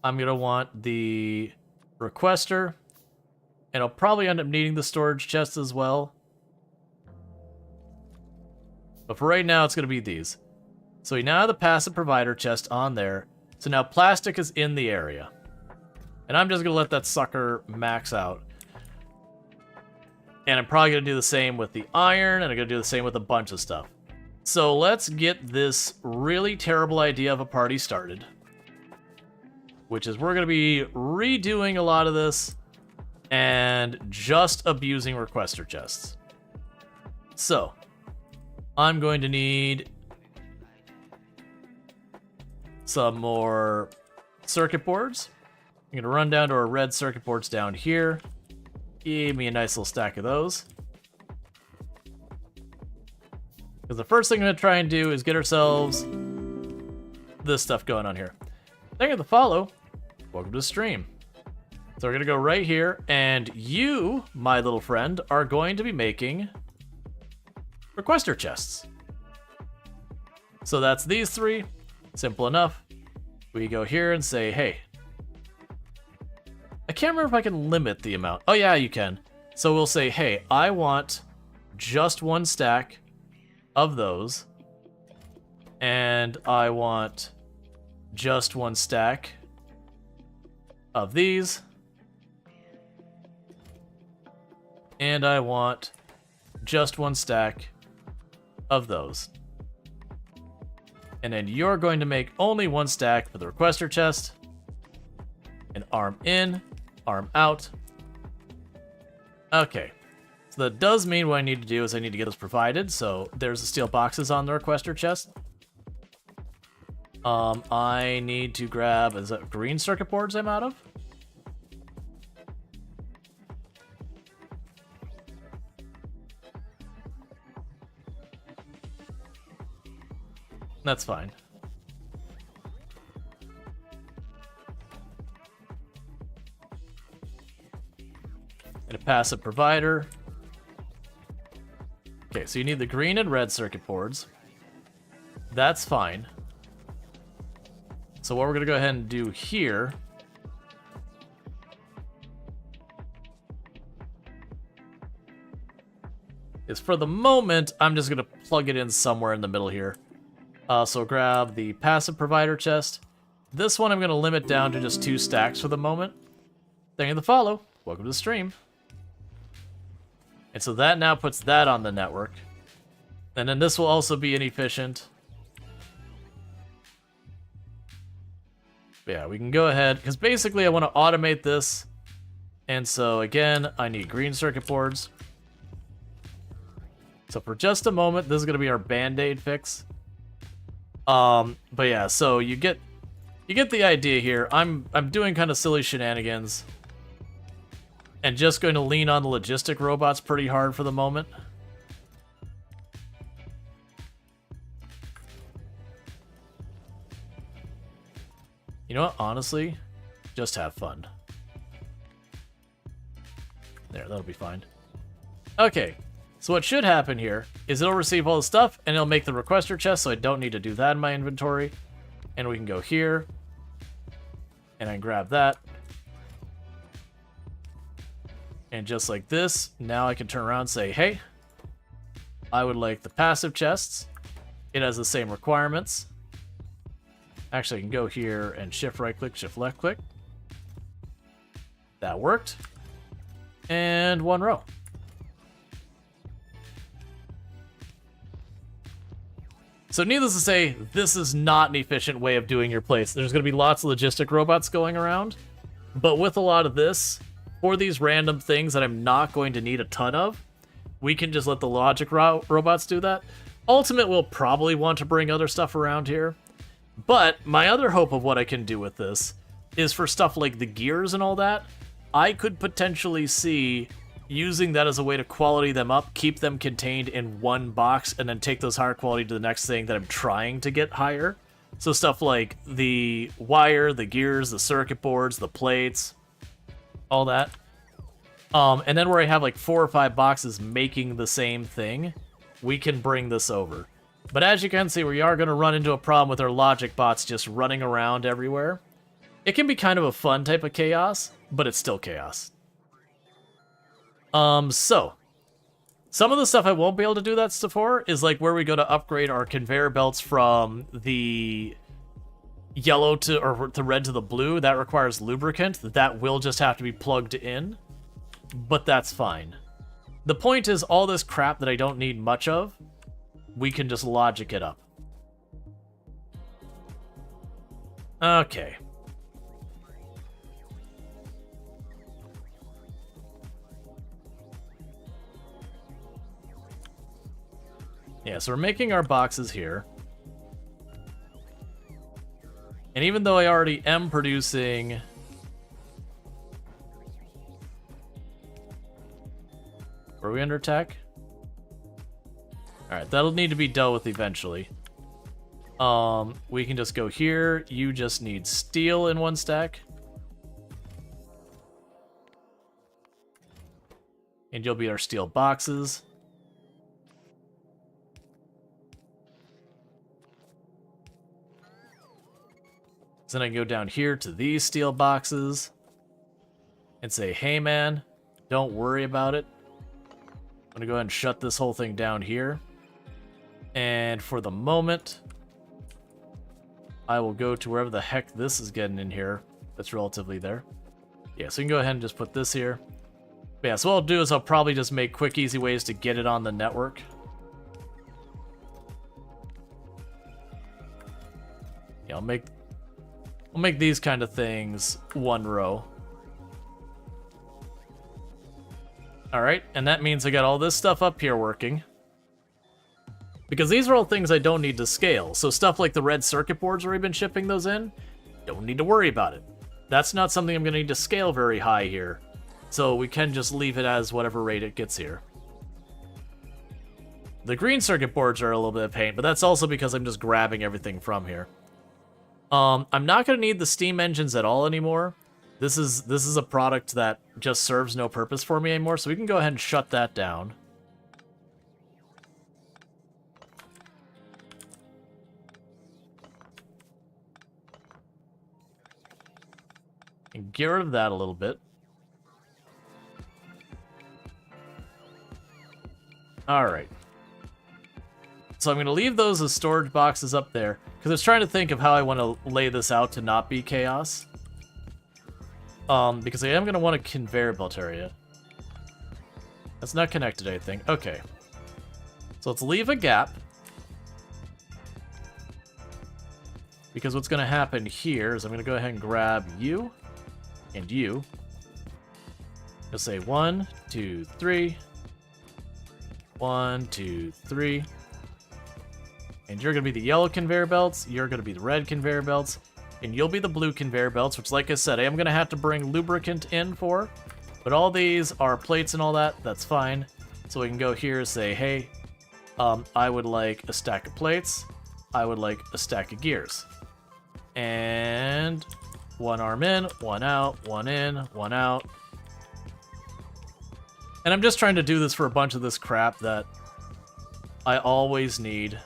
I'm going to want the requester. And I'll probably end up needing the storage chest as well. But for right now, it's going to be these. So we now have the passive provider chest on there. So now plastic is in the area. And I'm just going to let that sucker max out. And I'm probably going to do the same with the iron, and I'm going to do the same with a bunch of stuff. So let's get this really terrible idea of a party started. Which is we're going to be redoing a lot of this and just abusing requester chests. So, I'm going to need some more circuit boards. I'm going to run down to our red circuit boards down here. Give me a nice little stack of those. Because the first thing I'm going to try and do is get ourselves this stuff going on here. Thank you for the follow. Welcome to the stream. So we're going to go right here, and you, my little friend, are going to be making requester chests. So that's these three. Simple enough. We go here and say, hey. I can't remember if I can limit the amount. Oh yeah, you can. So we'll say, hey, I want just one stack of those, and I want just one stack of these, and I want just one stack of those. And then you're going to make only one stack for the requester chest, and arm in, arm out. Okay. So that does mean what I need to do is I need to get those provided. So there's the steel boxes on the requester chest. I need to grab, is that green circuit boards I'm out of? That's fine. And a passive provider. Okay, so you need the green and red circuit boards. That's fine. So what we're going to go ahead and do here is, for the moment, I'm just going to plug it in somewhere in the middle here. So grab the passive provider chest. This one I'm going to limit down to just 2 stacks for the moment. Thank you for the follow. Welcome to the stream. And so that now puts that on the network. And then this will also be inefficient. Yeah, we can go ahead, because basically I want to automate this. And so again, I need green circuit boards. So for just a moment, this is going to be our band-aid fix. But yeah, so you get the idea here. I'm doing kind of silly shenanigans. And just going to lean on the logistic robots pretty hard for the moment. You know what? Honestly, just have fun. There, that'll be fine. Okay, so what should happen here is it'll receive all the stuff, and it'll make the requester chest, so I don't need to do that in my inventory. And we can go here, and I can grab that. And just like this, now I can turn around and say, hey, I would like the passive chests. It has the same requirements. Actually, I can go here and shift right click, shift left click. That worked. And 1 row. So needless to say, this is not an efficient way of doing your place. There's going to be lots of logistic robots going around. But with a lot of this, for these random things that I'm not going to need a ton of, we can just let the logic robots do that. Ultimate will probably want to bring other stuff around here. But my other hope of what I can do with this is for stuff like the gears and all that, I could potentially see using that as a way to quality them up, keep them contained in one box, and then take those higher quality to the next thing that I'm trying to get higher. So stuff like the wire, the gears, the circuit boards, the plates, all that. And then where I have like 4 or 5 boxes making the same thing, we can bring this over. But as you can see, we are going to run into a problem with our logic bots just running around everywhere. It can be kind of a fun type of chaos, but it's still chaos. So, some of the stuff I won't be able to do that stuff for is like where we go to upgrade our conveyor belts from the yellow to, or the red to the blue. That requires lubricant. That will just have to be plugged in, but that's fine. The point is all this crap that I don't need much of, we can just logic it up. Okay. Yeah, so we're making our boxes here. And even though I already am producing... Are we under tech? Alright, that'll need to be dealt with eventually. We can just go here. You just need steel in 1 stack. And you'll be our steel boxes. So then I can go down here to these steel boxes and say, hey man, don't worry about it. I'm gonna go ahead and shut this whole thing down here. And for the moment, I will go to wherever the heck this is getting in here. That's relatively there. Yeah, so you can go ahead and just put this here. But yeah, so what I'll do is I'll probably just make quick, easy ways to get it on the network. Yeah, I'll make these kind of things 1 row. Alright, and that means I got all this stuff up here working. Because these are all things I don't need to scale. So stuff like the red circuit boards where we've been shipping those in, don't need to worry about it. That's not something I'm going to need to scale very high here. So we can just leave it as whatever rate it gets here. The green circuit boards are a little bit of pain, but that's also because I'm just grabbing everything from here. I'm not going to need the steam engines at all anymore. This is a product that just serves no purpose for me anymore, so we can go ahead and shut that down. And get rid of that a little bit. Alright. So I'm going to leave those as storage boxes up there, because I was trying to think of how I want to lay this out to not be chaos. Because I am going to want a conveyor belt area. That's not connected to anything. Okay. So let's leave a gap. Because what's going to happen here is I'm going to go ahead and grab you and you. Just say 1, 2, 3. 1, 2, 3. And you're going to be the yellow conveyor belts, you're going to be the red conveyor belts, and you'll be the blue conveyor belts, which, like I said, I am going to have to bring lubricant in for. But all these are plates and all that, that's fine. So we can go here and say, hey, I would like a stack of plates, I would like a stack of gears. And 1 arm in, 1 out, 1 in, 1 out. And I'm just trying to do this for a bunch of this crap that I always need.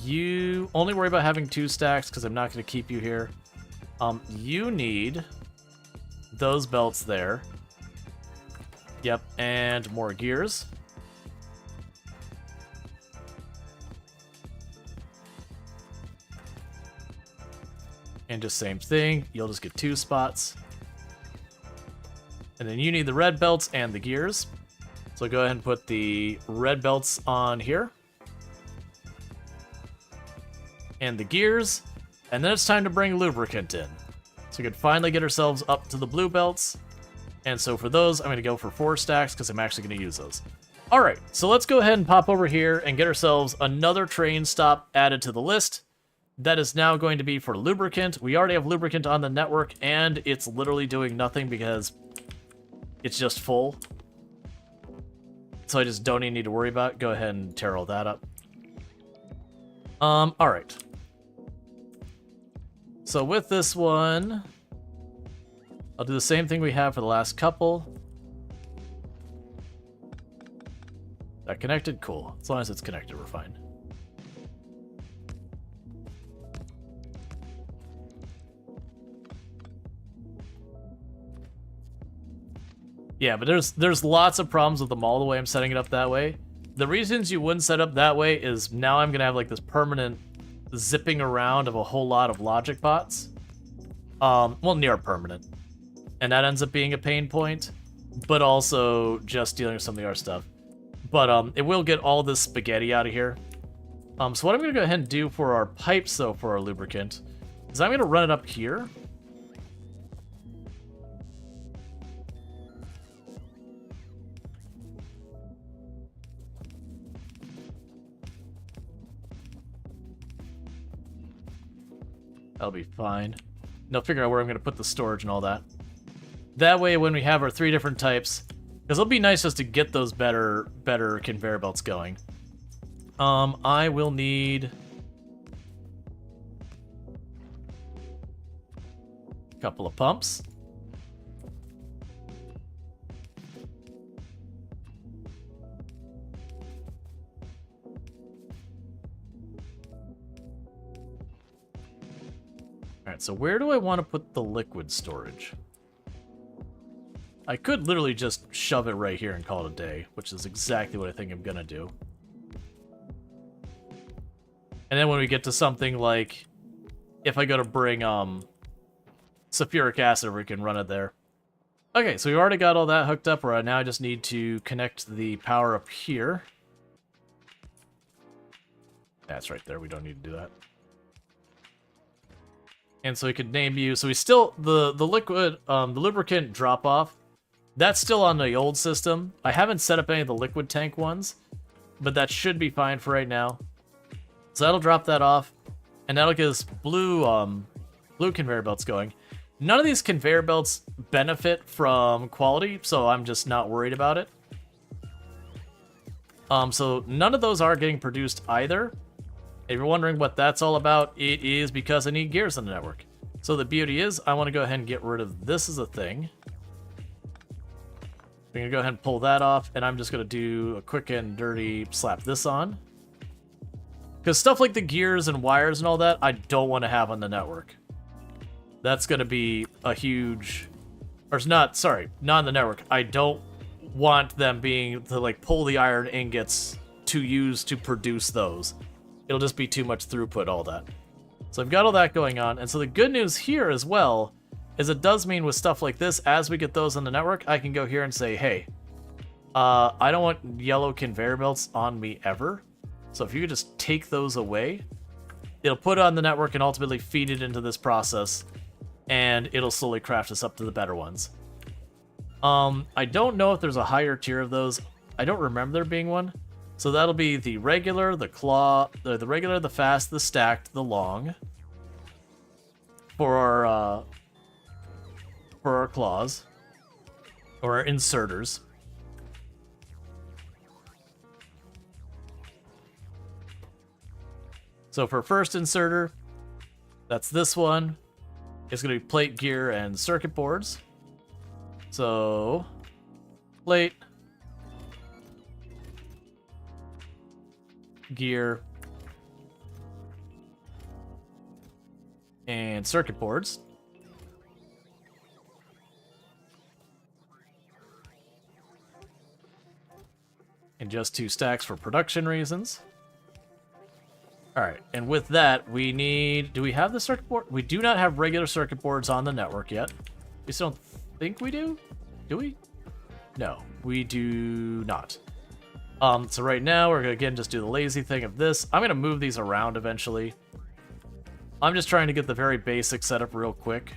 You only worry about having 2 stacks because I'm not going to keep you here. You need those belts there. Yep, and more gears. And just same thing, you'll just get 2 spots. And then you need the red belts and the gears. So go ahead and put the red belts on here. And the gears. And then it's time to bring lubricant in. So we could finally get ourselves up to the blue belts. And so for those, I'm going to go for 4 stacks because I'm actually going to use those. Alright, so let's go ahead and pop over here and get ourselves another train stop added to the list. That is now going to be for lubricant. We already have lubricant on the network, and it's literally doing nothing because it's just full. So I just don't even need to worry about it. Go ahead and tear all that up. Alright. So with this one, I'll do the same thing we have for the last couple. That connected? Cool. As long as it's connected, we're fine. Yeah, but there's lots of problems with them all the way I'm setting it up that way. The reasons you wouldn't set up that way is now I'm going to have like this permanent zipping around of a whole lot of logic bots. Well, near permanent. And that ends up being a pain point, but also just dealing with some of the other stuff. But it will get all this spaghetti out of here. So what I'm going to go ahead and do for our pipes, though, for our lubricant, is I'm going to run it up here. That'll be fine. Now figure out where I'm going to put the storage and all that. That way, when we have our 3 different types, because it'll be nice just to get those better conveyor belts going. I will need a couple of pumps. Alright, so where do I want to put the liquid storage? I could literally just shove it right here and call it a day, which is exactly what I think I'm gonna do. And then when we get to something like, if I go to bring sulfuric acid, we can run it there. Okay, so we already got all that hooked up. Right now I just need to connect the power up here. That's right there, we don't need to do that. And so we could name you, so we still, the liquid, the lubricant drop off, that's still on the old system. I haven't set up any of the liquid tank ones, but that should be fine for right now. So that'll drop that off, and that'll get us blue conveyor belts going. None of these conveyor belts benefit from quality, so I'm just not worried about it. So none of those are getting produced either. If you're wondering what that's all about, it is because I need gears on the network. So the beauty is, I want to go ahead and get rid of this as a thing. We're going to go ahead and pull that off, and I'm just going to do a quick and dirty slap this on. Because stuff like the gears and wires and all that, I don't want to have on the network. That's going to be a huge... Or not, sorry, not on the network. I don't want them being to like pull the iron ingots to use to produce those. It'll just be too much throughput, all that. So I've got all that going on. And so the good news here as well is it does mean with stuff like this, as we get those on the network, I can go here and say, hey, I don't want yellow conveyor belts on me ever. So if you could just take those away, it'll put it on the network and ultimately feed it into this process, and it'll slowly craft us up to the better ones. I don't know if there's a higher tier of those. I don't remember there being one. So that'll be the regular, the claw, the regular, the fast, the stacked, the long. For our claws. Or our inserters. So for first inserter, that's this one. It's going to be plate, gear, and circuit boards. So, plate, gear, and circuit boards. and just 2 stacks for production reasons. Alright, and with that, we need... Do we have the circuit board? We do not have regular circuit boards on the network yet. We still don't think we do? Do we? No, we do not. So right now, we're going to, again, just do the lazy thing of this. I'm going to move these around eventually. I'm just trying to get the very basic setup real quick.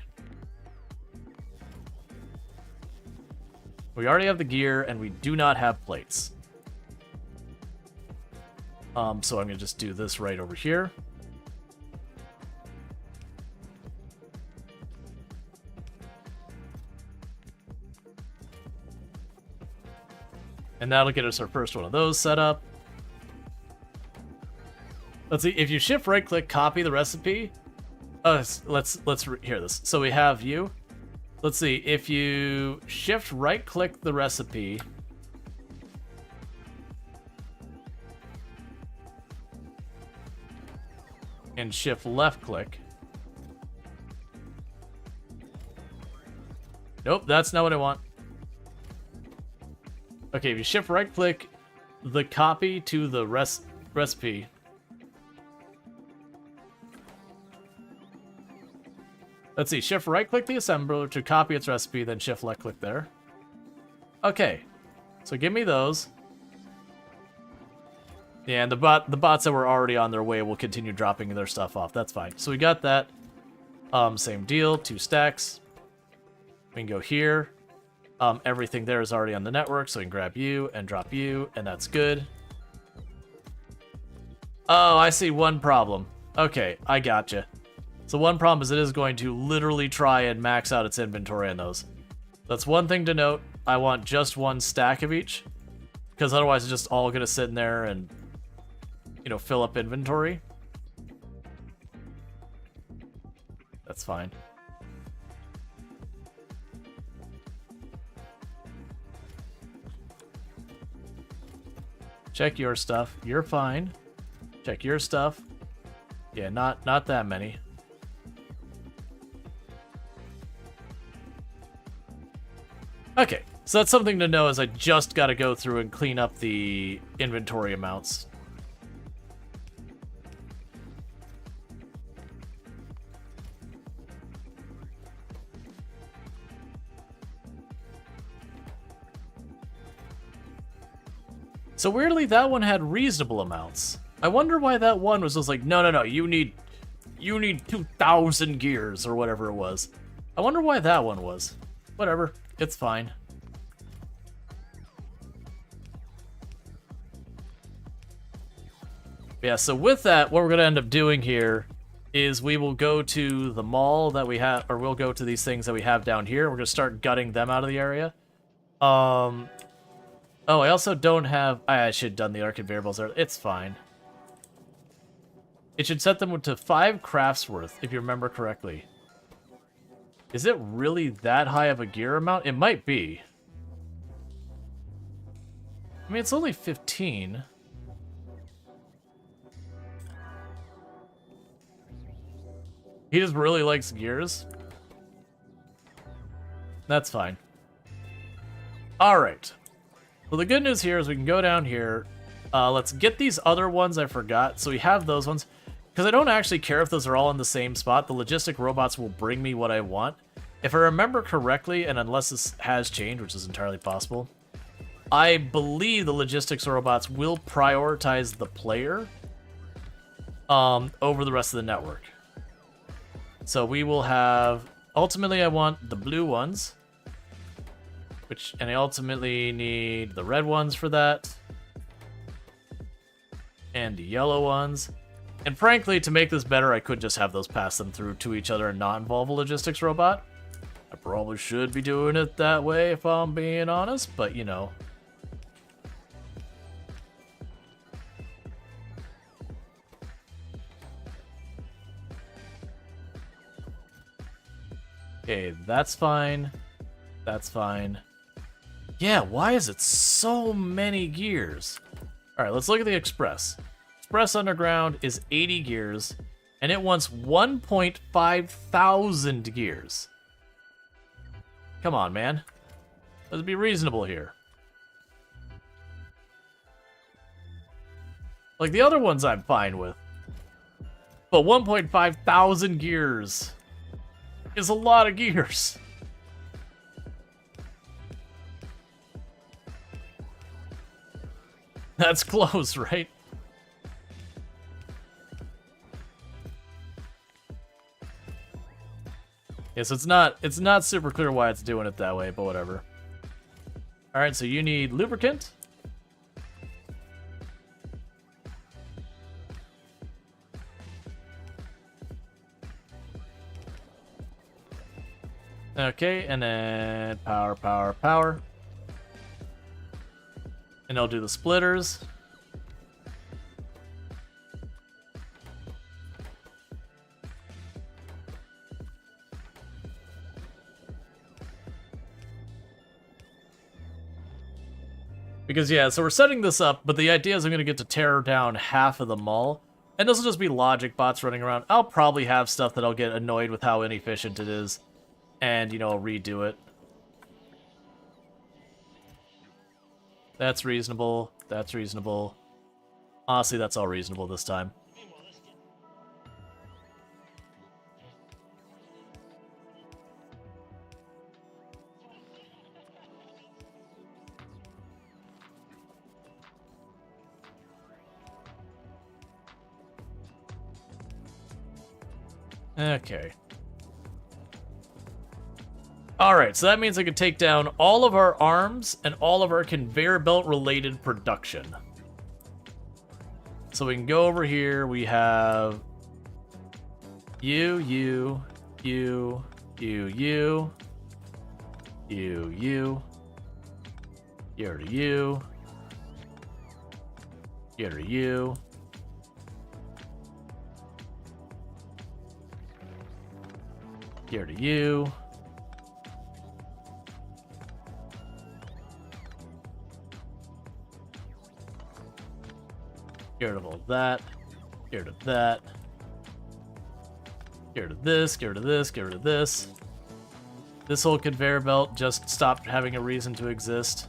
We already have the gear, and we do not have plates. So I'm going to just do this right over here. And that'll get us our first one of those set up. Let's see, if you shift right click, copy the recipe. Let's hear this. So we have you. Let's see, if you shift right click the recipe. And shift left click. Nope, that's not what I want. Okay, if you shift right click the copy to the recipe. Let's see, shift right click the assembler to copy its recipe, then shift left click there. Okay, so give me those. Yeah, and the bots that were already on their way will continue dropping their stuff off. That's fine. So we got that. Same deal, 2 stacks. We can go here. Everything there is already on the network, so we can grab you and drop you, and that's good. Oh, I see one problem. Okay, I gotcha. So one problem is it is going to literally try and max out its inventory on those. That's one thing to note. I want just 1 stack of each, because otherwise it's just all going to sit in there and, you know, fill up inventory. That's fine. Check your stuff. You're fine. Check your stuff. Yeah, not that many. Okay, so that's something to know, is I just got to go through and clean up the inventory amounts. So weirdly, that one had reasonable amounts. I wonder why that one was just like, no, you need 2,000 gears or whatever it was. I wonder why that one was. Whatever, it's fine. Yeah, so with that, what we're going to end up doing here is we will go to the mall that we have, or we'll go to these things that we have down here. We're going to start gutting them out of the area. Oh, I also don't have... I should have done the arcade variables there. It's fine. It should set them to 5 crafts worth, if you remember correctly. Is it really that high of a gear amount? It might be. I mean, it's only 15. He just really likes gears. That's fine. Alright. Well, the good news here is we can go down here. Let's get these other ones I forgot. So we have those ones. Because I don't actually care if those are all in the same spot. The logistic robots will bring me what I want. If I remember correctly, and unless this has changed, which is entirely possible, I believe the logistics robots will prioritize the player over the rest of the network. So we will have... Ultimately, I want the blue ones. And I ultimately need the red ones for that. And the yellow ones. And frankly, to make this better, I could just have those pass them through to each other and not involve a logistics robot. I probably should be doing it that way if I'm being honest, but you know. Okay, that's fine. That's fine. Yeah, why is it so many gears? Alright, let's look at the Express. Express Underground is 80 gears, and it wants 1.5 thousand gears. Come on, man. Let's be reasonable here. Like, the other ones I'm fine with. But 1.5 thousand gears is a lot of gears. That's close, right? Yes, it's not super clear why it's doing it that way, but whatever. Alright, so you need lubricant. Okay, and then power, power, power. And I'll do the splitters. Because, yeah, so we're setting this up, but the idea is I'm going to get to tear down half of the mall. And this will just be logic bots running around. I'll probably have stuff that I'll get annoyed with how inefficient it is. And, you know, I'll redo it. That's reasonable. That's reasonable. Honestly, that's all reasonable this time. Okay. Alright, so that means I can take down all of our arms and all of our conveyor belt related production. So we can go over here, we have you, you, you, you, you, you, you, here to you, here to you. Here to you. Here to all that. Here to that. Here to this. Here to this. Here to this. This whole conveyor belt just stopped having a reason to exist.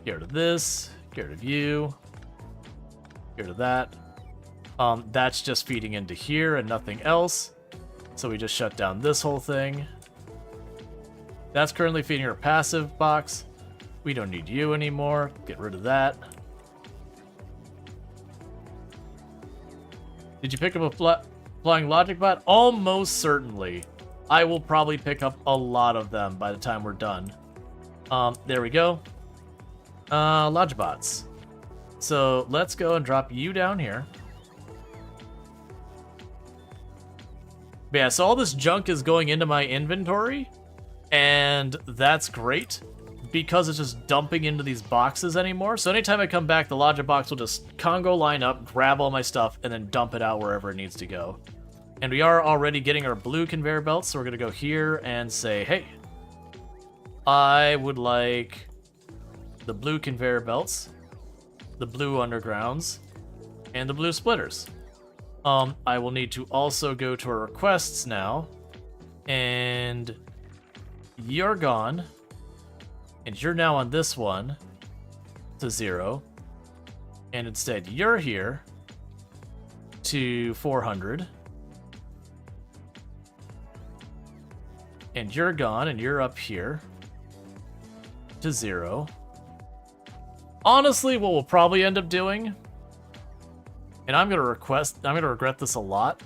Here to this. Here to you. Here to that. That's just feeding into here and nothing else. So we just shut down this whole thing. That's currently feeding our passive box. We don't need you anymore. Get rid of that. Did you pick up a flying logic bot? Almost certainly. I will probably pick up a lot of them by the time we're done. There we go. Logic bots. So let's go and drop you down here. But yeah, so all this junk is going into my inventory, and that's great because it's just dumping into these boxes anymore. So anytime I come back, the logic box will just Congo line up, grab all my stuff, and then dump it out wherever it needs to go. And we are already getting our blue conveyor belts, so we're going to go here and say, hey, I would like the blue conveyor belts, the blue undergrounds, and the blue splitters. I will need to also go to our requests now, and you're gone, and you're now on this one to 0, and instead you're here to 400, and you're gone, and you're up here to 0. Honestly, what we'll probably end up doing, and I'm gonna regret this a lot,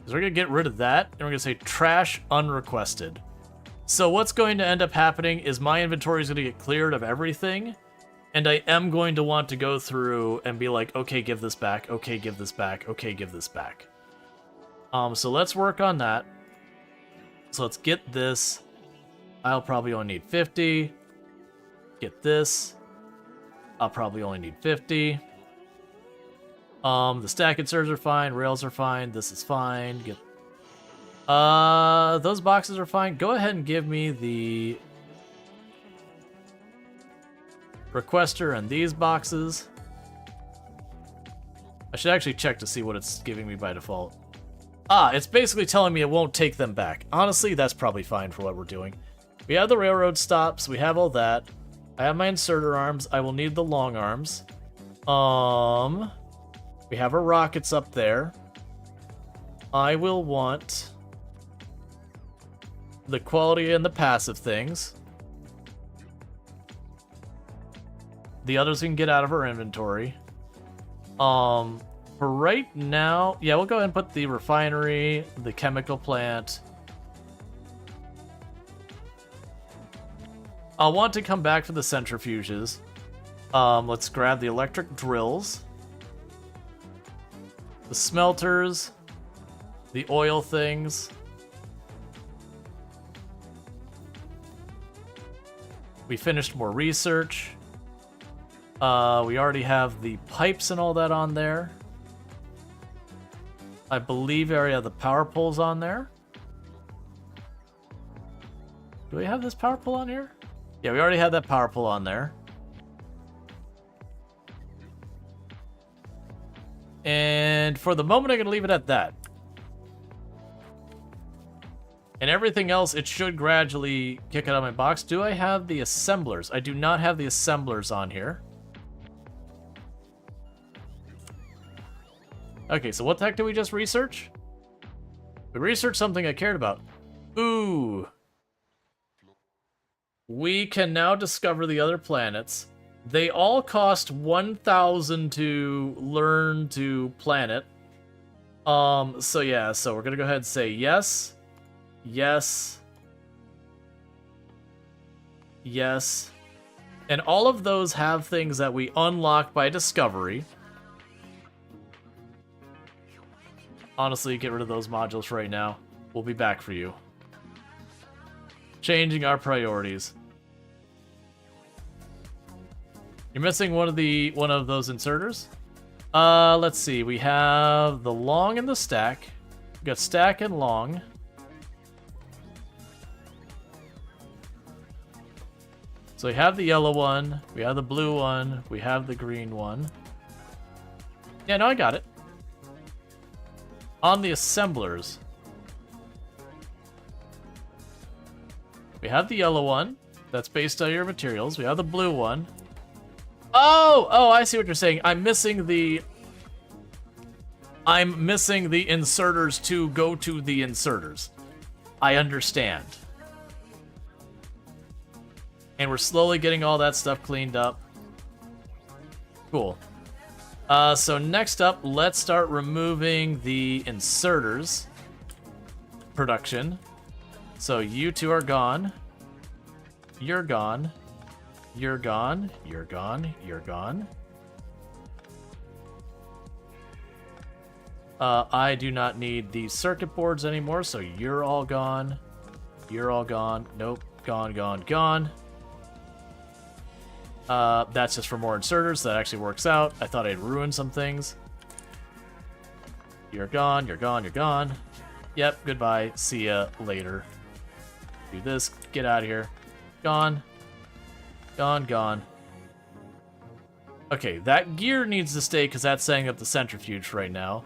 is we're gonna get rid of that, and we're gonna say trash unrequested. So what's going to end up happening is my inventory is gonna get cleared of everything, and I am going to want to go through and be like, okay, give this back, okay, give this back, okay, give this back. So let's work on that. So let's get this. I'll probably only need 50. Get this. I'll probably only need 50. The stack inserts are fine, rails are fine, this is fine. Get those boxes are fine. Go ahead and give me the requester and these boxes. I should actually check to see what it's giving me by default. It's basically telling me it won't take them back. Honestly, that's probably fine for what we're doing. We have the railroad stops. We have all that. I have my inserter arms. I will need the long arms. We have our rockets up there. I will want the quality and the passive things. The others we can get out of our inventory. For right now, yeah, we'll go ahead and put the refinery, the chemical plant. I'll want to come back for the centrifuges. Let's grab the electric drills, the smelters, the oil things. We finished more research. We already have the pipes and all that on there. I believe I already have the power poles on there. Do we have this power pole on here? Yeah, we already had that power pole on there. And for the moment, I'm going to leave it at that. And everything else, it should gradually kick out of my box. Do I have the assemblers? I do not have the assemblers on here. Okay, so what the heck did we just research? We researched something I cared about. Ooh. We can now discover the other planets. They all cost 1,000 to learn to planet. So yeah, so we're gonna go ahead and say yes. Yes. Yes. And all of those have things that we unlock by discovery. Honestly, get rid of those modules right now. We'll be back for you. Changing our priorities. You're missing one of those inserters? Let's see. We have the long and the stack. We got stack and long. So we have the yellow one, we have the blue one, we have the green one. Yeah, no, I got it. On the assemblers, we have the yellow one. That's based on your materials. We have the blue one. Oh, I see what you're saying. I'm missing the inserters to go to the inserters. I understand. And we're slowly getting all that stuff cleaned up. Cool. So next up, let's start removing the inserters production. So you two are gone. You're gone. You're gone. You're gone. You're gone. I do not need these circuit boards anymore, so you're all gone. You're all gone. Nope. Gone, gone, gone. That's just for more inserters. That actually works out. I thought I'd ruined some things. You're gone, you're gone, you're gone. Yep, goodbye. See ya later. Do this. Get out of here. Gone. Gone, gone. Okay, that gear needs to stay because that's setting up the centrifuge right now.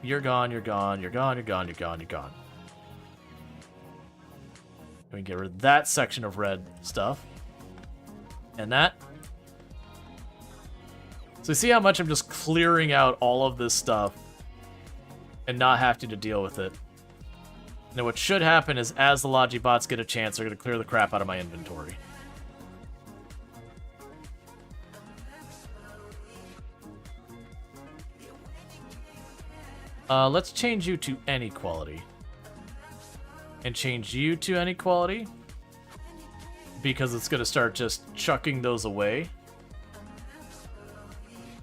You're gone, you're gone, you're gone, you're gone, you're gone, you're gone. We can get rid of that section of red stuff. And that. So you see how much I'm just clearing out all of this stuff and not having to deal with it. Now what should happen is as the Logibots get a chance, they're going to clear the crap out of my inventory. Let's change you to any quality. And change you to any quality. Because it's going to start just chucking those away.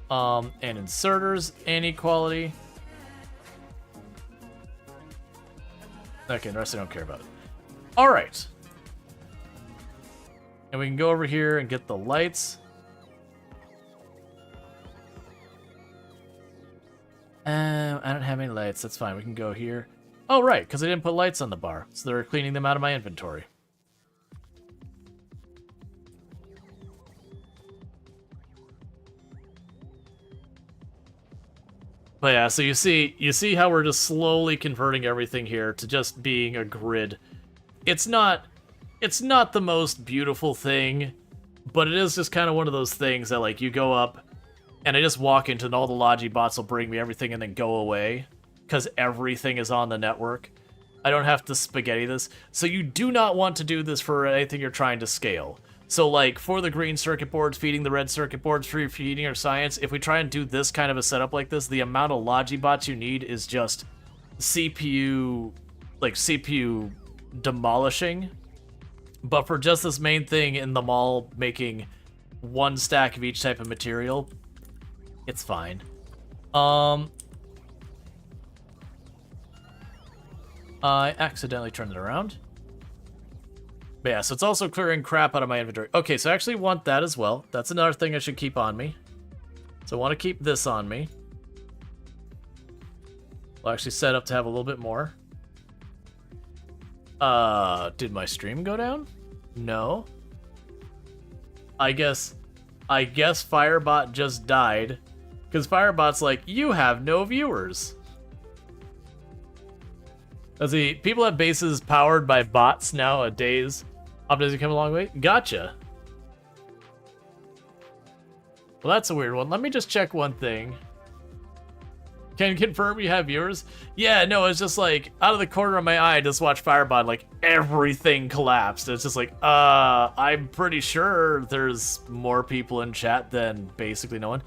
And inserters, any quality. Okay, the rest I don't care about it. Alright. And we can go over here and get the lights. I don't have any lights. That's fine. We can go here. Oh, right, because I didn't put lights on the bar. So they're cleaning them out of my inventory. But yeah, so you see how we're just slowly converting everything here to just being a grid. It's not the most beautiful thing, but it is just kind of one of those things that, like, you go up, and I just walk into, and all the Logi bots will bring me everything and then go away, because everything is on the network. I don't have to spaghetti this. So you do not want to do this for anything you're trying to scale. So, like, for the green circuit boards, feeding the red circuit boards, for feeding your science, if we try and do this kind of a setup like this, the amount of Logi bots you need is just CPU demolishing. But for just this main thing in the mall, making one stack of each type of material, it's fine. I accidentally turned it around. But yeah, so it's also clearing crap out of my inventory. Okay, so I actually want that as well. That's another thing I should keep on me. So I want to keep this on me. We'll actually set up to have a little bit more. Did my stream go down? No. I guess Firebot just died. Because Firebot's like, you have no viewers. Let's see, people have bases powered by bots nowadays. Optimism come a long way? Gotcha. Well, that's a weird one. Let me just check one thing. Can confirm you have viewers? Yeah, no, it's just like, out of the corner of my eye, I just watched Firebot, like, everything collapsed. It's just like, I'm pretty sure there's more people in chat than basically no one.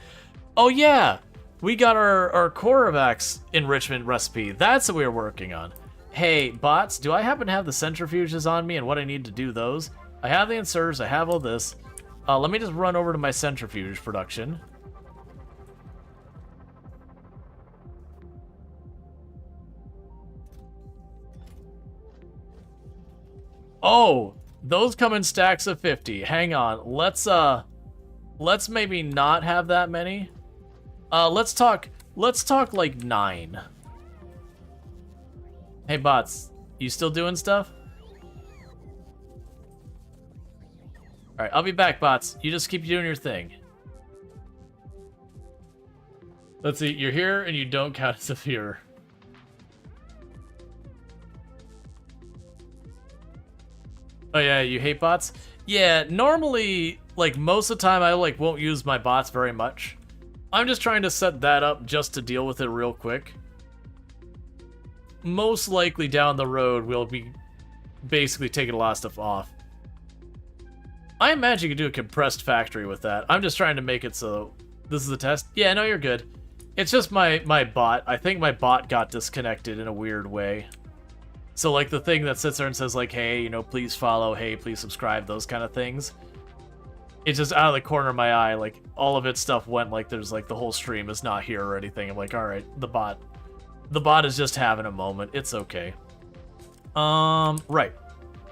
Oh yeah, we got our Coravax enrichment recipe. That's what we were working on. Hey, bots, do I happen to have the centrifuges on me and what I need to do those? I have the inserters, I have all this. Let me just run over to my centrifuge production. Oh, those come in stacks of 50. Hang on, let's maybe not have that many. Let's talk like 9. Hey bots, you still doing stuff? Alright, I'll be back, bots. You just keep doing your thing. Let's see, you're here and you don't count as a viewer. Oh yeah, you hate bots? Yeah, normally, like, most of the time I, like, won't use my bots very much. I'm just trying to set that up just to deal with it real quick. Most likely down the road, we'll be basically taking a lot of stuff off. I imagine you could do a compressed factory with that. I'm just trying to make it so this is a test. Yeah, no, you're good. It's just my bot. I think my bot got disconnected in a weird way. So, like, the thing that sits there and says, like, hey, you know, please follow, hey, please subscribe, those kind of things. It's just out of the corner of my eye, like, all of its stuff went like there's, like, the whole stream is not here or anything. I'm like, alright, the bot is just having a moment. It's okay. Right.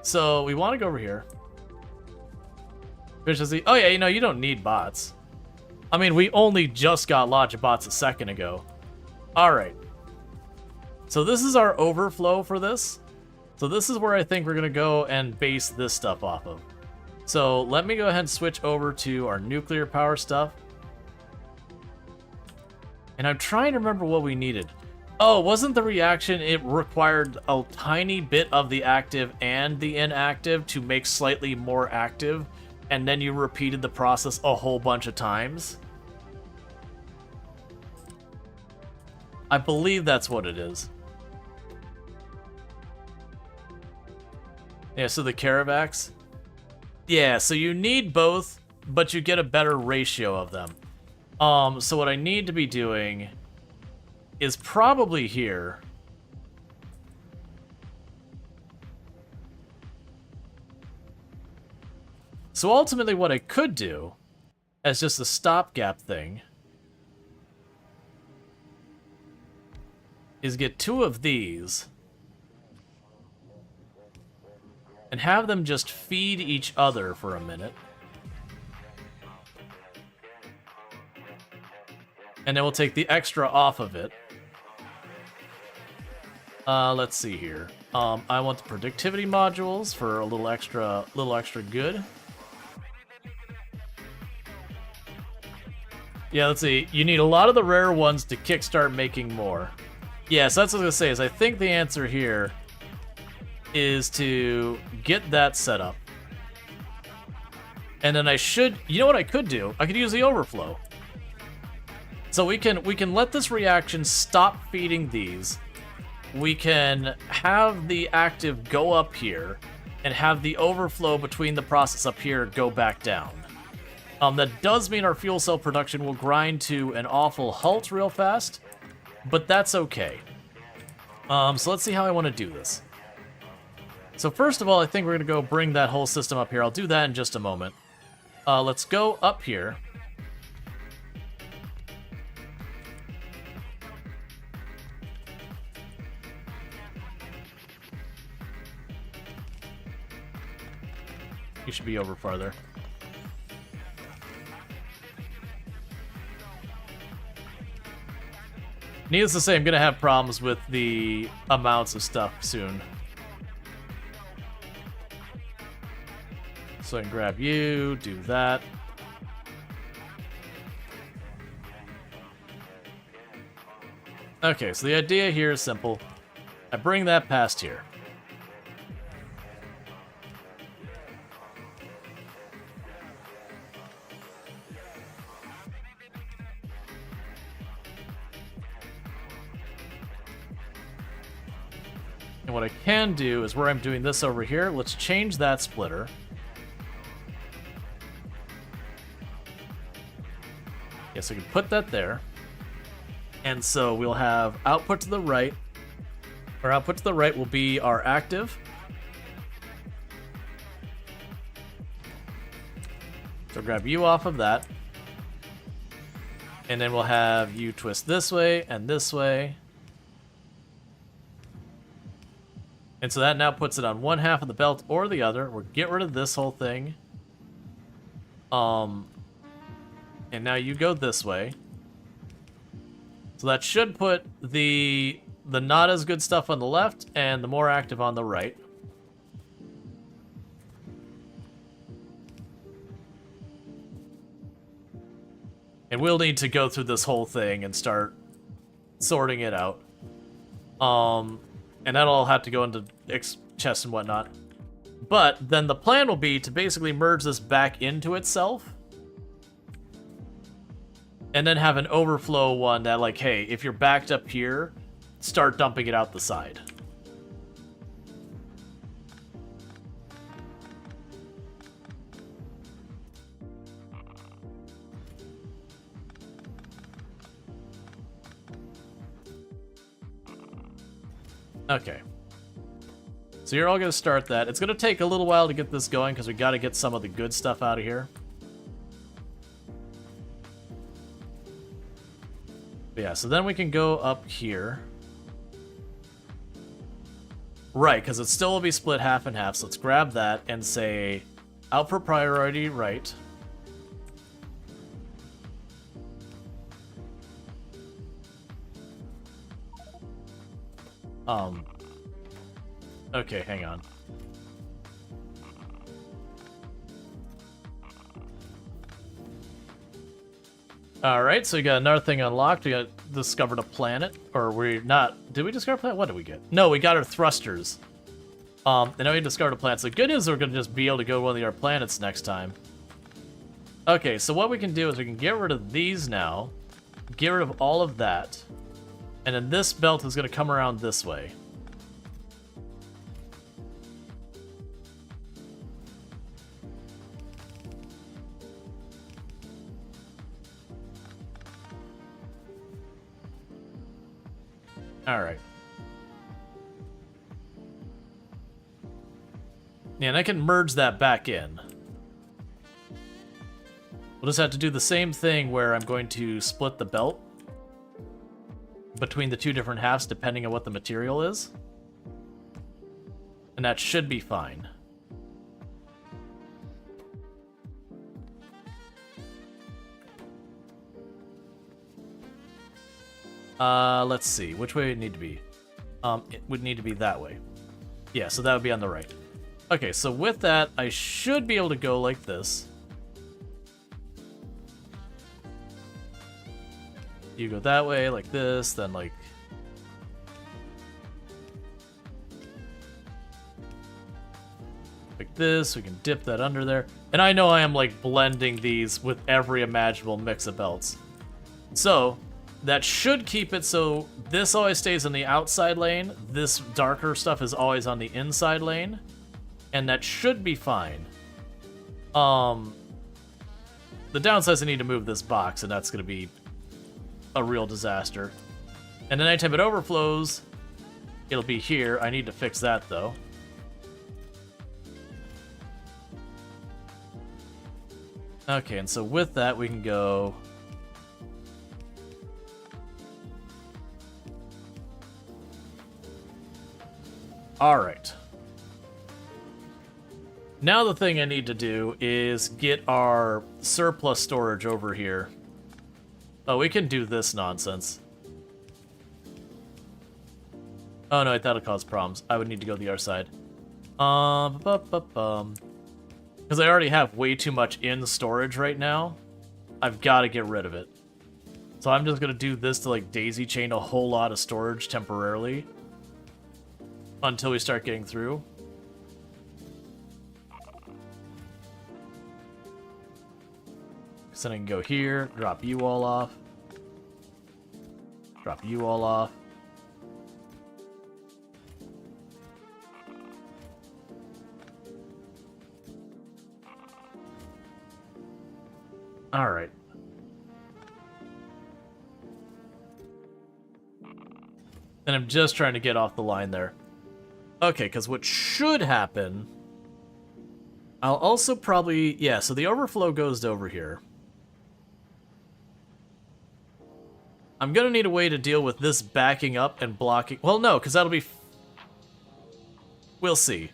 So, we want to go over here. Efficiency. Oh, yeah, you know, you don't need bots. I mean, we only just got Logic bots a second ago. Alright. So this is our overflow for this. So this is where I think we're going to go and base this stuff off of. So let me go ahead and switch over to our nuclear power stuff. And I'm trying to remember what we needed. Oh, wasn't the reaction, it required a tiny bit of the active and the inactive to make slightly more active, and then you repeated the process a whole bunch of times? I believe that's what it is. Yeah, so the Caravax. Yeah, so you need both, but you get a better ratio of them. So what I need to be doing is probably here. So ultimately what I could do, as just a stopgap thing, is get 2 of these and have them just feed each other for a minute. And then we'll take the extra off of it. Let's see here. I want the productivity modules for a little extra good. Yeah, let's see. You need a lot of the rare ones to kickstart making more. Yeah, so that's what I was gonna say, is I think the answer here is to get that set up. And then I should, you know what I could do? I could use the overflow. So we can let this reaction stop feeding these. We can have the active go up here and have the overflow between the process up here go back down. That does mean our fuel cell production will grind to an awful halt real fast, but that's okay. So let's see how I want to do this. So first of all, I think we're going to go bring that whole system up here. I'll do that in just a moment. Let's go up here. You should be over farther. Needless to say, I'm going to have problems with the amounts of stuff soon. So I can grab you, do that. Okay, so the idea here is simple. I bring that past here. And what I can do is where I'm doing this over here, let's change that splitter. Yes, I can put that there. And so we'll have output to the right. Our output to the right will be our active. So grab you off of that. And then we'll have you twist this way and this way. And so that now puts it on one half of the belt or the other. We'll get rid of this whole thing. And now you go this way. So that should put the not as good stuff on the left and the more active on the right. And we'll need to go through this whole thing and start sorting it out. And that'll all have to go into chests and whatnot. But then the plan will be to basically merge this back into itself. And then have an overflow one that, like, hey, if you're backed up here, start dumping it out the side. Okay. So you're all going to start that. It's going to take a little while to get this going because we got to get some of the good stuff out of here. But yeah, so then we can go up here. Right, because it still will be split half and half. So let's grab that and say output priority right. Okay, hang on. Alright, so we got another thing unlocked. We got discovered a planet. Or we're not... Did we discover a planet? What did we get? No, we got our thrusters. And now we discovered a planet. So the good news is we're going to just be able to go to one of our planets next time. Okay, so what we can do is we can get rid of these now. Get rid of all of that. And then this belt is going to come around this way. Alright. Yeah, and I can merge that back in. We'll just have to do the same thing where I'm going to split the belt between the two different halves depending on what the material is. And that should be fine. Let's see. Which way would it need to be? It would need to be that way. Yeah, so that would be on the right. Okay, so with that, I should be able to go like this. You go that way, like this, then like... take this, we can dip that under there. And I know I am like blending these with every imaginable mix of belts. So that should keep it so this always stays in the outside lane, this darker stuff is always on the inside lane, and that should be fine. The downside is I need to move this box, and that's going to be a real disaster. And then anytime it overflows, it'll be here. I need to fix that, though. Okay, and so with that, we can go... Alright. Now the thing I need to do is get our surplus storage over here. Oh, we can do this nonsense. Oh no, I thought it caused problems. I would need to go the other side. Because I already have way too much in storage right now. I've got to get rid of it. So I'm just going to do this to like daisy chain a whole lot of storage temporarily. Until we start getting through. So then I can go here, drop you all off. Drop you all off. Alright. And I'm just trying to get off the line there. Okay, because what should happen... I'll also probably... Yeah, so the overflow goes over here. I'm going to need a way to deal with this backing up and blocking... Well, no, because that'll be... We'll see.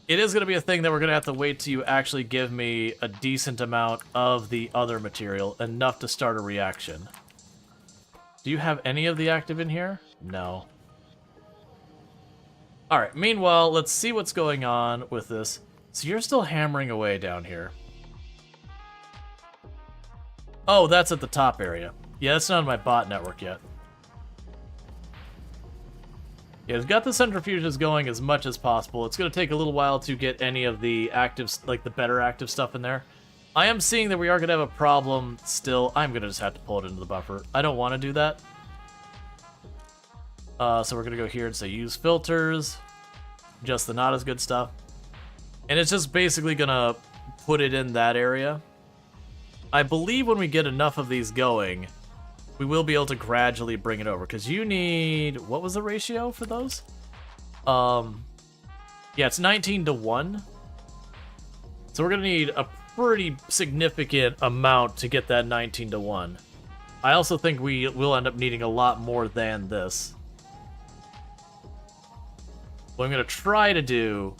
It is going to be a thing that we're going to have to wait till you actually give me a decent amount of the other material, enough to start a reaction. Do you have any of the active in here? No. Alright, meanwhile, let's see what's going on with this. So you're still hammering away down here. Oh, that's at the top area. Yeah, that's not on my bot network yet. Yeah, it's got the centrifuges going as much as possible. It's going to take a little while to get any of the active, like the better active stuff in there. I am seeing that we are going to have a problem still. I'm going to just have to pull it into the buffer. I don't want to do that. So we're going to go here and say use filters. Just the not as good stuff. And it's just basically going to put it in that area. I believe when we get enough of these going, we will be able to gradually bring it over. Because you need... What was the ratio for those? Yeah, it's 19 to 1. So we're going to need a pretty significant amount to get that 19 to 1. I also think we will end up needing a lot more than this. What I'm going to try to do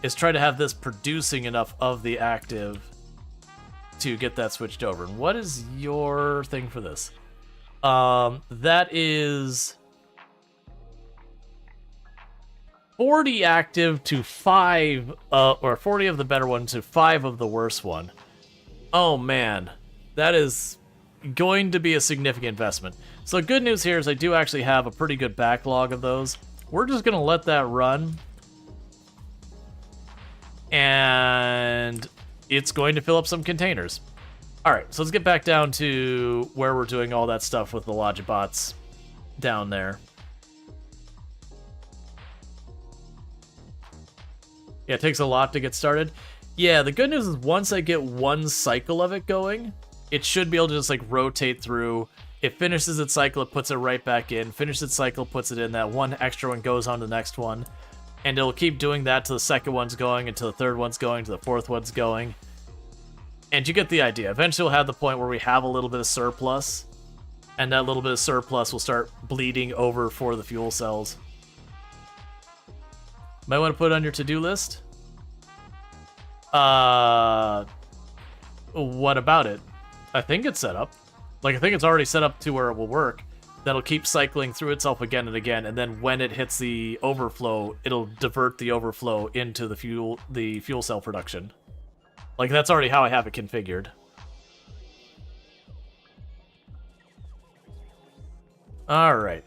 is try to have this producing enough of the active to get that switched over. And what is your thing for this? That is 40 active to 5, or 40 of the better one to 5 of the worse one. Oh man, that is going to be a significant investment. So good news here is I do actually have a pretty good backlog of those. We're just going to let that run. And it's going to fill up some containers. Alright, so let's get back down to where we're doing all that stuff with the Logibots down there. Yeah, it takes a lot to get started. Yeah, the good news is once I get one cycle of it going, it should be able to just like rotate through. It finishes its cycle, it puts it right back in. Finishes its cycle, puts it in. That one extra one goes on to the next one. And it'll keep doing that till the second one's going, until the third one's going, till the fourth one's going. And you get the idea. Eventually we'll have the point where we have a little bit of surplus. And that little bit of surplus will start bleeding over for the fuel cells. Might want to put it on your to-do list. What about it? I think it's set up. Like, I think it's already set up to where it will work. That'll keep cycling through itself again and again, and then when it hits the overflow, it'll divert the overflow into the fuel cell production. Like, that's already how I have it configured. Alright.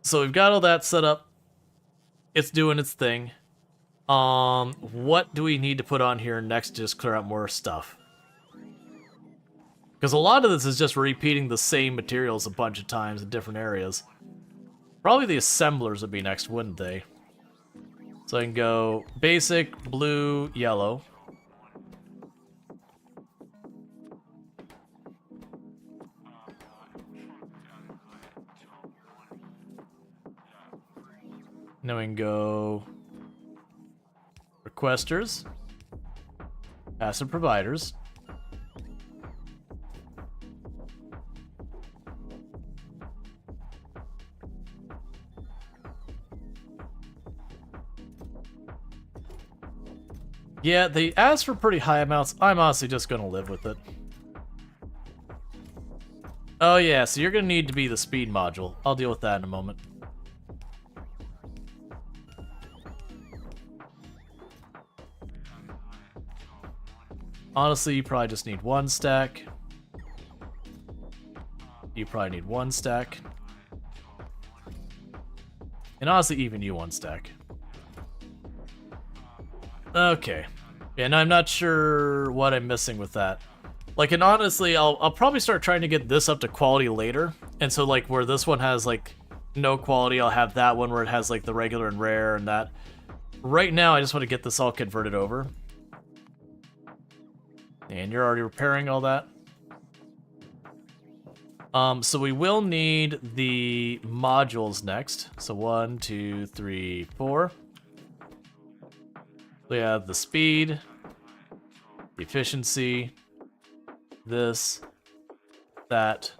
So we've got all that set up. It's doing its thing. What do we need to put on here next to just clear out more stuff? Because a lot of this is just repeating the same materials a bunch of times in different areas. Probably the assemblers would be next, wouldn't they? So I can go basic, blue, yellow. Now we can go requesters, passive providers. Yeah, they ask for pretty high amounts. I'm honestly just going to live with it. Oh yeah, so you're going to need to be the speed module. I'll deal with that in a moment. Honestly, you probably just need one stack. You probably need one stack. And honestly, even you one stack. Okay. Yeah, and I'm not sure what I'm missing with that. Like, and honestly, I'll probably start trying to get this up to quality later. And so, like, where this one has, like, no quality, I'll have that one where it has, like, the regular and rare and that. Right now, I just want to get this all converted over. And you're already repairing all that. So we will need the modules next. So 1, 2, 3, 4. We have the speed, the efficiency, this, that.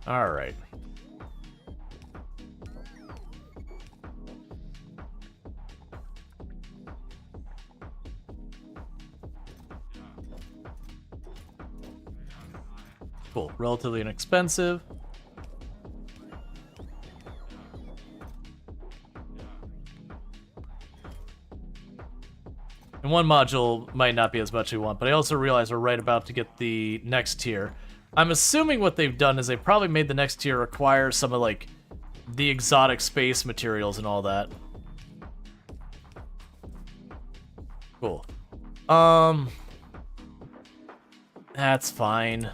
All right. Cool. Relatively inexpensive. And one module might not be as much as we want, but I also realize we're right about to get the next tier. I'm assuming what they've done is they probably made the next tier require some of, like, the exotic space materials and all that. Cool. That's fine.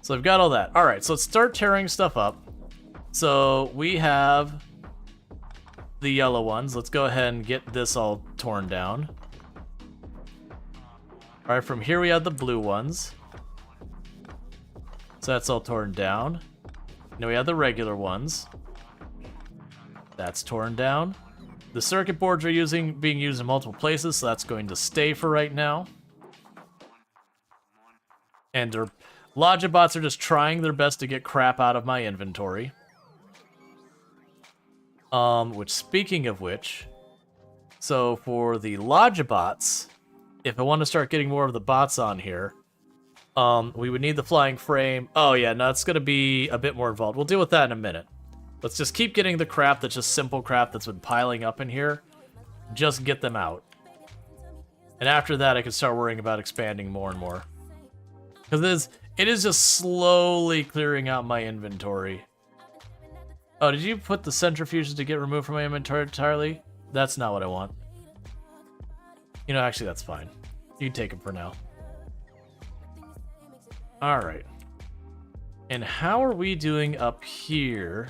So I've got all that. All right, so let's start tearing stuff up. So we have the yellow ones. Let's go ahead and get this all torn down. All right, from here we have the blue ones. So that's all torn down. Now we have the regular ones. That's torn down. The circuit boards are being used in multiple places, so that's going to stay for right now. And their Logibots are just trying their best to get crap out of my inventory. Which, speaking of which, so for the Logibots, if I want to start getting more of the bots on here, we would need the flying frame. Oh yeah, no, it's going to be a bit more involved. We'll deal with that in a minute. Let's just keep getting the crap that's just simple crap that's been piling up in here. Just get them out. And after that, I can start worrying about expanding more and more. Because it is just slowly clearing out my inventory. Oh, did you put the centrifuges to get removed from my inventory entirely? That's not what I want. You know, actually, that's fine. You can take them for now. Alright. And how are we doing up here?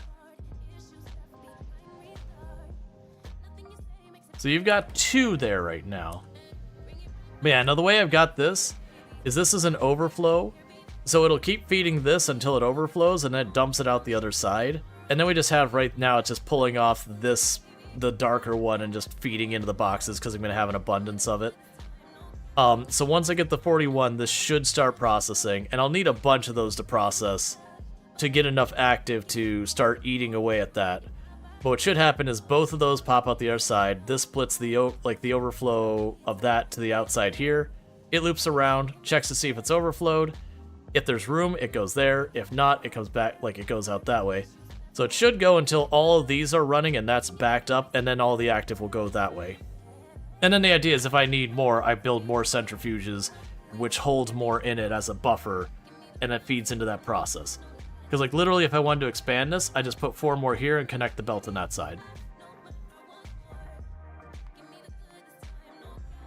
So you've got 2 there right now. But yeah, now the way I've got this is an overflow. So it'll keep feeding this until it overflows, and then it dumps it out the other side. And then we just have right now, it's just pulling off the darker one, and just feeding into the boxes because I'm going to have an abundance of it. So once I get the 41, this should start processing, and I'll need a bunch of those to process to get enough active to start eating away at that. But what should happen is both of those pop out the other side. This splits the overflow of that to the outside here. It loops around, checks to see if it's overflowed. If there's room, it goes there. If not, it comes back, like it goes out that way. So it should go until all of these are running and that's backed up, and then all the active will go that way. And then the idea is if I need more, I build more centrifuges, which hold more in it as a buffer, and it feeds into that process. Because like literally if I wanted to expand this, I just put 4 more here and connect the belt on that side.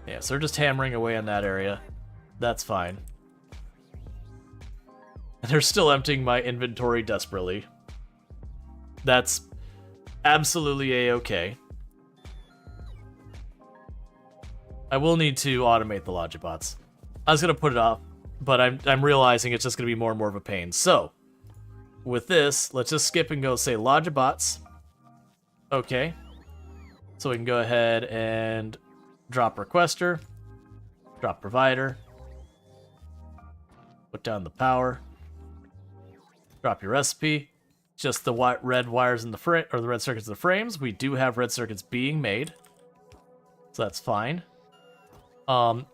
Yeah, so they're just hammering away on that area. That's fine. And they're still emptying my inventory desperately. That's absolutely a-okay. I will need to automate the Logibots. I was going to put it off, but I'm realizing it's just going to be more and more of a pain. So, with this, let's just skip and go say Logibots. Okay. So we can go ahead and drop requester, drop provider, put down the power, drop your recipe. Just the red wires in the frame, or the red circuits in the frames. We do have red circuits being made, so that's fine.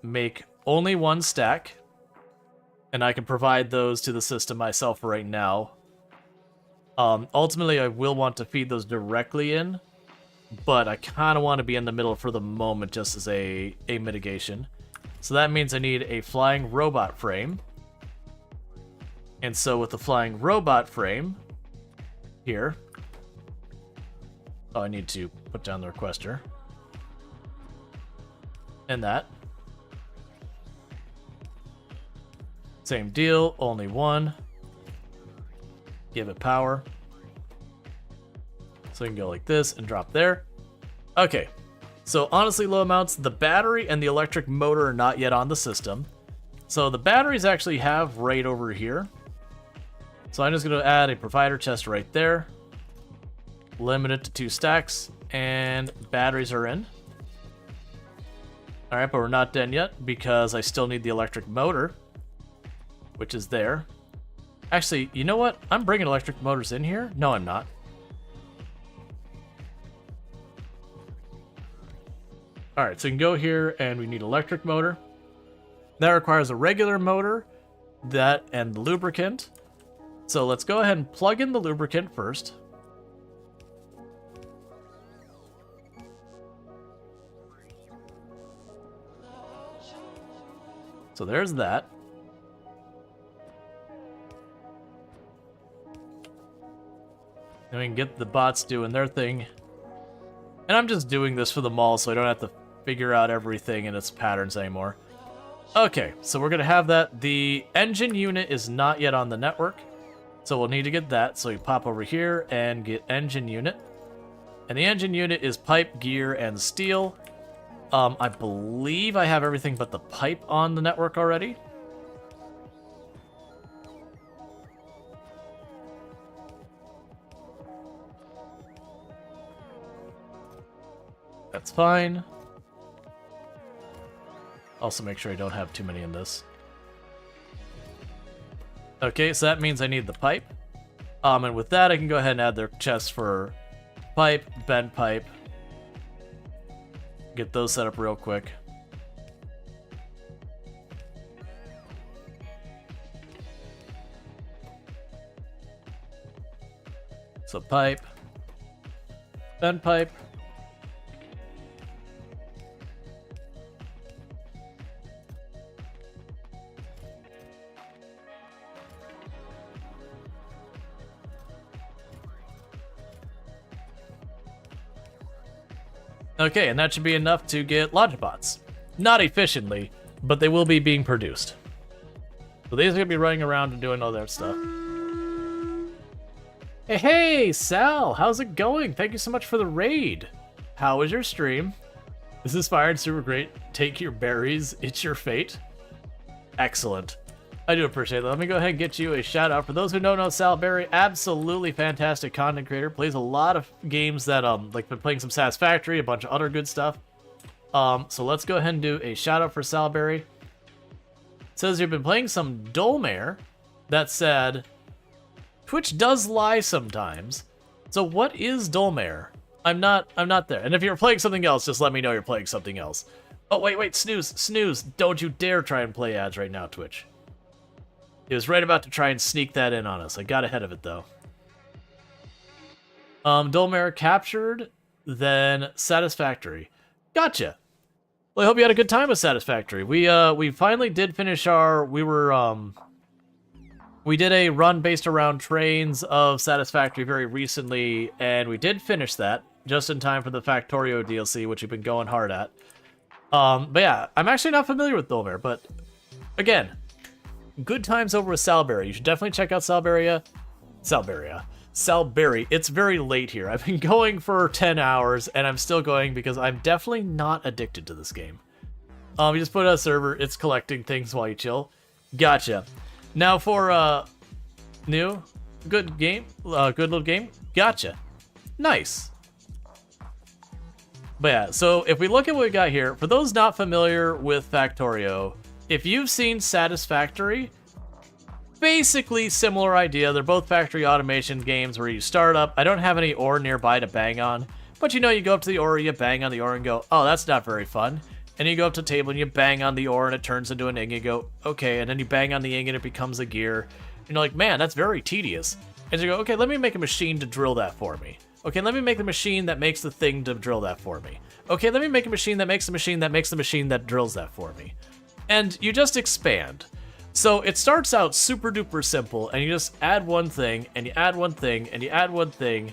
Make only 1 stack, and I can provide those to the system myself right now. Ultimately, I will want to feed those directly in, but I kind of want to be in the middle for the moment just as a mitigation. So that means I need a flying robot frame. And so with the flying robot frame here, oh, I need to put down the requester. And that. Same deal, only 1. Give it power. So we can go like this and drop there. Okay, so honestly low amounts. The battery and the electric motor are not yet on the system. So the batteries actually have right over here. So I'm just going to add a provider chest right there. Limit it to 2 stacks. And batteries are in. Alright, but we're not done yet because I still need the electric motor, which is there. Actually, you know what? I'm bringing electric motors in here. No, I'm not. Alright, so we can go here and we need electric motor. That requires a regular motor, that and the lubricant. So let's go ahead and plug in the lubricant first. So there's that. Then we can get the bots doing their thing. And I'm just doing this for the mall so I don't have to figure out everything in its patterns anymore. Okay, so we're going to have that. The engine unit is not yet on the network. So we'll need to get that. So we pop over here and get engine unit. And the engine unit is pipe, gear, and steel. I believe I have everything but the pipe on the network already. That's fine. Also make sure I don't have too many in this. Okay, so that means I need the pipe. And with that, I can go ahead and add their chest for pipe, bend pipe. Get those set up real quick. So pipe, bend pipe. Okay, and that should be enough to get Logibots. Not efficiently, but they will be being produced. So these are going to be running around and doing all their stuff. Hey, Sal, how's it going? Thank you so much for the raid. How was your stream? This is fire and super great. Take your berries, it's your fate. Excellent. I do appreciate that. Let me go ahead and get you a shout out. For those who don't know, Sal Berry, absolutely fantastic content creator. Plays a lot of games that, like been playing some Factorio, a bunch of other good stuff. So let's go ahead and do a shout out for Sal Berry. It says you've been playing some Dolmare. That said, Twitch does lie sometimes. So what is Dolmare? I'm not there. And if you're playing something else, just let me know you're playing something else. Oh, wait, snooze. Don't you dare try and play ads right now, Twitch. It was right about to try and sneak that in on us. I got ahead of it, though. Dolmere captured, then Satisfactory. Gotcha. Well, I hope you had a good time with Satisfactory. We finally did finish our... We did a run based around trains of Satisfactory very recently, and we did finish that just in time for the Factorio DLC, which we've been going hard at. But yeah, I'm actually not familiar with Dolmere, but again, good times over with Salberry. You should definitely check out Salberry. It's very late here. I've been going for 10 hours, and I'm still going because I'm definitely not addicted to this game. You just put it on a server, it's collecting things while you chill. Gotcha. Now for, new, good game, good little game. Gotcha. Nice. But yeah, so if we look at what we got here, for those not familiar with Factorio, if you've seen Satisfactory, basically similar idea. They're both factory automation games where you start up. I don't have any ore nearby to bang on, but you know, you go up to the ore, you bang on the ore and go, oh, that's not very fun. And you go up to the table and you bang on the ore and it turns into an ing. You go, okay, and then you bang on the ing and it becomes a gear. And you're like, man, that's very tedious. And you go, okay, let me make a machine to drill that for me. Okay, let me make the machine that makes the thing to drill that for me. Okay, let me make a machine that makes the machine that makes the machine that drills that for me. And you just expand. So it starts out super duper simple, and you just add one thing, and you add one thing, and you add one thing,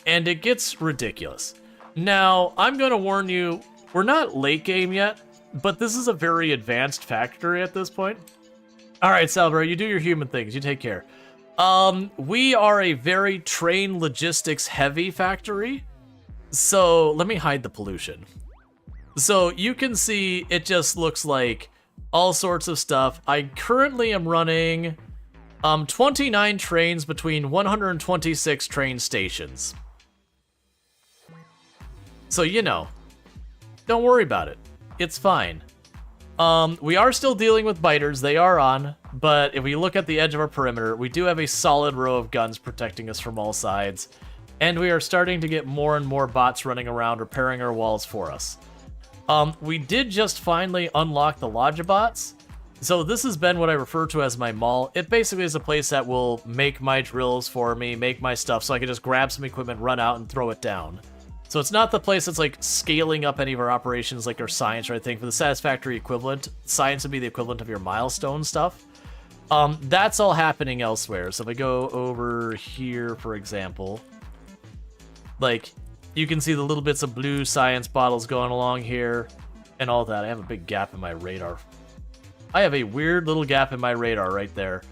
and it gets ridiculous. Now, I'm going to warn you, we're not late game yet, but this is a very advanced factory at this point. All right, Salvador, you do your human things. You take care. We are a very train logistics heavy factory. So let me hide the pollution. So you can see it just looks like all sorts of stuff. I currently am running 29 trains between 126 train stations. So, you know, don't worry about it. It's fine. We are still dealing with biters. They are on, but if we look at the edge of our perimeter, we do have a solid row of guns protecting us from all sides, and we are starting to get more and more bots running around repairing our walls for us. We did just finally unlock the Logibots. So this has been what I refer to as my mall. It basically is a place that will make my drills for me, make my stuff, so I can just grab some equipment, run out, and throw it down. So it's not the place that's like scaling up any of our operations like our science or anything. For the Satisfactory equivalent, science would be the equivalent of your milestone stuff. That's all happening elsewhere. So if I go over here, for example, like you can see the little bits of blue science bottles going along here and all that. I have a big gap in my radar. I have a weird little gap in my radar right there.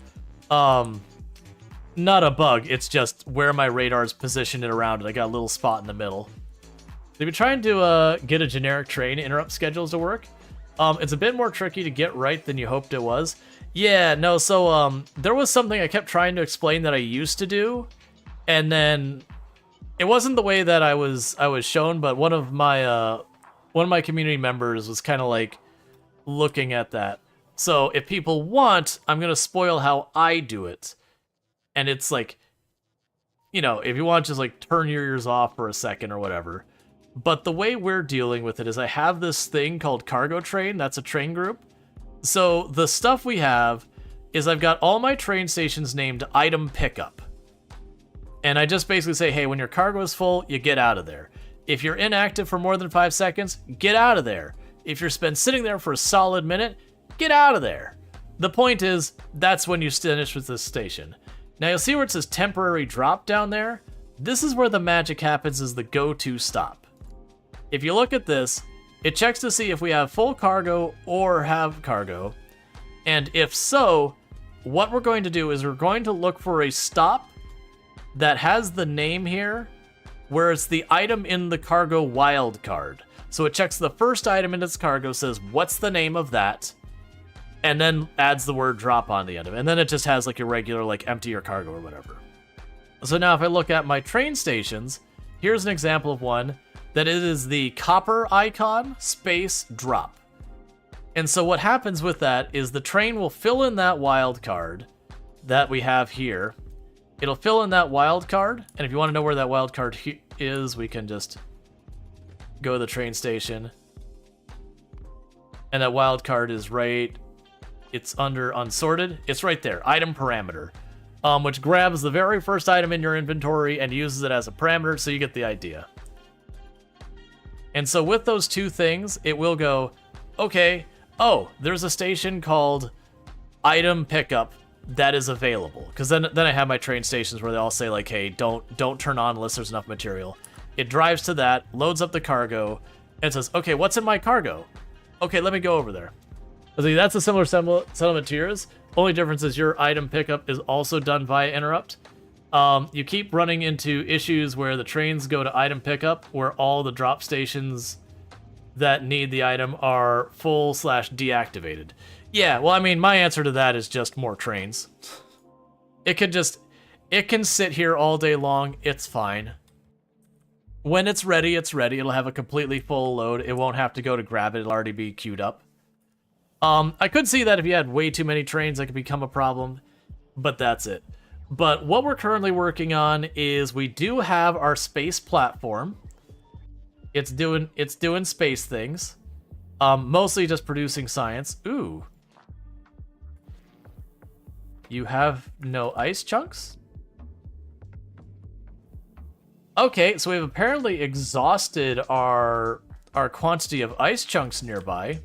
Not a bug, it's just where my radar is positioned and around it. I got a little spot in the middle. They've been trying to get a generic train interrupt schedules to work. It's a bit more tricky to get right than you hoped it was. Yeah, no, so there was something I kept trying to explain that I used to do, and then it wasn't the way that I was shown, but one of my community members was kind of like looking at that. So if people want, I'm gonna spoil how I do it. And it's like, you know, if you want, just like turn your ears off for a second or whatever. But the way we're dealing with it is I have this thing called Cargo Train. That's a train group. So the stuff we have is I've got all my train stations named Item Pickup. And I just basically say, hey, when your cargo is full, you get out of there. If you're inactive for more than 5 seconds, get out of there. If you're sitting there for a solid minute, get out of there. The point is, that's when you finish with this station. Now you'll see where it says temporary drop down there. This is where the magic happens, is the go-to stop. If you look at this, it checks to see if we have full cargo or have cargo. And if so, what we're going to do is we're going to look for a stop that has the name here, where it's the item in the cargo wildcard. So it checks the first item in its cargo, says, what's the name of that? And then adds the word drop on the end of it. And then it just has like a regular, like empty your cargo or whatever. So now if I look at my train stations, here's an example of one that it is the copper icon space drop. And so what happens with that is the train will fill in that wild card that we have here. It'll fill in that wild card. And if you want to know where that wild card is, we can just go to the train station. And that wild card is right. It's under unsorted. It's right there. Item parameter. which grabs the very first item in your inventory and uses it as a parameter, so you get the idea. And so with those two things, it will go, okay, oh, there's a station called item pickup that is available. Because then I have my train stations where they all say like, hey, don't turn on unless there's enough material. It drives to that, loads up the cargo, and says, okay, what's in my cargo? Okay, let me go over there. So that's a similar settlement to yours. Only difference is your item pickup is also done via interrupt. You keep running into issues where the trains go to item pickup, where all the drop stations that need the item are full/deactivated. Yeah, well, I mean, my answer to that is just more trains. It can sit here all day long. It's fine. When it's ready, it's ready. It'll have a completely full load. It won't have to go to grab it. It'll already be queued up. I could see that if you had way too many trains, that could become a problem, but that's it. But what we're currently working on is we do have our space platform. It's doing space things. Mostly just producing science. Ooh. You have no ice chunks? Okay, so we've apparently exhausted our quantity of ice chunks nearby.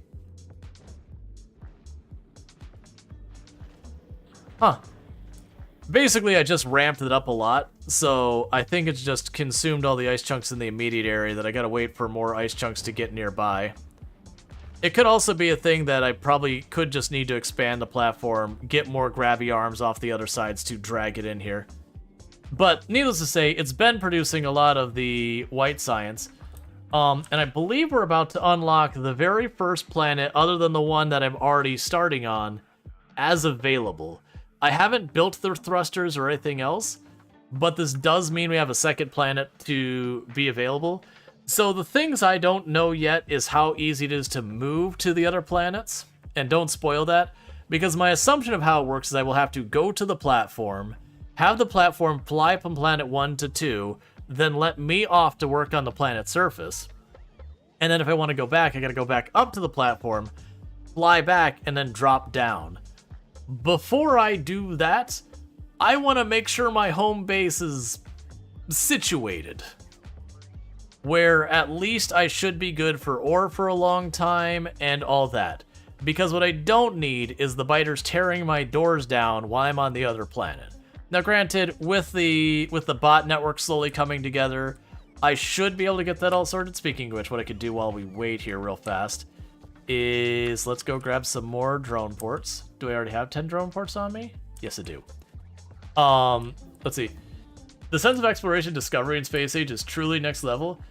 Huh. Basically, I just ramped it up a lot, so I think it's just consumed all the ice chunks in the immediate area that I gotta wait for more ice chunks to get nearby. It could also be a thing that I probably could just need to expand the platform, get more grabby arms off the other sides to drag it in here. But needless to say, it's been producing a lot of the white science, and I believe we're about to unlock the very first planet, other than the one that I'm already starting on, as available. I haven't built the thrusters or anything else, but this does mean we have a second planet to be available. So the things I don't know yet is how easy it is to move to the other planets, and don't spoil that, because my assumption of how it works is I will have to go to the platform, have the platform fly from planet 1 to 2, then let me off to work on the planet's surface. And then if I want to go back, I gotta go back up to the platform, fly back, and then drop down. Before I do that, I want to make sure my home base is situated, where at least I should be good for ore for a long time and all that. Because what I don't need is the biters tearing my doors down while I'm on the other planet. Now granted, with the bot network slowly coming together, I should be able to get that all sorted. Speaking of which, what I could do while we wait here real fast is let's go grab some more drone ports. Do I already have 10 drone ports on me? Yes, I do. Let's see. The sense of exploration, discovery, and space age is truly next level.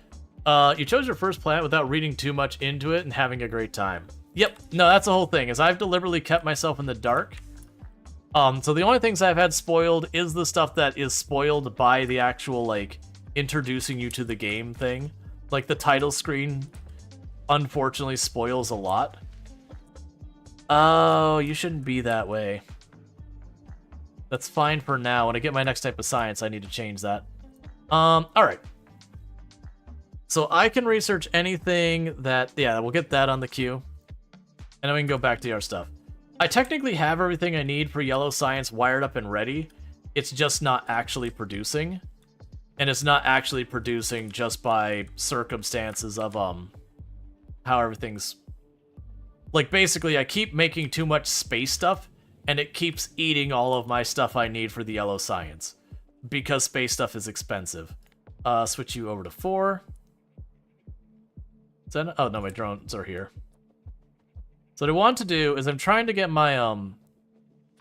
You chose your first planet without reading too much into it and having a great time. Yep, no, that's the whole thing, is I've deliberately kept myself in the dark. So the only things I've had spoiled is the stuff that is spoiled by the actual, like, introducing you to the game thing. Like, the title screen, unfortunately, spoils a lot. Oh, you shouldn't be that way. That's fine for now. When I get my next type of science, I need to change that. Alright. So I can research anything that... Yeah, we'll get that on the queue. And then we can go back to our stuff. I technically have everything I need for yellow science wired up and ready. It's just not actually producing. And it's not actually producing just by circumstances of, how everything's... Like, basically, I keep making too much space stuff, and it keeps eating all of my stuff I need for the yellow science. Because space stuff is expensive. Switch you over to 4. Is that... Oh, no, my drones are here. So what I want to do is I'm trying to get my,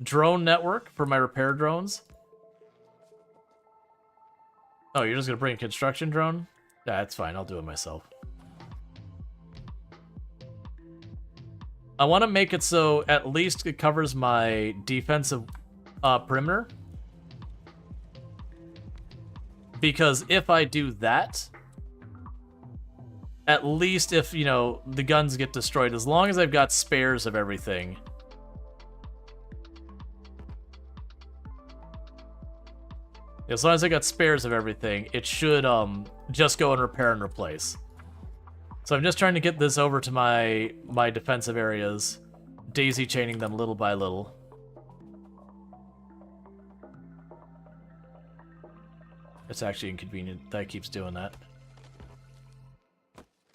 drone network for my repair drones. Oh, you're just gonna bring a construction drone? Yeah, that's fine. I'll do it myself. I want to make it so at least it covers my defensive perimeter. Because if I do that, at least if, you know, the guns get destroyed, as long as I've got spares of everything. As long as I got spares of everything, it should just go and repair and replace. So I'm just trying to get this over to my defensive areas, daisy chaining them little by little. It's actually inconvenient that it keeps doing that.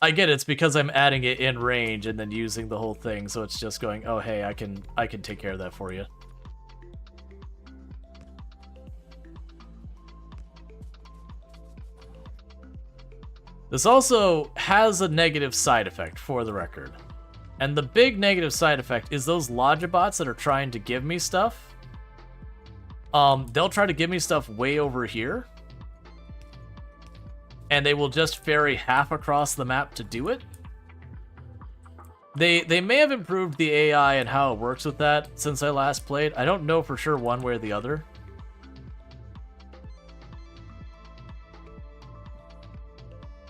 I get it, it's because I'm adding it in range and then using the whole thing, so it's just going, oh hey, I can take care of that for you. This also has a negative side effect, for the record. And the big negative side effect is those Logibots that are trying to give me stuff. They'll try to give me stuff way over here. And they will just ferry half across the map to do it. They may have improved the AI and how it works with that since I last played. I don't know for sure one way or the other.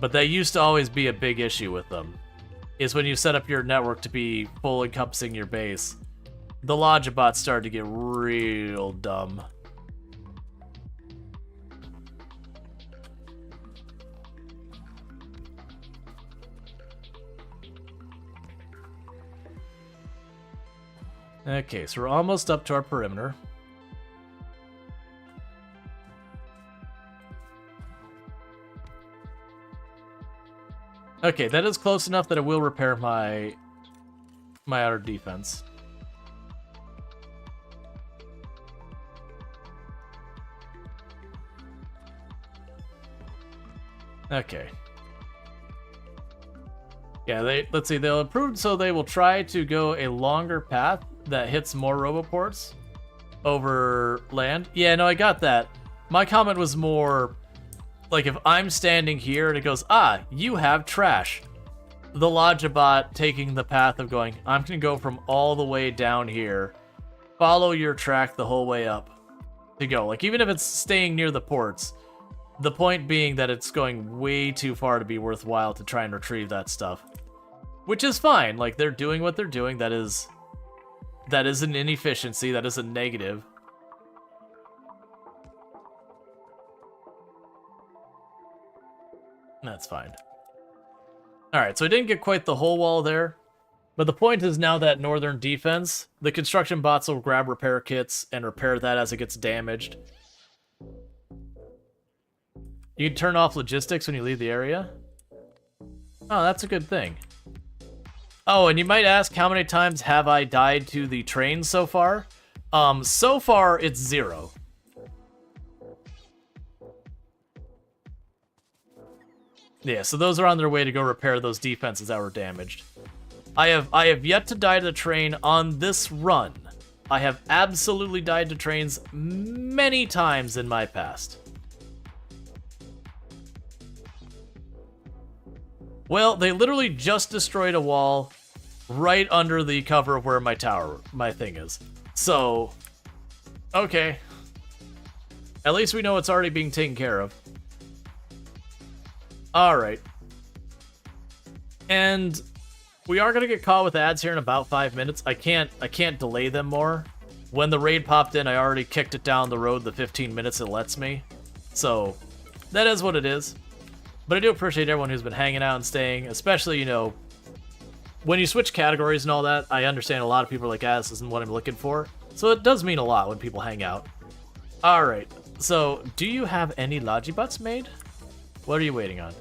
But that used to always be a big issue with them. Is when you set up your network to be full encompassing your base. The Logibots started to get real dumb. Okay, so we're almost up to our perimeter. Okay, that is close enough that it will repair my outer defense. Okay. Yeah, let's see, they'll improve, so they will try to go a longer path that hits more roboports over land. Yeah, no, I got that. My comment was more like if I'm standing here and it goes, ah, you have trash. The Logibot taking the path of going, I'm going to go from all the way down here, follow your track the whole way up to go. Like, even if it's staying near the ports, the point being that it's going way too far to be worthwhile to try and retrieve that stuff. Which is fine. Like, they're doing what they're doing. That is an inefficiency. That is a negative. That's fine. Alright, so I didn't get quite the whole wall there. But the point is now that northern defense, the construction bots will grab repair kits and repair that as it gets damaged. You can turn off logistics when you leave the area. Oh, that's a good thing. Oh, and you might ask, how many times have I died to the train so far? So far, it's 0. Yeah, so those are on their way to go repair those defenses that were damaged. I have yet to die to the train on this run. I have absolutely died to trains many times in my past. Well, they literally just destroyed a wall right under the cover of where my thing is. So, okay. At least we know it's already being taken care of. Alright. And we are gonna get caught with ads here in about 5 minutes. I can't delay them more. When the raid popped in, I already kicked it down the road the 15 minutes it lets me. So, that is what it is. But I do appreciate everyone who's been hanging out and staying, especially, you know, when you switch categories and all that, I understand a lot of people are like, ah, this isn't what I'm looking for. So it does mean a lot when people hang out. Alright, so do you have any Logibots made? What are you waiting on?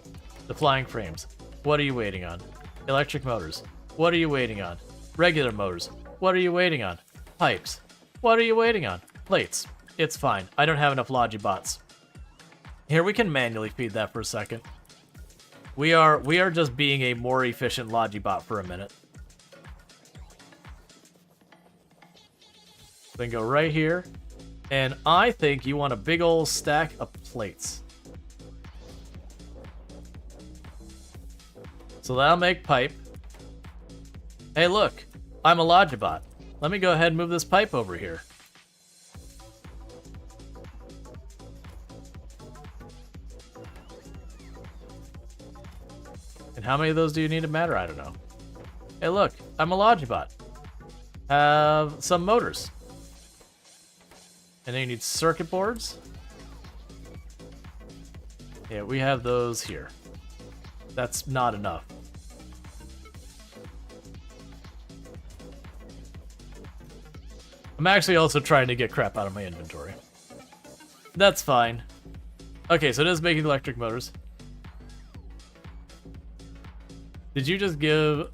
The flying frames. What are you waiting on? Electric motors. What are you waiting on? Regular motors. What are you waiting on? Pipes. What are you waiting on? Plates. It's fine. I don't have enough Logibots. Here, we can manually feed that for a second. We are just being a more efficient Logibot for a minute. Then go right here. And I think you want a big old stack of plates. So that'll make pipe. Hey, look. I'm a Logibot. Let me go ahead and move this pipe over here. And how many of those do you need to matter? I don't know. Hey, look. I'm a Logibot. Have some motors. And then you need circuit boards. Yeah, we have those here. That's not enough. I'm actually also trying to get crap out of my inventory. That's fine. Okay, so it is making electric motors. Did you just give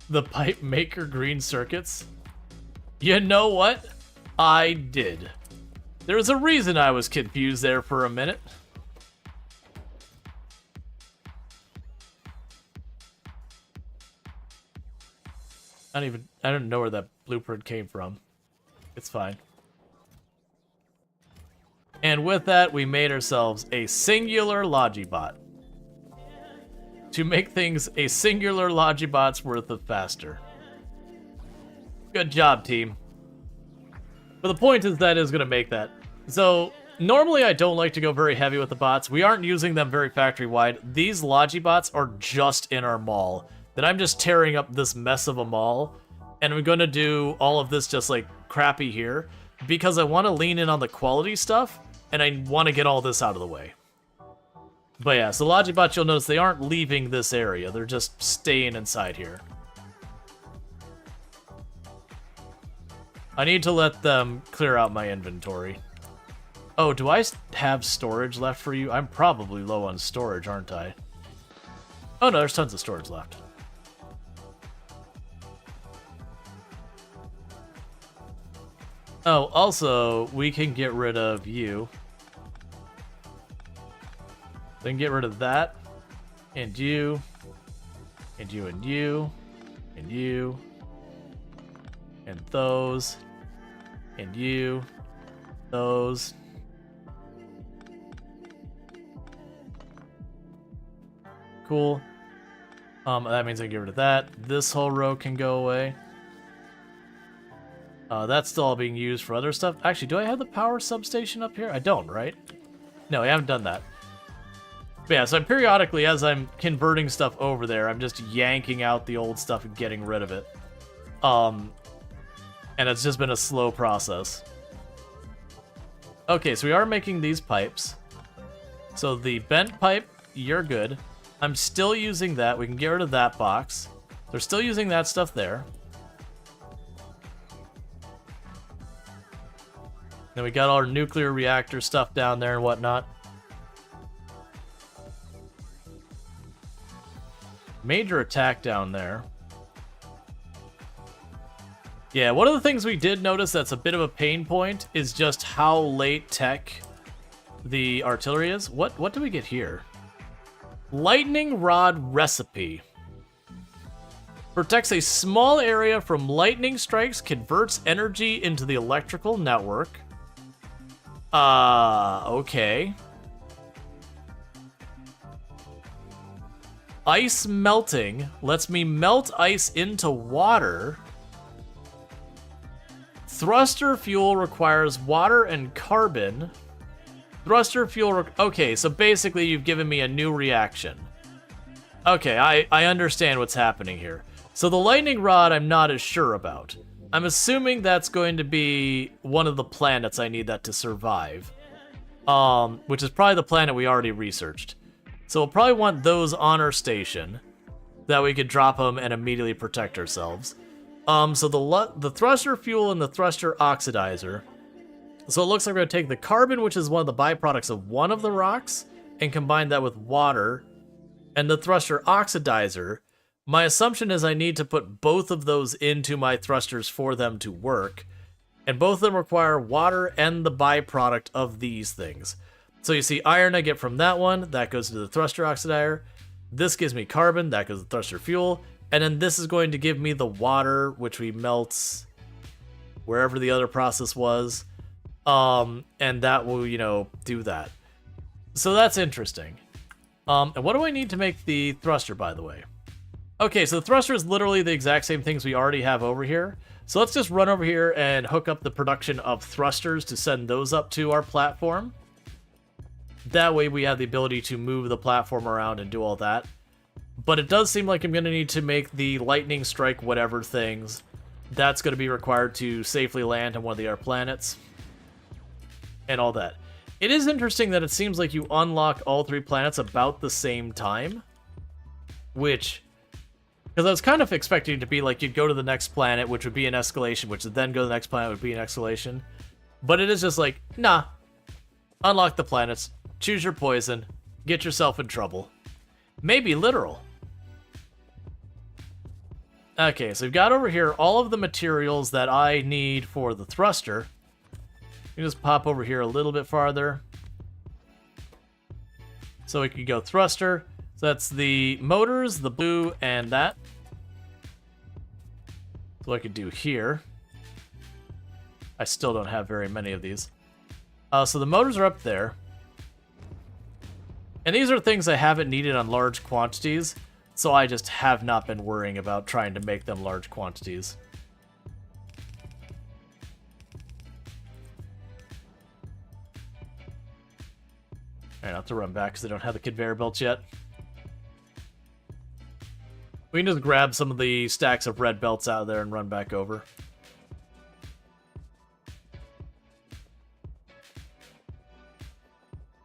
the pipe maker green circuits? You know what? I did. There's a reason I was confused there for a minute. I don't know where that blueprint came from. It's fine. And with that, we made ourselves a singular Logibot. To make things a singular Logibot's worth of faster. Good job, team. But the point is that is going to make that. So, normally I don't like to go very heavy with the bots. We aren't using them very factory-wide. These Logibots are just in our mall. That I'm just tearing up this mess of a mall. And I'm going to do all of this just like crappy here. Because I want to lean in on the quality stuff. And I want to get all this out of the way. But yeah, so Logibots, you'll notice they aren't leaving this area. They're just staying inside here. I need to let them clear out my inventory. Oh, do I have storage left for you? I'm probably low on storage, aren't I? Oh no, there's tons of storage left. Oh, also, we can get rid of you. Then get rid of that, and you, and you, and you, and you, and those, and you, those. Cool. That means I can get rid of that. This whole row can go away. That's still all being used for other stuff. Actually, do I have the power substation up here? I don't, right? No, I haven't done that. But yeah, so periodically, as I'm converting stuff over there, I'm just yanking out the old stuff and getting rid of it. And it's just been a slow process. Okay, so we are making these pipes. So the bent pipe, you're good. I'm still using that. We can get rid of that box. They're still using that stuff there. Then we got all our nuclear reactor stuff down there and whatnot. Major attack down there. Yeah, one of the things we did notice that's a bit of a pain point is just how late tech the artillery is. What do we get here? Lightning Rod Recipe. Protects a small area from lightning strikes, converts energy into the electrical network. Okay. Ice melting lets me melt ice into water. Thruster fuel requires water and carbon. Thruster fuel... Okay, so basically you've given me a new reaction. Okay, I understand what's happening here. So the lightning rod I'm not as sure about. I'm assuming that's going to be one of the planets I need that to survive. Which is probably the planet we already researched. So we'll probably want those on our station. That we could drop them and immediately protect ourselves. So the thruster fuel and the thruster oxidizer. So it looks like we're going to take the carbon, which is one of the byproducts of one of the rocks, and combine that with water. And the thruster oxidizer, my assumption is I need to put both of those into my thrusters for them to work. And both of them require water and the byproduct of these things. So you see iron I get from that one, that goes to the thruster oxidizer. This gives me carbon, that goes to the thruster fuel. And then this is going to give me the water, which we melt wherever the other process was. And that will, do that. So that's interesting. And what do I need to make the thruster, by the way? Okay, so the thruster is literally the exact same things we already have over here. So let's just run over here and hook up the production of thrusters to send those up to our platform. That way we have the ability to move the platform around and do all that. But it does seem like I'm going to need to make the lightning strike whatever things. That's going to be required to safely land on one of the other planets. And all that. It is interesting that it seems like you unlock all 3 planets about the same time. Which... Because I was kind of expecting it to be like you'd go to the next planet, which would be an escalation, which would then go to the next planet, would be an escalation. But it is just like, nah. Unlock the planets. Choose your poison. Get yourself in trouble. Maybe literal. Okay, so we've got over here all of the materials that I need for the thruster. You just pop over here a little bit farther. So we can go thruster. So that's the motors, the blue, and that. So I could do here. I still don't have very many of these. So the motors are up there. And these are things I haven't needed on large quantities, so I just have not been worrying about trying to make them large quantities. Alright, I'll have to run back because I don't have the conveyor belts yet. We can just grab some of the stacks of red belts out of there and run back over.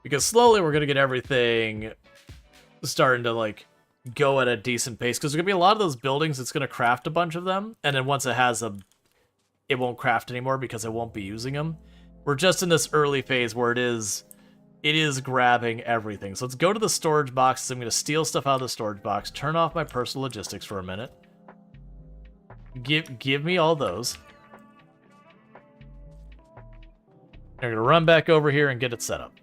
Because slowly we're going to get everything starting to, like, go at a decent pace. Because there's going to be a lot of those buildings, it's going to craft a bunch of them. And then once it has them, it won't craft anymore because I won't be using them. We're just in this early phase where it is grabbing everything. So let's go to the storage boxes. I'm going to steal stuff out of the storage box. Turn off my personal logistics for a minute. Give me all those. I'm going to run back over here and get it set up.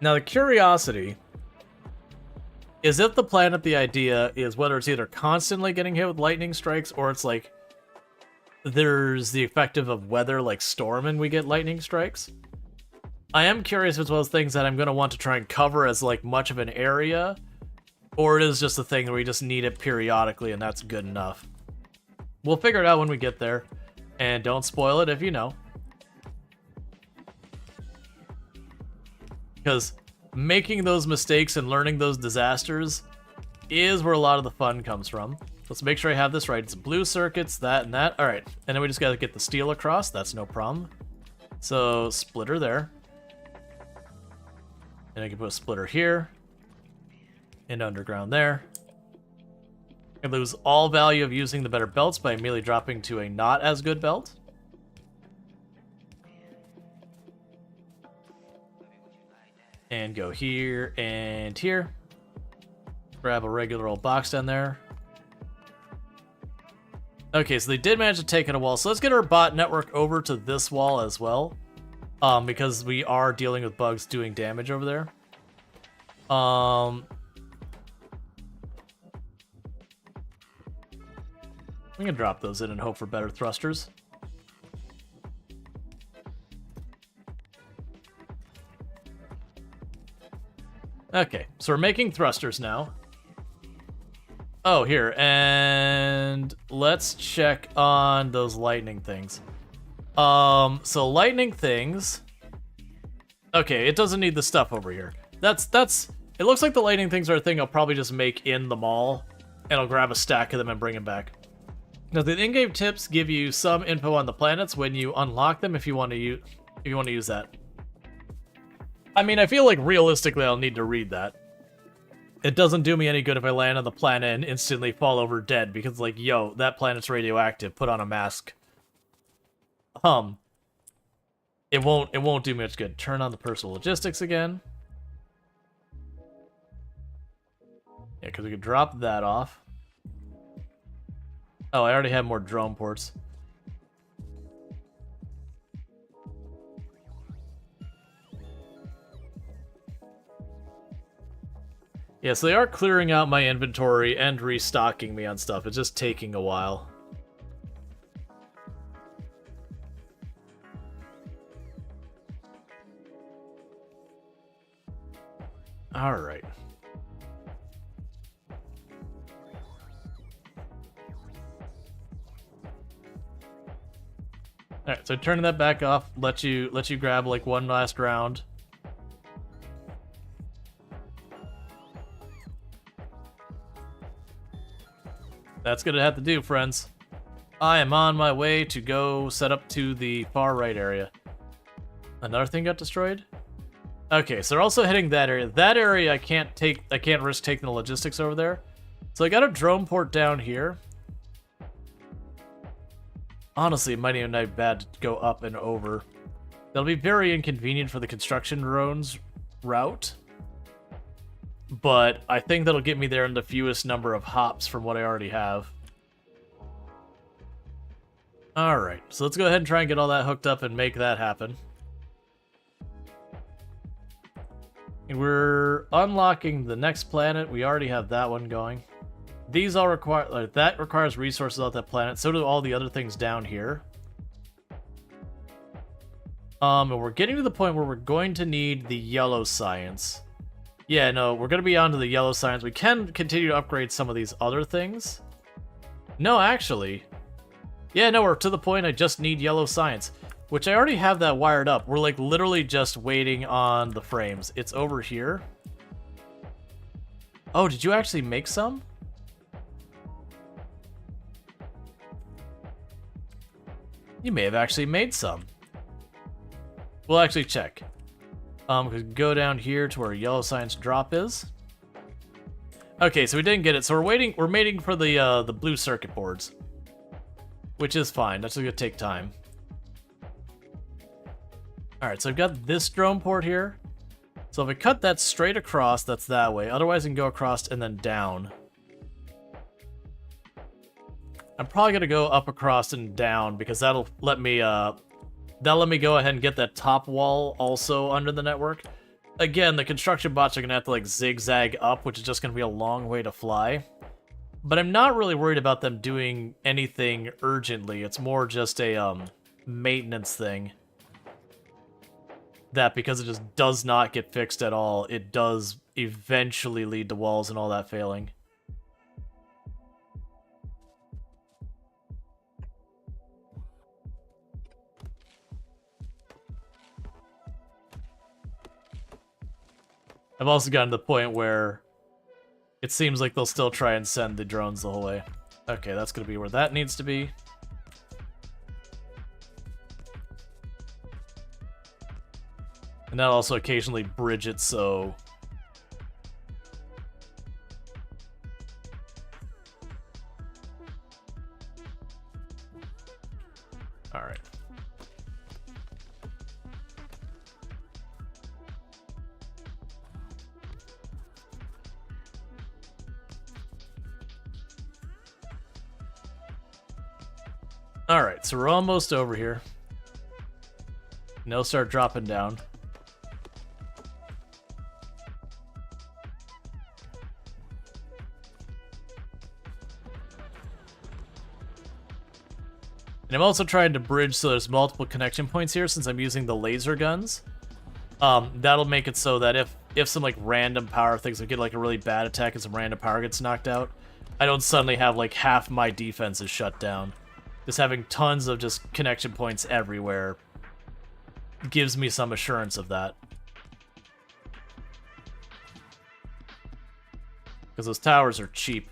Now, the curiosity is if the planet, the idea is whether it's either constantly getting hit with lightning strikes or it's like there's the effective of weather like storm and we get lightning strikes. I am curious if it's one of those things that I'm going to want to try and cover as like much of an area, or it is just a thing where we just need it periodically and that's good enough. We'll figure it out when we get there, and don't spoil it if you know. Because making those mistakes and learning those disasters is where a lot of the fun comes from. Let's make sure I have this right. It's blue circuits, that and that. All right, and then we just got to get the steel across. That's no problem. So splitter there. And I can put a splitter here. And underground there. I lose all value of using the better belts by immediately dropping to a not as good belt. And go here and here. Grab a regular old box down there. Okay, so they did manage to take it a wall. So let's get our bot network over to this wall as well. Because we are dealing with bugs doing damage over there. We can drop those in and hope for better thrusters. Okay, so we're making thrusters now. Oh, here, and let's check on those lightning things. So lightning things. Okay, it doesn't need the stuff over here. It looks like the lightning things are a thing I'll probably just make in the mall, and I'll grab a stack of them and bring them back. Now, the in-game tips give you some info on the planets when you unlock them if you want to use that. I mean, I feel like realistically I'll need to read that. It doesn't do me any good if I land on the planet and instantly fall over dead because, like, yo, that planet's radioactive. Put on a mask. It won't do me much good. Turn on the personal logistics again. Yeah, because we could drop that off. Oh, I already have more drone ports. Yeah, so they are clearing out my inventory and restocking me on stuff. It's just taking a while. Alright. Alright, so turning that back off, let you grab like one last round. That's gonna have to do, friends. I am on my way to go set up to the far right area. Another thing got destroyed? Okay, so they're also hitting that area. That area I can't risk taking the logistics over there. So I got a drone port down here. Honestly, it might even not be bad to go up and over. That'll be very inconvenient for the construction drones route. But I think that'll get me there in the fewest number of hops from what I already have. Alright, so let's go ahead and try and get all that hooked up and make that happen. And we're unlocking the next planet. We already have that one going. These all require, that requires resources on that planet. So do all the other things down here. And we're getting to the point where we're going to need the yellow science. Yeah, no, we're going to be on to the yellow science. We can continue to upgrade some of these other things. No, actually. Yeah, no, we're to the point I just need yellow science. Which I already have that wired up. We're like literally just waiting on the frames. It's over here. Oh, did you actually make some? You may have actually made some. We'll actually check. We can go down here to where yellow science drop is. Okay, so we didn't get it. So we're waiting for the blue circuit boards. Which is fine. That's gonna take time. Alright, so I've got this drone port here. So if I cut that straight across, that's that way. Otherwise I can go across and then down. I'm probably gonna go up across and down because that'll let me go ahead and get that top wall also under the network. Again, the construction bots are gonna have to like zigzag up, which is just gonna be a long way to fly. But I'm not really worried about them doing anything urgently. It's more just a maintenance thing. That because it just does not get fixed at all, it does eventually lead to walls and all that failing. I've also gotten to the point where it seems like they'll still try and send the drones the whole way. Okay, that's going to be where that needs to be. And that'll also occasionally bridge it so... Alright. Alright, so we're almost over here. Now we'll start dropping down. And I'm also trying to bridge so there's multiple connection points here since I'm using the laser guns. That'll make it so that if some like random power things, I get like a really bad attack and some random power gets knocked out, I don't suddenly have like half my defenses shut down. Just having tons of just connection points everywhere gives me some assurance of that. Because those towers are cheap.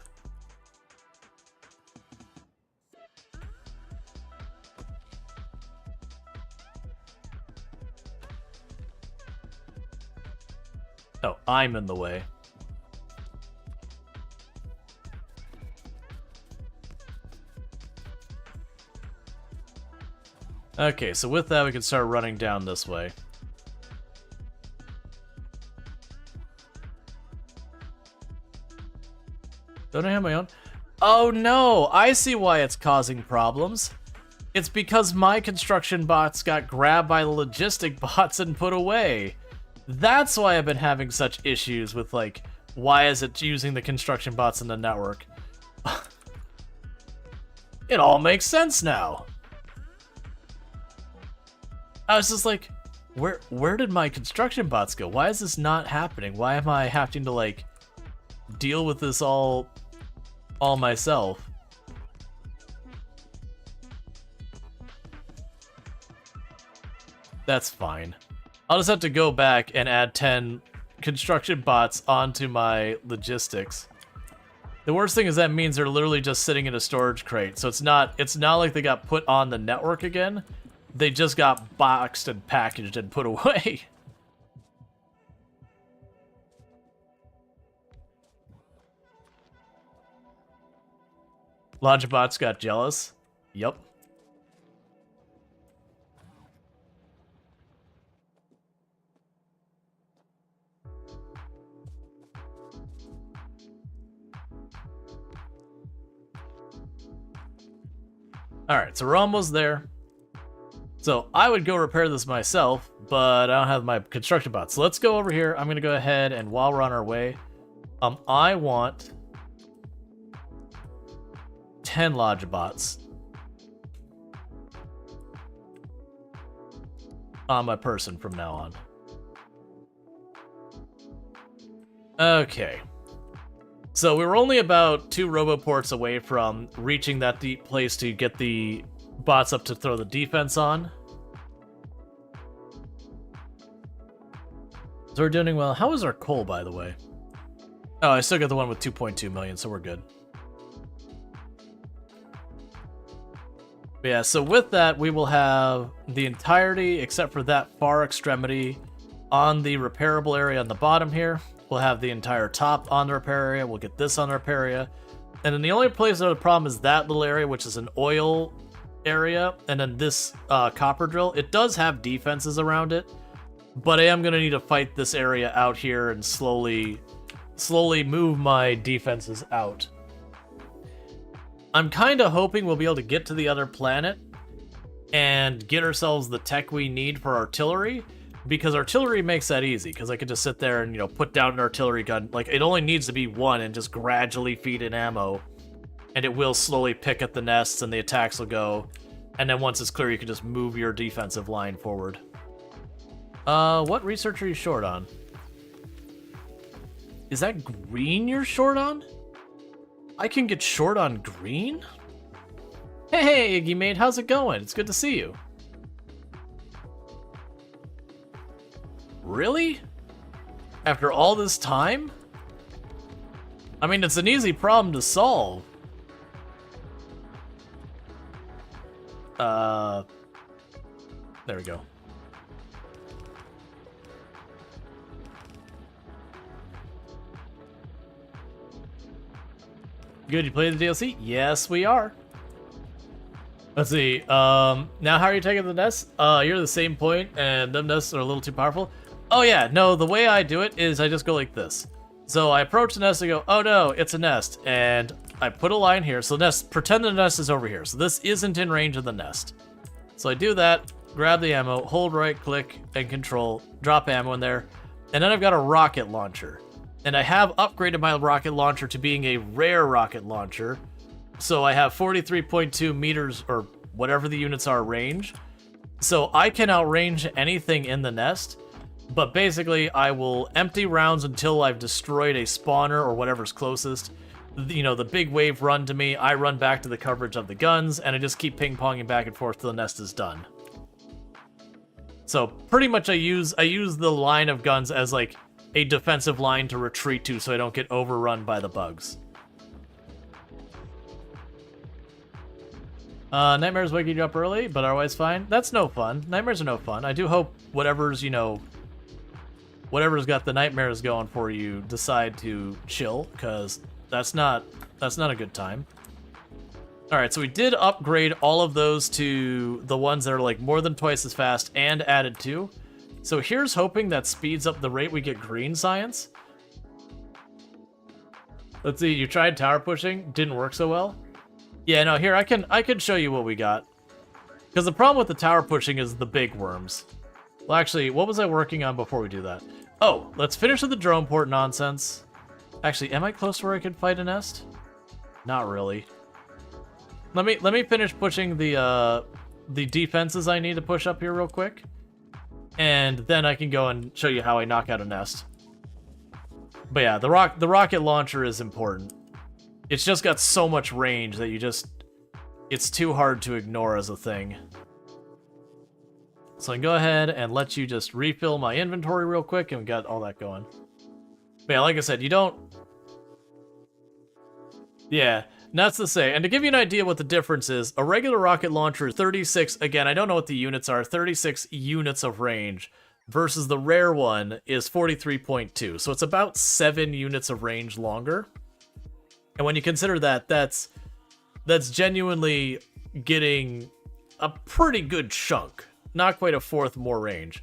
Oh, I'm in the way. Okay, so with that we can start running down this way. Don't I have my own? Oh no! I see why it's causing problems. It's because my construction bots got grabbed by the logistic bots and put away. That's why I've been having such issues with, like, why is it using the construction bots in the network? It all makes sense now. I was just like, where did my construction bots go? Why is this not happening? Why am I having to, like, deal with this all myself? That's fine. I'll just have to go back and add 10 construction bots onto my logistics. The worst thing is that means they're literally just sitting in a storage crate. So it's not like they got put on the network again. They just got boxed and packaged and put away. Logibots got jealous. Yup. Alright, so we're almost there. So I would go repair this myself, but I don't have my construction bots. So let's go over here. I'm going to go ahead and while we're on our way, I want 10 Logibots on my person from now on. Okay. So we were only about 2 roboports away from reaching that deep place to get the bots up to throw the defense on. So we're doing well. How is our coal, by the way? Oh, I still got the one with 2.2 million, so we're good. But yeah, so with that, we will have the entirety, except for that far extremity, on the repairable area on the bottom here. We'll have the entire top on the repair area. We'll get this on the repair area. And then the only place that the problem is that little area, which is an oil area, and then this copper drill. It does have defenses around it, but I am going to need to fight this area out here and slowly move my defenses out. I'm kind of hoping we'll be able to get to the other planet and get ourselves the tech we need for artillery, because artillery makes that easy, because I could just sit there and, you know, put down an artillery gun. Like, it only needs to be one and just gradually feed in ammo, and it will slowly pick at the nests and the attacks will go. And then once it's clear, you can just move your defensive line forward. What research are you short on? Is that green you're short on? I can get short on green? Hey, Iggy mate, how's it going? It's good to see you. Really? After all this time? I mean, it's an easy problem to solve. There we go. Good, you played the DLC? Yes, we are. Let's see. Now how are you taking the nests? You're the same point, and them nests are a little too powerful. Oh yeah, no, the way I do it is I just go like this. So I approach the nest and go, oh no, it's a nest. And I put a line here. So the nest, pretend the nest is over here. So this isn't in range of the nest. So I do that, grab the ammo, hold right click and control, drop ammo in there. And then I've got a rocket launcher. And I have upgraded my rocket launcher to being a rare rocket launcher. So I have 43.2 meters, or whatever the units are, range. So I can outrange anything in the nest. But basically, I will empty rounds until I've destroyed a spawner or whatever's closest. You know, the big wave run to me, I run back to the coverage of the guns, and I just keep ping-ponging back and forth till the nest is done. So pretty much I use the line of guns as like a defensive line to retreat to so I don't get overrun by the bugs. Nightmares waking you up early, but otherwise fine. That's no fun. Nightmares are no fun. I do hope whatever's, you know, whatever's got the nightmares going for you decide to chill, because that's not a good time. Alright, so we did upgrade all of those to the ones that are like more than twice as fast and added 2. So here's hoping that speeds up the rate we get green science. Let's see, you tried tower pushing, didn't work so well. Yeah, no, here I can show you what we got. Because the problem with the tower pushing is the big worms. Well, actually, what was I working on before we do that? Oh, let's finish with the drone port nonsense. Actually, am I close to where I could fight a nest? Not really. Let me finish pushing the defenses I need to push up here real quick. And then I can go and show you how I knock out a nest. But yeah, the rocket launcher is important. It's just got so much range that it's too hard to ignore as a thing. So I can go ahead and let you just refill my inventory real quick, and we got all that going. But yeah, like I said, you don't... Yeah, nuts to say. And to give you an idea what the difference is, a regular rocket launcher is 36, again, I don't know what the units are, 36 units of range, versus the rare one is 43.2. So it's about 7 units of range longer. And when you consider that, that's that's genuinely getting a pretty good chunk. Not quite a fourth more range.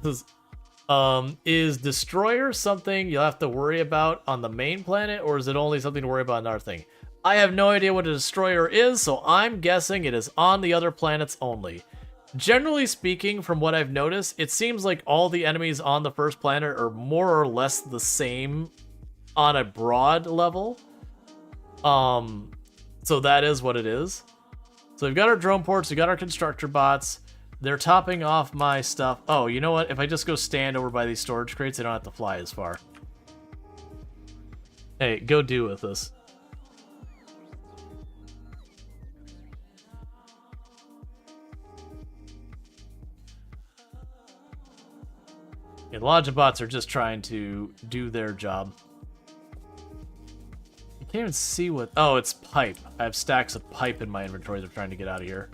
Is Destroyer something you'll have to worry about on the main planet, or is it only something to worry about on our thing? I have no idea what a Destroyer is, so I'm guessing it is on the other planets only. Generally speaking, from what I've noticed, it seems like all the enemies on the first planet are more or less the same on a broad level. So that is what it is. So we've got our drone ports, we've got our constructor bots. They're topping off my stuff. Oh, you know what? If I just go stand over by these storage crates, I don't have to fly as far. Hey, go do with this. Yeah, the Logic bots are just trying to do their job. You can't even see what... Oh, it's pipe. I have stacks of pipe in my inventory. They're trying to get out of here.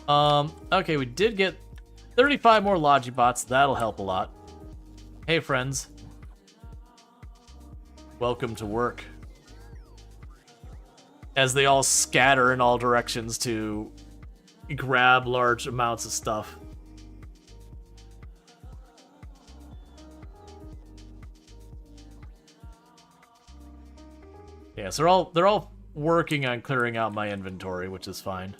Okay, we did get 35 more Logic bots. That'll help a lot. Hey, friends. Welcome to work. As they all scatter in all directions to grab large amounts of stuff. Yeah, so they're all working on clearing out my inventory, which is fine.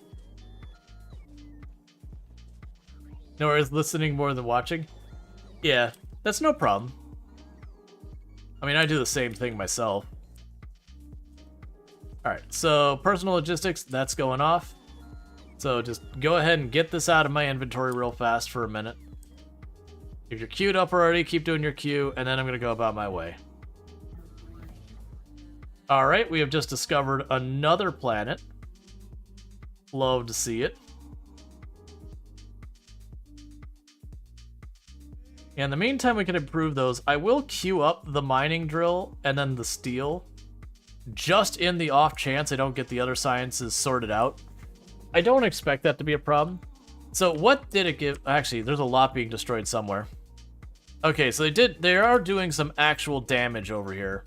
No worries, listening more than watching? Yeah, that's no problem. I mean, I do the same thing myself. Alright, so personal logistics, that's going off. So just go ahead and get this out of my inventory real fast for a minute. If you're queued up already, keep doing your queue, and then I'm going to go about my way. Alright, we have just discovered another planet. Love to see it. In the meantime, we can improve those. I will queue up the mining drill and then the steel, just in the off chance I don't get the other sciences sorted out. I don't expect that to be a problem. So what did it give? Actually, there's a lot being destroyed somewhere. Okay, so they are doing some actual damage over here.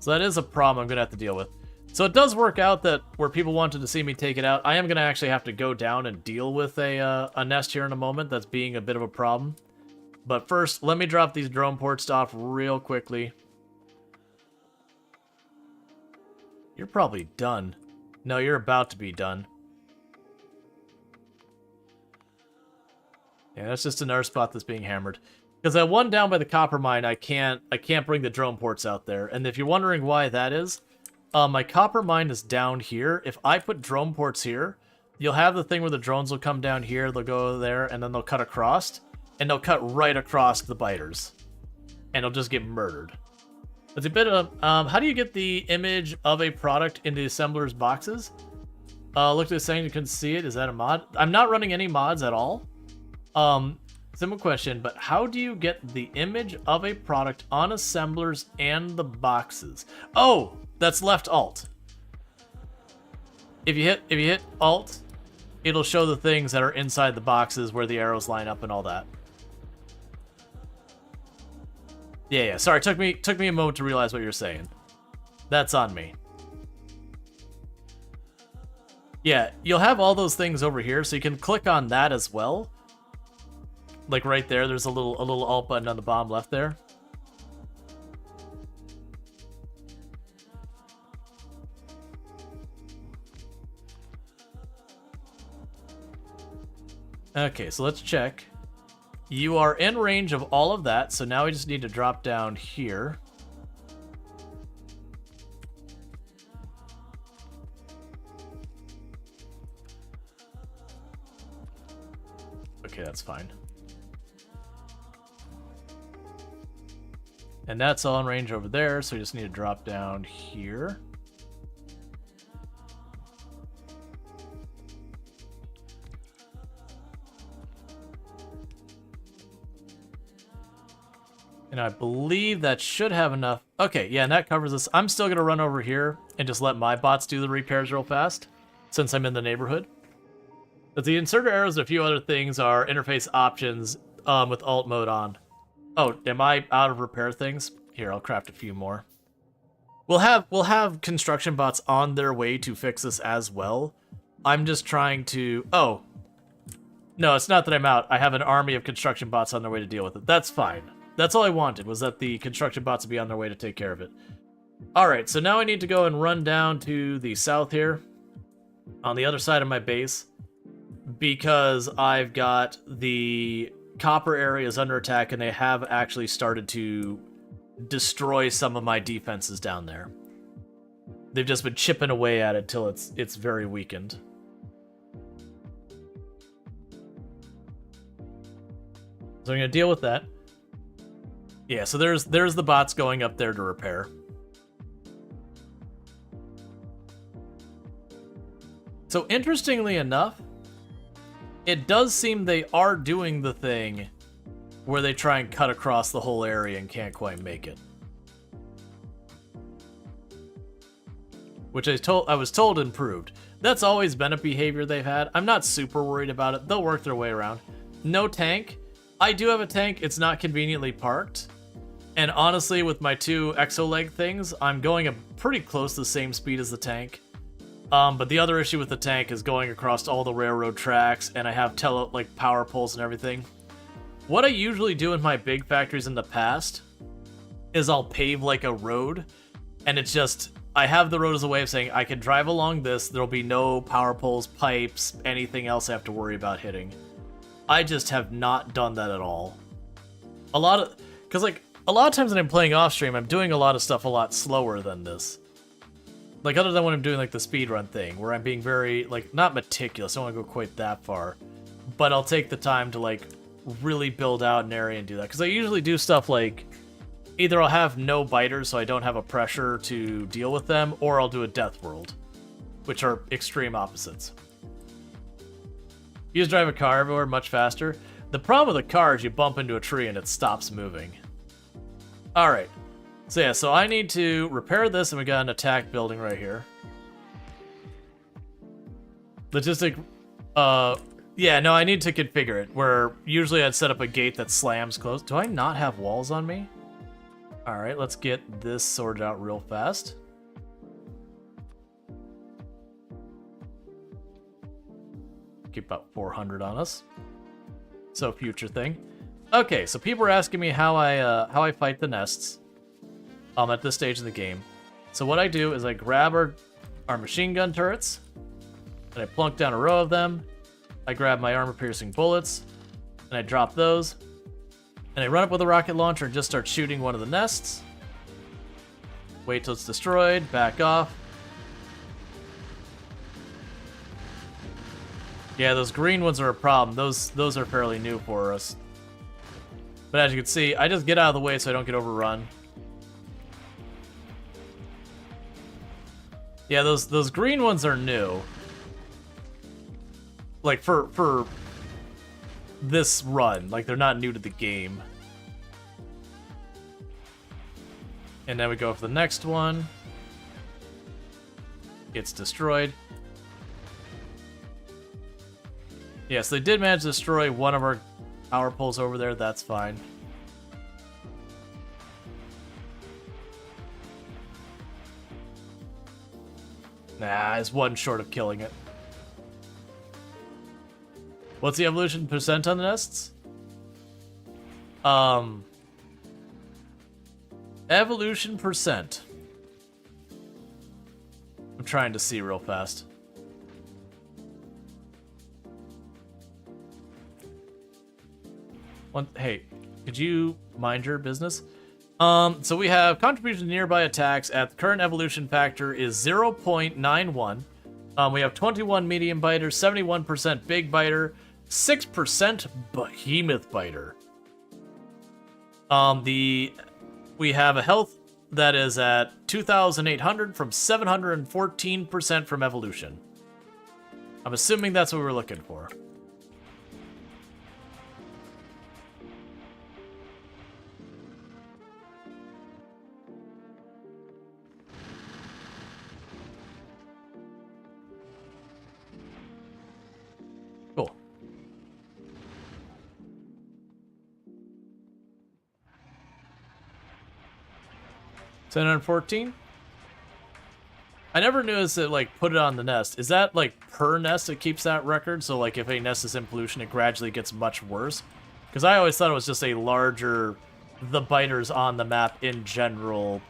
So that is a problem I'm going to have to deal with. So it does work out that where people wanted to see me take it out, I am going to actually have to go down and deal with a nest here in a moment that's being a bit of a problem. But first, let me drop these drone ports off real quickly. You're probably done. No, you're about to be done. Yeah, that's just another spot that's being hammered. Because that one down by the copper mine, I can't bring the drone ports out there. And if you're wondering why that is, my copper mine is down here. If I put drone ports here, you'll have the thing where the drones will come down here, they'll go there, and then they'll cut across. And they'll cut right across the biters. And they'll just get murdered. It's a bit of... how do you get the image of a product into assembler's boxes? Look at this saying, you couldn't see it. Is that a mod? I'm not running any mods at all. Simple question, but how do you get the image of a product on assemblers and the boxes? Oh, that's left alt. If you hit alt, it'll show the things that are inside the boxes where the arrows line up and all that. Yeah. Sorry, took me a moment to realize what you're saying. That's on me. Yeah, you'll have all those things over here, so you can click on that as well. Like right there, there's a little alt button on the bottom left there. Okay, so let's check. You are in range of all of that, so now we just need to drop down here. Okay, that's fine. And that's all in range over there, so we just need to drop down here. And I believe that should have enough. Okay, yeah, and that covers this. I'm still going to run over here and just let my bots do the repairs real fast, since I'm in the neighborhood. But the inserter arrows and a few other things are interface options with alt mode on. Oh, am I out of repair things? Here, I'll craft a few more. We'll have construction bots on their way to fix this as well. I'm just trying to... Oh. No, it's not that I'm out. I have an army of construction bots on their way to deal with it. That's fine. That's all I wanted, was that the construction bots would be on their way to take care of it. Alright, so now I need to go and run down to the south here, on the other side of my base, because I've got the copper areas under attack, and they have actually started to destroy some of my defenses down there. They've just been chipping away at it till it's very weakened. So I'm gonna deal with that. Yeah, so there's the bots going up there to repair. So interestingly enough, it does seem they are doing the thing where they try and cut across the whole area and can't quite make it. Which I was told improved. That's always been a behavior they've had. I'm not super worried about it. They'll work their way around. No tank. I do have a tank. It's not conveniently parked. And honestly, with my two exoleg things, I'm going pretty close to the same speed as the tank. But the other issue with the tank is going across all the railroad tracks, and I have power poles and everything. What I usually do in my big factories in the past is I'll pave like a road, and it's just, I have the road as a way of saying I can drive along this, there'll be no power poles, pipes, anything else I have to worry about hitting. I just have not done that at all. A lot of times when I'm playing off stream, I'm doing a lot of stuff a lot slower than this. Like, other than when I'm doing, like, the speedrun thing, where I'm being very, like, not meticulous, I don't want to go quite that far, but I'll take the time to, like, really build out an area and do that. Because I usually do stuff like, either I'll have no biters so I don't have a pressure to deal with them, or I'll do a death world, which are extreme opposites. You just drive a car everywhere much faster. The problem with a car is you bump into a tree and it stops moving. Alright. So yeah, so I need to repair this, and we got an attack building right here. Logistic, yeah, no, I need to configure it, where usually I'd set up a gate that slams closed. Do I not have walls on me? Alright, let's get this sorted out real fast. Keep about 400 on us. So, future thing. Okay, so people are asking me how I fight the nests. At this stage of the game. So what I do is I grab our machine gun turrets, and I plunk down a row of them. I grab my armor-piercing bullets, and I drop those. And I run up with a rocket launcher and just start shooting one of the nests. Wait till it's destroyed, back off. Yeah, those green ones are a problem. Those are fairly new for us. But as you can see, I just get out of the way so I don't get overrun. Yeah, those green ones are new. Like, for this run. Like, they're not new to the game. And then we go for the next one. Gets destroyed. Yes, they did manage to destroy one of our power poles over there. That's fine. Nah, it's one short of killing it. What's the evolution percent on the nests? Evolution percent. I'm trying to see real fast. Hey, could you mind your business? So we have contribution to nearby attacks at the current evolution factor is 0.91. We have 21 medium biters, 71% big biter, 6% behemoth biter. We have a health that is at 2,800 from 714% from evolution. I'm assuming that's what we're looking for. Cool. $714. I never noticed it, like, put it on the nest. Is that, like, per nest it keeps that record? So, like, if a nest is in pollution, it gradually gets much worse? Because I always thought it was just a larger... The biters on the map in general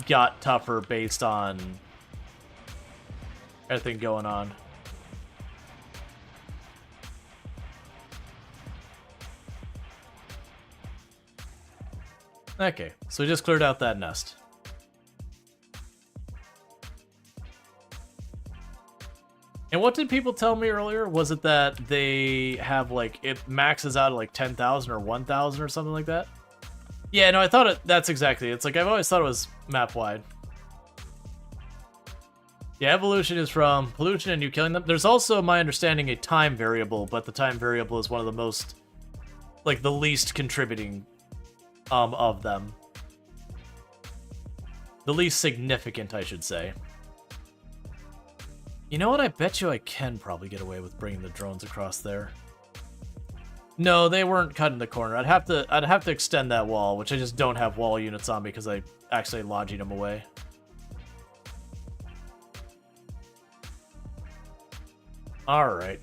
got tougher based on everything going on. Okay, so we just cleared out that nest. And what did people tell me earlier? Was it that they have, like, it maxes out at, like, 10,000 or 1,000 or something like that? Yeah, no, I thought it, that's exactly. It's like, I've always thought it was map-wide. Yeah, evolution is from pollution and you killing them. There's also, my understanding, a time variable, but the time variable is one of the most, like, the least contributing of them. The least significant, I should say. You know what? I bet you I can probably get away with bringing the drones across there. No, they weren't cutting the corner. I'd have to extend that wall, which I just don't have wall units on because I actually lodging them away. All right.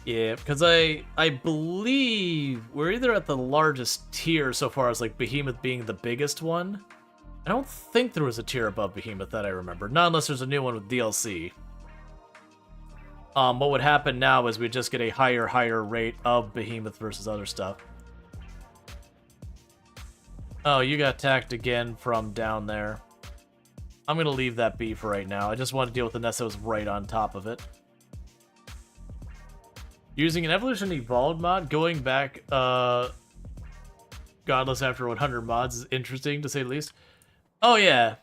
Yeah, because I believe we're either at the largest tier so far as like Behemoth being the biggest one. I don't think there was a tier above Behemoth that I remember. Not unless there's a new one with DLC. What would happen now is we just get a higher rate of Behemoth versus other stuff. Oh, you got attacked again from down there. I'm going to leave that be for right now. I just want to deal with the nest that was right on top of it. Using an Evolution Evolved mod, going back godless after 100 mods is interesting, to say the least. Oh, yeah.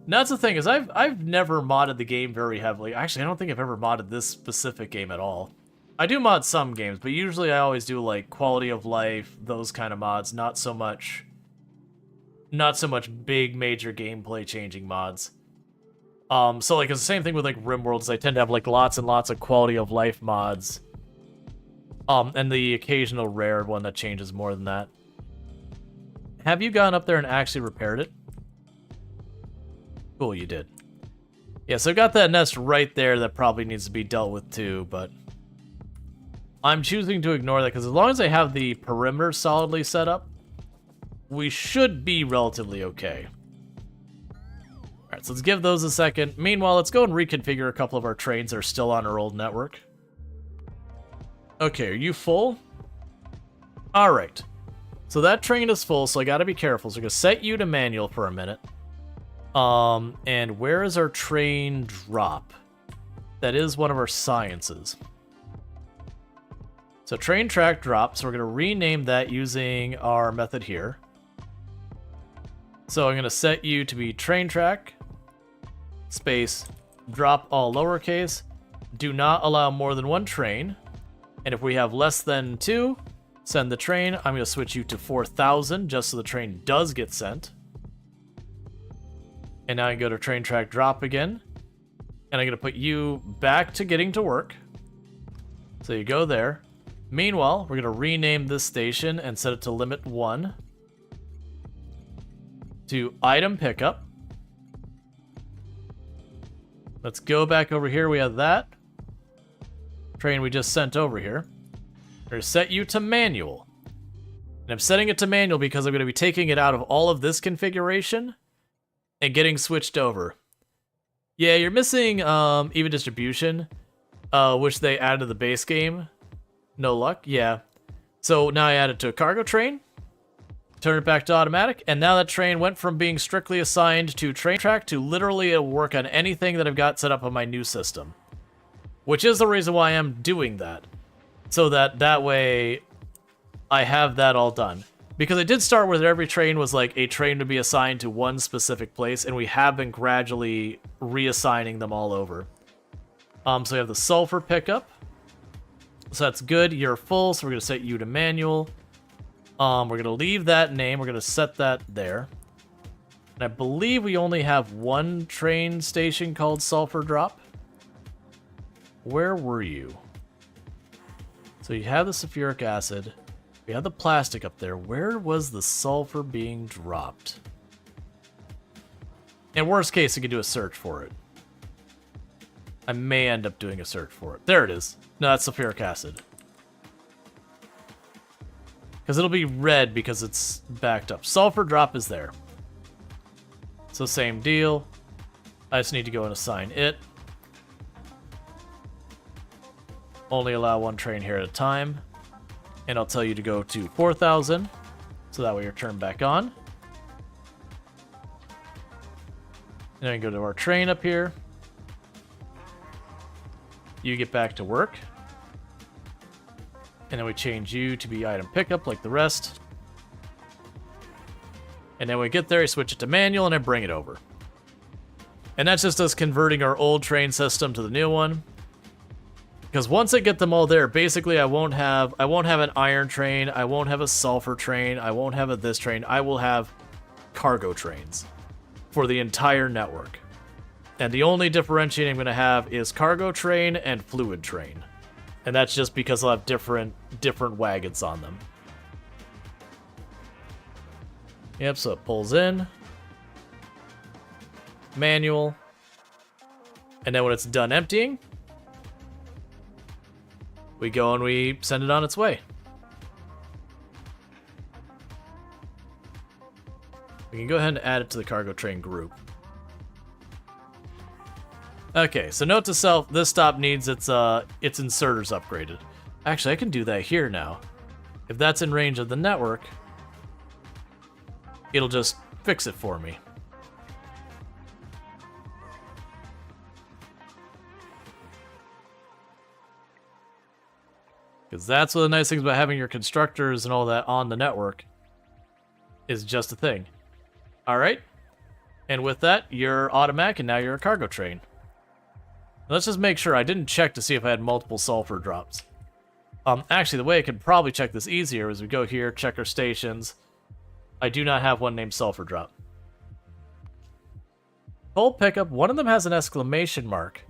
Now, that's the thing, is I've never modded the game very heavily. Actually, I don't think I've ever modded this specific game at all. I do mod some games, but usually I always do, like, quality of life, those kind of mods, not so much big, major gameplay changing mods. So, like, it's the same thing with, like, RimWorlds. I tend to have, like, lots and lots of quality of life mods. And the occasional rare one that changes more than that. Have you gone up there and actually repaired it? Cool, you did. Yeah, so I've got that nest right there that probably needs to be dealt with too, but I'm choosing to ignore that because as long as I have the perimeter solidly set up, we should be relatively okay. Alright, so let's give those a second. Meanwhile, let's go and reconfigure a couple of our trains that are still on our old network. Okay, are you full? Alright. So that train is full, so I gotta be careful. So I'm gonna set you to manual for a minute. And where is our train drop? That is one of our sciences. So train track drop, so we're gonna rename that using our method here. So I'm gonna set you to be train track, space, drop all lowercase, do not allow more than one train, and if we have less than 2, send the train. I'm gonna switch you to 4,000 just so the train does get sent. And now I go to train track drop again. And I'm going to put you back to getting to work. So you go there. Meanwhile, we're going to rename this station and set it to limit 1. To item pickup. Let's go back over here. We have that train we just sent over here. We're going to set you to manual. And I'm setting it to manual because I'm going to be taking it out of all of this configuration and getting switched over. Yeah, you're missing even distribution, which they added to the base game. No luck, yeah. So now I add it to a cargo train, turn it back to automatic, and now that train went from being strictly assigned to train track to literally it'll work on anything that I've got set up on my new system. Which is the reason why I'm doing that. So that way I have that all done. Because I did start with every train was like a train to be assigned to one specific place, and we have been gradually reassigning them all over. So we have the sulfur pickup. So that's good. You're full, so we're going to set you to manual. We're going to leave that name. We're going to set that there. And I believe we only have one train station called Sulfur Drop. Where were you? So you have the sulfuric acid. We have the plastic up there. Where was the sulfur being dropped? In worst case, I could do a search for it. I may end up doing a search for it. There it is. No, that's sulfuric acid. Because it'll be red because it's backed up. Sulfur drop is there. So same deal. I just need to go and assign it. Only allow one train here at a time. And I'll tell you to go to 4,000. So that way you're turned back on. And then we go to our train up here. You get back to work. And then we change you to be item pickup like the rest. And then we get there, you switch it to manual, and then bring it over. And that's just us converting our old train system to the new one. Because once I get them all there, basically I won't have an iron train, I won't have a sulfur train, I won't have a this train, I will have cargo trains for the entire network. And the only differentiating I'm going to have is cargo train and fluid train. And that's just because I'll have different wagons on them. Yep, so it pulls in. Manual. And then when it's done emptying, we go and we send it on its way. We can go ahead and add it to the cargo train group. Okay, so note to self, this stop needs its inserters upgraded. Actually, I can do that here now. If that's in range of the network, it'll just fix it for me. Because that's one of the nice things about having your constructors and all that on the network, is just a thing. Alright, and with that, you're automatic, and now you're a cargo train. Let's just make sure. I didn't check to see if I had multiple sulfur drops. Actually, the way I could probably check this easier is we go here, check our stations. I do not have one named sulfur drop. Coal pickup, one of them has an exclamation mark.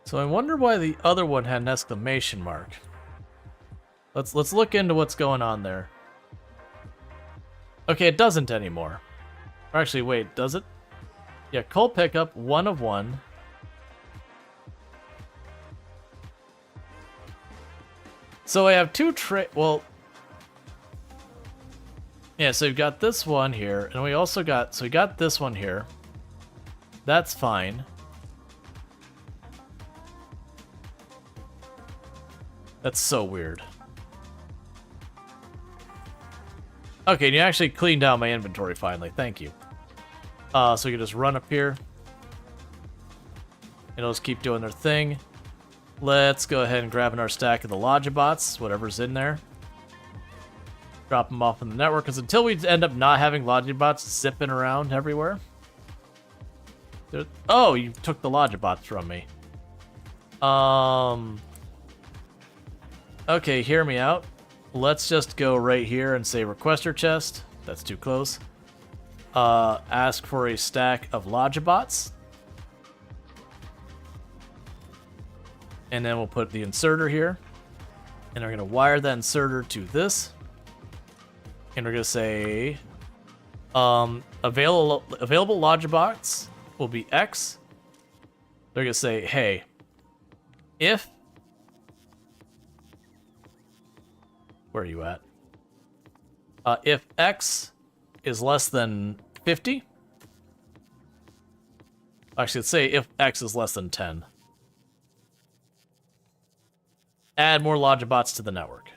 So I wonder why the other one had an exclamation mark. Let's look into what's going on there. Okay, it doesn't anymore. Or actually, wait, does it? Yeah, coal pickup, 1 of 1. So I have two well, yeah, so we've got this one here, and we also got, so we got this one here. That's fine. That's so weird. Okay, and you actually cleaned out my inventory finally. Thank you. So we can just run up here. And it'll just keep doing their thing. Let's go ahead and grab in our stack of the Logibots, whatever's in there. Drop them off in the network, because until we end up not having Logibots zipping around everywhere. Oh, you took the Logibots from me. Okay, hear me out. Let's just go right here and say requester chest. That's too close. Ask for a stack of Logibots. And then we'll put the inserter here. And we're going to wire that inserter to this. And we're going to say available Logibots will be X. They're going to say, hey, if... Where are you at? If X is less than 50. Actually, let's say if X is less than 10. Add more Logibots to the network.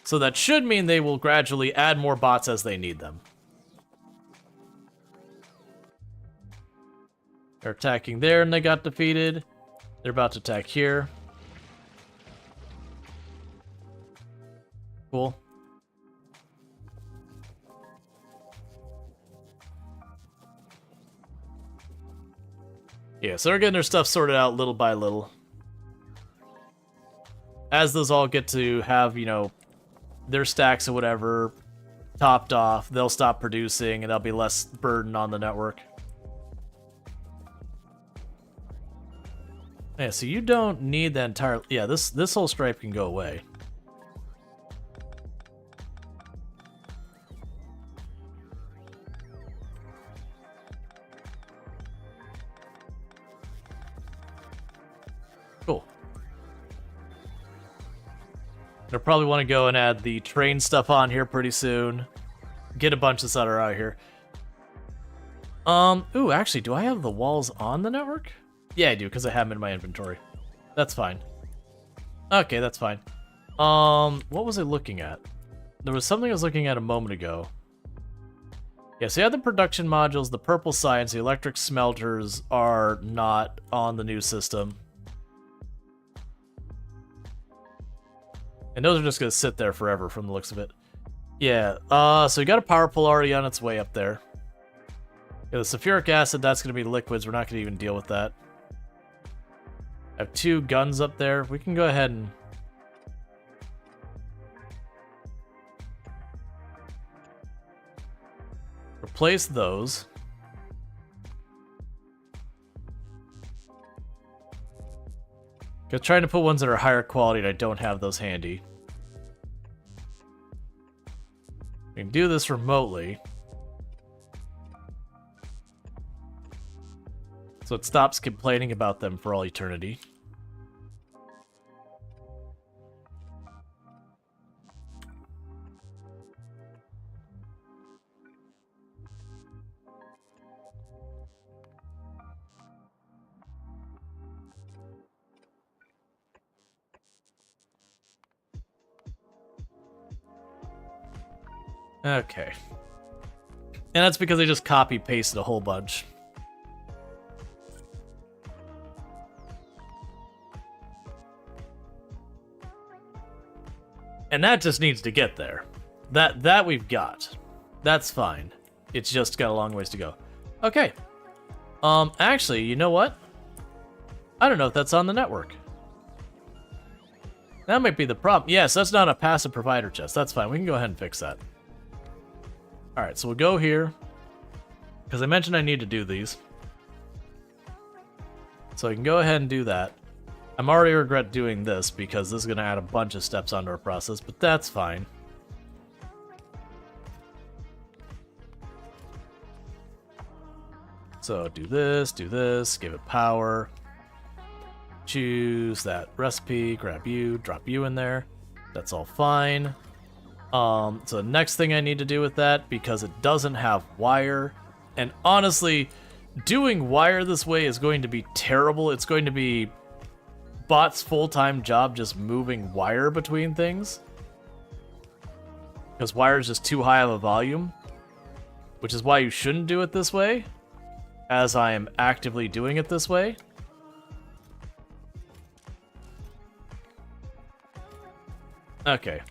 So that should mean they will gradually add more bots as they need them. They're attacking there and they got defeated. They're about to attack here. Cool. Yeah, so they're getting their stuff sorted out little by little. As those all get to have, you know, their stacks or whatever topped off, they'll stop producing and there'll be less burden on the network. Yeah, so you don't need the entire... Yeah, this whole stripe can go away. Cool. They'll probably want to go and add the train stuff on here pretty soon. Get a bunch of stuff out of here. Ooh, actually, do I have the walls on the network? Yeah, I do, because I have them in my inventory. That's fine. Okay, that's fine. What was I looking at? There was something I was looking at a moment ago. Yeah, so you have the production modules, the purple science, the electric smelters are not on the new system. And those are just going to sit there forever from the looks of it. Yeah, so you got a power pole already on its way up there. Yeah, the sulfuric acid, that's going to be liquids. We're not going to even deal with that. I have 2 guns up there. We can go ahead and... replace those. Because trying to put ones that are higher quality and I don't have those handy. We can do this remotely. So it stops complaining about them for all eternity. Okay. And that's because they just copy-pasted a whole bunch. And that just needs to get there. That we've got. That's fine. It's just got a long ways to go. Okay. Actually, you know what? I don't know if that's on the network. That might be the problem. Yes, that's not a passive provider chest. That's fine. We can go ahead and fix that. Alright, so we'll go here. Because I mentioned I need to do these. So I can go ahead and do that. I'm already regret doing this because this is going to add a bunch of steps onto our process, but that's fine. So do this, give it power. Choose that recipe, grab you, drop you in there. That's all fine. So the next thing I need to do with that, because it doesn't have wire, and honestly, doing wire this way is going to be terrible. It's going to be bot's full-time job just moving wire between things. Because wire is just too high of a volume. Which is why you shouldn't do it this way, as I am actively doing it this way. Okay.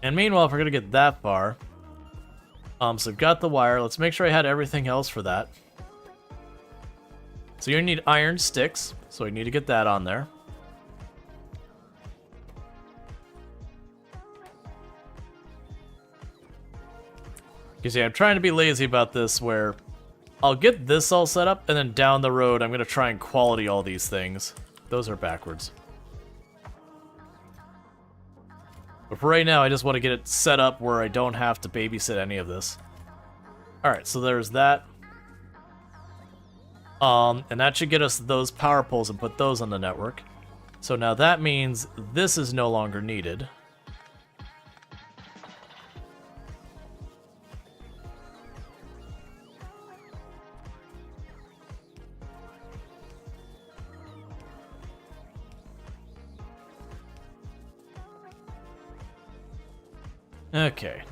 And meanwhile, if we're going to get that far... so I've got the wire. Let's make sure I had everything else for that. So you're going to need iron sticks. So we need to get that on there. Because yeah, I'm trying to be lazy about this where I'll get this all set up and then down the road I'm going to try and quality all these things. Those are backwards. But for right now, I just want to get it set up where I don't have to babysit any of this. Alright, so there's that. And that should get us those power poles and put those on the network. So now that means this is no longer needed. Okay.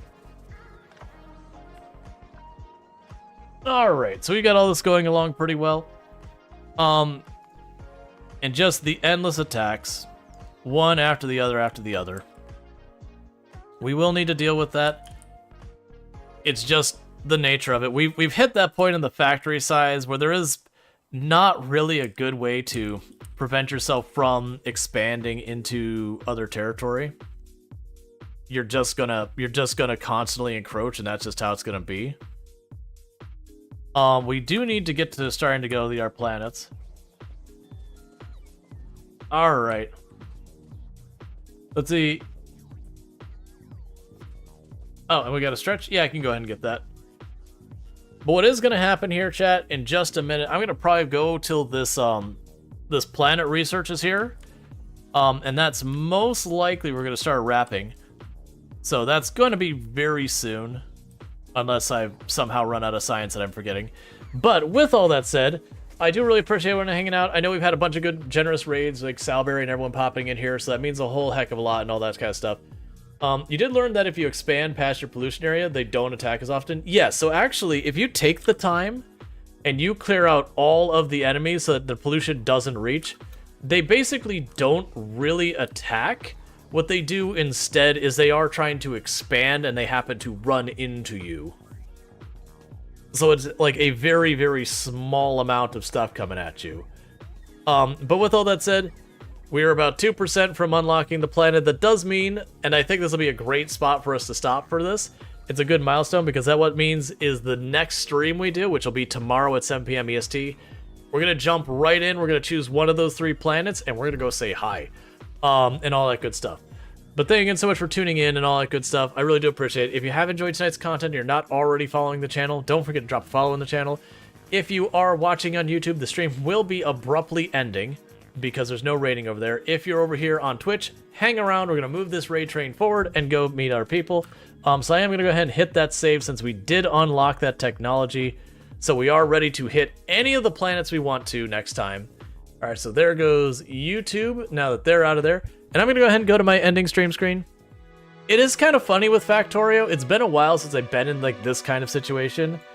Alright, so we got all this going along pretty well. And just the endless attacks, one after the other after the other. We will need to deal with that. It's just the nature of it. We've hit that point in the factory size where there is not really a good way to prevent yourself from expanding into other territory. you're just gonna constantly encroach, and that's just how it's gonna be. We do need to get to starting to go to our planets. All right. Let's see. Oh, and we got a stretch? Yeah, I can go ahead and get that. But what is going to happen here, chat, in just a minute, I'm going to probably go till this this planet research is here. And that's most likely we're going to start wrapping. So that's going to be very soon. Unless I somehow run out of science that I'm forgetting. But with all that said, I do really appreciate everyone hanging out. I know we've had a bunch of good, generous raids, like Salberry and everyone popping in here, so that means a whole heck of a lot and all that kind of stuff. You did learn that if you expand past your pollution area, they don't attack as often. Yes, so actually, if you take the time and you clear out all of the enemies so that the pollution doesn't reach, they basically don't really attack. What they do instead is they are trying to expand and they happen to run into you. So it's like a very, very small amount of stuff coming at you. But with all that said, we are about 2% from unlocking the planet. That does mean, and I think this will be a great spot for us to stop for this. It's a good milestone because that what means is the next stream we do, which will be tomorrow at 7 p.m. EST, we're going to jump right in. We're going to choose one of those 3 planets and we're going to go say hi and all that good stuff. But thank you again so much for tuning in and all that good stuff. I really do appreciate it. If you have enjoyed tonight's content and you're not already following the channel, don't forget to drop a follow on the channel. If you are watching on YouTube, the stream will be abruptly ending because there's no rating over there. If you're over here on Twitch, hang around. We're going to move this raid train forward and go meet our people. So I am going to go ahead and hit that save since we did unlock that technology. So we are ready to hit any of the planets we want to next time. All right, so there goes YouTube now that they're out of there. And I'm going to go ahead and go to my ending stream screen. It is kind of funny with Factorio. It's been a while since I've been in like this kind of situation.